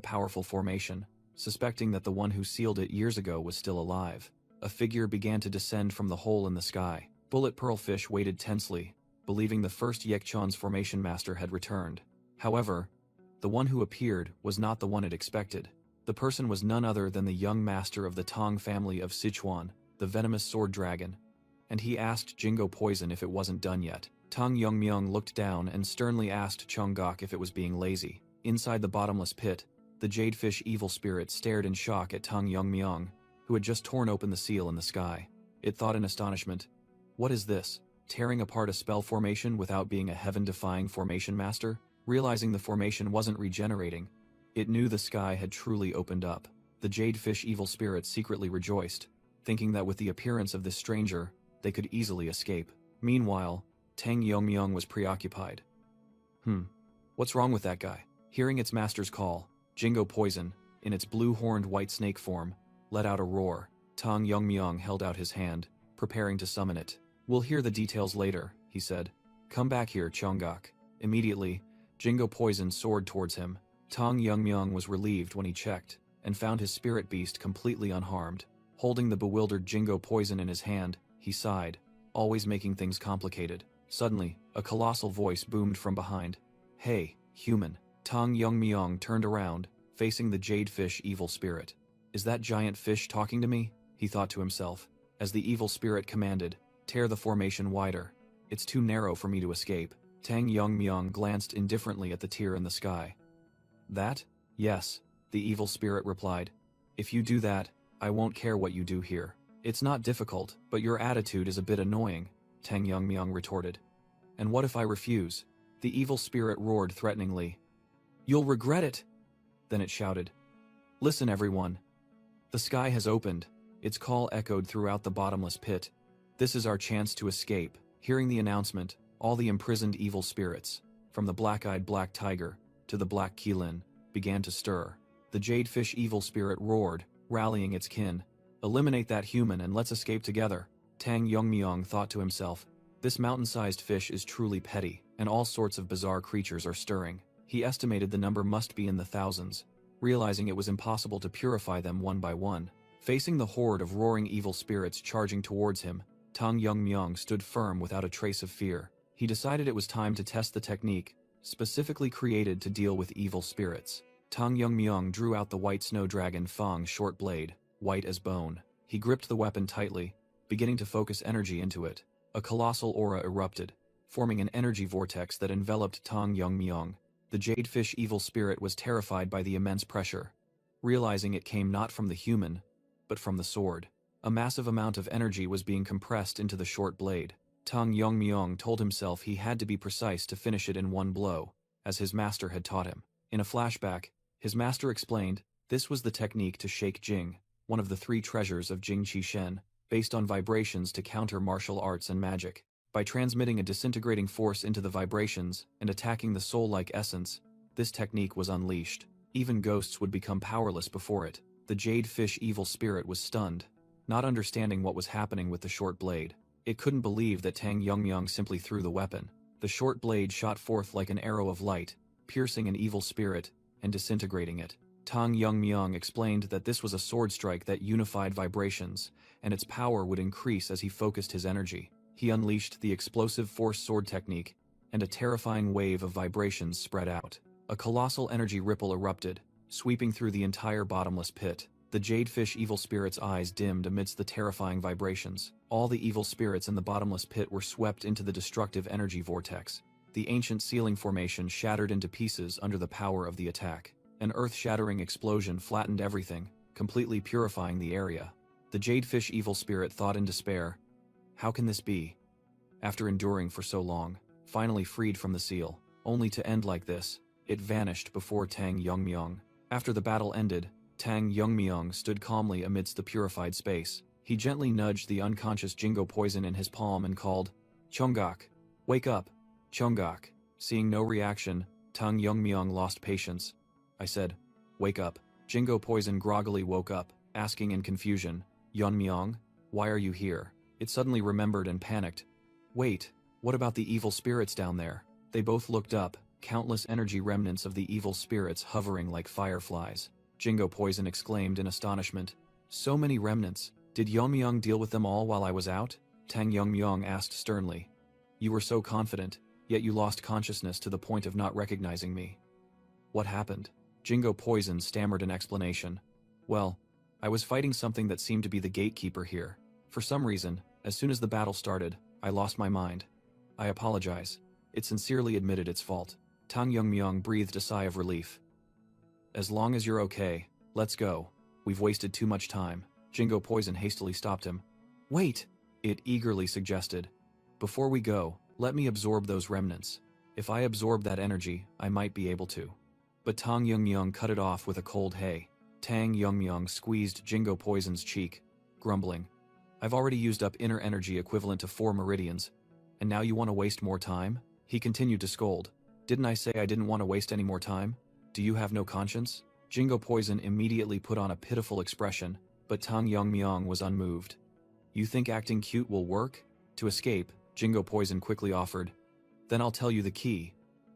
powerful formation, suspecting that the one who sealed it years ago was still alive. A figure began to descend from the hole in the sky. Bullet Pearlfish waited tensely, believing the first Yekchon's formation master had returned. However, the one who appeared was not the one it expected. The person was none other than the young master of the Tang family of Sichuan, the venomous sword dragon, and he asked Jingo Poison if it wasn't done yet. Tang Yongmyung looked down and sternly asked Chonggok if it was being lazy. Inside the bottomless pit, the jadefish evil spirit stared in shock at Tang Yongmyung, who had just torn open the seal in the sky. It thought in astonishment, "What is this? Tearing apart a spell formation without being a heaven-defying formation master?" Realizing the formation wasn't regenerating, it knew the sky had truly opened up. The jadefish evil spirit secretly rejoiced, thinking that with the appearance of this stranger, they could easily escape. Meanwhile, Tang Yongmyung was preoccupied. What's wrong with that guy? Hearing its master's call, Jingo Poison, in its blue-horned white snake form, let out a roar. Tang Yongmyung held out his hand, preparing to summon it. "We'll hear the details later," he said. "Come back here, Chonggok." Immediately, Jingo Poison soared towards him. Tang Yongmyung was relieved when he checked, and found his spirit beast completely unharmed. Holding the bewildered Jingo Poison in his hand, he sighed, always making things complicated. Suddenly, a colossal voice boomed from behind. "Hey, human." Tang Yongmyung turned around, facing the jadefish evil spirit. "Is that giant fish talking to me?" he thought to himself. As the evil spirit commanded, "Tear the formation wider. It's too narrow for me to escape." Tang Yongmyung glanced indifferently at the tear in the sky. "That? Yes," the evil spirit replied. "If you do that, I won't care what you do here." "It's not difficult, but your attitude is a bit annoying," Tang Yongmyung retorted. "And what if I refuse?" The evil spirit roared threateningly. "You'll regret it!" Then it shouted, "Listen, everyone. The sky has opened." Its call echoed throughout the bottomless pit. "This is our chance to escape." Hearing the announcement, all the imprisoned evil spirits, from the black-eyed Black Tiger to the Black Keelan, began to stir. The jadefish evil spirit roared, rallying its kin, Eliminate that human and let's escape together, Tang Yongmyong thought to himself. This mountain-sized fish is truly petty, and all sorts of bizarre creatures are stirring. He estimated the number must be in the thousands, realizing it was impossible to purify them one by one. Facing the horde of roaring evil spirits charging towards him, Tang Yongmyong stood firm without a trace of fear. He decided it was time to test the technique, specifically created to deal with evil spirits. Tang Yongmyong drew out the white snow dragon Fang's short blade, white as bone. He gripped the weapon tightly, beginning to focus energy into it. A colossal aura erupted, forming an energy vortex that enveloped Tang Yongmyong. The jadefish evil spirit was terrified by the immense pressure, realizing it came not from the human, but from the sword. A massive amount of energy was being compressed into the short blade. Tang Yongmyong told himself he had to be precise to finish it in one blow, as his master had taught him. In a flashback, his master explained, this was the technique to shake Jing, one of the 3 treasures of Jing Qi Shen, based on vibrations to counter martial arts and magic. By transmitting a disintegrating force into the vibrations and attacking the soul-like essence, this technique was unleashed. Even ghosts would become powerless before it. The jadefish evil spirit was stunned, not understanding what was happening with the short blade. It couldn't believe that Tang Yongmyong simply threw the weapon. The short blade shot forth like an arrow of light, piercing an evil spirit and disintegrating it. Tang Yongmyong explained that this was a sword strike that unified vibrations, and its power would increase as he focused his energy. He unleashed the explosive force sword technique, and a terrifying wave of vibrations spread out. A colossal energy ripple erupted, sweeping through the entire bottomless pit. The jadefish evil spirit's eyes dimmed amidst the terrifying vibrations. All the evil spirits in the bottomless pit were swept into the destructive energy vortex. The ancient ceiling formation shattered into pieces under the power of the attack. An earth-shattering explosion flattened everything, completely purifying the area. The jadefish evil spirit thought in despair, how can this be? After enduring for so long, finally freed from the seal, only to end like this, it vanished before Tang Yongmyong. After the battle ended, Tang Yongmyong stood calmly amidst the purified space. He gently nudged the unconscious Jingo Poison in his palm and called, Chonggak, wake up, Chonggak. Seeing no reaction, Tang Yongmyong lost patience. I said, wake up. Jingo Poison groggily woke up, asking in confusion, Yongmyong, why are you here? It suddenly remembered and panicked. Wait, what about the evil spirits down there? They both looked up, countless energy remnants of the evil spirits hovering like fireflies. Jingo Poison exclaimed in astonishment. So many remnants. Did Yongmyong deal with them all while I was out? Tang Yongmyong asked sternly. You were so confident, yet you lost consciousness to the point of not recognizing me. What happened? Jingo Poison stammered an explanation. Well, I was fighting something that seemed to be the gatekeeper here. For some reason, as soon as the battle started, I lost my mind. I apologize. It sincerely admitted its fault. Tang Yongmyong breathed a sigh of relief. As long as you're okay, let's go. We've wasted too much time. Jingo Poison hastily stopped him. Wait, it eagerly suggested. Before we go, let me absorb those remnants. If I absorb that energy, I might be able to. But Tang Yongmyong cut it off with a cold hey. Tang Yongmyong squeezed Jingo Poison's cheek, grumbling. I've already used up inner energy equivalent to 4 meridians, and now you want to waste more time? He continued to scold. Didn't I say I didn't want to waste any more time? Do you have no conscience? Jingo Poison immediately put on a pitiful expression, but Tang Yongmyong was unmoved. You think acting cute will work? To escape, Jingo Poison quickly offered. Then I'll tell you the key,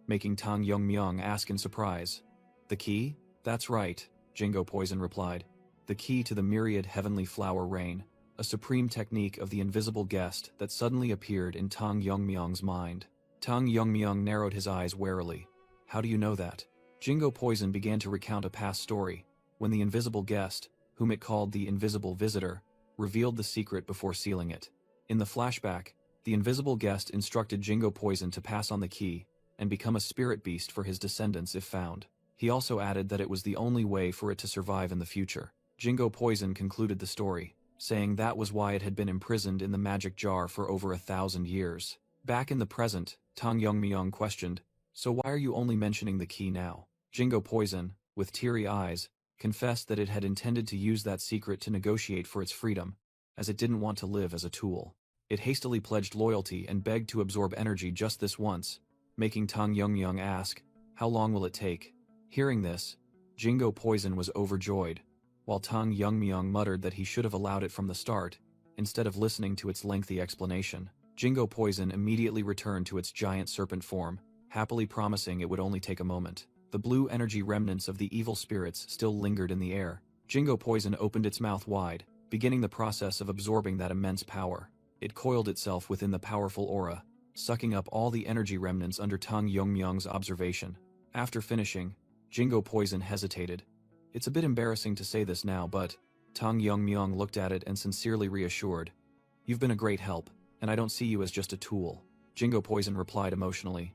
making Tang Yongmyong ask in surprise. The key? That's right, Jingo Poison replied. The key to the myriad heavenly flower rain. A supreme technique of the invisible guest that suddenly appeared in Tang Yongmyong's mind. Tang Yongmyong narrowed his eyes warily. How do you know that? Jingo Poison began to recount a past story, when the invisible guest, whom it called the invisible visitor, revealed the secret before sealing it. In the flashback, the invisible guest instructed Jingo Poison to pass on the key, and become a spirit beast for his descendants if found. He also added that it was the only way for it to survive in the future. Jingo Poison concluded the story, saying that was why it had been imprisoned in the magic jar for over 1,000 years. Back in the present, Tang Yongmyong questioned, so why are you only mentioning the key now? Jingo Poison, with teary eyes, confessed that it had intended to use that secret to negotiate for its freedom, as it didn't want to live as a tool. It hastily pledged loyalty and begged to absorb energy just this once, making Tang Yongmyong ask, how long will it take? Hearing this, Jingo Poison was overjoyed. while Tang Yongmyung muttered that he should have allowed it from the start, instead of listening to its lengthy explanation. Jingo Poison immediately returned to its giant serpent form, happily promising it would only take a moment. The blue energy remnants of the evil spirits still lingered in the air. Jingo Poison opened its mouth wide, beginning the process of absorbing that immense power. It coiled itself within the powerful aura, sucking up all the energy remnants under Tang Yongmyung's observation. After finishing, Jingo Poison hesitated. It's a bit embarrassing to say this now, but Tang Yongmyung looked at it and sincerely reassured. You've been a great help, and I don't see you as just a tool. Jingo Poison replied emotionally.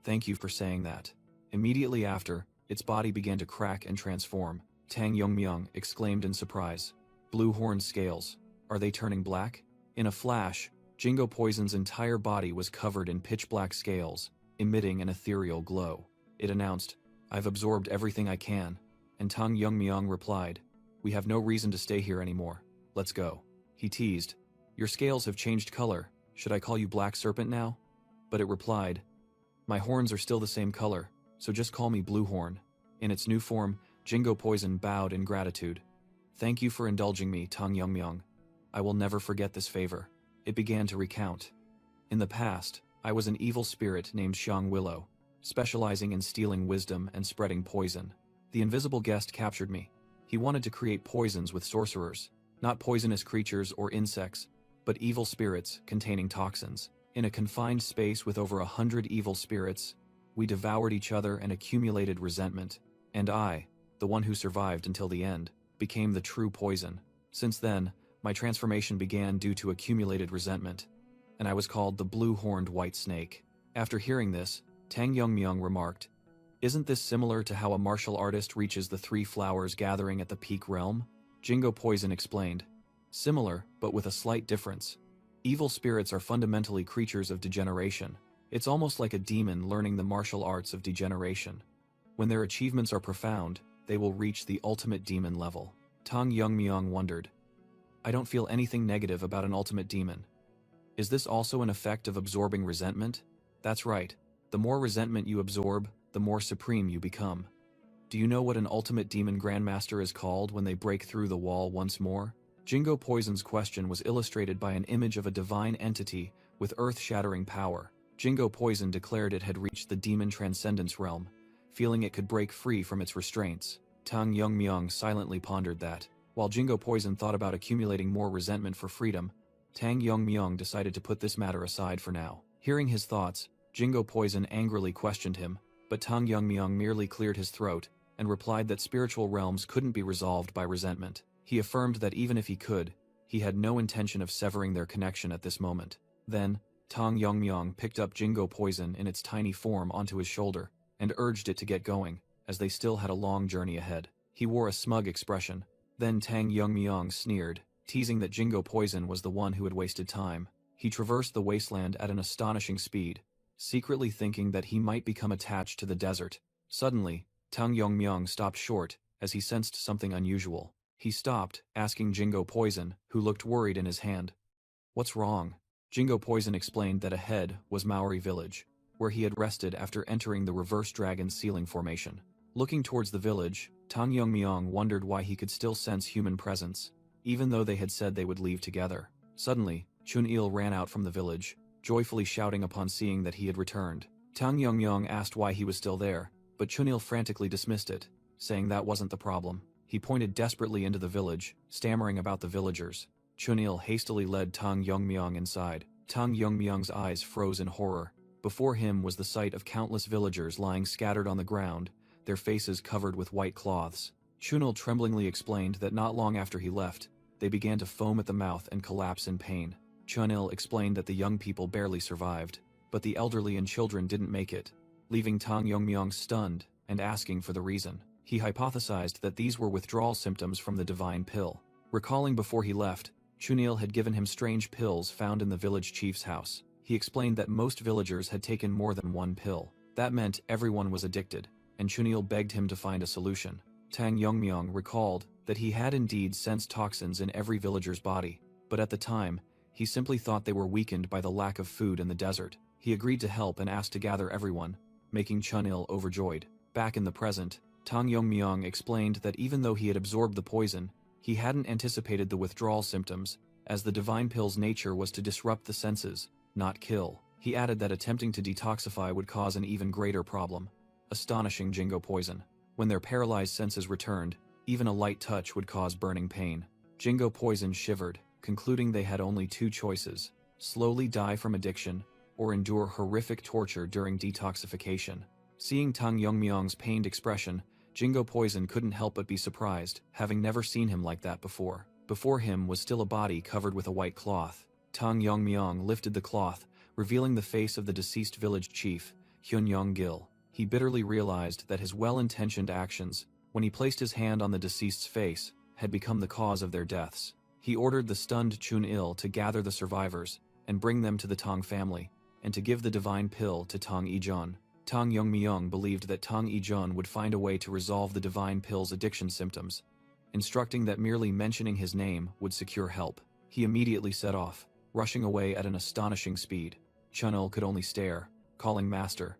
Thank you for saying that. Immediately after, its body began to crack and transform. Tang Yongmyung exclaimed in surprise. Blue horn scales. Are they turning black? In a flash, Jingo Poison's entire body was covered in pitch-black scales, emitting an ethereal glow. It announced, I've absorbed everything I can, and Tang Yongmyung replied, We have no reason to stay here anymore. Let's go. He teased, Your scales have changed color. Should I call you Black Serpent now? But it replied, My horns are still the same color, so just call me Blue Horn. In its new form, Jingo Poison bowed in gratitude. Thank you for indulging me, Tang Yongmyung. I will never forget this favor. It began to recount. In the past, I was an evil spirit named Xiang Willow, specializing in stealing wisdom and spreading poison. The invisible guest captured me. He wanted to create poisons with sorcerers, not poisonous creatures or insects, but evil spirits containing toxins. In a confined space with over 100 evil spirits, we devoured each other and accumulated resentment. And I, the one who survived until the end, became the true poison. Since then, my transformation began due to accumulated resentment, and I was called the Blue-Horned White Snake. After hearing this, Tang Yongmyung remarked, Isn't this similar to how a martial artist reaches the 3 flowers gathering at the peak realm? Jingo Poison explained, Similar, but with a slight difference. Evil spirits are fundamentally creatures of degeneration. It's almost like a demon learning the martial arts of degeneration. When their achievements are profound, they will reach the ultimate demon level. Tang Yongmyung wondered, I don't feel anything negative about an ultimate demon. Is this also an effect of absorbing resentment? That's right. The more resentment you absorb, the more supreme you become. Do you know what an ultimate demon grandmaster is called when they break through the wall once more? Jingo Poison's question was illustrated by an image of a divine entity with earth-shattering power. Jingo Poison declared it had reached the demon transcendence realm, feeling it could break free from its restraints. Tang Yongmyung silently pondered that. While Jingo Poison thought about accumulating more resentment for freedom, Tang Yongmyung decided to put this matter aside for now. Hearing his thoughts, Jingo Poison angrily questioned him, but Tang Yongmyung merely cleared his throat and replied that spiritual realms couldn't be resolved by resentment. He affirmed that even if he could, he had no intention of severing their connection at this moment. Then, Tang Yongmyung picked up Jingo Poison in its tiny form onto his shoulder and urged it to get going, as they still had a long journey ahead. He wore a smug expression. Then Tang Yongmyung sneered, teasing that Jingo Poison was the one who had wasted time. He traversed the wasteland at an astonishing speed, secretly thinking that he might become attached to the desert. Suddenly, Tang Yongmyung stopped short as he sensed something unusual. He stopped, asking Jingo Poison, who looked worried in his hand. What's wrong? Jingo Poison explained that ahead was Maori village, where he had rested after entering the reverse dragon ceiling formation. Looking towards the village, Tang Yongmyung wondered why he could still sense human presence, even though they had said they would leave together. Suddenly, Chun-il ran out from the village, joyfully shouting upon seeing that he had returned. Tang Yongmyung asked why he was still there, but Chun-il frantically dismissed it, saying that wasn't the problem. He pointed desperately into the village, stammering about the villagers. Chun-il hastily led Tang Yongmyung inside. Tang Yongmyung's eyes froze in horror. Before him was the sight of countless villagers lying scattered on the ground, their faces covered with white cloths. Chun-il tremblingly explained that not long after he left, they began to foam at the mouth and collapse in pain. Chun-il explained that the young people barely survived, but the elderly and children didn't make it, leaving Tang Yongmyung stunned and asking for the reason. He hypothesized that these were withdrawal symptoms from the divine pill. Recalling before he left, Chun-il had given him strange pills found in the village chief's house. He explained that most villagers had taken more than one pill. That meant everyone was addicted, and Chun-il begged him to find a solution. Tang Yongmyung recalled that he had indeed sensed toxins in every villager's body, but at the time, he simply thought they were weakened by the lack of food in the desert. He agreed to help and asked to gather everyone, making Chun-il overjoyed. Back in the present, Tang Yongmyong explained that even though he had absorbed the poison, he hadn't anticipated the withdrawal symptoms, as the divine pill's nature was to disrupt the senses, not kill. He added that attempting to detoxify would cause an even greater problem. Astonishing Jingo poison. When their paralyzed senses returned, even a light touch would cause burning pain. Jingo poison shivered, concluding they had only two choices: slowly die from addiction, or endure horrific torture during detoxification. Seeing Tang Yongmyong's pained expression, Jingo poison couldn't help but be surprised, having never seen him like that before. Before him was still a body covered with a white cloth. Tang Yongmyong lifted the cloth, revealing the face of the deceased village chief, Hyunyong-gil. He bitterly realized that his well-intentioned actions, when he placed his hand on the deceased's face, had become the cause of their deaths. He ordered the stunned Chun-il to gather the survivors and bring them to the Tang family, and to give the divine pill to Tang Yijun. Tang Yongmyong believed that Tang Yijun would find a way to resolve the divine pill's addiction symptoms, instructing that merely mentioning his name would secure help. He immediately set off, rushing away at an astonishing speed. Chun-il could only stare, calling master,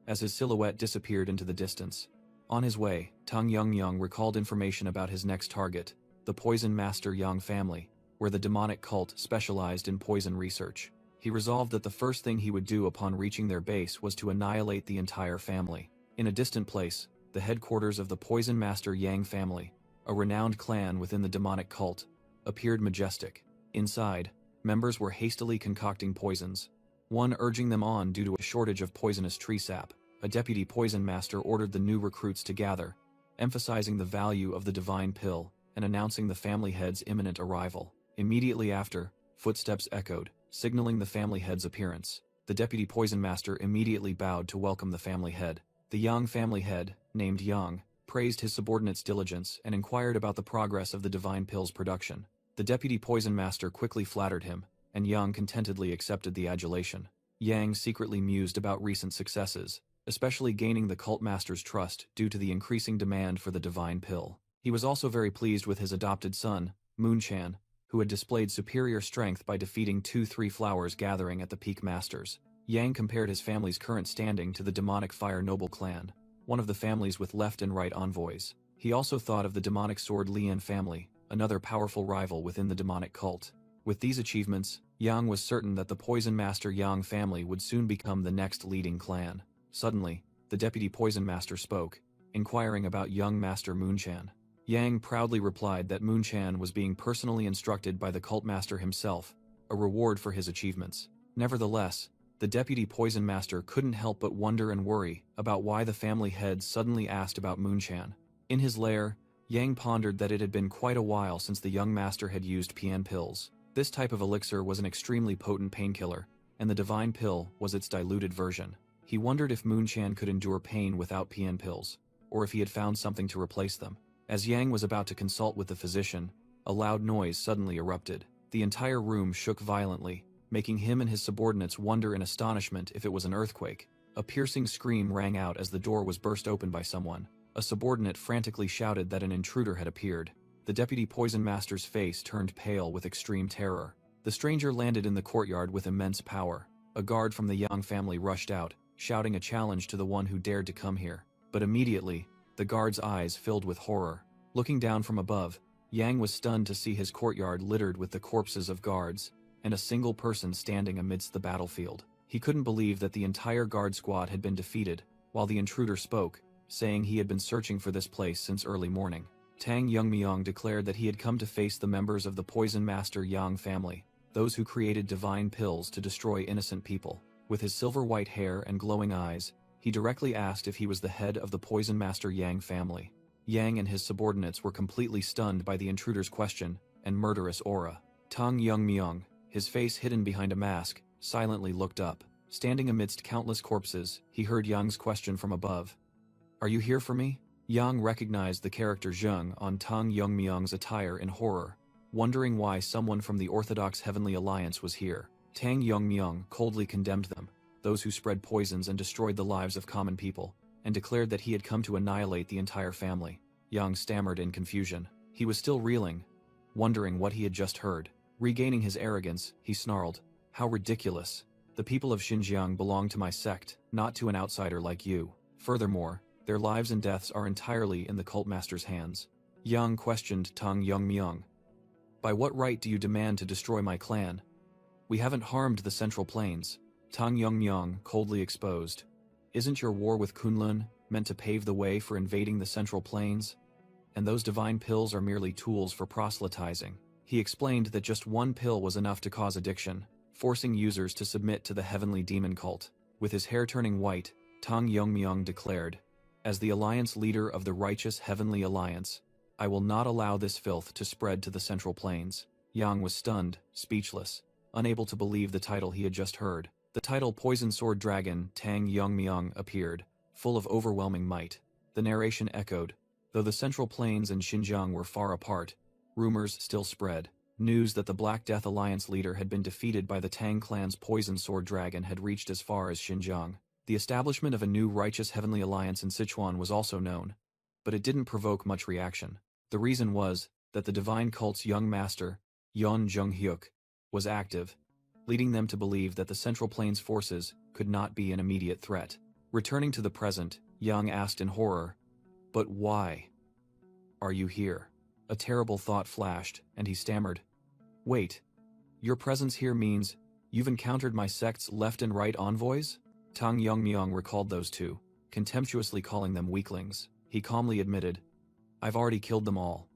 as his silhouette disappeared into the distance. On his way, Tang Yongmyong recalled information about his next target, the Poison Master Yang family, where the demonic cult specialized in poison research. He resolved that the first thing he would do upon reaching their base was to annihilate the entire family. In a distant place, the headquarters of the Poison Master Yang family, a renowned clan within the demonic cult, appeared majestic. Inside, members were hastily concocting poisons, one urging them on due to a shortage of poisonous tree sap. A deputy poison master ordered the new recruits to gather, emphasizing the value of the divine pill and announcing the family head's imminent arrival. Immediately after, footsteps echoed, signaling the family head's appearance. The deputy poison master immediately bowed to welcome the family head. The Yang family head, named Yang, praised his subordinate's diligence and inquired about the progress of the divine pill's production. The deputy poison master quickly flattered him, and Yang contentedly accepted the adulation. Yang secretly mused about recent successes, especially gaining the cult master's trust due to the increasing demand for the divine pill. He was also very pleased with his adopted son, Moonchan, who had displayed superior strength by defeating 2-3 flowers gathering at the peak masters. Yang compared his family's current standing to the demonic Fire Noble clan, one of the families with left and right envoys. He also thought of the demonic Sword Lian family, another powerful rival within the demonic cult. With these achievements, Yang was certain that the Poison Master Yang family would soon become the next leading clan. Suddenly, the deputy poison master spoke, inquiring about young master Moonchan. Yang proudly replied that Moonchan was being personally instructed by the cult master himself, a reward for his achievements. Nevertheless, the deputy poison master couldn't help but wonder and worry about why the family head suddenly asked about Moonchan. In his lair, Yang pondered that it had been quite a while since the young master had used pian pills. This type of elixir was an extremely potent painkiller, and the divine pill was its diluted version. He wondered if Moonchan could endure pain without pian pills, or if he had found something to replace them. As Yang was about to consult with the physician, a loud noise suddenly erupted. The entire room shook violently, making him and his subordinates wonder in astonishment if it was an earthquake. A piercing scream rang out as the door was burst open by someone. A subordinate frantically shouted that an intruder had appeared. The deputy poison master's face turned pale with extreme terror. The stranger landed in the courtyard with immense power. A guard from the Yang family rushed out, shouting a challenge to the one who dared to come here. But immediately, the guard's eyes filled with horror. Looking down from above, Yang was stunned to see his courtyard littered with the corpses of guards, and a single person standing amidst the battlefield. He couldn't believe that the entire guard squad had been defeated, while the intruder spoke, saying he had been searching for this place since early morning. Tang Yongmyong declared that he had come to face the members of the Poison Master Yang family, those who created divine pills to destroy innocent people. With his silver-white hair and glowing eyes, he directly asked if he was the head of the Poison Master Yang family. Yang and his subordinates were completely stunned by the intruder's question and murderous aura. Tang Yongmyong, his face hidden behind a mask, silently looked up. Standing amidst countless corpses, he heard Yang's question from above. "Are you here for me?" Yang recognized the character Zheng on Tang Yongmyong's attire in horror, wondering why someone from the Orthodox Heavenly Alliance was here. Tang Yongmyong coldly condemned them, those who spread poisons and destroyed the lives of common people, and declared that he had come to annihilate the entire family. Yang stammered in confusion. He was still reeling, wondering what he had just heard. Regaining his arrogance, he snarled, "How ridiculous! The people of Xinjiang belong to my sect, not to an outsider like you. Furthermore, Their lives and deaths are entirely in the cult master's hands. Yang questioned Tang Yongmyung. By what right do you demand to destroy my clan? We haven't harmed the Central Plains. Tang Yongmyung coldly exposed. Isn't your war with Kunlun meant to pave the way for invading the Central Plains? And those divine pills are merely tools for proselytizing. He explained that just one pill was enough to cause addiction, forcing users to submit to the heavenly demon cult. With his hair turning white, Tang Yongmyung declared, "As the alliance leader of the righteous heavenly alliance, I will not allow this filth to spread to the Central Plains." Yang was stunned, speechless, unable to believe the title he had just heard. The title Poison Sword Dragon Tang Yongmyung appeared, full of overwhelming might. The narration echoed. Though the Central Plains and Xinjiang were far apart, rumors still spread. News that the Black Death Alliance leader had been defeated by the Tang clan's Poison Sword Dragon had reached as far as Xinjiang. The establishment of a new righteous heavenly alliance in Sichuan was also known, but it didn't provoke much reaction. The reason was that the divine cult's young master, Yon Zhenghyuk, was active, leading them to believe that the Central Plains forces could not be an immediate threat. Returning to the present, Yang asked in horror, "But why are you here?" A terrible thought flashed, and he stammered, "Wait, your presence here means you've encountered my sect's left and right envoys?" Tang Yongmyung recalled those two, contemptuously calling them weaklings. He calmly admitted, "I've already killed them all.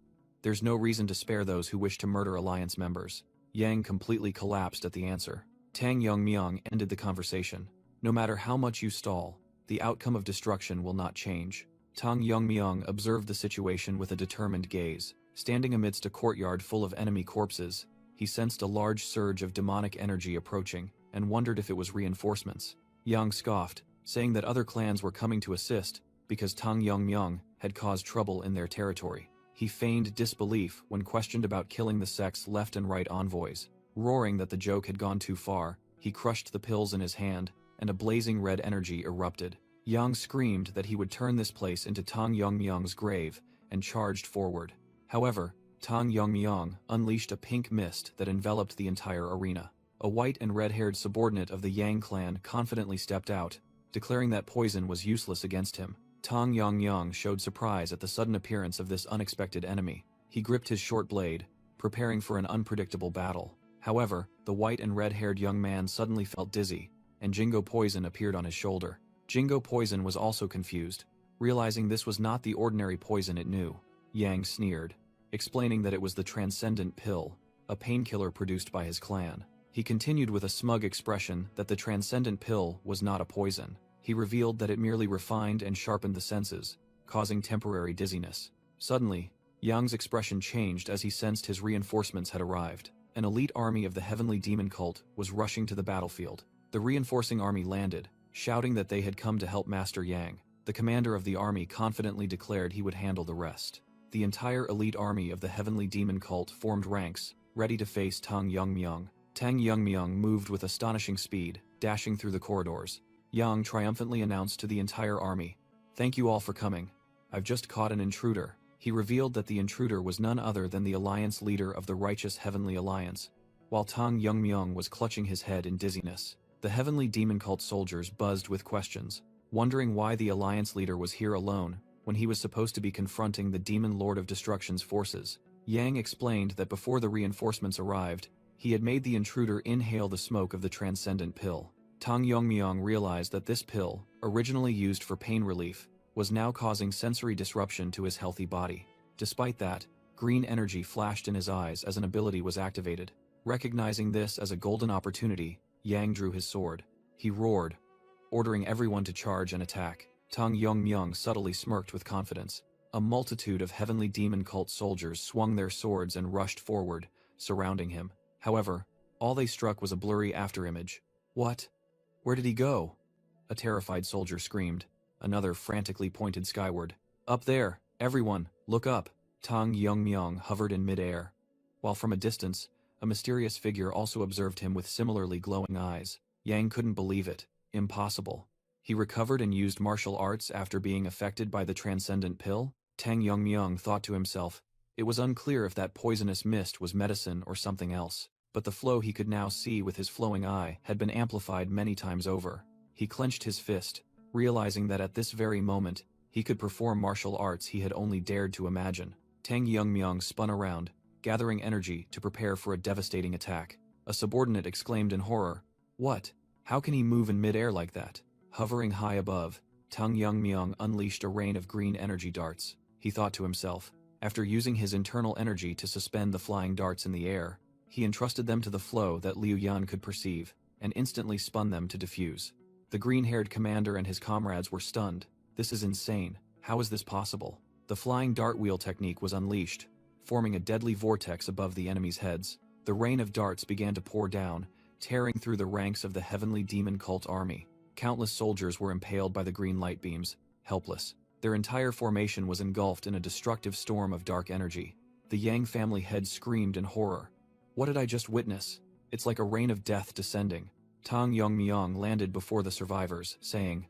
There's no reason to spare those who wish to murder alliance members." Yang completely collapsed at the answer. Tang Yongmyung ended the conversation. "No matter how much you stall, the outcome of destruction will not change." Tang Yongmyung observed the situation with a determined gaze. Standing amidst a courtyard full of enemy corpses, he sensed a large surge of demonic energy approaching, and wondered if it was reinforcements. Yang scoffed, saying that other clans were coming to assist, because Tang Yongmyung had caused trouble in their territory. He feigned disbelief when questioned about killing the sect's left and right envoys. Roaring that the joke had gone too far, he crushed the pills in his hand, and a blazing red energy erupted. Yang screamed that he would turn this place into Tang Yongmyung's grave, and charged forward. However, Tang Yongmyung unleashed a pink mist that enveloped the entire arena. A white and red-haired subordinate of the Yang clan confidently stepped out, declaring that poison was useless against him. Tang Yongmyung showed surprise at the sudden appearance of this unexpected enemy. He gripped his short blade, preparing for an unpredictable battle. However, the white and red-haired young man suddenly felt dizzy, and Jingo Poison appeared on his shoulder. Jingo Poison was also confused, realizing this was not the ordinary poison it knew. Yang sneered, explaining that it was the Transcendent Pill, a painkiller produced by his clan. He continued with a smug expression that the Transcendent Pill was not a poison. He revealed that it merely refined and sharpened the senses, causing temporary dizziness. Suddenly, Yang's expression changed as he sensed his reinforcements had arrived. An elite army of the heavenly demon cult was rushing to the battlefield. The reinforcing army landed, shouting that they had come to help Master Yang. The commander of the army confidently declared he would handle the rest. The entire elite army of the heavenly demon cult formed ranks, ready to face Tang Yongmyung. Tang Yongmyung moved with astonishing speed, dashing through the corridors. Yang triumphantly announced to the entire army, "Thank you all for coming. I've just caught an intruder." He revealed that the intruder was none other than the alliance leader of the righteous heavenly alliance. While Tang Yongmyung was clutching his head in dizziness, the heavenly demon cult soldiers buzzed with questions, wondering why the alliance leader was here alone when he was supposed to be confronting the demon lord of destruction's forces. Yang explained that before the reinforcements arrived, he had made the intruder inhale the smoke of the Transcendent Pill. Tang Yongmyung realized that this pill, originally used for pain relief, was now causing sensory disruption to his healthy body. Despite that, green energy flashed in his eyes as an ability was activated. Recognizing this as a golden opportunity, Yang drew his sword. He roared, ordering everyone to charge and attack. Tang Yongmyung subtly smirked with confidence. A multitude of heavenly demon cult soldiers swung their swords and rushed forward, surrounding him. However, all they struck was a blurry afterimage. "What? Where did he go?" A terrified soldier screamed. Another frantically pointed skyward. "Up there! Everyone, look up!" Tang Yongmyung hovered in midair, while from a distance, a mysterious figure also observed him with similarly glowing eyes. Yang couldn't believe it. Impossible. He recovered and used martial arts after being affected by the Transcendent Pill? Tang Yongmyung thought to himself. It was unclear if that poisonous mist was medicine or something else, but the flow he could now see with his flowing eye had been amplified many times over. He clenched his fist, realizing that at this very moment, He could perform martial arts he had only dared to imagine. Tang Yongmyong spun around, gathering energy to prepare for a devastating attack. A subordinate exclaimed in horror. What? How can he move in mid-air like that? Hovering high above, Tang Yongmyong unleashed a rain of green energy darts. He thought to himself. After using his internal energy to suspend the flying darts in the air, he entrusted them to the flow that Liu Yan could perceive, and instantly spun them to diffuse. The green-haired commander and his comrades were stunned. This is insane. How is this possible? The flying dart wheel technique was unleashed, forming a deadly vortex above the enemy's heads. The rain of darts began to pour down, tearing through the ranks of the heavenly demon cult army. Countless soldiers were impaled by the green light beams, helpless. Their entire formation was engulfed in a destructive storm of dark energy. The Yang family head screamed in horror. What did I just witness? It's like a rain of death descending. Tang Yongmyong landed before the survivors, saying,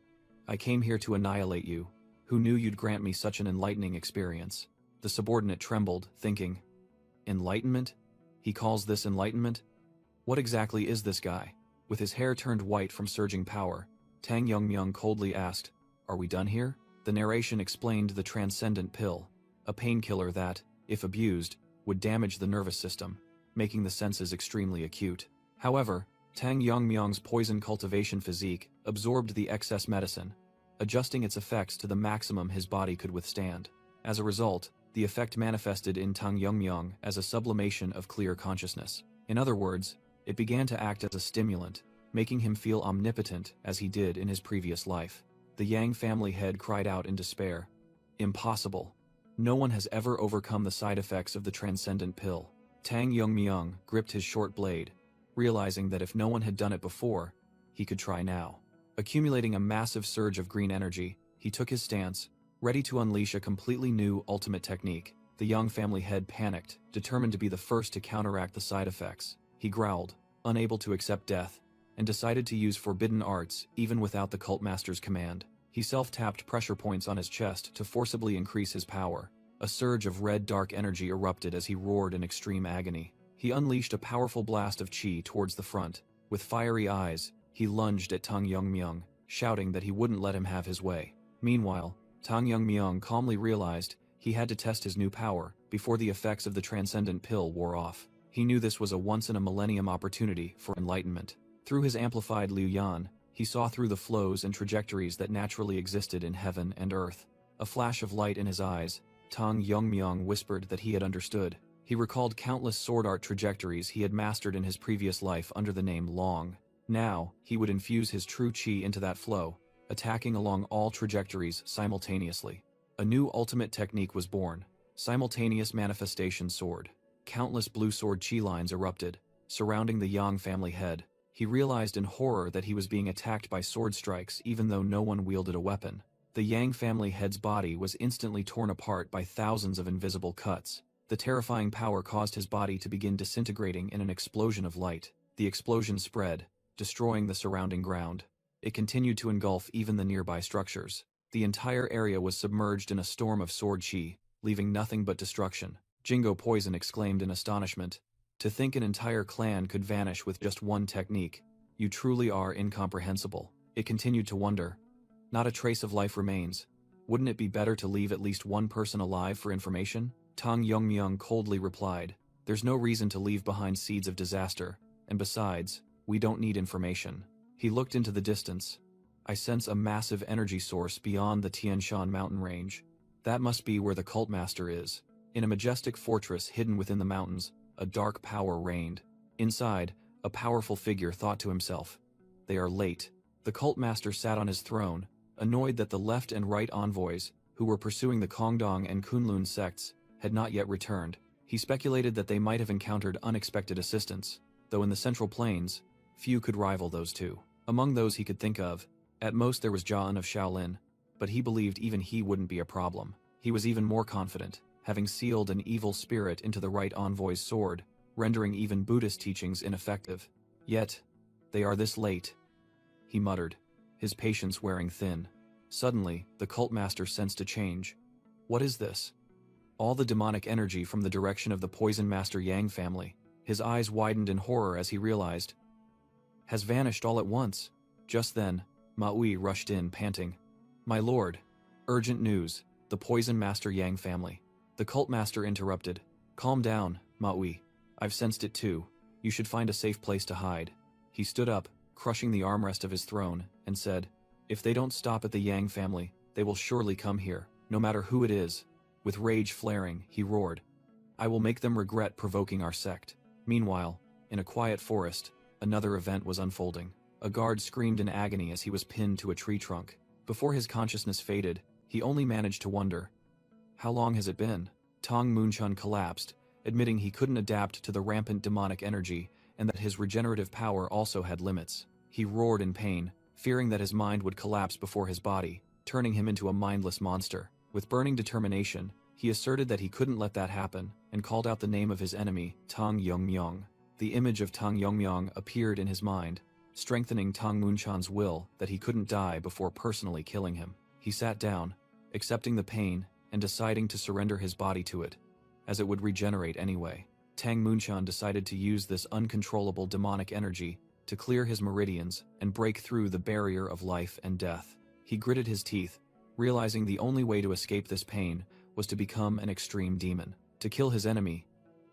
I came here to annihilate you. Who knew you'd grant me such an enlightening experience? The subordinate trembled, thinking, Enlightenment? He calls this enlightenment? What exactly is this guy? With his hair turned white from surging power, Tang Yongmyong coldly asked, Are we done here? The narration explained the transcendent pill, a painkiller that, if abused, would damage the nervous system, making the senses extremely acute. However, Tang Yongmyong's poison cultivation physique absorbed the excess medicine, adjusting its effects to the maximum his body could withstand. As a result, the effect manifested in Tang Yongmyong as a sublimation of clear consciousness. In other words, it began to act as a stimulant, making him feel omnipotent as he did in his previous life. The Yang family head cried out in despair. Impossible. No one has ever overcome the side effects of the transcendent pill. Tang Yongmyong gripped his short blade, realizing that if no one had done it before, he could try now. Accumulating a massive surge of green energy, he took his stance, ready to unleash a completely new ultimate technique. The Yang family head panicked, determined to be the first to counteract the side effects. He growled, unable to accept death, and decided to use forbidden arts even without the cult master's command. He self-tapped pressure points on his chest to forcibly increase his power. A surge of red dark energy erupted as he roared in extreme agony. He unleashed a powerful blast of qi towards the front. With fiery eyes, he lunged at Tang Yongmyong, shouting that he wouldn't let him have his way. Meanwhile, Tang Yongmyong calmly realized he had to test his new power before the effects of the transcendent pill wore off. He knew this was a once-in-a-millennium opportunity for enlightenment. Through his amplified Liu Yan, he saw through the flows and trajectories that naturally existed in heaven and earth. A flash of light in his eyes, Tang Yongmyong whispered that he had understood. He recalled countless sword art trajectories he had mastered in his previous life under the name Long. Now, he would infuse his true qi into that flow, attacking along all trajectories simultaneously. A new ultimate technique was born, Simultaneous Manifestation Sword. Countless blue sword qi lines erupted, surrounding the Yang family head. He realized in horror that he was being attacked by sword strikes even though no one wielded a weapon. The Yang family head's body was instantly torn apart by thousands of invisible cuts. The terrifying power caused his body to begin disintegrating in an explosion of light. The explosion spread, destroying the surrounding ground. It continued to engulf even the nearby structures. The entire area was submerged in a storm of sword qi, leaving nothing but destruction. Jingo Poison exclaimed in astonishment. To think an entire clan could vanish with just one technique. You truly are incomprehensible. It continued to wonder. Not a trace of life remains. Wouldn't it be better to leave at least one person alive for information? Tang Yongmyong coldly replied. There's no reason to leave behind seeds of disaster, and besides, we don't need information. He looked into the distance. I sense a massive energy source beyond the Tian Shan mountain range. That must be where the cult master is. In a majestic fortress hidden within the mountains, a dark power reigned. Inside, a powerful figure thought to himself. They are late. The cult master sat on his throne, annoyed that the left and right envoys, who were pursuing the Kongdong and Kunlun sects, had not yet returned. He speculated that they might have encountered unexpected assistance, though in the Central Plains, few could rival those two. Among those he could think of, at most there was Ja'an of Shaolin, but he believed even he wouldn't be a problem. He was even more confident, having sealed an evil spirit into the right envoy's sword, rendering even Buddhist teachings ineffective. Yet, they are this late, he muttered, his patience wearing thin. Suddenly, the cult master sensed a change. What is this? All the demonic energy from the direction of the Poison Master Yang family. His eyes widened in horror as he realized. Has vanished all at once. Just then, Maui rushed in, panting. My lord, Urgent news. The Poison Master Yang family. The cult master interrupted. Calm down, Maui. I've sensed it too. You should find a safe place to hide. He stood up, crushing the armrest of his throne, and said, if they don't stop at the Yang family, they will surely come here, no matter who it is. With rage flaring, he roared. I will make them regret provoking our sect. Meanwhile, in a quiet forest, another event was unfolding. A guard screamed in agony as he was pinned to a tree trunk. Before his consciousness faded, he only managed to wonder. How long has it been? Tang Moonchun collapsed, admitting he couldn't adapt to the rampant demonic energy and that his regenerative power also had limits. He roared in pain, fearing that his mind would collapse before his body, turning him into a mindless monster. With burning determination, he asserted that he couldn't let that happen, and called out the name of his enemy, Tang Yongmyong. The image of Tang Yongmyong appeared in his mind, strengthening Tang Moonchun's will that he couldn't die before personally killing him. He sat down, accepting the pain and deciding to surrender his body to it, as it would regenerate anyway. Tang Moonchun decided to use this uncontrollable demonic energy to clear his meridians and break through the barrier of life and death. He gritted his teeth, realizing the only way to escape this pain was to become an extreme demon. To kill his enemy,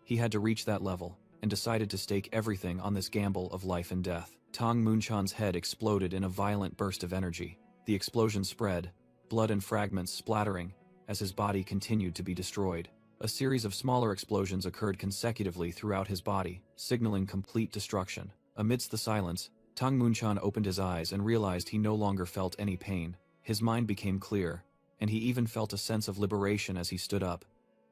he had to reach that level, and decided to stake everything on this gamble of life and death. Tang Moonchun's head exploded in a violent burst of energy. The explosion spread, blood and fragments splattering, as his body continued to be destroyed. A series of smaller explosions occurred consecutively throughout his body, signaling complete destruction. Amidst the silence, Tang Moonchun opened his eyes and realized he no longer felt any pain. His mind became clear, and he even felt a sense of liberation as he stood up.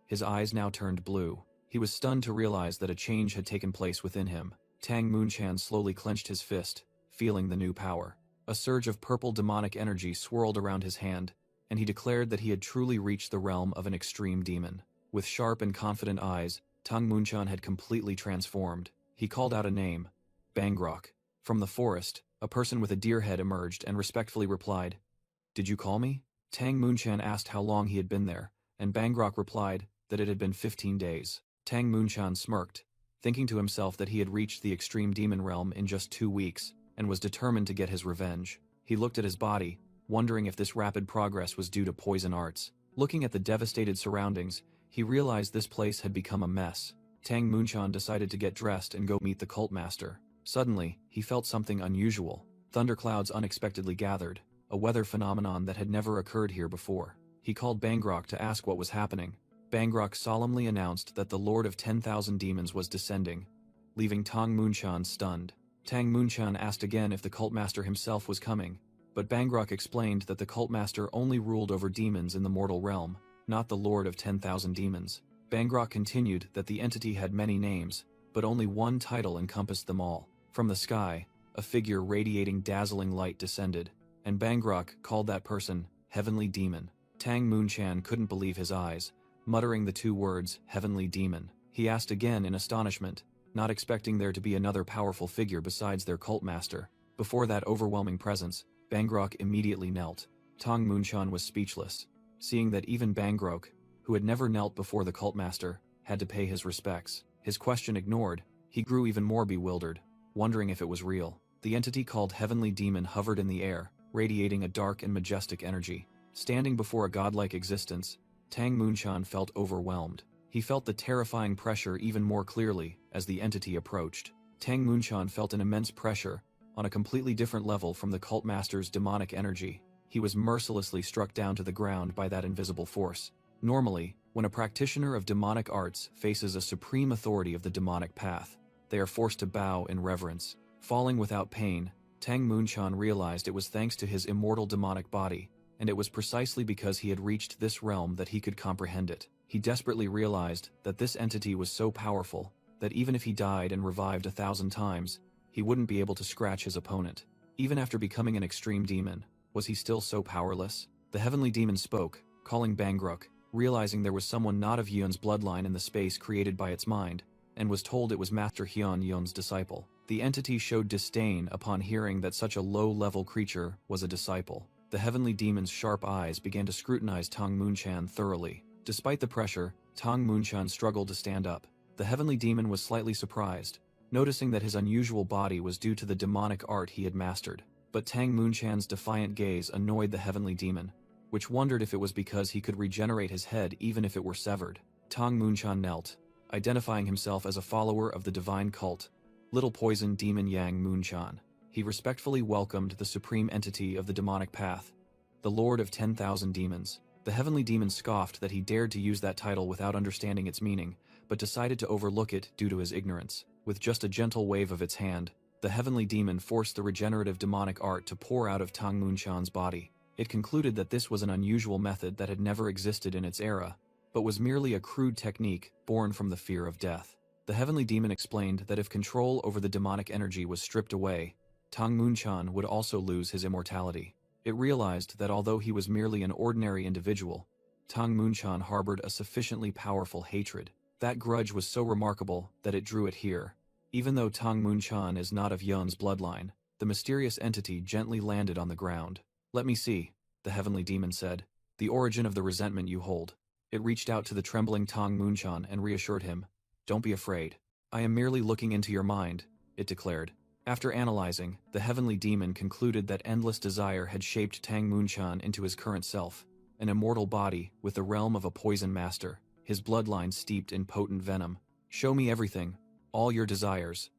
His eyes now turned blue. He was stunned to realize that a change had taken place within him. Tang Moonchun slowly clenched his fist, feeling the new power. A surge of purple demonic energy swirled around his hand, and he declared that he had truly reached the realm of an extreme demon. With sharp and confident eyes, Tang Moonchun had completely transformed. He called out a name, Bangrok. From the forest, a person with a deer head emerged and respectfully replied, Did you call me? Tang Moonchun asked how long he had been there, and Bangrok replied that it had been 15 days. Tang Moonchun smirked, thinking to himself that he had reached the extreme demon realm in just 2 weeks, and was determined to get his revenge. He looked at his body, wondering if this rapid progress was due to poison arts. Looking at the devastated surroundings, he realized this place had become a mess. Tang Moonchun decided to get dressed and go meet the cult master. Suddenly, he felt something unusual. Thunderclouds unexpectedly gathered, a weather phenomenon that had never occurred here before. He called Bangrok to ask what was happening. Bangrok solemnly announced that the Lord of 10,000 Demons was descending, leaving Tang Moonchun stunned. Tang Moonchun asked again if the cult master himself was coming, but Bangrok explained that the cult master only ruled over demons in the mortal realm, not the Lord of 10,000 Demons. Bangrok continued that the entity had many names, but only one title encompassed them all. From the sky, a figure radiating dazzling light descended, and Bangrok called that person Heavenly Demon. Tang Moonchun couldn't believe his eyes, muttering the 2 words, Heavenly Demon. He asked again in astonishment, not expecting there to be another powerful figure besides their cult master. Before that overwhelming presence, Bangrok immediately knelt. Tang Moonchun was speechless, seeing that even Bangrok, who had never knelt before the cult master, had to pay his respects. His question ignored, he grew even more bewildered, wondering if it was real. The entity called Heavenly Demon hovered in the air, radiating a dark and majestic energy. Standing before a godlike existence, Tang Moonchun felt overwhelmed. He felt the terrifying pressure even more clearly as the entity approached. Tang Moonchun felt an immense pressure, on a completely different level from the cult master's demonic energy. He was mercilessly struck down to the ground by that invisible force. Normally, when a practitioner of demonic arts faces a supreme authority of the demonic path, they are forced to bow in reverence. Falling without pain, Tang Moonchun realized it was thanks to his immortal demonic body, and it was precisely because he had reached this realm that he could comprehend it. He desperately realized that this entity was so powerful that even if he died and revived 1,000 times, he wouldn't be able to scratch his opponent. Even after becoming an extreme demon, was he still so powerless? The Heavenly Demon spoke, calling Bangrok, realizing there was someone not of Yun's bloodline in the space created by its mind, and was told it was Master Yun's disciple. The entity showed disdain upon hearing that such a low-level creature was a disciple. The Heavenly Demon's sharp eyes began to scrutinize Tang Moonchun thoroughly. Despite the pressure, Tang Moonchun struggled to stand up. The Heavenly Demon was slightly surprised, noticing that his unusual body was due to the demonic art he had mastered. But Tang Moonchun's defiant gaze annoyed the Heavenly Demon, which wondered if it was because he could regenerate his head even if it were severed. Tang Munchan knelt, identifying himself as a follower of the divine cult, Little Poison Demon Yang Munchan. He respectfully welcomed the supreme entity of the demonic path, the Lord of 10,000 Demons. The heavenly demon scoffed that he dared to use that title without understanding its meaning, but decided to overlook it due to his ignorance. With just a gentle wave of its hand, the heavenly demon forced the regenerative demonic art to pour out of Tang Munchan's body. It concluded that this was an unusual method that had never existed in its era, but was merely a crude technique born from the fear of death. The heavenly demon explained that if control over the demonic energy was stripped away, Tang Munchan would also lose his immortality. It realized that although he was merely an ordinary individual, Tang Munchan harbored a sufficiently powerful hatred. That grudge was so remarkable that it drew it here. Even though Tang Munchan is not of Yun's bloodline, the mysterious entity gently landed on the ground. "Let me see," the heavenly demon said, "the origin of the resentment you hold." It reached out to the trembling Tang Munchan and reassured him. "Don't be afraid. I am merely looking into your mind," it declared. After analyzing, the heavenly demon concluded that endless desire had shaped Tang Munchan into his current self, an immortal body with the realm of a poison master, his bloodline steeped in potent venom. "Show me everything, all your desires,"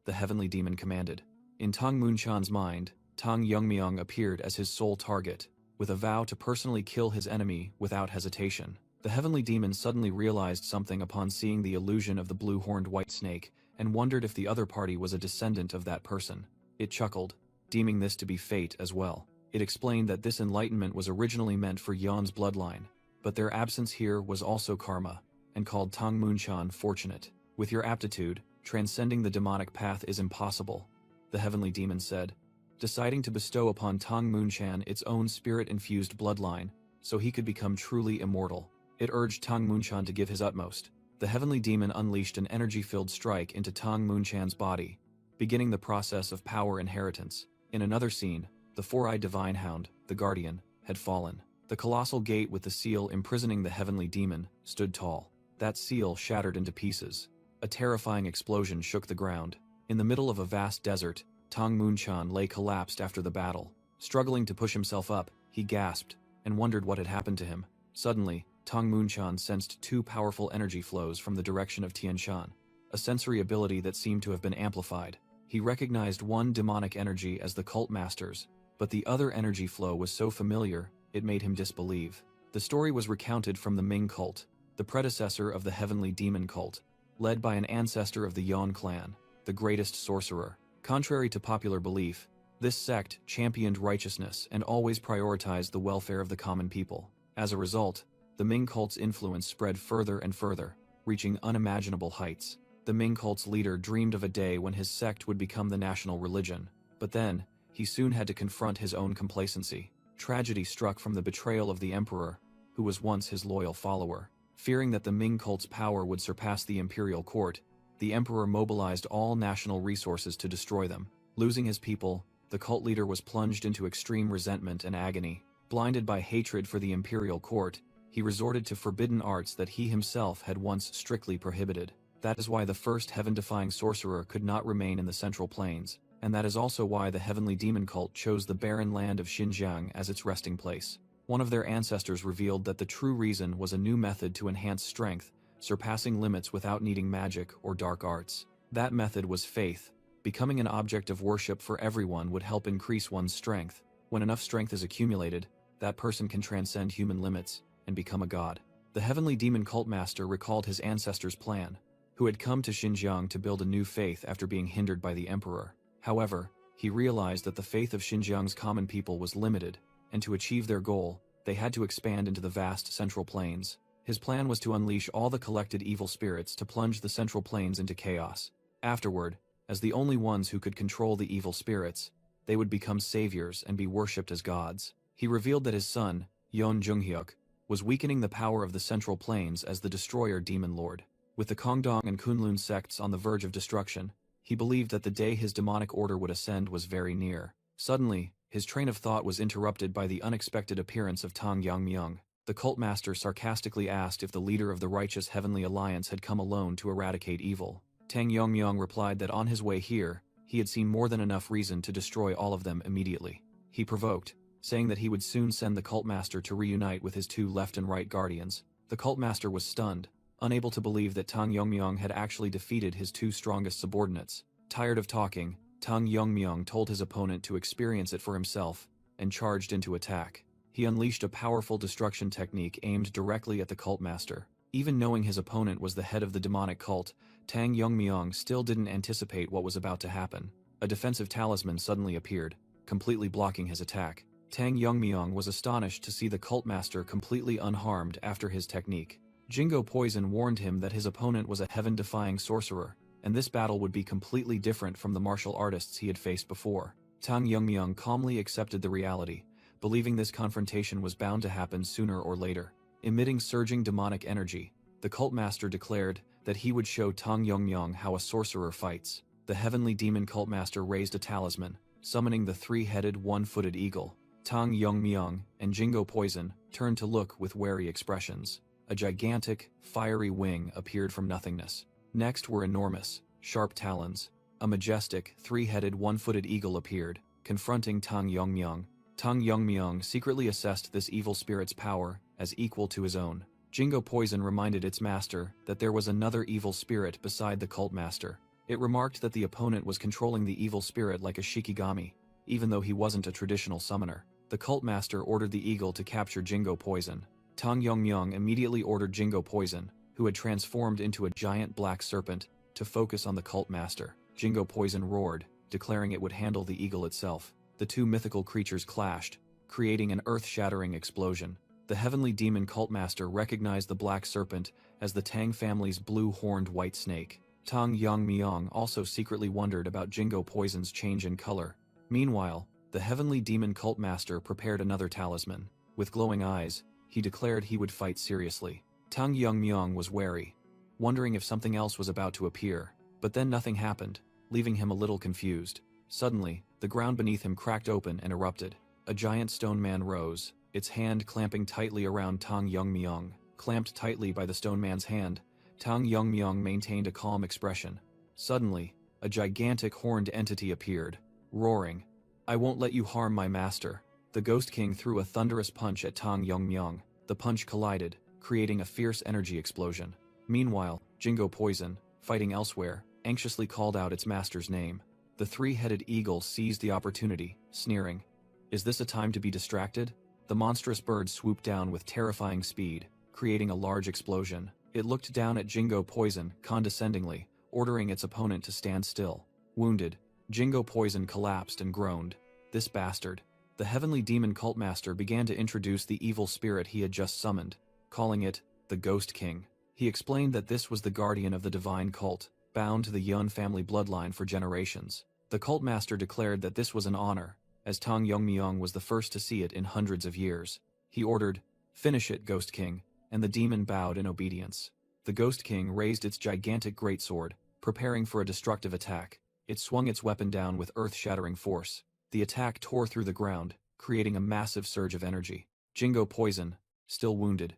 the heavenly demon commanded. In Tang Munchan's mind, Tang Yongmyong appeared as his sole target, with a vow to personally kill his enemy without hesitation. The heavenly demon suddenly realized something upon seeing the illusion of the blue-horned white snake, and wondered if the other party was a descendant of that person. It chuckled, deeming this to be fate as well. It explained that this enlightenment was originally meant for Yun's bloodline, but their absence here was also karma, and called Tang Munchan fortunate. "With your aptitude, transcending the demonic path is impossible," the heavenly demon said, deciding to bestow upon Tang Munchan its own spirit-infused bloodline, so he could become truly immortal. It urged Tang Munchan to give his utmost. The heavenly demon unleashed an energy-filled strike into Tang Munchan's body, beginning the process of power inheritance. In another scene, the four-eyed divine hound, the guardian, had fallen. The colossal gate with the seal imprisoning the heavenly demon stood tall. That seal shattered into pieces. A terrifying explosion shook the ground. In the middle of a vast desert, Tang Munchan lay collapsed after the battle. Struggling to push himself up, he gasped, and wondered what had happened to him. Suddenly, Tang Munchan sensed two powerful energy flows from the direction of Tianshan, a sensory ability that seemed to have been amplified. He recognized one demonic energy as the cult master's, but the other energy flow was so familiar, it made him disbelieve. The story was recounted from the Ming cult, the predecessor of the heavenly demon cult, led by an ancestor of the Yon clan, the greatest sorcerer. Contrary to popular belief, this sect championed righteousness and always prioritized the welfare of the common people. As a result, the Ming cult's influence spread further and further, reaching unimaginable heights. The Ming cult's leader dreamed of a day when his sect would become the national religion. But then, he soon had to confront his own complacency. Tragedy struck from the betrayal of the emperor, who was once his loyal follower. Fearing that the Ming cult's power would surpass the imperial court, the emperor mobilized all national resources to destroy them. Losing his people, the cult leader was plunged into extreme resentment and agony. Blinded by hatred for the imperial court, he resorted to forbidden arts that he himself had once strictly prohibited. That is why the first heaven-defying sorcerer could not remain in the Central Plains, and that is also why the heavenly demon cult chose the barren land of Xinjiang as its resting place. One of their ancestors revealed that the true reason was a new method to enhance strength, surpassing limits without needing magic or dark arts. That method was faith. Becoming an object of worship for everyone would help increase one's strength. When enough strength is accumulated, that person can transcend human limits and become a god. The heavenly demon cult master recalled his ancestors' plan, who had come to Xinjiang to build a new faith after being hindered by the emperor. However, he realized that the faith of Xinjiang's common people was limited, and to achieve their goal, they had to expand into the vast Central Plains. His plan was to unleash all the collected evil spirits to plunge the Central Plains into chaos. Afterward, as the only ones who could control the evil spirits, they would become saviors and be worshipped as gods. He revealed that his son, Yon Junghyuk, was weakening the power of the Central Plains as the destroyer demon lord. With the Kongdong and Kunlun sects on the verge of destruction, he believed that the day his demonic order would ascend was very near. Suddenly, his train of thought was interrupted by the unexpected appearance of Tang Yongmyong. The cult master sarcastically asked if the leader of the righteous Heavenly Alliance had come alone to eradicate evil. Tang Yongmyong replied that on his way here, he had seen more than enough reason to destroy all of them immediately. He provoked, saying that he would soon send the cult master to reunite with his two left and right guardians. The cult master was stunned, unable to believe that Tang Yongmyong had actually defeated his two strongest subordinates. Tired of talking, Tang Yongmyong told his opponent to experience it for himself, and charged into attack. He unleashed a powerful destruction technique aimed directly at the cult master. Even knowing his opponent was the head of the demonic cult, Tang Yongmyong still didn't anticipate what was about to happen. A defensive talisman suddenly appeared, completely blocking his attack. Tang Yongmyong was astonished to see the cult master completely unharmed after his technique. Jingo Poison warned him that his opponent was a heaven-defying sorcerer, and this battle would be completely different from the martial artists he had faced before. Tang Yongmyong calmly accepted the reality, believing this confrontation was bound to happen sooner or later. Emitting surging demonic energy, the cult master declared that he would show Tang Yongmyong how a sorcerer fights. The heavenly demon cult master raised a talisman, summoning the three-headed, one-footed eagle. Tang Yongmyong and Jingo Poison turned to look with wary expressions. A gigantic, fiery wing appeared from nothingness. Next were enormous, sharp talons. A majestic, three-headed, one-footed eagle appeared, confronting Tang Yongmyong. Tang Yongmyong secretly assessed this evil spirit's power as equal to his own. Jingo Poison reminded its master that there was another evil spirit beside the cult master. It remarked that the opponent was controlling the evil spirit like a shikigami, even though he wasn't a traditional summoner. The cult master ordered the eagle to capture Jingo Poison. Tang Yongmyong immediately ordered Jingo Poison, who had transformed into a giant black serpent, to focus on the cult master. Jingo Poison roared, declaring it would handle the eagle itself. The two mythical creatures clashed, creating an earth-shattering explosion. The heavenly demon cult master recognized the black serpent as the Tang family's blue-horned white snake. Tang Yongmyong also secretly wondered about Jingo Poison's change in color. Meanwhile, the heavenly demon cult master prepared another talisman. With glowing eyes, he declared he would fight seriously. Tang Yongmyong was wary, wondering if something else was about to appear, but then nothing happened, leaving him a little confused. Suddenly, the ground beneath him cracked open and erupted. A giant stone man rose, its hand clamping tightly around Tang Yongmyong. Clamped tightly by the stone man's hand, Tang Yongmyong maintained a calm expression. Suddenly, a gigantic horned entity appeared, roaring, "I won't let you harm my master." The Ghost King threw a thunderous punch at Tang Yongmyong. The punch collided, creating a fierce energy explosion. Meanwhile, Jingo Poison, fighting elsewhere, anxiously called out its master's name. The three-headed eagle seized the opportunity, sneering, "Is this a time to be distracted?" The monstrous bird swooped down with terrifying speed, creating a large explosion. It looked down at Jingo Poison condescendingly, ordering its opponent to stand still. Wounded, Jingo Poison collapsed and groaned, "This bastard." The heavenly demon cult master began to introduce the evil spirit he had just summoned, calling it the Ghost King. He explained that this was the guardian of the divine cult, bound to the Yun family bloodline for generations. The cult master declared that this was an honor, as Tang Yongmyong was the first to see it in hundreds of years. He ordered, "Finish it, Ghost King," and the demon bowed in obedience. The Ghost King raised its gigantic greatsword, preparing for a destructive attack. It swung its weapon down with earth-shattering force. The attack tore through the ground, creating a massive surge of energy. Jingo Poison, still wounded,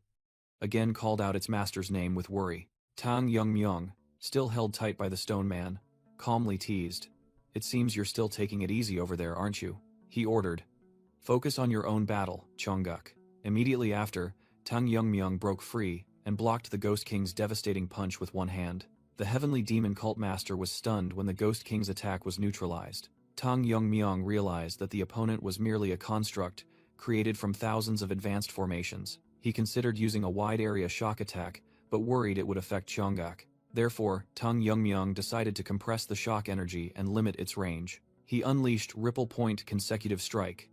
again called out its master's name with worry. Tang Yongmyong, still held tight by the stone man, calmly teased, "It seems you're still taking it easy over there, aren't you?" He ordered, "Focus on your own battle, Chongguk." Immediately after, Tang Yongmyong broke free and blocked the Ghost King's devastating punch with one hand. The heavenly demon cult master was stunned when the Ghost King's attack was neutralized. Tang Yongmyong realized that the opponent was merely a construct created from thousands of advanced formations. He considered using a wide-area shock attack, but worried it would affect Chongguk. Therefore, Tang Yongmyong decided to compress the shock energy and limit its range. He unleashed Ripple Point Consecutive Strike,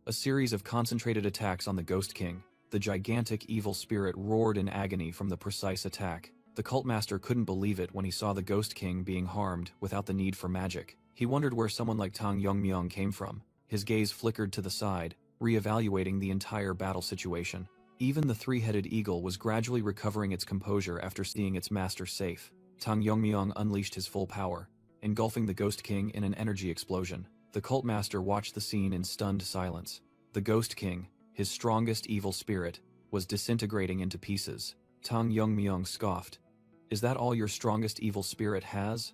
a series of concentrated attacks on the Ghost King. The gigantic evil spirit roared in agony from the precise attack. The cult master couldn't believe it when he saw the Ghost King being harmed without the need for magic. He wondered where someone like Tang Yongmyong came from. His gaze flickered to the side, re-evaluating the entire battle situation. Even the three-headed eagle was gradually recovering its composure after seeing its master safe. Tang Yongmyong unleashed his full power, engulfing the Ghost King in an energy explosion. The cult master watched the scene in stunned silence. The Ghost King, his strongest evil spirit, was disintegrating into pieces. Tang Yongmyong scoffed, "Is that all your strongest evil spirit has?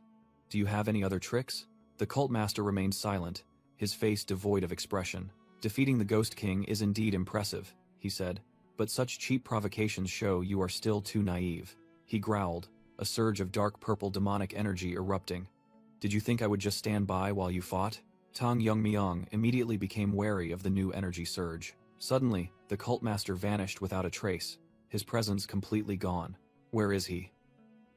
Do you have any other tricks?" The cult master remained silent, his face devoid of expression. Defeating the Ghost King is indeed impressive, he said, but such cheap provocations show you are still too naive. He growled, a surge of dark purple demonic energy erupting. Did you think I would just stand by while you fought? Tang Yongmyong immediately became wary of the new energy surge. Suddenly, the cult master vanished without a trace, his presence completely gone. Where is he?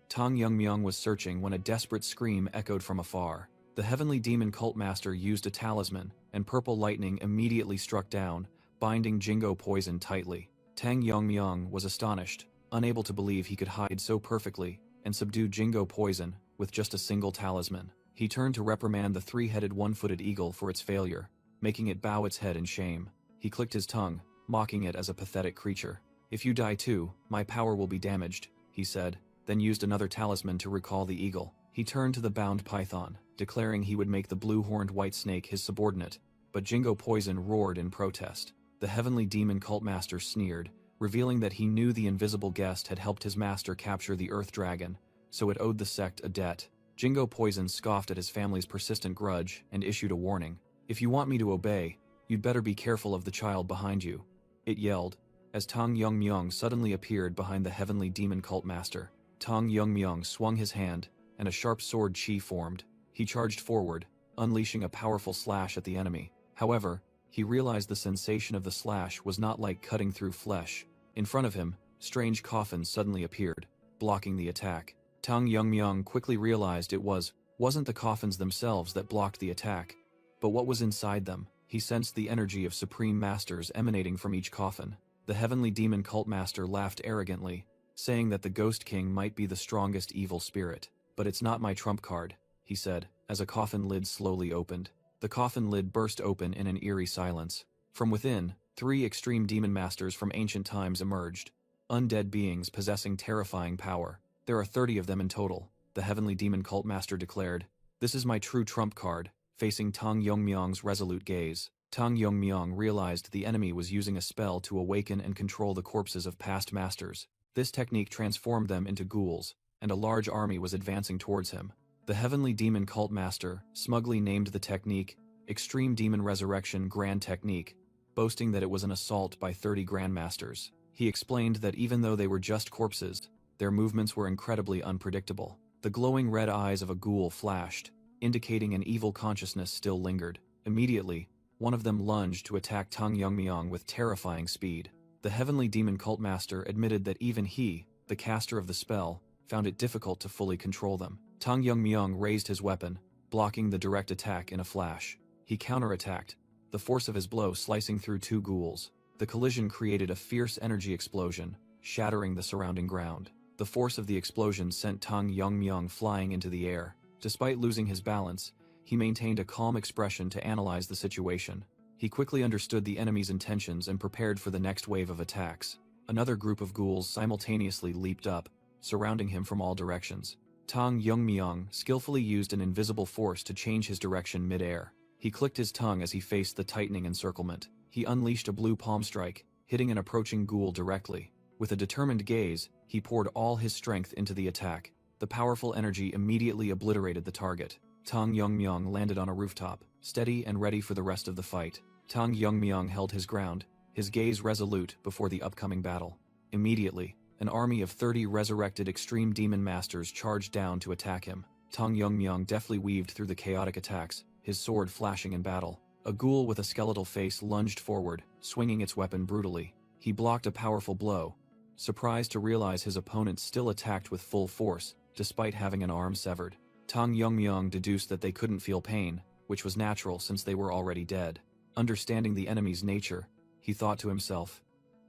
Tang Yongmyong was searching when a desperate scream echoed from afar. The heavenly demon cult master used a talisman, and purple lightning immediately struck down, binding Jingo Poison tightly. Tang Yongmyong was astonished, unable to believe he could hide so perfectly, and subdue Jingo Poison with just a single talisman. He turned to reprimand the three-headed one-footed eagle for its failure, making it bow its head in shame. He clicked his tongue, mocking it as a pathetic creature. If you die too, my power will be damaged, he said, then used another talisman to recall the eagle. He turned to the bound python, declaring he would make the blue-horned white snake his subordinate, but Jingo Poison roared in protest. The heavenly demon cult master sneered, revealing that he knew the invisible guest had helped his master capture the Earth Dragon, so it owed the sect a debt. Jingo Poison scoffed at his family's persistent grudge and issued a warning. If you want me to obey, you'd better be careful of the child behind you, it yelled, as Tang Yongmyong suddenly appeared behind the heavenly demon cult master. Tang Yongmyong swung his hand, and a sharp sword chi formed. He charged forward, unleashing a powerful slash at the enemy. However, he realized the sensation of the slash was not like cutting through flesh. In front of him, strange coffins suddenly appeared, blocking the attack. Tang Yongmyong quickly realized it wasn't the coffins themselves that blocked the attack, but what was inside them. He sensed the energy of supreme masters emanating from each coffin. The heavenly demon cult master laughed arrogantly, saying that the Ghost King might be the strongest evil spirit. But it's not my trump card, he said, as a coffin lid slowly opened. The coffin lid burst open in an eerie silence. From within, 3 extreme demon masters from ancient times emerged, undead beings possessing terrifying power. There are 30 of them in total, the heavenly demon cult master declared. This is my true trump card, facing Tang Yongmyong's resolute gaze. Tang Yongmyong realized the enemy was using a spell to awaken and control the corpses of past masters. This technique transformed them into ghouls, and a large army was advancing towards him. The heavenly demon cult master smugly named the technique Extreme Demon Resurrection Grand Technique, boasting that it was an assault by 30 grandmasters. He explained that even though they were just corpses, their movements were incredibly unpredictable. The glowing red eyes of a ghoul flashed, indicating an evil consciousness still lingered. Immediately, one of them lunged to attack Tang Yongmyong with terrifying speed. The heavenly demon cult master admitted that even he, the caster of the spell, found it difficult to fully control them. Tang Yongmyong raised his weapon, blocking the direct attack in a flash. He counterattacked, the force of his blow slicing through 2 ghouls. The collision created a fierce energy explosion, shattering the surrounding ground. The force of the explosion sent Tang Yongmyong flying into the air. Despite losing his balance, he maintained a calm expression to analyze the situation. He quickly understood the enemy's intentions and prepared for the next wave of attacks. Another group of ghouls simultaneously leaped up, surrounding him from all directions. Tang Yongmyong skillfully used an invisible force to change his direction mid-air. He clicked his tongue as he faced the tightening encirclement. He unleashed a blue palm strike, hitting an approaching ghoul directly. With a determined gaze, he poured all his strength into the attack. The powerful energy immediately obliterated the target. Tang Yongmyong landed on a rooftop, steady and ready for the rest of the fight. Tang Yongmyong held his ground, his gaze resolute before the upcoming battle. Immediately, an army of 30 resurrected extreme demon masters charged down to attack him. Tang Yongmyong deftly weaved through the chaotic attacks, his sword flashing in battle. A ghoul with a skeletal face lunged forward, swinging its weapon brutally. He blocked a powerful blow, surprised to realize his opponent still attacked with full force, despite having an arm severed. Tang Yongmyong deduced that they couldn't feel pain, which was natural since they were already dead. Understanding the enemy's nature, he thought to himself,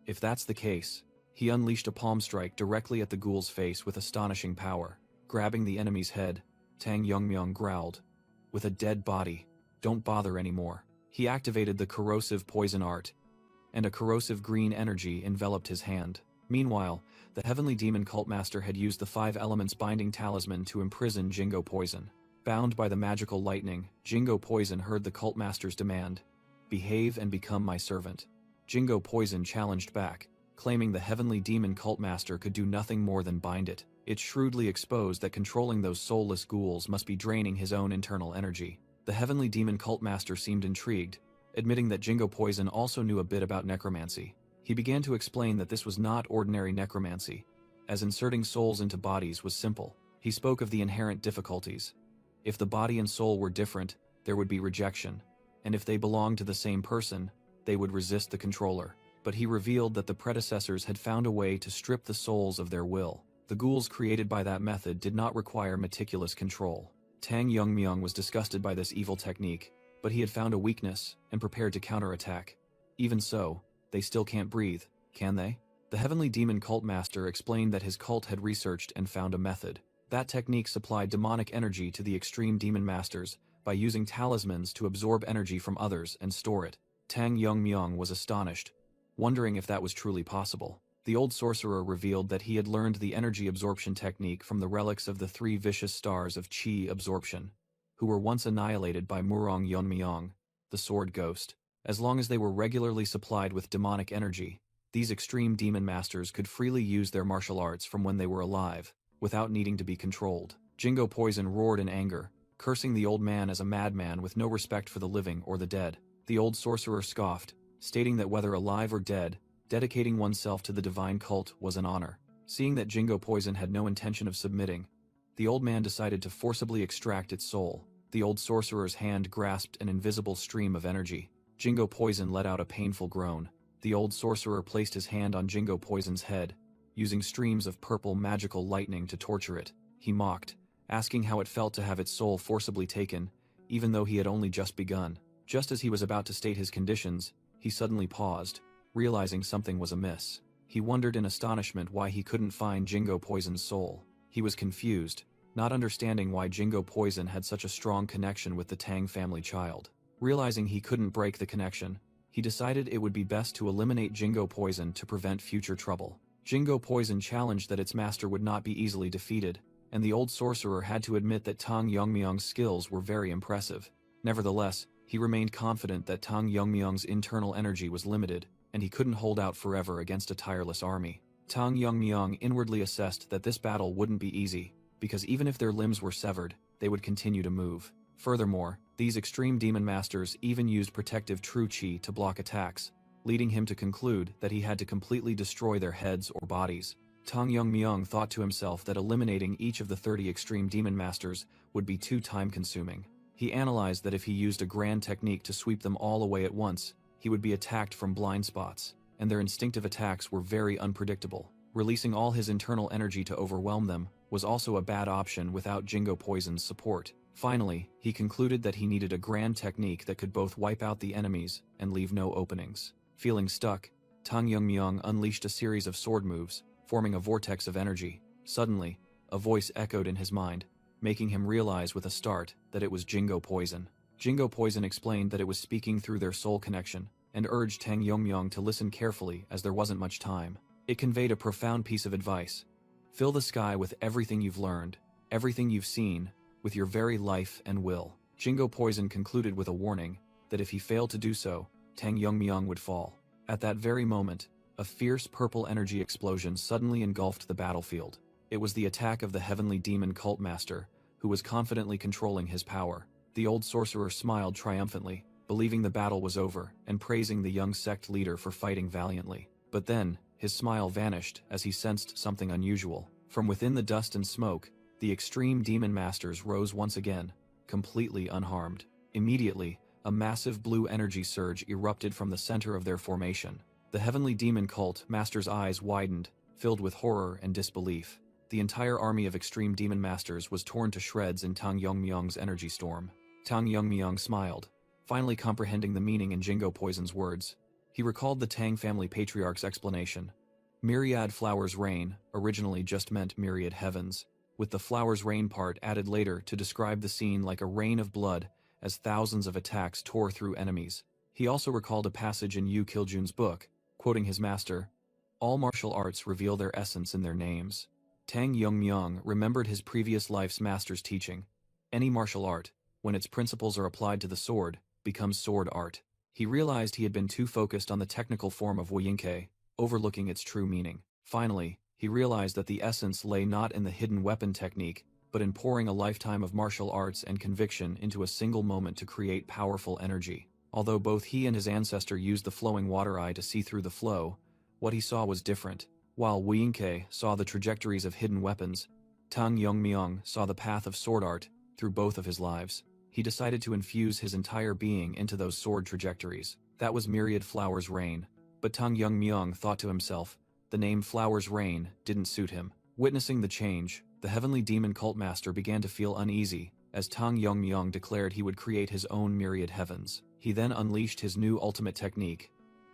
if that's the case, he unleashed a palm strike directly at the ghoul's face with astonishing power. Grabbing the enemy's head, Tang Yongmyong growled, with a dead body, don't bother anymore. He activated the corrosive poison art, and a corrosive green energy enveloped his hand. Meanwhile, the heavenly demon cult master had used the 5 elements binding talisman to imprison Jingo Poison. Bound by the magical lightning, Jingo Poison heard the cult master's demand, behave and become my servant. Jingo Poison challenged back, claiming the heavenly demon cult master could do nothing more than bind it. It shrewdly exposed that controlling those soulless ghouls must be draining his own internal energy. The heavenly demon cult master seemed intrigued, admitting that Jingo Poison also knew a bit about necromancy. He began to explain that this was not ordinary necromancy, as inserting souls into bodies was simple. He spoke of the inherent difficulties. If the body and soul were different, there would be rejection, and if they belonged to the same person, they would resist the controller. But he revealed that the predecessors had found a way to strip the souls of their will. The ghouls created by that method did not require meticulous control. Tang Yongmyung was disgusted by this evil technique, but he had found a weakness and prepared to counterattack. Even so, they still can't breathe, can they? The heavenly demon cult master explained that his cult had researched and found a method. That technique supplied demonic energy to the extreme demon masters by using talismans to absorb energy from others and store it. Tang Yongmyung was astonished, wondering if that was truly possible. The old sorcerer revealed that he had learned the energy absorption technique from the relics of the 3 vicious stars of Qi absorption, who were once annihilated by Murong Yonmyong, the sword ghost. As long as they were regularly supplied with demonic energy, these extreme demon masters could freely use their martial arts from when they were alive, without needing to be controlled. Jingo Poison roared in anger, cursing the old man as a madman with no respect for the living or the dead. The old sorcerer scoffed, stating that whether alive or dead, dedicating oneself to the divine cult was an honor. Seeing that Jingo Poison had no intention of submitting, the old man decided to forcibly extract its soul. The old sorcerer's hand grasped an invisible stream of energy. Jingo Poison let out a painful groan. The old sorcerer placed his hand on Jingo Poison's head, using streams of purple magical lightning to torture it. He mocked, asking how it felt to have its soul forcibly taken, even though he had only just begun. Just as he was about to state his conditions, he suddenly paused, realizing something was amiss. He wondered in astonishment why he couldn't find Jingo Poison's soul. He was confused, not understanding why Jingo Poison had such a strong connection with the Tang family child. Realizing he couldn't break the connection, he decided it would be best to eliminate Jingo Poison to prevent future trouble. Jingo Poison challenged that its master would not be easily defeated, and the old sorcerer had to admit that Tang Yongmyong's skills were very impressive. Nevertheless, he remained confident that Tang Yongmyong's internal energy was limited, and he couldn't hold out forever against a tireless army. Tang Yongmyong inwardly assessed that this battle wouldn't be easy, because even if their limbs were severed, they would continue to move. Furthermore, these extreme demon masters even used protective true Qi to block attacks, leading him to conclude that he had to completely destroy their heads or bodies. Tang Yongmyong thought to himself that eliminating each of the 30 extreme demon masters would be too time-consuming. He analyzed that if he used a grand technique to sweep them all away at once, he would be attacked from blind spots, and their instinctive attacks were very unpredictable. Releasing all his internal energy to overwhelm them was also a bad option without Jingo Poison's support. Finally, he concluded that he needed a grand technique that could both wipe out the enemies and leave no openings. Feeling stuck, Tang Yongmyong unleashed a series of sword moves, forming a vortex of energy. Suddenly, a voice echoed in his mind, making him realize with a start that it was Jingo Poison. Jingo Poison explained that it was speaking through their soul connection, and urged Tang Yongmyong to listen carefully as there wasn't much time. It conveyed a profound piece of advice. Fill the sky with everything you've learned, everything you've seen, with your very life and will. Jingo Poison concluded with a warning that if he failed to do so, Tang Yongmyong would fall. At that very moment, a fierce purple energy explosion suddenly engulfed the battlefield. It was the attack of the heavenly demon cult master, who was confidently controlling his power. The old sorcerer smiled triumphantly, believing the battle was over, and praising the young sect leader for fighting valiantly. But then, his smile vanished as he sensed something unusual. From within the dust and smoke, the extreme demon masters rose once again, completely unharmed. Immediately, a massive blue energy surge erupted from the center of their formation. The heavenly demon cult master's eyes widened, filled with horror and disbelief. The entire army of extreme demon masters was torn to shreds in Tang Yongmyong's energy storm. Tang Yongmyong smiled, finally comprehending the meaning in Jingo Poison's words. He recalled the Tang family patriarch's explanation. Myriad flowers rain originally just meant myriad heavens, with the flowers rain part added later to describe the scene like a rain of blood as thousands of attacks tore through enemies. He also recalled a passage in Yu Kiljun's book, quoting his master, "All martial arts reveal their essence in their names." Tang Yongmyong remembered his previous life's master's teaching. Any martial art, when its principles are applied to the sword, becomes sword art. He realized he had been too focused on the technical form of Woyinke, overlooking its true meaning. Finally, he realized that the essence lay not in the hidden weapon technique, but in pouring a lifetime of martial arts and conviction into a single moment to create powerful energy. Although both he and his ancestor used the flowing water eye to see through the flow, what he saw was different. While Wei saw the trajectories of hidden weapons, Tang Yongmyong saw the path of sword art through both of his lives. He decided to infuse his entire being into those sword trajectories. That was Myriad Flowers' Rain. But Tang Yongmyong thought to himself, the name Flowers' Rain didn't suit him. Witnessing the change, the heavenly demon cult master began to feel uneasy, as Tang Yongmyong declared he would create his own myriad heavens. He then unleashed his new ultimate technique,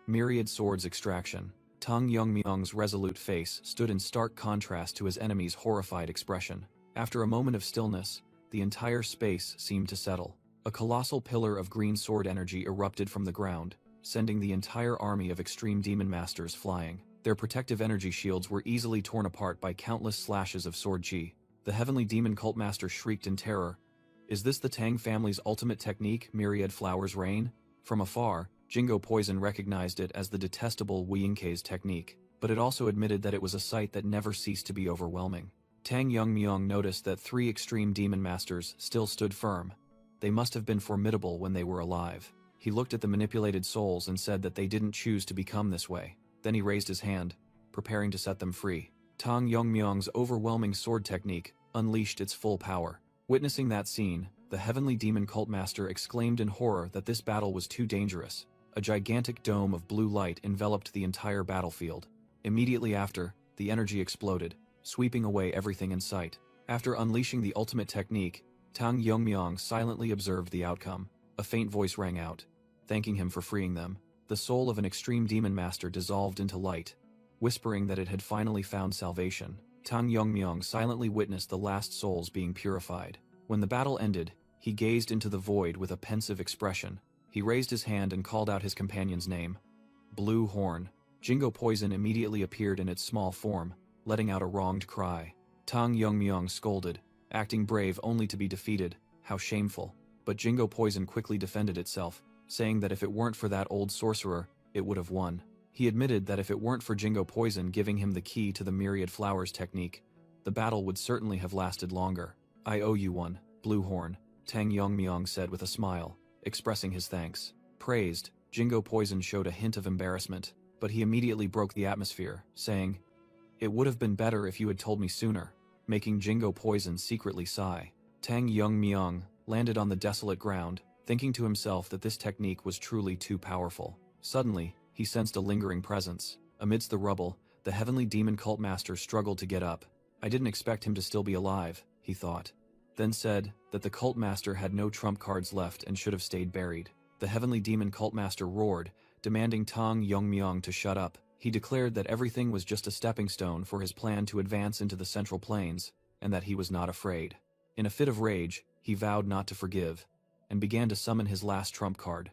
Myriad Swords Extraction. Tang Yongmyong's resolute face stood in stark contrast to his enemy's horrified expression. After a moment of stillness, the entire space seemed to settle. A colossal pillar of green sword energy erupted from the ground, sending the entire army of extreme demon masters flying. Their protective energy shields were easily torn apart by countless slashes of sword chi. The heavenly demon cult master shrieked in terror. Is this the Tang family's ultimate technique, Myriad Flowers' Rain? From afar, Jingo Poison recognized it as the detestable Wei-Yinkei's technique, but it also admitted that it was a sight that never ceased to be overwhelming. Tang Yongmyong noticed that 3 extreme demon masters still stood firm. They must have been formidable when they were alive. He looked at the manipulated souls and said that they didn't choose to become this way. Then he raised his hand, preparing to set them free. Tang Yongmyong's overwhelming sword technique unleashed its full power. Witnessing that scene, the heavenly demon cult master exclaimed in horror that this battle was too dangerous. A gigantic dome of blue light enveloped the entire battlefield. Immediately after, the energy exploded, sweeping away everything in sight. After unleashing the ultimate technique, Tang Yongmyong silently observed the outcome. A faint voice rang out, thanking him for freeing them. The soul of an extreme demon master dissolved into light, whispering that it had finally found salvation. Tang Yongmyong silently witnessed the last souls being purified. When the battle ended, he gazed into the void with a pensive expression. He raised his hand and called out his companion's name. Blue Horn. Jingo Poison immediately appeared in its small form, letting out a wronged cry. Tang Yongmyong scolded, acting brave only to be defeated. How shameful. But Jingo Poison quickly defended itself, saying that if it weren't for that old sorcerer, it would have won. He admitted that if it weren't for Jingo Poison giving him the key to the Myriad Flowers technique, the battle would certainly have lasted longer. I owe you one, Blue Horn, Tang Yongmyong said with a smile, expressing his thanks. Praised, Jingo Poison showed a hint of embarrassment, but he immediately broke the atmosphere, saying, "It would have been better if you had told me sooner," making Jingo Poison secretly sigh. Tang Yongmyong landed on the desolate ground, thinking to himself that this technique was truly too powerful. Suddenly, he sensed a lingering presence. Amidst the rubble, the heavenly demon cult master struggled to get up. I didn't expect him to still be alive, he thought. Then said that the cult master had no trump cards left and should have stayed buried. The heavenly demon cult master roared, demanding Tang Yongmyong to shut up. He declared that everything was just a stepping stone for his plan to advance into the Central Plains, and that he was not afraid. In a fit of rage, he vowed not to forgive, and began to summon his last trump card,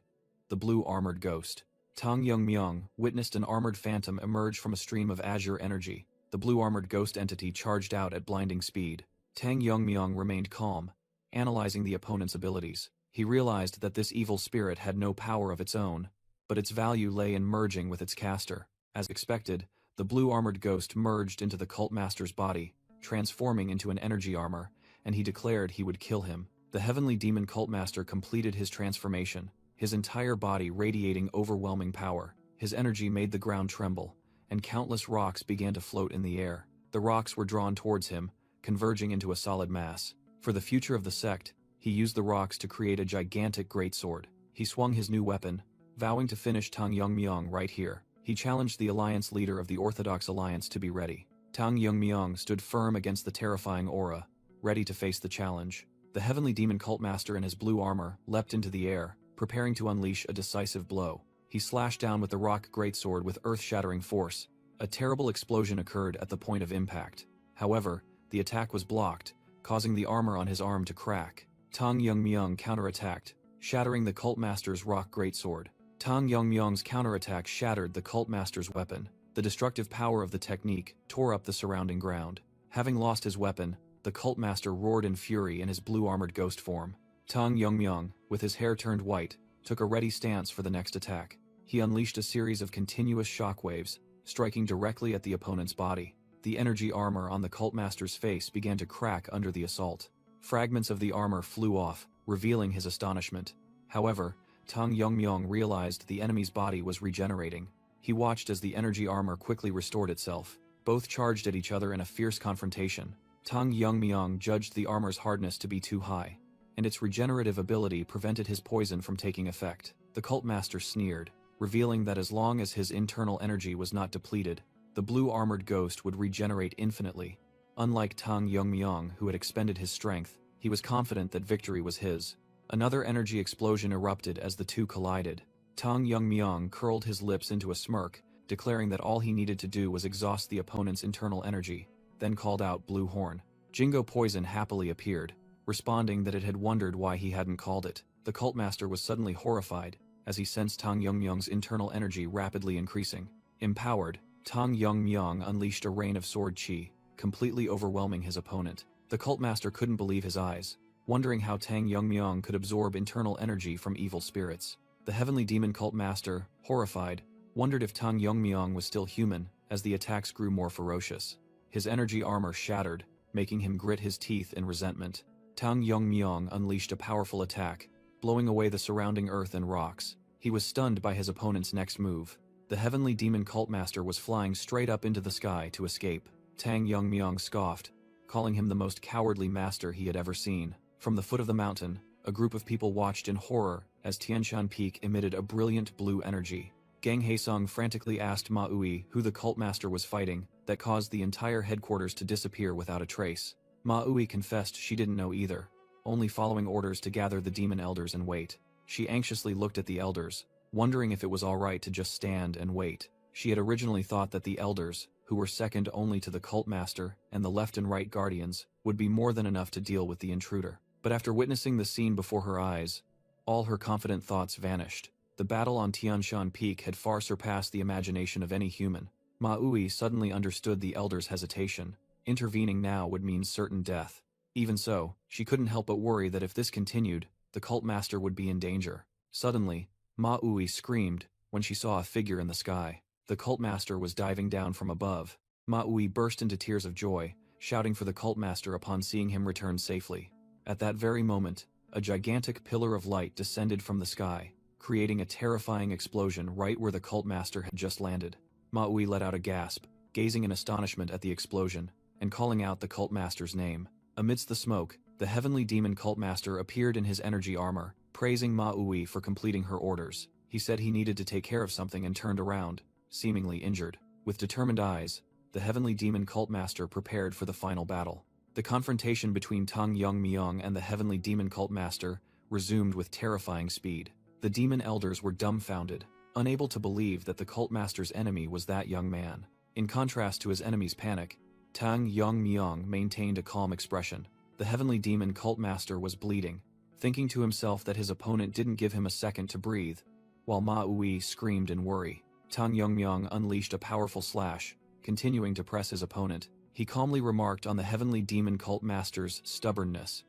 the blue armored ghost. Tang Yongmyong witnessed an armored phantom emerge from a stream of azure energy. The blue armored ghost entity charged out at blinding speed. Tang Yongmyong remained calm, analyzing the opponent's abilities. He realized that this evil spirit had no power of its own, but its value lay in merging with its caster. As expected, the blue armored ghost merged into the cult master's body, transforming into an energy armor, and he declared he would kill him. The heavenly demon cult master completed his transformation, his entire body radiating overwhelming power. His energy made the ground tremble, and countless rocks began to float in the air. The rocks were drawn towards him, converging into a solid mass. For the future of the sect, he used the rocks to create a gigantic greatsword. He swung his new weapon, vowing to finish Tang Yongmyong right here. He challenged the alliance leader of the Orthodox Alliance to be ready. Tang Yongmyong stood firm against the terrifying aura, ready to face the challenge. The heavenly demon cult master in his blue armor leapt into the air, preparing to unleash a decisive blow. He slashed down with the rock greatsword with earth-shattering force. A terrible explosion occurred at the point of impact. However, the attack was blocked, causing the armor on his arm to crack. Tang Yongmyong counterattacked, shattering the cult master's rock greatsword. Tang Yongmyong's counterattack shattered the cult master's weapon. The destructive power of the technique tore up the surrounding ground. Having lost his weapon, the cult master roared in fury in his blue-armored ghost form. Tang Yongmyong, with his hair turned white, took a ready stance for the next attack. He unleashed a series of continuous shockwaves, striking directly at the opponent's body. The energy armor on the cult master's face began to crack under the assault. Fragments of the armor flew off, revealing his astonishment. However, Tang Yongmyong realized the enemy's body was regenerating. He watched as the energy armor quickly restored itself. Both charged at each other in a fierce confrontation. Tang Yongmyong judged the armor's hardness to be too high, and its regenerative ability prevented his poison from taking effect. The cult master sneered, revealing that as long as his internal energy was not depleted, the blue armored ghost would regenerate infinitely. Unlike Tang Yongmyong, who had expended his strength, he was confident that victory was his. Another energy explosion erupted as the two collided. Tang Yongmyong curled his lips into a smirk, declaring that all he needed to do was exhaust the opponent's internal energy, then called out Blue Horn. Jingo Poison happily appeared, responding that it had wondered why he hadn't called it. The cult master was suddenly horrified, as he sensed Tang Yongmyong's internal energy rapidly increasing. Empowered, Tang Yongmyong unleashed a rain of sword chi, completely overwhelming his opponent. The cult master couldn't believe his eyes, wondering how Tang Yongmyong could absorb internal energy from evil spirits. The heavenly demon cult master, horrified, wondered if Tang Yongmyong was still human, as the attacks grew more ferocious. His energy armor shattered, making him grit his teeth in resentment. Tang Yongmyong unleashed a powerful attack, blowing away the surrounding earth and rocks. He was stunned by his opponent's next move. The heavenly demon cult master was flying straight up into the sky to escape. Tang Yongmyong scoffed, calling him the most cowardly master he had ever seen. From the foot of the mountain, a group of people watched in horror as Tianshan Peak emitted a brilliant blue energy. Gang Haesung frantically asked Ma Ui who the cult master was fighting, that caused the entire headquarters to disappear without a trace. Ma Ui confessed she didn't know either, only following orders to gather the demon elders and wait. She anxiously looked at the elders, wondering if it was alright to just stand and wait. She had originally thought that the elders, who were second only to the cult master and the left and right guardians, would be more than enough to deal with the intruder. But after witnessing the scene before her eyes, all her confident thoughts vanished. The battle on Tianshan Peak had far surpassed the imagination of any human. Ma Ui suddenly understood the elders' hesitation. Intervening now would mean certain death. Even so, she couldn't help but worry that if this continued, the cult master would be in danger. Suddenly, Ma Ui screamed when she saw a figure in the sky. The cult master was diving down from above. Ma Ui burst into tears of joy, shouting for the cult master upon seeing him return safely. At that very moment, a gigantic pillar of light descended from the sky, creating a terrifying explosion right where the cult master had just landed. Ma Ui let out a gasp, gazing in astonishment at the explosion, and calling out the cult master's name. Amidst the smoke, the heavenly demon cult master appeared in his energy armor, praising Ma Ui for completing her orders. He said he needed to take care of something and turned around, seemingly injured. With determined eyes, the heavenly demon cult master prepared for the final battle. The confrontation between Tang Yongmyong and the heavenly demon cult master resumed with terrifying speed. The demon elders were dumbfounded, unable to believe that the cult master's enemy was that young man. In contrast to his enemy's panic, Tang Yongmyong maintained a calm expression. The heavenly demon cult master was bleeding, thinking to himself that his opponent didn't give him a second to breathe, while Ma Ui screamed in worry. Tang Yongmyong unleashed a powerful slash, continuing to press his opponent. He calmly remarked on the heavenly demon cult master's stubbornness,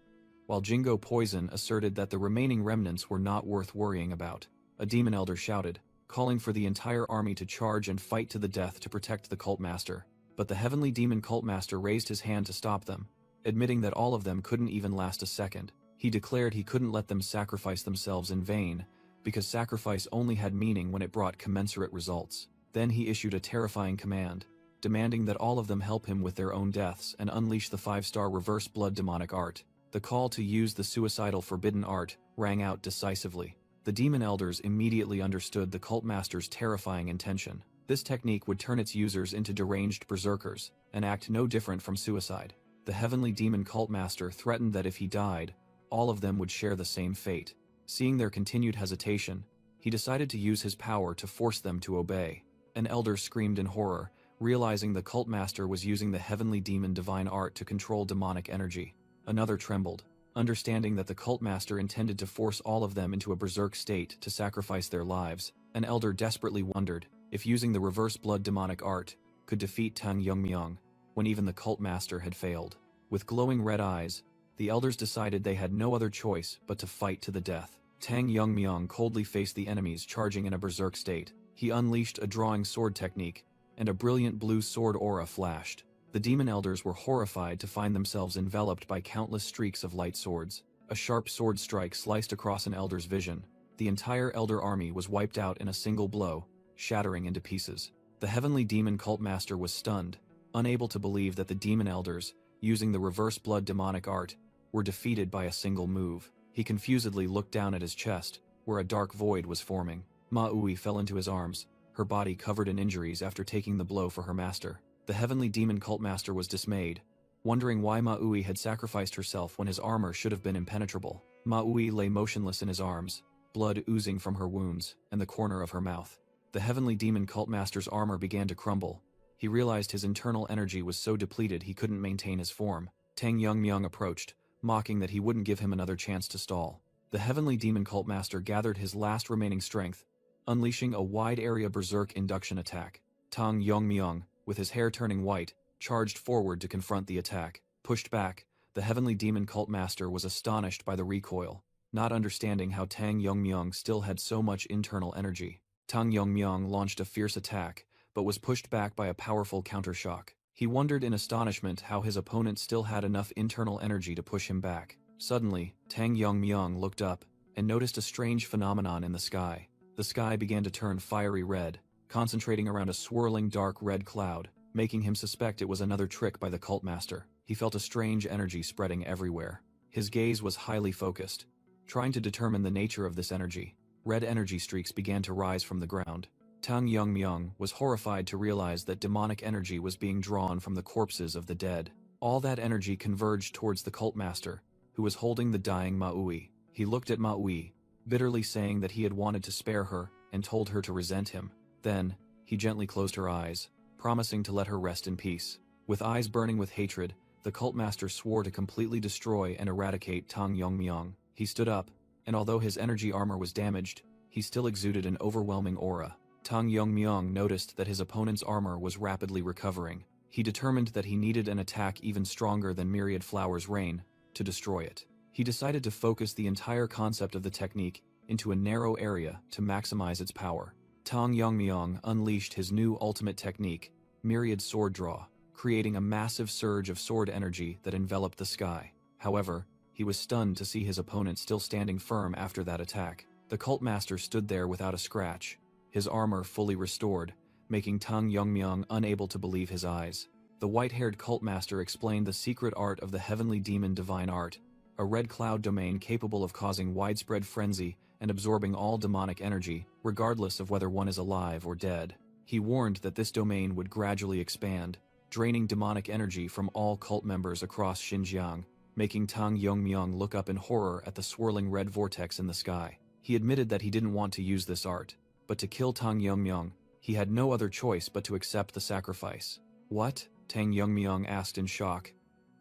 while Jingo Poison asserted that the remaining remnants were not worth worrying about. A demon elder shouted, calling for the entire army to charge and fight to the death to protect the cult master. But the heavenly demon cult master raised his hand to stop them, admitting that all of them couldn't even last a second. He declared he couldn't let them sacrifice themselves in vain, because sacrifice only had meaning when it brought commensurate results. Then he issued a terrifying command, demanding that all of them help him with their own deaths and unleash the 5-star reverse blood demonic art. The call to use the suicidal forbidden art rang out decisively. The demon elders immediately understood the cult master's terrifying intention. This technique would turn its users into deranged berserkers, an act no different from suicide. The heavenly demon cult master threatened that if he died, all of them would share the same fate. Seeing their continued hesitation, he decided to use his power to force them to obey. An elder screamed in horror, realizing the cult master was using the heavenly demon divine art to control demonic energy. Another trembled, understanding that the cult master intended to force all of them into a berserk state to sacrifice their lives. An elder desperately wondered if using the reverse blood demonic art could defeat Tang Yongmyong, when even the cult master had failed. With glowing red eyes, the elders decided they had no other choice but to fight to the death. Tang Yongmyong coldly faced the enemies charging in a berserk state. He unleashed a drawing sword technique, and a brilliant blue sword aura flashed. The demon elders were horrified to find themselves enveloped by countless streaks of light swords. A sharp sword strike sliced across an elder's vision, the entire Elder army was wiped out in a single blow, shattering into pieces. The Heavenly Demon Cult Master was stunned, unable to believe that the Demon Elders, using the Reverse Blood demonic art, were defeated by a single move. He confusedly looked down at his chest, where a dark void was forming. Maui fell into his arms, her body covered in injuries after taking the blow for her master. The Heavenly Demon Cult Master was dismayed, wondering why Maui had sacrificed herself when his armor should have been impenetrable. Maui lay motionless in his arms, blood oozing from her wounds and the corner of her mouth. The Heavenly Demon Cult Master's armor began to crumble. He realized his internal energy was so depleted he couldn't maintain his form. Tang Yongmyung approached, mocking that he wouldn't give him another chance to stall. The Heavenly Demon Cult Master gathered his last remaining strength, unleashing a wide-area berserk induction attack. Tang Yongmyung, with his hair turning white, charged forward to confront the attack. Pushed back, the Heavenly Demon Cult Master was astonished by the recoil, not understanding how Tang Yongmyung still had so much internal energy. Tang Yongmyung launched a fierce attack, but was pushed back by a powerful countershock. He wondered in astonishment how his opponent still had enough internal energy to push him back. Suddenly, Tang Yongmyung looked up and noticed a strange phenomenon in the sky. The sky began to turn fiery red, concentrating around a swirling dark red cloud, making him suspect it was another trick by the cult master. He felt a strange energy spreading everywhere. His gaze was highly focused, trying to determine the nature of this energy. Red energy streaks began to rise from the ground. Tang Yongmyung was horrified to realize that demonic energy was being drawn from the corpses of the dead. All that energy converged towards the cult master, who was holding the dying Maui. He looked at Maui, bitterly saying that he had wanted to spare her and told her to resent him. Then, he gently closed her eyes, promising to let her rest in peace. With eyes burning with hatred, the cult master swore to completely destroy and eradicate Tang Yongmyung. He stood up, and although his energy armor was damaged, he still exuded an overwhelming aura. Tang Yongmyung noticed that his opponent's armor was rapidly recovering. He determined that he needed an attack even stronger than Myriad Flower's Rain to destroy it. He decided to focus the entire concept of the technique into a narrow area to maximize its power. Tang Yongmyung unleashed his new ultimate technique, Myriad Sword Draw, creating a massive surge of sword energy that enveloped the sky. However, he was stunned to see his opponent still standing firm after that attack. The cult master stood there without a scratch, his armor fully restored, making Tang Yongmyung unable to believe his eyes. The white-haired cult master explained the secret art of the Heavenly Demon Divine Art, a red cloud domain capable of causing widespread frenzy and absorbing all demonic energy, regardless of whether one is alive or dead. He warned that this domain would gradually expand, draining demonic energy from all cult members across Xinjiang, making Tang Yongmyung look up in horror at the swirling red vortex in the sky. He admitted that he didn't want to use this art, but to kill Tang Yongmyung, he had no other choice but to accept the sacrifice. What? Tang Yongmyung asked in shock.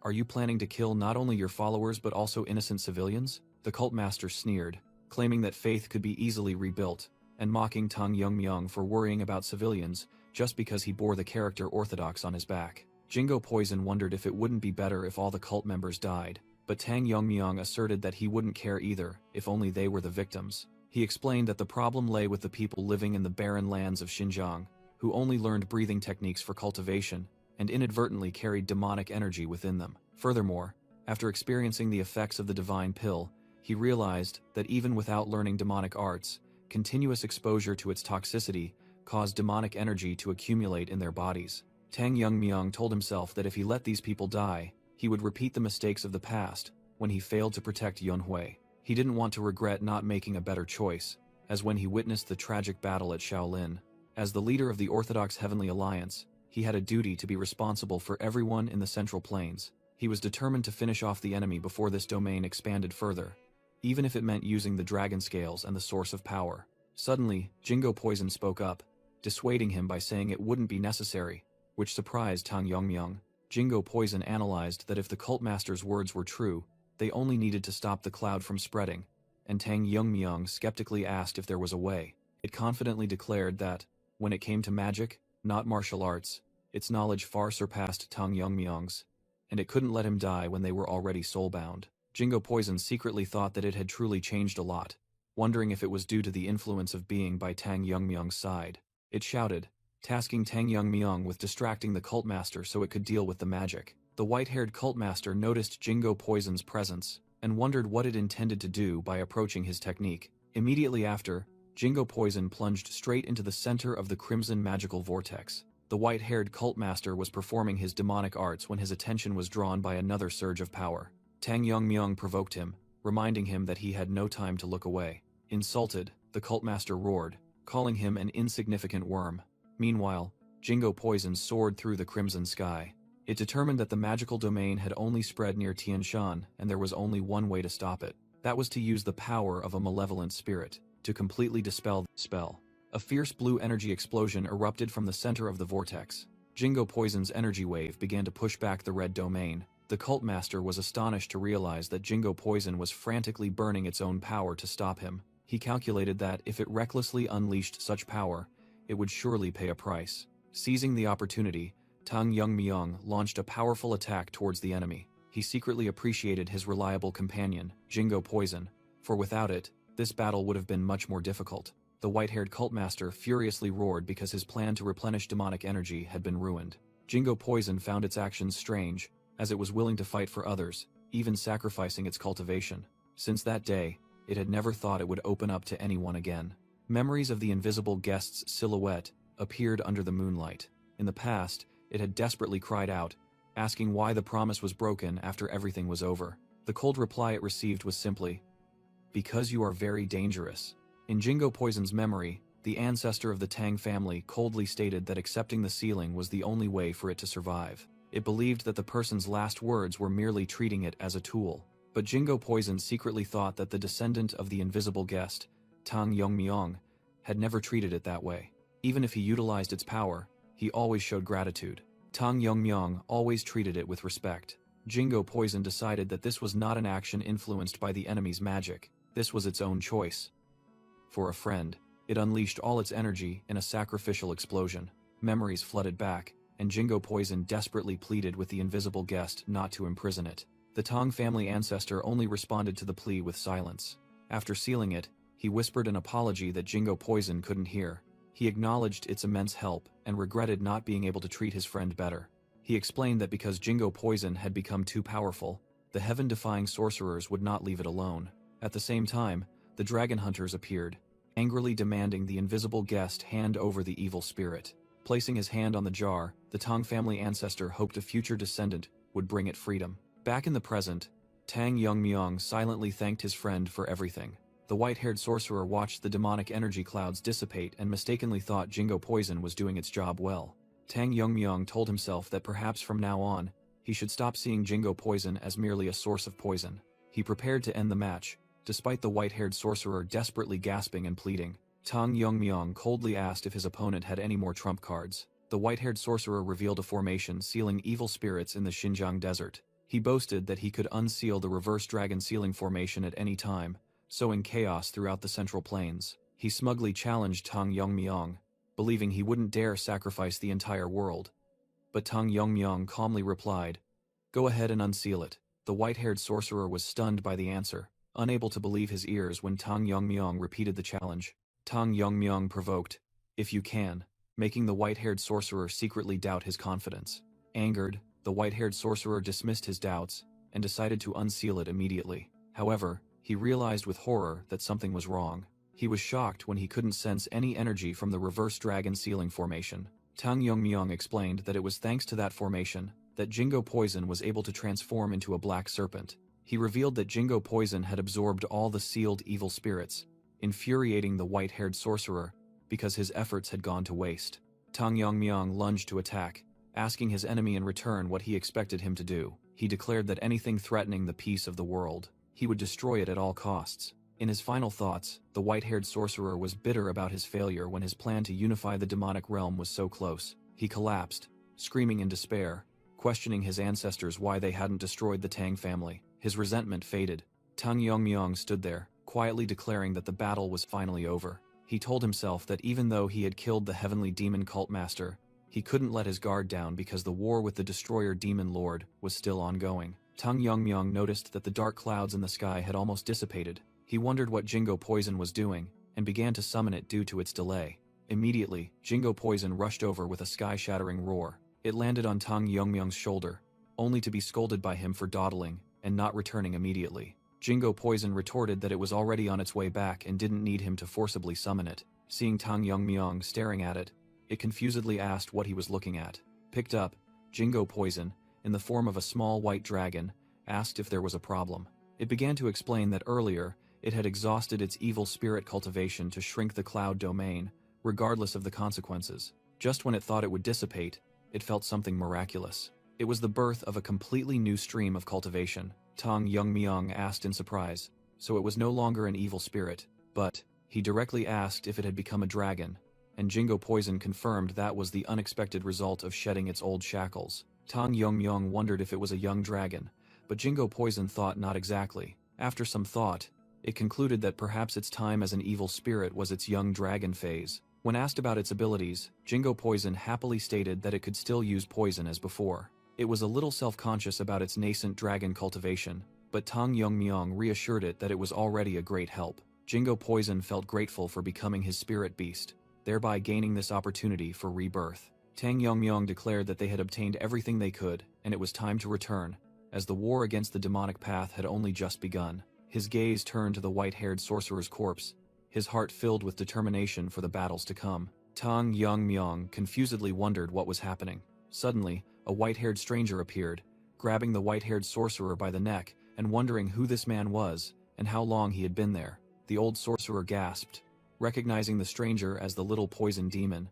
Are you planning to kill not only your followers but also innocent civilians? The cult master sneered, claiming that faith could be easily rebuilt, and mocking Tang Yongmyung for worrying about civilians just because he bore the character Orthodox on his back. Jingo Poison wondered if it wouldn't be better if all the cult members died, but Tang Yongmyung asserted that he wouldn't care either, if only they were the victims. He explained that the problem lay with the people living in the barren lands of Xinjiang, who only learned breathing techniques for cultivation, and inadvertently carried demonic energy within them. Furthermore, after experiencing the effects of the divine pill, he realized that even without learning demonic arts, continuous exposure to its toxicity caused demonic energy to accumulate in their bodies. Tang Yongmyung told himself that if he let these people die, he would repeat the mistakes of the past when he failed to protect Yunhui. He didn't want to regret not making a better choice, as when he witnessed the tragic battle at Shaolin. As the leader of the Orthodox Heavenly Alliance, he had a duty to be responsible for everyone in the Central Plains. He was determined to finish off the enemy before this domain expanded further, even if it meant using the dragon scales and the source of power. Suddenly, Jingo Poison spoke up, dissuading him by saying it wouldn't be necessary, which surprised Tang Yongmyung. Jingo Poison analyzed that if the cult master's words were true, they only needed to stop the cloud from spreading, and Tang Yongmyung skeptically asked if there was a way. It confidently declared that, when it came to magic, not martial arts, its knowledge far surpassed Tang Yongmyung's, and it couldn't let him die when they were already soulbound. Jingo Poison secretly thought that it had truly changed a lot, wondering if it was due to the influence of being by Tang Yongmyung's side. It shouted, tasking Tang Yongmyung with distracting the cult master so it could deal with the magic. The white-haired cult master noticed Jingo Poison's presence, and wondered what it intended to do by approaching his technique. Immediately after, Jingo Poison plunged straight into the center of the crimson magical vortex. The white-haired cult master was performing his demonic arts when his attention was drawn by another surge of power. Tang Yongmyong provoked him, reminding him that he had no time to look away. Insulted, the cult master roared, calling him an insignificant worm. Meanwhile, Jingo Poison soared through the crimson sky. It determined that the magical domain had only spread near Tianshan, and there was only one way to stop it. That was to use the power of a malevolent spirit to completely dispel the spell. A fierce blue energy explosion erupted from the center of the vortex. Jingo Poison's energy wave began to push back the red domain. The cult master was astonished to realize that Jingo Poison was frantically burning its own power to stop him. He calculated that if it recklessly unleashed such power, it would surely pay a price. Seizing the opportunity, Tang Yongmyong launched a powerful attack towards the enemy. He secretly appreciated his reliable companion, Jingo Poison, for without it, this battle would have been much more difficult. The white-haired cult master furiously roared because his plan to replenish demonic energy had been ruined. Jingo Poison found its actions strange, as it was willing to fight for others, even sacrificing its cultivation. Since that day, it had never thought it would open up to anyone again. Memories of the invisible guest's silhouette appeared under the moonlight. In the past, it had desperately cried out, asking why the promise was broken after everything was over. The cold reply it received was simply, "Because you are very dangerous." In Jingo Poison's memory, the ancestor of the Tang family coldly stated that accepting the sealing was the only way for it to survive. It believed that the person's last words were merely treating it as a tool. But Jingo Poison secretly thought that the descendant of the invisible guest, Tang Yongmyong, had never treated it that way. Even if he utilized its power, he always showed gratitude. Tang Yongmyong always treated it with respect. Jingo Poison decided that this was not an action influenced by the enemy's magic. This was its own choice. For a friend, it unleashed all its energy in a sacrificial explosion. Memories flooded back, and Jingo Poison desperately pleaded with the invisible guest not to imprison it. The Tang family ancestor only responded to the plea with silence. After sealing it, he whispered an apology that Jingo Poison couldn't hear. He acknowledged its immense help and regretted not being able to treat his friend better. He explained that because Jingo Poison had become too powerful, the heaven-defying sorcerers would not leave it alone. At the same time, the dragon hunters appeared, angrily demanding the invisible guest hand over the evil spirit. Placing his hand on the jar, the Tang family ancestor hoped a future descendant would bring it freedom. Back in the present, Tang Yongmyong silently thanked his friend for everything. The white-haired sorcerer watched the demonic energy clouds dissipate and mistakenly thought Jingo Poison was doing its job well. Tang Yongmyong told himself that perhaps from now on, he should stop seeing Jingo Poison as merely a source of poison. He prepared to end the match, despite the white-haired sorcerer desperately gasping and pleading. Tang Yongmyong coldly asked if his opponent had any more trump cards. The white-haired sorcerer revealed a formation sealing evil spirits in the Xinjiang desert. He boasted that he could unseal the reverse dragon sealing formation at any time, sowing chaos throughout the Central Plains. He smugly challenged Tang Yongmyong, believing he wouldn't dare sacrifice the entire world. But Tang Yongmyong calmly replied, "Go ahead and unseal it." The white-haired sorcerer was stunned by the answer, unable to believe his ears when Tang Yongmyong repeated the challenge. Tang Yongmyong provoked, "If you can," making the white-haired sorcerer secretly doubt his confidence. Angered, the white-haired sorcerer dismissed his doubts and decided to unseal it immediately. However, he realized with horror that something was wrong. He was shocked when he couldn't sense any energy from the reverse dragon sealing formation. Tang Yongmyong explained that it was thanks to that formation that Jingo Poison was able to transform into a black serpent. He revealed that Jingo Poison had absorbed all the sealed evil spirits, infuriating the white-haired sorcerer because his efforts had gone to waste. Tang Yongmyong lunged to attack, asking his enemy in return what he expected him to do. He declared that anything threatening the peace of the world, he would destroy it at all costs. In his final thoughts, the white-haired sorcerer was bitter about his failure when his plan to unify the demonic realm was so close. He collapsed, screaming in despair, questioning his ancestors why they hadn't destroyed the Tang family. His resentment faded. Tang Yongmyong stood there, quietly declaring that the battle was finally over. He told himself that even though he had killed the heavenly demon cult master, he couldn't let his guard down because the war with the destroyer demon lord was still ongoing. Tang Yongmyong noticed that the dark clouds in the sky had almost dissipated. He wondered what Jingo Poison was doing, and began to summon it due to its delay. Immediately, Jingo Poison rushed over with a sky-shattering roar. It landed on Tang Yongmyong's shoulder, only to be scolded by him for dawdling and not returning immediately. Jingo Poison retorted that it was already on its way back and didn't need him to forcibly summon it. Seeing Tang Yongmyong staring at it, it confusedly asked what he was looking at. Picked up, Jingo Poison, in the form of a small white dragon, asked if there was a problem. It began to explain that earlier, it had exhausted its evil spirit cultivation to shrink the cloud domain, regardless of the consequences. Just when it thought it would dissipate, it felt something miraculous. It was the birth of a completely new stream of cultivation. Tang Yongmyong asked in surprise. So it was no longer an evil spirit, but he directly asked if it had become a dragon, and Jingo Poison confirmed that was the unexpected result of shedding its old shackles. Tang Yongmyong wondered if it was a young dragon, but Jingo Poison thought not exactly. After some thought, it concluded that perhaps its time as an evil spirit was its young dragon phase. When asked about its abilities, Jingo Poison happily stated that it could still use poison as before. It was a little self-conscious about its nascent dragon cultivation, but Tang Yongmyong reassured it that it was already a great help. Jingo Poison felt grateful for becoming his spirit beast, thereby gaining this opportunity for rebirth. Tang Yongmyong declared that they had obtained everything they could, and it was time to return, as the war against the demonic path had only just begun. His gaze turned to the white-haired sorcerer's corpse, his heart filled with determination for the battles to come. Tang Yongmyong confusedly wondered what was happening. Suddenly, a white-haired stranger appeared, grabbing the white-haired sorcerer by the neck and wondering who this man was and how long he had been there. The old sorcerer gasped, recognizing the stranger as the little poison demon,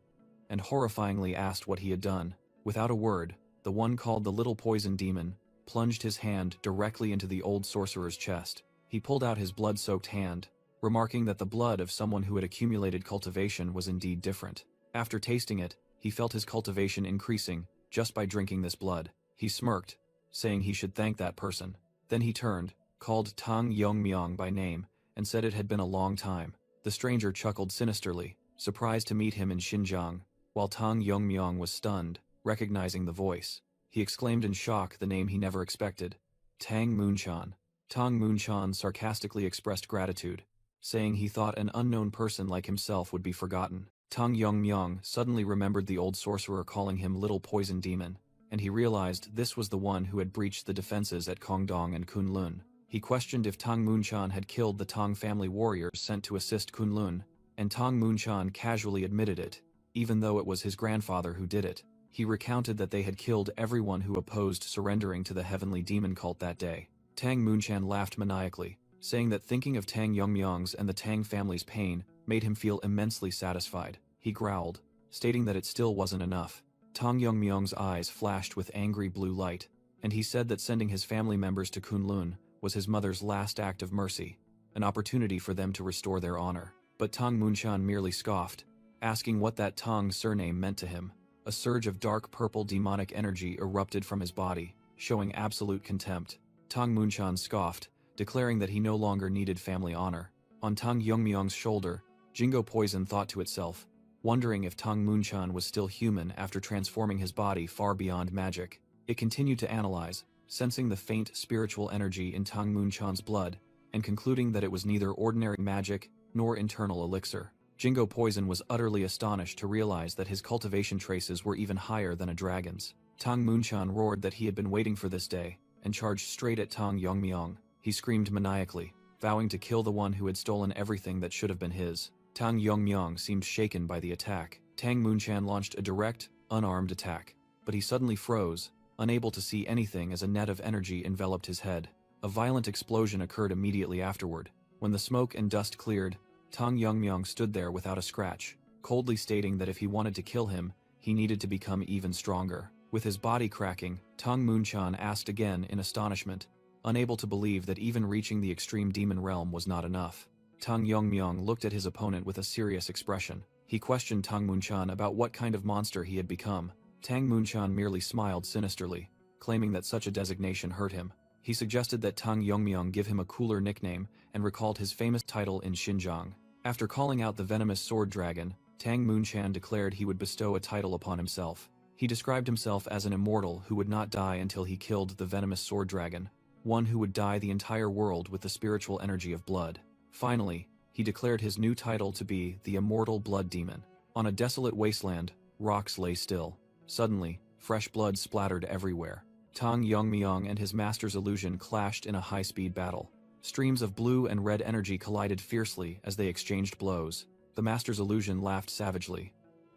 and horrifyingly asked what he had done. Without a word, the one called the little poison demon plunged his hand directly into the old sorcerer's chest. He pulled out his blood-soaked hand, remarking that the blood of someone who had accumulated cultivation was indeed different. After tasting it, he felt his cultivation increasing just by drinking this blood. He smirked, saying he should thank that person. Then he turned, called Tang Yongmyong by name, and said it had been a long time. The stranger chuckled sinisterly, surprised to meet him in Xinjiang, while Tang Yongmyong was stunned, recognizing the voice. He exclaimed in shock the name he never expected. Tang Moonchan. Tang Moonchan sarcastically expressed gratitude, saying he thought an unknown person like himself would be forgotten. Tang Yongmyong suddenly remembered the old sorcerer calling him Little Poison Demon, and he realized this was the one who had breached the defenses at Kongdong and Kunlun. He questioned if Tang Moonchan had killed the Tang family warriors sent to assist Kunlun, and Tang Moonchan casually admitted it, even though it was his grandfather who did it. He recounted that they had killed everyone who opposed surrendering to the heavenly demon cult that day. Tang Moonchan laughed maniacally, saying that thinking of Tang Yongmyong's and the Tang family's pain made him feel immensely satisfied. He growled, stating that it still wasn't enough. Tang Yongmyong's eyes flashed with angry blue light, and he said that sending his family members to Kunlun was his mother's last act of mercy, an opportunity for them to restore their honor. But Tang Moonchan merely scoffed, asking what that Tang surname meant to him. A surge of dark purple demonic energy erupted from his body, showing absolute contempt. Tang Moonchan scoffed, declaring that he no longer needed family honor. On Tang Yongmyong's shoulder, Jingo Poison thought to itself, wondering if Tang Moonchan was still human after transforming his body far beyond magic. It continued to analyze, sensing the faint spiritual energy in Tang Moonchan's blood, and concluding that it was neither ordinary magic nor internal elixir. Jingo Poison was utterly astonished to realize that his cultivation traces were even higher than a dragon's. Tang Moonchan roared that he had been waiting for this day, and charged straight at Tang Yongmyong. He screamed maniacally, vowing to kill the one who had stolen everything that should have been his. Tang Yongmyong seemed shaken by the attack. Tang Moonchan launched a direct, unarmed attack, but he suddenly froze, unable to see anything as a net of energy enveloped his head. A violent explosion occurred immediately afterward. When the smoke and dust cleared, Tang Yongmyong stood there without a scratch, coldly stating that if he wanted to kill him, he needed to become even stronger. With his body cracking, Tang Moonchan asked again in astonishment, unable to believe that even reaching the extreme demon realm was not enough. Tang Yongmyong looked at his opponent with a serious expression. He questioned Tang Moonchan about what kind of monster he had become. Tang Moonchan merely smiled sinisterly, claiming that such a designation hurt him. He suggested that Tang Yongmyong give him a cooler nickname and recalled his famous title in Xinjiang. After calling out the venomous sword dragon, Tang Moonchan declared he would bestow a title upon himself. He described himself as an immortal who would not die until he killed the venomous sword dragon, one who would dye the entire world with the spiritual energy of blood. Finally, he declared his new title to be the Immortal Blood Demon. On a desolate wasteland, rocks lay still. Suddenly, fresh blood splattered everywhere. Tang Yongmyong and his master's illusion clashed in a high-speed battle. Streams of blue and red energy collided fiercely as they exchanged blows. The master's illusion laughed savagely.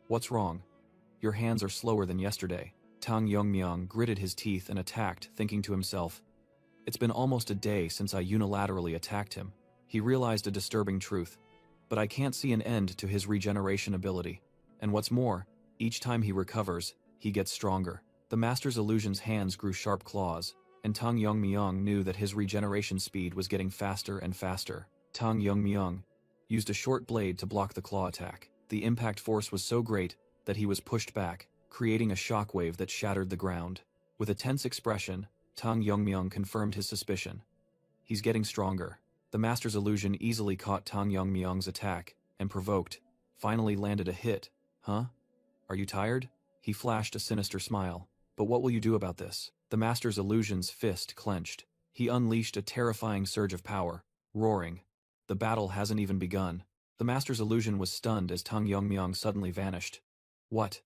"What's wrong? Your hands are slower than yesterday." Tang Yongmyang gritted his teeth and attacked, thinking to himself, "It's been almost a day since I unilaterally attacked him." He realized a disturbing truth. But I can't see an end to his regeneration ability. And what's more, each time he recovers, he gets stronger. The master's illusion's hands grew sharp claws, and Tang Yongmyang knew that his regeneration speed was getting faster and faster. Tang Yongmyang used a short blade to block the claw attack. The impact force was so great that he was pushed back, creating a shockwave that shattered the ground. With a tense expression, Tang Yongmyang confirmed his suspicion. He's getting stronger. The master's illusion easily caught Tang Yongmyang's attack, and provoked, finally landed a hit. "Huh? Are you tired?" He flashed a sinister smile. "But what will you do about this?" The master's illusion's fist clenched. He unleashed a terrifying surge of power, roaring. The battle hasn't even begun. The master's illusion was stunned as Tang Yongmyang suddenly vanished. "What?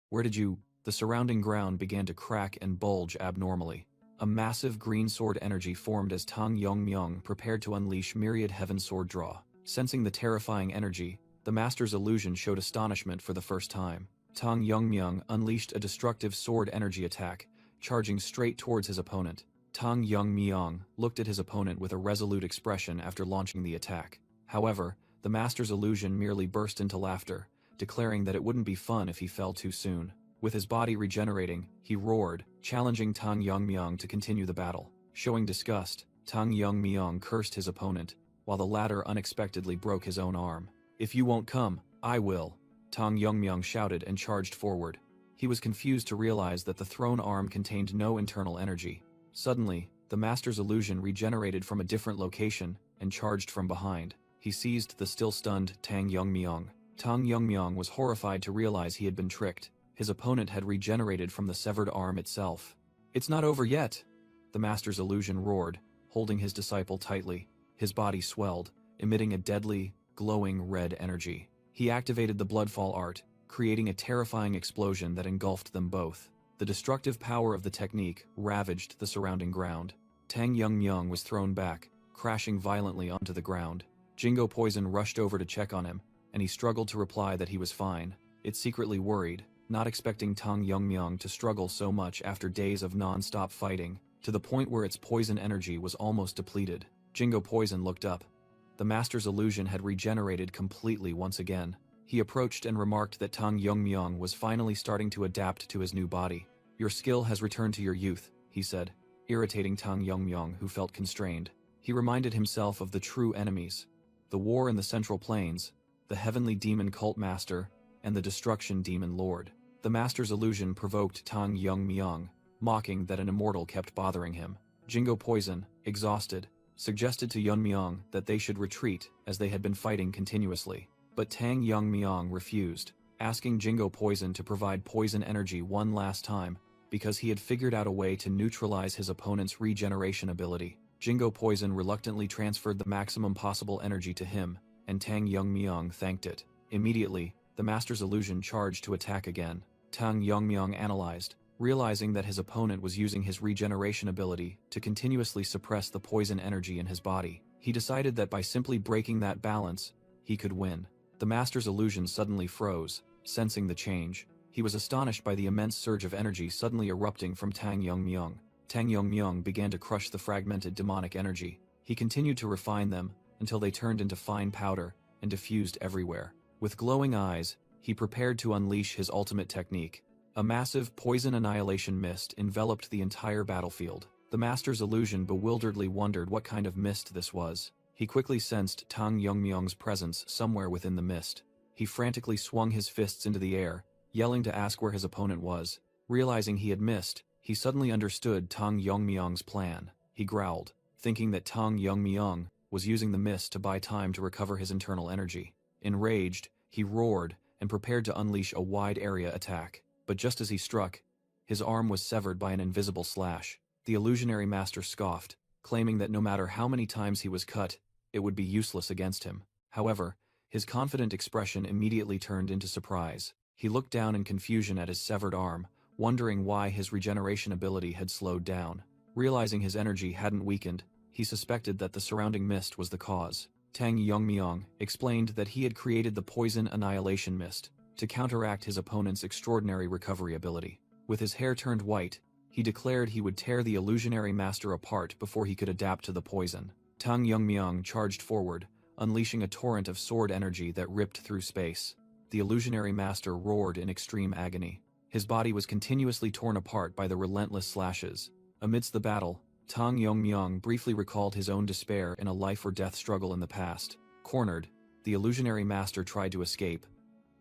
Where did you—" The surrounding ground began to crack and bulge abnormally. A massive green sword energy formed as Tang Yongmyang prepared to unleash myriad heaven sword draw. Sensing the terrifying energy, the master's illusion showed astonishment for the first time. Tang Yongmyang unleashed a destructive sword energy attack, charging straight towards his opponent. Tang Yongmyang looked at his opponent with a resolute expression after launching the attack. However, the master's illusion merely burst into laughter, declaring that it wouldn't be fun if he fell too soon. With his body regenerating, he roared, challenging Tang Yongmyang to continue the battle. Showing disgust, Tang Yongmyang cursed his opponent, while the latter unexpectedly broke his own arm. "If you won't come, I will," Tang Yongmyang shouted and charged forward. He was confused to realize that the thrown arm contained no internal energy. Suddenly, the master's illusion regenerated from a different location and charged from behind. He seized the still-stunned Tang Yongmyang. Tang Yongmyang was horrified to realize he had been tricked. His opponent had regenerated from the severed arm itself. "It's not over yet!" The master's illusion roared, holding his disciple tightly. His body swelled, emitting a deadly, glowing red energy. He activated the Bloodfall art, creating a terrifying explosion that engulfed them both. The destructive power of the technique ravaged the surrounding ground. Tang Yongmyang was thrown back, crashing violently onto the ground. Jingo Poison rushed over to check on him, and he struggled to reply that he was fine. It secretly worried, not expecting Tang Yongmyang to struggle so much after days of non-stop fighting, to the point where its poison energy was almost depleted. Jingo Poison looked up. The master's illusion had regenerated completely once again. He approached and remarked that Tang Yongmyang was finally starting to adapt to his new body. "Your skill has returned to your youth," he said, irritating Tang Yongmyang, who felt constrained. He reminded himself of the true enemies: the war in the Central Plains, the heavenly demon cult master, and the destruction demon lord. The master's illusion provoked Tang Yongmyang, mocking that an immortal kept bothering him. Jingo Poison, exhausted, suggested to Yunmyang that they should retreat as they had been fighting continuously. But Tang Yongmyang refused, asking Jingo Poison to provide poison energy one last time, because he had figured out a way to neutralize his opponent's regeneration ability. Jingo Poison reluctantly transferred the maximum possible energy to him, and Tang Yongmyang thanked it. Immediately, the master's illusion charged to attack again. Tang Yongmyang analyzed, realizing that his opponent was using his regeneration ability to continuously suppress the poison energy in his body. He decided that by simply breaking that balance, he could win. The master's illusion suddenly froze, sensing the change. He was astonished by the immense surge of energy suddenly erupting from Tang Yongmyang. Tang Yongmyang began to crush the fragmented demonic energy. He continued to refine them until they turned into fine powder and diffused everywhere. With glowing eyes, he prepared to unleash his ultimate technique. A massive poison annihilation mist enveloped the entire battlefield. The master's illusion bewilderedly wondered what kind of mist this was. He quickly sensed Tang Yongmyang's presence somewhere within the mist. He frantically swung his fists into the air, yelling to ask where his opponent was. Realizing he had missed, he suddenly understood Tang Yongmyang's plan. He growled, thinking that Tang Yongmyang was using the mist to buy time to recover his internal energy. Enraged, he roared and prepared to unleash a wide-area attack. But just as he struck, his arm was severed by an invisible slash. The illusionary master scoffed, claiming that no matter how many times he was cut, it would be useless against him. However, his confident expression immediately turned into surprise. He looked down in confusion at his severed arm, wondering why his regeneration ability had slowed down. Realizing his energy hadn't weakened, he suspected that the surrounding mist was the cause. Tang Yongmyong explained that he had created the poison annihilation mist to counteract his opponent's extraordinary recovery ability. With his hair turned white, he declared he would tear the illusionary master apart before he could adapt to the poison. Tang Yongmyong charged forward, unleashing a torrent of sword energy that ripped through space. The illusionary master roared in extreme agony. His body was continuously torn apart by the relentless slashes. Amidst the battle, Tang Yongmyong briefly recalled his own despair in a life-or-death struggle in the past. Cornered, the illusionary master tried to escape,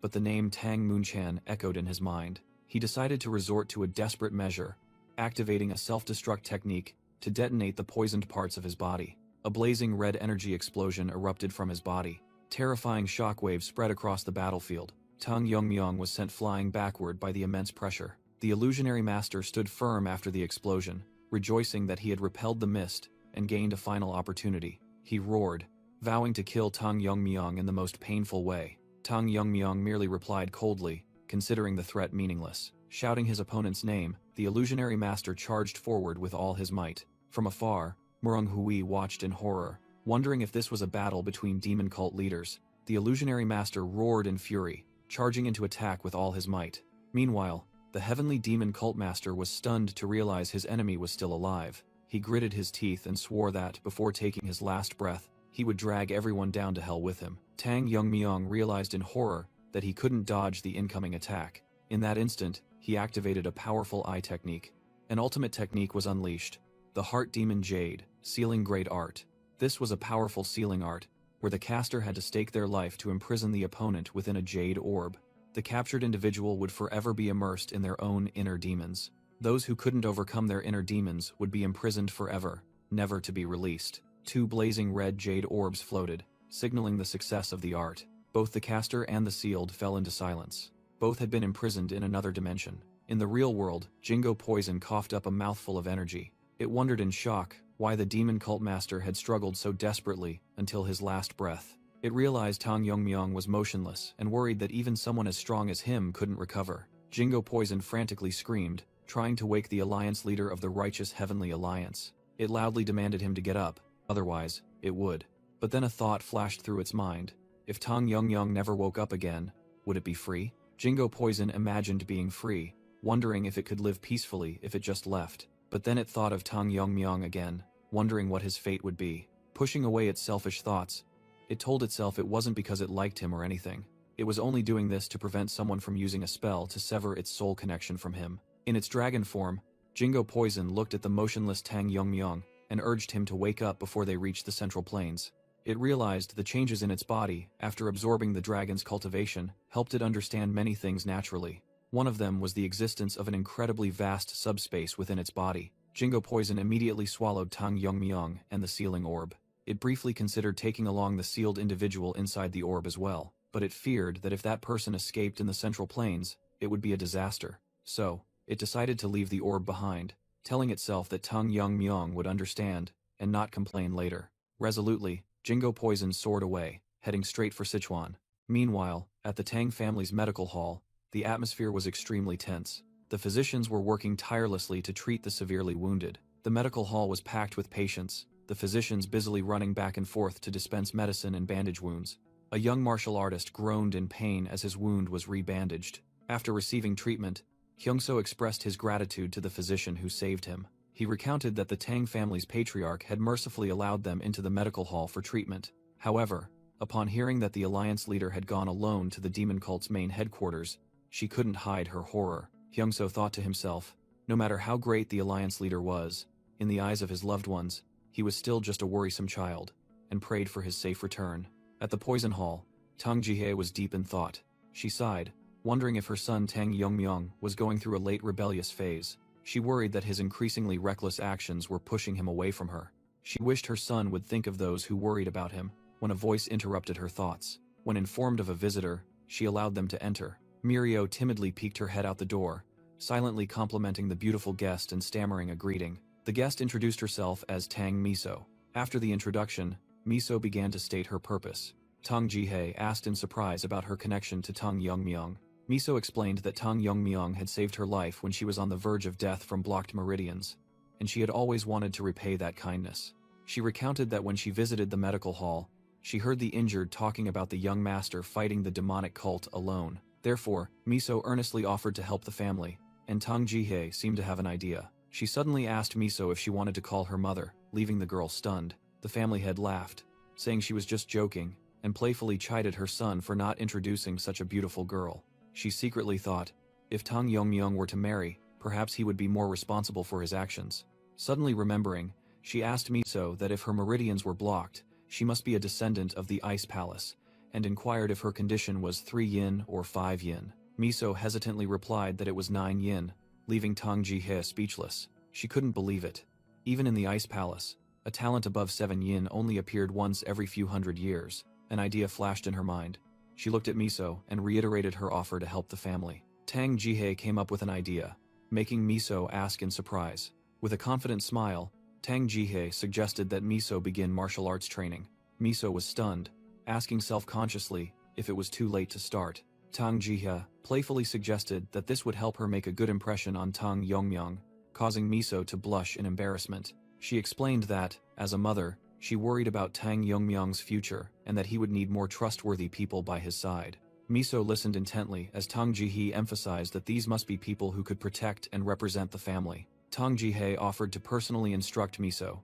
but the name Tang Munchan echoed in his mind. He decided to resort to a desperate measure, activating a self-destruct technique to detonate the poisoned parts of his body. A blazing red energy explosion erupted from his body. Terrifying shockwaves spread across the battlefield. Tang Yongmyong was sent flying backward by the immense pressure. The illusionary master stood firm after the explosion, rejoicing that he had repelled the mist and gained a final opportunity. He roared, vowing to kill Tang Yongmyong in the most painful way. Tang Yongmyong merely replied coldly, considering the threat meaningless. Shouting his opponent's name, the illusionary master charged forward with all his might. From afar, Murung Hui watched in horror, wondering if this was a battle between demon cult leaders. The illusionary master roared in fury, charging into attack with all his might. Meanwhile, the heavenly demon cult master was stunned to realize his enemy was still alive. He gritted his teeth and swore that, before taking his last breath, he would drag everyone down to hell with him. Tang Yongmyong realized in horror that he couldn't dodge the incoming attack. In that instant, he activated a powerful eye technique. An ultimate technique was unleashed. The Heart Demon Jade, Sealing Great Art. This was a powerful sealing art, where the caster had to stake their life to imprison the opponent within a jade orb. The captured individual would forever be immersed in their own inner demons. Those who couldn't overcome their inner demons would be imprisoned forever, never to be released. 2 blazing red jade orbs floated, signaling the success of the art. Both the caster and the sealed fell into silence. Both had been imprisoned in another dimension. In the real world, Jingo Poison coughed up a mouthful of energy. It wondered in shock why the demon cult master had struggled so desperately until his last breath. It realized Tang Yongmyong was motionless and worried that even someone as strong as him couldn't recover. Jingo Poison frantically screamed, trying to wake the alliance leader of the righteous Heavenly Alliance. It loudly demanded him to get up, otherwise, it would. But then a thought flashed through its mind. If Tang Yongmyong never woke up again, would it be free? Jingo Poison imagined being free, wondering if it could live peacefully if it just left. But then it thought of Tang Yongmyong again, wondering what his fate would be. Pushing away its selfish thoughts, it told itself it wasn't because it liked him or anything. It was only doing this to prevent someone from using a spell to sever its soul connection from him. In its dragon form, Jingo Poison looked at the motionless Tang Yongmyong and urged him to wake up before they reached the central plains. It realized the changes in its body after absorbing the dragon's cultivation helped it understand many things naturally. One of them was the existence of an incredibly vast subspace within its body. Jingo Poison immediately swallowed Tang Yongmyong and the sealing orb. It briefly considered taking along the sealed individual inside the orb as well, but it feared that if that person escaped in the central plains, it would be a disaster. So, it decided to leave the orb behind, telling itself that Tang Yongmyong would understand and not complain later. Resolutely, Jingo Poison soared away, heading straight for Sichuan. Meanwhile, at the Tang family's medical hall, the atmosphere was extremely tense. The physicians were working tirelessly to treat the severely wounded. The medical hall was packed with patients, the physicians busily running back and forth to dispense medicine and bandage wounds. A young martial artist groaned in pain as his wound was rebandaged. After receiving treatment, Hyungso expressed his gratitude to the physician who saved him. He recounted that the Tang family's patriarch had mercifully allowed them into the medical hall for treatment. However, upon hearing that the alliance leader had gone alone to the demon cult's main headquarters, she couldn't hide her horror. Hyungso thought to himself, no matter how great the alliance leader was, in the eyes of his loved ones, he was still just a worrisome child, and prayed for his safe return. At the poison hall, Tang Jihye was deep in thought. She sighed, wondering if her son Tang Yongmyong was going through a late rebellious phase. She worried that his increasingly reckless actions were pushing him away from her. She wished her son would think of those who worried about him, when a voice interrupted her thoughts. When informed of a visitor, she allowed them to enter. Mirio timidly peeked her head out the door, silently complimenting the beautiful guest and stammering a greeting. The guest introduced herself as Tang Miso. After the introduction, Miso began to state her purpose. Tang Jihye asked in surprise about her connection to Tang Yongmyong. Miso explained that Tang Yongmyong had saved her life when she was on the verge of death from blocked meridians, and she had always wanted to repay that kindness. She recounted that when she visited the medical hall, she heard the injured talking about the young master fighting the demonic cult alone. Therefore, Miso earnestly offered to help the family, and Tang Jihye seemed to have an idea. She suddenly asked Miso if she wanted to call her mother, leaving the girl stunned. The family head laughed, saying she was just joking, and playfully chided her son for not introducing such a beautiful girl. She secretly thought, if Tang Yongmyung were to marry, perhaps he would be more responsible for his actions. Suddenly remembering, she asked Miso that if her meridians were blocked, she must be a descendant of the Ice Palace, and inquired if her condition was 3 yin or 5 yin. Miso hesitantly replied that it was 9 yin, leaving Tang Jihye speechless. She couldn't believe it. Even in the Ice Palace, a talent above 7 yin only appeared once every few hundred years. An idea flashed in her mind. She looked at Miso and reiterated her offer to help the family. Tang Jihye came up with an idea, making Miso ask in surprise. With a confident smile, Tang Jihye suggested that Miso begin martial arts training. Miso was stunned, asking self-consciously if it was too late to start. Tang Jihye playfully suggested that this would help her make a good impression on Tang Yongmyung, causing Miso to blush in embarrassment. She explained that, as a mother, she worried about Tang Yongmyung's future and that he would need more trustworthy people by his side. Miso listened intently as Tang Jihye emphasized that these must be people who could protect and represent the family. Tang Jihye offered to personally instruct Miso,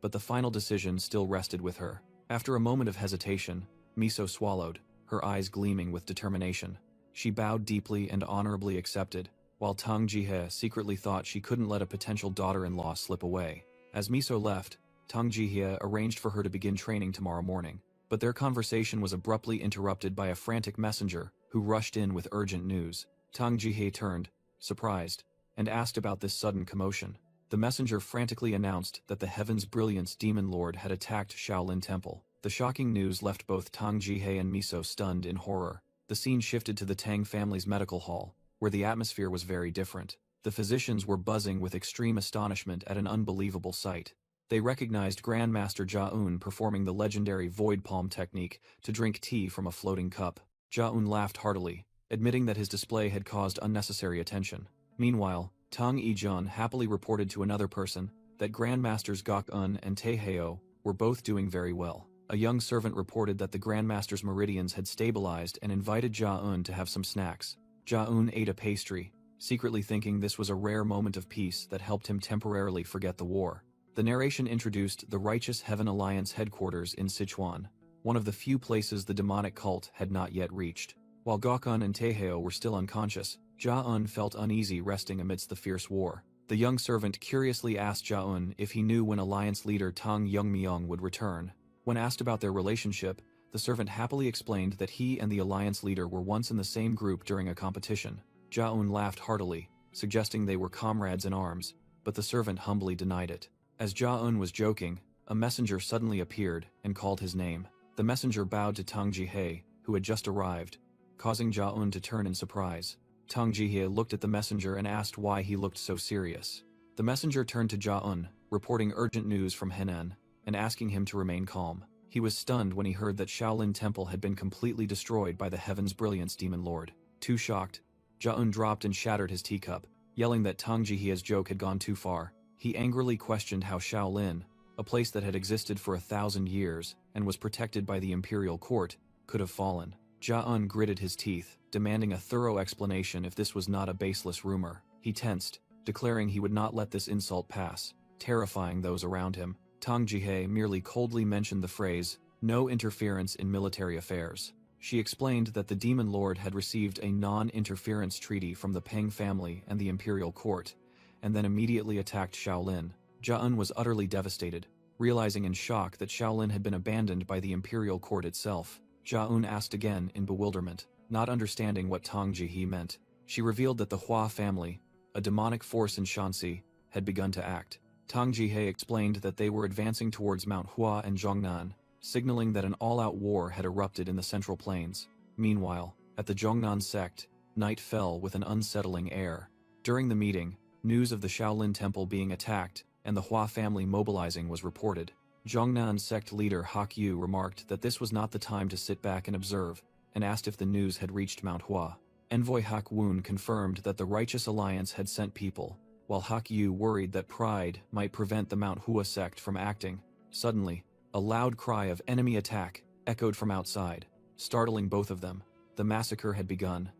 but the final decision still rested with her. After a moment of hesitation, Miso swallowed, her eyes gleaming with determination. She bowed deeply and honorably accepted, while Tang Jihye secretly thought she couldn't let a potential daughter-in-law slip away. As Miso left, Tang Jihye arranged for her to begin training tomorrow morning, but their conversation was abruptly interrupted by a frantic messenger who rushed in with urgent news. Tang Jihye turned, surprised, and asked about this sudden commotion. The messenger frantically announced that the Heaven's Brilliance Demon Lord had attacked Shaolin Temple. The shocking news left both Tang Jihye and Miso stunned in horror. The scene shifted to the Tang family's medical hall, where the atmosphere was very different. The physicians were buzzing with extreme astonishment at an unbelievable sight. They recognized Grandmaster Jia-un performing the legendary Void Palm technique to drink tea from a floating cup. Jia-un laughed heartily, admitting that his display had caused unnecessary attention. Meanwhile, Tang Yijun happily reported to another person that Grandmasters Gok-un and Taeheo were both doing very well. A young servant reported that the Grandmaster's meridians had stabilized and invited Jia-un to have some snacks. Jia-un ate a pastry, secretly thinking this was a rare moment of peace that helped him temporarily forget the war. The narration introduced the Righteous Heaven Alliance headquarters in Sichuan, one of the few places the demonic cult had not yet reached. While Gokun and Taeheo were still unconscious, Jia-un felt uneasy resting amidst the fierce war. The young servant curiously asked Jia-un if he knew when Alliance leader Tang Yongmyung would return. When asked about their relationship, the servant happily explained that he and the Alliance leader were once in the same group during a competition. Jia-un laughed heartily, suggesting they were comrades in arms, but the servant humbly denied it. As Jia-un was joking, a messenger suddenly appeared and called his name. The messenger bowed to Tang Jihye, who had just arrived, causing Jia-un to turn in surprise. Tang Jihye looked at the messenger and asked why he looked so serious. The messenger turned to Jia-un, reporting urgent news from Henan, and asking him to remain calm. He was stunned when he heard that Shaolin Temple had been completely destroyed by the Heaven's Brilliance Demon Lord. Too shocked, Jia-un dropped and shattered his teacup, yelling that Tang Jihye's joke had gone too far. He angrily questioned how Shaolin, a place that had existed for 1,000 years and was protected by the imperial court, could have fallen. Jia-un gritted his teeth, demanding a thorough explanation if this was not a baseless rumor. He tensed, declaring he would not let this insult pass, terrifying those around him. Tang Jihye merely coldly mentioned the phrase, "no interference in military affairs." She explained that the Demon Lord had received a non-interference treaty from the Peng family and the imperial court, and then immediately attacked Shaolin. Jia-un was utterly devastated, realizing in shock that Shaolin had been abandoned by the imperial court itself. Jia-un asked again in bewilderment, not understanding what Tang Jihye meant. She revealed that the Hua family, a demonic force in Shanxi, had begun to act. Tang Jihye explained that they were advancing towards Mount Hua and Zhongnan, signaling that an all-out war had erupted in the Central Plains. Meanwhile, at the Zhongnan sect, night fell with an unsettling air. During the meeting, news of the Shaolin Temple being attacked and the Hua family mobilizing was reported. Zhongnan sect leader Hak Yu remarked that this was not the time to sit back and observe, and asked if the news had reached Mount Hua. Envoy Hak Woon confirmed that the Righteous Alliance had sent people, while Hak Yu worried that pride might prevent the Mount Hua sect from acting. Suddenly, a loud cry of enemy attack echoed from outside, startling both of them. The massacre had begun.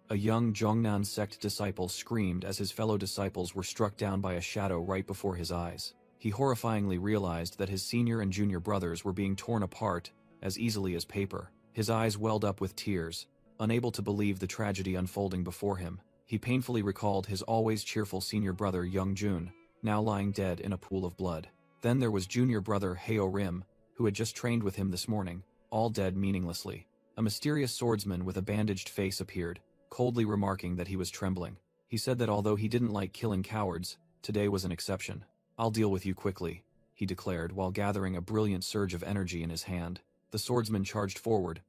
A young Zhongnan sect disciple screamed as his fellow disciples were struck down by a shadow right before his eyes. He horrifyingly realized that his senior and junior brothers were being torn apart as easily as paper. His eyes welled up with tears, unable to believe the tragedy unfolding before him. He painfully recalled his always cheerful senior brother Young Jun, now lying dead in a pool of blood. Then there was junior brother Heo Rim, who had just trained with him this morning, all dead meaninglessly. A mysterious swordsman with a bandaged face appeared, coldly remarking that he was trembling. He said that although he didn't like killing cowards, today was an exception. "I'll deal with you quickly," he declared while gathering a brilliant surge of energy in his hand. The swordsman charged forward,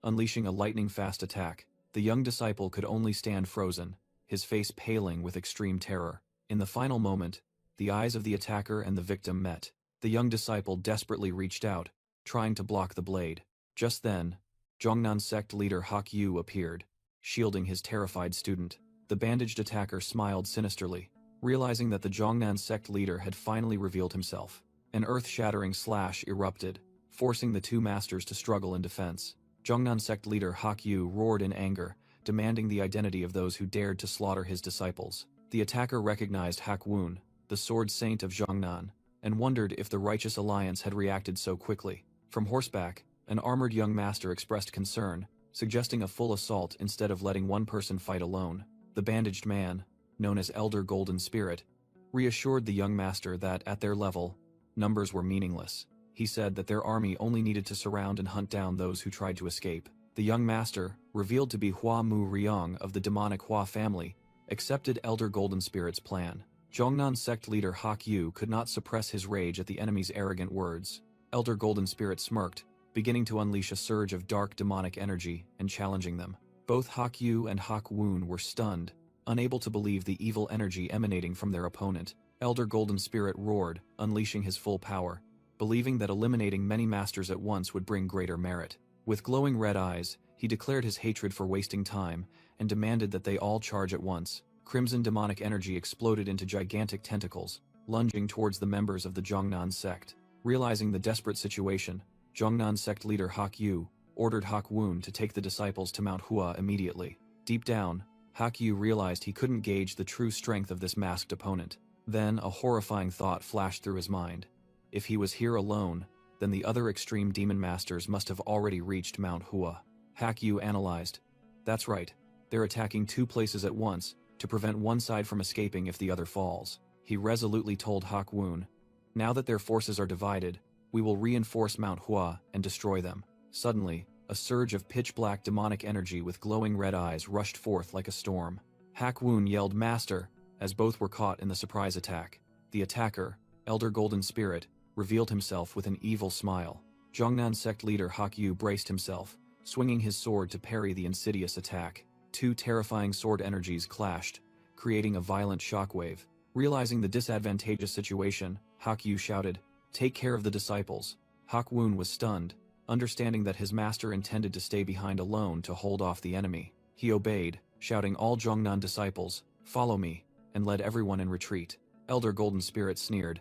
unleashing a lightning-fast attack. The young disciple could only stand frozen, his face paling with extreme terror. In the final moment, the eyes of the attacker and the victim met. The young disciple desperately reached out, trying to block the blade. Just then, Zhongnan sect leader Hak Yu appeared, shielding his terrified student. The bandaged attacker smiled sinisterly, realizing that the Zhongnan sect leader had finally revealed himself. An earth-shattering slash erupted, forcing the two masters to struggle in defense. Zhongnan sect leader Hak Yu roared in anger, demanding the identity of those who dared to slaughter his disciples. The attacker recognized Hak Wun, the sword saint of Zhongnan, and wondered if the Righteous Alliance had reacted so quickly. From horseback, an armored young master expressed concern, suggesting a full assault instead of letting one person fight alone. The bandaged man, known as Elder Golden Spirit, reassured the young master that, at their level, numbers were meaningless. He said that their army only needed to surround and hunt down those who tried to escape. The young master, revealed to be Hua Mu Riong of the demonic Hua family, accepted Elder Golden Spirit's plan. Zhongnan sect leader Hak Yu could not suppress his rage at the enemy's arrogant words. Elder Golden Spirit smirked, beginning to unleash a surge of dark demonic energy and challenging them. Both Hak Yu and Hak Wun were stunned, unable to believe the evil energy emanating from their opponent. Elder Golden Spirit roared, unleashing his full power, believing that eliminating many masters at once would bring greater merit. With glowing red eyes, he declared his hatred for wasting time and demanded that they all charge at once. Crimson demonic energy exploded into gigantic tentacles, lunging towards the members of the Zhongnan sect. Realizing the desperate situation, Zhongnan sect leader Hak Yu ordered Hak Wun to take the disciples to Mount Hua immediately. Deep down, Hak Yu realized he couldn't gauge the true strength of this masked opponent. Then a horrifying thought flashed through his mind. If he was here alone, then the other extreme demon masters must have already reached Mount Hua. Hak Yu analyzed. That's right, they're attacking two places at once to prevent one side from escaping if the other falls. He resolutely told Hak Wun, "Now that their forces are divided, we will reinforce Mount Hua and destroy them." Suddenly, a surge of pitch-black demonic energy with glowing red eyes rushed forth like a storm. Hak Wun yelled "Master," as both were caught in the surprise attack. The attacker, Elder Golden Spirit, revealed himself with an evil smile. Zhongnan sect leader Hak Yu braced himself, swinging his sword to parry the insidious attack. Two terrifying sword energies clashed, creating a violent shockwave. Realizing the disadvantageous situation, Hak Yu shouted, "Take care of the disciples." Hak Wun was stunned, understanding that his master intended to stay behind alone to hold off the enemy. He obeyed, shouting, "All Zhongnan disciples, follow me," and led everyone in retreat. Elder Golden Spirit sneered,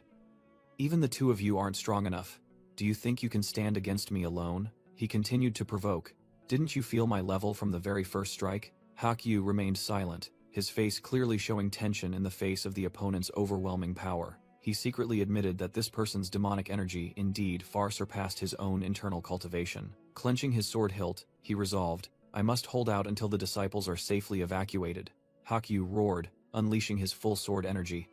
"Even the two of you aren't strong enough. Do you think you can stand against me alone?" He continued to provoke. "Didn't you feel my level from the very first strike?" Hak Yu remained silent, his face clearly showing tension in the face of the opponent's overwhelming power. He secretly admitted that this person's demonic energy indeed far surpassed his own internal cultivation. Clenching his sword hilt, he resolved, "I must hold out until the disciples are safely evacuated." Hak Yu roared, unleashing his full sword energy.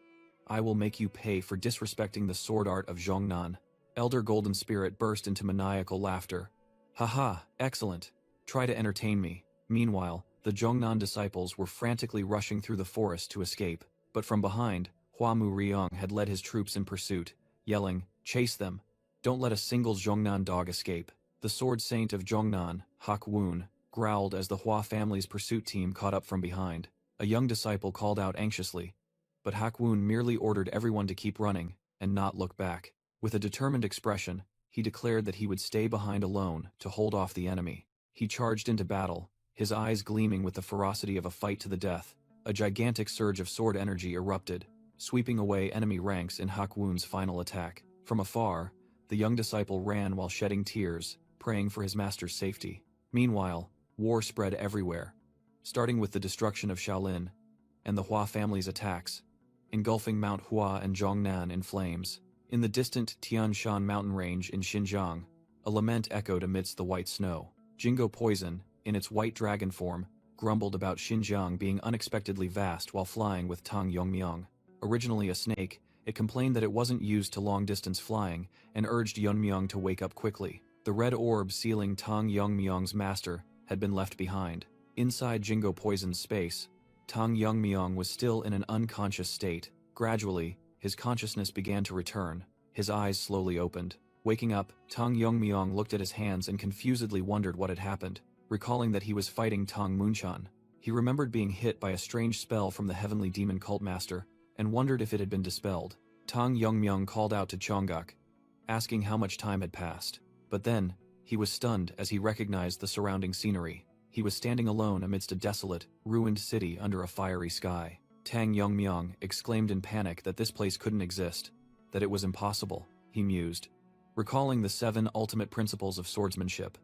"I will make you pay for disrespecting the sword art of Zhongnan." Elder Golden Spirit burst into maniacal laughter. "Haha, excellent. Try to entertain me." Meanwhile, the Zhongnan disciples were frantically rushing through the forest to escape, but from behind, Hua Mu Riong had led his troops in pursuit, yelling, "Chase them! Don't let a single Zhongnan dog escape." The sword saint of Zhongnan, Hak Wun, growled as the Hua family's pursuit team caught up from behind. A young disciple called out anxiously, but Hak Wun merely ordered everyone to keep running and not look back. With a determined expression, he declared that he would stay behind alone to hold off the enemy. He charged into battle, his eyes gleaming with the ferocity of a fight to the death. A gigantic surge of sword energy erupted, sweeping away enemy ranks in Hak Wun's final attack. From afar, The young disciple ran while shedding tears, praying for his master's safety. Meanwhile, war spread everywhere, starting with the destruction of Shaolin and the Hua family's attacks, engulfing Mount Hua and Zhongnan in flames. In the distant Tian Shan mountain range in Xinjiang, a lament echoed amidst the white snow. Jingo Poison, in its white dragon form, grumbled about Xinjiang being unexpectedly vast while flying with Tang Yongmyong. Originally a snake, it complained that it wasn't used to long-distance flying and urged Yunmyong to wake up quickly. The red orb sealing Tang Yongmyong's master had been left behind. Inside Jingo Poison's space, Tang Yongmyong was still in an unconscious state. Gradually, his consciousness began to return. His eyes slowly opened. Waking up, Tang Yongmyong looked at his hands and confusedly wondered what had happened. Recalling that he was fighting Tang Munchan, he remembered being hit by a strange spell from the heavenly demon cult master, and wondered if it had been dispelled. Tang Yongmyong called out to Chongguk, asking how much time had passed. But then, he was stunned as he recognized the surrounding scenery. He was standing alone amidst a desolate, ruined city under a fiery sky. Tang Yongmyong exclaimed in panic that this place couldn't exist, that it was impossible. He mused, recalling the 7 ultimate principles of swordsmanship: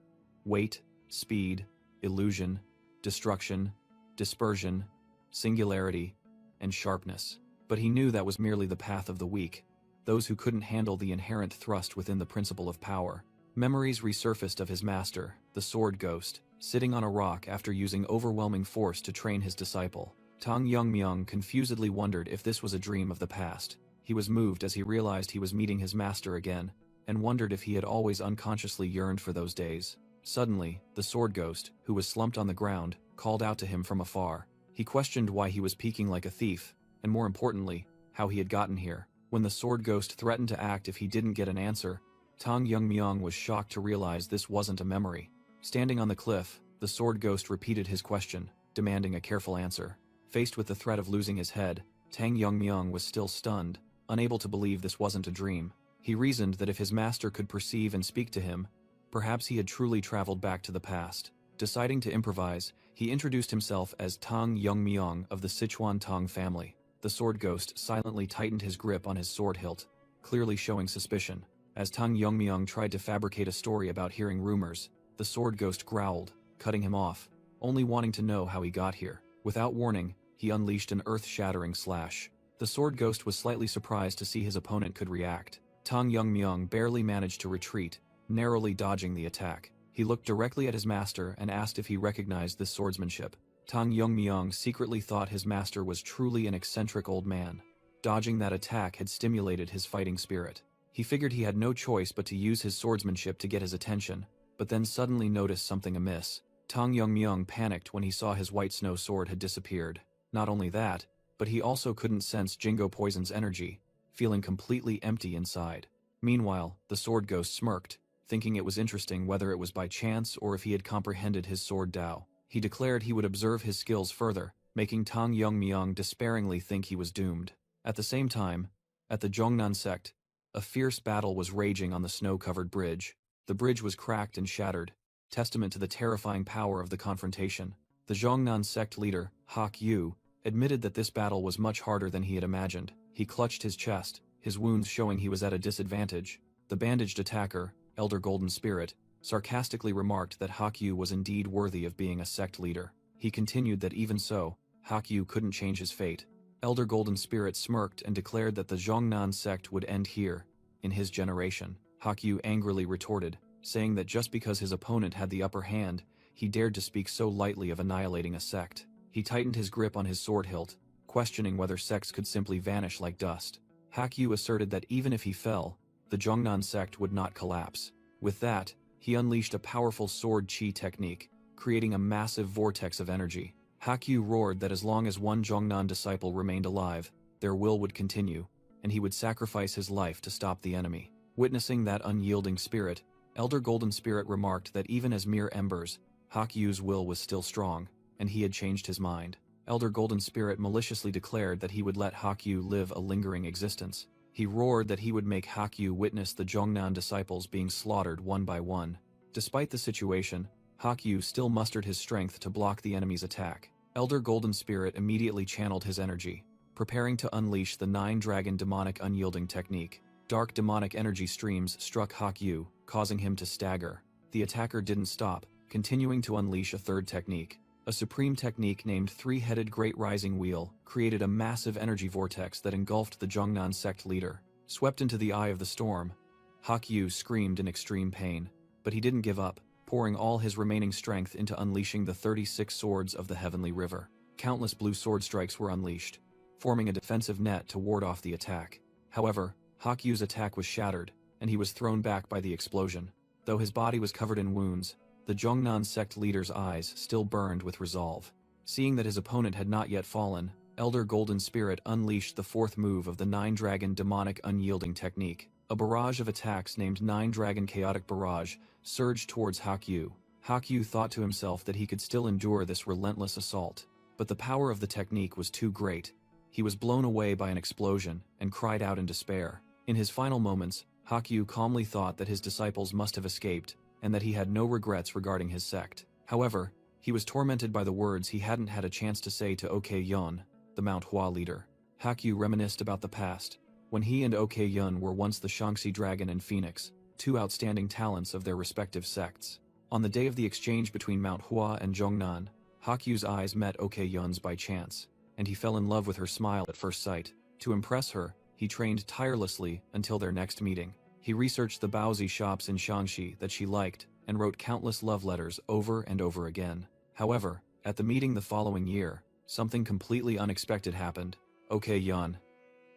weight, speed, illusion, destruction, dispersion, singularity, and sharpness. But he knew that was merely the path of the weak, those who couldn't handle the inherent thrust within the principle of power. Memories resurfaced of his master, the sword ghost, sitting on a rock after using overwhelming force to train his disciple. Tang Yongmyong confusedly wondered if this was a dream of the past. He was moved as he realized he was meeting his master again, and wondered if he had always unconsciously yearned for those days. Suddenly, the sword ghost, who was slumped on the ground, called out to him from afar. He questioned why he was peeking like a thief, and more importantly, how he had gotten here. When the sword ghost threatened to act if he didn't get an answer, Tang Yongmyong was shocked to realize this wasn't a memory. Standing on the cliff, the sword ghost repeated his question, demanding a careful answer. Faced with the threat of losing his head, Tang Yongmyong was still stunned, unable to believe this wasn't a dream. He reasoned that if his master could perceive and speak to him, perhaps he had truly traveled back to the past. Deciding to improvise, he introduced himself as Tang Yongmyong of the Sichuan Tang family. The sword ghost silently tightened his grip on his sword hilt, clearly showing suspicion. As Tang Yongmyong tried to fabricate a story about hearing rumors, the sword ghost growled, cutting him off, only wanting to know how he got here. Without warning, he unleashed an earth-shattering slash. The sword ghost was slightly surprised to see his opponent could react. Tang Yongmyong barely managed to retreat, narrowly dodging the attack. He looked directly at his master and asked if he recognized this swordsmanship. Tang Yongmyong secretly thought his master was truly an eccentric old man. Dodging that attack had stimulated his fighting spirit. He figured he had no choice but to use his swordsmanship to get his attention, but then suddenly noticed something amiss. Tang Yongmyong panicked when he saw his white snow sword had disappeared. Not only that, but he also couldn't sense Jingo Poison's energy, feeling completely empty inside. Meanwhile, the sword ghost smirked, thinking it was interesting whether it was by chance or if he had comprehended his sword Dao. He declared he would observe his skills further, making Tang Yongmyong despairingly think he was doomed. At the same time, at the Zhongnan sect, a fierce battle was raging on the snow-covered bridge. The bridge was cracked and shattered, testament to the terrifying power of the confrontation. The Zhongnan sect leader, Hak Yu, admitted that this battle was much harder than he had imagined. He clutched his chest, his wounds showing he was at a disadvantage. The bandaged attacker, Elder Golden Spirit, sarcastically remarked that Hak Yu was indeed worthy of being a sect leader. He continued that even so, Hak Yu couldn't change his fate. Elder Golden Spirit smirked and declared that the Zhongnan sect would end here, in his generation. Hak Yu angrily retorted, saying that just because his opponent had the upper hand, he dared to speak so lightly of annihilating a sect. He tightened his grip on his sword hilt, questioning whether sects could simply vanish like dust. Hak Yu asserted that even if he fell, the Zhongnan sect would not collapse. With that, he unleashed a powerful sword chi technique, creating a massive vortex of energy. Hak Yu roared that as long as one Zhongnan disciple remained alive, their will would continue, and he would sacrifice his life to stop the enemy. Witnessing that unyielding spirit, Elder Golden Spirit remarked that even as mere embers, Hak Yu's will was still strong, and he had changed his mind. Elder Golden Spirit maliciously declared that he would let Hak Yu live a lingering existence. He roared that he would make Hak Yu witness the Zhongnan disciples being slaughtered one by one. Despite the situation, Hak Yu still mustered his strength to block the enemy's attack. Elder Golden Spirit immediately channeled his energy, preparing to unleash the 9-dragon demonic unyielding technique. Dark demonic energy streams struck Hak-Yu, causing him to stagger. The attacker didn't stop, continuing to unleash a third technique. A supreme technique named Three-Headed Great Rising Wheel created a massive energy vortex that engulfed the Jongnan sect leader. Swept into the eye of the storm, Hak-Yu screamed in extreme pain. But he didn't give up, pouring all his remaining strength into unleashing the 36 swords of the Heavenly River. Countless blue sword strikes were unleashed, forming a defensive net to ward off the attack. However, Hak-Yu's attack was shattered, and he was thrown back by the explosion. Though his body was covered in wounds, the Jongnan sect leader's eyes still burned with resolve. Seeing that his opponent had not yet fallen, Elder Golden Spirit unleashed the fourth move of the Nine-Dragon Demonic Unyielding Technique. A barrage of attacks named Nine-Dragon Chaotic Barrage surged towards Hak-Yu. Hak-Yu thought to himself that he could still endure this relentless assault. But the power of the technique was too great. He was blown away by an explosion and cried out in despair. In his final moments, Hak-Yu calmly thought that his disciples must have escaped, and that he had no regrets regarding his sect. However, he was tormented by the words he hadn't had a chance to say to Ok-Yun, the Mount Hua leader. Hak-Yu reminisced about the past, when he and Ok-Yun were once the Shaanxi Dragon and Phoenix, two outstanding talents of their respective sects. On the day of the exchange between Mount Hua and Jongnan, Hak-Yu's eyes met Ok-Yun's by chance, and he fell in love with her smile at first sight. To impress her, he trained tirelessly until their next meeting. He researched the Baozi shops in Shaanxi that she liked and wrote countless love letters over and over again. However, at the meeting the following year, something completely unexpected happened. Ok-Yun,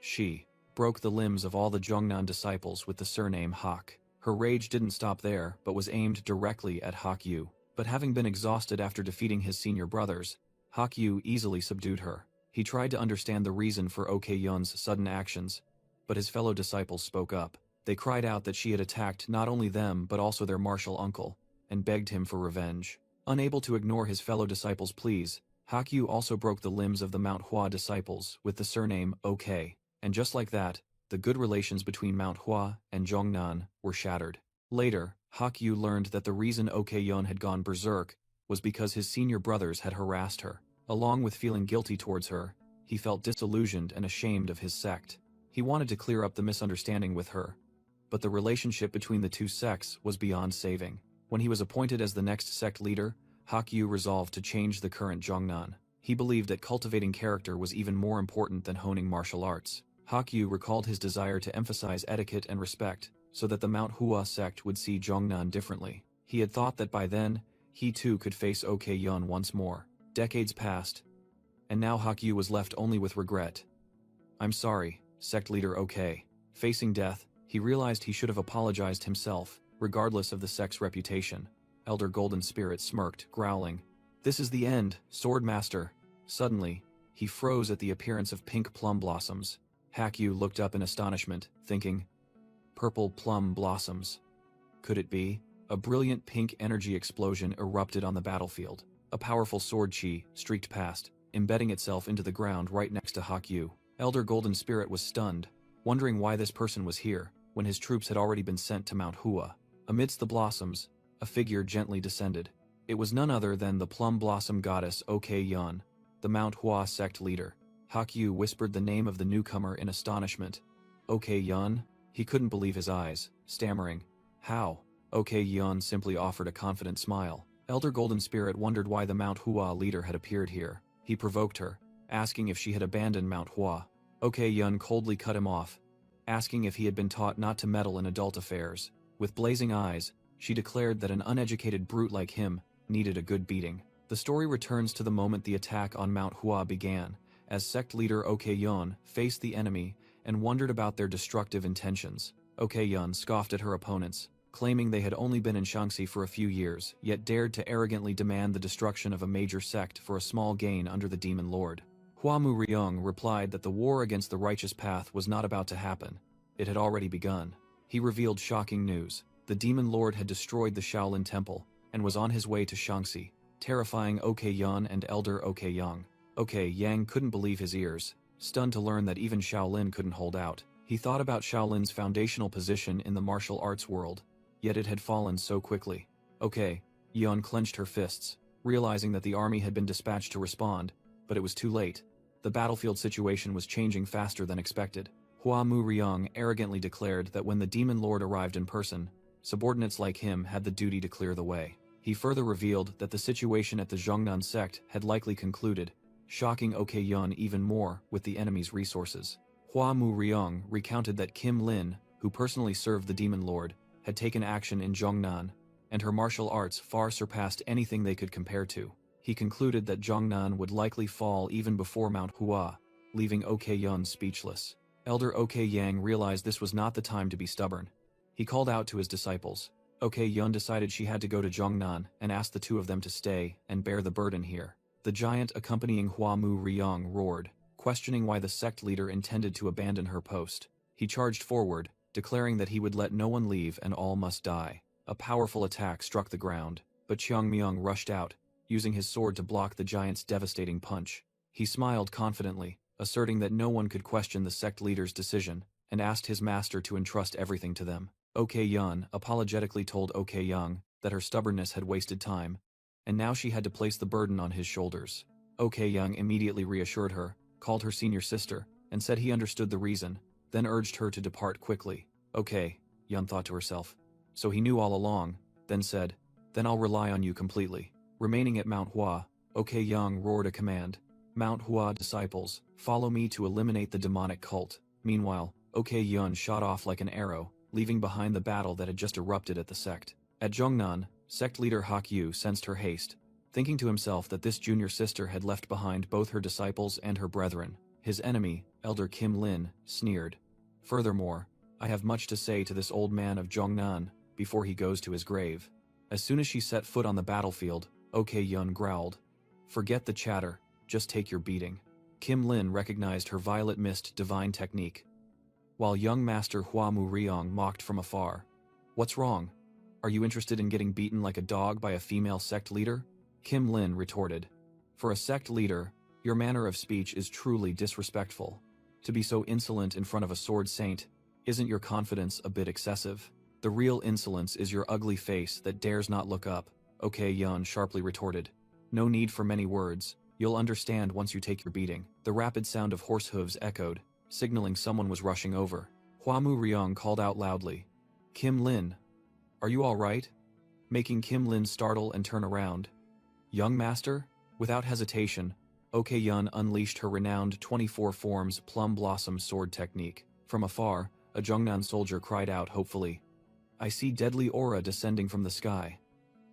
she, broke the limbs of all the Jongnan disciples with the surname Hak. Her rage didn't stop there, but was aimed directly at Hak-Yu. But having been exhausted after defeating his senior brothers, Hak-Yu easily subdued her. He tried to understand the reason for Ok-Yun's sudden actions, but his fellow disciples spoke up. They cried out that she had attacked not only them but also their martial uncle, and begged him for revenge. Unable to ignore his fellow disciples' pleas, Hak-Yu also broke the limbs of the Mount Hua disciples with the surname Ok. And just like that, the good relations between Mount Hua and Jongnan were shattered. Later, Hak-Yu learned that the reason Ok-Yun had gone berserk was because his senior brothers had harassed her. Along with feeling guilty towards her, he felt disillusioned and ashamed of his sect. He wanted to clear up the misunderstanding with her, but the relationship between the two sects was beyond saving. When he was appointed as the next sect leader, Hak-Yu resolved to change the current Jongnan. He believed that cultivating character was even more important than honing martial arts. Hak-Yu recalled his desire to emphasize etiquette and respect, so that the Mount Hua sect would see Jongnan differently. He had thought that by then, he too could face Ok-Yun once more. Decades passed, and now Hak-Yu was left only with regret. "I'm sorry, sect leader Ok." Facing death, he realized he should have apologized himself, regardless of the sect's reputation. Elder Golden Spirit smirked, growling, "This is the end, Sword Master." Suddenly, he froze at the appearance of pink plum blossoms. Hak-Yu looked up in astonishment, thinking, "Purple plum blossoms. Could it be?" A brilliant pink energy explosion erupted on the battlefield. A powerful sword chi streaked past, embedding itself into the ground right next to Hak-Yu. Elder Golden Spirit was stunned, wondering why this person was here, when his troops had already been sent to Mount Hua. Amidst the blossoms, a figure gently descended. It was none other than the plum blossom goddess Ok-Yun, the Mount Hua sect leader. Hak-Yu whispered the name of the newcomer in astonishment. Ok-Yun? He couldn't believe his eyes, stammering, "How?" Ok-Yun simply offered a confident smile. Elder Golden Spirit wondered why the Mount Hua leader had appeared here. He provoked her, asking if she had abandoned Mount Hua. Ok-Yun coldly cut him off, asking if he had been taught not to meddle in adult affairs. With blazing eyes, she declared that an uneducated brute like him needed a good beating. The story returns to the moment the attack on Mount Hua began, as sect leader Ok-Yun faced the enemy and wondered about their destructive intentions. Ok-Yun scoffed at her opponents, claiming they had only been in Shaanxi for a few years, yet dared to arrogantly demand the destruction of a major sect for a small gain under the Demon Lord. Hua Mu-ryung replied that the war against the righteous path was not about to happen. It had already begun. He revealed shocking news. The Demon Lord had destroyed the Shaolin Temple, and was on his way to Shaanxi, terrifying Ok-Yun and Elder Ok-Yang. Ok-Yang couldn't believe his ears, stunned to learn that even Shaolin couldn't hold out. He thought about Shaolin's foundational position in the martial arts world, yet it had fallen so quickly. Ok-Yun clenched her fists, realizing that the army had been dispatched to respond, but it was too late. The battlefield situation was changing faster than expected. Hua Mu Ryong arrogantly declared that when the demon lord arrived in person, subordinates like him had the duty to clear the way. He further revealed that the situation at the Zhongnan sect had likely concluded, shocking Ok-yun even more with the enemy's resources. Hua Mu Ryong recounted that Kim Lin, who personally served the demon lord, had taken action in Zhongnan, and her martial arts far surpassed anything they could compare to. He concluded that Zhongnan would likely fall even before Mount Hua, leaving Ok-yun speechless. Elder Ok-yang realized this was not the time to be stubborn. He called out to his disciples. Ok-yun decided she had to go to Zhongnan and asked the two of them to stay and bear the burden here. The giant accompanying Hua Mu Ryong roared, questioning why the sect leader intended to abandon her post. He charged forward, declaring that he would let no one leave and all must die. A powerful attack struck the ground, but Cheongmyeong rushed out, using his sword to block the giant's devastating punch. He smiled confidently, asserting that no one could question the sect leader's decision, and asked his master to entrust everything to them. Ok-yun apologetically told Ok-young that her stubbornness had wasted time, and now she had to place the burden on his shoulders. Ok-young immediately reassured her, called her senior sister, and said he understood the reason, then urged her to depart quickly. Okay, Yun thought to herself. So he knew all along, then said, then I'll rely on you completely. Remaining at Mount Hua, Ok-young roared a command. Mount Hua disciples, follow me to eliminate the demonic cult. Meanwhile, Ok-yun shot off like an arrow, leaving behind the battle that had just erupted at the sect. At Zhongnan, sect leader Hak-yu sensed her haste, thinking to himself that this junior sister had left behind both her disciples and her brethren. His enemy, Elder Kim Lin, sneered. Furthermore, I have much to say to this old man of Zhongnan before he goes to his grave. As soon as she set foot on the battlefield, Ok-yun growled. Forget the chatter, just take your beating. Kim Lin recognized her violet mist divine technique, while young master Hua Mu Ryong mocked from afar. What's wrong? Are you interested in getting beaten like a dog by a female sect leader? Kim Lin retorted. For a sect leader, your manner of speech is truly disrespectful. To be so insolent in front of a sword saint, isn't your confidence a bit excessive? The real insolence is your ugly face that dares not look up, Ok-yun sharply retorted. No need for many words, you'll understand once you take your beating. The rapid sound of horse hooves echoed, signaling someone was rushing over. Hua Mu Ryong called out loudly. Kim Lin, are you all right? Making Kim Lin startle and turn around. Young master? Without hesitation, Ok-yun unleashed her renowned 24 forms plum blossom sword technique. From afar, a Zhongnan soldier cried out hopefully. I see deadly aura descending from the sky.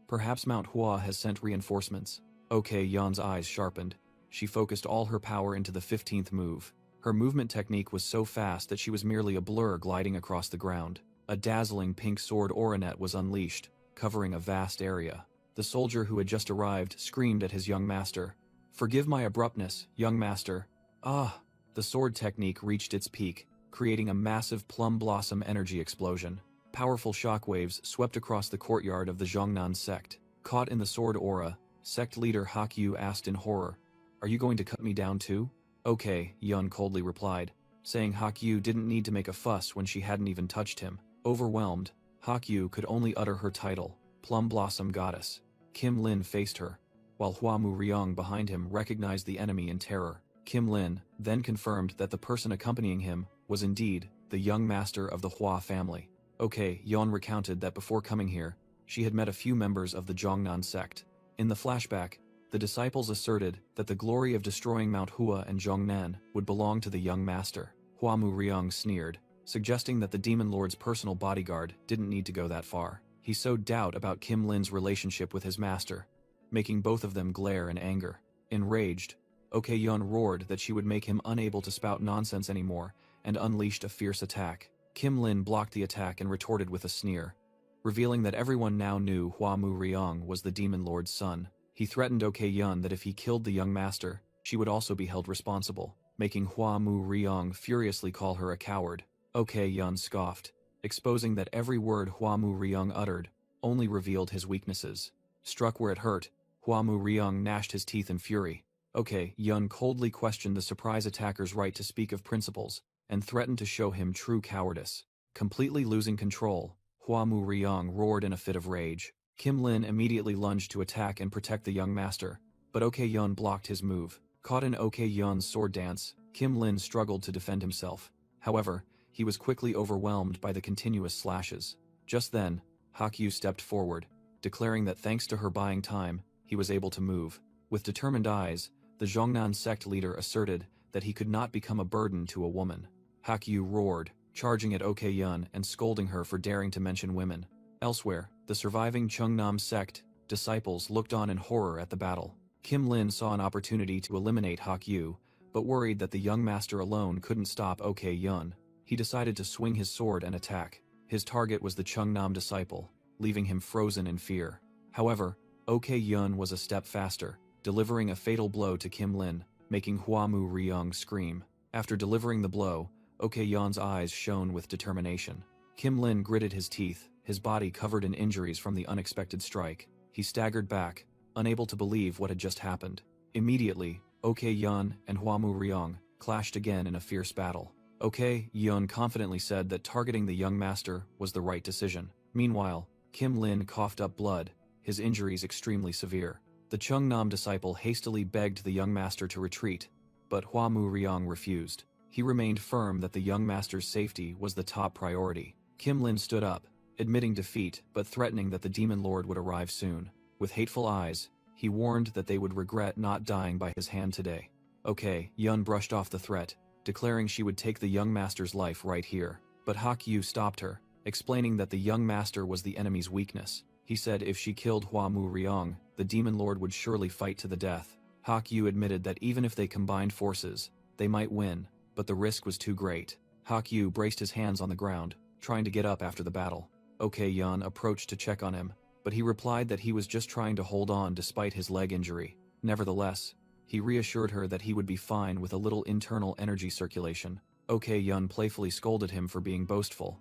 Perhaps Mount Hua has sent reinforcements. Ok-yun's eyes sharpened. She focused all her power into the 15th move. Her movement technique was so fast that she was merely a blur gliding across the ground. A dazzling pink sword aura net was unleashed, covering a vast area. The soldier who had just arrived screamed at his young master. Forgive my abruptness, young master. Ah! The sword technique reached its peak, creating a massive plum blossom energy explosion. Powerful shockwaves swept across the courtyard of the Zhongnan sect. Caught in the sword aura, sect leader Hak-yu asked in horror, Are you going to cut me down too? Okay, Yun coldly replied, saying Hak-yu didn't need to make a fuss when she hadn't even touched him. Overwhelmed, Hak-yu could only utter her title, Plum Blossom Goddess. Kim Lin faced her, while Hua Mu Ryong behind him recognized the enemy in terror. Kim Lin then confirmed that the person accompanying him was indeed the young master of the Hua family. Okay, Yun recounted that before coming here, she had met a few members of the Zhongnan sect. In the flashback, the disciples asserted that the glory of destroying Mount Hua and Zhongnan would belong to the young master. Hua Mu Ryong sneered, suggesting that the demon lord's personal bodyguard didn't need to go that far. He sowed doubt about Kim Lin's relationship with his master, making both of them glare in anger. Enraged, Ok-yun roared that she would make him unable to spout nonsense anymore and unleashed a fierce attack. Kim Lin blocked the attack and retorted with a sneer, revealing that everyone now knew Hua Mu Ryong was the demon lord's son. He threatened Ok-yun that if he killed the young master, she would also be held responsible, making Hua Mu Ryong furiously call her a coward. Ok-yun scoffed, exposing that every word Hua Mu Ryong uttered only revealed his weaknesses. Struck where it hurt, Hua Mu Ryong gnashed his teeth in fury. Ok-yun coldly questioned the surprise attacker's right to speak of principles, and threatened to show him true cowardice. Completely losing control, Hua Mu Ryong roared in a fit of rage. Kim Lin immediately lunged to attack and protect the young master, but Ok-yun blocked his move. Caught in Ok-yun's sword dance, Kim Lin struggled to defend himself. However, he was quickly overwhelmed by the continuous slashes. Just then, Hakyu stepped forward, declaring that thanks to her buying time, he was able to move. With determined eyes, the Zhongnan sect leader asserted that he could not become a burden to a woman. Hakyu roared, charging at Ok-yun and scolding her for daring to mention women. Elsewhere, the surviving Chungnam sect disciples looked on in horror at the battle. Kim Lin saw an opportunity to eliminate Hakyu, but worried that the young master alone couldn't stop Ok-yun. He decided to swing his sword and attack. His target was the Chungnam disciple, leaving him frozen in fear. However, Ok-yun was a step faster, delivering a fatal blow to Kim Lin, making Huamu Ryung scream. After delivering the blow, Ok-yun's eyes shone with determination. Kim Lin gritted his teeth, his body covered in injuries from the unexpected strike. He staggered back, unable to believe what had just happened. Immediately, Ok-yun and Huamu Ryung clashed again in a fierce battle. Ok-yun confidently said that targeting the young master was the right decision. Meanwhile, Kim Lin coughed up blood, his injuries extremely severe. The Chungnam disciple hastily begged the young master to retreat, but Huamu Ryung refused. He remained firm that the young master's safety was the top priority. Kim Lin stood up, admitting defeat but threatening that the demon lord would arrive soon. With hateful eyes, he warned that they would regret not dying by his hand today. Ok-yun brushed off the threat, declaring she would take the young master's life right here. But Hakyu stopped her, explaining that the young master was the enemy's weakness. He said if she killed Huamu Ryung, the demon lord would surely fight to the death. Hakyu admitted that even if they combined forces, they might win, but the risk was too great. Hakyu braced his hands on the ground, trying to get up after the battle. Ok-yun approached to check on him, but he replied that he was just trying to hold on despite his leg injury. Nevertheless, he reassured her that he would be fine with a little internal energy circulation. Ok-yun playfully scolded him for being boastful,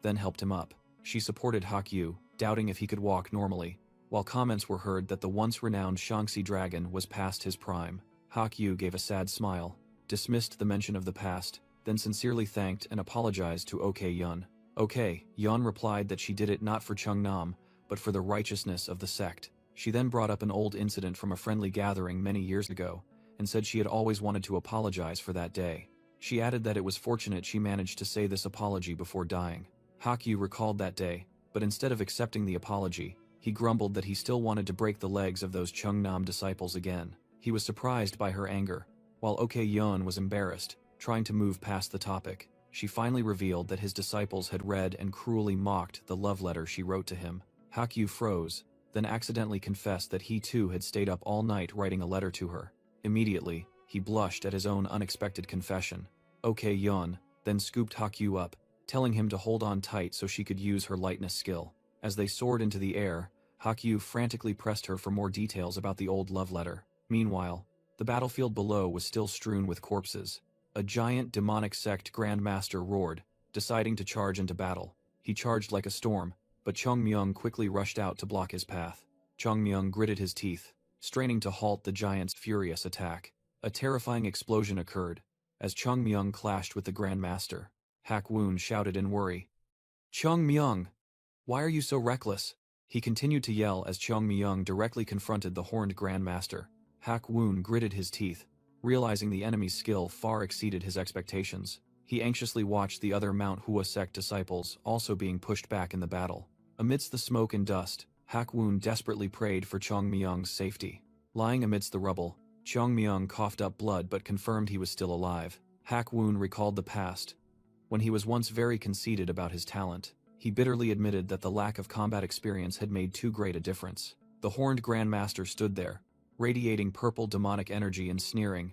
then helped him up. She supported Hakyu, doubting if he could walk normally, while comments were heard that the once-renowned Shaanxi dragon was past his prime. Hakyu gave a sad smile, dismissed the mention of the past, then sincerely thanked and apologized to Ok-yun. Ok-yun replied that she did it not for Chungnam, but for the righteousness of the sect. She then brought up an old incident from a friendly gathering many years ago, and said she had always wanted to apologize for that day. She added that it was fortunate she managed to say this apology before dying. Hakyu recalled that day, but instead of accepting the apology, he grumbled that he still wanted to break the legs of those Chungnam disciples again. He was surprised by her anger, while Ok-yun was embarrassed, trying to move past the topic. She finally revealed that his disciples had read and cruelly mocked the love letter she wrote to him. Hakyu froze, then accidentally confessed that he too had stayed up all night writing a letter to her. Immediately, he blushed at his own unexpected confession. Ok-yun then scooped Hakyu up, telling him to hold on tight so she could use her lightness skill. As they soared into the air, Hakyu frantically pressed her for more details about the old love letter. Meanwhile, the battlefield below was still strewn with corpses. A giant demonic sect grandmaster roared, deciding to charge into battle. He charged like a storm, but Chongmyung quickly rushed out to block his path. Chongmyung gritted his teeth, straining to halt the giant's furious attack. A terrifying explosion occurred, as Chongmyung clashed with the grandmaster. Hak-woon shouted in worry. "Chongmyung! Why are you so reckless?" He continued to yell as Chongmyung directly confronted the horned grandmaster. Hak-woon gritted his teeth, realizing the enemy's skill far exceeded his expectations. He anxiously watched the other Mount Hua sect disciples also being pushed back in the battle. Amidst the smoke and dust, Hak-woon desperately prayed for Chongmyung's safety. Lying amidst the rubble, Chongmyung coughed up blood but confirmed he was still alive. Hak-woon recalled the past, when he was once very conceited about his talent. He bitterly admitted that the lack of combat experience had made too great a difference. The horned grandmaster stood there, radiating purple demonic energy and sneering.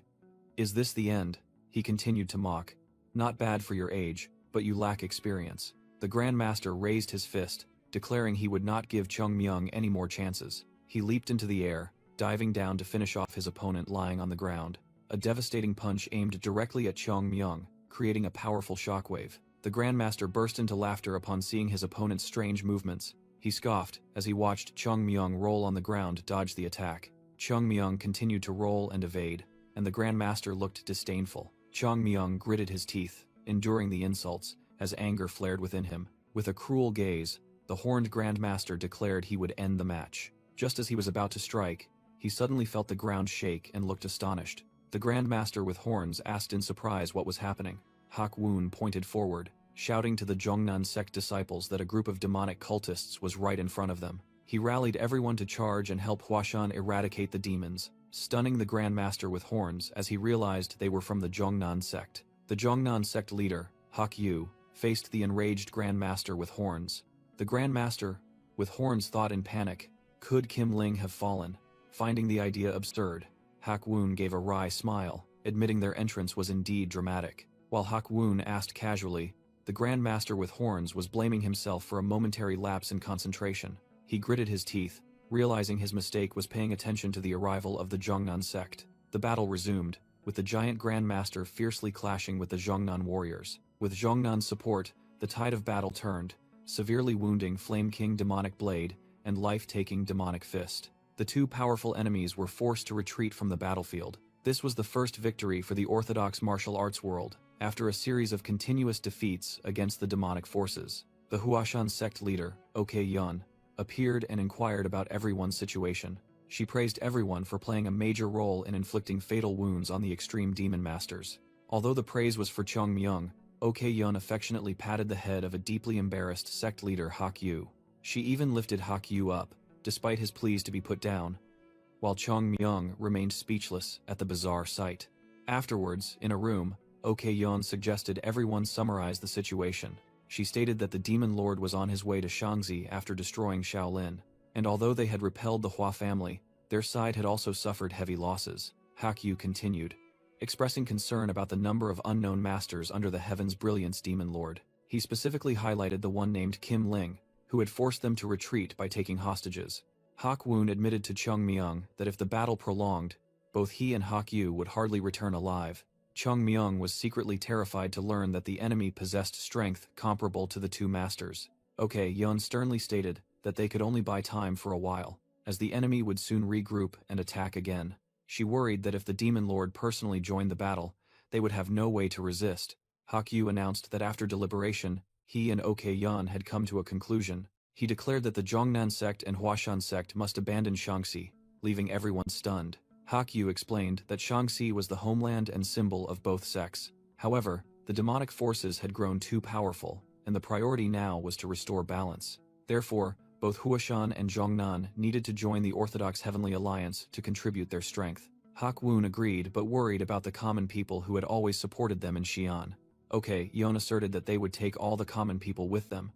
"Is this the end?" he continued to mock. "Not bad for your age, but you lack experience." The grandmaster raised his fist, declaring he would not give Chongmyung any more chances. He leaped into the air, diving down to finish off his opponent lying on the ground. A devastating punch aimed directly at Chongmyung, creating a powerful shockwave. The grandmaster burst into laughter upon seeing his opponent's strange movements. He scoffed as he watched Chongmyung roll on the ground to dodge the attack. Chongmyung continued to roll and evade, and the grandmaster looked disdainful. Chongmyung gritted his teeth, enduring the insults, as anger flared within him. With a cruel gaze, the horned grandmaster declared he would end the match. Just as he was about to strike, he suddenly felt the ground shake and looked astonished. The grandmaster with horns asked in surprise what was happening. Hak Woon pointed forward, shouting to the Zhongnan sect disciples that a group of demonic cultists was right in front of them. He rallied everyone to charge and help Huashan eradicate the demons, stunning the Grand Master with horns as he realized they were from the Zhongnan sect. The Zhongnan sect leader, Hak Yu, faced the enraged Grand Master with horns. The Grand Master, with horns, thought in panic, could Kim Ling have fallen? Finding the idea absurd, Hak Woon gave a wry smile, admitting their entrance was indeed dramatic. While Hak Woon asked casually, the Grand Master with horns was blaming himself for a momentary lapse in concentration. He gritted his teeth, realizing his mistake was paying attention to the arrival of the Zhongnan sect. The battle resumed, with the giant Grand Master fiercely clashing with the Zhongnan warriors. With Zhongnan's support, the tide of battle turned, severely wounding Flame King Demonic Blade and life-taking Demonic Fist. The two powerful enemies were forced to retreat from the battlefield. This was the first victory for the orthodox martial arts world, after a series of continuous defeats against the demonic forces. The Huashan sect leader, OK Yun, appeared and inquired about everyone's situation. She praised everyone for playing a major role in inflicting fatal wounds on the extreme demon masters. Although the praise was for Chong Myung, OK Yun affectionately patted the head of a deeply embarrassed sect leader Hak Yu. She even lifted Hak Yu up, despite his pleas to be put down, while Chong Myung remained speechless at the bizarre sight. Afterwards, in a room, OK Yun suggested everyone summarize the situation. She stated that the Demon Lord was on his way to Shaanxi after destroying Shaolin, and although they had repelled the Hua family, their side had also suffered heavy losses. Hak Yu continued, expressing concern about the number of unknown masters under the Heaven's Brilliance Demon Lord. He specifically highlighted the one named Kim Ling, who had forced them to retreat by taking hostages. Hak Woon admitted to Chong Myung that if the battle prolonged, both he and Hak Yu would hardly return alive. Chong Myung was secretly terrified to learn that the enemy possessed strength comparable to the two masters. OK Yun sternly stated that they could only buy time for a while, as the enemy would soon regroup and attack again. She worried that if the Demon Lord personally joined the battle, they would have no way to resist. Hak Yu announced that after deliberation, he and OK Yun had come to a conclusion. He declared that the Zhongnan sect and Huashan sect must abandon Shaanxi, leaving everyone stunned. Hak Yu explained that Shaanxi was the homeland and symbol of both sects. However, the demonic forces had grown too powerful, and the priority now was to restore balance. Therefore, both Huashan and Zhongnan needed to join the Orthodox Heavenly Alliance to contribute their strength. Hak Woon agreed but worried about the common people who had always supported them in Xi'an. OK Yun asserted that they would take all the common people with them,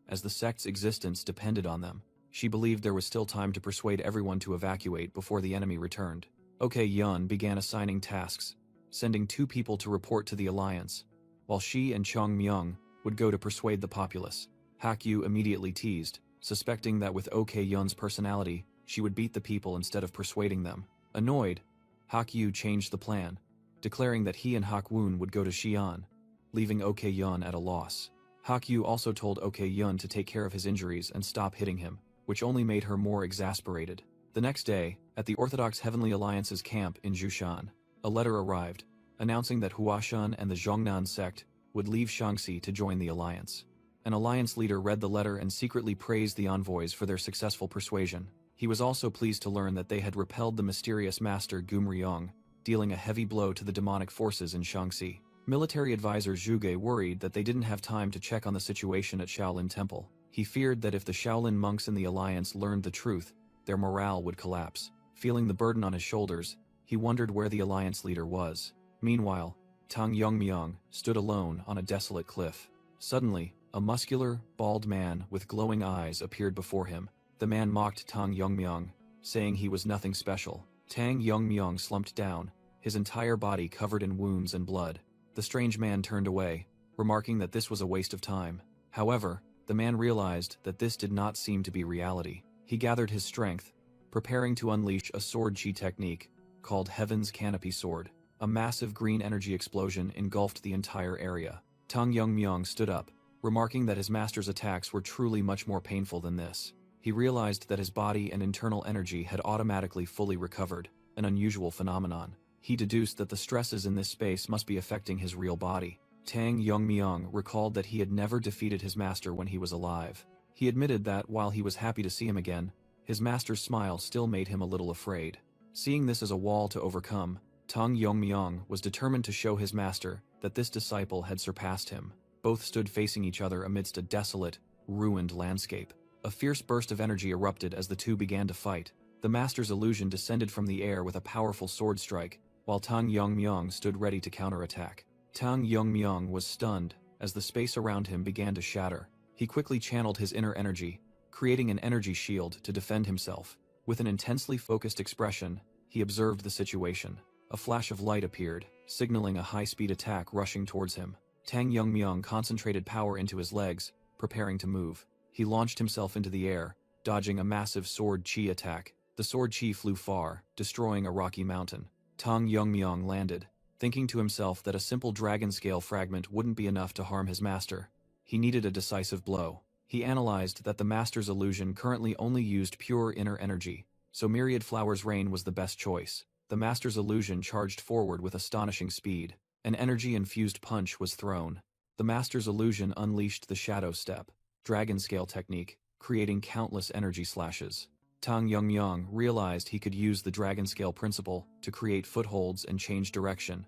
as the sect's existence depended on them. She believed there was still time to persuade everyone to evacuate before the enemy returned. OK Yun began assigning tasks, sending 2 people to report to the Alliance, while she and Chong Myung would go to persuade the populace. Hak Yu immediately teased, suspecting that with OK Yun's personality, she would beat the people instead of persuading them. Annoyed, Hak Yu changed the plan, declaring that he and Hak Woon would go to Xi'an, leaving OK Yun at a loss. Hak Yu also told OK Yun to take care of his injuries and stop hitting him, which only made her more exasperated. The next day, at the Orthodox Heavenly Alliance's camp in Jushan, a letter arrived, announcing that Huashan and the Zhongnan sect would leave Shaanxi to join the alliance. An alliance leader read the letter and secretly praised the envoys for their successful persuasion. He was also pleased to learn that they had repelled the mysterious master Gumryong, dealing a heavy blow to the demonic forces in Shaanxi. Military advisor Zhuge worried that they didn't have time to check on the situation at Shaolin Temple. He feared that if the Shaolin monks in the alliance learned the truth, their morale would collapse. Feeling the burden on his shoulders, he wondered where the alliance leader was. Meanwhile, Tang Yongmyung stood alone on a desolate cliff. Suddenly, a muscular, bald man with glowing eyes appeared before him. The man mocked Tang Yongmyung, saying he was nothing special. Tang Yongmyung slumped down, his entire body covered in wounds and blood. The strange man turned away, remarking that this was a waste of time. However, the man realized that this did not seem to be reality. He gathered his strength, preparing to unleash a sword chi technique called Heaven's Canopy Sword. A massive green energy explosion engulfed the entire area. Tang Yongmyung stood up, remarking that his master's attacks were truly much more painful than this. He realized that his body and internal energy had automatically fully recovered, an unusual phenomenon. He deduced that the stresses in this space must be affecting his real body. Tang Yongmyung recalled that he had never defeated his master when he was alive. He admitted that, while he was happy to see him again, his master's smile still made him a little afraid. Seeing this as a wall to overcome, Tang Yongmyung was determined to show his master that this disciple had surpassed him. Both stood facing each other amidst a desolate, ruined landscape. A fierce burst of energy erupted as the two began to fight. The master's illusion descended from the air with a powerful sword strike, while Tang Yongmyong stood ready to counterattack. Tang Yongmyong was stunned as the space around him began to shatter. He quickly channeled his inner energy, creating an energy shield to defend himself. With an intensely focused expression, he observed the situation. A flash of light appeared, signaling a high-speed attack rushing towards him. Tang Yongmyong concentrated power into his legs, preparing to move. He launched himself into the air, dodging a massive sword chi attack. The sword chi flew far, destroying a rocky mountain. Tang Yongmyong landed, thinking to himself that a simple dragon-scale fragment wouldn't be enough to harm his master. He needed a decisive blow. He analyzed that the master's illusion currently only used pure inner energy, so Myriad Flower's Rain was the best choice. The master's illusion charged forward with astonishing speed. An energy-infused punch was thrown. The master's illusion unleashed the Shadow Step, dragon-scale technique, creating countless energy slashes. Tang Yongmyong realized he could use the dragon-scale principle to create footholds and change direction,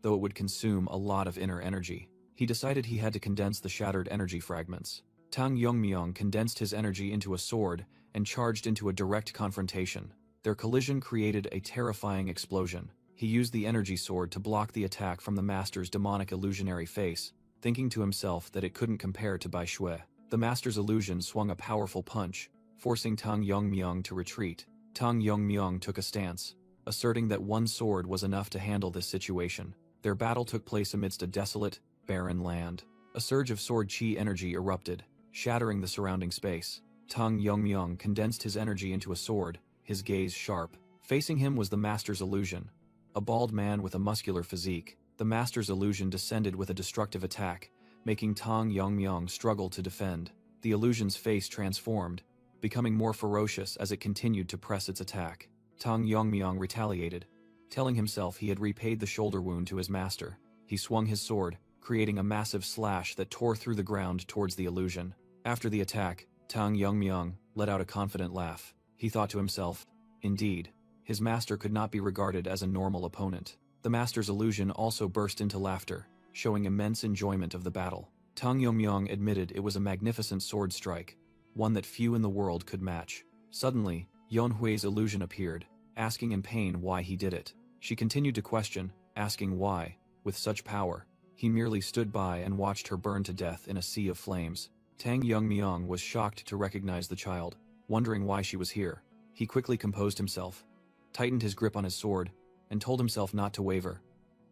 though it would consume a lot of inner energy. He decided he had to condense the shattered energy fragments. Tang Yongmyong condensed his energy into a sword and charged into a direct confrontation. Their collision created a terrifying explosion. He used the energy sword to block the attack from the master's demonic illusionary face, thinking to himself that it couldn't compare to Bai Shui. The master's illusion swung a powerful punch, forcing Tang Yongmyong to retreat. Tang Yongmyong took a stance, asserting that one sword was enough to handle this situation. Their battle took place amidst a desolate, barren land. A surge of sword chi energy erupted, shattering the surrounding space. Tang Yongmyong condensed his energy into a sword, his gaze sharp. Facing him was the master's illusion, a bald man with a muscular physique. The master's illusion descended with a destructive attack, making Tang Yongmyong struggle to defend. The illusion's face transformed, becoming more ferocious as it continued to press its attack. Tang Yongmyong retaliated, telling himself he had repaid the shoulder wound to his master. He swung his sword, creating a massive slash that tore through the ground towards the illusion. After the attack, Tang Yongmyong let out a confident laugh. He thought to himself, indeed, his master could not be regarded as a normal opponent. The master's illusion also burst into laughter, showing immense enjoyment of the battle. Tang Yongmyong admitted it was a magnificent sword strike, one that few in the world could match. Suddenly, Yonhui's illusion appeared, asking in pain why he did it. She continued to question, asking why, with such power. He merely stood by and watched her burn to death in a sea of flames. Tang Yongmyong was shocked to recognize the child, wondering why she was here. He quickly composed himself, tightened his grip on his sword, and told himself not to waver,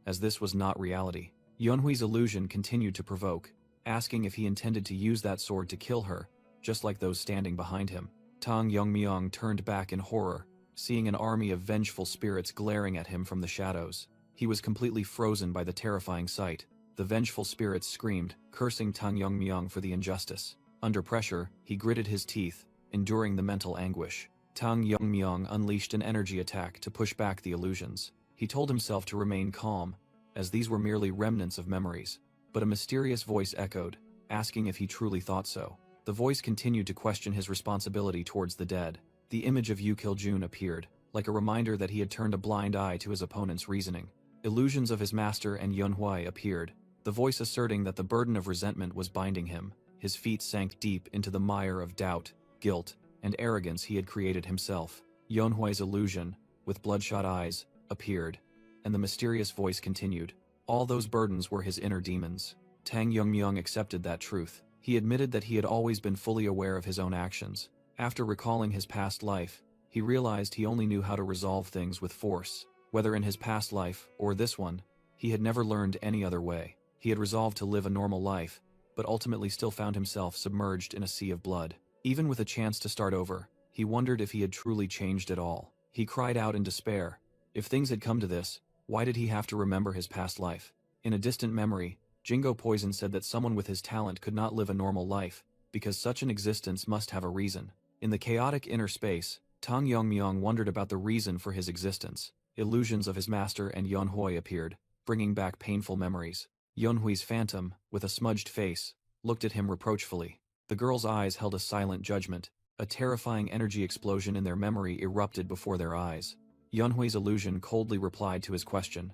as this was not reality. Yonhui's illusion continued to provoke, asking if he intended to use that sword to kill her, just like those standing behind him. Tang Yongmyong turned back in horror, seeing an army of vengeful spirits glaring at him from the shadows. He was completely frozen by the terrifying sight. The vengeful spirits screamed, cursing Tang Yongmyong for the injustice. Under pressure, he gritted his teeth, enduring the mental anguish. Tang Yongmyong unleashed an energy attack to push back the illusions. He told himself to remain calm, as these were merely remnants of memories. But a mysterious voice echoed, asking if he truly thought so. The voice continued to question his responsibility towards the dead. The image of Yu Kiljun appeared, like a reminder that he had turned a blind eye to his opponent's reasoning. Illusions of his master and Yonhui appeared, the voice asserting that the burden of resentment was binding him. His feet sank deep into the mire of doubt, guilt, and arrogance he had created himself. Yonhui's illusion, with bloodshot eyes, appeared, and the mysterious voice continued. All those burdens were his inner demons. Tang Yongmyong accepted that truth. He admitted that he had always been fully aware of his own actions. After recalling his past life, he realized he only knew how to resolve things with force. Whether in his past life, or this one, he had never learned any other way. He had resolved to live a normal life, but ultimately still found himself submerged in a sea of blood. Even with a chance to start over, he wondered if he had truly changed at all. He cried out in despair. If things had come to this, why did he have to remember his past life? In a distant memory, Jingo Poison said that someone with his talent could not live a normal life, because such an existence must have a reason. In the chaotic inner space, Tang Yongmyong wondered about the reason for his existence. Illusions of his master and Yonhui appeared, bringing back painful memories. Yonhui's phantom, with a smudged face, looked at him reproachfully. The girl's eyes held a silent judgment. A terrifying energy explosion in their memory erupted before their eyes. Yonhui's illusion coldly replied to his question.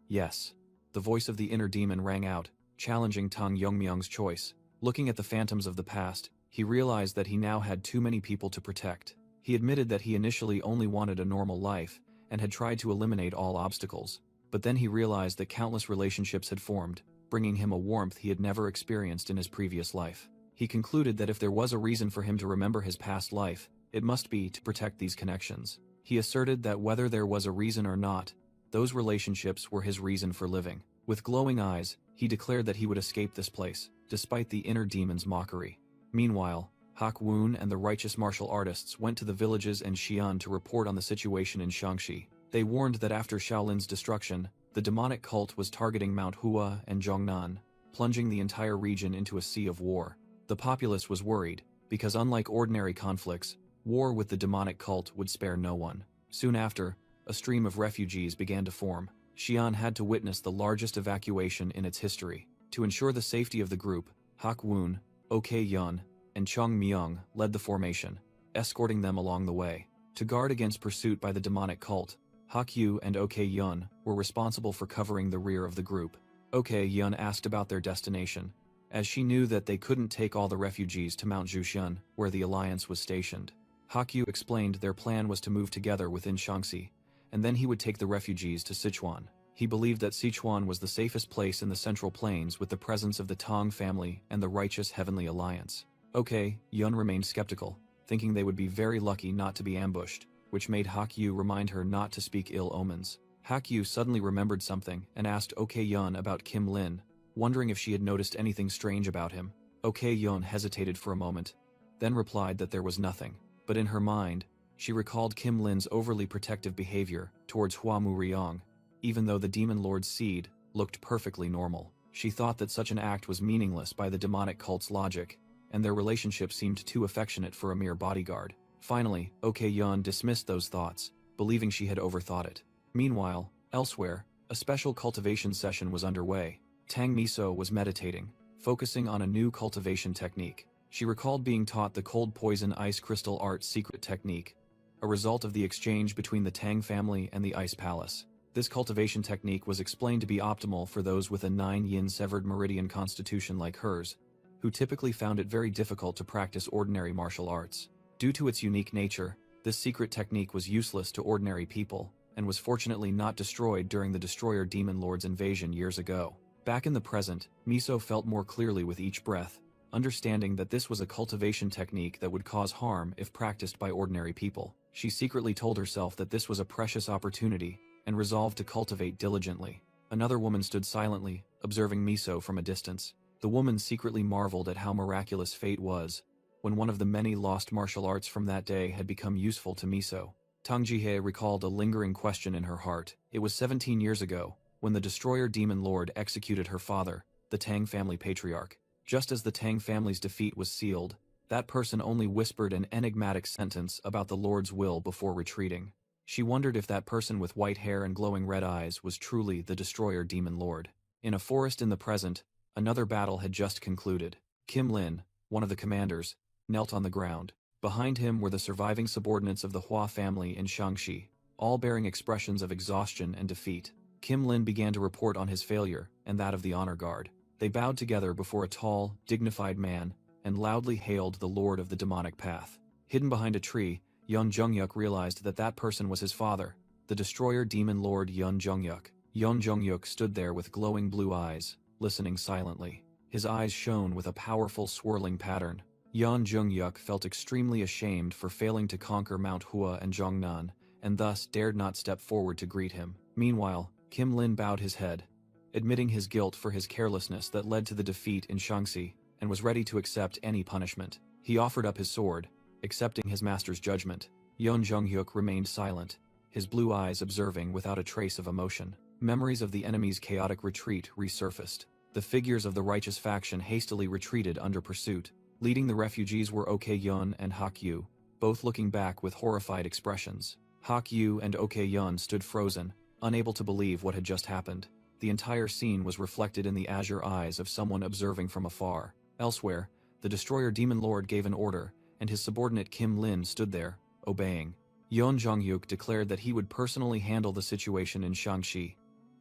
Yes. The voice of the inner demon rang out, challenging Tang Yongmyung's choice. Looking at the phantoms of the past, he realized that he now had too many people to protect. He admitted that he initially only wanted a normal life, and had tried to eliminate all obstacles. But then he realized that countless relationships had formed, bringing him a warmth he had never experienced in his previous life. He concluded that if there was a reason for him to remember his past life, it must be to protect these connections. He asserted that whether there was a reason or not, those relationships were his reason for living. With glowing eyes, he declared that he would escape this place, despite the inner demon's mockery. Meanwhile, Hak Woon and the righteous martial artists went to the villages and Xi'an to report on the situation in Shaanxi. They warned that after Shaolin's destruction, the demonic cult was targeting Mount Hua and Zhongnan, plunging the entire region into a sea of war. The populace was worried, because unlike ordinary conflicts, war with the demonic cult would spare no one. Soon after, a stream of refugees began to form. Xi'an had to witness the largest evacuation in its history. To ensure the safety of the group, Hak Woon, OK Yun, and Chong Myung led the formation, escorting them along the way. To guard against pursuit by the demonic cult, Hak Yu and OK Yun were responsible for covering the rear of the group. OK Yun asked about their destination, as she knew that they couldn't take all the refugees to Mount Zhuxian, where the alliance was stationed. Hak Yu explained their plan was to move together within Shaanxi, and then he would take the refugees to Sichuan. He believed that Sichuan was the safest place in the Central Plains with the presence of the Tang family and the righteous Heavenly Alliance. OK Yun remained skeptical, thinking they would be very lucky not to be ambushed, which made Hak Yu remind her not to speak ill omens. Hak Yu suddenly remembered something and asked OK Yun about Kim Lin, wondering if she had noticed anything strange about him. OK Yun hesitated for a moment, then replied that there was nothing. But in her mind, she recalled Kim Lin's overly protective behavior towards Hua Muriong, even though the demon lord's seed looked perfectly normal. She thought that such an act was meaningless by the demonic cult's logic, and their relationship seemed too affectionate for a mere bodyguard. Finally, OK Yun dismissed those thoughts, believing she had overthought it. Meanwhile, elsewhere, a special cultivation session was underway. Tang Miso was meditating, focusing on a new cultivation technique. She recalled being taught the cold poison ice crystal art secret technique, a result of the exchange between the Tang family and the Ice Palace. This cultivation technique was explained to be optimal for those with a 9-yin severed meridian constitution like hers, who typically found it very difficult to practice ordinary martial arts. Due to its unique nature, this secret technique was useless to ordinary people, and was fortunately not destroyed during the Destroyer Demon Lord's invasion years ago. Back in the present, Miso felt more clearly with each breath, understanding that this was a cultivation technique that would cause harm if practiced by ordinary people. She secretly told herself that this was a precious opportunity, and resolved to cultivate diligently. Another woman stood silently, observing Miso from a distance. The woman secretly marveled at how miraculous fate was, when one of the many lost martial arts from that day had become useful to Miso. Tang Jihye recalled a lingering question in her heart. It was 17 years ago, when the Destroyer Demon Lord executed her father, the Tang family patriarch. Just as the Tang family's defeat was sealed, that person only whispered an enigmatic sentence about the Lord's will before retreating. She wondered if that person with white hair and glowing red eyes was truly the Destroyer Demon Lord. In a forest in the present, another battle had just concluded. Kim Lin, one of the commanders, knelt on the ground. Behind him were the surviving subordinates of the Hua family in Shaanxi, all bearing expressions of exhaustion and defeat. Kim Lin began to report on his failure and that of the honor guard. They bowed together before a tall, dignified man, and loudly hailed the Lord of the Demonic Path. Hidden behind a tree, Yun Zhongyuk realized that that person was his father, the Destroyer Demon Lord Yun Zhongyuk. Yun Zhongyuk stood there with glowing blue eyes, listening silently. His eyes shone with a powerful swirling pattern. Yun Zhongyuk felt extremely ashamed for failing to conquer Mount Hua and Zhongnan, and thus dared not step forward to greet him. Meanwhile, Kim Lin bowed his head, admitting his guilt for his carelessness that led to the defeat in Shaanxi, and was ready to accept any punishment. He offered up his sword, accepting his master's judgment. Yun Zhongyuk remained silent, his blue eyes observing without a trace of emotion. Memories of the enemy's chaotic retreat resurfaced. The figures of the righteous faction hastily retreated under pursuit. Leading the refugees were OK Yun and Hak Yu, both looking back with horrified expressions. Hak Yu and OK Yun stood frozen, unable to believe what had just happened. The entire scene was reflected in the azure eyes of someone observing from afar. Elsewhere, the Destroyer Demon Lord gave an order, and his subordinate Kim Lin stood there, obeying. Yun Zhongyuk declared that he would personally handle the situation in Shaanxi.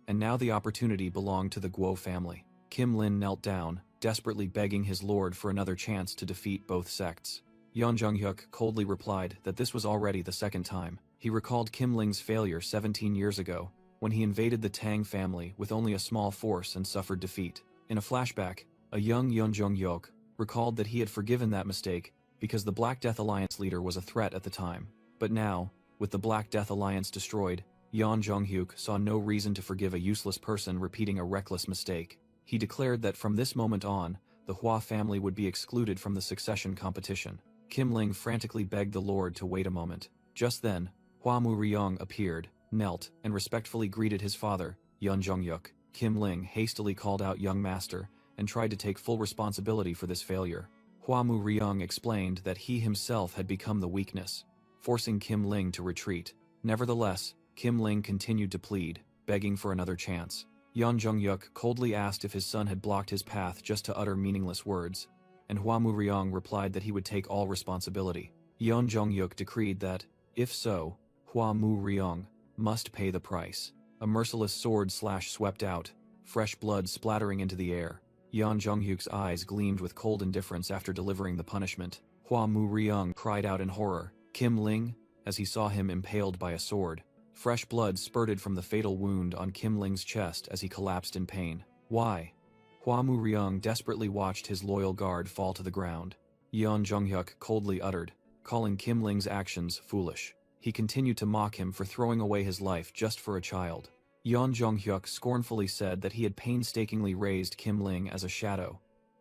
and now the opportunity belonged to the Guo family. Kim Lin knelt down, desperately begging his lord for another chance to defeat both sects. Yan Zhenghyuk coldly replied that this was already the second time. He recalled Kim Ling's failure 17 years ago, when he invaded the Tang family with only a small force and suffered defeat. In a flashback, a young Yan Zhenghyuk recalled that he had forgiven that mistake because the Black Death Alliance leader was a threat at the time. But now, with the Black Death Alliance destroyed, Yan Zhenghyuk saw no reason to forgive a useless person repeating a reckless mistake. He declared that from this moment on, the Hua family would be excluded from the succession competition. Kim Ling frantically begged the lord to wait a moment. Just then, Hua Mu-ryong appeared, knelt, and respectfully greeted his father, Yan Zhenghyuk. Kim Ling hastily called out young master and tried to take full responsibility for this failure. Hua Mu-ryong explained that he himself had become the weakness, forcing Kim Ling to retreat. Nevertheless, Kim Ling continued to plead, begging for another chance. Yan Zhenghyuk coldly asked if his son had blocked his path just to utter meaningless words, and Hua Mu-ryong replied that he would take all responsibility. Yan Zhenghyuk decreed that, if so, Hua Mu-ryong must pay the price. A merciless sword slash swept out, fresh blood splattering into the air. Yan Zhenghyuk's eyes gleamed with cold indifference after delivering the punishment. Hua Mu-ryong cried out in horror. Kim Ling, as he saw him impaled by a sword. Fresh blood spurted from the fatal wound on Kim Ling's chest as he collapsed in pain. Why? Hua Mu-ryong desperately watched his loyal guard fall to the ground. Yan Zhenghyuk coldly uttered, calling Kim Ling's actions foolish. He continued to mock him for throwing away his life just for a child. Yan Zhenghyuk scornfully said that he had painstakingly raised Kim Ling as a shadow,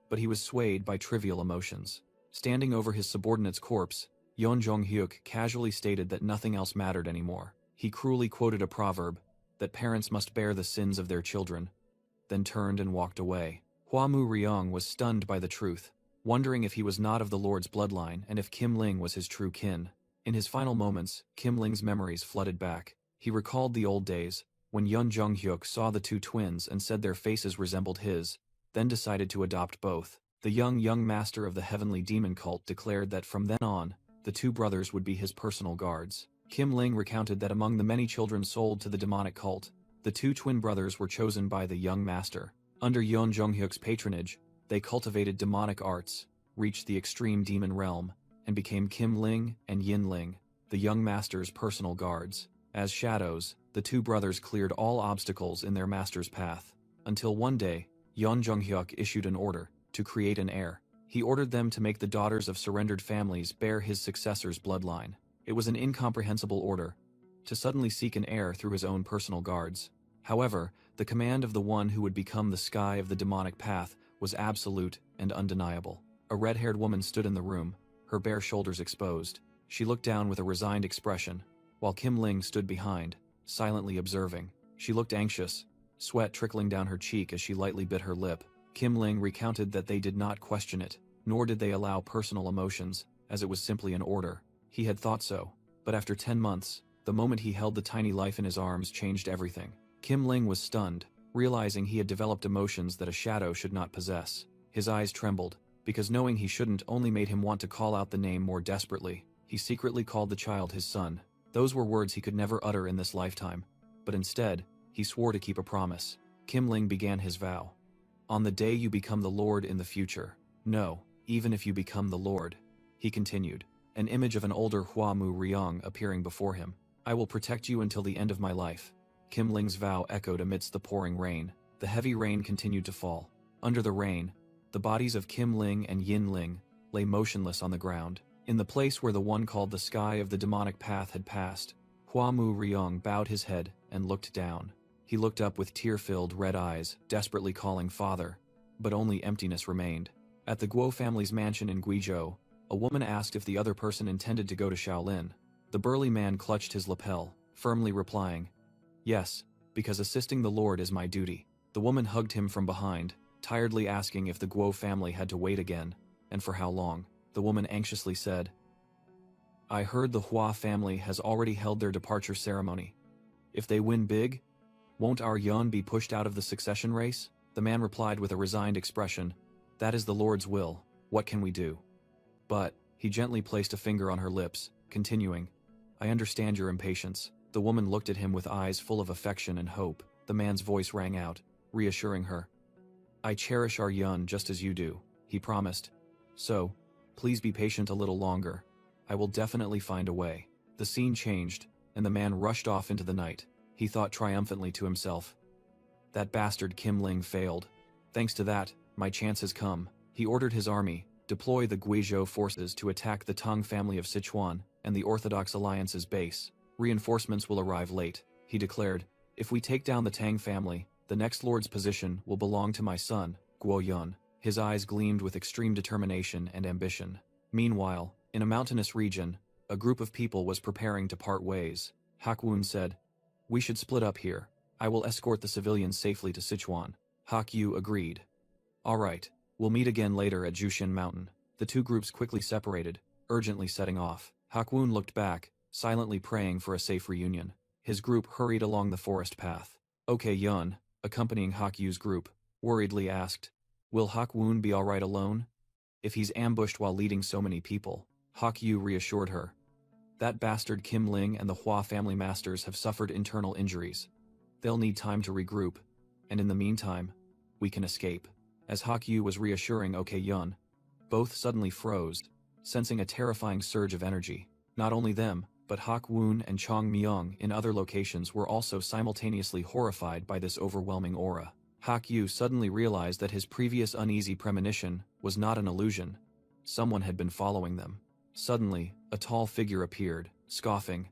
but he was swayed by trivial emotions. Standing over his subordinate's corpse, Yan Zhenghyuk casually stated that nothing else mattered anymore. He cruelly quoted a proverb, that parents must bear the sins of their children, then turned and walked away. Hua Mu-ryong was stunned by the truth, wondering if he was not of the Lord's bloodline and if Kim Ling was his true kin. In his final moments, Kim Ling's memories flooded back. He recalled the old days, when Yan Zhenghyuk saw the two twins and said their faces resembled his, then decided to adopt both. The young master of the heavenly demon cult declared that from then on, the two brothers would be his personal guards. Kim Ling recounted that among the many children sold to the demonic cult, the two twin brothers were chosen by the young master. Under Yan Zhenghyuk's patronage, they cultivated demonic arts, reached the extreme demon realm, and became Kim Ling and Yin Ling, the young master's personal guards. As shadows, the two brothers cleared all obstacles in their master's path, until one day, Yan Zhenghyuk issued an order to create an heir. He ordered them to make the daughters of surrendered families bear his successor's bloodline. It was an incomprehensible order, to suddenly seek an heir through his own personal guards. However, the command of the one who would become the sky of the demonic path was absolute and undeniable. A red-haired woman stood in the room, her bare shoulders exposed. She looked down with a resigned expression, while Kim Ling stood behind, silently observing. She looked anxious, sweat trickling down her cheek as she lightly bit her lip. Kim Ling recounted that they did not question it, nor did they allow personal emotions, as it was simply an order. He had thought so, but after 10 months, the moment he held the tiny life in his arms changed everything. Kim Ling was stunned, realizing he had developed emotions that a shadow should not possess. His eyes trembled, because knowing he shouldn't only made him want to call out the name more desperately. He secretly called the child his son. Those were words he could never utter in this lifetime, but instead, he swore to keep a promise. Kim Ling began his vow. On the day you become the Lord in the future. No, even if you become the Lord. He continued, an image of an older Hua Mu-ryong appearing before him. I will protect you until the end of my life. Kim Ling's vow echoed amidst the pouring rain. The heavy rain continued to fall. Under the rain, the bodies of Kim Ling and Yin Ling lay motionless on the ground. In the place where the one called the sky of the demonic path had passed, Hua Mu-ryong bowed his head and looked down. He looked up with tear-filled red eyes, desperately calling father, but only emptiness remained. At the Guo family's mansion in Guizhou, a woman asked if the other person intended to go to Shaolin. The burly man clutched his lapel, firmly replying, yes, because assisting the Lord is my duty. The woman hugged him from behind, tiredly asking if the Guo family had to wait again, and for how long. The woman anxiously said, I heard the Hua family has already held their departure ceremony. If they win big, won't our Yan be pushed out of the succession race? The man replied with a resigned expression, that is the Lord's will, what can we do? But, he gently placed a finger on her lips, continuing, I understand your impatience. The woman looked at him with eyes full of affection and hope. the man's voice rang out, reassuring her. I cherish our Yun just as you do, he promised. So, please be patient a little longer. I will definitely find a way. The scene changed, and the man rushed off into the night. He thought triumphantly to himself. That bastard Kim Ling failed. Thanks to that, my chance has come. He ordered his army, deploy the Guizhou forces to attack the Tang family of Sichuan and the Orthodox Alliance's base. Reinforcements will arrive late, he declared. If we take down the Tang family, the next lord's position will belong to my son, Guo Yun. His eyes gleamed with extreme determination and ambition. Meanwhile, in a mountainous region, a group of people was preparing to part ways. Hakwun said, We should split up here. I will escort the civilians safely to Sichuan. Hakyu agreed. All right, we'll meet again later at Jushin Mountain. The two groups quickly separated, urgently setting off. Hakwun looked back, silently praying for a safe reunion. His group hurried along the forest path. Okay, Yun, accompanying Hakyu's group, worriedly asked, Will Hakwun be alright alone? If he's ambushed while leading so many people, Hakyu reassured her. That bastard Kim Ling and the Hua family masters have suffered internal injuries. They'll need time to regroup, and in the meantime, we can escape. As Hakyu was reassuring OK Yun, both suddenly froze, sensing a terrifying surge of energy. Not only them, but Hakwun and Chong Myung in other locations were also simultaneously horrified by this overwhelming aura. Hakyu suddenly realized that his previous uneasy premonition was not an illusion. Someone had been following them. Suddenly, a tall figure appeared, scoffing.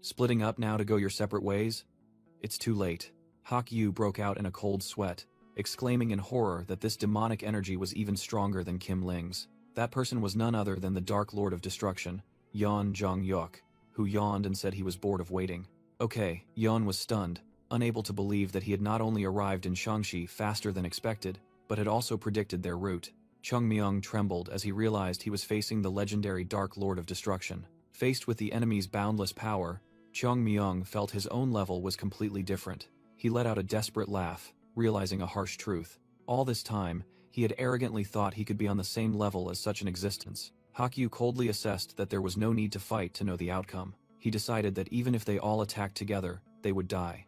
Splitting up now to go your separate ways? It's too late. Hakyu broke out in a cold sweat, exclaiming in horror that this demonic energy was even stronger than Kim Ling's. That person was none other than the Dark Lord of Destruction, Yeon Jong-yuk, who yawned and said he was bored of waiting. Okay, Yeon was stunned, unable to believe that he had not only arrived in Shangxi faster than expected, but had also predicted their route. Chung Myung trembled as he realized he was facing the legendary Dark Lord of Destruction. Faced with the enemy's boundless power, Chung Myung felt his own level was completely different. He let out a desperate laugh, realizing a harsh truth. All this time, he had arrogantly thought he could be on the same level as such an existence. Hakyu coldly assessed that there was no need to fight to know the outcome. He decided that even if they all attacked together, they would die.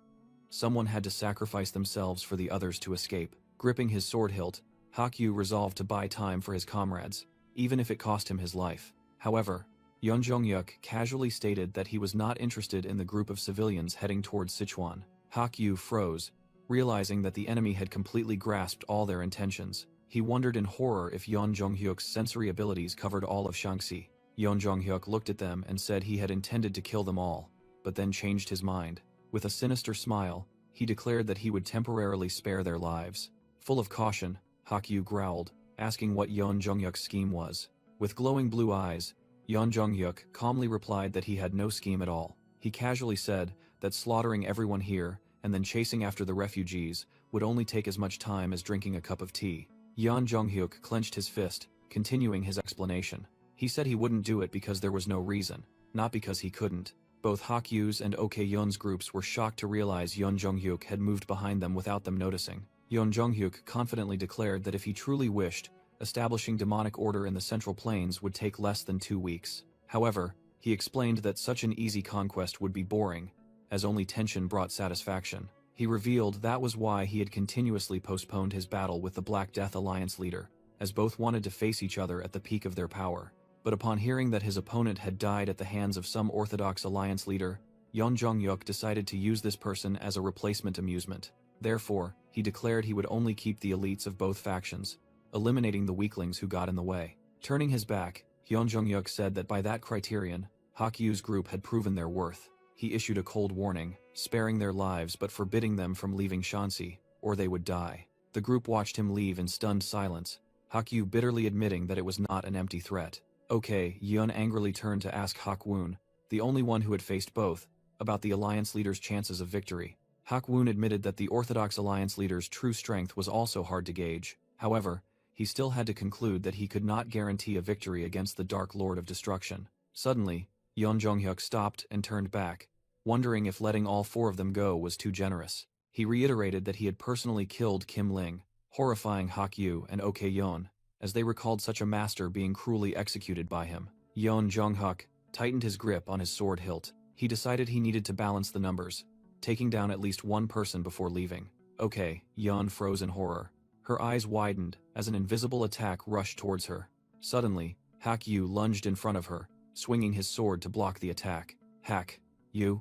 Someone had to sacrifice themselves for the others to escape. Gripping his sword hilt, Hakyu resolved to buy time for his comrades, even if it cost him his life. However, Yeon Jong-yuk casually stated that he was not interested in the group of civilians heading towards Sichuan. Hakyu froze, realizing that the enemy had completely grasped all their intentions. He wondered in horror if Yeon Jong-hyuk's sensory abilities covered all of Shangxi. Yeon Jong-hyuk looked at them and said he had intended to kill them all, but then changed his mind. With a sinister smile, he declared that he would temporarily spare their lives. Full of caution, Hakyu growled, asking what Yeon Jong-hyuk's scheme was. With glowing blue eyes, Yeon Jong-hyuk calmly replied that he had no scheme at all. He casually said that slaughtering everyone here and then chasing after the refugees would only take as much time as drinking a cup of tea. Yeon Jong-hyuk clenched his fist, continuing his explanation. He said he wouldn't do it because there was no reason, not because he couldn't. Both Hakyu's and OK Yeon's groups were shocked to realize Yeon Jong-hyuk had moved behind them without them noticing. Yeon Jong-hyuk confidently declared that if he truly wished, establishing demonic order in the Central Plains would take less than 2 weeks. However, he explained that such an easy conquest would be boring, as only tension brought satisfaction. He revealed that was why he had continuously postponed his battle with the Black Death Alliance leader, as both wanted to face each other at the peak of their power. But upon hearing that his opponent had died at the hands of some Orthodox Alliance leader, Yeon Jong-hyuk decided to use this person as a replacement amusement. Therefore, he declared he would only keep the elites of both factions, eliminating the weaklings who got in the way. Turning his back, Yeon Jong-hyuk said that by that criterion, Hakyu's group had proven their worth. He issued a cold warning, sparing their lives but forbidding them from leaving Shanxi, or they would die. The group watched him leave in stunned silence, Hakyu bitterly admitting that it was not an empty threat. Okay, Yeon angrily turned to ask Hakwun, the only one who had faced both, about the Alliance leader's chances of victory. Hakwun admitted that the Orthodox Alliance leader's true strength was also hard to gauge. However, he still had to conclude that he could not guarantee a victory against the Dark Lord of Destruction. Suddenly, Yeon Jong-hyuk stopped and turned back, wondering if letting all 4 of them go was too generous. He reiterated that he had personally killed Kim Ling, horrifying Hakyu and OK Yeon, as they recalled such a master being cruelly executed by him. Yeon Jong-hyuk tightened his grip on his sword hilt. He decided he needed to balance the numbers, taking down at least one person before leaving. Okay, Yun froze in horror. Her eyes widened as an invisible attack rushed towards her. Suddenly, Hak Yu lunged in front of her, swinging his sword to block the attack. Hak Yu?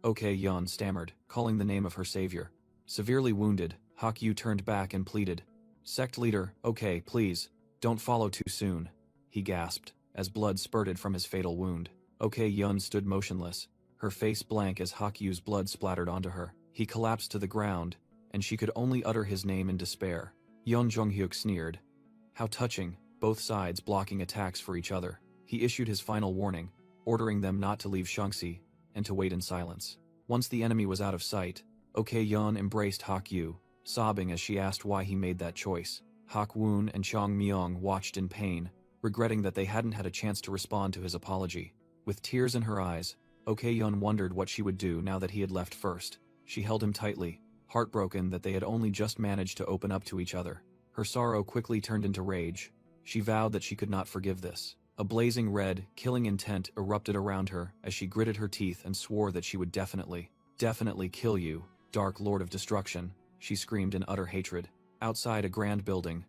Okay, Yun stammered, calling the name of her savior. Severely wounded, Hak Yu turned back and pleaded. Sect leader, okay, please, don't follow too soon, he gasped, as blood spurted from his fatal wound. Okay, Yun stood motionless, her face blank as Hak Yu's blood splattered onto her. He collapsed to the ground, and she could only utter his name in despair. Yeon Jonghyuk sneered. How touching, both sides blocking attacks for each other. He issued his final warning, ordering them not to leave Shaanxi, and to wait in silence. Once the enemy was out of sight, Ok Yeon embraced Hak Yu, sobbing as she asked why he made that choice. Hak Woon and Chang Myung watched in pain, regretting that they hadn't had a chance to respond to his apology. With tears in her eyes, Ok Yeon wondered what she would do now that he had left first. She held him tightly, heartbroken that they had only just managed to open up to each other. Her sorrow quickly turned into rage. She vowed that she could not forgive this. A blazing red, killing intent erupted around her as she gritted her teeth and swore that she would definitely kill you, Dark Lord of Destruction, she screamed in utter hatred. Outside a grand building,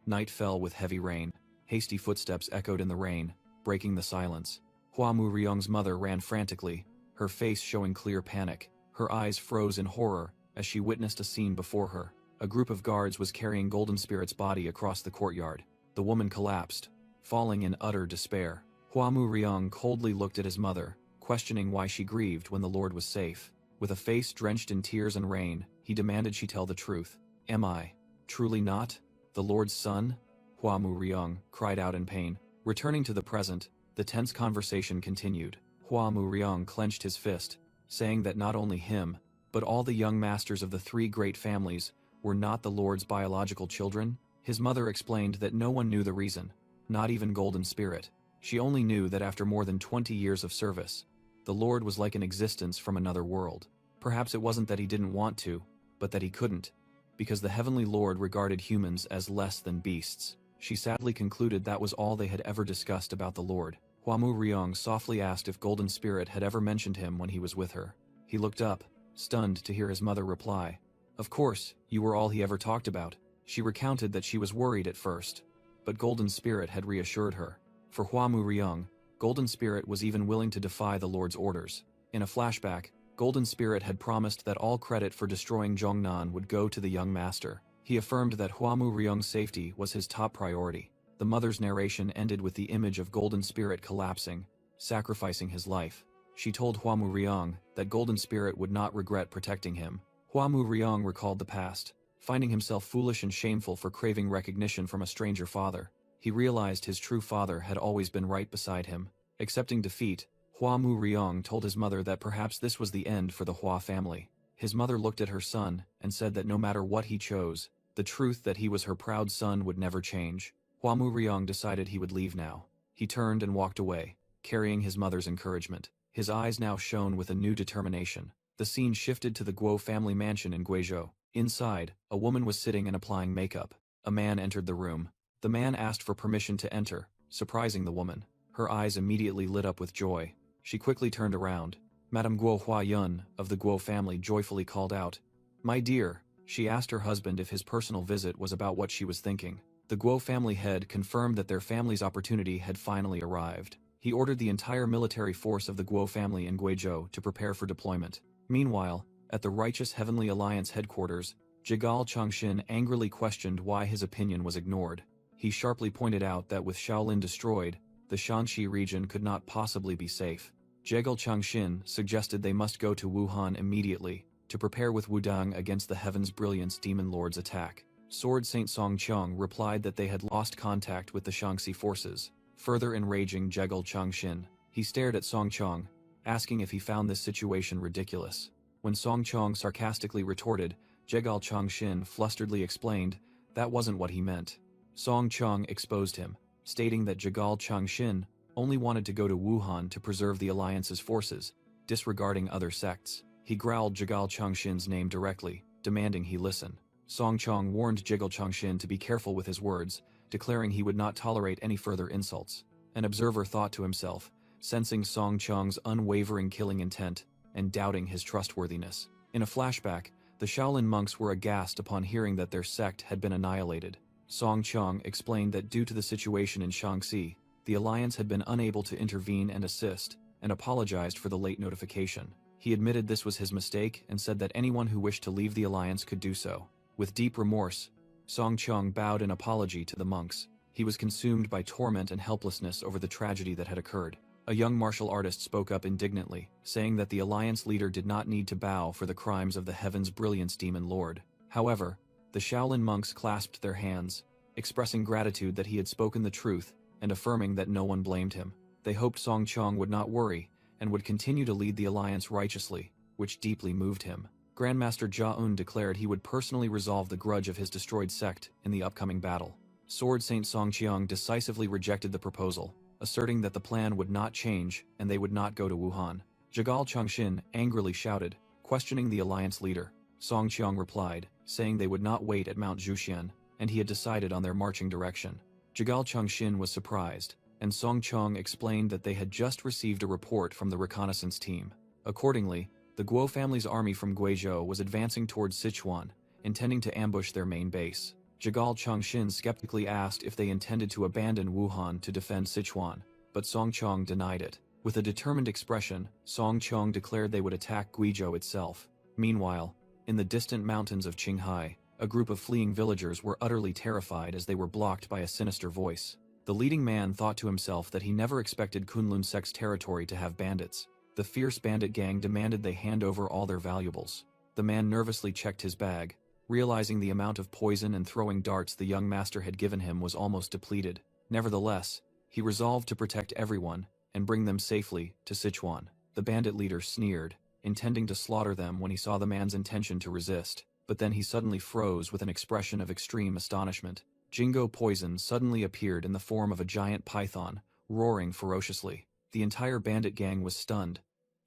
night fell with heavy rain. Hasty footsteps echoed in the rain, breaking the silence. Hua Mu Ryong's mother ran frantically, her face showing clear panic. Her eyes froze in horror as she witnessed a scene before her. A group of guards was carrying Golden Spirit's body across the courtyard. The woman collapsed, falling in utter despair. Hua Mu Ryong coldly looked at his mother, questioning why she grieved when the Lord was safe. With a face drenched in tears and rain, he demanded she tell the truth. Am I truly not the Lord's son? Hua Mu Ryong cried out in pain. Returning to the present, the tense conversation continued. Hua Mu Ryong clenched his fist, saying that not only him, but all the young masters of the three great families were not the Lord's biological children. His mother explained that no one knew the reason, not even Golden Spirit. She only knew that after more than 20 years of service, the Lord was like an existence from another world. Perhaps it wasn't that he didn't want to, but that he couldn't, because the Heavenly Lord regarded humans as less than beasts. She sadly concluded that was all they had ever discussed about the Lord. Hua Mu Ryong softly asked if Golden Spirit had ever mentioned him when he was with her. He looked up, stunned to hear his mother reply. Of course, you were all he ever talked about. She recounted that she was worried at first, but Golden Spirit had reassured her. For Hua Mu Ryong, Golden Spirit was even willing to defy the Lord's orders. In a flashback, Golden Spirit had promised that all credit for destroying Zhongnan would go to the young master. He affirmed that Hua Mu Ryong's safety was his top priority. The mother's narration ended with the image of Golden Spirit collapsing, sacrificing his life. She told Hua Mu Ryong that Golden Spirit would not regret protecting him. Hua Mu Ryong recalled the past, finding himself foolish and shameful for craving recognition from a stranger father. He realized his true father had always been right beside him. Accepting defeat, Hua Mu Ryong told his mother that perhaps this was the end for the Hua family. His mother looked at her son and said that no matter what he chose, the truth that he was her proud son would never change. Hua Mu Ryong decided he would leave now. He turned and walked away, carrying his mother's encouragement. His eyes now shone with a new determination. The scene shifted to the Guo family mansion in Guizhou. Inside, a woman was sitting and applying makeup. A man entered the room. The man asked for permission to enter, surprising the woman. Her eyes immediately lit up with joy. She quickly turned around. Madame Guo Huayun, of the Guo family, joyfully called out. My dear, she asked her husband if his personal visit was about what she was thinking. The Guo family head confirmed that their family's opportunity had finally arrived. He ordered the entire military force of the Guo family in Guizhou to prepare for deployment. Meanwhile, at the Righteous Heavenly Alliance headquarters, Jigal Changshin angrily questioned why his opinion was ignored. He sharply pointed out that with Shaolin destroyed, the Shaanxi region could not possibly be safe. Jigal Changshin suggested they must go to Wuhan immediately, to prepare with Wudang against the Heaven's Brilliance Demon Lord's attack. Sword Saint Song Cheng replied that they had lost contact with the Shaanxi forces, further enraging Jigal Changshin. He stared at Song Cheng, asking if he found this situation ridiculous. When Song Cheng sarcastically retorted, Jigal Changshin flusteredly explained that wasn't what he meant. Song Cheng exposed him, stating that Jigal Changshin only wanted to go to Wuhan to preserve the Alliance's forces, disregarding other sects. He growled Jigal Changshin's name directly, demanding he listen. Song Cheng warned Jigal Changshin to be careful with his words, declaring he would not tolerate any further insults. An observer thought to himself, sensing Song Cheng's unwavering killing intent, and doubting his trustworthiness. In a flashback, the Shaolin monks were aghast upon hearing that their sect had been annihilated. Song Chong explained that due to the situation in Shaanxi, the alliance had been unable to intervene and assist, and apologized for the late notification. He admitted this was his mistake and said that anyone who wished to leave the alliance could do so. With deep remorse, Song Chong bowed in apology to the monks. He was consumed by torment and helplessness over the tragedy that had occurred. A young martial artist spoke up indignantly, saying that the alliance leader did not need to bow for the crimes of the Heaven's Brilliance Demon Lord. However, the Shaolin monks clasped their hands, expressing gratitude that he had spoken the truth and affirming that no one blamed him. They hoped Song Chong would not worry and would continue to lead the alliance righteously, which deeply moved him. Grandmaster Jia-un declared he would personally resolve the grudge of his destroyed sect in the upcoming battle. Sword Saint Song Qiang decisively rejected the proposal, asserting that the plan would not change and they would not go to Wuhan. Jigal Chongxin angrily shouted, questioning the alliance leader. Song Qiang replied, saying they would not wait at Mount Zhuxian, and he had decided on their marching direction. Jigal Chongxin was surprised, and Song Chong explained that they had just received a report from the reconnaissance team. Accordingly, the Guo family's army from Guizhou was advancing towards Sichuan, intending to ambush their main base. Jigal Chongxin skeptically asked if they intended to abandon Wuhan to defend Sichuan, but Song Chong denied it. With a determined expression, Song Chong declared they would attack Guizhou itself. Meanwhile, in the distant mountains of Qinghai, a group of fleeing villagers were utterly terrified as they were blocked by a sinister voice. The leading man thought to himself that he never expected Kunlun sect's territory to have bandits. The fierce bandit gang demanded they hand over all their valuables. The man nervously checked his bag, realizing the amount of poison and throwing darts the young master had given him was almost depleted. Nevertheless, he resolved to protect everyone and bring them safely to Sichuan. The bandit leader sneered, intending to slaughter them when he saw the man's intention to resist, but then he suddenly froze with an expression of extreme astonishment. Jingo Poison suddenly appeared in the form of a giant python, roaring ferociously. The entire bandit gang was stunned,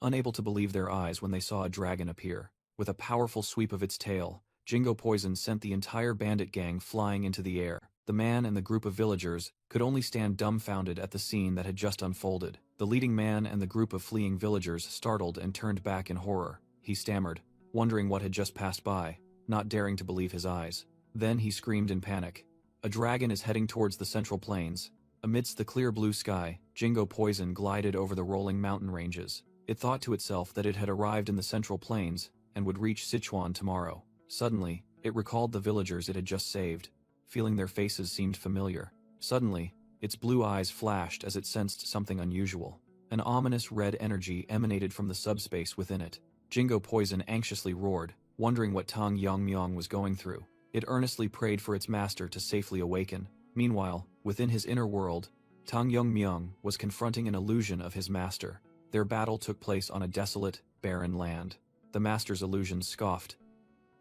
unable to believe their eyes when they saw a dragon appear. With a powerful sweep of its tail, Jingo Poison sent the entire bandit gang flying into the air. The man and the group of villagers could only stand dumbfounded at the scene that had just unfolded. The leading man and the group of fleeing villagers startled and turned back in horror. He stammered, wondering what had just passed by, not daring to believe his eyes. Then he screamed in panic. A dragon is heading towards the central plains. Amidst the clear blue sky, Jingo Poison glided over the rolling mountain ranges. It thought to itself that it had arrived in the central plains and would reach Sichuan tomorrow. Suddenly, it recalled the villagers it had just saved, feeling their faces seemed familiar. Suddenly, its blue eyes flashed as it sensed something unusual. An ominous red energy emanated from the subspace within it. Jingo Poison anxiously roared, wondering what Tang Yongmyong was going through. It earnestly prayed for its master to safely awaken. Meanwhile, within his inner world, Tang Yongmyong was confronting an illusion of his master. Their battle took place on a desolate, barren land. The master's illusion scoffed.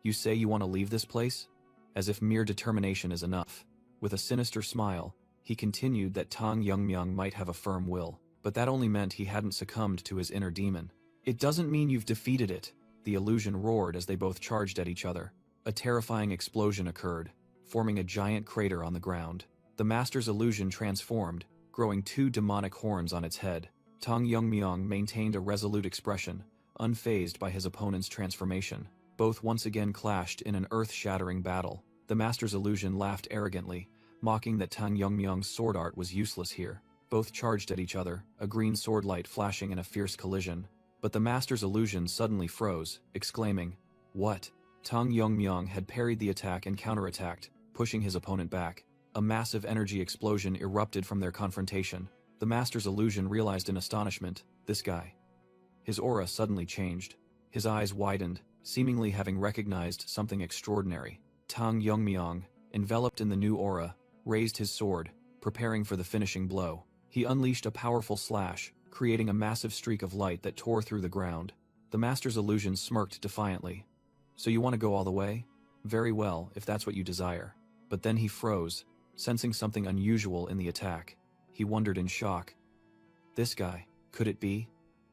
"You say you want to leave this place? As if mere determination is enough." With a sinister smile, he continued that Tang Yongmyong might have a firm will, but that only meant he hadn't succumbed to his inner demon. "It doesn't mean you've defeated it," the illusion roared as they both charged at each other. A terrifying explosion occurred, forming a giant crater on the ground. The master's illusion transformed, growing two demonic horns on its head. Tang Yongmyong maintained a resolute expression, unfazed by his opponent's transformation. Both once again clashed in an earth-shattering battle. The master's illusion laughed arrogantly, mocking that Tang Yongmyong's sword art was useless here. Both charged at each other, a green sword light flashing in a fierce collision. But the master's illusion suddenly froze, exclaiming, "What?" Tang Yongmyong had parried the attack and counterattacked, pushing his opponent back. A massive energy explosion erupted from their confrontation. The master's illusion realized in astonishment, this guy. His aura suddenly changed. His eyes widened, seemingly having recognized something extraordinary. Tang Yongmyong, enveloped in the new aura, raised his sword, preparing for the finishing blow. He unleashed a powerful slash, creating a massive streak of light that tore through the ground. The master's illusion smirked defiantly. "So you want to go all the way? Very well, if that's what you desire." But then he froze, sensing something unusual in the attack. He wondered in shock. This guy, could it be?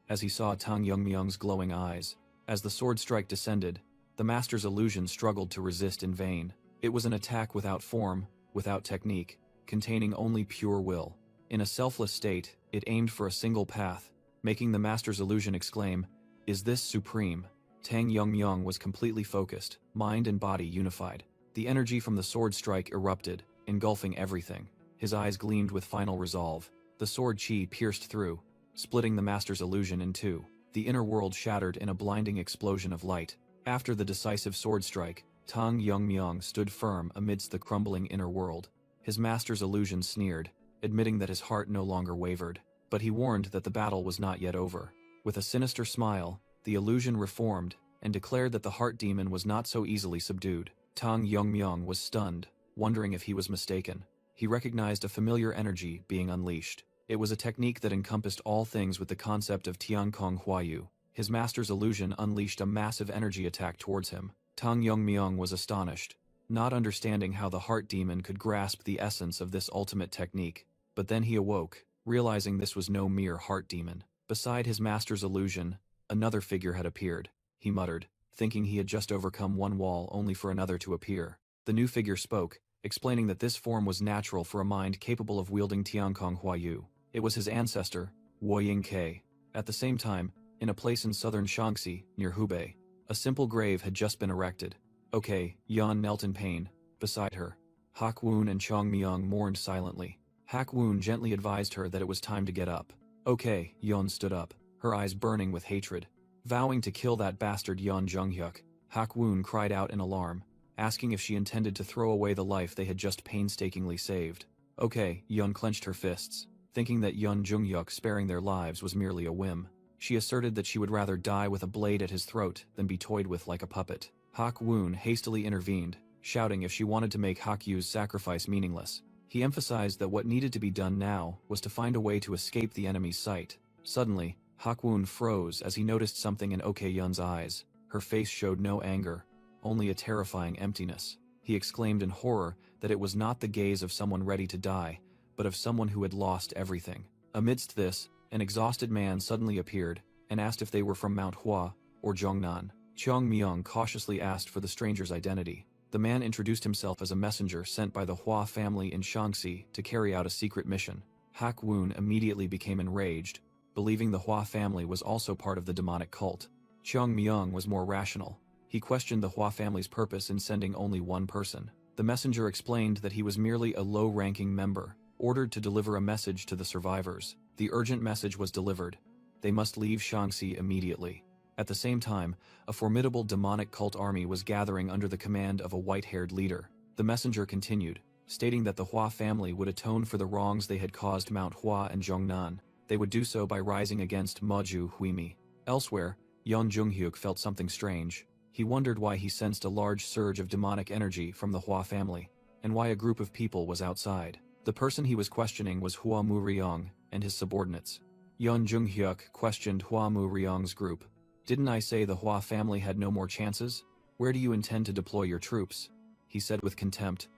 As he saw Tang Yongmyong's glowing eyes. As the sword strike descended, the master's illusion struggled to resist in vain. It was an attack without form, without technique, containing only pure will. In a selfless state, it aimed for a single path, making the master's illusion exclaim, Is this supreme? Tang Yong was completely focused, mind and body unified. The energy from the sword strike erupted, engulfing everything. His eyes gleamed with final resolve. The sword chi pierced through, splitting the master's illusion in two. The inner world shattered in a blinding explosion of light. After the decisive sword strike, Tang Yong stood firm amidst the crumbling inner world. His master's illusion sneered, admitting that his heart no longer wavered. But he warned that the battle was not yet over. With a sinister smile, the illusion reformed, and declared that the heart demon was not so easily subdued. Tang Yong was stunned, wondering if he was mistaken. He recognized a familiar energy being unleashed. It was a technique that encompassed all things with the concept of Tiankong Huayu. His master's illusion unleashed a massive energy attack towards him. Tang Yong was astonished, not understanding how the heart demon could grasp the essence of this ultimate technique. But then he awoke, realizing this was no mere heart demon. Beside his master's illusion, another figure had appeared. He muttered, thinking he had just overcome one wall only for another to appear. The new figure spoke, explaining that this form was natural for a mind capable of wielding Tiankong Huayu. It was his ancestor, Wu Yingke. At the same time, in a place in southern Shaanxi, near Hubei, a simple grave had just been erected. Okay, Yan knelt in pain, beside her. Hak Woon and Chong Myung mourned silently. Hak Woon gently advised her that it was time to get up. Okay, Yan stood up, her eyes burning with hatred. Vowing to kill that bastard Yan Junghyuk, Hak Woon cried out in alarm, asking if she intended to throw away the life they had just painstakingly saved. Okay, Yan clenched her fists, thinking that Yan Junghyuk sparing their lives was merely a whim. She asserted that she would rather die with a blade at his throat than be toyed with like a puppet. Hak Woon hastily intervened, shouting if she wanted to make Hak Yu's sacrifice meaningless. He emphasized that what needed to be done now was to find a way to escape the enemy's sight. Suddenly, Hak Woon froze as he noticed something in Ok Yun's eyes. Her face showed no anger, only a terrifying emptiness. He exclaimed in horror that it was not the gaze of someone ready to die, but of someone who had lost everything. Amidst this, an exhausted man suddenly appeared, and asked if they were from Mount Hua, or Zhongnan. Chong Myung cautiously asked for the stranger's identity. The man introduced himself as a messenger sent by the Hua family in Shaanxi to carry out a secret mission. Hak Woon immediately became enraged, believing the Hua family was also part of the demonic cult. Chong Myung was more rational. He questioned the Hua family's purpose in sending only one person. The messenger explained that he was merely a low-ranking member, ordered to deliver a message to the survivors. The urgent message was delivered. They must leave Shaanxi immediately. At the same time, a formidable demonic cult army was gathering under the command of a white-haired leader. The messenger continued, stating that the Hua family would atone for the wrongs they had caused Mount Hua and Zhongnan. They would do so by rising against Moju Huimi. Elsewhere, Yan Junghyuk felt something strange. He wondered why he sensed a large surge of demonic energy from the Hua family, and why a group of people was outside. The person he was questioning was Hua Mu Ryong and his subordinates. Yan Junghyuk questioned Hua Mu Ryong's group. Didn't I say the Hua family had no more chances? Where do you intend to deploy your troops? He said with contempt.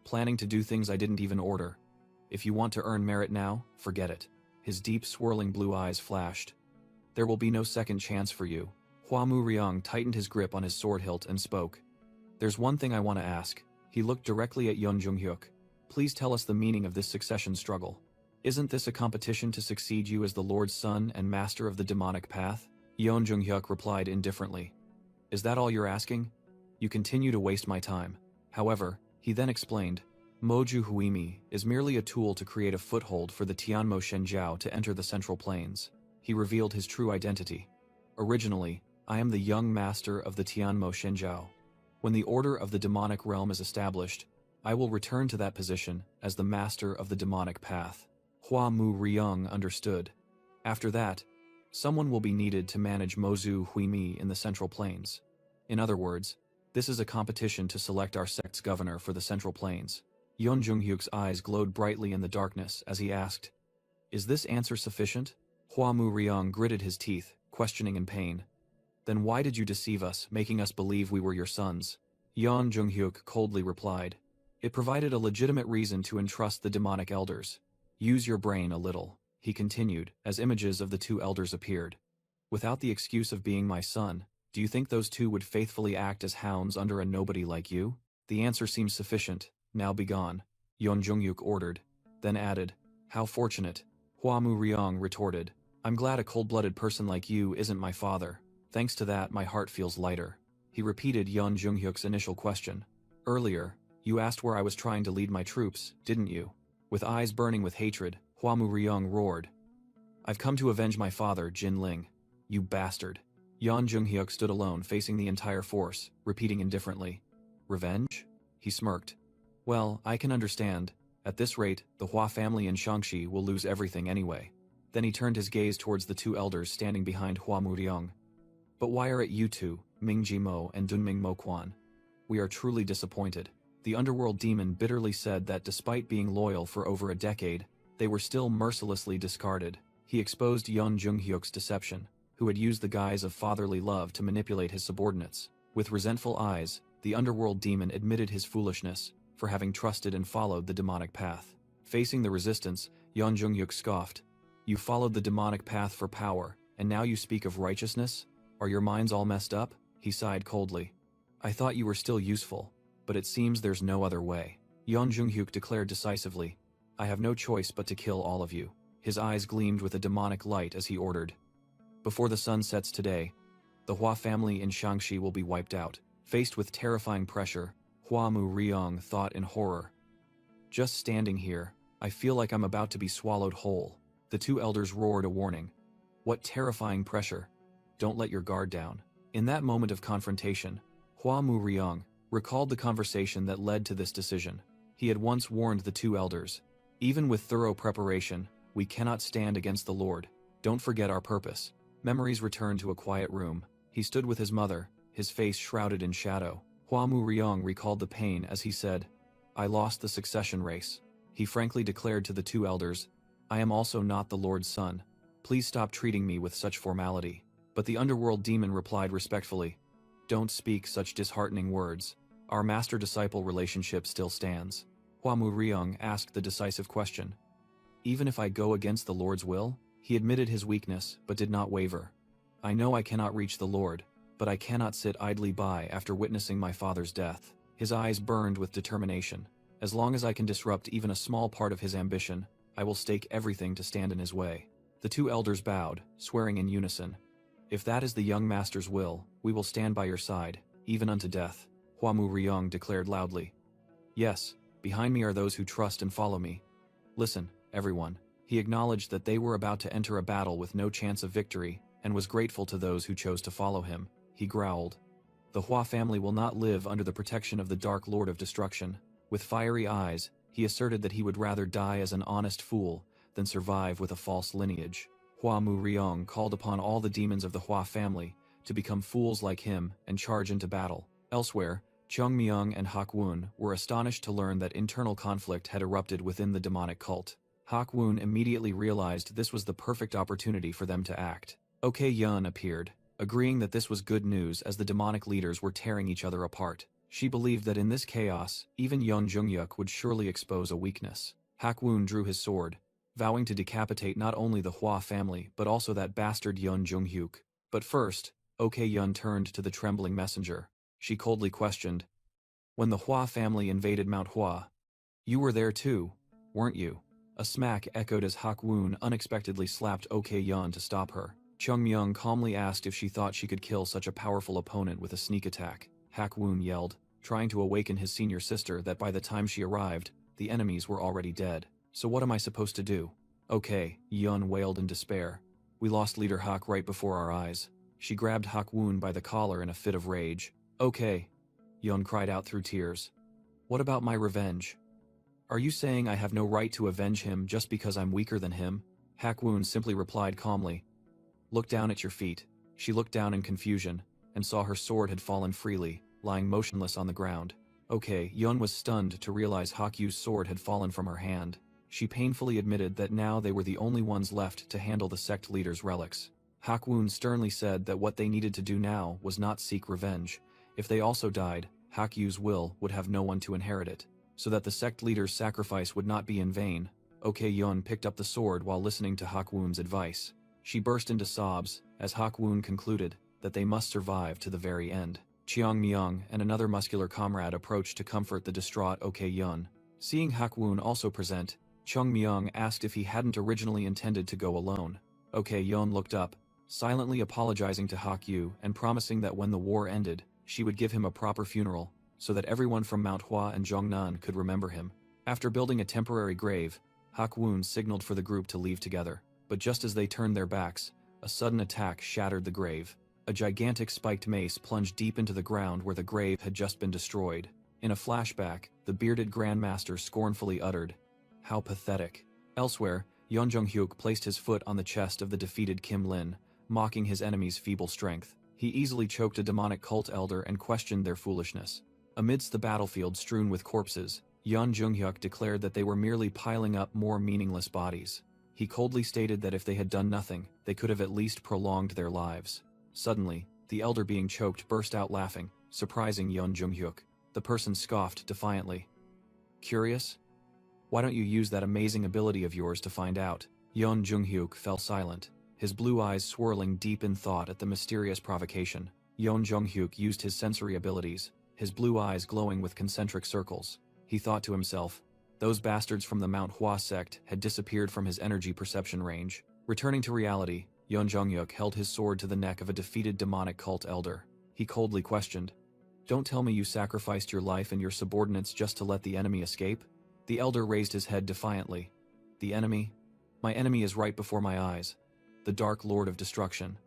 Planning to do things I didn't even order. If you want to earn merit now, forget it. His deep swirling blue eyes flashed. There will be no second chance for you. Hua Mu Ryong tightened his grip on his sword hilt and spoke. There's one thing I want to ask. He looked directly at Yan Junghyuk. Please tell us the meaning of this succession struggle. Isn't this a competition to succeed you as the Lord's son and master of the demonic path? Yan Junghyuk replied indifferently. Is that all you're asking? You continue to waste my time. However, he then explained, Moju Huimi is merely a tool to create a foothold for the Tianmo Shenjiao to enter the Central Plains. He revealed his true identity. Originally, I am the young master of the Tianmo Shenjiao. When the order of the demonic realm is established, I will return to that position as the master of the demonic path. Hua Mu Ryong understood. After that, someone will be needed to manage Mozu Huimi in the Central Plains. In other words, this is a competition to select our sect's governor for the Central Plains. Yan Junghyuk's eyes glowed brightly in the darkness as he asked, Is this answer sufficient? Hua Mu Ryong gritted his teeth, questioning in pain. Then why did you deceive us, making us believe we were your sons? Yan Junghyuk coldly replied, It provided a legitimate reason to entrust the demonic elders. Use your brain a little. He continued, as images of the two elders appeared. Without the excuse of being my son, do you think those two would faithfully act as hounds under a nobody like you? The answer seems sufficient. Now be gone, Yan Junghyuk ordered, then added, How fortunate. Hua Mu Ryong retorted, I'm glad a cold-blooded person like you isn't my father. Thanks to that, my heart feels lighter. He repeated Yeon Junghyuk's initial question. Earlier, you asked where I was trying to lead my troops, didn't you? With eyes burning with hatred, Hua Mu-ryung roared. I've come to avenge my father, Jin Ling. You bastard. Yeon Junghyuk stood alone, facing the entire force, repeating indifferently. Revenge? He smirked. Well, I can understand. At this rate, the Hua family in Shaanxi will lose everything anyway. Then he turned his gaze towards the two elders standing behind Hua Mu-ryung. But why are it you two, Ming Jimo and Dunming Moquan? We are truly disappointed. The underworld demon bitterly said that despite being loyal for over a decade, they were still mercilessly discarded. He exposed Yeon Junghyuk's deception, who had used the guise of fatherly love to manipulate his subordinates. With resentful eyes, the underworld demon admitted his foolishness for having trusted and followed the demonic path. Facing the resistance, Yeon Junghyuk scoffed. You followed the demonic path for power, and now you speak of righteousness? Are your minds all messed up? He sighed coldly. I thought you were still useful, but it seems there's no other way. Yeon Junghyuk declared decisively. I have no choice but to kill all of you. His eyes gleamed with a demonic light as he ordered. Before the sun sets today, the Hua family in Shaanxi will be wiped out. Faced with terrifying pressure, Hua Mu-ryung thought in horror. Just standing here, I feel like I'm about to be swallowed whole. The two elders roared a warning. What terrifying pressure. Don't let your guard down. In that moment of confrontation, Hua Mu-ryung recalled the conversation that led to this decision. He had once warned the two elders. Even with thorough preparation, we cannot stand against the Lord. Don't forget our purpose. Memories returned to a quiet room. He stood with his mother, his face shrouded in shadow. Hua Mu-ryung recalled the pain as he said, I lost the succession race. He frankly declared to the two elders, I am also not the Lord's son. Please stop treating me with such formality. But the underworld demon replied respectfully, Don't speak such disheartening words. Our master-disciple relationship still stands. Hua Mu-ryung asked the decisive question. Even if I go against the Lord's will? He admitted his weakness, but did not waver. I know I cannot reach the Lord, but I cannot sit idly by after witnessing my father's death. His eyes burned with determination. As long as I can disrupt even a small part of his ambition, I will stake everything to stand in his way. The two elders bowed, swearing in unison. If that is the young master's will, we will stand by your side, even unto death, Hua Mu-ryung declared loudly. Yes, behind me are those who trust and follow me. Listen, everyone. He acknowledged that they were about to enter a battle with no chance of victory, and was grateful to those who chose to follow him. He growled. The Hua family will not live under the protection of the Dark Lord of Destruction. With fiery eyes, he asserted that he would rather die as an honest fool than survive with a false lineage. Hua Mu-ryung called upon all the demons of the Hua family to become fools like him and charge into battle. Elsewhere, Cheong Myung and Hak Woon were astonished to learn that internal conflict had erupted within the demonic cult. Hak Woon immediately realized this was the perfect opportunity for them to act. Ok Yun appeared, agreeing that this was good news as the demonic leaders were tearing each other apart. She believed that in this chaos, even Yeon Junghyuk would surely expose a weakness. Hak Woon drew his sword, vowing to decapitate not only the Hua family but also that bastard Yeon Junghyuk. But first, Ok Yun turned to the trembling messenger. She coldly questioned, When the Hua family invaded Mount Hua, you were there too, weren't you? A smack echoed as Hak Woon unexpectedly slapped Ok Yun to stop her. Cheong Myung calmly asked if she thought she could kill such a powerful opponent with a sneak attack. Hak Woon yelled, trying to awaken his senior sister that by the time she arrived, the enemies were already dead. So what am I supposed to do? Okay, Yun wailed in despair. We lost leader Hak right before our eyes. She grabbed Hak Woon by the collar in a fit of rage. Okay, Yun cried out through tears. What about my revenge? Are you saying I have no right to avenge him just because I'm weaker than him? Hak Woon simply replied calmly. Look down at your feet. She looked down in confusion, and saw her sword had fallen freely, lying motionless on the ground. Okay, Yun was stunned to realize Hak Yu's sword had fallen from her hand. She painfully admitted that now they were the only ones left to handle the sect leader's relics. Hak Woon sternly said that what they needed to do now was not seek revenge. If they also died, Hak Yu's will would have no one to inherit it, so that the sect leader's sacrifice would not be in vain. Ok Yun picked up the sword while listening to Hak Woon's advice. She burst into sobs as Hak Woon concluded that they must survive to the very end. Cheong Myung and another muscular comrade approached to comfort the distraught Ok Yun. Seeing Hak Woon also present, Cheong Myung asked if he hadn't originally intended to go alone. Ok Yun looked up, silently apologizing to Hak Yu and promising that when the war ended, she would give him a proper funeral, so that everyone from Manhwa and Zhongnan could remember him. After building a temporary grave, Hak Woon signaled for the group to leave together, but just as they turned their backs, a sudden attack shattered the grave. A gigantic spiked mace plunged deep into the ground where the grave had just been destroyed. In a flashback, the bearded Grandmaster scornfully uttered, "How pathetic." Elsewhere, Yeon Jung-hyuk placed his foot on the chest of the defeated Kim Lin, mocking his enemy's feeble strength. He easily choked a demonic cult elder and questioned their foolishness. Amidst the battlefield strewn with corpses, Yeon Jung-hyuk declared that they were merely piling up more meaningless bodies. He coldly stated that if they had done nothing, they could have at least prolonged their lives. Suddenly, the elder being choked burst out laughing, surprising Yeon Jung-hyuk. The person scoffed defiantly. "Curious? Why don't you use that amazing ability of yours to find out?" Yeon Jung-hyuk fell silent, his blue eyes swirling deep in thought at the mysterious provocation. Yeon Jung-hyuk used his sensory abilities, his blue eyes glowing with concentric circles. He thought to himself, those bastards from the Mount Hua sect had disappeared from his energy perception range. Returning to reality, Yeon Jung-hyuk held his sword to the neck of a defeated demonic cult elder. He coldly questioned, "Don't tell me you sacrificed your life and your subordinates just to let the enemy escape?" The elder raised his head defiantly. "The enemy? My enemy is right before my eyes. The Dark Lord of Destruction.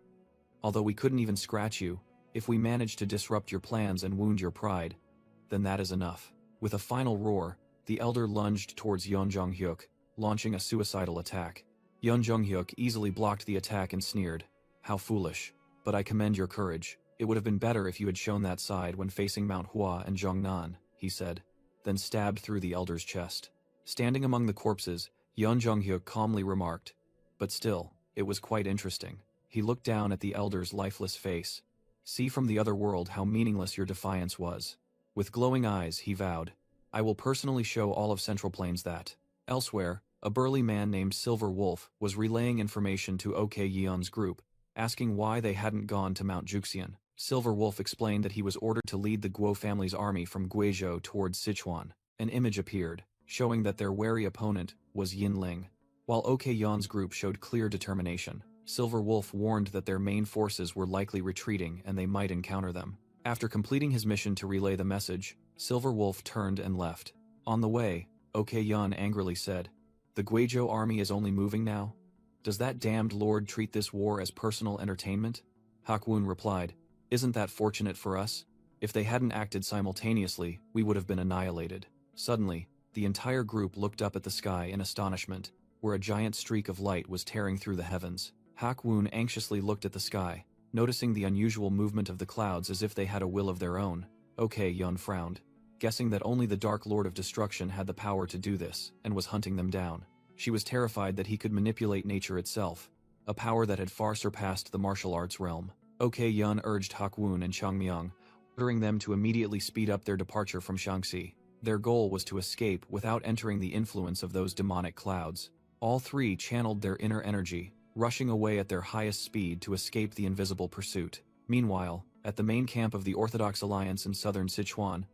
Although we couldn't even scratch you, if we managed to disrupt your plans and wound your pride, then that is enough." With a final roar, the elder lunged towards Yeon Jung-hyuk, launching a suicidal attack. Yeon Jung-hyuk easily blocked the attack and sneered, "How foolish. But I commend your courage. It would have been better if you had shown that side when facing Mount Hua and Zhongnan," he said, then stabbed through the elder's chest. Standing among the corpses, Yeon Jung-hyuk calmly remarked, "But still, it was quite interesting." He looked down at the elder's lifeless face. "See from the other world how meaningless your defiance was." With glowing eyes, he vowed, "I will personally show all of Central Plains that." Elsewhere, a burly man named Silver Wolf was relaying information to OK Yeon's group, asking why they hadn't gone to Mount Juxian. Silver Wolf explained that he was ordered to lead the Guo family's army from Guizhou towards Sichuan. An image appeared, showing that their wary opponent was Yin Ling. While OK Yeon's group showed clear determination, Silver Wolf warned that their main forces were likely retreating and they might encounter them. After completing his mission to relay the message, Silver Wolf turned and left. On the way, OK Yeon angrily said, "The Guizhou army is only moving now? Does that damned lord treat this war as personal entertainment?" Hak Woon replied, "Isn't that fortunate for us? If they hadn't acted simultaneously, we would have been annihilated." Suddenly, the entire group looked up at the sky in astonishment, where a giant streak of light was tearing through the heavens. Hak Woon anxiously looked at the sky, noticing the unusual movement of the clouds as if they had a will of their own. OK Yeon frowned, guessing that only the Dark Lord of Destruction had the power to do this, and was hunting them down. She was terrified that he could manipulate nature itself, a power that had far surpassed the martial arts realm. OK Yeon urged Hak Woon and Chang Myung, ordering them to immediately speed up their departure from Shaanxi. Their goal was to escape without entering the influence of those demonic clouds. All three channeled their inner energy, rushing away at their highest speed to escape the invisible pursuit. Meanwhile, at the main camp of the Orthodox Alliance in southern Sichuan,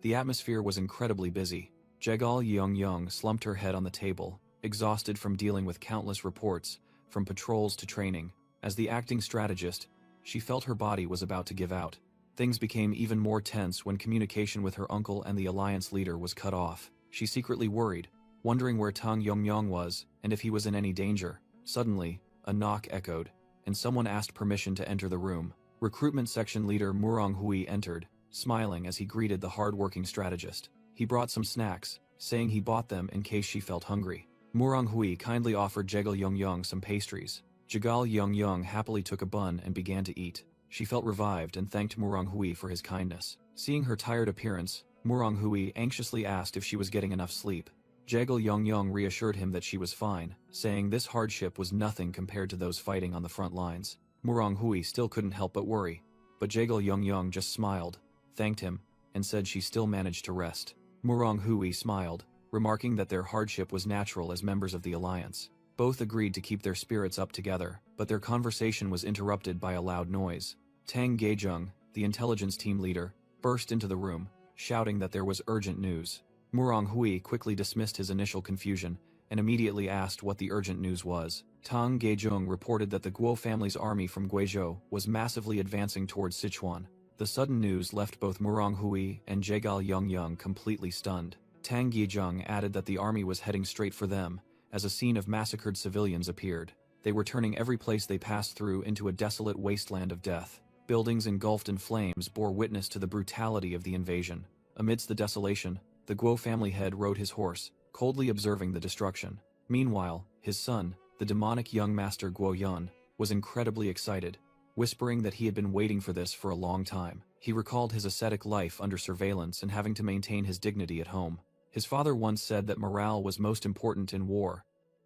the atmosphere was incredibly busy. Jegal Yeong slumped her head on the table, exhausted from dealing with countless reports, from patrols to training. As the acting strategist, she felt her body was about to give out. Things became even more tense when communication with her uncle and the Alliance leader was cut off. She secretly worried, wondering where Tang Yongmyong was and if he was in any danger. Suddenly, a knock echoed, and someone asked permission to enter the room. Recruitment section leader Murong Hui entered, smiling as he greeted the hard-working strategist. He brought some snacks, saying he bought them in case she felt hungry. Murong Hui kindly offered Jegal Yongyong some pastries. Jegal Yongyong happily took a bun and began to eat. She felt revived and thanked Murong Hui for his kindness. Seeing her tired appearance, Murong Hui anxiously asked if she was getting enough sleep. Jegal Yongyong reassured him that she was fine, saying this hardship was nothing compared to those fighting on the front lines. Murong Hui still couldn't help but worry, but Jegal Yongyong just smiled, thanked him, and said she still managed to rest. Murong Hui smiled, remarking that their hardship was natural as members of the Alliance. Both agreed to keep their spirits up together, but their conversation was interrupted by a loud noise. Tang Gaejung, the intelligence team leader, burst into the room, shouting that there was urgent news. Murong Hui quickly dismissed his initial confusion and immediately asked what the urgent news was. Tang Geizhong reported that the Guo family's army from Guizhou was massively advancing towards Sichuan. The sudden news left both Murong Hui and Jegal Yongyang completely stunned. Tang Geizhong added that the army was heading straight for them, as a scene of massacred civilians appeared. They were turning every place they passed through into a desolate wasteland of death. Buildings engulfed in flames bore witness to the brutality of the invasion. Amidst the desolation, the Guo family head rode his horse, coldly observing the destruction. Meanwhile, his son, the demonic young master Guo Yun, was incredibly excited, whispering that he had been waiting for this for a long time. He recalled his ascetic life under surveillance and having to maintain his dignity at home. His father once said that morale was most important in war,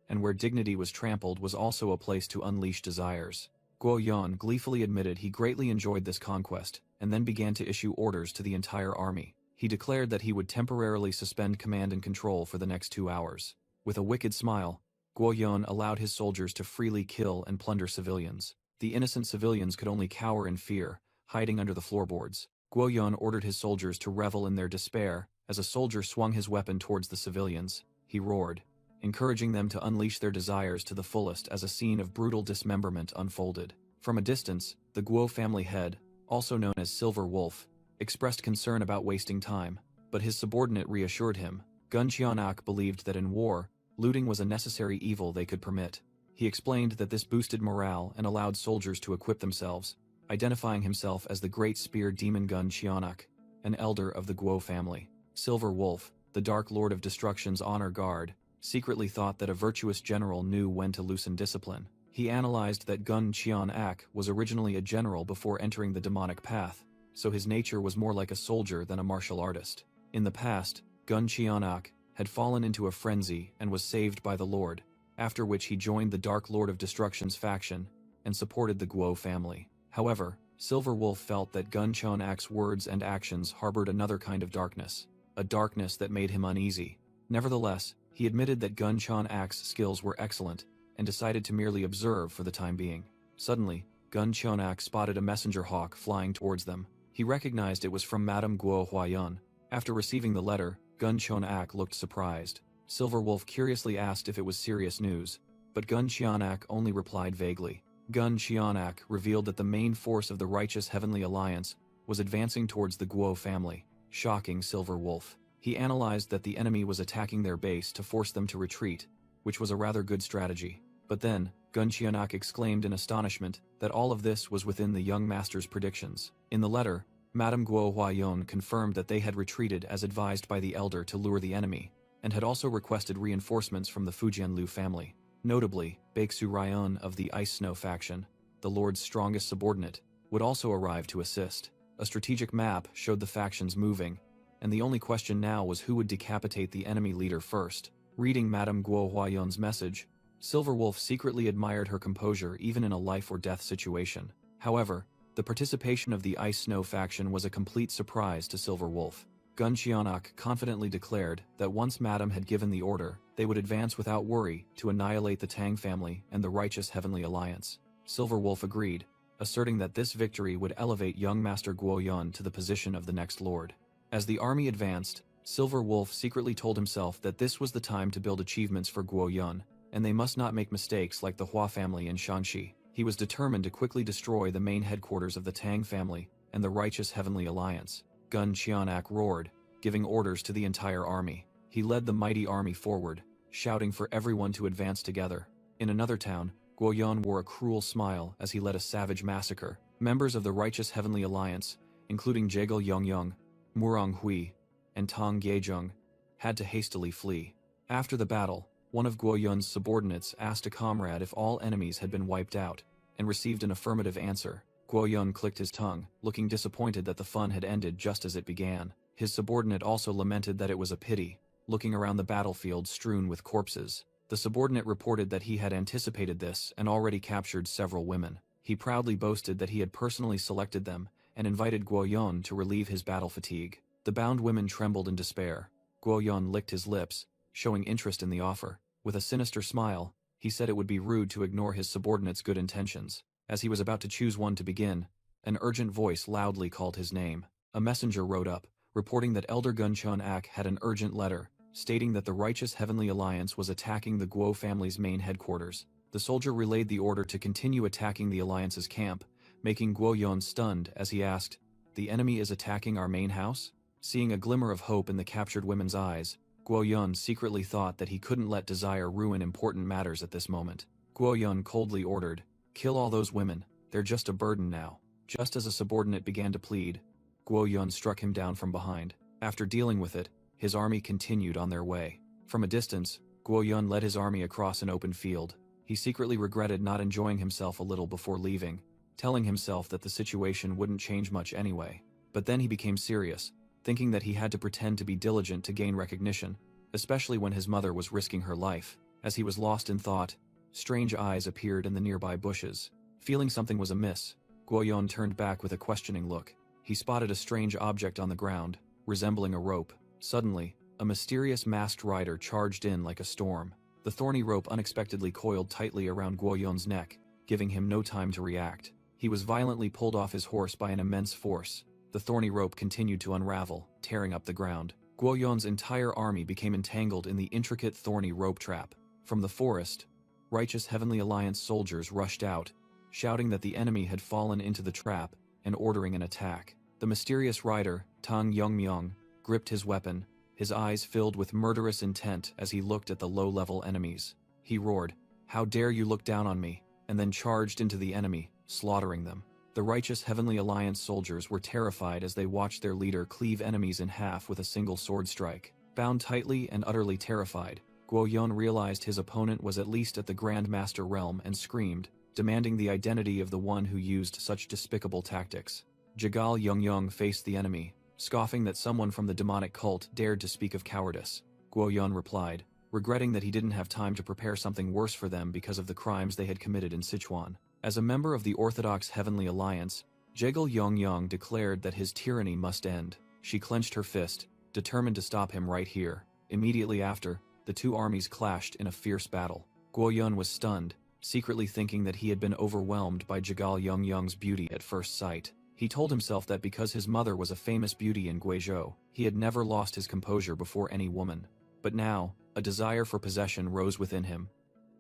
and where dignity was trampled was also a place to unleash desires. Guo Yun gleefully admitted he greatly enjoyed this conquest, and then began to issue orders to the entire army. He declared that he would temporarily suspend command and control for the next 2 hours. With a wicked smile, Guo Yun allowed his soldiers to freely kill and plunder civilians. The innocent civilians could only cower in fear, hiding under the floorboards. Guo Yun ordered his soldiers to revel in their despair. As a soldier swung his weapon towards the civilians, he roared, encouraging them to unleash their desires to the fullest as a scene of brutal dismemberment unfolded. From a distance, the Guo family head, also known as Silver Wolf, expressed concern about wasting time, but his subordinate reassured him. Gun Qianak believed that in war, looting was a necessary evil they could permit. He explained that this boosted morale and allowed soldiers to equip themselves, identifying himself as the Great Spear Demon Gun Qianak, an elder of the Guo family. Silver Wolf, the Dark Lord of Destruction's honor guard, secretly thought that a virtuous general knew when to loosen discipline. He analyzed that Gun Qianak was originally a general before entering the demonic path, so his nature was more like a soldier than a martial artist. In the past, Gun Qianak had fallen into a frenzy and was saved by the Lord, after which he joined the Dark Lord of Destruction's faction and supported the Guo family. However, Silver Wolf felt that Gun Qianak's words and actions harbored another kind of darkness, a darkness that made him uneasy. Nevertheless, he admitted that Gun Qianak's skills were excellent and decided to merely observe for the time being. Suddenly, Gun Qianak spotted a messenger hawk flying towards them. He recognized it was from Madame Guo Huayan. After receiving the letter, Gun Qianak looked surprised. Silver Wolf curiously asked if it was serious news, but Gun Qianak only replied vaguely. Gun Qianak revealed that the main force of the Righteous Heavenly Alliance was advancing towards the Guo family, shocking Silver Wolf. He analyzed that the enemy was attacking their base to force them to retreat, which was a rather good strategy. But then, Gun Qianak exclaimed in astonishment that all of this was within the young master's predictions. In the letter, Madame Guo Huayan confirmed that they had retreated as advised by the elder to lure the enemy, and had also requested reinforcements from the Fujianlu family. Notably, Baeksu Ryan of the Ice Snow faction, the Lord's strongest subordinate, would also arrive to assist. A strategic map showed the factions moving, and the only question now was who would decapitate the enemy leader first. Reading Madame Guo Huayan's message, Silver Wolf secretly admired her composure even in a life-or-death situation. However, the participation of the Ice Snow faction was a complete surprise to Silver Wolf. Gun Qianak confidently declared that once Madame had given the order, they would advance without worry to annihilate the Tang family and the Righteous Heavenly Alliance. Silver Wolf agreed, asserting that this victory would elevate young Master Guo Yun to the position of the next lord. As the army advanced, Silver Wolf secretly told himself that this was the time to build achievements for Guo Yun, and they must not make mistakes like the Hua family in Shanxi. He was determined to quickly destroy the main headquarters of the Tang family and the Righteous Heavenly Alliance. Gun Qianak roared, giving orders to the entire army. He led the mighty army forward, shouting for everyone to advance together. In another town, Guo Yun wore a cruel smile as he led a savage massacre. Members of the Righteous Heavenly Alliance, including Jegal Yongyang, Murong Hui, and Tang Geizhong, had to hastily flee. After the battle, one of Guo Yun's subordinates asked a comrade if all enemies had been wiped out, and received an affirmative answer. Guo Yun clicked his tongue, looking disappointed that the fun had ended just as it began. His subordinate also lamented that it was a pity, looking around the battlefield strewn with corpses. The subordinate reported that he had anticipated this and already captured several women. He proudly boasted that he had personally selected them and invited Guo Yun to relieve his battle fatigue. The bound women trembled in despair. Guo Yun licked his lips, showing interest in the offer. With a sinister smile, he said it would be rude to ignore his subordinate's good intentions. As he was about to choose one to begin, an urgent voice loudly called his name. A messenger rode up, reporting that Elder Gun Qianak had an urgent letter, stating that the Righteous Heavenly Alliance was attacking the Guo family's main headquarters. The soldier relayed the order to continue attacking the Alliance's camp, making Guo Yun stunned as he asked, "The enemy is attacking our main house?" Seeing a glimmer of hope in the captured women's eyes, Guo Yun secretly thought that he couldn't let desire ruin important matters at this moment. Guo Yun coldly ordered, "Kill all those women, they're just a burden now." Just as a subordinate began to plead, Guo Yun struck him down from behind. After dealing with it, his army continued on their way. From a distance, Guo Yun led his army across an open field. He secretly regretted not enjoying himself a little before leaving, telling himself that the situation wouldn't change much anyway. But then he became serious, thinking that he had to pretend to be diligent to gain recognition, especially when his mother was risking her life. As he was lost in thought, strange eyes appeared in the nearby bushes. Feeling something was amiss, Guo Yun turned back with a questioning look. He spotted a strange object on the ground, resembling a rope. Suddenly, a mysterious masked rider charged in like a storm. The thorny rope unexpectedly coiled tightly around Guo Yun's neck, giving him no time to react. He was violently pulled off his horse by an immense force. The thorny rope continued to unravel, tearing up the ground. Guo Yun's entire army became entangled in the intricate thorny rope trap. From the forest, righteous Heavenly Alliance soldiers rushed out, shouting that the enemy had fallen into the trap and ordering an attack. The mysterious rider, Tang Yongmyong, gripped his weapon, his eyes filled with murderous intent as he looked at the low-level enemies. He roared, "How dare you look down on me?" and then charged into the enemy, slaughtering them. The righteous Heavenly Alliance soldiers were terrified as they watched their leader cleave enemies in half with a single sword strike. Bound tightly and utterly terrified, Guo Yun realized his opponent was at least at the Grand Master realm and screamed, demanding the identity of the one who used such despicable tactics. Jigal Yongyong faced the enemy, scoffing that someone from the demonic cult dared to speak of cowardice. Guo Yun replied, regretting that he didn't have time to prepare something worse for them because of the crimes they had committed in Sichuan. As a member of the Orthodox Heavenly Alliance, Jigal Yongyong declared that his tyranny must end. She clenched her fist, determined to stop him right here. Immediately after, the two armies clashed in a fierce battle. Guo Yun was stunned, secretly thinking that he had been overwhelmed by Jigal Yongyong's beauty at first sight. He told himself that because his mother was a famous beauty in Guizhou, he had never lost his composure before any woman. But now, a desire for possession rose within him.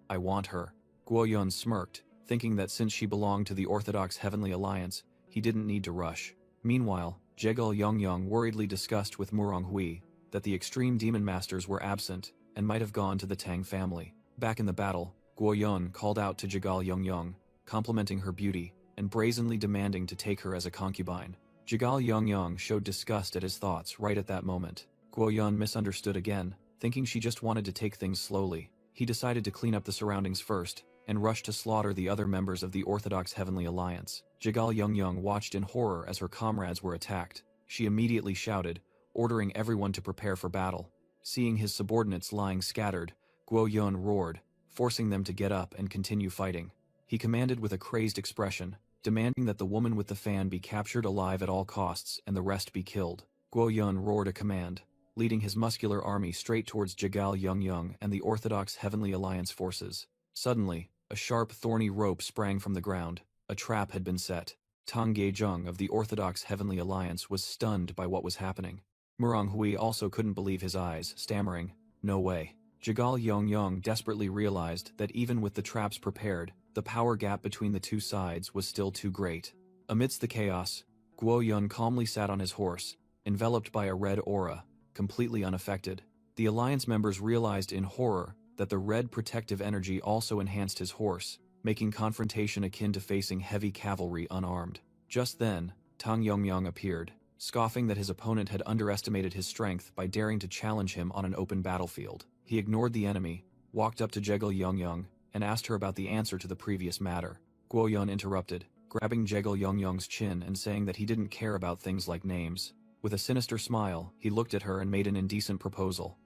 "I want her." Guo Yun smirked, thinking that since she belonged to the Orthodox Heavenly Alliance, he didn't need to rush. Meanwhile, Jigal Yongyong worriedly discussed with Murong Hui that the extreme demon masters were absent and might have gone to the Tang family. Back in the battle, Guo Yun called out to Jigal Yongyong, complimenting her beauty and brazenly demanding to take her as a concubine. Jigal Yongyong showed disgust at his thoughts right at that moment. Guo Yun misunderstood again, thinking she just wanted to take things slowly. He decided to clean up the surroundings first and rushed to slaughter the other members of the Orthodox Heavenly Alliance. Jigal Yongyong watched in horror as her comrades were attacked. She immediately shouted, ordering everyone to prepare for battle. Seeing his subordinates lying scattered, Guo Yun roared, forcing them to get up and continue fighting. He commanded with a crazed expression, demanding that the woman with the fan be captured alive at all costs and the rest be killed. Guo Yun roared a command, leading his muscular army straight towards Jigal Yongyong and the Orthodox Heavenly Alliance forces. Suddenly, a sharp thorny rope sprang from the ground. A trap had been set. Tang Gaizheng of the Orthodox Heavenly Alliance was stunned by what was happening. Murong Hui also couldn't believe his eyes, stammering, "No way." Jigal Yongyong desperately realized that even with the traps prepared, the power gap between the two sides was still too great. Amidst the chaos, Guo Yun calmly sat on his horse, enveloped by a red aura, completely unaffected. The Alliance members realized in horror that the red protective energy also enhanced his horse, making confrontation akin to facing heavy cavalry unarmed. Just then, Tang Yongyong appeared, scoffing that his opponent had underestimated his strength by daring to challenge him on an open battlefield. He ignored the enemy, walked up to Jigal Yongyong, and asked her about the answer to the previous matter. Guo Yun interrupted, grabbing Jigal Yongyong's chin and saying that he didn't care about things like names. With a sinister smile, he looked at her and made an indecent proposal.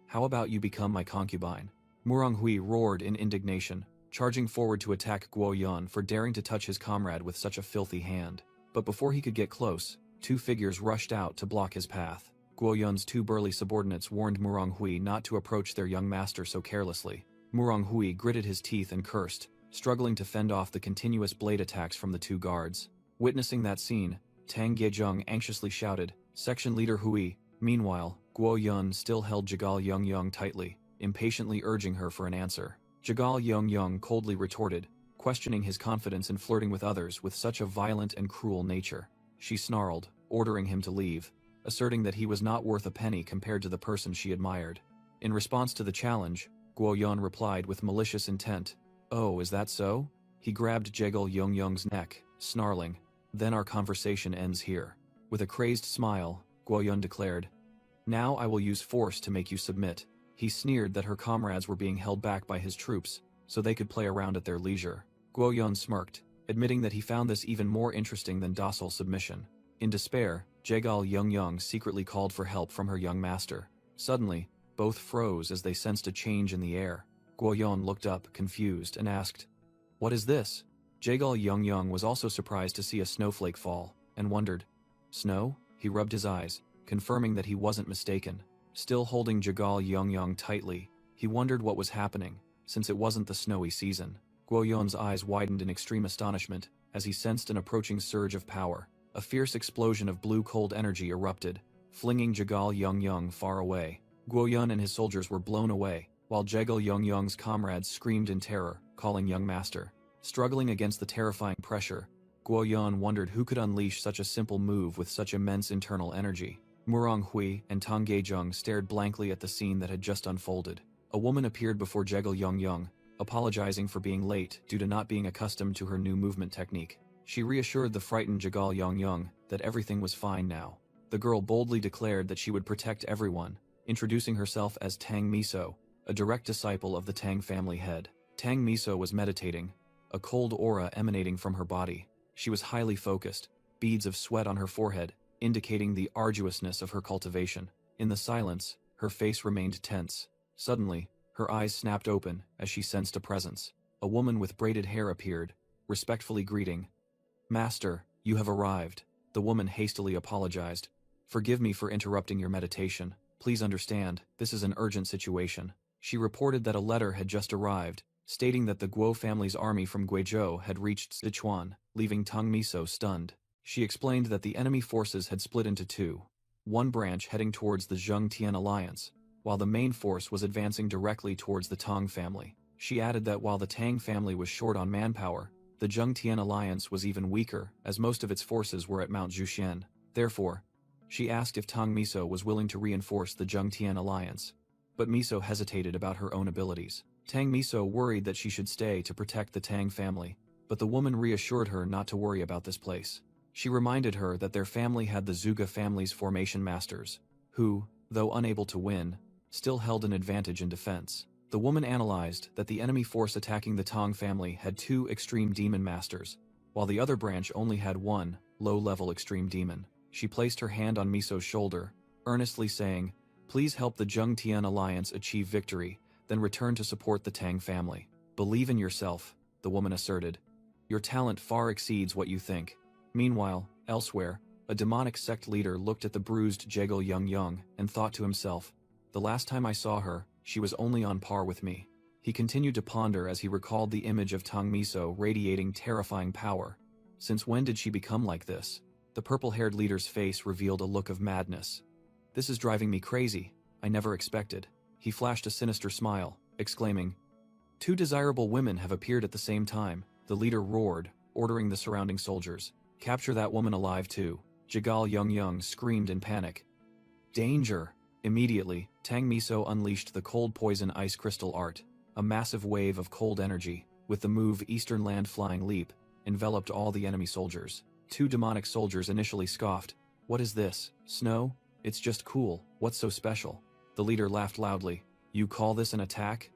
"How about you become my concubine?" Murong Hui roared in indignation, charging forward to attack Guo Yun for daring to touch his comrade with such a filthy hand. But before he could get close, two figures rushed out to block his path. Guo Yun's two burly subordinates warned Murong Hui not to approach their young master so carelessly. Murong Hui gritted his teeth and cursed, struggling to fend off the continuous blade attacks from the two guards. Witnessing that scene, Tang Gaizheng anxiously shouted, "Section Leader Hui." Meanwhile, Guo Yun still held Jigal Yongyong tightly, impatiently urging her for an answer. Jagal Young coldly retorted, questioning his confidence in flirting with others with such a violent and cruel nature. She snarled, ordering him to leave, asserting that he was not worth a penny compared to the person she admired. In response to the challenge, Guoyun replied with malicious intent, "Oh, is that so?" He grabbed Jagal Young's neck, snarling, "Then our conversation ends here." With a crazed smile, Guoyun declared, "Now I will use force to make you submit." He sneered that her comrades were being held back by his troops, so they could play around at their leisure. Guoyun smirked, admitting that he found this even more interesting than docile submission. In despair, Jagal Young secretly called for help from her young master. Suddenly, both froze as they sensed a change in the air. Guoyun looked up, confused, and asked, "What is this?" Jagal Young was also surprised to see a snowflake fall, and wondered, "Snow?" He rubbed his eyes, confirming that he wasn't mistaken. Still holding Jagal Young tightly, he wondered what was happening, since it wasn't the snowy season. Guoyun's eyes widened in extreme astonishment as he sensed an approaching surge of power. A fierce explosion of blue-cold energy erupted, flinging Jagal Young far away. Guoyun and his soldiers were blown away, while Jagal Young's comrades screamed in terror, calling young master. Struggling against the terrifying pressure, Guoyun wondered who could unleash such a simple move with such immense internal energy. Murong Hui and Tang Geizheng stared blankly at the scene that had just unfolded. A woman appeared before Jagal Young, apologizing for being late due to not being accustomed to her new movement technique. She reassured the frightened Jagal Young that everything was fine now. The girl boldly declared that she would protect everyone, introducing herself as Tang Miso, a direct disciple of the Tang family head. Tang Miso was meditating, a cold aura emanating from her body. She was highly focused, beads of sweat on her forehead, indicating the arduousness of her cultivation. In the silence, her face remained tense. Suddenly, her eyes snapped open as she sensed a presence. A woman with braided hair appeared, respectfully greeting, "Master, you have arrived." The woman hastily apologized. "Forgive me for interrupting your meditation. Please understand, this is an urgent situation." She reported that a letter had just arrived, stating that the Guo family's army from Guizhou had reached Sichuan, leaving Tang Miso stunned. She explained that the enemy forces had split into two, one branch heading towards the Zheng-Tian alliance, while the main force was advancing directly towards the Tang family. She added that while the Tang family was short on manpower, the Zheng-Tian alliance was even weaker, as most of its forces were at Mount Zhuxian. Therefore, she asked if Tang Miso was willing to reinforce the Zheng-Tian alliance. But Miso hesitated about her own abilities. Tang Miso worried that she should stay to protect the Tang family, but the woman reassured her not to worry about this place. She reminded her that their family had the Zhuge family's formation masters, who, though unable to win, still held an advantage in defense. The woman analyzed that the enemy force attacking the Tang family had two extreme demon masters, while the other branch only had one low-level extreme demon. She placed her hand on Miso's shoulder, earnestly saying, "Please help the Zheng-Tian alliance achieve victory, then return to support the Tang family. Believe in yourself," the woman asserted. "Your talent far exceeds what you think." Meanwhile, elsewhere, a demonic sect leader looked at the bruised Jagal Young and thought to himself, "The last time I saw her, she was only on par with me." He continued to ponder as he recalled the image of Tang Miso radiating terrifying power. Since when did she become like this? The purple-haired leader's face revealed a look of madness. "This is driving me crazy. I never expected." He flashed a sinister smile, exclaiming, "Two desirable women have appeared at the same time." The leader roared, ordering the surrounding soldiers, "Capture that woman alive too." Jagal Young screamed in panic. "Danger!" Immediately, Tang Miso unleashed the cold poison ice crystal art. A massive wave of cold energy, with the move Eastern Land Flying Leap, enveloped all the enemy soldiers. Two demonic soldiers initially scoffed. "What is this? Snow? It's just cool. What's so special?" The leader laughed loudly. "You call this an attack?"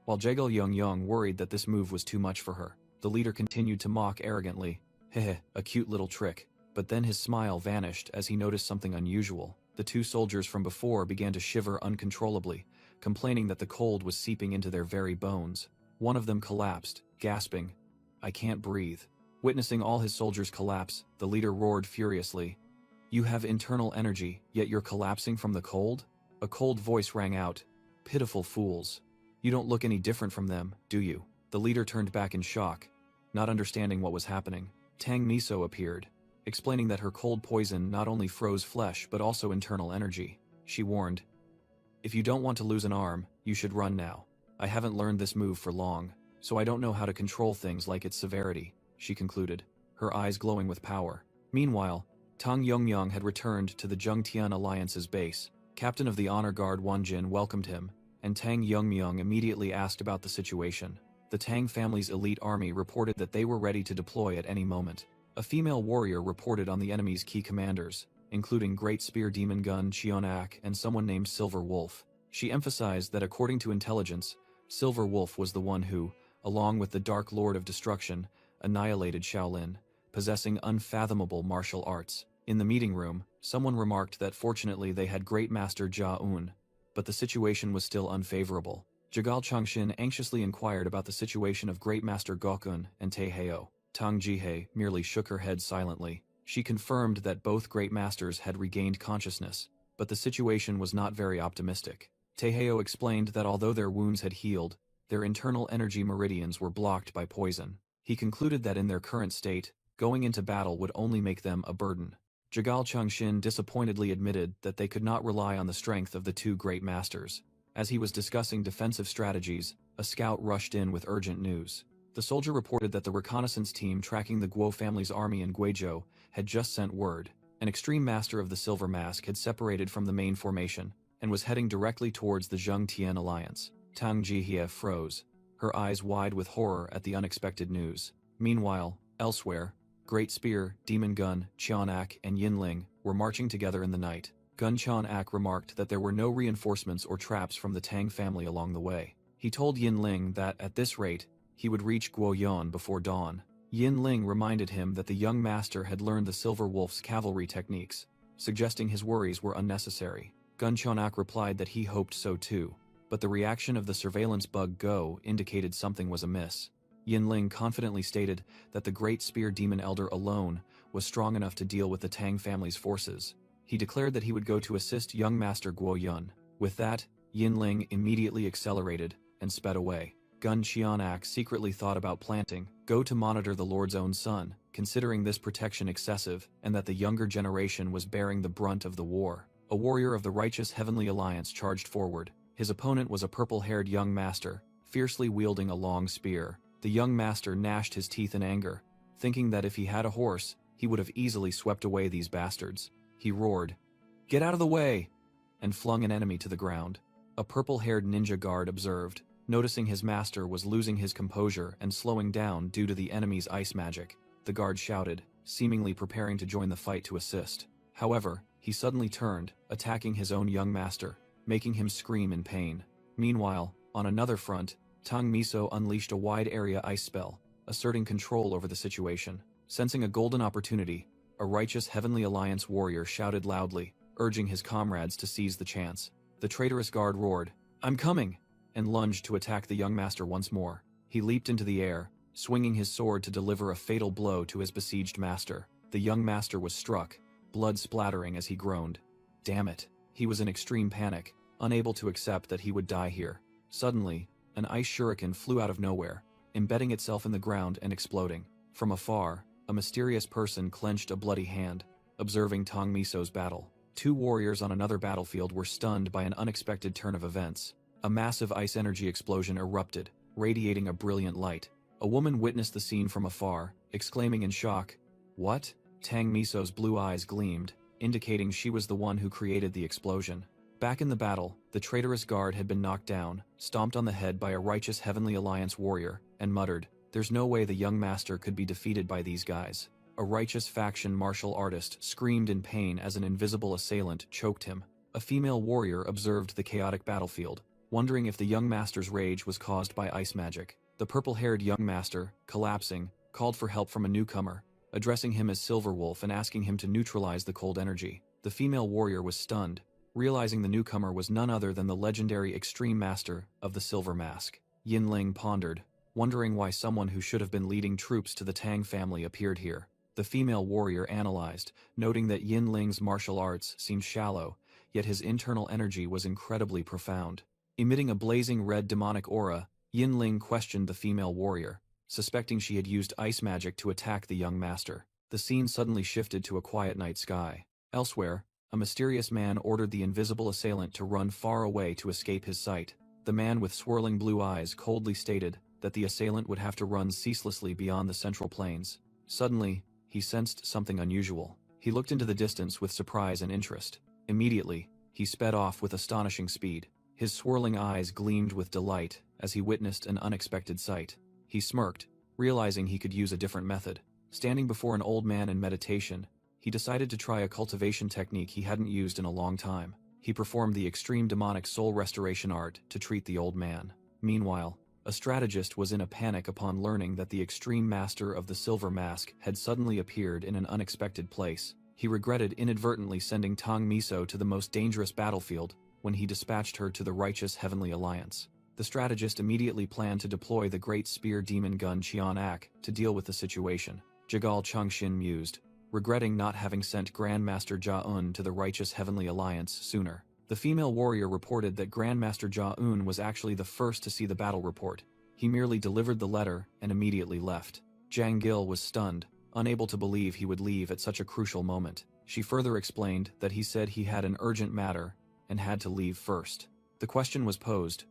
While Jagal Young worried that this move was too much for her, the leader continued to mock arrogantly. "Heh, a cute little trick." But then his smile vanished as he noticed something unusual. The two soldiers from before began to shiver uncontrollably, complaining that the cold was seeping into their very bones. One of them collapsed, gasping, "I can't breathe." Witnessing all his soldiers collapse, the leader roared furiously, "You have internal energy, yet you're collapsing from the cold?" A cold voice rang out, "Pitiful fools. You don't look any different from them, do you?" The leader turned back in shock, not understanding what was happening. Tang Miso appeared, explaining that her cold poison not only froze flesh but also internal energy. She warned, "If you don't want to lose an arm, you should run now." I haven't learned this move for long, so I don't know how to control things like its severity, she concluded, her eyes glowing with power. Meanwhile, Tang Yongyang had returned to the Zhengtian Alliance's base. Captain of the Honor Guard Wan Jin welcomed him, and Tang Yongmyung immediately asked about the situation. The Tang family's elite army reported that they were ready to deploy at any moment. A female warrior reported on the enemy's key commanders, including Great Spear Demon Gun Cheonak and someone named Silver Wolf. She emphasized that according to intelligence, Silver Wolf was the one who, along with the Dark Lord of Destruction, annihilated Shaolin, possessing unfathomable martial arts. In the meeting room, someone remarked that fortunately they had Great Master Jia Un, but the situation was still unfavorable. Jigal Changshin anxiously inquired about the situation of Great Master Gokun and Taeheo. Tang Jihei merely shook her head silently. She confirmed that both Great Masters had regained consciousness, but the situation was not very optimistic. Taeheo explained that although their wounds had healed, their internal energy meridians were blocked by poison. He concluded that in their current state, going into battle would only make them a burden. Jigal Changshin disappointedly admitted that they could not rely on the strength of the two Great Masters. As he was discussing defensive strategies, a scout rushed in with urgent news. The soldier reported that the reconnaissance team tracking the Guo family's army in Guizhou had just sent word. An extreme master of the Silver Mask had separated from the main formation and was heading directly towards the Zhengtian Alliance. Tang Jihie froze, her eyes wide with horror at the unexpected news. Meanwhile, elsewhere, Great Spear, Demon Gun, Cheonak, and Yinling were marching together in the night. Gun Cheonak remarked that there were no reinforcements or traps from the Tang family along the way. He told Yinling that, at this rate, he would reach Guoyuan before dawn. Yinling reminded him that the young master had learned the Silver Wolf's cavalry techniques, suggesting his worries were unnecessary. Gun Cheonak replied that he hoped so too, but the reaction of the surveillance bug Go indicated something was amiss. Yinling confidently stated that the Great Spear Demon Elder alone was strong enough to deal with the Tang family's forces. He declared that he would go to assist young Master Guoyun. With that, Yinling immediately accelerated and sped away. Gun Cheonak secretly thought about planting Go to monitor the Lord's own son, considering this protection excessive and that the younger generation was bearing the brunt of the war. A warrior of the righteous Heavenly Alliance charged forward. His opponent was a purple-haired young master, fiercely wielding a long spear. The young master gnashed his teeth in anger, thinking that if he had a horse, he would have easily swept away these bastards. He roared, "Get out of the way!" and flung an enemy to the ground. A purple-haired ninja guard observed, noticing his master was losing his composure and slowing down due to the enemy's ice magic. The guard shouted, seemingly preparing to join the fight to assist. However, he suddenly turned, attacking his own young master, making him scream in pain. Meanwhile, on another front, Tang Miso unleashed a wide-area ice spell, asserting control over the situation. Sensing a golden opportunity, a righteous Heavenly Alliance warrior shouted loudly, urging his comrades to seize the chance. The traitorous guard roared, "I'm coming!" and lunged to attack the young master once more. He leaped into the air, swinging his sword to deliver a fatal blow to his besieged master. The young master was struck, blood splattering as he groaned. Damn it! He was in extreme panic, unable to accept that he would die here. Suddenly, an ice shuriken flew out of nowhere, embedding itself in the ground and exploding. From afar, a mysterious person clenched a bloody hand, observing Tang Miso's battle. Two warriors on another battlefield were stunned by an unexpected turn of events. A massive ice energy explosion erupted, radiating a brilliant light. A woman witnessed the scene from afar, exclaiming in shock, "What?" Tang Miso's blue eyes gleamed, indicating she was the one who created the explosion. Back in the battle, the traitorous guard had been knocked down, stomped on the head by a righteous Heavenly Alliance warrior, and muttered, "There's no way the young master could be defeated by these guys." A righteous faction martial artist screamed in pain as an invisible assailant choked him. A female warrior observed the chaotic battlefield, wondering if the young master's rage was caused by ice magic. The purple-haired young master, collapsing, called for help from a newcomer, addressing him as Silver Wolf and asking him to neutralize the cold energy. The female warrior was stunned, realizing the newcomer was none other than the legendary Extreme Master of the Silver Mask. Yinling pondered, wondering why someone who should have been leading troops to the Tang family appeared here. The female warrior analyzed, noting that Yinling's martial arts seemed shallow, yet his internal energy was incredibly profound. Emitting a blazing red demonic aura, Yinling questioned the female warrior, suspecting she had used ice magic to attack the young master. The scene suddenly shifted to a quiet night sky. Elsewhere, a mysterious man ordered the invisible assailant to run far away to escape his sight. The man with swirling blue eyes coldly stated that the assailant would have to run ceaselessly beyond the central plains. Suddenly, he sensed something unusual. He looked into the distance with surprise and interest. Immediately, he sped off with astonishing speed. His swirling eyes gleamed with delight as he witnessed an unexpected sight. He smirked, realizing he could use a different method. Standing before an old man in meditation, he decided to try a cultivation technique he hadn't used in a long time. He performed the extreme demonic soul restoration art to treat the old man. Meanwhile, a strategist was in a panic upon learning that the extreme master of the silver mask had suddenly appeared in an unexpected place. He regretted inadvertently sending Tang Miso to the most dangerous battlefield when he dispatched her to the righteous Heavenly Alliance. The strategist immediately planned to deploy the great spear demon gun Qian Ak to deal with the situation. Jigal Chengxin mused, regretting not having sent Grandmaster Jia-un to the righteous Heavenly Alliance sooner. The female warrior reported that Grandmaster Jia-un was actually the first to see the battle report. He merely delivered the letter and immediately left. Zhang Gil was stunned, unable to believe he would leave at such a crucial moment. She further explained that he said he had an urgent matter and had to leave first. The question was posed: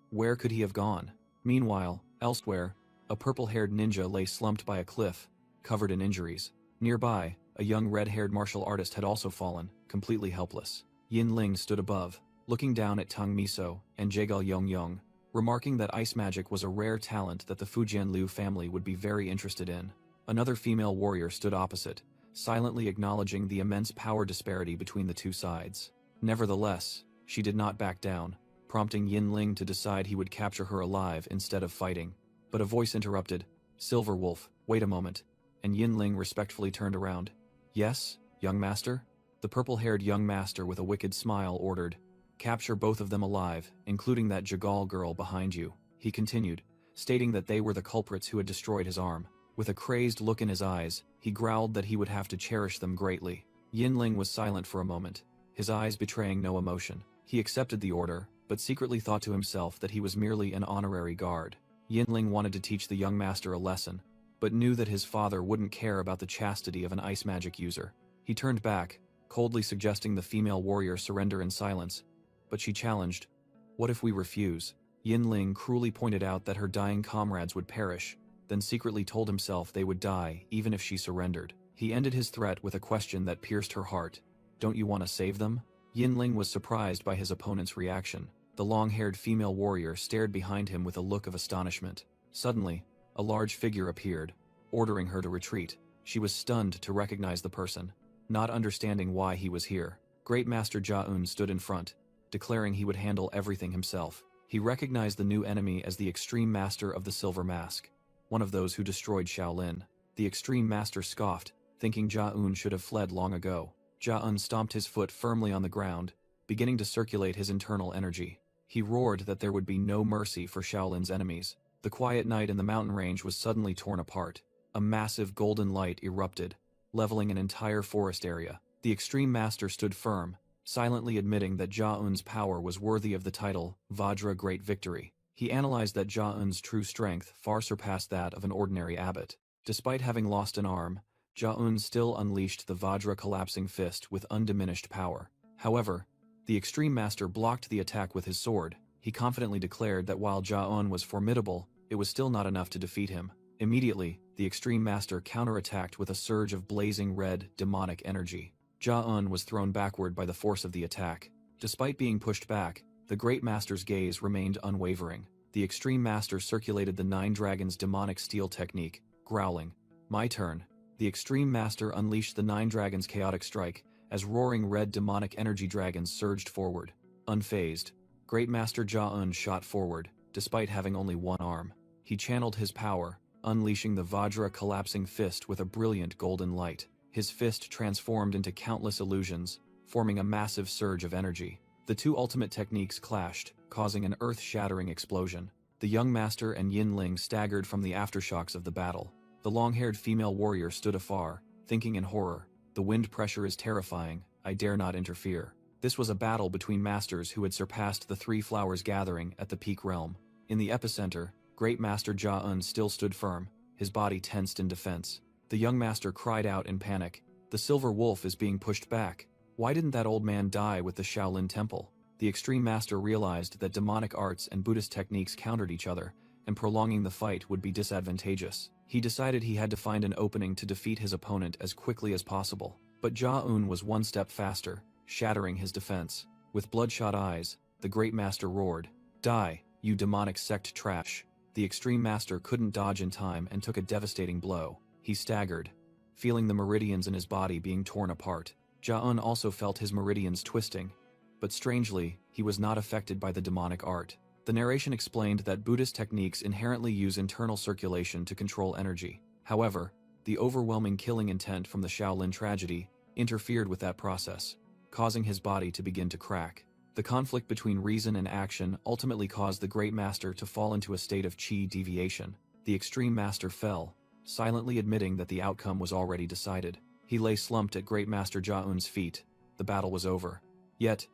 where could he have gone? Meanwhile, elsewhere, a purple-haired ninja lay slumped by a cliff, covered in injuries. Nearby, a young red-haired martial artist had also fallen, completely helpless. Yin Ling stood above, looking down at Tang Miso and Jaegal Yongyong, remarking that ice magic was a rare talent that the Fujian Liu family would be very interested in. Another female warrior stood opposite, silently acknowledging the immense power disparity between the two sides. Nevertheless, she did not back down, prompting Yin Ling to decide he would capture her alive instead of fighting. But a voice interrupted, "Silver Wolf, wait a moment," and Yin Ling respectfully turned around. "Yes, young master?" The purple-haired young master with a wicked smile ordered, "Capture both of them alive, including that Jagal girl behind you," he continued, stating that they were the culprits who had destroyed his arm. With a crazed look in his eyes, he growled that he would have to cherish them greatly. Yin Ling was silent for a moment, his eyes betraying no emotion. He accepted the order, but secretly thought to himself that he was merely an honorary guard. Yin Ling wanted to teach the young master a lesson, but knew that his father wouldn't care about the chastity of an ice magic user. He turned back, coldly suggesting the female warrior surrender in silence, but she challenged, "What if we refuse?" Yin Ling cruelly pointed out that her dying comrades would perish, then secretly told himself they would die even if she surrendered. He ended his threat with a question that pierced her heart. "Don't you want to save them?" Yin Ling was surprised by his opponent's reaction. The long-haired female warrior stared behind him with a look of astonishment. Suddenly, a large figure appeared, ordering her to retreat. She was stunned to recognize the person, not understanding why he was here. Great Master Jia-un stood in front, declaring he would handle everything himself. He recognized the new enemy as the Extreme Master of the Silver Mask, one of those who destroyed Shaolin. The Extreme Master scoffed, thinking Jia-un should have fled long ago. Jia-un stomped his foot firmly on the ground, beginning to circulate his internal energy. He roared that there would be no mercy for Shaolin's enemies. The quiet night in the mountain range was suddenly torn apart. A massive golden light erupted, leveling an entire forest area. The Extreme Master stood firm, silently admitting that Jia-un's power was worthy of the title Vajra Great Victory. He analyzed that Jia-un's true strength far surpassed that of an ordinary abbot. Despite having lost an arm, Jia-un still unleashed the Vajra collapsing fist with undiminished power. However, the Extreme Master blocked the attack with his sword. He confidently declared that while Jia-un was formidable, it was still not enough to defeat him. Immediately, the Extreme Master counterattacked with a surge of blazing red, demonic energy. Jia-un was thrown backward by the force of the attack. Despite being pushed back, the Great Master's gaze remained unwavering. The Extreme Master circulated the Nine Dragons' demonic steel technique, growling, "My turn." The Extreme Master unleashed the Nine Dragons' chaotic strike, as roaring red demonic energy dragons surged forward. Unfazed, Great Master Jia-un shot forward, despite having only one arm. He channeled his power, unleashing the Vajra collapsing fist with a brilliant golden light. His fist transformed into countless illusions, forming a massive surge of energy. The two ultimate techniques clashed, causing an earth-shattering explosion. The young master and Yin Ling staggered from the aftershocks of the battle. The long-haired female warrior stood afar, thinking in horror, "The wind pressure is terrifying, I dare not interfere." This was a battle between masters who had surpassed the Three Flowers gathering at the peak realm. In the epicenter, Great Master Jia-un still stood firm, his body tensed in defense. The young master cried out in panic, "The Silver Wolf is being pushed back. Why didn't that old man die with the Shaolin Temple?" The Extreme Master realized that demonic arts and Buddhist techniques countered each other, and prolonging the fight would be disadvantageous. He decided he had to find an opening to defeat his opponent as quickly as possible. But Ja-un was one step faster, shattering his defense. With bloodshot eyes, the Great Master roared, "Die, you demonic sect trash." The Extreme Master couldn't dodge in time and took a devastating blow. He staggered, feeling the meridians in his body being torn apart. Ja-un also felt his meridians twisting, but strangely, he was not affected by the demonic art. The narration explained that Buddhist techniques inherently use internal circulation to control energy. However, the overwhelming killing intent from the Shaolin tragedy interfered with that process, causing his body to begin to crack. The conflict between reason and action ultimately caused the Great Master to fall into a state of chi deviation. The Extreme Master fell, silently admitting that the outcome was already decided. He lay slumped at Great Master Ja-un's feet. The battle was over. Yet,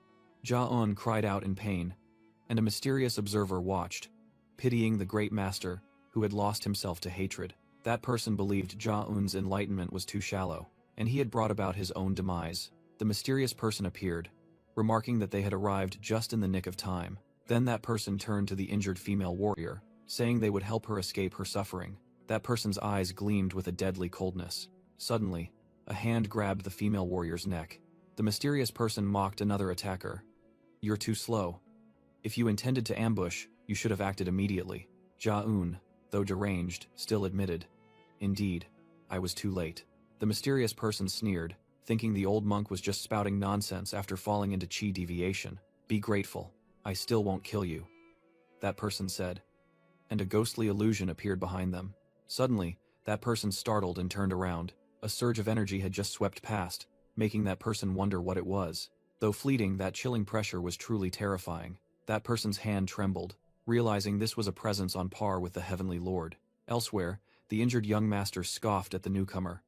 Ja-un cried out in pain, and a mysterious observer watched, pitying the Great Master, who had lost himself to hatred. That person believed Ja-un's enlightenment was too shallow, and he had brought about his own demise. The mysterious person appeared, remarking that they had arrived just in the nick of time. Then that person turned to the injured female warrior, saying they would help her escape her suffering. That person's eyes gleamed with a deadly coldness. Suddenly, a hand grabbed the female warrior's neck. The mysterious person mocked another attacker. "You're too slow. If you intended to ambush, you should have acted immediately." Ja-un, though deranged, still admitted, "Indeed, I was too late." The mysterious person sneered, thinking the old monk was just spouting nonsense after falling into chi deviation. "Be grateful. I still won't kill you," that person said. And a ghostly illusion appeared behind them. Suddenly, that person startled and turned around. A surge of energy had just swept past, making that person wonder what it was. Though fleeting, that chilling pressure was truly terrifying. That person's hand trembled, realizing this was a presence on par with the Heavenly Lord. Elsewhere, the injured young master scoffed at the newcomer.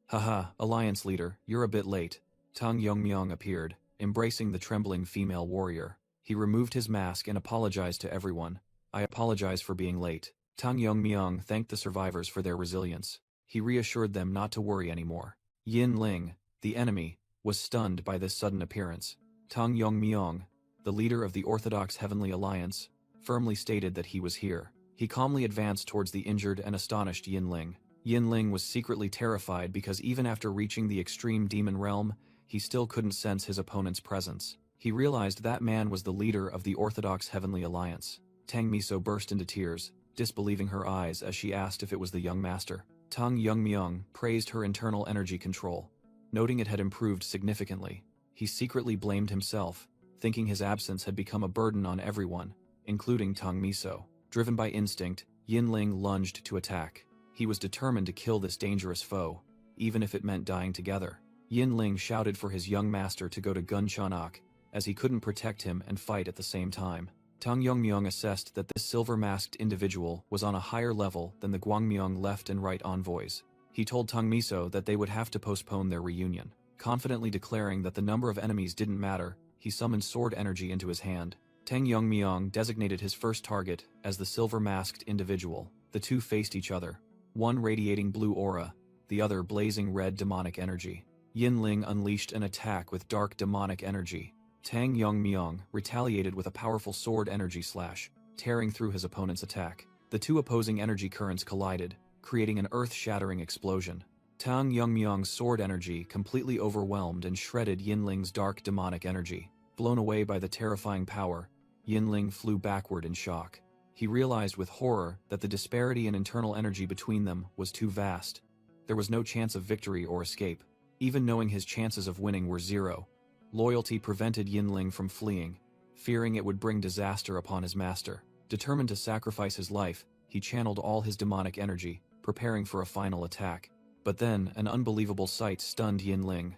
"Haha, Alliance leader, you're a bit late." Tang Yongmyong appeared, embracing the trembling female warrior. He removed his mask and apologized to everyone. "I apologize for being late." Tang Yongmyong thanked the survivors for their resilience. He reassured them not to worry anymore. Yin Ling, the enemy, was stunned by this sudden appearance. Tang Yongmyong, the leader of the Orthodox Heavenly Alliance, firmly stated that he was here. He calmly advanced towards the injured and astonished Yin Ling. Yin Ling was secretly terrified because even after reaching the extreme demon realm, he still couldn't sense his opponent's presence. He realized that man was the leader of the Orthodox Heavenly Alliance. Tang Miso burst into tears, disbelieving her eyes as she asked if it was the young master. Tang Yongmyong praised her internal energy control, noting it had improved significantly. He secretly blamed himself, thinking his absence had become a burden on everyone, including Tang Miso. Driven by instinct, Yin Ling lunged to attack. He was determined to kill this dangerous foe, even if it meant dying together. Yin Ling shouted for his young master to go to Gun Chanak, as he couldn't protect him and fight at the same time. Tang Yongmyong assessed that this silver-masked individual was on a higher level than the Guangmyong left and right envoys. He told Tang Miso that they would have to postpone their reunion. Confidently declaring that the number of enemies didn't matter, he summoned sword energy into his hand. Tang Yongmyong designated his first target as the silver-masked individual. The two faced each other, one radiating blue aura, the other blazing red demonic energy. Yin Ling unleashed an attack with dark demonic energy. Tang Yongmyong retaliated with a powerful sword energy slash, tearing through his opponent's attack. The two opposing energy currents collided, creating an earth-shattering explosion. Tang Yongmyong's sword energy completely overwhelmed and shredded Yin Ling's dark demonic energy. Blown away by the terrifying power, Yin Ling flew backward in shock. He realized with horror that the disparity in internal energy between them was too vast. There was no chance of victory or escape. Even knowing his chances of winning were zero, loyalty prevented Yin Ling from fleeing, fearing it would bring disaster upon his master. Determined to sacrifice his life, he channeled all his demonic energy, preparing for a final attack. But then, an unbelievable sight stunned Yin Ling.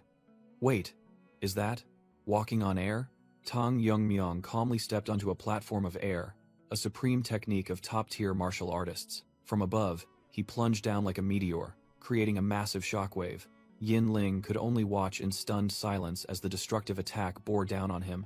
"Wait, is that walking on air?" Tang Yongmyong calmly stepped onto a platform of air, a supreme technique of top-tier martial artists. From above, he plunged down like a meteor, creating a massive shockwave. Yin Ling could only watch in stunned silence as the destructive attack bore down on him,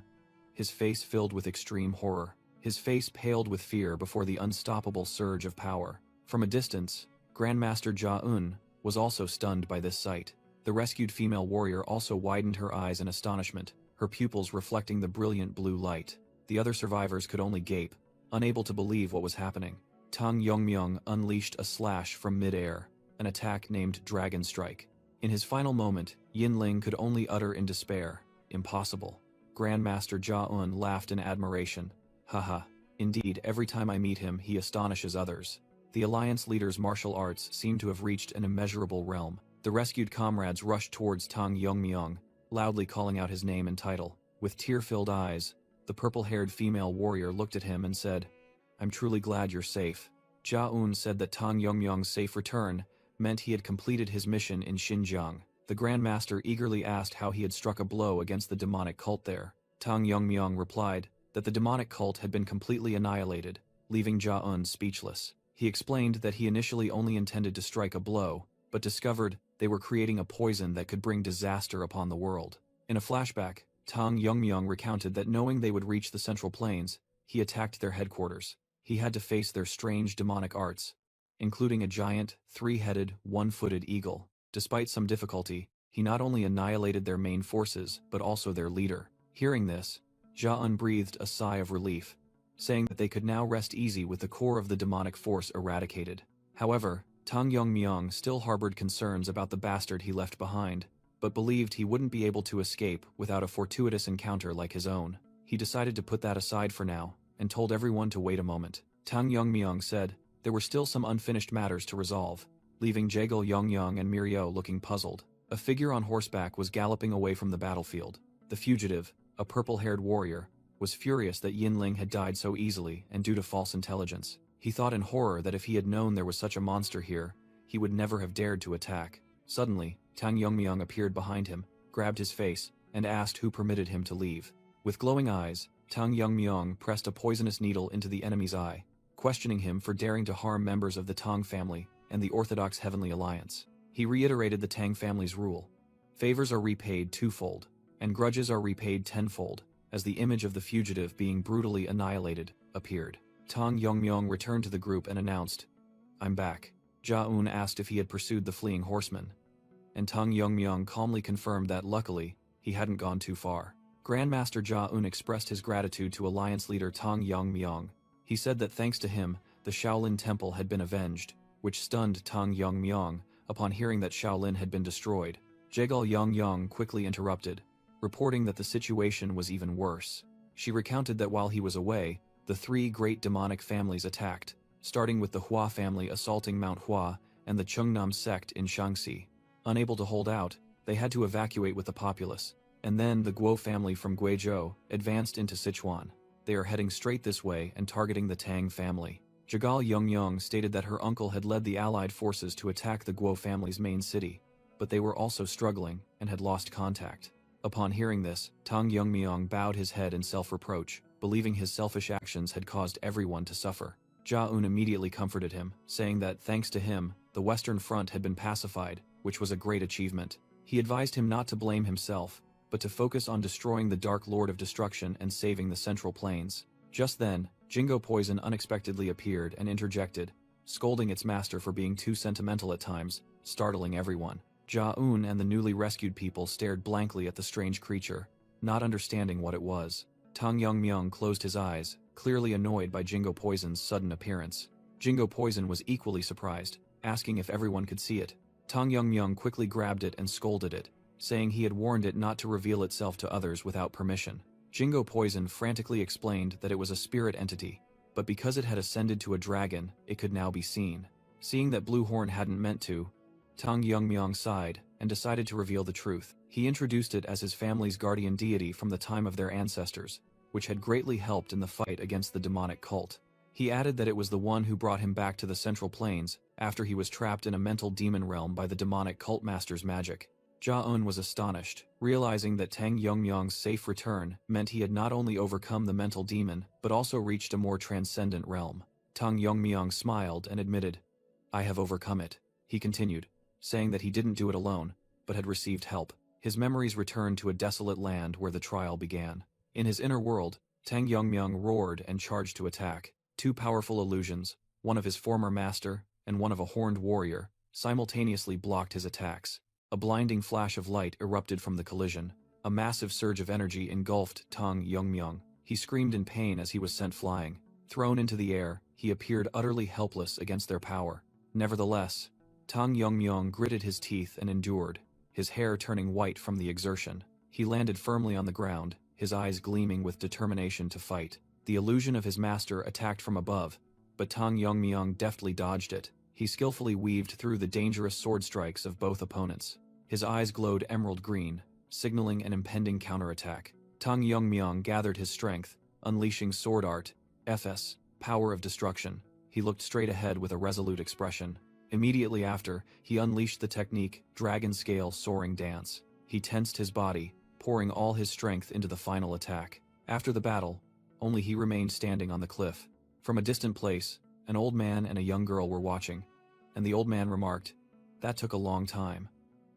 his face filled with extreme horror. His face paled with fear before the unstoppable surge of power. From a distance, Grandmaster Ja-un was also stunned by this sight. The rescued female warrior also widened her eyes in astonishment, her pupils reflecting the brilliant blue light. The other survivors could only gape, unable to believe what was happening. Tang Yongmyung unleashed a slash from mid-air, an attack named Dragon Strike. In his final moment, Yin Ling could only utter in despair, "Impossible." Grandmaster Jia Un laughed in admiration. "Haha, indeed, every time I meet him he astonishes others." The Alliance leader's martial arts seemed to have reached an immeasurable realm. The rescued comrades rushed towards Tang Yongmyung, loudly calling out his name and title. With tear-filled eyes, the purple-haired female warrior looked at him and said, "I'm truly glad you're safe." Jia Un said that Tang Yongmyung's safe return meant he had completed his mission in Xinjiang. The Grandmaster eagerly asked how he had struck a blow against the demonic cult there. Tang Yongmyung replied that the demonic cult had been completely annihilated, leaving Jia Un speechless. He explained that he initially only intended to strike a blow, but discovered they were creating a poison that could bring disaster upon the world. In a flashback, Tang Yongmyung recounted that knowing they would reach the Central Plains, he attacked their headquarters. He had to face their strange demonic arts, including a giant, three-headed, one-footed eagle. Despite some difficulty, he not only annihilated their main forces, but also their leader. Hearing this, Jia Un breathed a sigh of relief, saying that they could now rest easy with the core of the demonic force eradicated. However, Tang Yongmyung still harbored concerns about the bastard he left behind, but believed he wouldn't be able to escape without a fortuitous encounter like his own. He decided to put that aside for now, and told everyone to wait a moment. Tang Yongmyung said there were still some unfinished matters to resolve, leaving Jaegul Yongyang and Mirio looking puzzled. A figure on horseback was galloping away from the battlefield. The fugitive, a purple-haired warrior, was furious that Yin Ling had died so easily and due to false intelligence. He thought in horror that if he had known there was such a monster here, he would never have dared to attack. Suddenly, Tang Yongmyung appeared behind him, grabbed his face, and asked who permitted him to leave. With glowing eyes, Tang Yongmyung pressed a poisonous needle into the enemy's eye, questioning him for daring to harm members of the Tang family and the Orthodox Heavenly Alliance. He reiterated the Tang family's rule. Favors are repaid twofold, and grudges are repaid tenfold, as the image of the fugitive being brutally annihilated appeared. Tang Yongmyung returned to the group and announced, "I'm back." Jia Un asked if he had pursued the fleeing horseman, and Tang Yongmyung calmly confirmed that luckily, he hadn't gone too far. Grandmaster Jia Un expressed his gratitude to Alliance leader Tang Yongmyung. He said that thanks to him, the Shaolin Temple had been avenged, which stunned Tang Yongmyung upon hearing that Shaolin had been destroyed. Jaegul Yongyang quickly interrupted, reporting that the situation was even worse. She recounted that while he was away, the three great demonic families attacked, starting with the Hua family assaulting Mount Hua and the Chungnam sect in Shaanxi. Unable to hold out, they had to evacuate with the populace, and then the Guo family from Guizhou advanced into Sichuan. They are heading straight this way and targeting the Tang family. Jagal Yongyang stated that her uncle had led the allied forces to attack the Guo family's main city, but they were also struggling and had lost contact. Upon hearing this, Tang Yongmyung bowed his head in self-reproach, believing his selfish actions had caused everyone to suffer. Jia Un immediately comforted him, saying that thanks to him, the Western Front had been pacified, which was a great achievement. He advised him not to blame himself, but to focus on destroying the Dark Lord of Destruction and saving the Central Plains. Just then, Jingo Poison unexpectedly appeared and interjected, scolding its master for being too sentimental at times, startling everyone. Jia Un and the newly rescued people stared blankly at the strange creature, not understanding what it was. Tang Yongmyung closed his eyes, clearly annoyed by Jingo Poison's sudden appearance. Jingo Poison was equally surprised, asking if everyone could see it. Tang Yongmyung quickly grabbed it and scolded it, saying he had warned it not to reveal itself to others without permission. Jingo Poison frantically explained that it was a spirit entity, but because it had ascended to a dragon, it could now be seen. Seeing that Blue Horn hadn't meant to, Tang Yongmyung sighed and decided to reveal the truth. He introduced it as his family's guardian deity from the time of their ancestors, which had greatly helped in the fight against the demonic cult. He added that it was the one who brought him back to the Central Plains after he was trapped in a mental demon realm by the demonic cult master's magic. Jia Un was astonished, realizing that Tang Yongmyung's safe return meant he had not only overcome the mental demon, but also reached a more transcendent realm. Tang Yongmyung smiled and admitted, "I have overcome it." He continued, saying that he didn't do it alone, but had received help. His memories returned to a desolate land where the trial began. In his inner world, Tang Yongmyung roared and charged to attack. Two powerful illusions, one of his former master and one of a horned warrior, simultaneously blocked his attacks. A blinding flash of light erupted from the collision, A massive surge of energy engulfed Tang Yongmyung. He screamed in pain as he was sent flying. Thrown into the air, he appeared utterly helpless against their power. Nevertheless, Tang Yongmyung gritted his teeth and endured, his hair turning white from the exertion. He landed firmly on the ground, his eyes gleaming with determination to fight. The illusion of his master attacked from above, but Tang Yongmyung deftly dodged it. He skillfully weaved through the dangerous sword strikes of both opponents. His eyes glowed emerald green, signaling an impending counterattack. Tang Yongmyung gathered his strength, unleashing sword art, FS, power of destruction. He looked straight ahead with a resolute expression. Immediately after, he unleashed the technique, dragon scale soaring dance. He tensed his body, pouring all his strength into the final attack. After the battle, only he remained standing on the cliff. From a distant place, an old man and a young girl were watching, and the old man remarked, "That took a long time.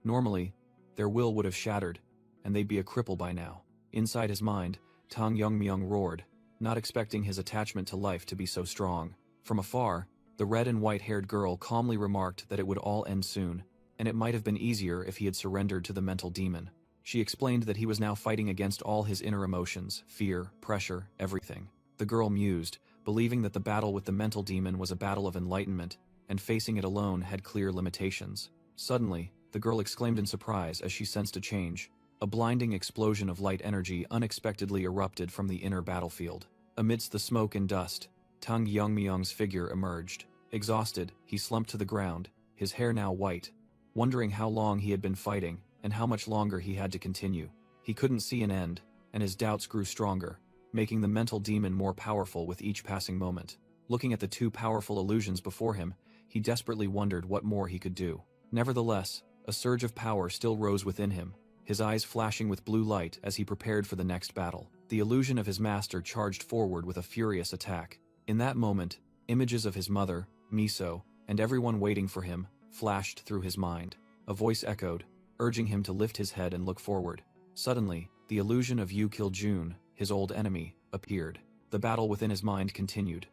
Normally, their will would have shattered, and they'd be a cripple by now." Inside his mind, Tang Yongmyung roared, not expecting his attachment to life to be so strong. From afar, the red and white-haired girl calmly remarked that it would all end soon, and it might have been easier if he had surrendered to the mental demon. She explained that he was now fighting against all his inner emotions, fear, pressure, everything. The girl mused, believing that the battle with the mental demon was a battle of enlightenment, and facing it alone had clear limitations. Suddenly, the girl exclaimed in surprise as she sensed a change. A blinding explosion of light energy unexpectedly erupted from the inner battlefield. Amidst the smoke and dust, Tang Yongmyung's figure emerged. Exhausted, he slumped to the ground, his hair now white, wondering how long he had been fighting and how much longer he had to continue. He couldn't see an end, and his doubts grew stronger, making the mental demon more powerful with each passing moment. Looking at the two powerful illusions before him, he desperately wondered what more he could do. Nevertheless, a surge of power still rose within him, his eyes flashing with blue light as he prepared for the next battle. The illusion of his master charged forward with a furious attack. In that moment, images of his mother, Miso, and everyone waiting for him flashed through his mind. A voice echoed, urging him to lift his head and look forward. Suddenly, the illusion of Yu Kiljun, his old enemy, appeared. The battle within his mind continued.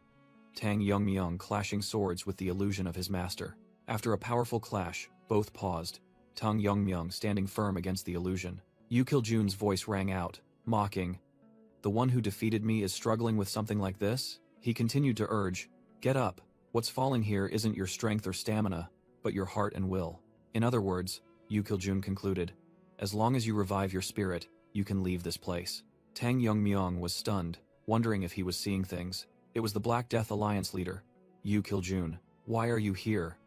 Tang Yongmyung clashing swords with the illusion of his master. After a powerful clash, both paused, Tang Yongmyung standing firm against the illusion. Yu Kiljun's voice rang out, mocking, "The one who defeated me is struggling with something like this?" He continued to urge, "Get up. What's falling here isn't your strength or stamina, but your heart and will." In other words, Yu Kiljun concluded, "As long as you revive your spirit, you can leave this place." Tang Yongmyung was stunned, wondering if he was seeing things. It was the Black Death Alliance leader, Yu Kiljun. "Why are you here?"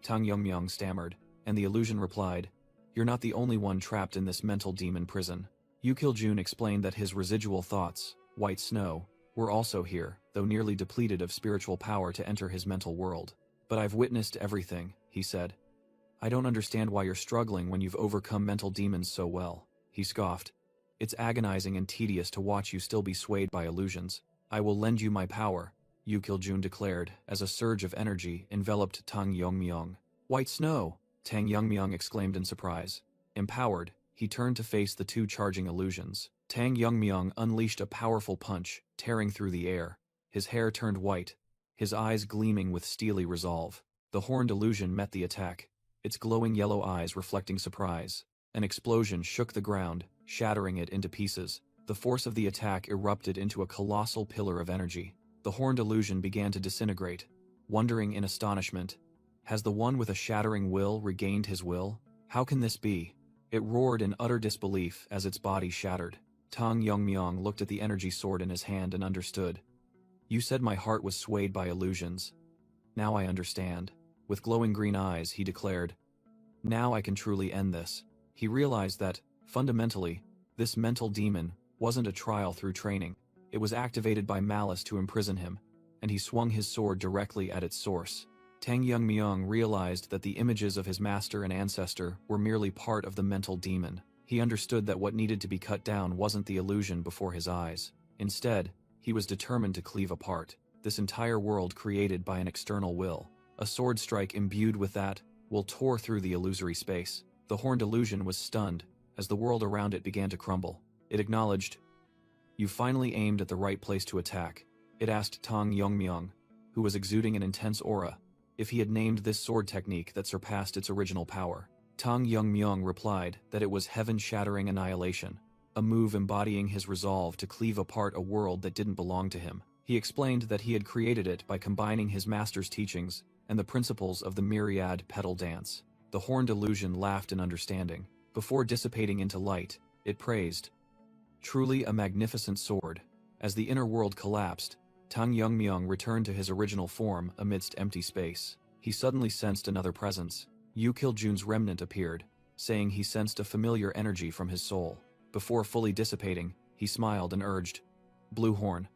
Tang Yongmyung stammered, and the illusion replied, "You're not the only one trapped in this mental demon prison." Yu Kiljun explained that his residual thoughts, white snow, were also here, though nearly depleted of spiritual power to enter his mental world. "But I've witnessed everything," he said. "I don't understand why you're struggling when you've overcome mental demons so well." He scoffed. "It's agonizing and tedious to watch you still be swayed by illusions." "I will lend you my power," Yu Kiljun declared, as a surge of energy enveloped Tang Yongmyung. "White snow!" Tang Yongmyung exclaimed in surprise. Empowered, he turned to face the two charging illusions. Tang Yongmyung unleashed a powerful punch, tearing through the air. His hair turned white, his eyes gleaming with steely resolve. The horned illusion met the attack, its glowing yellow eyes reflecting surprise. An explosion shook the ground, shattering it into pieces. The force of the attack erupted into a colossal pillar of energy. The horned illusion began to disintegrate, wondering in astonishment, "Has the one with a shattering will regained his will? How can this be?" It roared in utter disbelief as its body shattered. Tang Yongmyung looked at the energy sword in his hand and understood. "You said my heart was swayed by illusions. Now I understand." With glowing green eyes, he declared, "Now I can truly end this." He realized that, fundamentally, this mental demon wasn't a trial through training. It was activated by malice to imprison him, and he swung his sword directly at its source. Tang Yongmyung realized that the images of his master and ancestor were merely part of the mental demon. He understood that what needed to be cut down wasn't the illusion before his eyes. Instead, he was determined to cleave apart this entire world created by an external will. A sword strike imbued with that will tore through the illusory space. The horned illusion was stunned as the world around it began to crumble. It acknowledged, "You finally aimed at the right place to attack." It asked Tang Yongmyung, who was exuding an intense aura, if he had named this sword technique that surpassed its original power. Tang Yongmyung replied that it was heaven-shattering annihilation. a move embodying his resolve to cleave apart a world that didn't belong to him. He explained that he had created it by combining his master's teachings and the principles of the myriad petal dance. The horned illusion laughed in understanding. Before dissipating into light, it praised, "Truly a magnificent sword." As the inner world collapsed, Tang Yongmyung returned to his original form amidst empty space. He suddenly sensed another presence. Yu Kiljun's remnant appeared, saying he sensed a familiar energy from his soul. Before fully dissipating, he smiled and urged, "Blue Horn,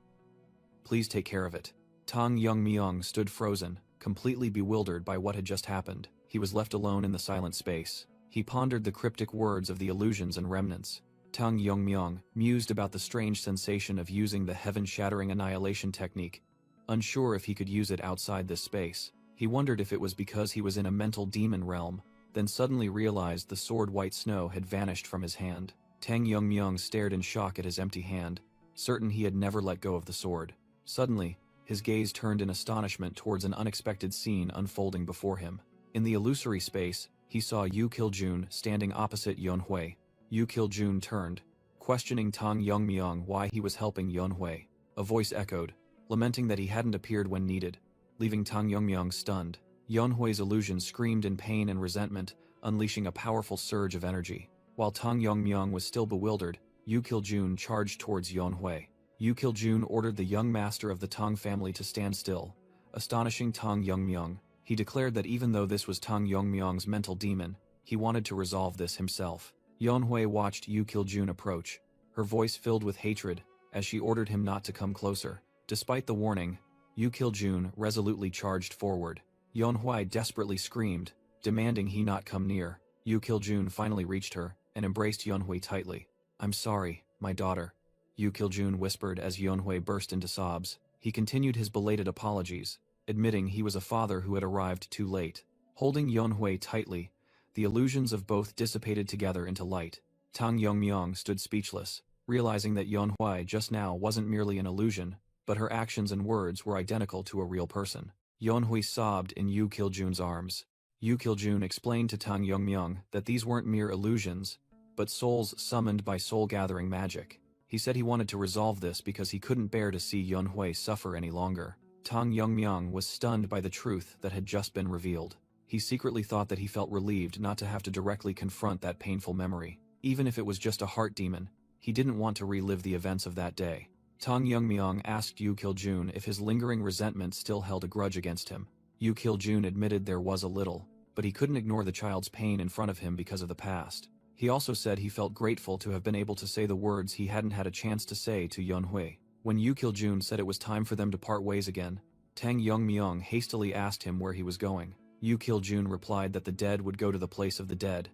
please take care of it." Tang Yongmyung stood frozen, completely bewildered by what had just happened. He was left alone in the silent space. He pondered the cryptic words of the illusions and remnants. Tang Yongmyung mused about the strange sensation of using the heaven-shattering annihilation technique, unsure if he could use it outside this space. He wondered if it was because he was in a mental demon realm, then suddenly realized the sword white snow had vanished from his hand. Tang Yongmyung stared in shock at his empty hand, certain he had never let go of the sword. Suddenly, his gaze turned in astonishment towards an unexpected scene unfolding before him. In the illusory space, he saw Yu Kiljun standing opposite Yonhui. Yu Kiljun turned, questioning Tang Yongmyung why he was helping Yonhui. A voice echoed, lamenting that he hadn't appeared when needed, leaving Tang Yongmyung stunned. Yonhui's illusion screamed in pain and resentment, unleashing a powerful surge of energy. While Tang Yongmyung was still bewildered, Yu Kiljun charged towards Yonhui. Yu Kiljun ordered the young master of the Tang family to stand still, astonishing Tang Yongmyung. He declared that even though this was Tang Yongmyung's mental demon, he wanted to resolve this himself. Yonhui watched Yu Kiljun approach, her voice filled with hatred, as she ordered him not to come closer. Despite the warning, Yu Kiljun resolutely charged forward. Yonhui desperately screamed, demanding he not come near. Yu Kiljun finally reached her and embraced Yonhui tightly. "I'm sorry, my daughter," Yu Kiljun whispered as Yonhui burst into sobs. He continued his belated apologies, admitting he was a father who had arrived too late. Holding Yonhui tightly, the illusions of both dissipated together into light. Tang Yongmyung stood speechless, realizing that Yonhui just now wasn't merely an illusion, but her actions and words were identical to a real person. Yonhui sobbed in Yu Kiljun's arms. Yu Kiljun explained to Tang Yongmyung that these weren't mere illusions, but souls summoned by soul-gathering magic. He said he wanted to resolve this because he couldn't bear to see Yonhui suffer any longer. Tang Yongmyung was stunned by the truth that had just been revealed. He secretly thought that he felt relieved not to have to directly confront that painful memory. Even if it was just a heart demon, he didn't want to relive the events of that day. Tang Yongmyung asked Yu Kiljun if his lingering resentment still held a grudge against him. Yu Kiljun admitted there was a little, but he couldn't ignore the child's pain in front of him because of the past. He also said he felt grateful to have been able to say the words he hadn't had a chance to say to Yonhui. When Yu Kiljun said it was time for them to part ways again, Tang Yongmyung hastily asked him where he was going. Yu Kiljun replied that the dead would go to the place of the dead,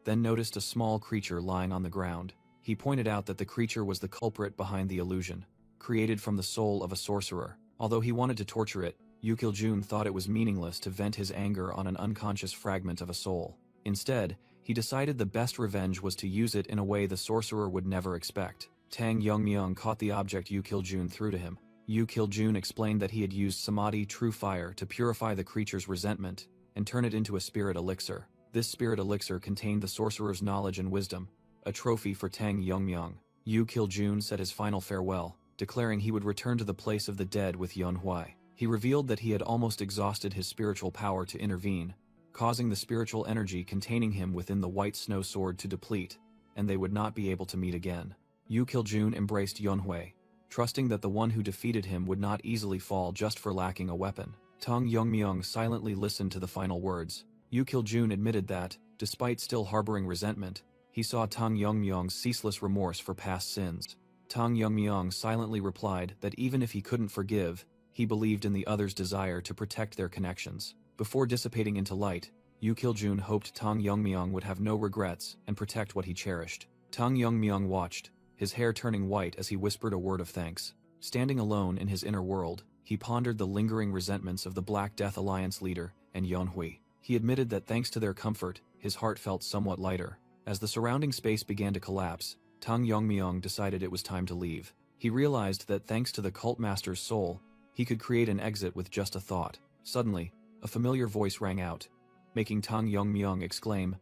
then noticed a small creature lying on the ground. He pointed out that the creature was the culprit behind the illusion, created from the soul of a sorcerer. Although he wanted to torture it, Yu Kiljun thought it was meaningless to vent his anger on an unconscious fragment of a soul. Instead, he decided the best revenge was to use it in a way the sorcerer would never expect. Tang Yongmyung caught the object Yu Kiljun threw to him. Yu Kiljun explained that he had used Samadhi True Fire to purify the creature's resentment and turn it into a spirit elixir. This spirit elixir contained the sorcerer's knowledge and wisdom, a trophy for Tang Yongmyung. Yu Kiljun said his final farewell, declaring he would return to the place of the dead with Yonhui. He revealed that he had almost exhausted his spiritual power to intervene, causing the spiritual energy containing him within the white snow sword to deplete, and they would not be able to meet again. Yu Kiljun embraced Yonhui, trusting that the one who defeated him would not easily fall just for lacking a weapon. Tang Yongmyung silently listened to the final words. Yu Kiljun admitted that, despite still harboring resentment, he saw Tang Yongmyung's ceaseless remorse for past sins. Tang Yongmyung silently replied that even if he couldn't forgive, he believed in the other's desire to protect their connections. Before dissipating into light, Yu Kiljun hoped Tang Yongmyung would have no regrets and protect what he cherished. Tang Yongmyung watched, his hair turning white as he whispered a word of thanks. Standing alone in his inner world, he pondered the lingering resentments of the Black Death Alliance leader and Yonhui. He admitted that thanks to their comfort, his heart felt somewhat lighter. As the surrounding space began to collapse, Tang Yongmyung decided it was time to leave. He realized that thanks to the cult master's soul, he could create an exit with just a thought. Suddenly, a familiar voice rang out, making Tang Yongmyung exclaim,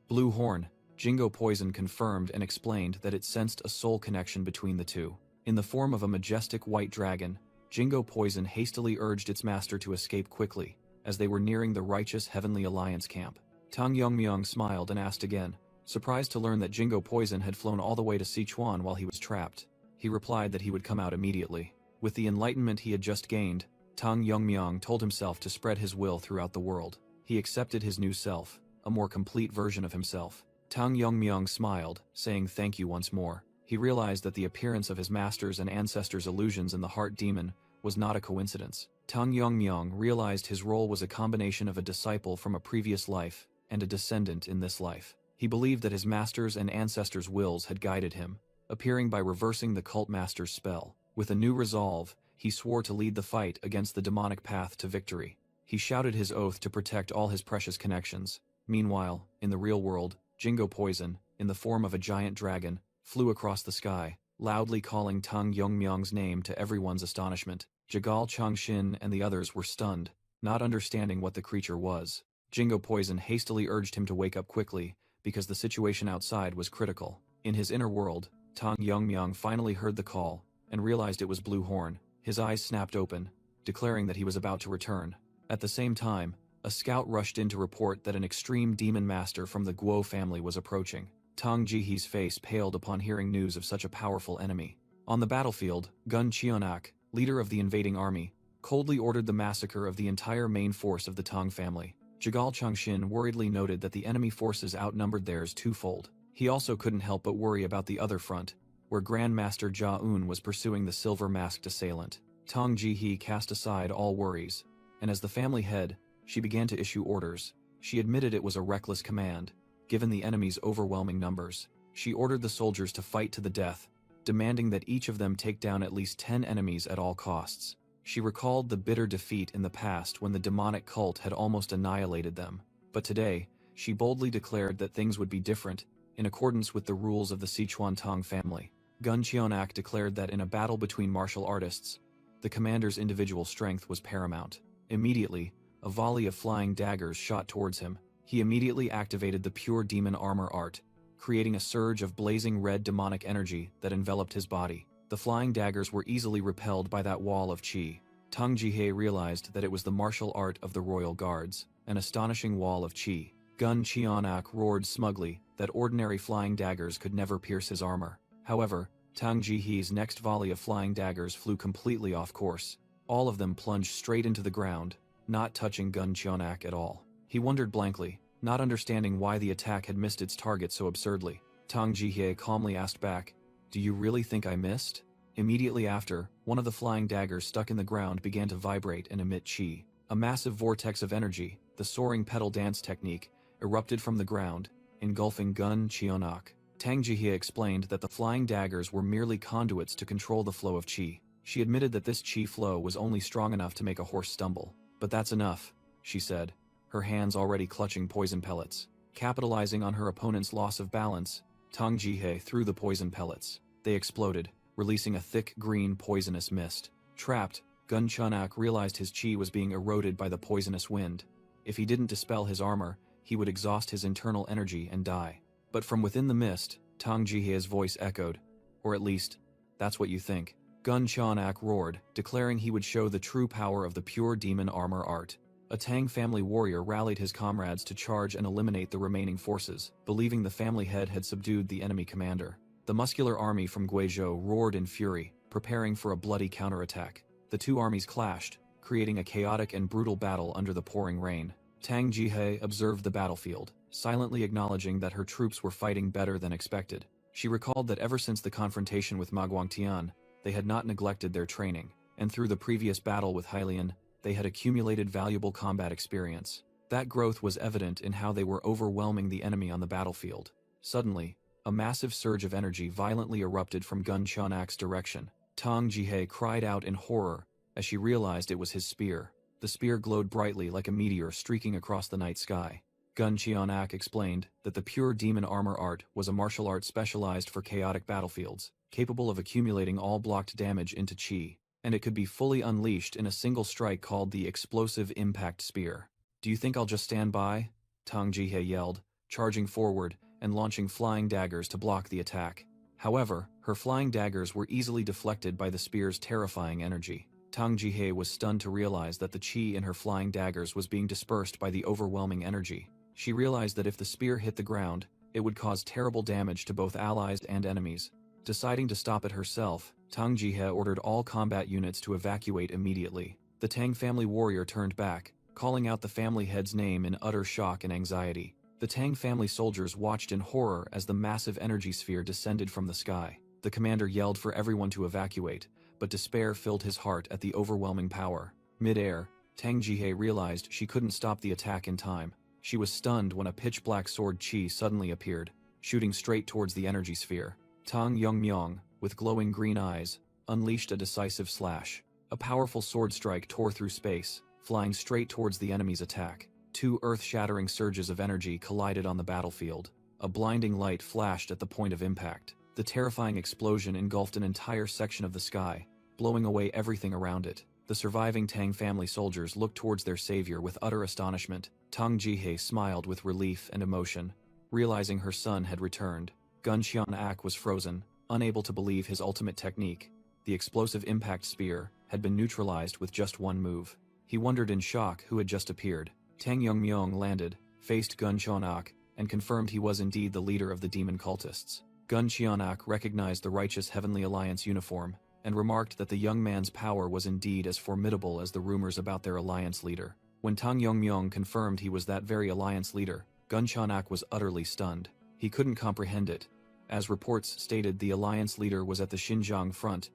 "Blue Horn, Jingo Poison confirmed and explained that it sensed a soul connection between the two. In the form of a majestic white dragon, Jingo Poison hastily urged its master to escape quickly, as they were nearing the righteous Heavenly Alliance camp. Tang Yongmyong smiled and asked again, surprised to learn that Jingo Poison had flown all the way to Sichuan while he was trapped. He replied that he would come out immediately. With the enlightenment he had just gained, Tang Yongmyong told himself to spread his will throughout the world. He accepted his new self, a more complete version of himself. Tang Yongmyong smiled, saying thank you once more. He realized that the appearance of his master's and ancestors' illusions in the heart demon was not a coincidence. Tang Yongmyong realized his role was a combination of a disciple from a previous life and a descendant in this life. He believed that his master's and ancestors' wills had guided him, appearing by reversing the cult master's spell. With a new resolve, he swore to lead the fight against the demonic path to victory. He shouted his oath to protect all his precious connections. Meanwhile, in the real world, Jingo Poison, in the form of a giant dragon, flew across the sky, loudly calling Tang Yongmyong's name to everyone's astonishment. Jigal Changshin and the others were stunned, not understanding what the creature was. Jingo Poison hastily urged him to wake up quickly, because the situation outside was critical. In his inner world, Tang Yongmyong finally heard the call, and realized it was Blue Horn. His eyes snapped open, declaring that he was about to return. At the same time, a scout rushed in to report that an extreme demon master from the Guo family was approaching. Tang Jihe's face paled upon hearing news of such a powerful enemy. On the battlefield, Gun Cheonak, leader of the invading army, coldly ordered the massacre of the entire main force of the Tang family. Jigal Changshin worriedly noted that the enemy forces outnumbered theirs twofold. He also couldn't help but worry about the other front, where Grand Master Jia Un was pursuing the silver-masked assailant. Tang Jihe cast aside all worries, and as the family head, she began to issue orders. She admitted it was a reckless command, given the enemy's overwhelming numbers. She ordered the soldiers to fight to the death, demanding that each of them take down at least 10 enemies at all costs. She recalled the bitter defeat in the past when the demonic cult had almost annihilated them. But today, she boldly declared that things would be different, in accordance with the rules of the Sichuan Tang family. Gun Cheonak declared that in a battle between martial artists, the commander's individual strength was paramount. Immediately, a volley of flying daggers shot towards him. He immediately activated the pure demon armor art, creating a surge of blazing red demonic energy that enveloped his body. The flying daggers were easily repelled by that wall of chi. Tang Jihe realized that it was the martial art of the royal guards, an astonishing wall of chi. Gun Cheonak roared smugly that ordinary flying daggers could never pierce his armor. However, Tang Jihe's next volley of flying daggers flew completely off course. All of them plunged straight into the ground, not touching Gun Cheonak at all. He wondered blankly, not understanding why the attack had missed its target so absurdly. Tang Jihe calmly asked back, "Do you really think I missed?" Immediately after, one of the flying daggers stuck in the ground began to vibrate and emit chi. A massive vortex of energy, the soaring petal dance technique, erupted from the ground, engulfing Gun Cheonak. Tang Jihe explained that the flying daggers were merely conduits to control the flow of chi. She admitted that this chi flow was only strong enough to make a horse stumble. "But that's enough," she said, her hands already clutching poison pellets. Capitalizing on her opponent's loss of balance, Tang Jihe threw the poison pellets. They exploded, releasing a thick green poisonous mist. Trapped, Gun Cheonak realized his chi was being eroded by the poisonous wind. If he didn't dispel his armor, he would exhaust his internal energy and die. But from within the mist, Tang Jihe's voice echoed, "Or at least, that's what you think." Gun Cheonak roared, declaring he would show the true power of the pure demon armor art. A Tang family warrior rallied his comrades to charge and eliminate the remaining forces, believing the family head had subdued the enemy commander. The muscular army from Guizhou roared in fury, preparing for a bloody counterattack. The two armies clashed, creating a chaotic and brutal battle under the pouring rain. Tang Jihe observed the battlefield, silently acknowledging that her troops were fighting better than expected. She recalled that ever since the confrontation with Ma Guangtian, they had not neglected their training, and through the previous battle with Hylian, they had accumulated valuable combat experience. That growth was evident in how they were overwhelming the enemy on the battlefield. Suddenly, a massive surge of energy violently erupted from Gun Cheonak's direction. Tang Jihe cried out in horror as she realized it was his spear. The spear glowed brightly like a meteor streaking across the night sky. Gun Cheonak explained that the pure demon armor art was a martial art specialized for chaotic battlefields, capable of accumulating all blocked damage into chi, and it could be fully unleashed in a single strike called the Explosive Impact Spear. "Do you think I'll just stand by?" Tang Jihe yelled, charging forward and launching flying daggers to block the attack. However, her flying daggers were easily deflected by the spear's terrifying energy. Tang Jihye was stunned to realize that the chi in her flying daggers was being dispersed by the overwhelming energy. She realized that if the spear hit the ground, it would cause terrible damage to both allies and enemies. Deciding to stop it herself, Tang Jihye ordered all combat units to evacuate immediately. The Tang family warrior turned back, calling out the family head's name in utter shock and anxiety. The Tang family soldiers watched in horror as the massive energy sphere descended from the sky. The commander yelled for everyone to evacuate, but despair filled his heart at the overwhelming power. Mid-air, Tang Jihye realized she couldn't stop the attack in time. She was stunned when a pitch-black sword chi suddenly appeared, shooting straight towards the energy sphere. Tang Yongmyong, with glowing green eyes, unleashed a decisive slash. A powerful sword strike tore through space, flying straight towards the enemy's attack. Two earth-shattering surges of energy collided on the battlefield. A blinding light flashed at the point of impact. The terrifying explosion engulfed an entire section of the sky, blowing away everything around it. The surviving Tang family soldiers looked towards their savior with utter astonishment. Tang Jihye smiled with relief and emotion, realizing her son had returned. Gun Xian-ak was frozen, unable to believe his ultimate technique, the explosive impact spear, had been neutralized with just one move. He wondered in shock who had just appeared. Tang Yongmyong landed, faced Gun Xian-ak, and confirmed he was indeed the leader of the demon cultists. Gun Xian-ak recognized the righteous Heavenly Alliance uniform, and remarked that the young man's power was indeed as formidable as the rumors about their alliance leader. When Tang Yongmyong confirmed he was that very alliance leader, Gun Xian-ak was utterly stunned. He couldn't comprehend it. As reports stated, the alliance leader was at the Xinjiang front,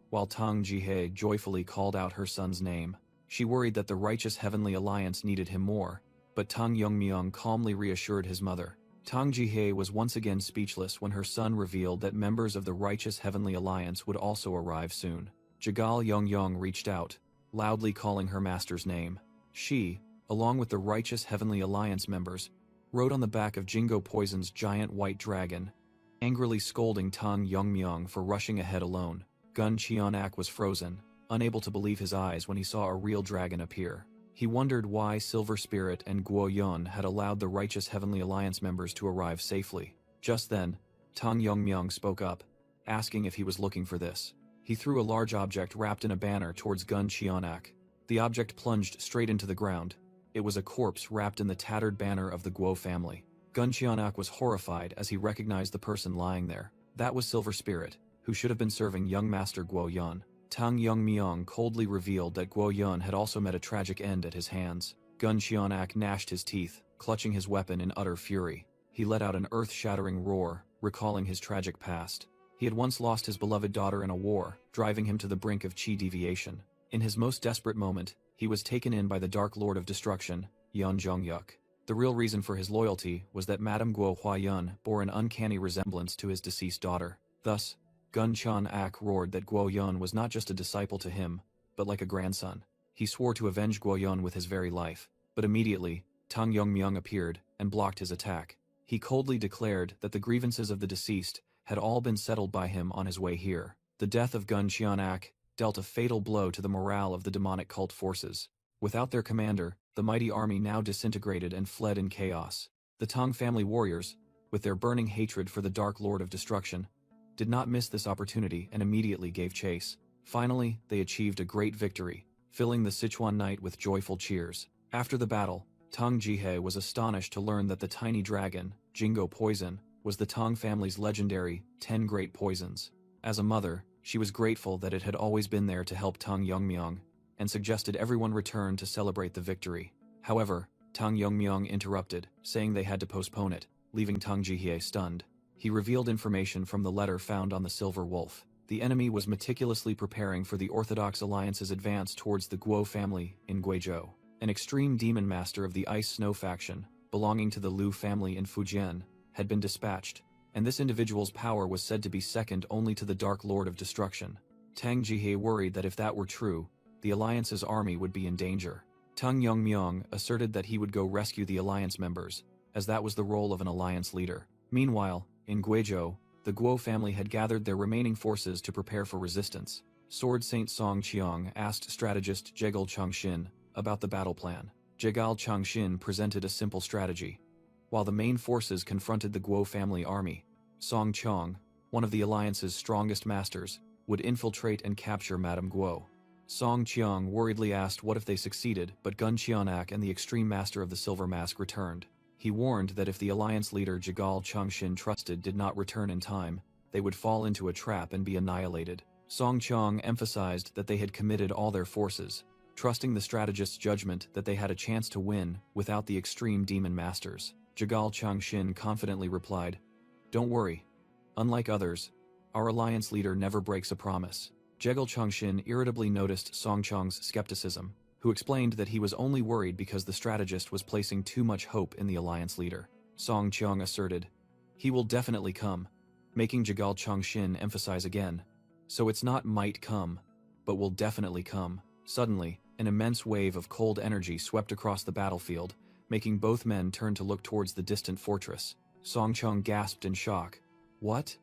while Tang Jihye joyfully called out her son's name. She worried that the righteous Heavenly Alliance needed him more, but Tang Yongmyong calmly reassured his mother. Tang Jihye was once again speechless when her son revealed that members of the righteous Heavenly Alliance would also arrive soon. Jagal Yongyong reached out, loudly calling her master's name. She, along with the righteous Heavenly Alliance members, rode on the back of Jingo Poison's giant white dragon, angrily scolding Tang Yongmyong for rushing ahead alone. Gun Xian-ak was frozen, unable to believe his eyes when he saw a real dragon appear. He wondered why Silver Spirit and Guo Yun had allowed the righteous Heavenly Alliance members to arrive safely. Just then, Tang Yongmyong spoke up, asking if he was looking for this. He threw a large object wrapped in a banner towards Gun Xian-ak. The object plunged straight into the ground. It was a corpse wrapped in the tattered banner of the Guo family. Gun Xian-ak was horrified as he recognized the person lying there. That was Silver Spirit, who should have been serving young master Guo Yun. Tang Yongmyong coldly revealed that Guo Yun had also met a tragic end at his hands. Gun Xian-ak gnashed his teeth, clutching his weapon in utter fury. He let out an earth-shattering roar, recalling his tragic past. He had once lost his beloved daughter in a war, driving him to the brink of chi deviation. In his most desperate moment, he was taken in by the Dark Lord of Destruction, Yun Zhongyuk. The real reason for his loyalty was that Madame Guo Huayun bore an uncanny resemblance to his deceased daughter. Thus, Gun Xian-ak roared that Guo Yun was not just a disciple to him, but like a grandson. He swore to avenge Guo Yun with his very life, but immediately, Tang Yongmyong appeared and blocked his attack. He coldly declared that the grievances of the deceased had all been settled by him on his way here. The death of Gun Xian-ak dealt a fatal blow to the morale of the demonic cult forces. Without their commander, the mighty army now disintegrated and fled in chaos. The Tang family warriors, with their burning hatred for the Dark Lord of Destruction, did not miss this opportunity and immediately gave chase. Finally, they achieved a great victory, filling the Sichuan night with joyful cheers. After the battle, Tang Jihye was astonished to learn that the tiny dragon, Jingo Poison, was the Tang family's legendary 10 Great Poisons. As a mother, she was grateful that it had always been there to help Tang Yongmyong, and suggested everyone return to celebrate the victory. However, Tang Yongmyong interrupted, saying they had to postpone it, leaving Tang Jihye stunned. He revealed information from the letter found on the Silver Wolf. The enemy was meticulously preparing for the Orthodox Alliance's advance towards the Guo family in Guizhou. An extreme demon master of the Ice Snow faction, belonging to the Lu family in Fujian, had been dispatched, and this individual's power was said to be second only to the Dark Lord of Destruction. Tang Jihye worried that if that were true, the Alliance's army would be in danger. Tang Yongmyong asserted that he would go rescue the Alliance members, as that was the role of an Alliance leader. Meanwhile, in Guizhou, the Guo family had gathered their remaining forces to prepare for resistance. Sword Saint Song Qiang asked strategist Jegal Changshin about the battle plan. Jegal Changshin presented a simple strategy. while the main forces confronted the Guo family army. Song Chong, one of the alliance's strongest masters, would infiltrate and capture Madame Guo. Song Qiang worriedly asked what if they succeeded, but Gun Qianak and the extreme master of the Silver Mask returned. He warned that if the alliance leader Jigal Chengxin trusted did not return in time, they would fall into a trap and be annihilated. Song Qiang emphasized that they had committed all their forces, trusting the strategist's judgment that they had a chance to win without the extreme demon masters. Jigal Chengxin confidently replied, "Don't worry. Unlike others, our alliance leader never breaks a promise." Jigal Chengxin irritably noticed Song Qiang's skepticism, who explained that he was only worried because the strategist was placing too much hope in the alliance leader. Song Qiang asserted, "He will definitely come," making Jigal Chengxin emphasize again, "So it's not might come, but will definitely come." Suddenly, an immense wave of cold energy swept across the battlefield, making both men turn to look towards the distant fortress. Song Qiang gasped in shock. "What?"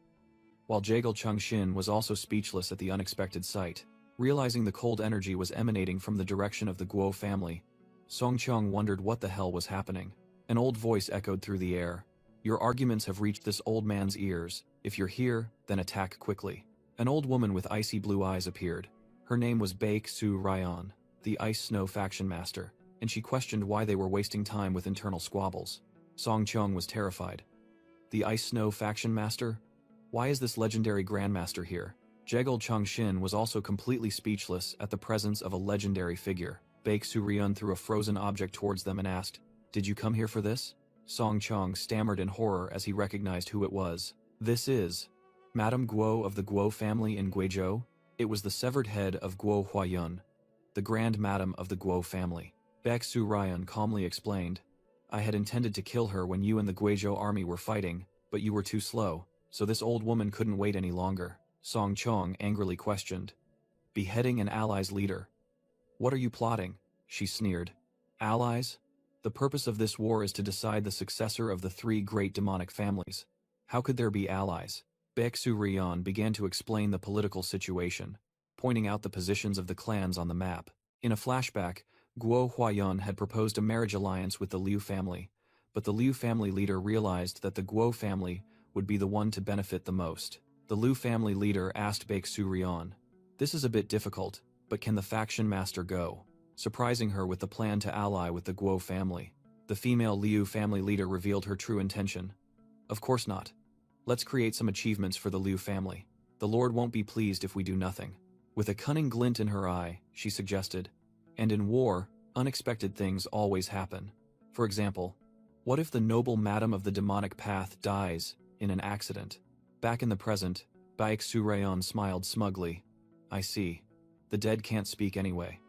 While Jigal Chengxin was also speechless at the unexpected sight. Realizing the cold energy was emanating from the direction of the Guo family, Song Qiang wondered what the hell was happening. An old voice echoed through the air. "Your arguments have reached this old man's ears. If you're here, then attack quickly." An old woman with icy blue eyes appeared. Her name was Baek Su Ryan, the Ice Snow faction master, and she questioned why they were wasting time with internal squabbles. Song Qiang was terrified. "The Ice Snow faction master? Why is this legendary grandmaster here?" Jigal Chengxin was also completely speechless at the presence of a legendary figure. Baek Su Ryan threw a frozen object towards them and asked, "Did you come here for this?" Song Qiang stammered in horror as he recognized who it was. "This is Madame Guo of the Guo family in Guizhou." It was the severed head of Guo Huayun, the Grand Madam of the Guo family. Baek Su Ryan calmly explained, "I had intended to kill her when you and the Guizhou army were fighting, but you were too slow, so this old woman couldn't wait any longer." Song Qiang angrily questioned, "Beheading an ally's leader? What are you plotting?" She sneered. "Allies? The purpose of this war is to decide the successor of the three great demonic families. How could there be allies?" Baek Su Ryan began to explain the political situation, pointing out the positions of the clans on the map. In a flashback, Guo Huayun had proposed a marriage alliance with the Liu family, but the Liu family leader realized that the Guo family would be the one to benefit the most. The Liu family leader asked Baek Su Ryan, "This is a bit difficult, but can the faction master go?" surprising her with the plan to ally with the Guo family. The female Liu family leader revealed her true intention. "Of course not. Let's create some achievements for the Liu family. The Lord won't be pleased if we do nothing." With a cunning glint in her eye, she suggested, "And in war, unexpected things always happen. For example, what if the noble madam of the demonic path dies in an accident?" Back in the present, Baek Su Ryan smiled smugly. "I see. The dead can't speak anyway.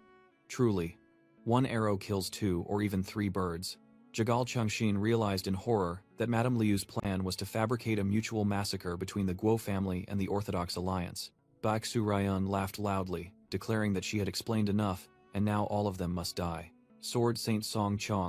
Truly, one arrow kills two or even three birds." Jigal Chengxin realized in horror that Madame Liu's plan was to fabricate a mutual massacre between the Guo family and the Orthodox Alliance. Baek Su Ryan laughed loudly, declaring that she had explained enough, and now all of them must die. Sword Saint Song Chong